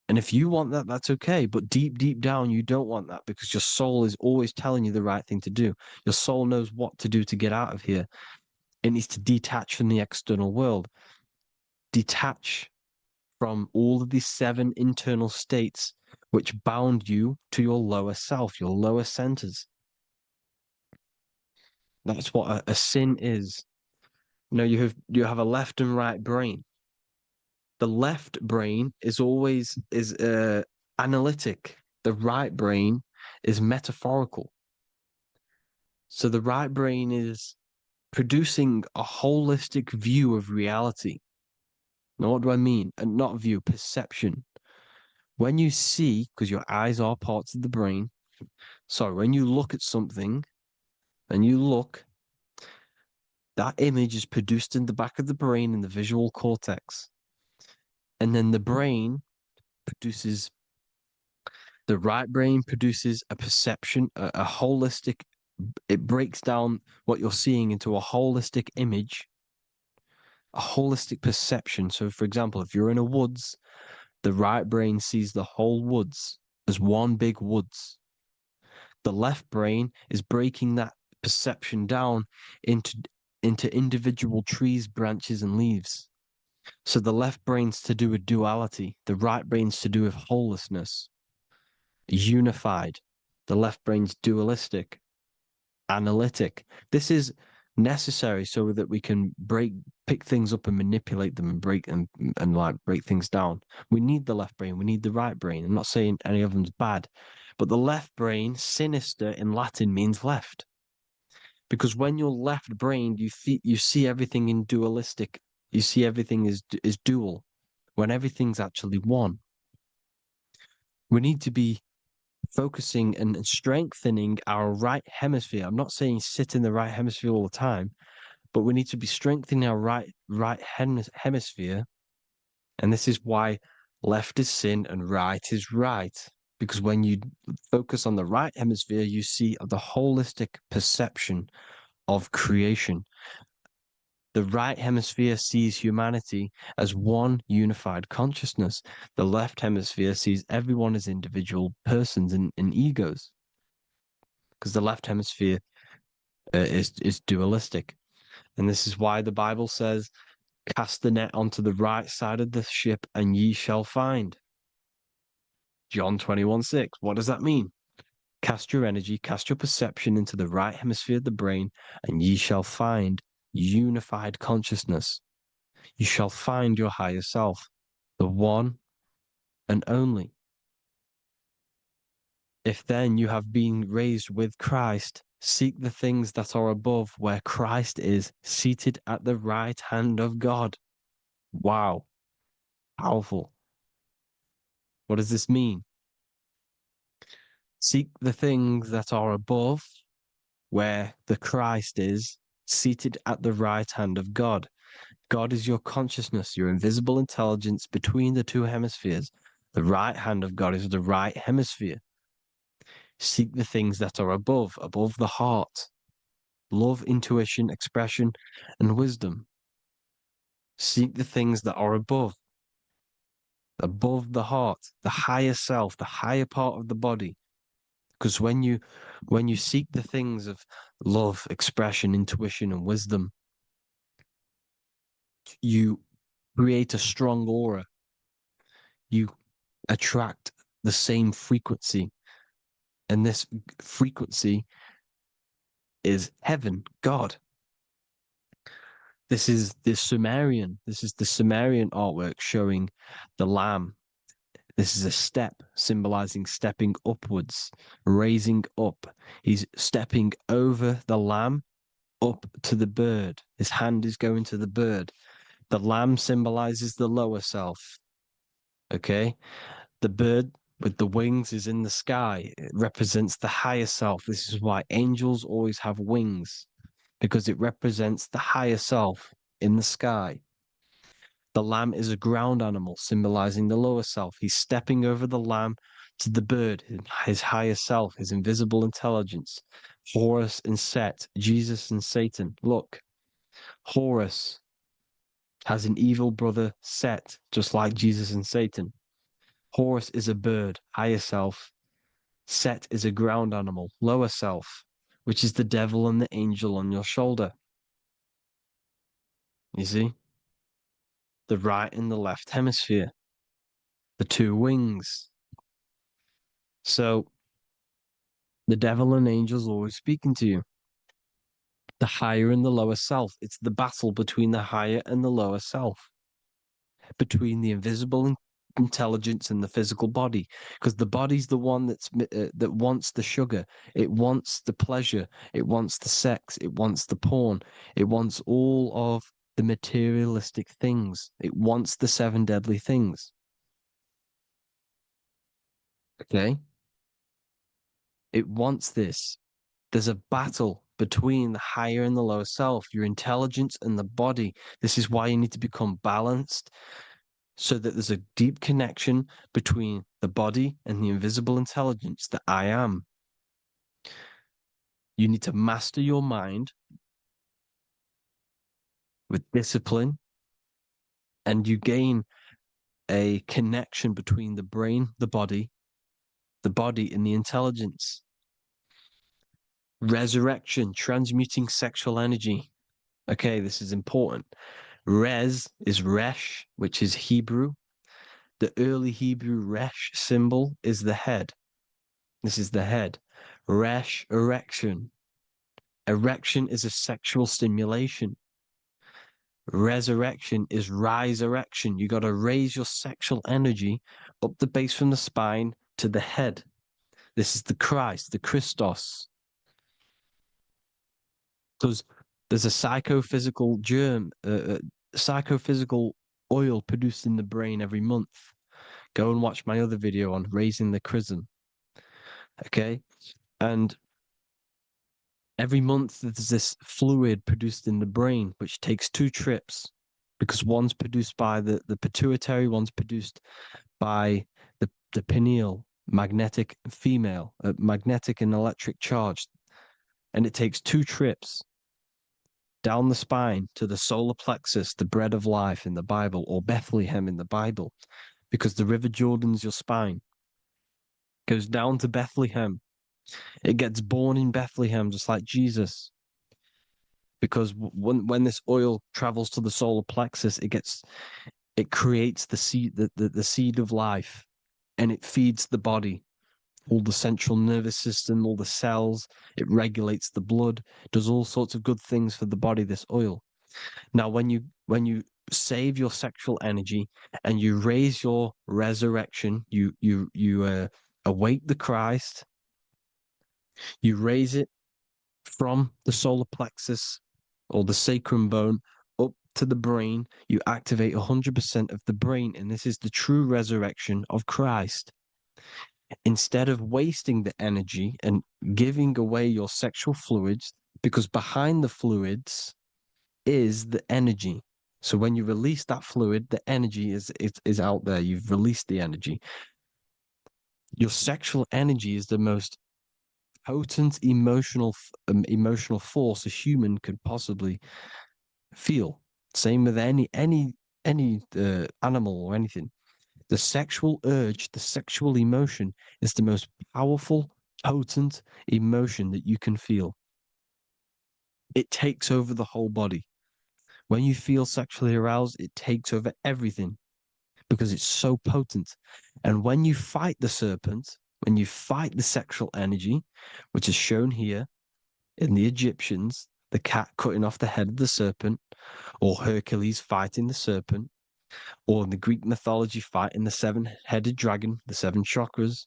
And if you want that, that's okay. But deep, deep down, you don't want that because your soul is always telling you the right thing to do. Your soul knows what to do to get out of here. It needs to detach from the external world. Detach from all of these 7 internal states which bound you to your lower self, your lower centers. That's what a sin is. You know, you have a left and right brain. The left brain is always analytic. The right brain is metaphorical. So the right brain is producing a holistic view of reality. Now, what do I mean? And not view, perception. When you see, because your eyes are parts of the brain, so when you look at something and you look, that image is produced in the back of the brain in the visual cortex. And then the right brain produces a perception, a holistic, it breaks down what you're seeing into a holistic image, a holistic perception. So, for example, if you're in a woods, the right brain sees the whole woods as one big woods. The left brain is breaking that perception down into individual trees, branches, and leaves. So the left brain's to do with duality. The right brain's to do with wholeness, unified. The left brain's dualistic, analytic. This is necessary so that we can pick things up and manipulate them and break things down. We need the left brain. We need the right brain. I'm not saying any of them's bad, but the left brain, sinister in Latin, means left. Because when you're left-brained, you see everything in dualistic. You see everything is dual, when everything's actually one. We need to be focusing and strengthening our right hemisphere. I'm not saying sit in the right hemisphere all the time, but we need to be strengthening our right hemisphere. And this is why left is sin and right is right. Because when you focus on the right hemisphere, you see the holistic perception of creation. The right hemisphere sees humanity as one unified consciousness. The left hemisphere sees everyone as individual persons and egos. Because the left hemisphere is dualistic. And this is why the Bible says, cast the net onto the right side of the ship and ye shall find. John 21:6. What does that mean? Cast your energy, cast your perception into the right hemisphere of the brain, and ye shall find unified consciousness. You shall find your higher self, the one and only. If then you have been raised with Christ, seek the things that are above, where Christ is seated at the right hand of God. Wow. Powerful. What does this mean? Seek the things that are above, where the Christ is seated at the right hand of God. God is your consciousness, your invisible intelligence between the two hemispheres. The right hand of God is the right hemisphere. Seek the things that are above the heart. Love, intuition, expression, and wisdom. Seek the things that are above the heart, the higher self, the higher part of the body. Because when you seek the things of love, expression, intuition, and wisdom, you create a strong aura. You attract the same frequency. And this frequency is heaven, God. This is the Sumerian artwork showing the lamb. This is a step symbolizing stepping upwards, raising up. He's stepping over the lamb up to the bird. His hand is going to the bird. The lamb symbolizes the lower self. Okay? The bird with the wings is in the sky. It represents the higher self. This is why angels always have wings, because it represents the higher self in the sky. The lamb is a ground animal, symbolizing the lower self. He's stepping over the lamb to the bird, his higher self, his invisible intelligence. Horus and Set, Jesus and Satan. Look, Horus has an evil brother, Set, just like Jesus and Satan. Horus is a bird, higher self. Set is a ground animal, lower self, which is the devil and the angel on your shoulder. You see? The right and the left hemisphere, the two wings. So the devil and angels always speaking to you. The higher and the lower self. It's the battle between the higher and the lower self, between the invisible intelligence and the physical body, because the body's the one that wants the sugar, it wants the pleasure, it wants the sex, it wants the porn, it wants all of the materialistic things, it wants the 7 deadly things. Okay, it wants this. There's a battle between the higher and the lower self, your intelligence and the body. This is why you need to become balanced, so that there's a deep connection between the body and the invisible intelligence, the I am. You need to master your mind with discipline, and you gain a connection between the brain, the body and the intelligence. Resurrection, transmuting sexual energy. Okay, this is important. Res is Resh, which is Hebrew. The early Hebrew Resh symbol is the head. This is the head. Resh, erection. Erection is a sexual stimulation. Resurrection is rise erection. You got to raise your sexual energy up the base from the spine to the head. This is the Christ, the Christos. Because there's a psychophysical psychophysical oil produced in the brain every month. Go and watch my other video on raising the chrism. Okay? And every month there's this fluid produced in the brain, which takes 2 trips, because one's produced by the pituitary, one's produced by the pineal, magnetic female, magnetic and electric charge. And it takes 2 trips down the spine to the solar plexus, the bread of life in the Bible, or Bethlehem in the Bible, because the River Jordan's your spine. Goes down to Bethlehem. It gets born in Bethlehem, just like Jesus. Because when this oil travels to the solar plexus, it creates the seed, the seed of life, and it feeds the body. all the central nervous system, all the cells. It regulates the blood, does all sorts of good things for the body, this oil. Now, when you save your sexual energy and you raise your resurrection, you awake the Christ, you raise it from the solar plexus or the sacrum bone up to the brain, you activate 100% of the brain, and this is the true resurrection of Christ. Instead of wasting the energy and giving away your sexual fluids, because behind the fluids is the energy. So when you release that fluid, the energy is out there. You've released the energy. Your sexual energy is the most potent emotional force a human could possibly feel. Same with any animal or anything. The sexual urge, the sexual emotion is the most powerful, potent emotion that you can feel. It takes over the whole body. When you feel sexually aroused, it takes over everything because it's so potent. And when you fight the serpent, when you fight the sexual energy, which is shown here in the Egyptians, the cat cutting off the head of the serpent, or Hercules fighting the serpent, or in the Greek mythology fighting the seven-headed dragon, the seven chakras.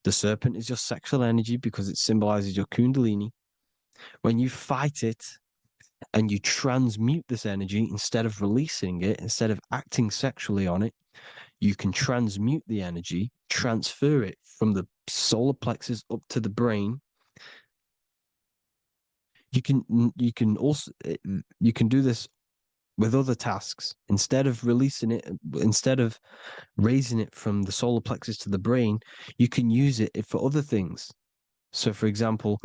The serpent is your sexual energy because it symbolizes your kundalini. When you fight it and you transmute this energy, instead of releasing it, instead of acting sexually on it, you can transmute the energy, transfer it from the solar plexus up to the brain. You can also do this with other tasks. Instead of releasing it, instead of raising it from the solar plexus to the brain, you can use it for other things. So, for example,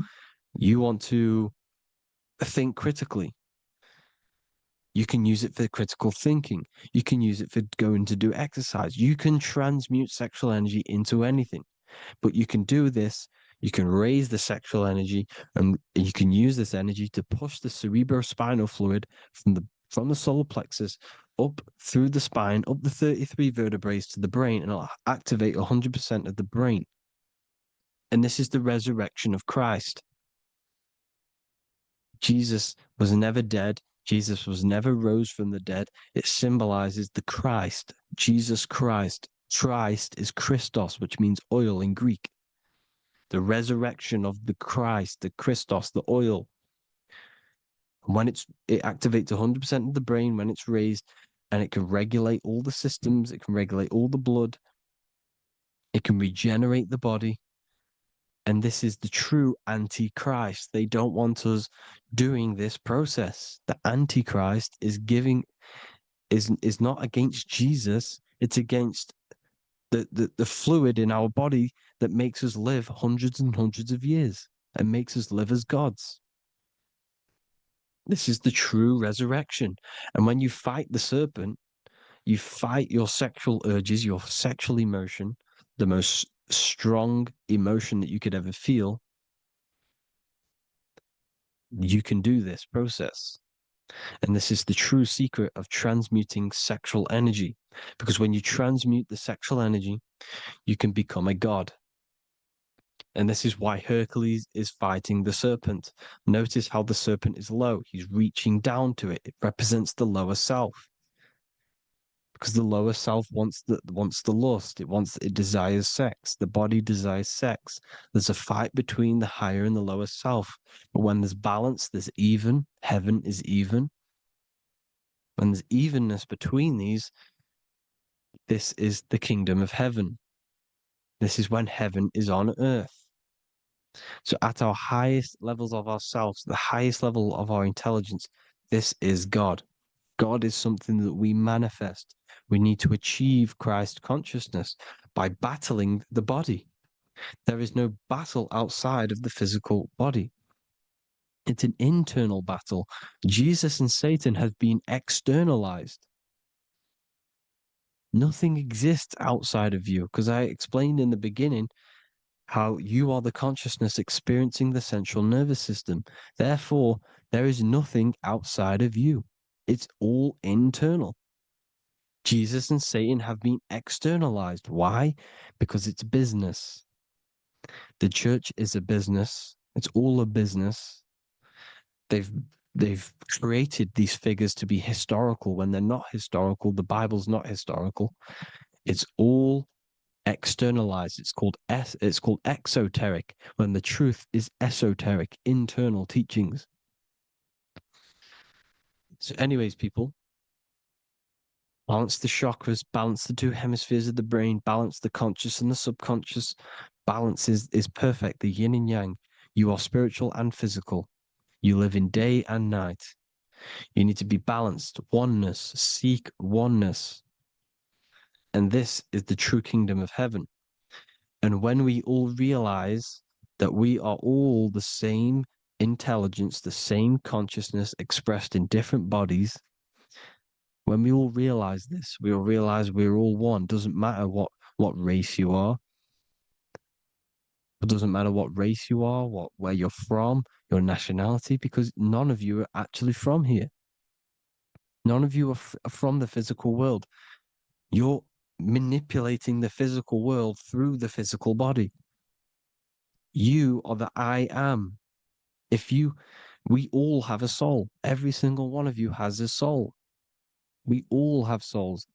you want to think critically. You can use it for critical thinking. You can use it for going to do exercise. You can transmute sexual energy into anything. But you can do this. You can raise the sexual energy, and you can use this energy to push the cerebrospinal fluid from the solar plexus up through the spine, up the 33 vertebrae to the brain, and it'll activate 100% of the brain. And this is the resurrection of Christ. Jesus was never dead. Jesus was never rose from the dead. It symbolizes the Christ, Jesus Christ. Christ is Christos, which means oil in Greek. The resurrection of the Christ, the Christos, the oil. When it activates 100% of the brain when it's raised, and it can regulate all the systems, it can regulate all the blood, it can regenerate the body. And this is the true Antichrist. They don't want us doing this process. The Antichrist is not against Jesus, it's against the fluid in our body that makes us live hundreds and hundreds of years and makes us live as gods. This is the true resurrection. And when you fight the serpent, you fight your sexual urges, your sexual emotion, the most strong emotion that you could ever feel. You can do this process. And this is the true secret of transmuting sexual energy. Because when you transmute the sexual energy, you can become a god. And this is why Hercules is fighting the serpent. Notice how the serpent is low. He's reaching down to it. It represents the lower self. Because the lower self wants the lust. It desires sex. The body desires sex. There's a fight between the higher and the lower self. But when there's balance, there's even. Heaven is even. When there's evenness between these, this is the kingdom of heaven. This is when heaven is on earth. So at our highest levels of ourselves, the highest level of our intelligence, this is God. God is something that we manifest. We need to achieve Christ consciousness by battling the body. There is no battle outside of the physical body. It's an internal battle. Jesus and Satan have been externalized. Nothing exists outside of you, because I explained in the beginning how you are the consciousness experiencing the central nervous system. Therefore, there is nothing outside of you. It's all internal. Jesus and Satan have been externalized. Why? Because it's business. The church is a business. It's all a business. They've created these figures to be historical when they're not historical. The Bible's not historical. It's all externalized. It's called exoteric when the truth is esoteric, internal teachings. So anyways, people, balance the chakras, balance the two hemispheres of the brain, balance the conscious and the subconscious. Balance is perfect, the yin and yang. You are spiritual and physical. You live in day and night. You need to be balanced. Oneness. Seek oneness. And this is the true kingdom of heaven. And when we all realize that we are all the same intelligence, the same consciousness expressed in different bodies, when we all realize this, we all realize we're all one. Doesn't matter what race you are. It doesn't matter what race you are, where you're from, your nationality, because none of you are actually from here. None of you are from the physical world. You're manipulating the physical world through the physical body. You are the I am. We all have a soul. Every single one of you has a soul. We all have souls.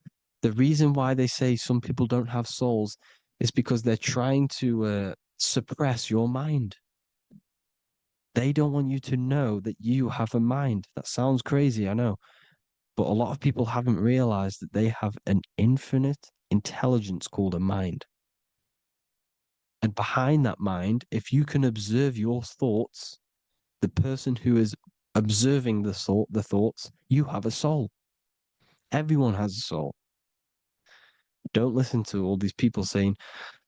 The reason why they say some people don't have souls is because they're trying to suppress your mind. They don't want you to know that you have a mind. That sounds crazy, I know. But a lot of people haven't realized that they have an infinite intelligence called a mind. And behind that mind, if you can observe your thoughts, the person who is observing the thoughts, you have a soul. Everyone has a soul. Don't listen to all these people saying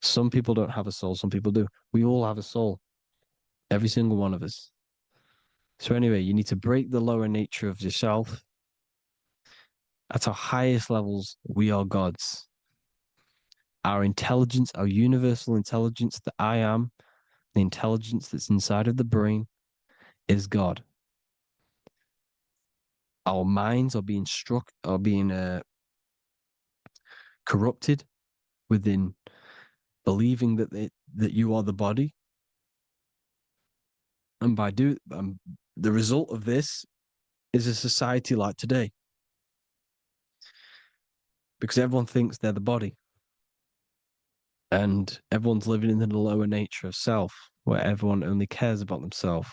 some people don't have a soul, some people do. We all have a soul. Every single one of us. So anyway, you need to break the lower nature of yourself. At our highest levels, we are gods. Our intelligence, our universal intelligence, the I am, the intelligence that's inside of the brain, is God. Our minds are being corrupted within believing that you are the body, and the result of this is a society like today, because everyone thinks they're the body, and everyone's living in the lower nature of self, where everyone only cares about themselves.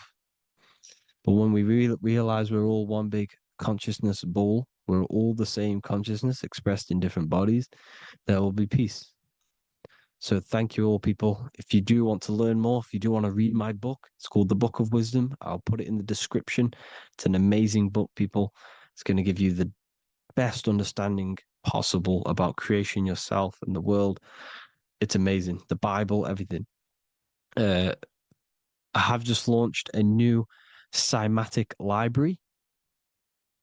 But when we realize we're all one big consciousness ball, we're all the same consciousness expressed in different bodies, there will be peace. So thank you all, people. If you do want to learn more, if you do want to read my book, it's called The Book of Wisdom. I'll put it in the description. It's an amazing book, people. It's going to give you the best understanding possible about creation, yourself, and the world. It's amazing. The Bible, everything. I have just launched a new cymatic library.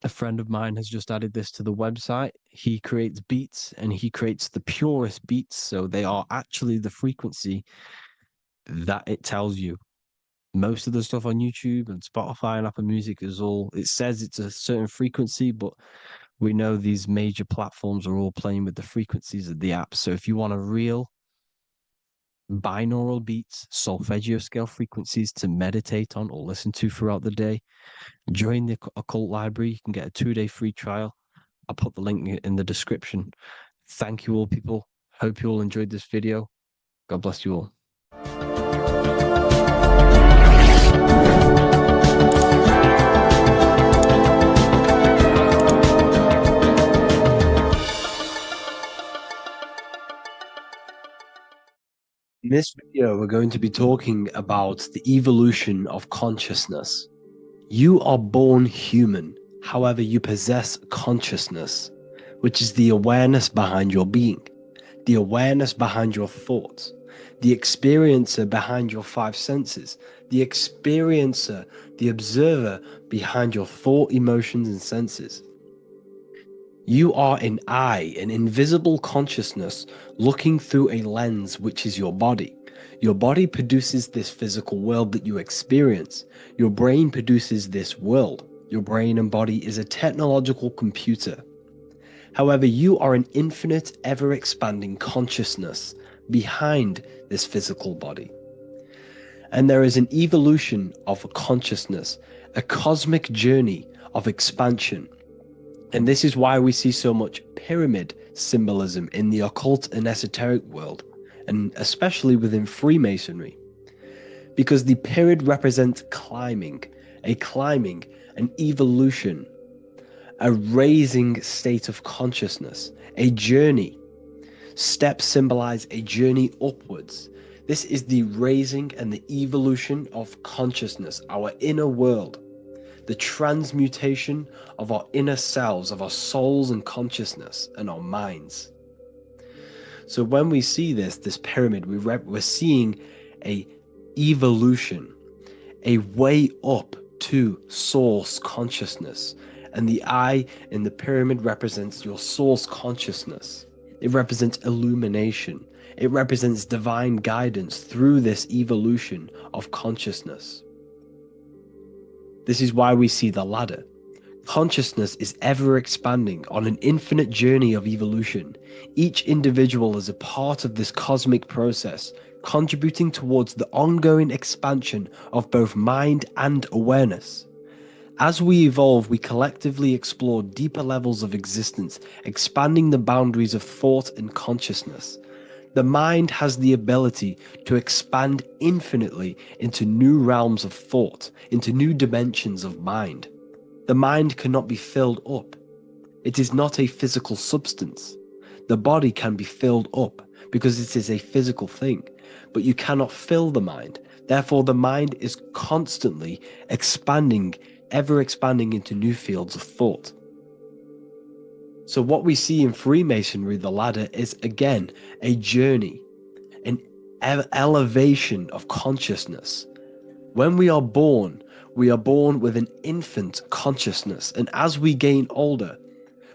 A friend of mine has just added this to the website. He creates beats, and he creates the purest beats. So they are actually the frequency that it tells you. Most of the stuff on YouTube and Spotify and Apple Music it says it's a certain frequency, but we know these major platforms are all playing with the frequencies of the app. So if you want a real binaural beats, solfeggio scale frequencies to meditate on or listen to throughout the day, join the Occult Library. You can get a 2-day free trial. I'll put the link in the description. Thank you all, people. Hope you all enjoyed this video. God bless you all. In this video, we're going to be talking about the evolution of consciousness. You are born human, however, you possess consciousness, which is the awareness behind your being, the awareness behind your thoughts, the experiencer behind your 5 senses, the experiencer, the observer behind your thought, emotions, and senses. You are an eye, an invisible consciousness looking through a lens, which is your body. Your body produces this physical world that you experience. Your brain produces this world. Your brain and body is a technological computer. However, you are an infinite, ever-expanding consciousness behind this physical body. And there is an evolution of consciousness, a cosmic journey of expansion. And this is why we see so much pyramid symbolism in the occult and esoteric world, and especially within Freemasonry. Because the pyramid represents climbing, an evolution, a raising state of consciousness, a journey. Steps symbolize a journey upwards. This is the raising and the evolution of consciousness, our inner world, the transmutation of our inner selves, of our souls and consciousness and our minds. So when we see this pyramid, we're seeing a evolution, a way up to source consciousness. And the eye in the pyramid represents your source consciousness. It represents illumination. It represents divine guidance through this evolution of consciousness. This is why we see the ladder. Consciousness is ever expanding on an infinite journey of evolution. Each individual is a part of this cosmic process, contributing towards the ongoing expansion of both mind and awareness. As we evolve, we collectively explore deeper levels of existence, expanding the boundaries of thought and consciousness. The mind has the ability to expand infinitely into new realms of thought, into new dimensions of mind. The mind cannot be filled up. It is not a physical substance. The body can be filled up because it is a physical thing, but you cannot fill the mind. Therefore, the mind is constantly expanding, ever expanding into new fields of thought. So what we see in Freemasonry, the ladder, is again a journey, an elevation of consciousness. When we are born with an infant consciousness, and as we gain older,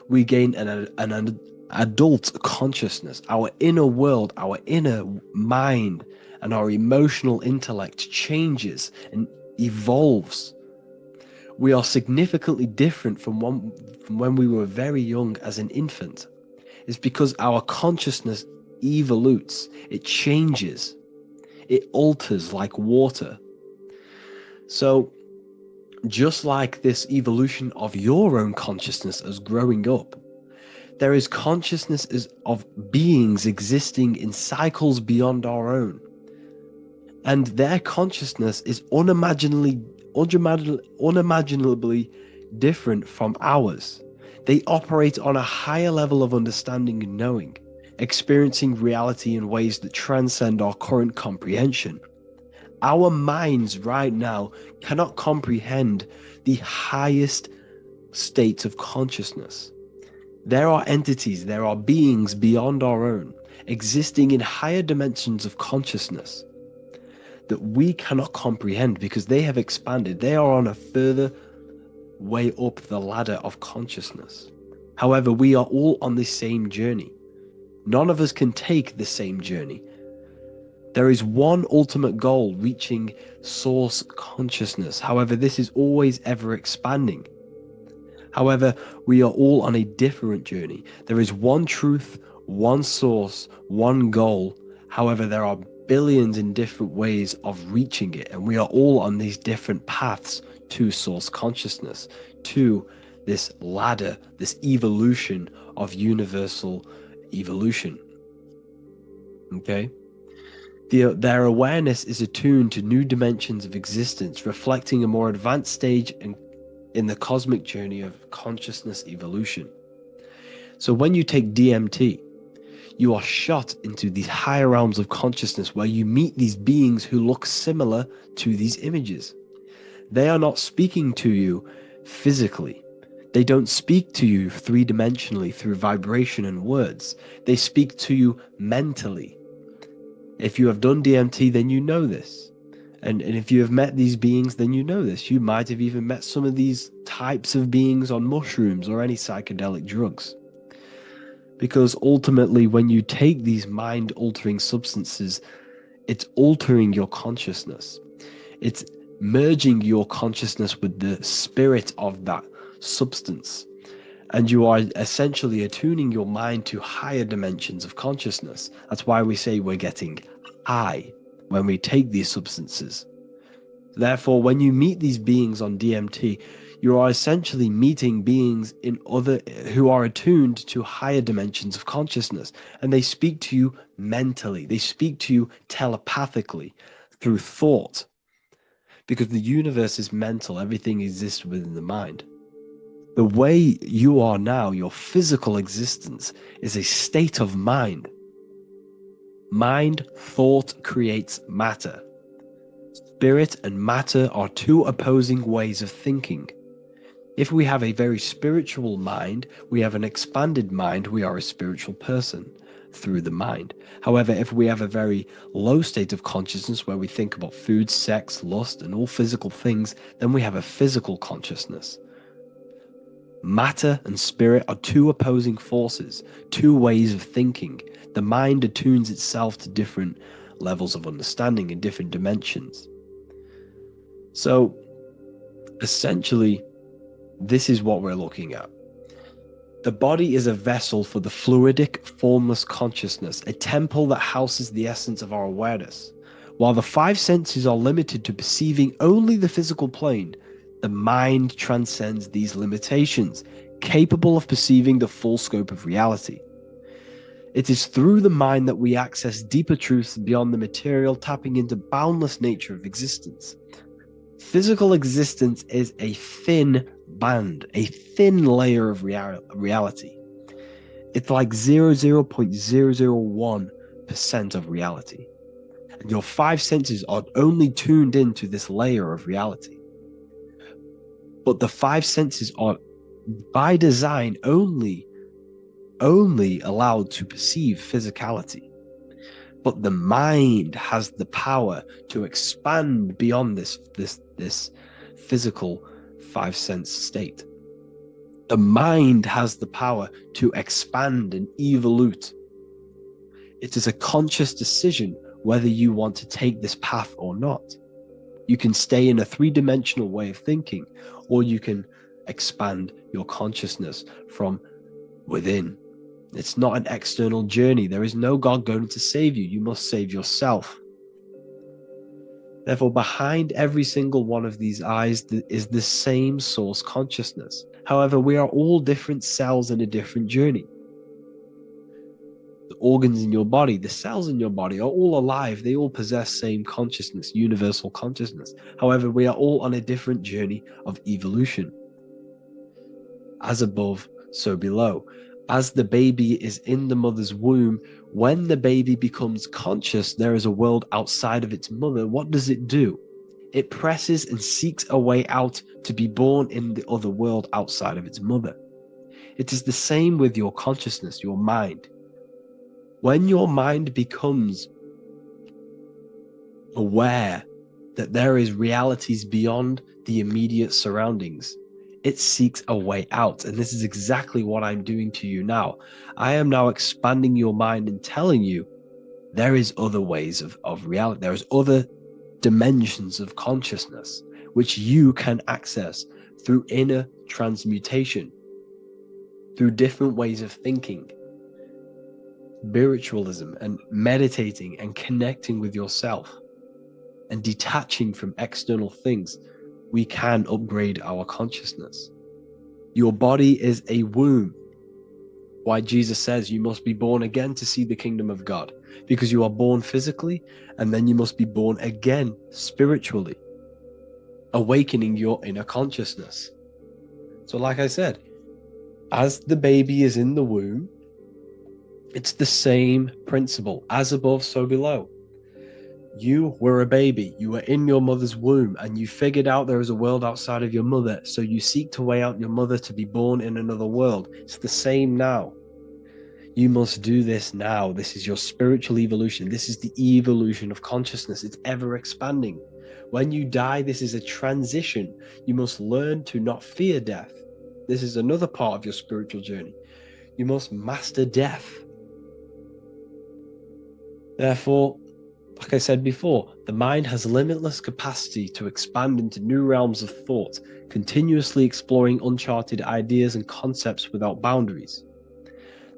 we gain an adult consciousness. Our inner world, our inner mind, and our emotional intellect changes and evolves. We are significantly different from when we were very young as an infant. It's because our consciousness evolutes, it changes, it alters like water. So just like this evolution of your own consciousness as growing up, there is consciousness of beings existing in cycles beyond our own. And their consciousness is unimaginably different from ours. They operate on a higher level of understanding and knowing, experiencing reality in ways that transcend our current comprehension. Our minds right now cannot comprehend the highest states of consciousness. There are entities, there are beings beyond our own, existing in higher dimensions of consciousness that we cannot comprehend because they have expanded. They are on a further way up the ladder of consciousness. However, we are all on the same journey. None of us can take the same journey. There is one ultimate goal, reaching source consciousness. However, this is always ever expanding. However, we are all on a different journey. There is one truth, one source, one goal. However, there are billions in different ways of reaching it, and we are all on these different paths to source consciousness, to this ladder, this evolution of universal evolution. Okay? Their awareness is attuned to new dimensions of existence, reflecting a more advanced stage in the cosmic journey of consciousness evolution. So when you take DMT, you are shot into these higher realms of consciousness where you meet these beings who look similar to these images. They are not speaking to you physically. They don't speak to you three-dimensionally through vibration and words. They speak to you mentally. If you have done DMT, then you know this. And if you have met these beings, then you know this. You might have even met some of these types of beings on mushrooms or any psychedelic drugs. Because ultimately, when you take these mind-altering substances, it's altering your consciousness. It's merging your consciousness with the spirit of that substance. And you are essentially attuning your mind to higher dimensions of consciousness. That's why we say we're getting high. when we take these substances. Therefore, when you meet these beings on DMT, you are essentially meeting beings who are attuned to higher dimensions of consciousness, and they speak to you mentally. They speak to you telepathically through thought, because the universe is mental. Everything exists within the mind. The way you are now, your physical existence, is a state of mind. Mind, thought creates matter. Spirit and matter are two opposing ways of thinking. If we have a very spiritual mind, we have an expanded mind, we are a spiritual person through the mind. However, if we have a very low state of consciousness where we think about food, sex, lust, and all physical things, then we have a physical consciousness. Matter and spirit are two opposing forces, two ways of thinking. The mind attunes itself to different levels of understanding in different dimensions. So, essentially, this is what we're looking at. The body is a vessel for the fluidic, formless consciousness, a temple that houses the essence of our awareness. While the five senses are limited to perceiving only the physical plane, the mind transcends these limitations, capable of perceiving the full scope of reality. It is through the mind that we access deeper truths beyond the material, tapping into boundless nature of existence. Physical existence is a thin band, a thin layer of reality. It's like 0.001% of reality. And your five senses are only tuned into this layer of reality. But the five senses are, by design, only allowed to perceive physicality. But the mind has the power to expand beyond this physical five sense state. The mind has the power to expand and evolute. It is a conscious decision whether you want to take this path or not. You can stay in a three-dimensional way of thinking, or you can expand your consciousness from within. It's not an external journey. There is no God going to save you. You must save yourself. Therefore, behind every single one of these eyes is the same source consciousness. However, we are all different cells in a different journey. The organs in your body, the cells in your body are all alive. They all possess same consciousness, universal consciousness. However, we are all on a different journey of evolution. As above, so below. As the baby is in the mother's womb, when the baby becomes conscious, there is a world outside of its mother. What does it do? It presses and seeks a way out to be born in the other world outside of its mother. It is the same with your consciousness, your mind. When your mind becomes aware that there is realities beyond the immediate surroundings, it seeks a way out. And this is exactly what I'm doing to you now. I am now expanding your mind and telling you there is other ways of reality. There is other dimensions of consciousness which you can access through inner transmutation, through different ways of thinking, spiritualism, and meditating and connecting with yourself and detaching from external things. We can upgrade our consciousness. Your body is a womb. Why Jesus says you must be born again to see the kingdom of God, because you are born physically and then you must be born again spiritually, awakening your inner consciousness. So like I said, as the baby is in the womb, it's the same principle. As above, so below. You were a baby, you were in your mother's womb, and you figured out there is a world outside of your mother, so you seek to weigh out your mother to be born in another world. It's the same now. You must do this now. This is your spiritual evolution. This is the evolution of consciousness. It's ever expanding. When you die, this is a transition. You must learn to not fear death. This is another part of your spiritual journey. You must master death. Therefore, like I said before, the mind has limitless capacity to expand into new realms of thought, continuously exploring uncharted ideas and concepts without boundaries.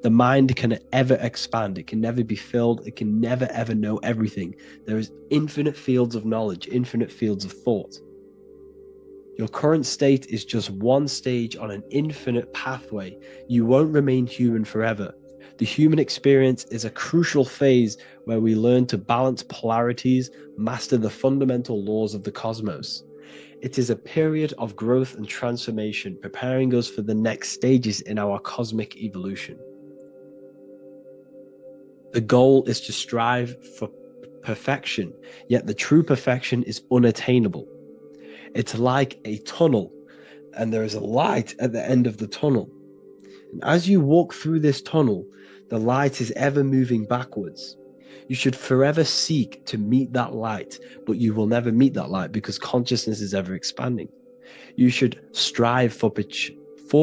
The mind can ever expand. It can never be filled. It can never, ever know everything. There is infinite fields of knowledge, infinite fields of thought. Your current state is just one stage on an infinite pathway. You won't remain human forever. The human experience is a crucial phase where we learn to balance polarities, master the fundamental laws of the cosmos. It is a period of growth and transformation, preparing us for the next stages in our cosmic evolution. The goal is to strive for perfection, yet the true perfection is unattainable. It's like a tunnel, and there is a light at the end of the tunnel. And as you walk through this tunnel, the light is ever moving backwards. You should forever seek to meet that light, but you will never meet that light because consciousness is ever expanding. You should strive for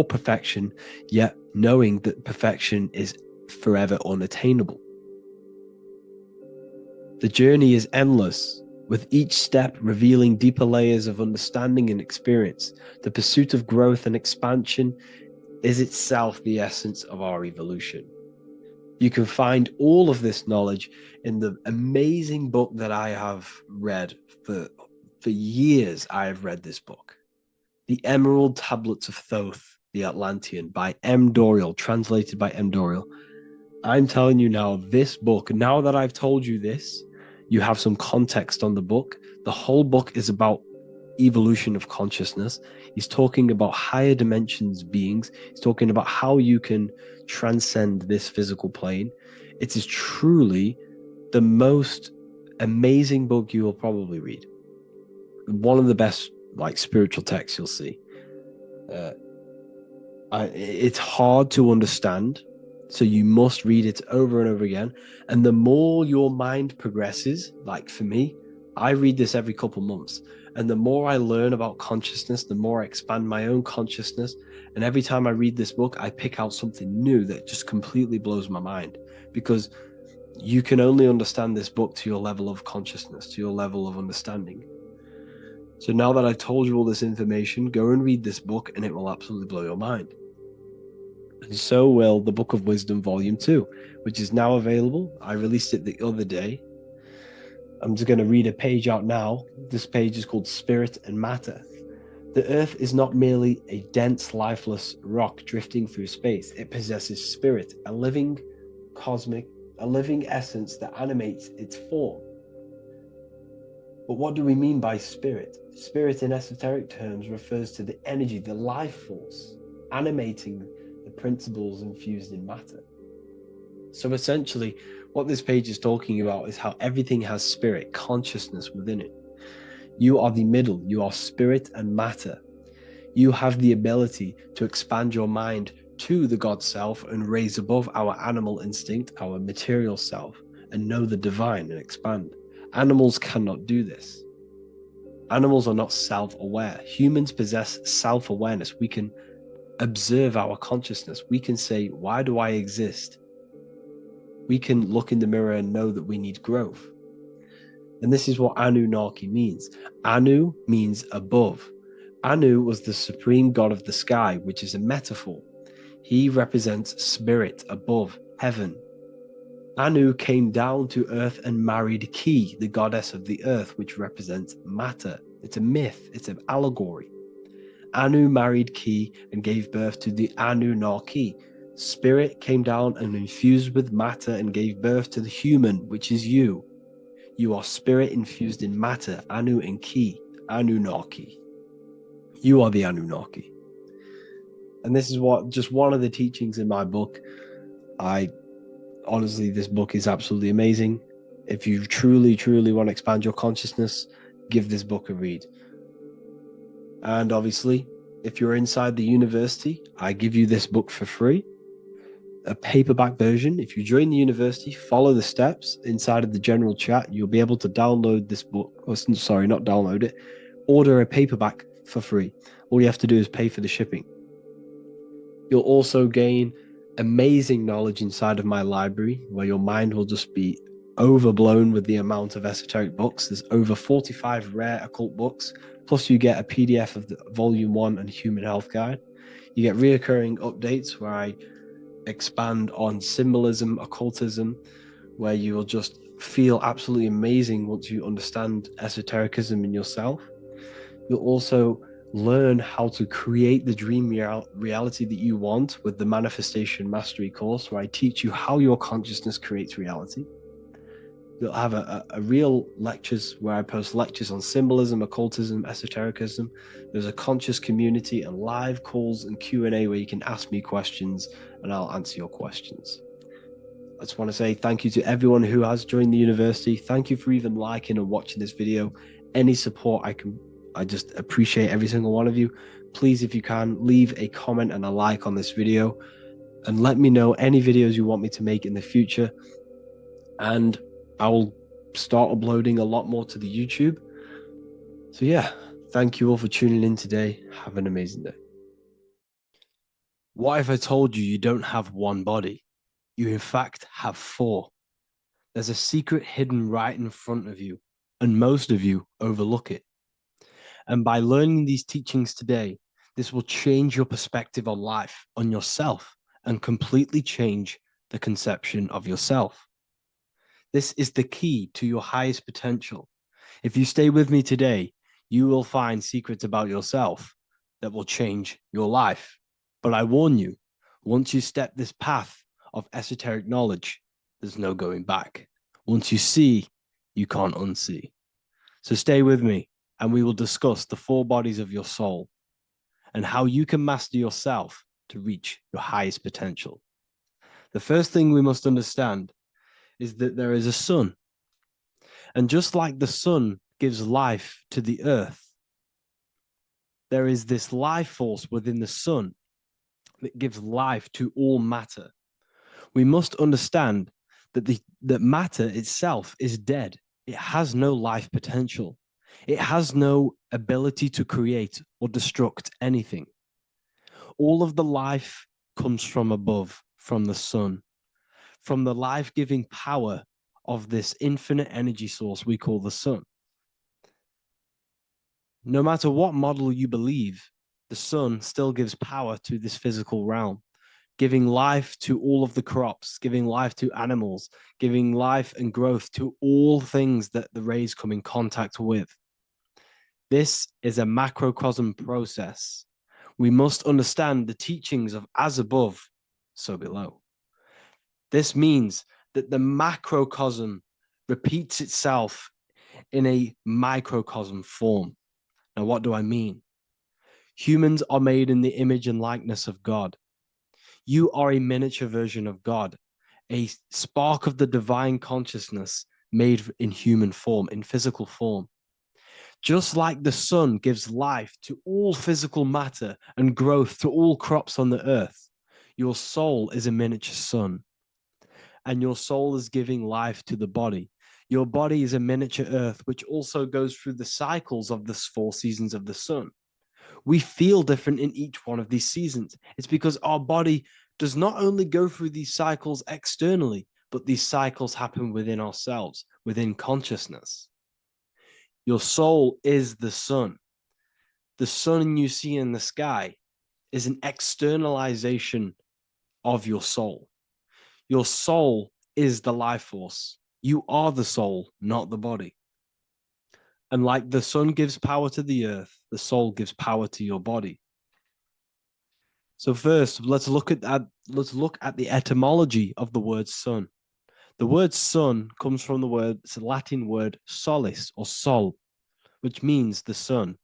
perfection, yet knowing that perfection is forever unattainable. The journey is endless, with each step revealing deeper layers of understanding and experience. The pursuit of growth and expansion is itself the essence of our evolution. You can find all of this knowledge in the amazing book that I have read for years. I have read this book, The Emerald Tablets of Thoth, the Atlantean, by M. Dorial, translated by M. Dorial. I'm telling you now, this book, now that I've told you this, you have some context on the book. The whole book is about evolution of consciousness. He's talking about higher dimensions beings. He's talking about how you can transcend this physical plane. It is truly the most amazing book you will probably read. One of the best spiritual texts you'll see. It's hard to understand, so you must read it over and over again. And the more your mind progresses, like for me, I read this every couple months. And the more I learn about consciousness, the more I expand my own consciousness. And every time I read this book, I pick out something new that just completely blows my mind. Because you can only understand this book to your level of consciousness, to your level of understanding. So now that I've told you all this information, go and read this book and it will absolutely blow your mind. And so will the Book of Wisdom Volume 2, which is now available. I released it the other day. I'm just going to read a page out now. This page is called Spirit and Matter. The Earth is not merely a dense, lifeless rock drifting through space. It possesses spirit, a living essence that animates its form. But what do we mean by spirit? Spirit in esoteric terms refers to the energy, the life force, animating the principles infused in matter. So essentially, what this page is talking about is how everything has spirit, consciousness within it. You are the middle, you are spirit and matter. You have the ability to expand your mind to the God self and raise above our animal instinct, our material self, and know the divine and expand. Animals cannot do this. Animals are not self-aware. Humans possess self-awareness. We can observe our consciousness. We can say, why do I exist? We can look in the mirror and know that we need growth. And this is what Anunnaki means. Anu means above. Anu was the supreme god of the sky, which is a metaphor. He represents spirit above, heaven. Anu came down to earth and married Ki, the goddess of the earth, which represents matter. It's a myth, it's an allegory. Anu married Ki and gave birth to the Anunnaki. Spirit came down and infused with matter and gave birth to the human, which is you. You are spirit infused in matter, Anu and Ki, Anunnaki. You are the Anunnaki. And this is just one of the teachings in my book. Honestly, this book is absolutely amazing. If you truly, truly want to expand your consciousness, give this book a read. And obviously, if you're inside the university, I give you this book for free. A paperback version. If you join the university, follow the steps inside of the general chat, you'll be able to download this book. Not download it. Order a paperback for free. All you have to do is pay for the shipping. You'll also gain amazing knowledge inside of my library, where your mind will just be overblown with the amount of esoteric books. There's over 45 rare occult books. Plus you get a PDF of the Volume 1 and Human Health Guide. You get reoccurring updates where I expand on symbolism, occultism, where you will just feel absolutely amazing once you understand esotericism in yourself. You'll also learn how to create the dream reality that you want with the Manifestation Mastery course, where I teach you how your consciousness creates reality. You'll have a real lectures where I post lectures on symbolism, occultism, esotericism. There's a conscious community and live calls and Q&A where you can ask me questions and I'll answer your questions. I just want to say thank you to everyone who has joined the university. Thank you for even liking and watching this video. Any support I just appreciate every single one of you. Please, if you can, leave a comment and a like on this video and let me know any videos you want me to make in the future. And I will start uploading a lot more to the YouTube. So yeah, thank you all for tuning in today. Have an amazing day. What if I told you you don't have one body? You in fact have four. There's a secret hidden right in front of you, and most of you overlook it. And by learning these teachings today, this will change your perspective on life, on yourself, and completely change the conception of yourself. This is the key to your highest potential. If you stay with me today, you will find secrets about yourself that will change your life. But I warn you, once you step this path of esoteric knowledge, there's no going back. Once you see, you can't unsee. So stay with me, and we will discuss the four bodies of your soul and how you can master yourself to reach your highest potential. The first thing we must understand is that there is a sun. And just like the sun gives life to the earth, there is this life force within the sun that gives life to all matter. We must understand that that matter itself is dead. It has no life potential. It has no ability to create or destruct anything. All of the life comes from above, from the sun, from the life-giving power of this infinite energy source we call the sun. No matter what model you believe, the sun still gives power to this physical realm, giving life to all of the crops, giving life to animals, giving life and growth to all things that the rays come in contact with. This is a macrocosm process. We must understand the teachings of as above, so below. This means that the macrocosm repeats itself in a microcosm form. Now, what do I mean? Humans are made in the image and likeness of God. You are a miniature version of God, a spark of the divine consciousness made in human form, in physical form. Just like the sun gives life to all physical matter and growth to all crops on the earth, your soul is a miniature sun. And your soul is giving life to the body. Your body is a miniature earth, which also goes through the cycles of the 4 seasons of the sun. We feel different in each one of these seasons. It's because our body does not only go through these cycles externally, but these cycles happen within ourselves, within consciousness. Your soul is the sun. The sun you see in the sky is an externalization of your soul. Your soul is the life force. You are the soul, not the body. And like the sun gives power to the earth, the soul gives power to your body. So first, let's look at the etymology of the word sun. The word sun comes from it's a Latin word solis or sol, which means the sun.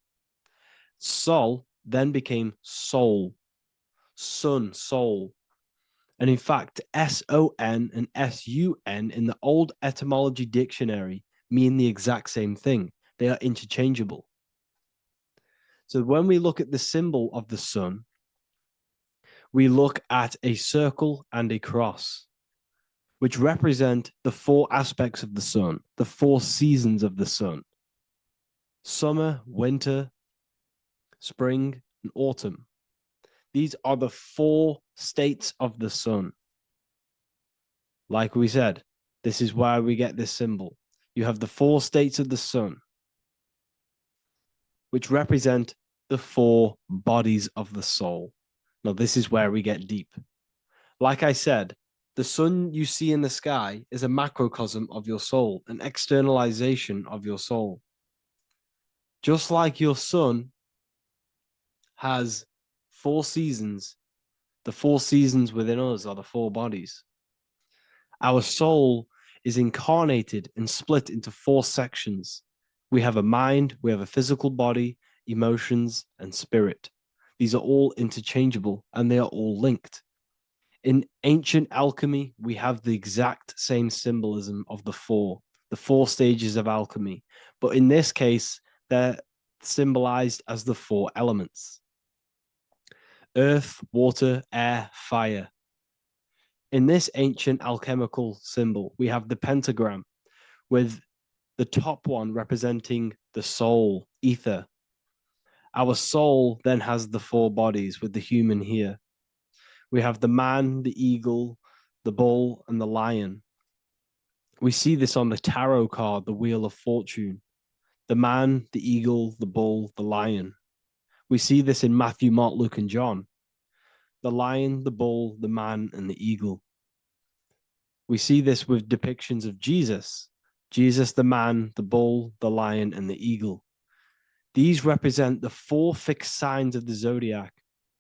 Sol then became soul, sun, soul. And in fact, S-O-N and S-U-N in the old etymology dictionary mean the exact same thing. They are interchangeable. So when we look at the symbol of the sun, we look at a circle and a cross, which represent the 4 aspects of the sun, the 4 seasons of the sun: summer, winter, spring, and autumn. These are the 4 states of the sun. Like we said, this is why we get this symbol. You have the 4 states of the sun, which represent the 4 bodies of the soul. Now, this is where we get deep. Like I said, the sun you see in the sky is a macrocosm of your soul, an externalization of your soul. Just like your sun has 4 seasons, the 4 seasons within us are the 4 bodies. Our soul is incarnated and split into 4 sections. We have a mind, we have a physical body, emotions, and spirit. These are all interchangeable and they are all linked. In ancient alchemy, we have the exact same symbolism of the 4 stages of alchemy. But in this case, they're symbolized as the 4 elements: earth, water, air, fire. In this ancient alchemical symbol, we have the pentagram with the top one representing the soul, ether. Our soul then has the 4 bodies with the human here. We have the man, the eagle, the bull, and the lion. We see this on the tarot card, the Wheel of Fortune. The man, the eagle, the bull, the lion. We see this in Matthew, Mark, Luke, and John. The lion, the bull, the man, and the eagle. We see this with depictions of Jesus. Jesus, the man, the bull, the lion, and the eagle. These represent the 4 fixed signs of the zodiac: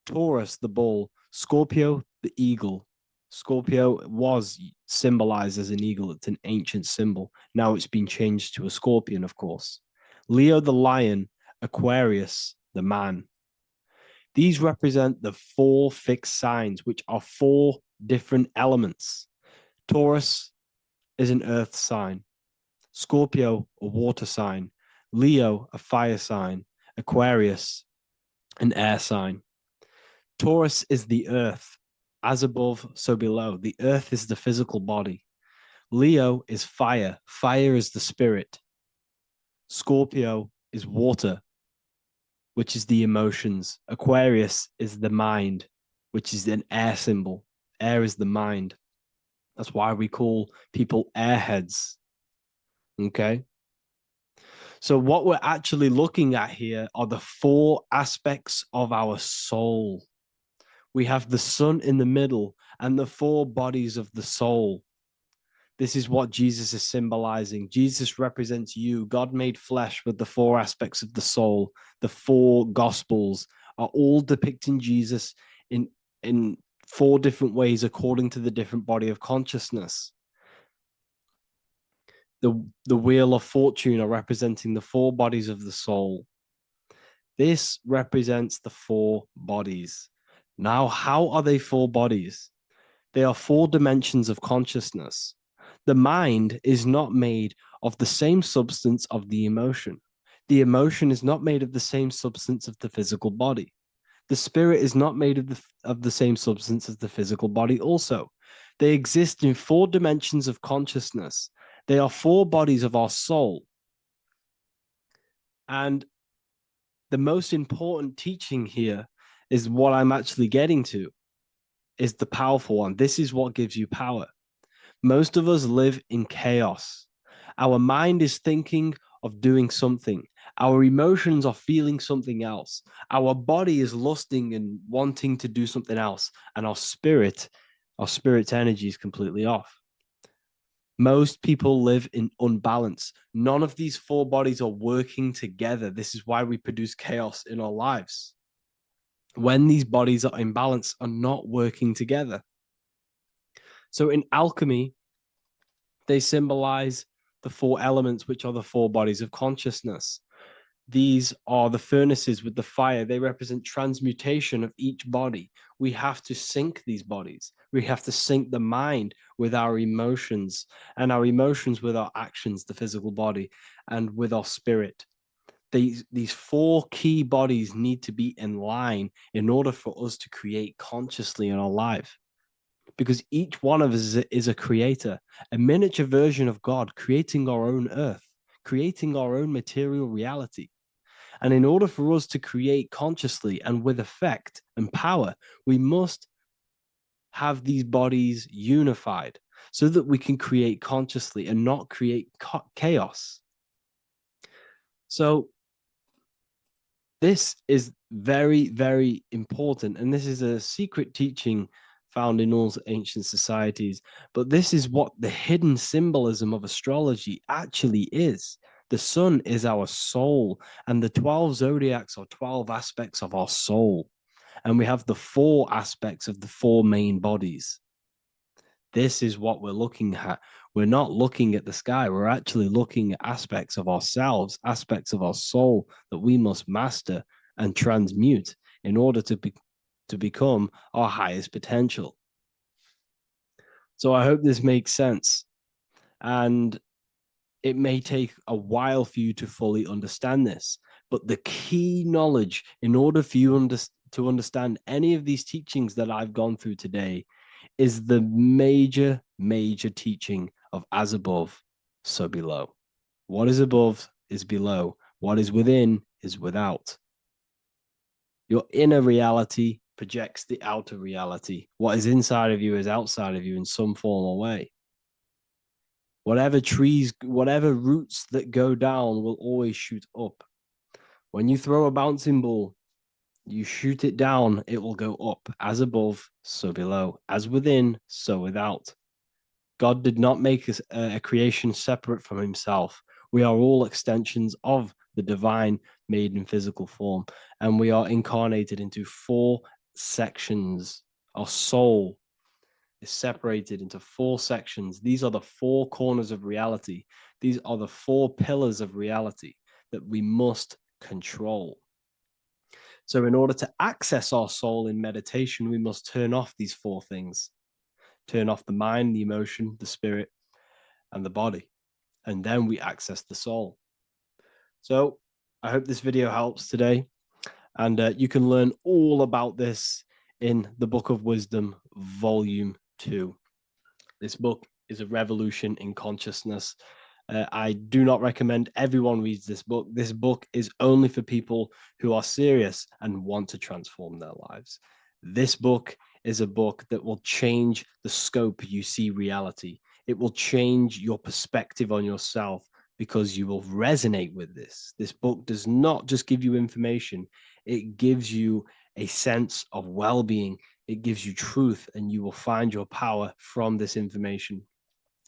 Taurus, the bull; Scorpio, the eagle. Scorpio was symbolized as an eagle. It's an ancient symbol. Now it's been changed to a scorpion, of course. Leo, the lion; Aquarius, the man. These represent the 4 fixed signs, which are 4 different elements. Taurus is an earth sign. Scorpio, a water sign. Leo, a fire sign. Aquarius, an air sign. Taurus is the earth. As above, so below. The earth is the physical body. Leo is fire. Fire is the spirit. Scorpio is water, which is the emotions. Aquarius is the mind, which is an air symbol. Air is the mind. That's why we call people airheads. Okay? So what we're actually looking at here are the 4 aspects of our soul. We have the sun in the middle and the 4 bodies of the soul. This is what Jesus is symbolizing. Jesus represents you. God made flesh with the 4 aspects of the soul. The 4 gospels are all depicting Jesus in 4 different ways according to the different body of consciousness. The Wheel of Fortune are representing the 4 bodies of the soul. This represents the 4 bodies. Now, how are they 4 bodies? They are 4 dimensions of consciousness. The mind is not made of the same substance of the emotion. The emotion is not made of the same substance of the physical body. The spirit is not made of the same substance as the physical body also. They exist in 4 dimensions of consciousness. They are 4 bodies of our soul. And the most important teaching here is what I'm actually getting to, is the powerful one. This is what gives you power. Most of us live in chaos. Our mind is thinking of doing something. Our emotions are feeling something else. Our body is lusting and wanting to do something else. And our spirit's energy is completely off. Most people live in unbalance. None of these 4 bodies are working together. This is why we produce chaos in our lives. When these bodies are in balance, are not working together. So in alchemy, they symbolize the 4 elements, which are the 4 bodies of consciousness. These are the furnaces with the fire. They represent transmutation of each body. We have to sync these bodies. We have to sync the mind with our emotions, and our emotions with our actions, the physical body, and with our spirit. These 4 key bodies need to be in line in order for us to create consciously in our life. Because each one of us is a creator, a miniature version of God, creating our own earth, creating our own material reality. And in order for us to create consciously and with effect and power, we must have these bodies unified so that we can create consciously and not create chaos. So this is very, very important. And this is a secret teaching found in all ancient societies. But this is what the hidden symbolism of astrology actually is. The sun is our soul, and the 12 zodiacs are 12 aspects of our soul. And we have the 4 aspects of the 4 main bodies. This is what we're looking at. We're not looking at the sky. We're actually looking at aspects of ourselves, aspects of our soul that we must master and transmute in order to become our highest potential. So I hope this makes sense. And it may take a while for you to fully understand this, but the key knowledge in order for you to understand any of these teachings that I've gone through today is the major teaching of as above, so below. What is above is below. What is within is without. Your inner reality projects the outer reality. What is inside of you is outside of you in some form or way. Whatever trees, whatever roots that go down will always shoot up. When you throw a bouncing ball, you shoot it down, it will go up. As above, so below. As within, so without. God did not make a creation separate from himself. We are all extensions of the divine made in physical form. And we are incarnated into 4 sections. Our soul is separated into 4 sections. These are the 4 corners of reality. These are the 4 pillars of reality that we must control. So in order to access our soul in meditation, we must turn off these 4 things. Turn off the mind, the emotion, the spirit, and the body. And then we access the soul. So I hope this video helps today. And you can learn all about this in the Book of Wisdom, Volume 2. This book is a revolution in consciousness. I do not recommend everyone reads this book. This book is only for people who are serious and want to transform their lives. This book is a book that will change the scope you see reality. It will change your perspective on yourself because you will resonate with this. This book does not just give you information. It gives you a sense of well-being. It gives you truth, and you will find your power from this information.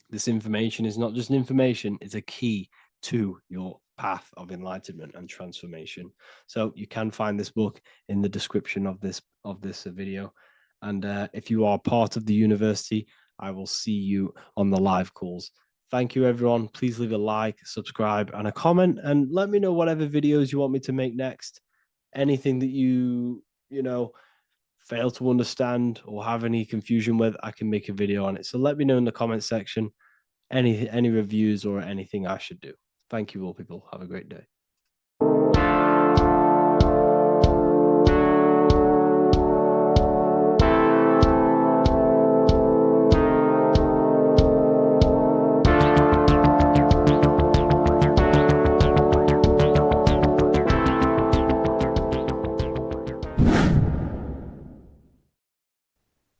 This information is not just information, it's a key to your path of enlightenment and transformation. So you can find this book in the description of this video. And if you are part of the university, I will see you on the live calls. Thank you, everyone. Please leave a like, subscribe, and a comment, and let me know whatever videos you want me to make next. Anything that you fail to understand or have any confusion with, I can make a video on it. So let me know in the comment section any reviews or anything I should do. Thank you all, people. Have a great day.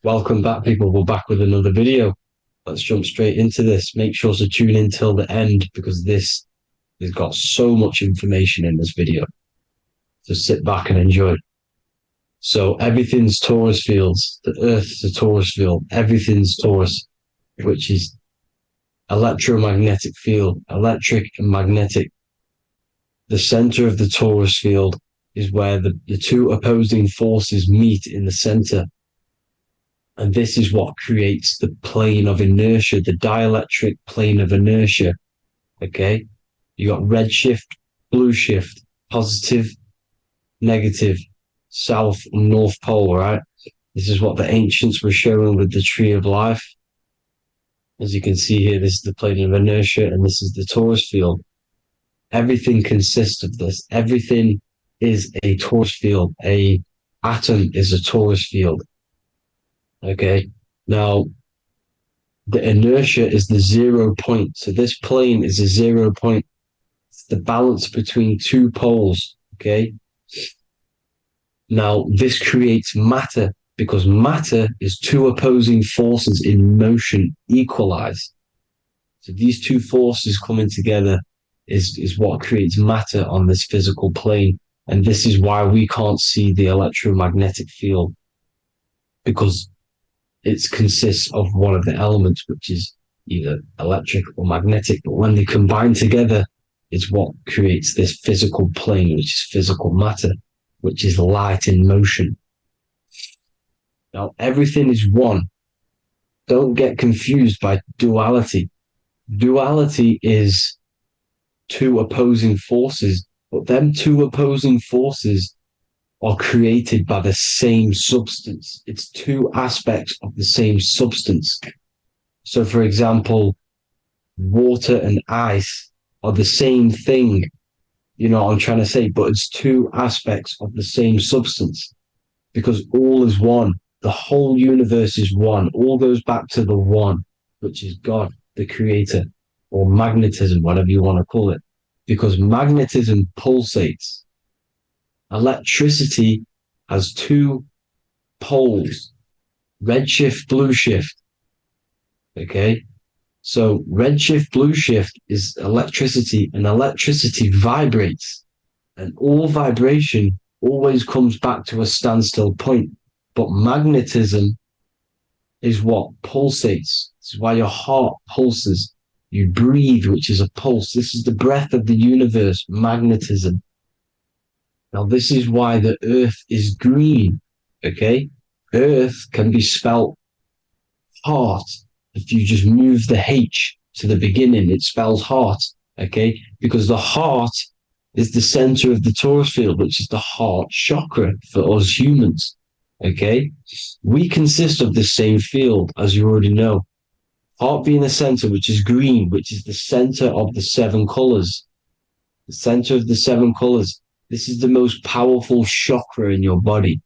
Welcome back, people. We're back with another video. Let's jump straight into this. Make sure to tune in till the end because this has got so much information in this video. So sit back and enjoy. So everything's Taurus fields. The Earth's a Taurus field. Everything's Taurus, which is electromagnetic field, electric and magnetic. The center of the Taurus field is where the 2 opposing forces meet in the center. And this is what creates the plane of inertia, the dielectric plane of inertia. Okay? You got red shift, blue shift, positive, negative, south and north pole, right? This is what the ancients were showing with the tree of life. As you can see here, this is the plane of inertia, and this is the Taurus field. Everything consists of this. Everything is a Taurus field. A atom is a Taurus field. Okay, now the inertia is the 0 point. So this plane is a 0 point. It's the balance between 2 poles. Okay, now this creates matter because matter is 2 opposing forces in motion equalized. So these 2 forces coming together is what creates matter on this physical plane. And this is why we can't see the electromagnetic field, because it consists of one of the elements, which is either electric or magnetic, but when they combine together, it's what creates this physical plane, which is physical matter, which is light in motion. Now, everything is one. Don't get confused by duality. Duality is two opposing forces, but them two opposing forces are created by the same substance. It's two aspects of the same substance. So, for example, water and ice are the same thing, you know what I'm trying to say, but it's two aspects of the same substance, because all is one. The whole universe is one. All goes back to the one, which is God, the creator, or magnetism, whatever you want to call it, because magnetism pulsates. Electricity has two poles, red shift, blue shift. Okay, so red shift, blue shift is electricity, and electricity vibrates, and all vibration always comes back to a standstill point. But magnetism is what pulsates. This is why your heart pulses. You breathe, which is a pulse. This is the breath of the universe, magnetism. Now, this is why the earth is green, okay? Earth can be spelt heart. If you just move the H to the beginning, it spells heart, okay? Because the heart is the center of the torus field, which is the heart chakra for us humans, okay? We consist of the same field, as you already know. Heart being the center, which is green, which is the center of the seven colors. The center of the seven colors. This is the most powerful chakra in your body.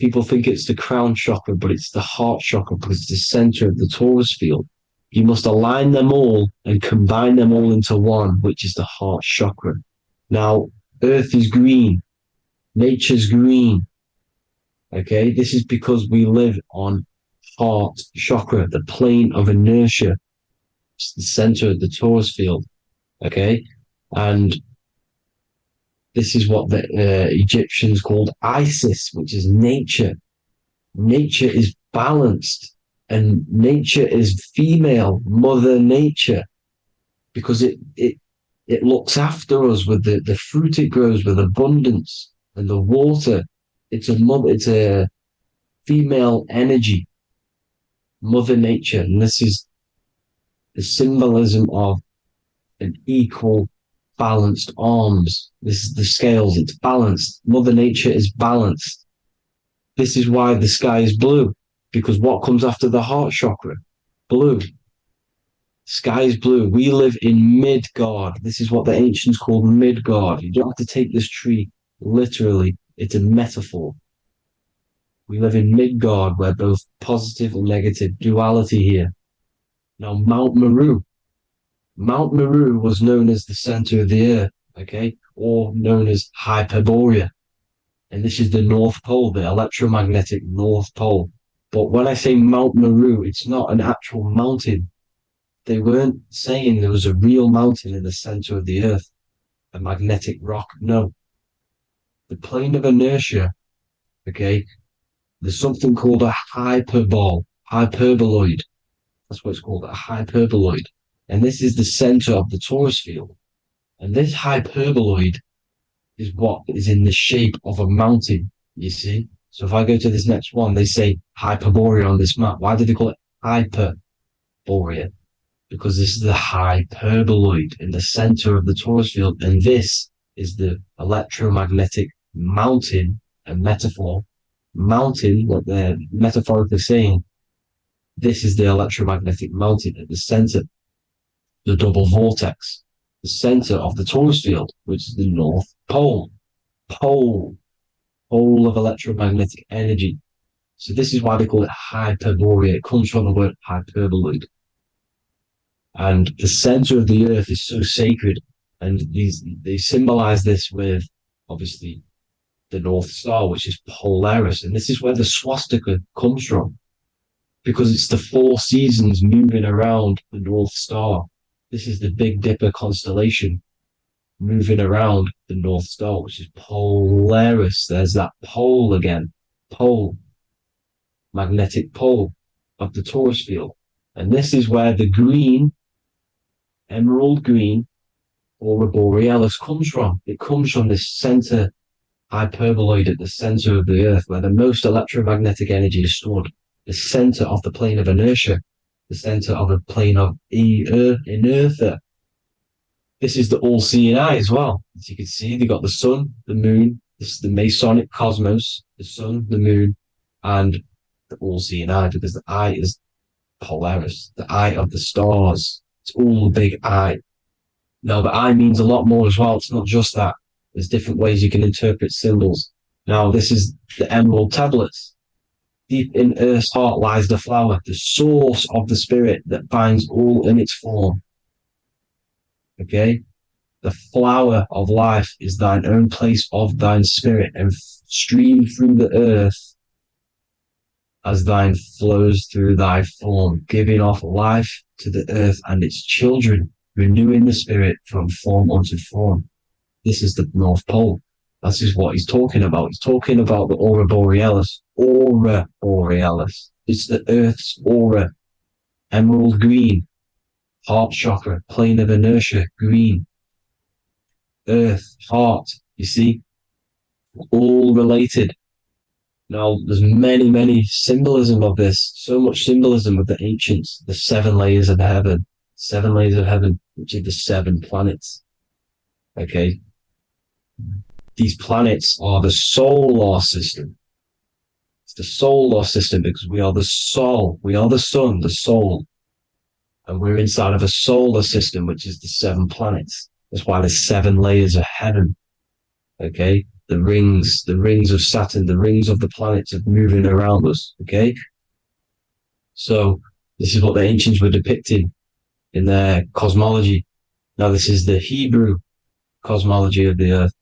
People think it's the crown chakra, but it's the heart chakra because it's the center of the torus field. You must align them all and combine them all into one, which is the heart chakra. Now, earth is green. Nature's green. Okay, this is because we live on heart chakra, the plane of inertia. It's the center of the torus field. Okay, and this is what the Egyptians called Isis, which is nature. Nature is balanced, and nature is female, Mother Nature, because it looks after us with the fruit it grows with abundance, and the water. It's a female energy, Mother Nature, and this is the symbolism of an equal, balanced arms. This is the scales, it's balanced. Mother Nature is balanced. This is why the sky is blue, because what comes after the heart chakra? Blue. Sky is blue. We live in Midgard. This is what the ancients called Midgard. You don't have to take this tree literally. It's a metaphor. We live in Midgard, where both positive and negative duality here. Now, Mount Meru. Mount Meru was known as the center of the earth, okay, or known as Hyperborea. And this is the North Pole, the electromagnetic North Pole. But when I say Mount Meru, it's not an actual mountain. They weren't saying there was a real mountain in the center of the earth, a magnetic rock. No. The plane of inertia, okay, there's something called a hyperboloid. That's what it's called, a hyperboloid. And this is the center of the torus field. And this hyperboloid is what is in the shape of a mountain, you see? So if I go to this next one, they say Hyperborea on this map. Why did they call it Hyperborea? Because this is the hyperboloid in the center of the torus field. And this is the electromagnetic mountain, a metaphor. Mountain, what they're metaphorically saying, this is the electromagnetic mountain at the center, the double vortex, the center of the torus field, which is the North Pole. Pole of electromagnetic energy. So this is why they call it Hyperborea. It comes from the word hyperboloid. And the center of the earth is so sacred. And they symbolize this with, obviously, the North Star, which is Polaris. And this is where the swastika comes from, because it's the 4 seasons moving around the North Star. This is the Big Dipper constellation moving around the North Star, which is Polaris. There's that pole again. Pole. Magnetic pole. of the torus field. And this is where the green, emerald green, aurora borealis comes from. It comes from this center hyperboloid at the center of the earth, where the most electromagnetic energy is stored, the center of the plane of inertia, the center of the plane of inertia. This is the all-seeing eye as well. As you can see, they've got the sun, the moon, this is the Masonic cosmos, the sun, the moon, and the all-seeing eye, because the eye is Polaris, the eye of the stars. It's all a big eye. Now, the eye means a lot more as well. It's not just that. There's different ways you can interpret symbols. Now, this is the emerald tablets. Deep in Earth's heart lies the flower, the source of the spirit that binds all in its form. Okay? The flower of life is thine own place of thine spirit, and stream through the earth as thine flows through thy form, giving off life to the earth and its children, renewing the spirit from form unto form. This is the North Pole. This is what he's talking about. He's talking about the aurora borealis. Aurora borealis. It's the earth's aura. Emerald green. Heart chakra. Plane of inertia. Green. Earth. Heart. You see? All related. Now, there's many symbolism of this. So much symbolism with the ancients. The 7 layers of heaven. 7 layers of heaven, which are the 7 planets. Okay? These planets are the solar system. It's the solar system because we are the soul. We are the sun, the soul. And we're inside of a solar system, which is the 7 planets. That's why there's 7 layers of heaven. Okay? The rings of Saturn, the rings of the planets are moving around us. Okay? So, this is what the ancients were depicting in their cosmology. Now, this is the Hebrew cosmology of the earth.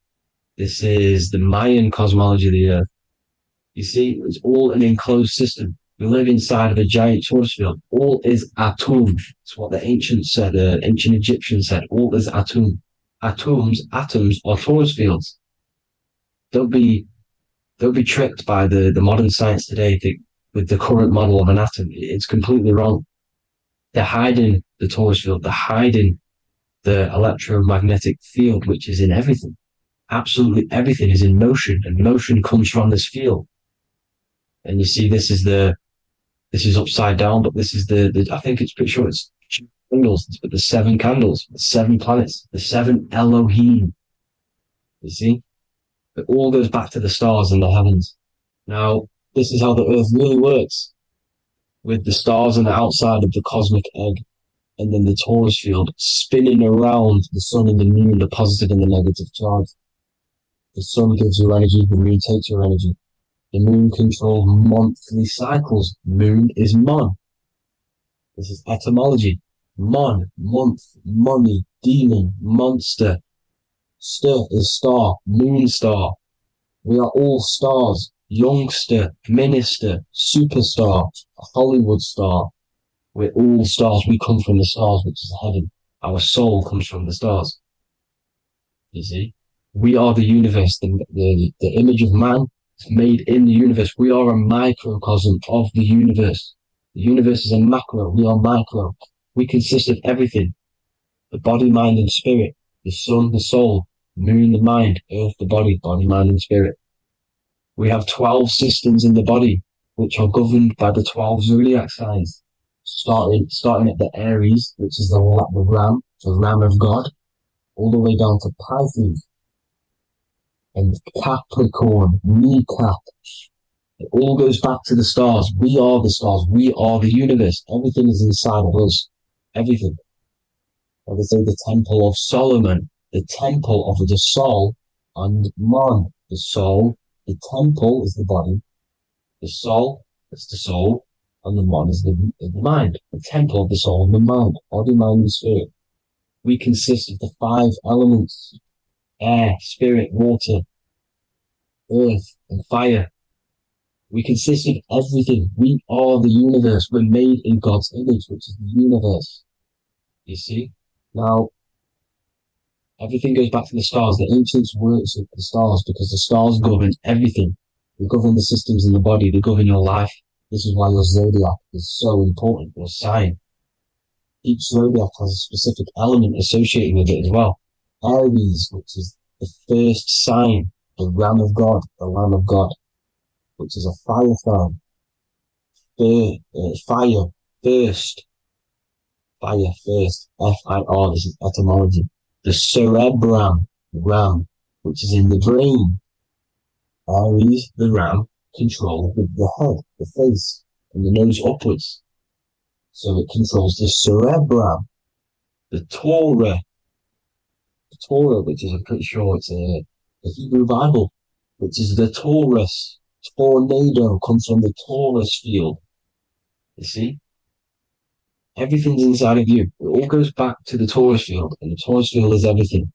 This is the Mayan cosmology of the earth. You see, it's all an enclosed system. We live inside of a giant torus field. All is atum. It's what the ancients said, ancient Egyptians said. All is atum. Atoms are torus fields. Don't be tricked by the modern science today with the current model of an atom. It's completely wrong. They're hiding the torus field. They're hiding the electromagnetic field, which is in everything. Absolutely everything is in motion, and motion comes from this field. And you see, this is upside down, but this is I think it's pretty sure it's candles, but the 7 candles, the 7 planets, the 7 Elohim. You see? It all goes back to the stars and the heavens. Now, this is how the earth really works, with the stars on the outside of the cosmic egg, and then the torus field spinning around the sun and the moon, the positive and the negative charge. The sun gives you energy, the moon takes your energy. The moon controls monthly cycles. Moon is mon. This is etymology. Mon, month, money, demon, monster. Stir is star, moon star. We are all stars. Youngster, minister, superstar, Hollywood star. We're all stars. We come from the stars, which is heaven. Our soul comes from the stars. You see? We are the universe. The image of man is made in the universe. We are a microcosm of the universe. The universe is a macro. We are micro. We consist of everything. The body, mind, and spirit. The sun, the soul. Moon, the mind. Earth, the body. Body, mind, and spirit. We have 12 systems in the body, which are governed by the 12 zodiac signs. Starting at the Aries, which is the ram of God, all the way down to Pisces and Capricorn, kneecap. It all goes back to the stars. We are the stars. We are the universe. Everything is inside of us. Everything. Like I say, the Temple of Solomon, the Temple of the Soul, and man, the soul. The temple is the body. The soul is the soul. And the man is the mind. The temple of the soul and the mind. Body, mind, and spirit. We consist of the 5 elements. Air, spirit, water, earth, and fire. We consist of everything. We are the universe. We're made in God's image, which is the universe. You see? Now, everything goes back to the stars. The ancients worship the stars because the stars govern everything. They govern the systems in the body. They govern your life. This is why your zodiac is so important, your sign. Each zodiac has a specific element associated with it as well. Aries, which is the first sign, the Ram of God, the Lamb of God, which is a fire sign. Fire, first. Fire, first. F-I-R, this is etymology. The cerebrum, ram, which is in the brain. Aries, the ram, controls the head, the face, and the nose upwards. So it controls the cerebrum. The Torah, which is, I'm pretty sure it's the Hebrew Bible, which is the Taurus. Tornado comes from the Taurus field. You see? Everything's inside of you. It all goes back to the Taurus field, and the Taurus field is everything.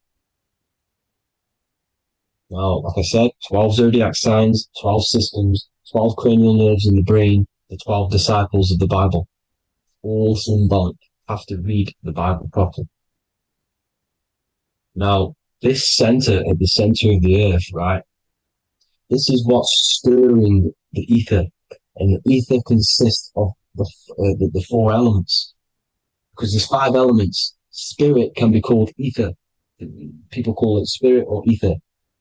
Now, like I said, 12 zodiac signs, 12 systems, 12 cranial nerves in the brain, the 12 disciples of the Bible. All symbolic. Have to read the Bible properly. Now, this center at the center of the earth, right? This is what's stirring the ether, and the ether consists of the four elements. Because there's 5 elements. Spirit can be called ether. People call it spirit or ether.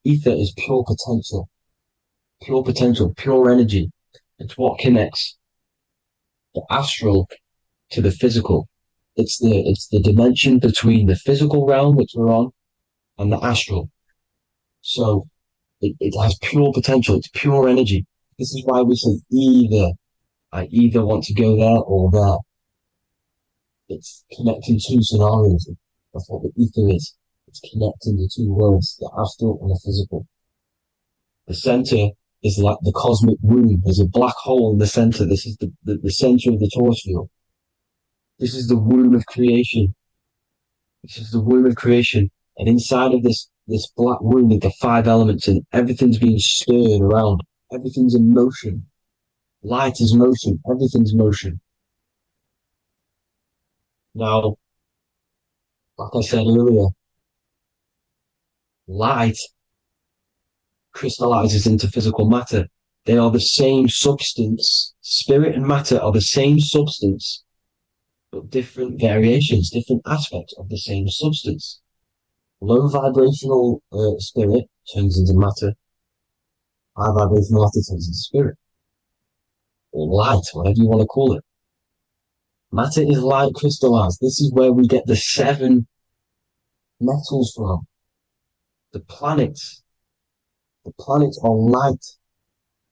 Ether is pure potential, pure energy. It's what connects the astral to the physical. It's the dimension between the physical realm, which we're on, and the astral. So it has pure potential. It's pure energy. This is why we say either. I either want to go there or there. It's connecting 2 scenarios. That's what the ether is. It's connecting the 2 worlds, the astral and the physical. The center is like the cosmic womb. There's a black hole in the center. This is the center of the Taurus field. This is the womb of creation. This is the womb of creation. And inside of this black womb with the 5 elements, and everything's being stirred around. Everything's in motion. Light is motion. Everything's motion. Now, like I said earlier, light crystallizes into physical matter. They are the same substance. Spirit and matter are the same substance, but different variations, different aspects of the same substance. Low vibrational spirit turns into matter. High vibrational matter turns into spirit. Or light, whatever you want to call it. Matter is light crystallized. This is where we get the 7 metals from. The planets. The planets are light.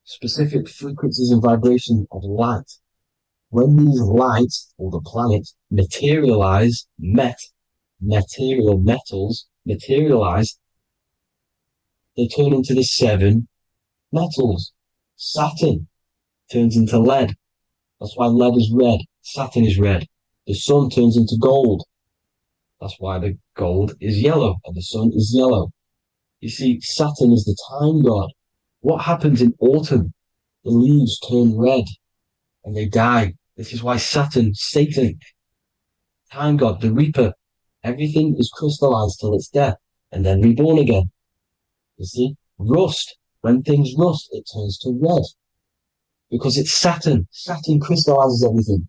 Specific frequencies and vibration of light. When these lights, or the planets, materialize, material metals materialize, they turn into the 7 metals. Saturn turns into lead. That's why lead is red. Saturn is red. The sun turns into gold. That's why the gold is yellow and the sun is yellow. You see, Saturn is the time god. What happens in autumn? The leaves turn red and they die. This is why Satan, time god, the reaper, everything is crystallized till it's death and then reborn again. You see, rust. When things rust, it turns to red. Because it's Saturn. Saturn crystallizes everything.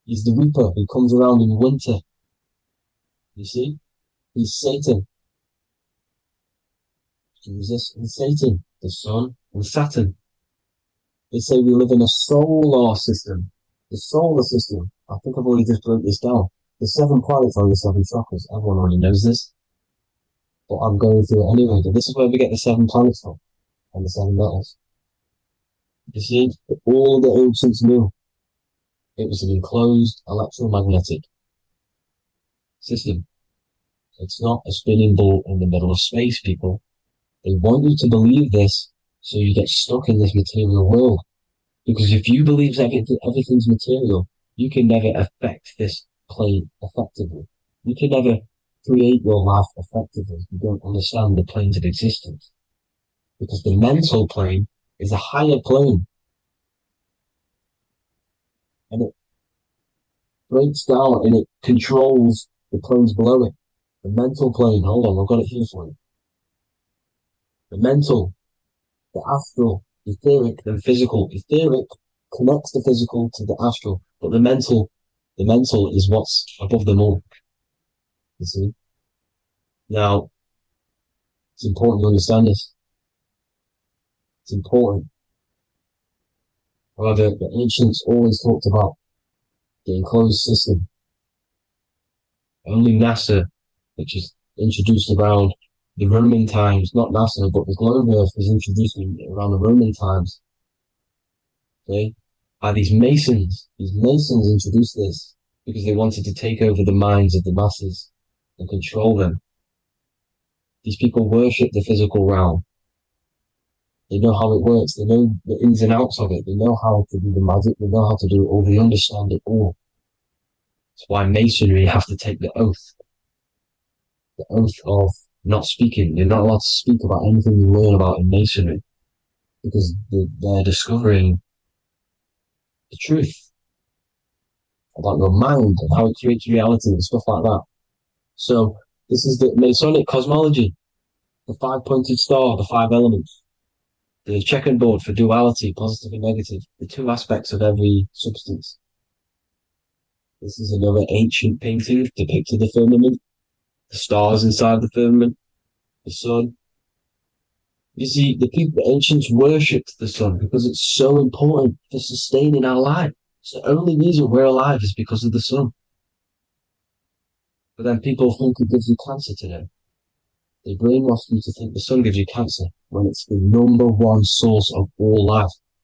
He's the reaper who comes around in winter. You see? He's Satan. Jesus and Satan, the sun and Saturn. They say we live in a solar system. The solar system. I think I've already just broke this down. The 7 planets are the 7 chakras. Everyone already knows this. But I'm going through it anyway. But this is where we get the 7 planets from. And the 7 metals. You see, all the ancients knew it was an enclosed electromagnetic system. It's not a spinning ball in the middle of space, people. They want you to believe this so you get stuck in this material world. Because if you believe everything's material, you can never affect this plane effectively. You can never create your life effectively. You don't understand the planes of existence. Because the mental plane is a higher plane. And it breaks down and it controls the planes below it. The mental plane, hold on, I've got it here for you. The mental, the astral, etheric than physical. Etheric connects the physical to the astral, but the mental is what's above them all. You see? Now, it's important to understand this. It's important. However, the ancients always talked about the enclosed system. Only NASA, which is introduced around the Roman times, not NASA, but the globe Earth was introduced around the Roman times. Okay? By these Masons. These Masons introduced this because they wanted to take over the minds of the masses and control them. These people worship the physical realm. They know how it works. They know the ins and outs of it. They know how to do the magic. They know how to do it all. They understand it all. That's why Masonry have to take the oath. The oath of not speaking. You're not allowed to speak about anything you learn about in Masonry because they're discovering the truth about your mind and how it creates reality and stuff like that. So this is the Masonic cosmology, the five-pointed star, the five elements, the checkerboard for duality, positive and negative, the two aspects of every substance. This is another ancient painting depicting the firmament, the stars inside the firmament, the sun. You see, the ancients worshipped the sun because it's so important for sustaining our life. It's the only reason we're alive is because of the sun. But then people think it gives you cancer today. They brainwash you to think the sun gives you cancer when it's the number one source of all life.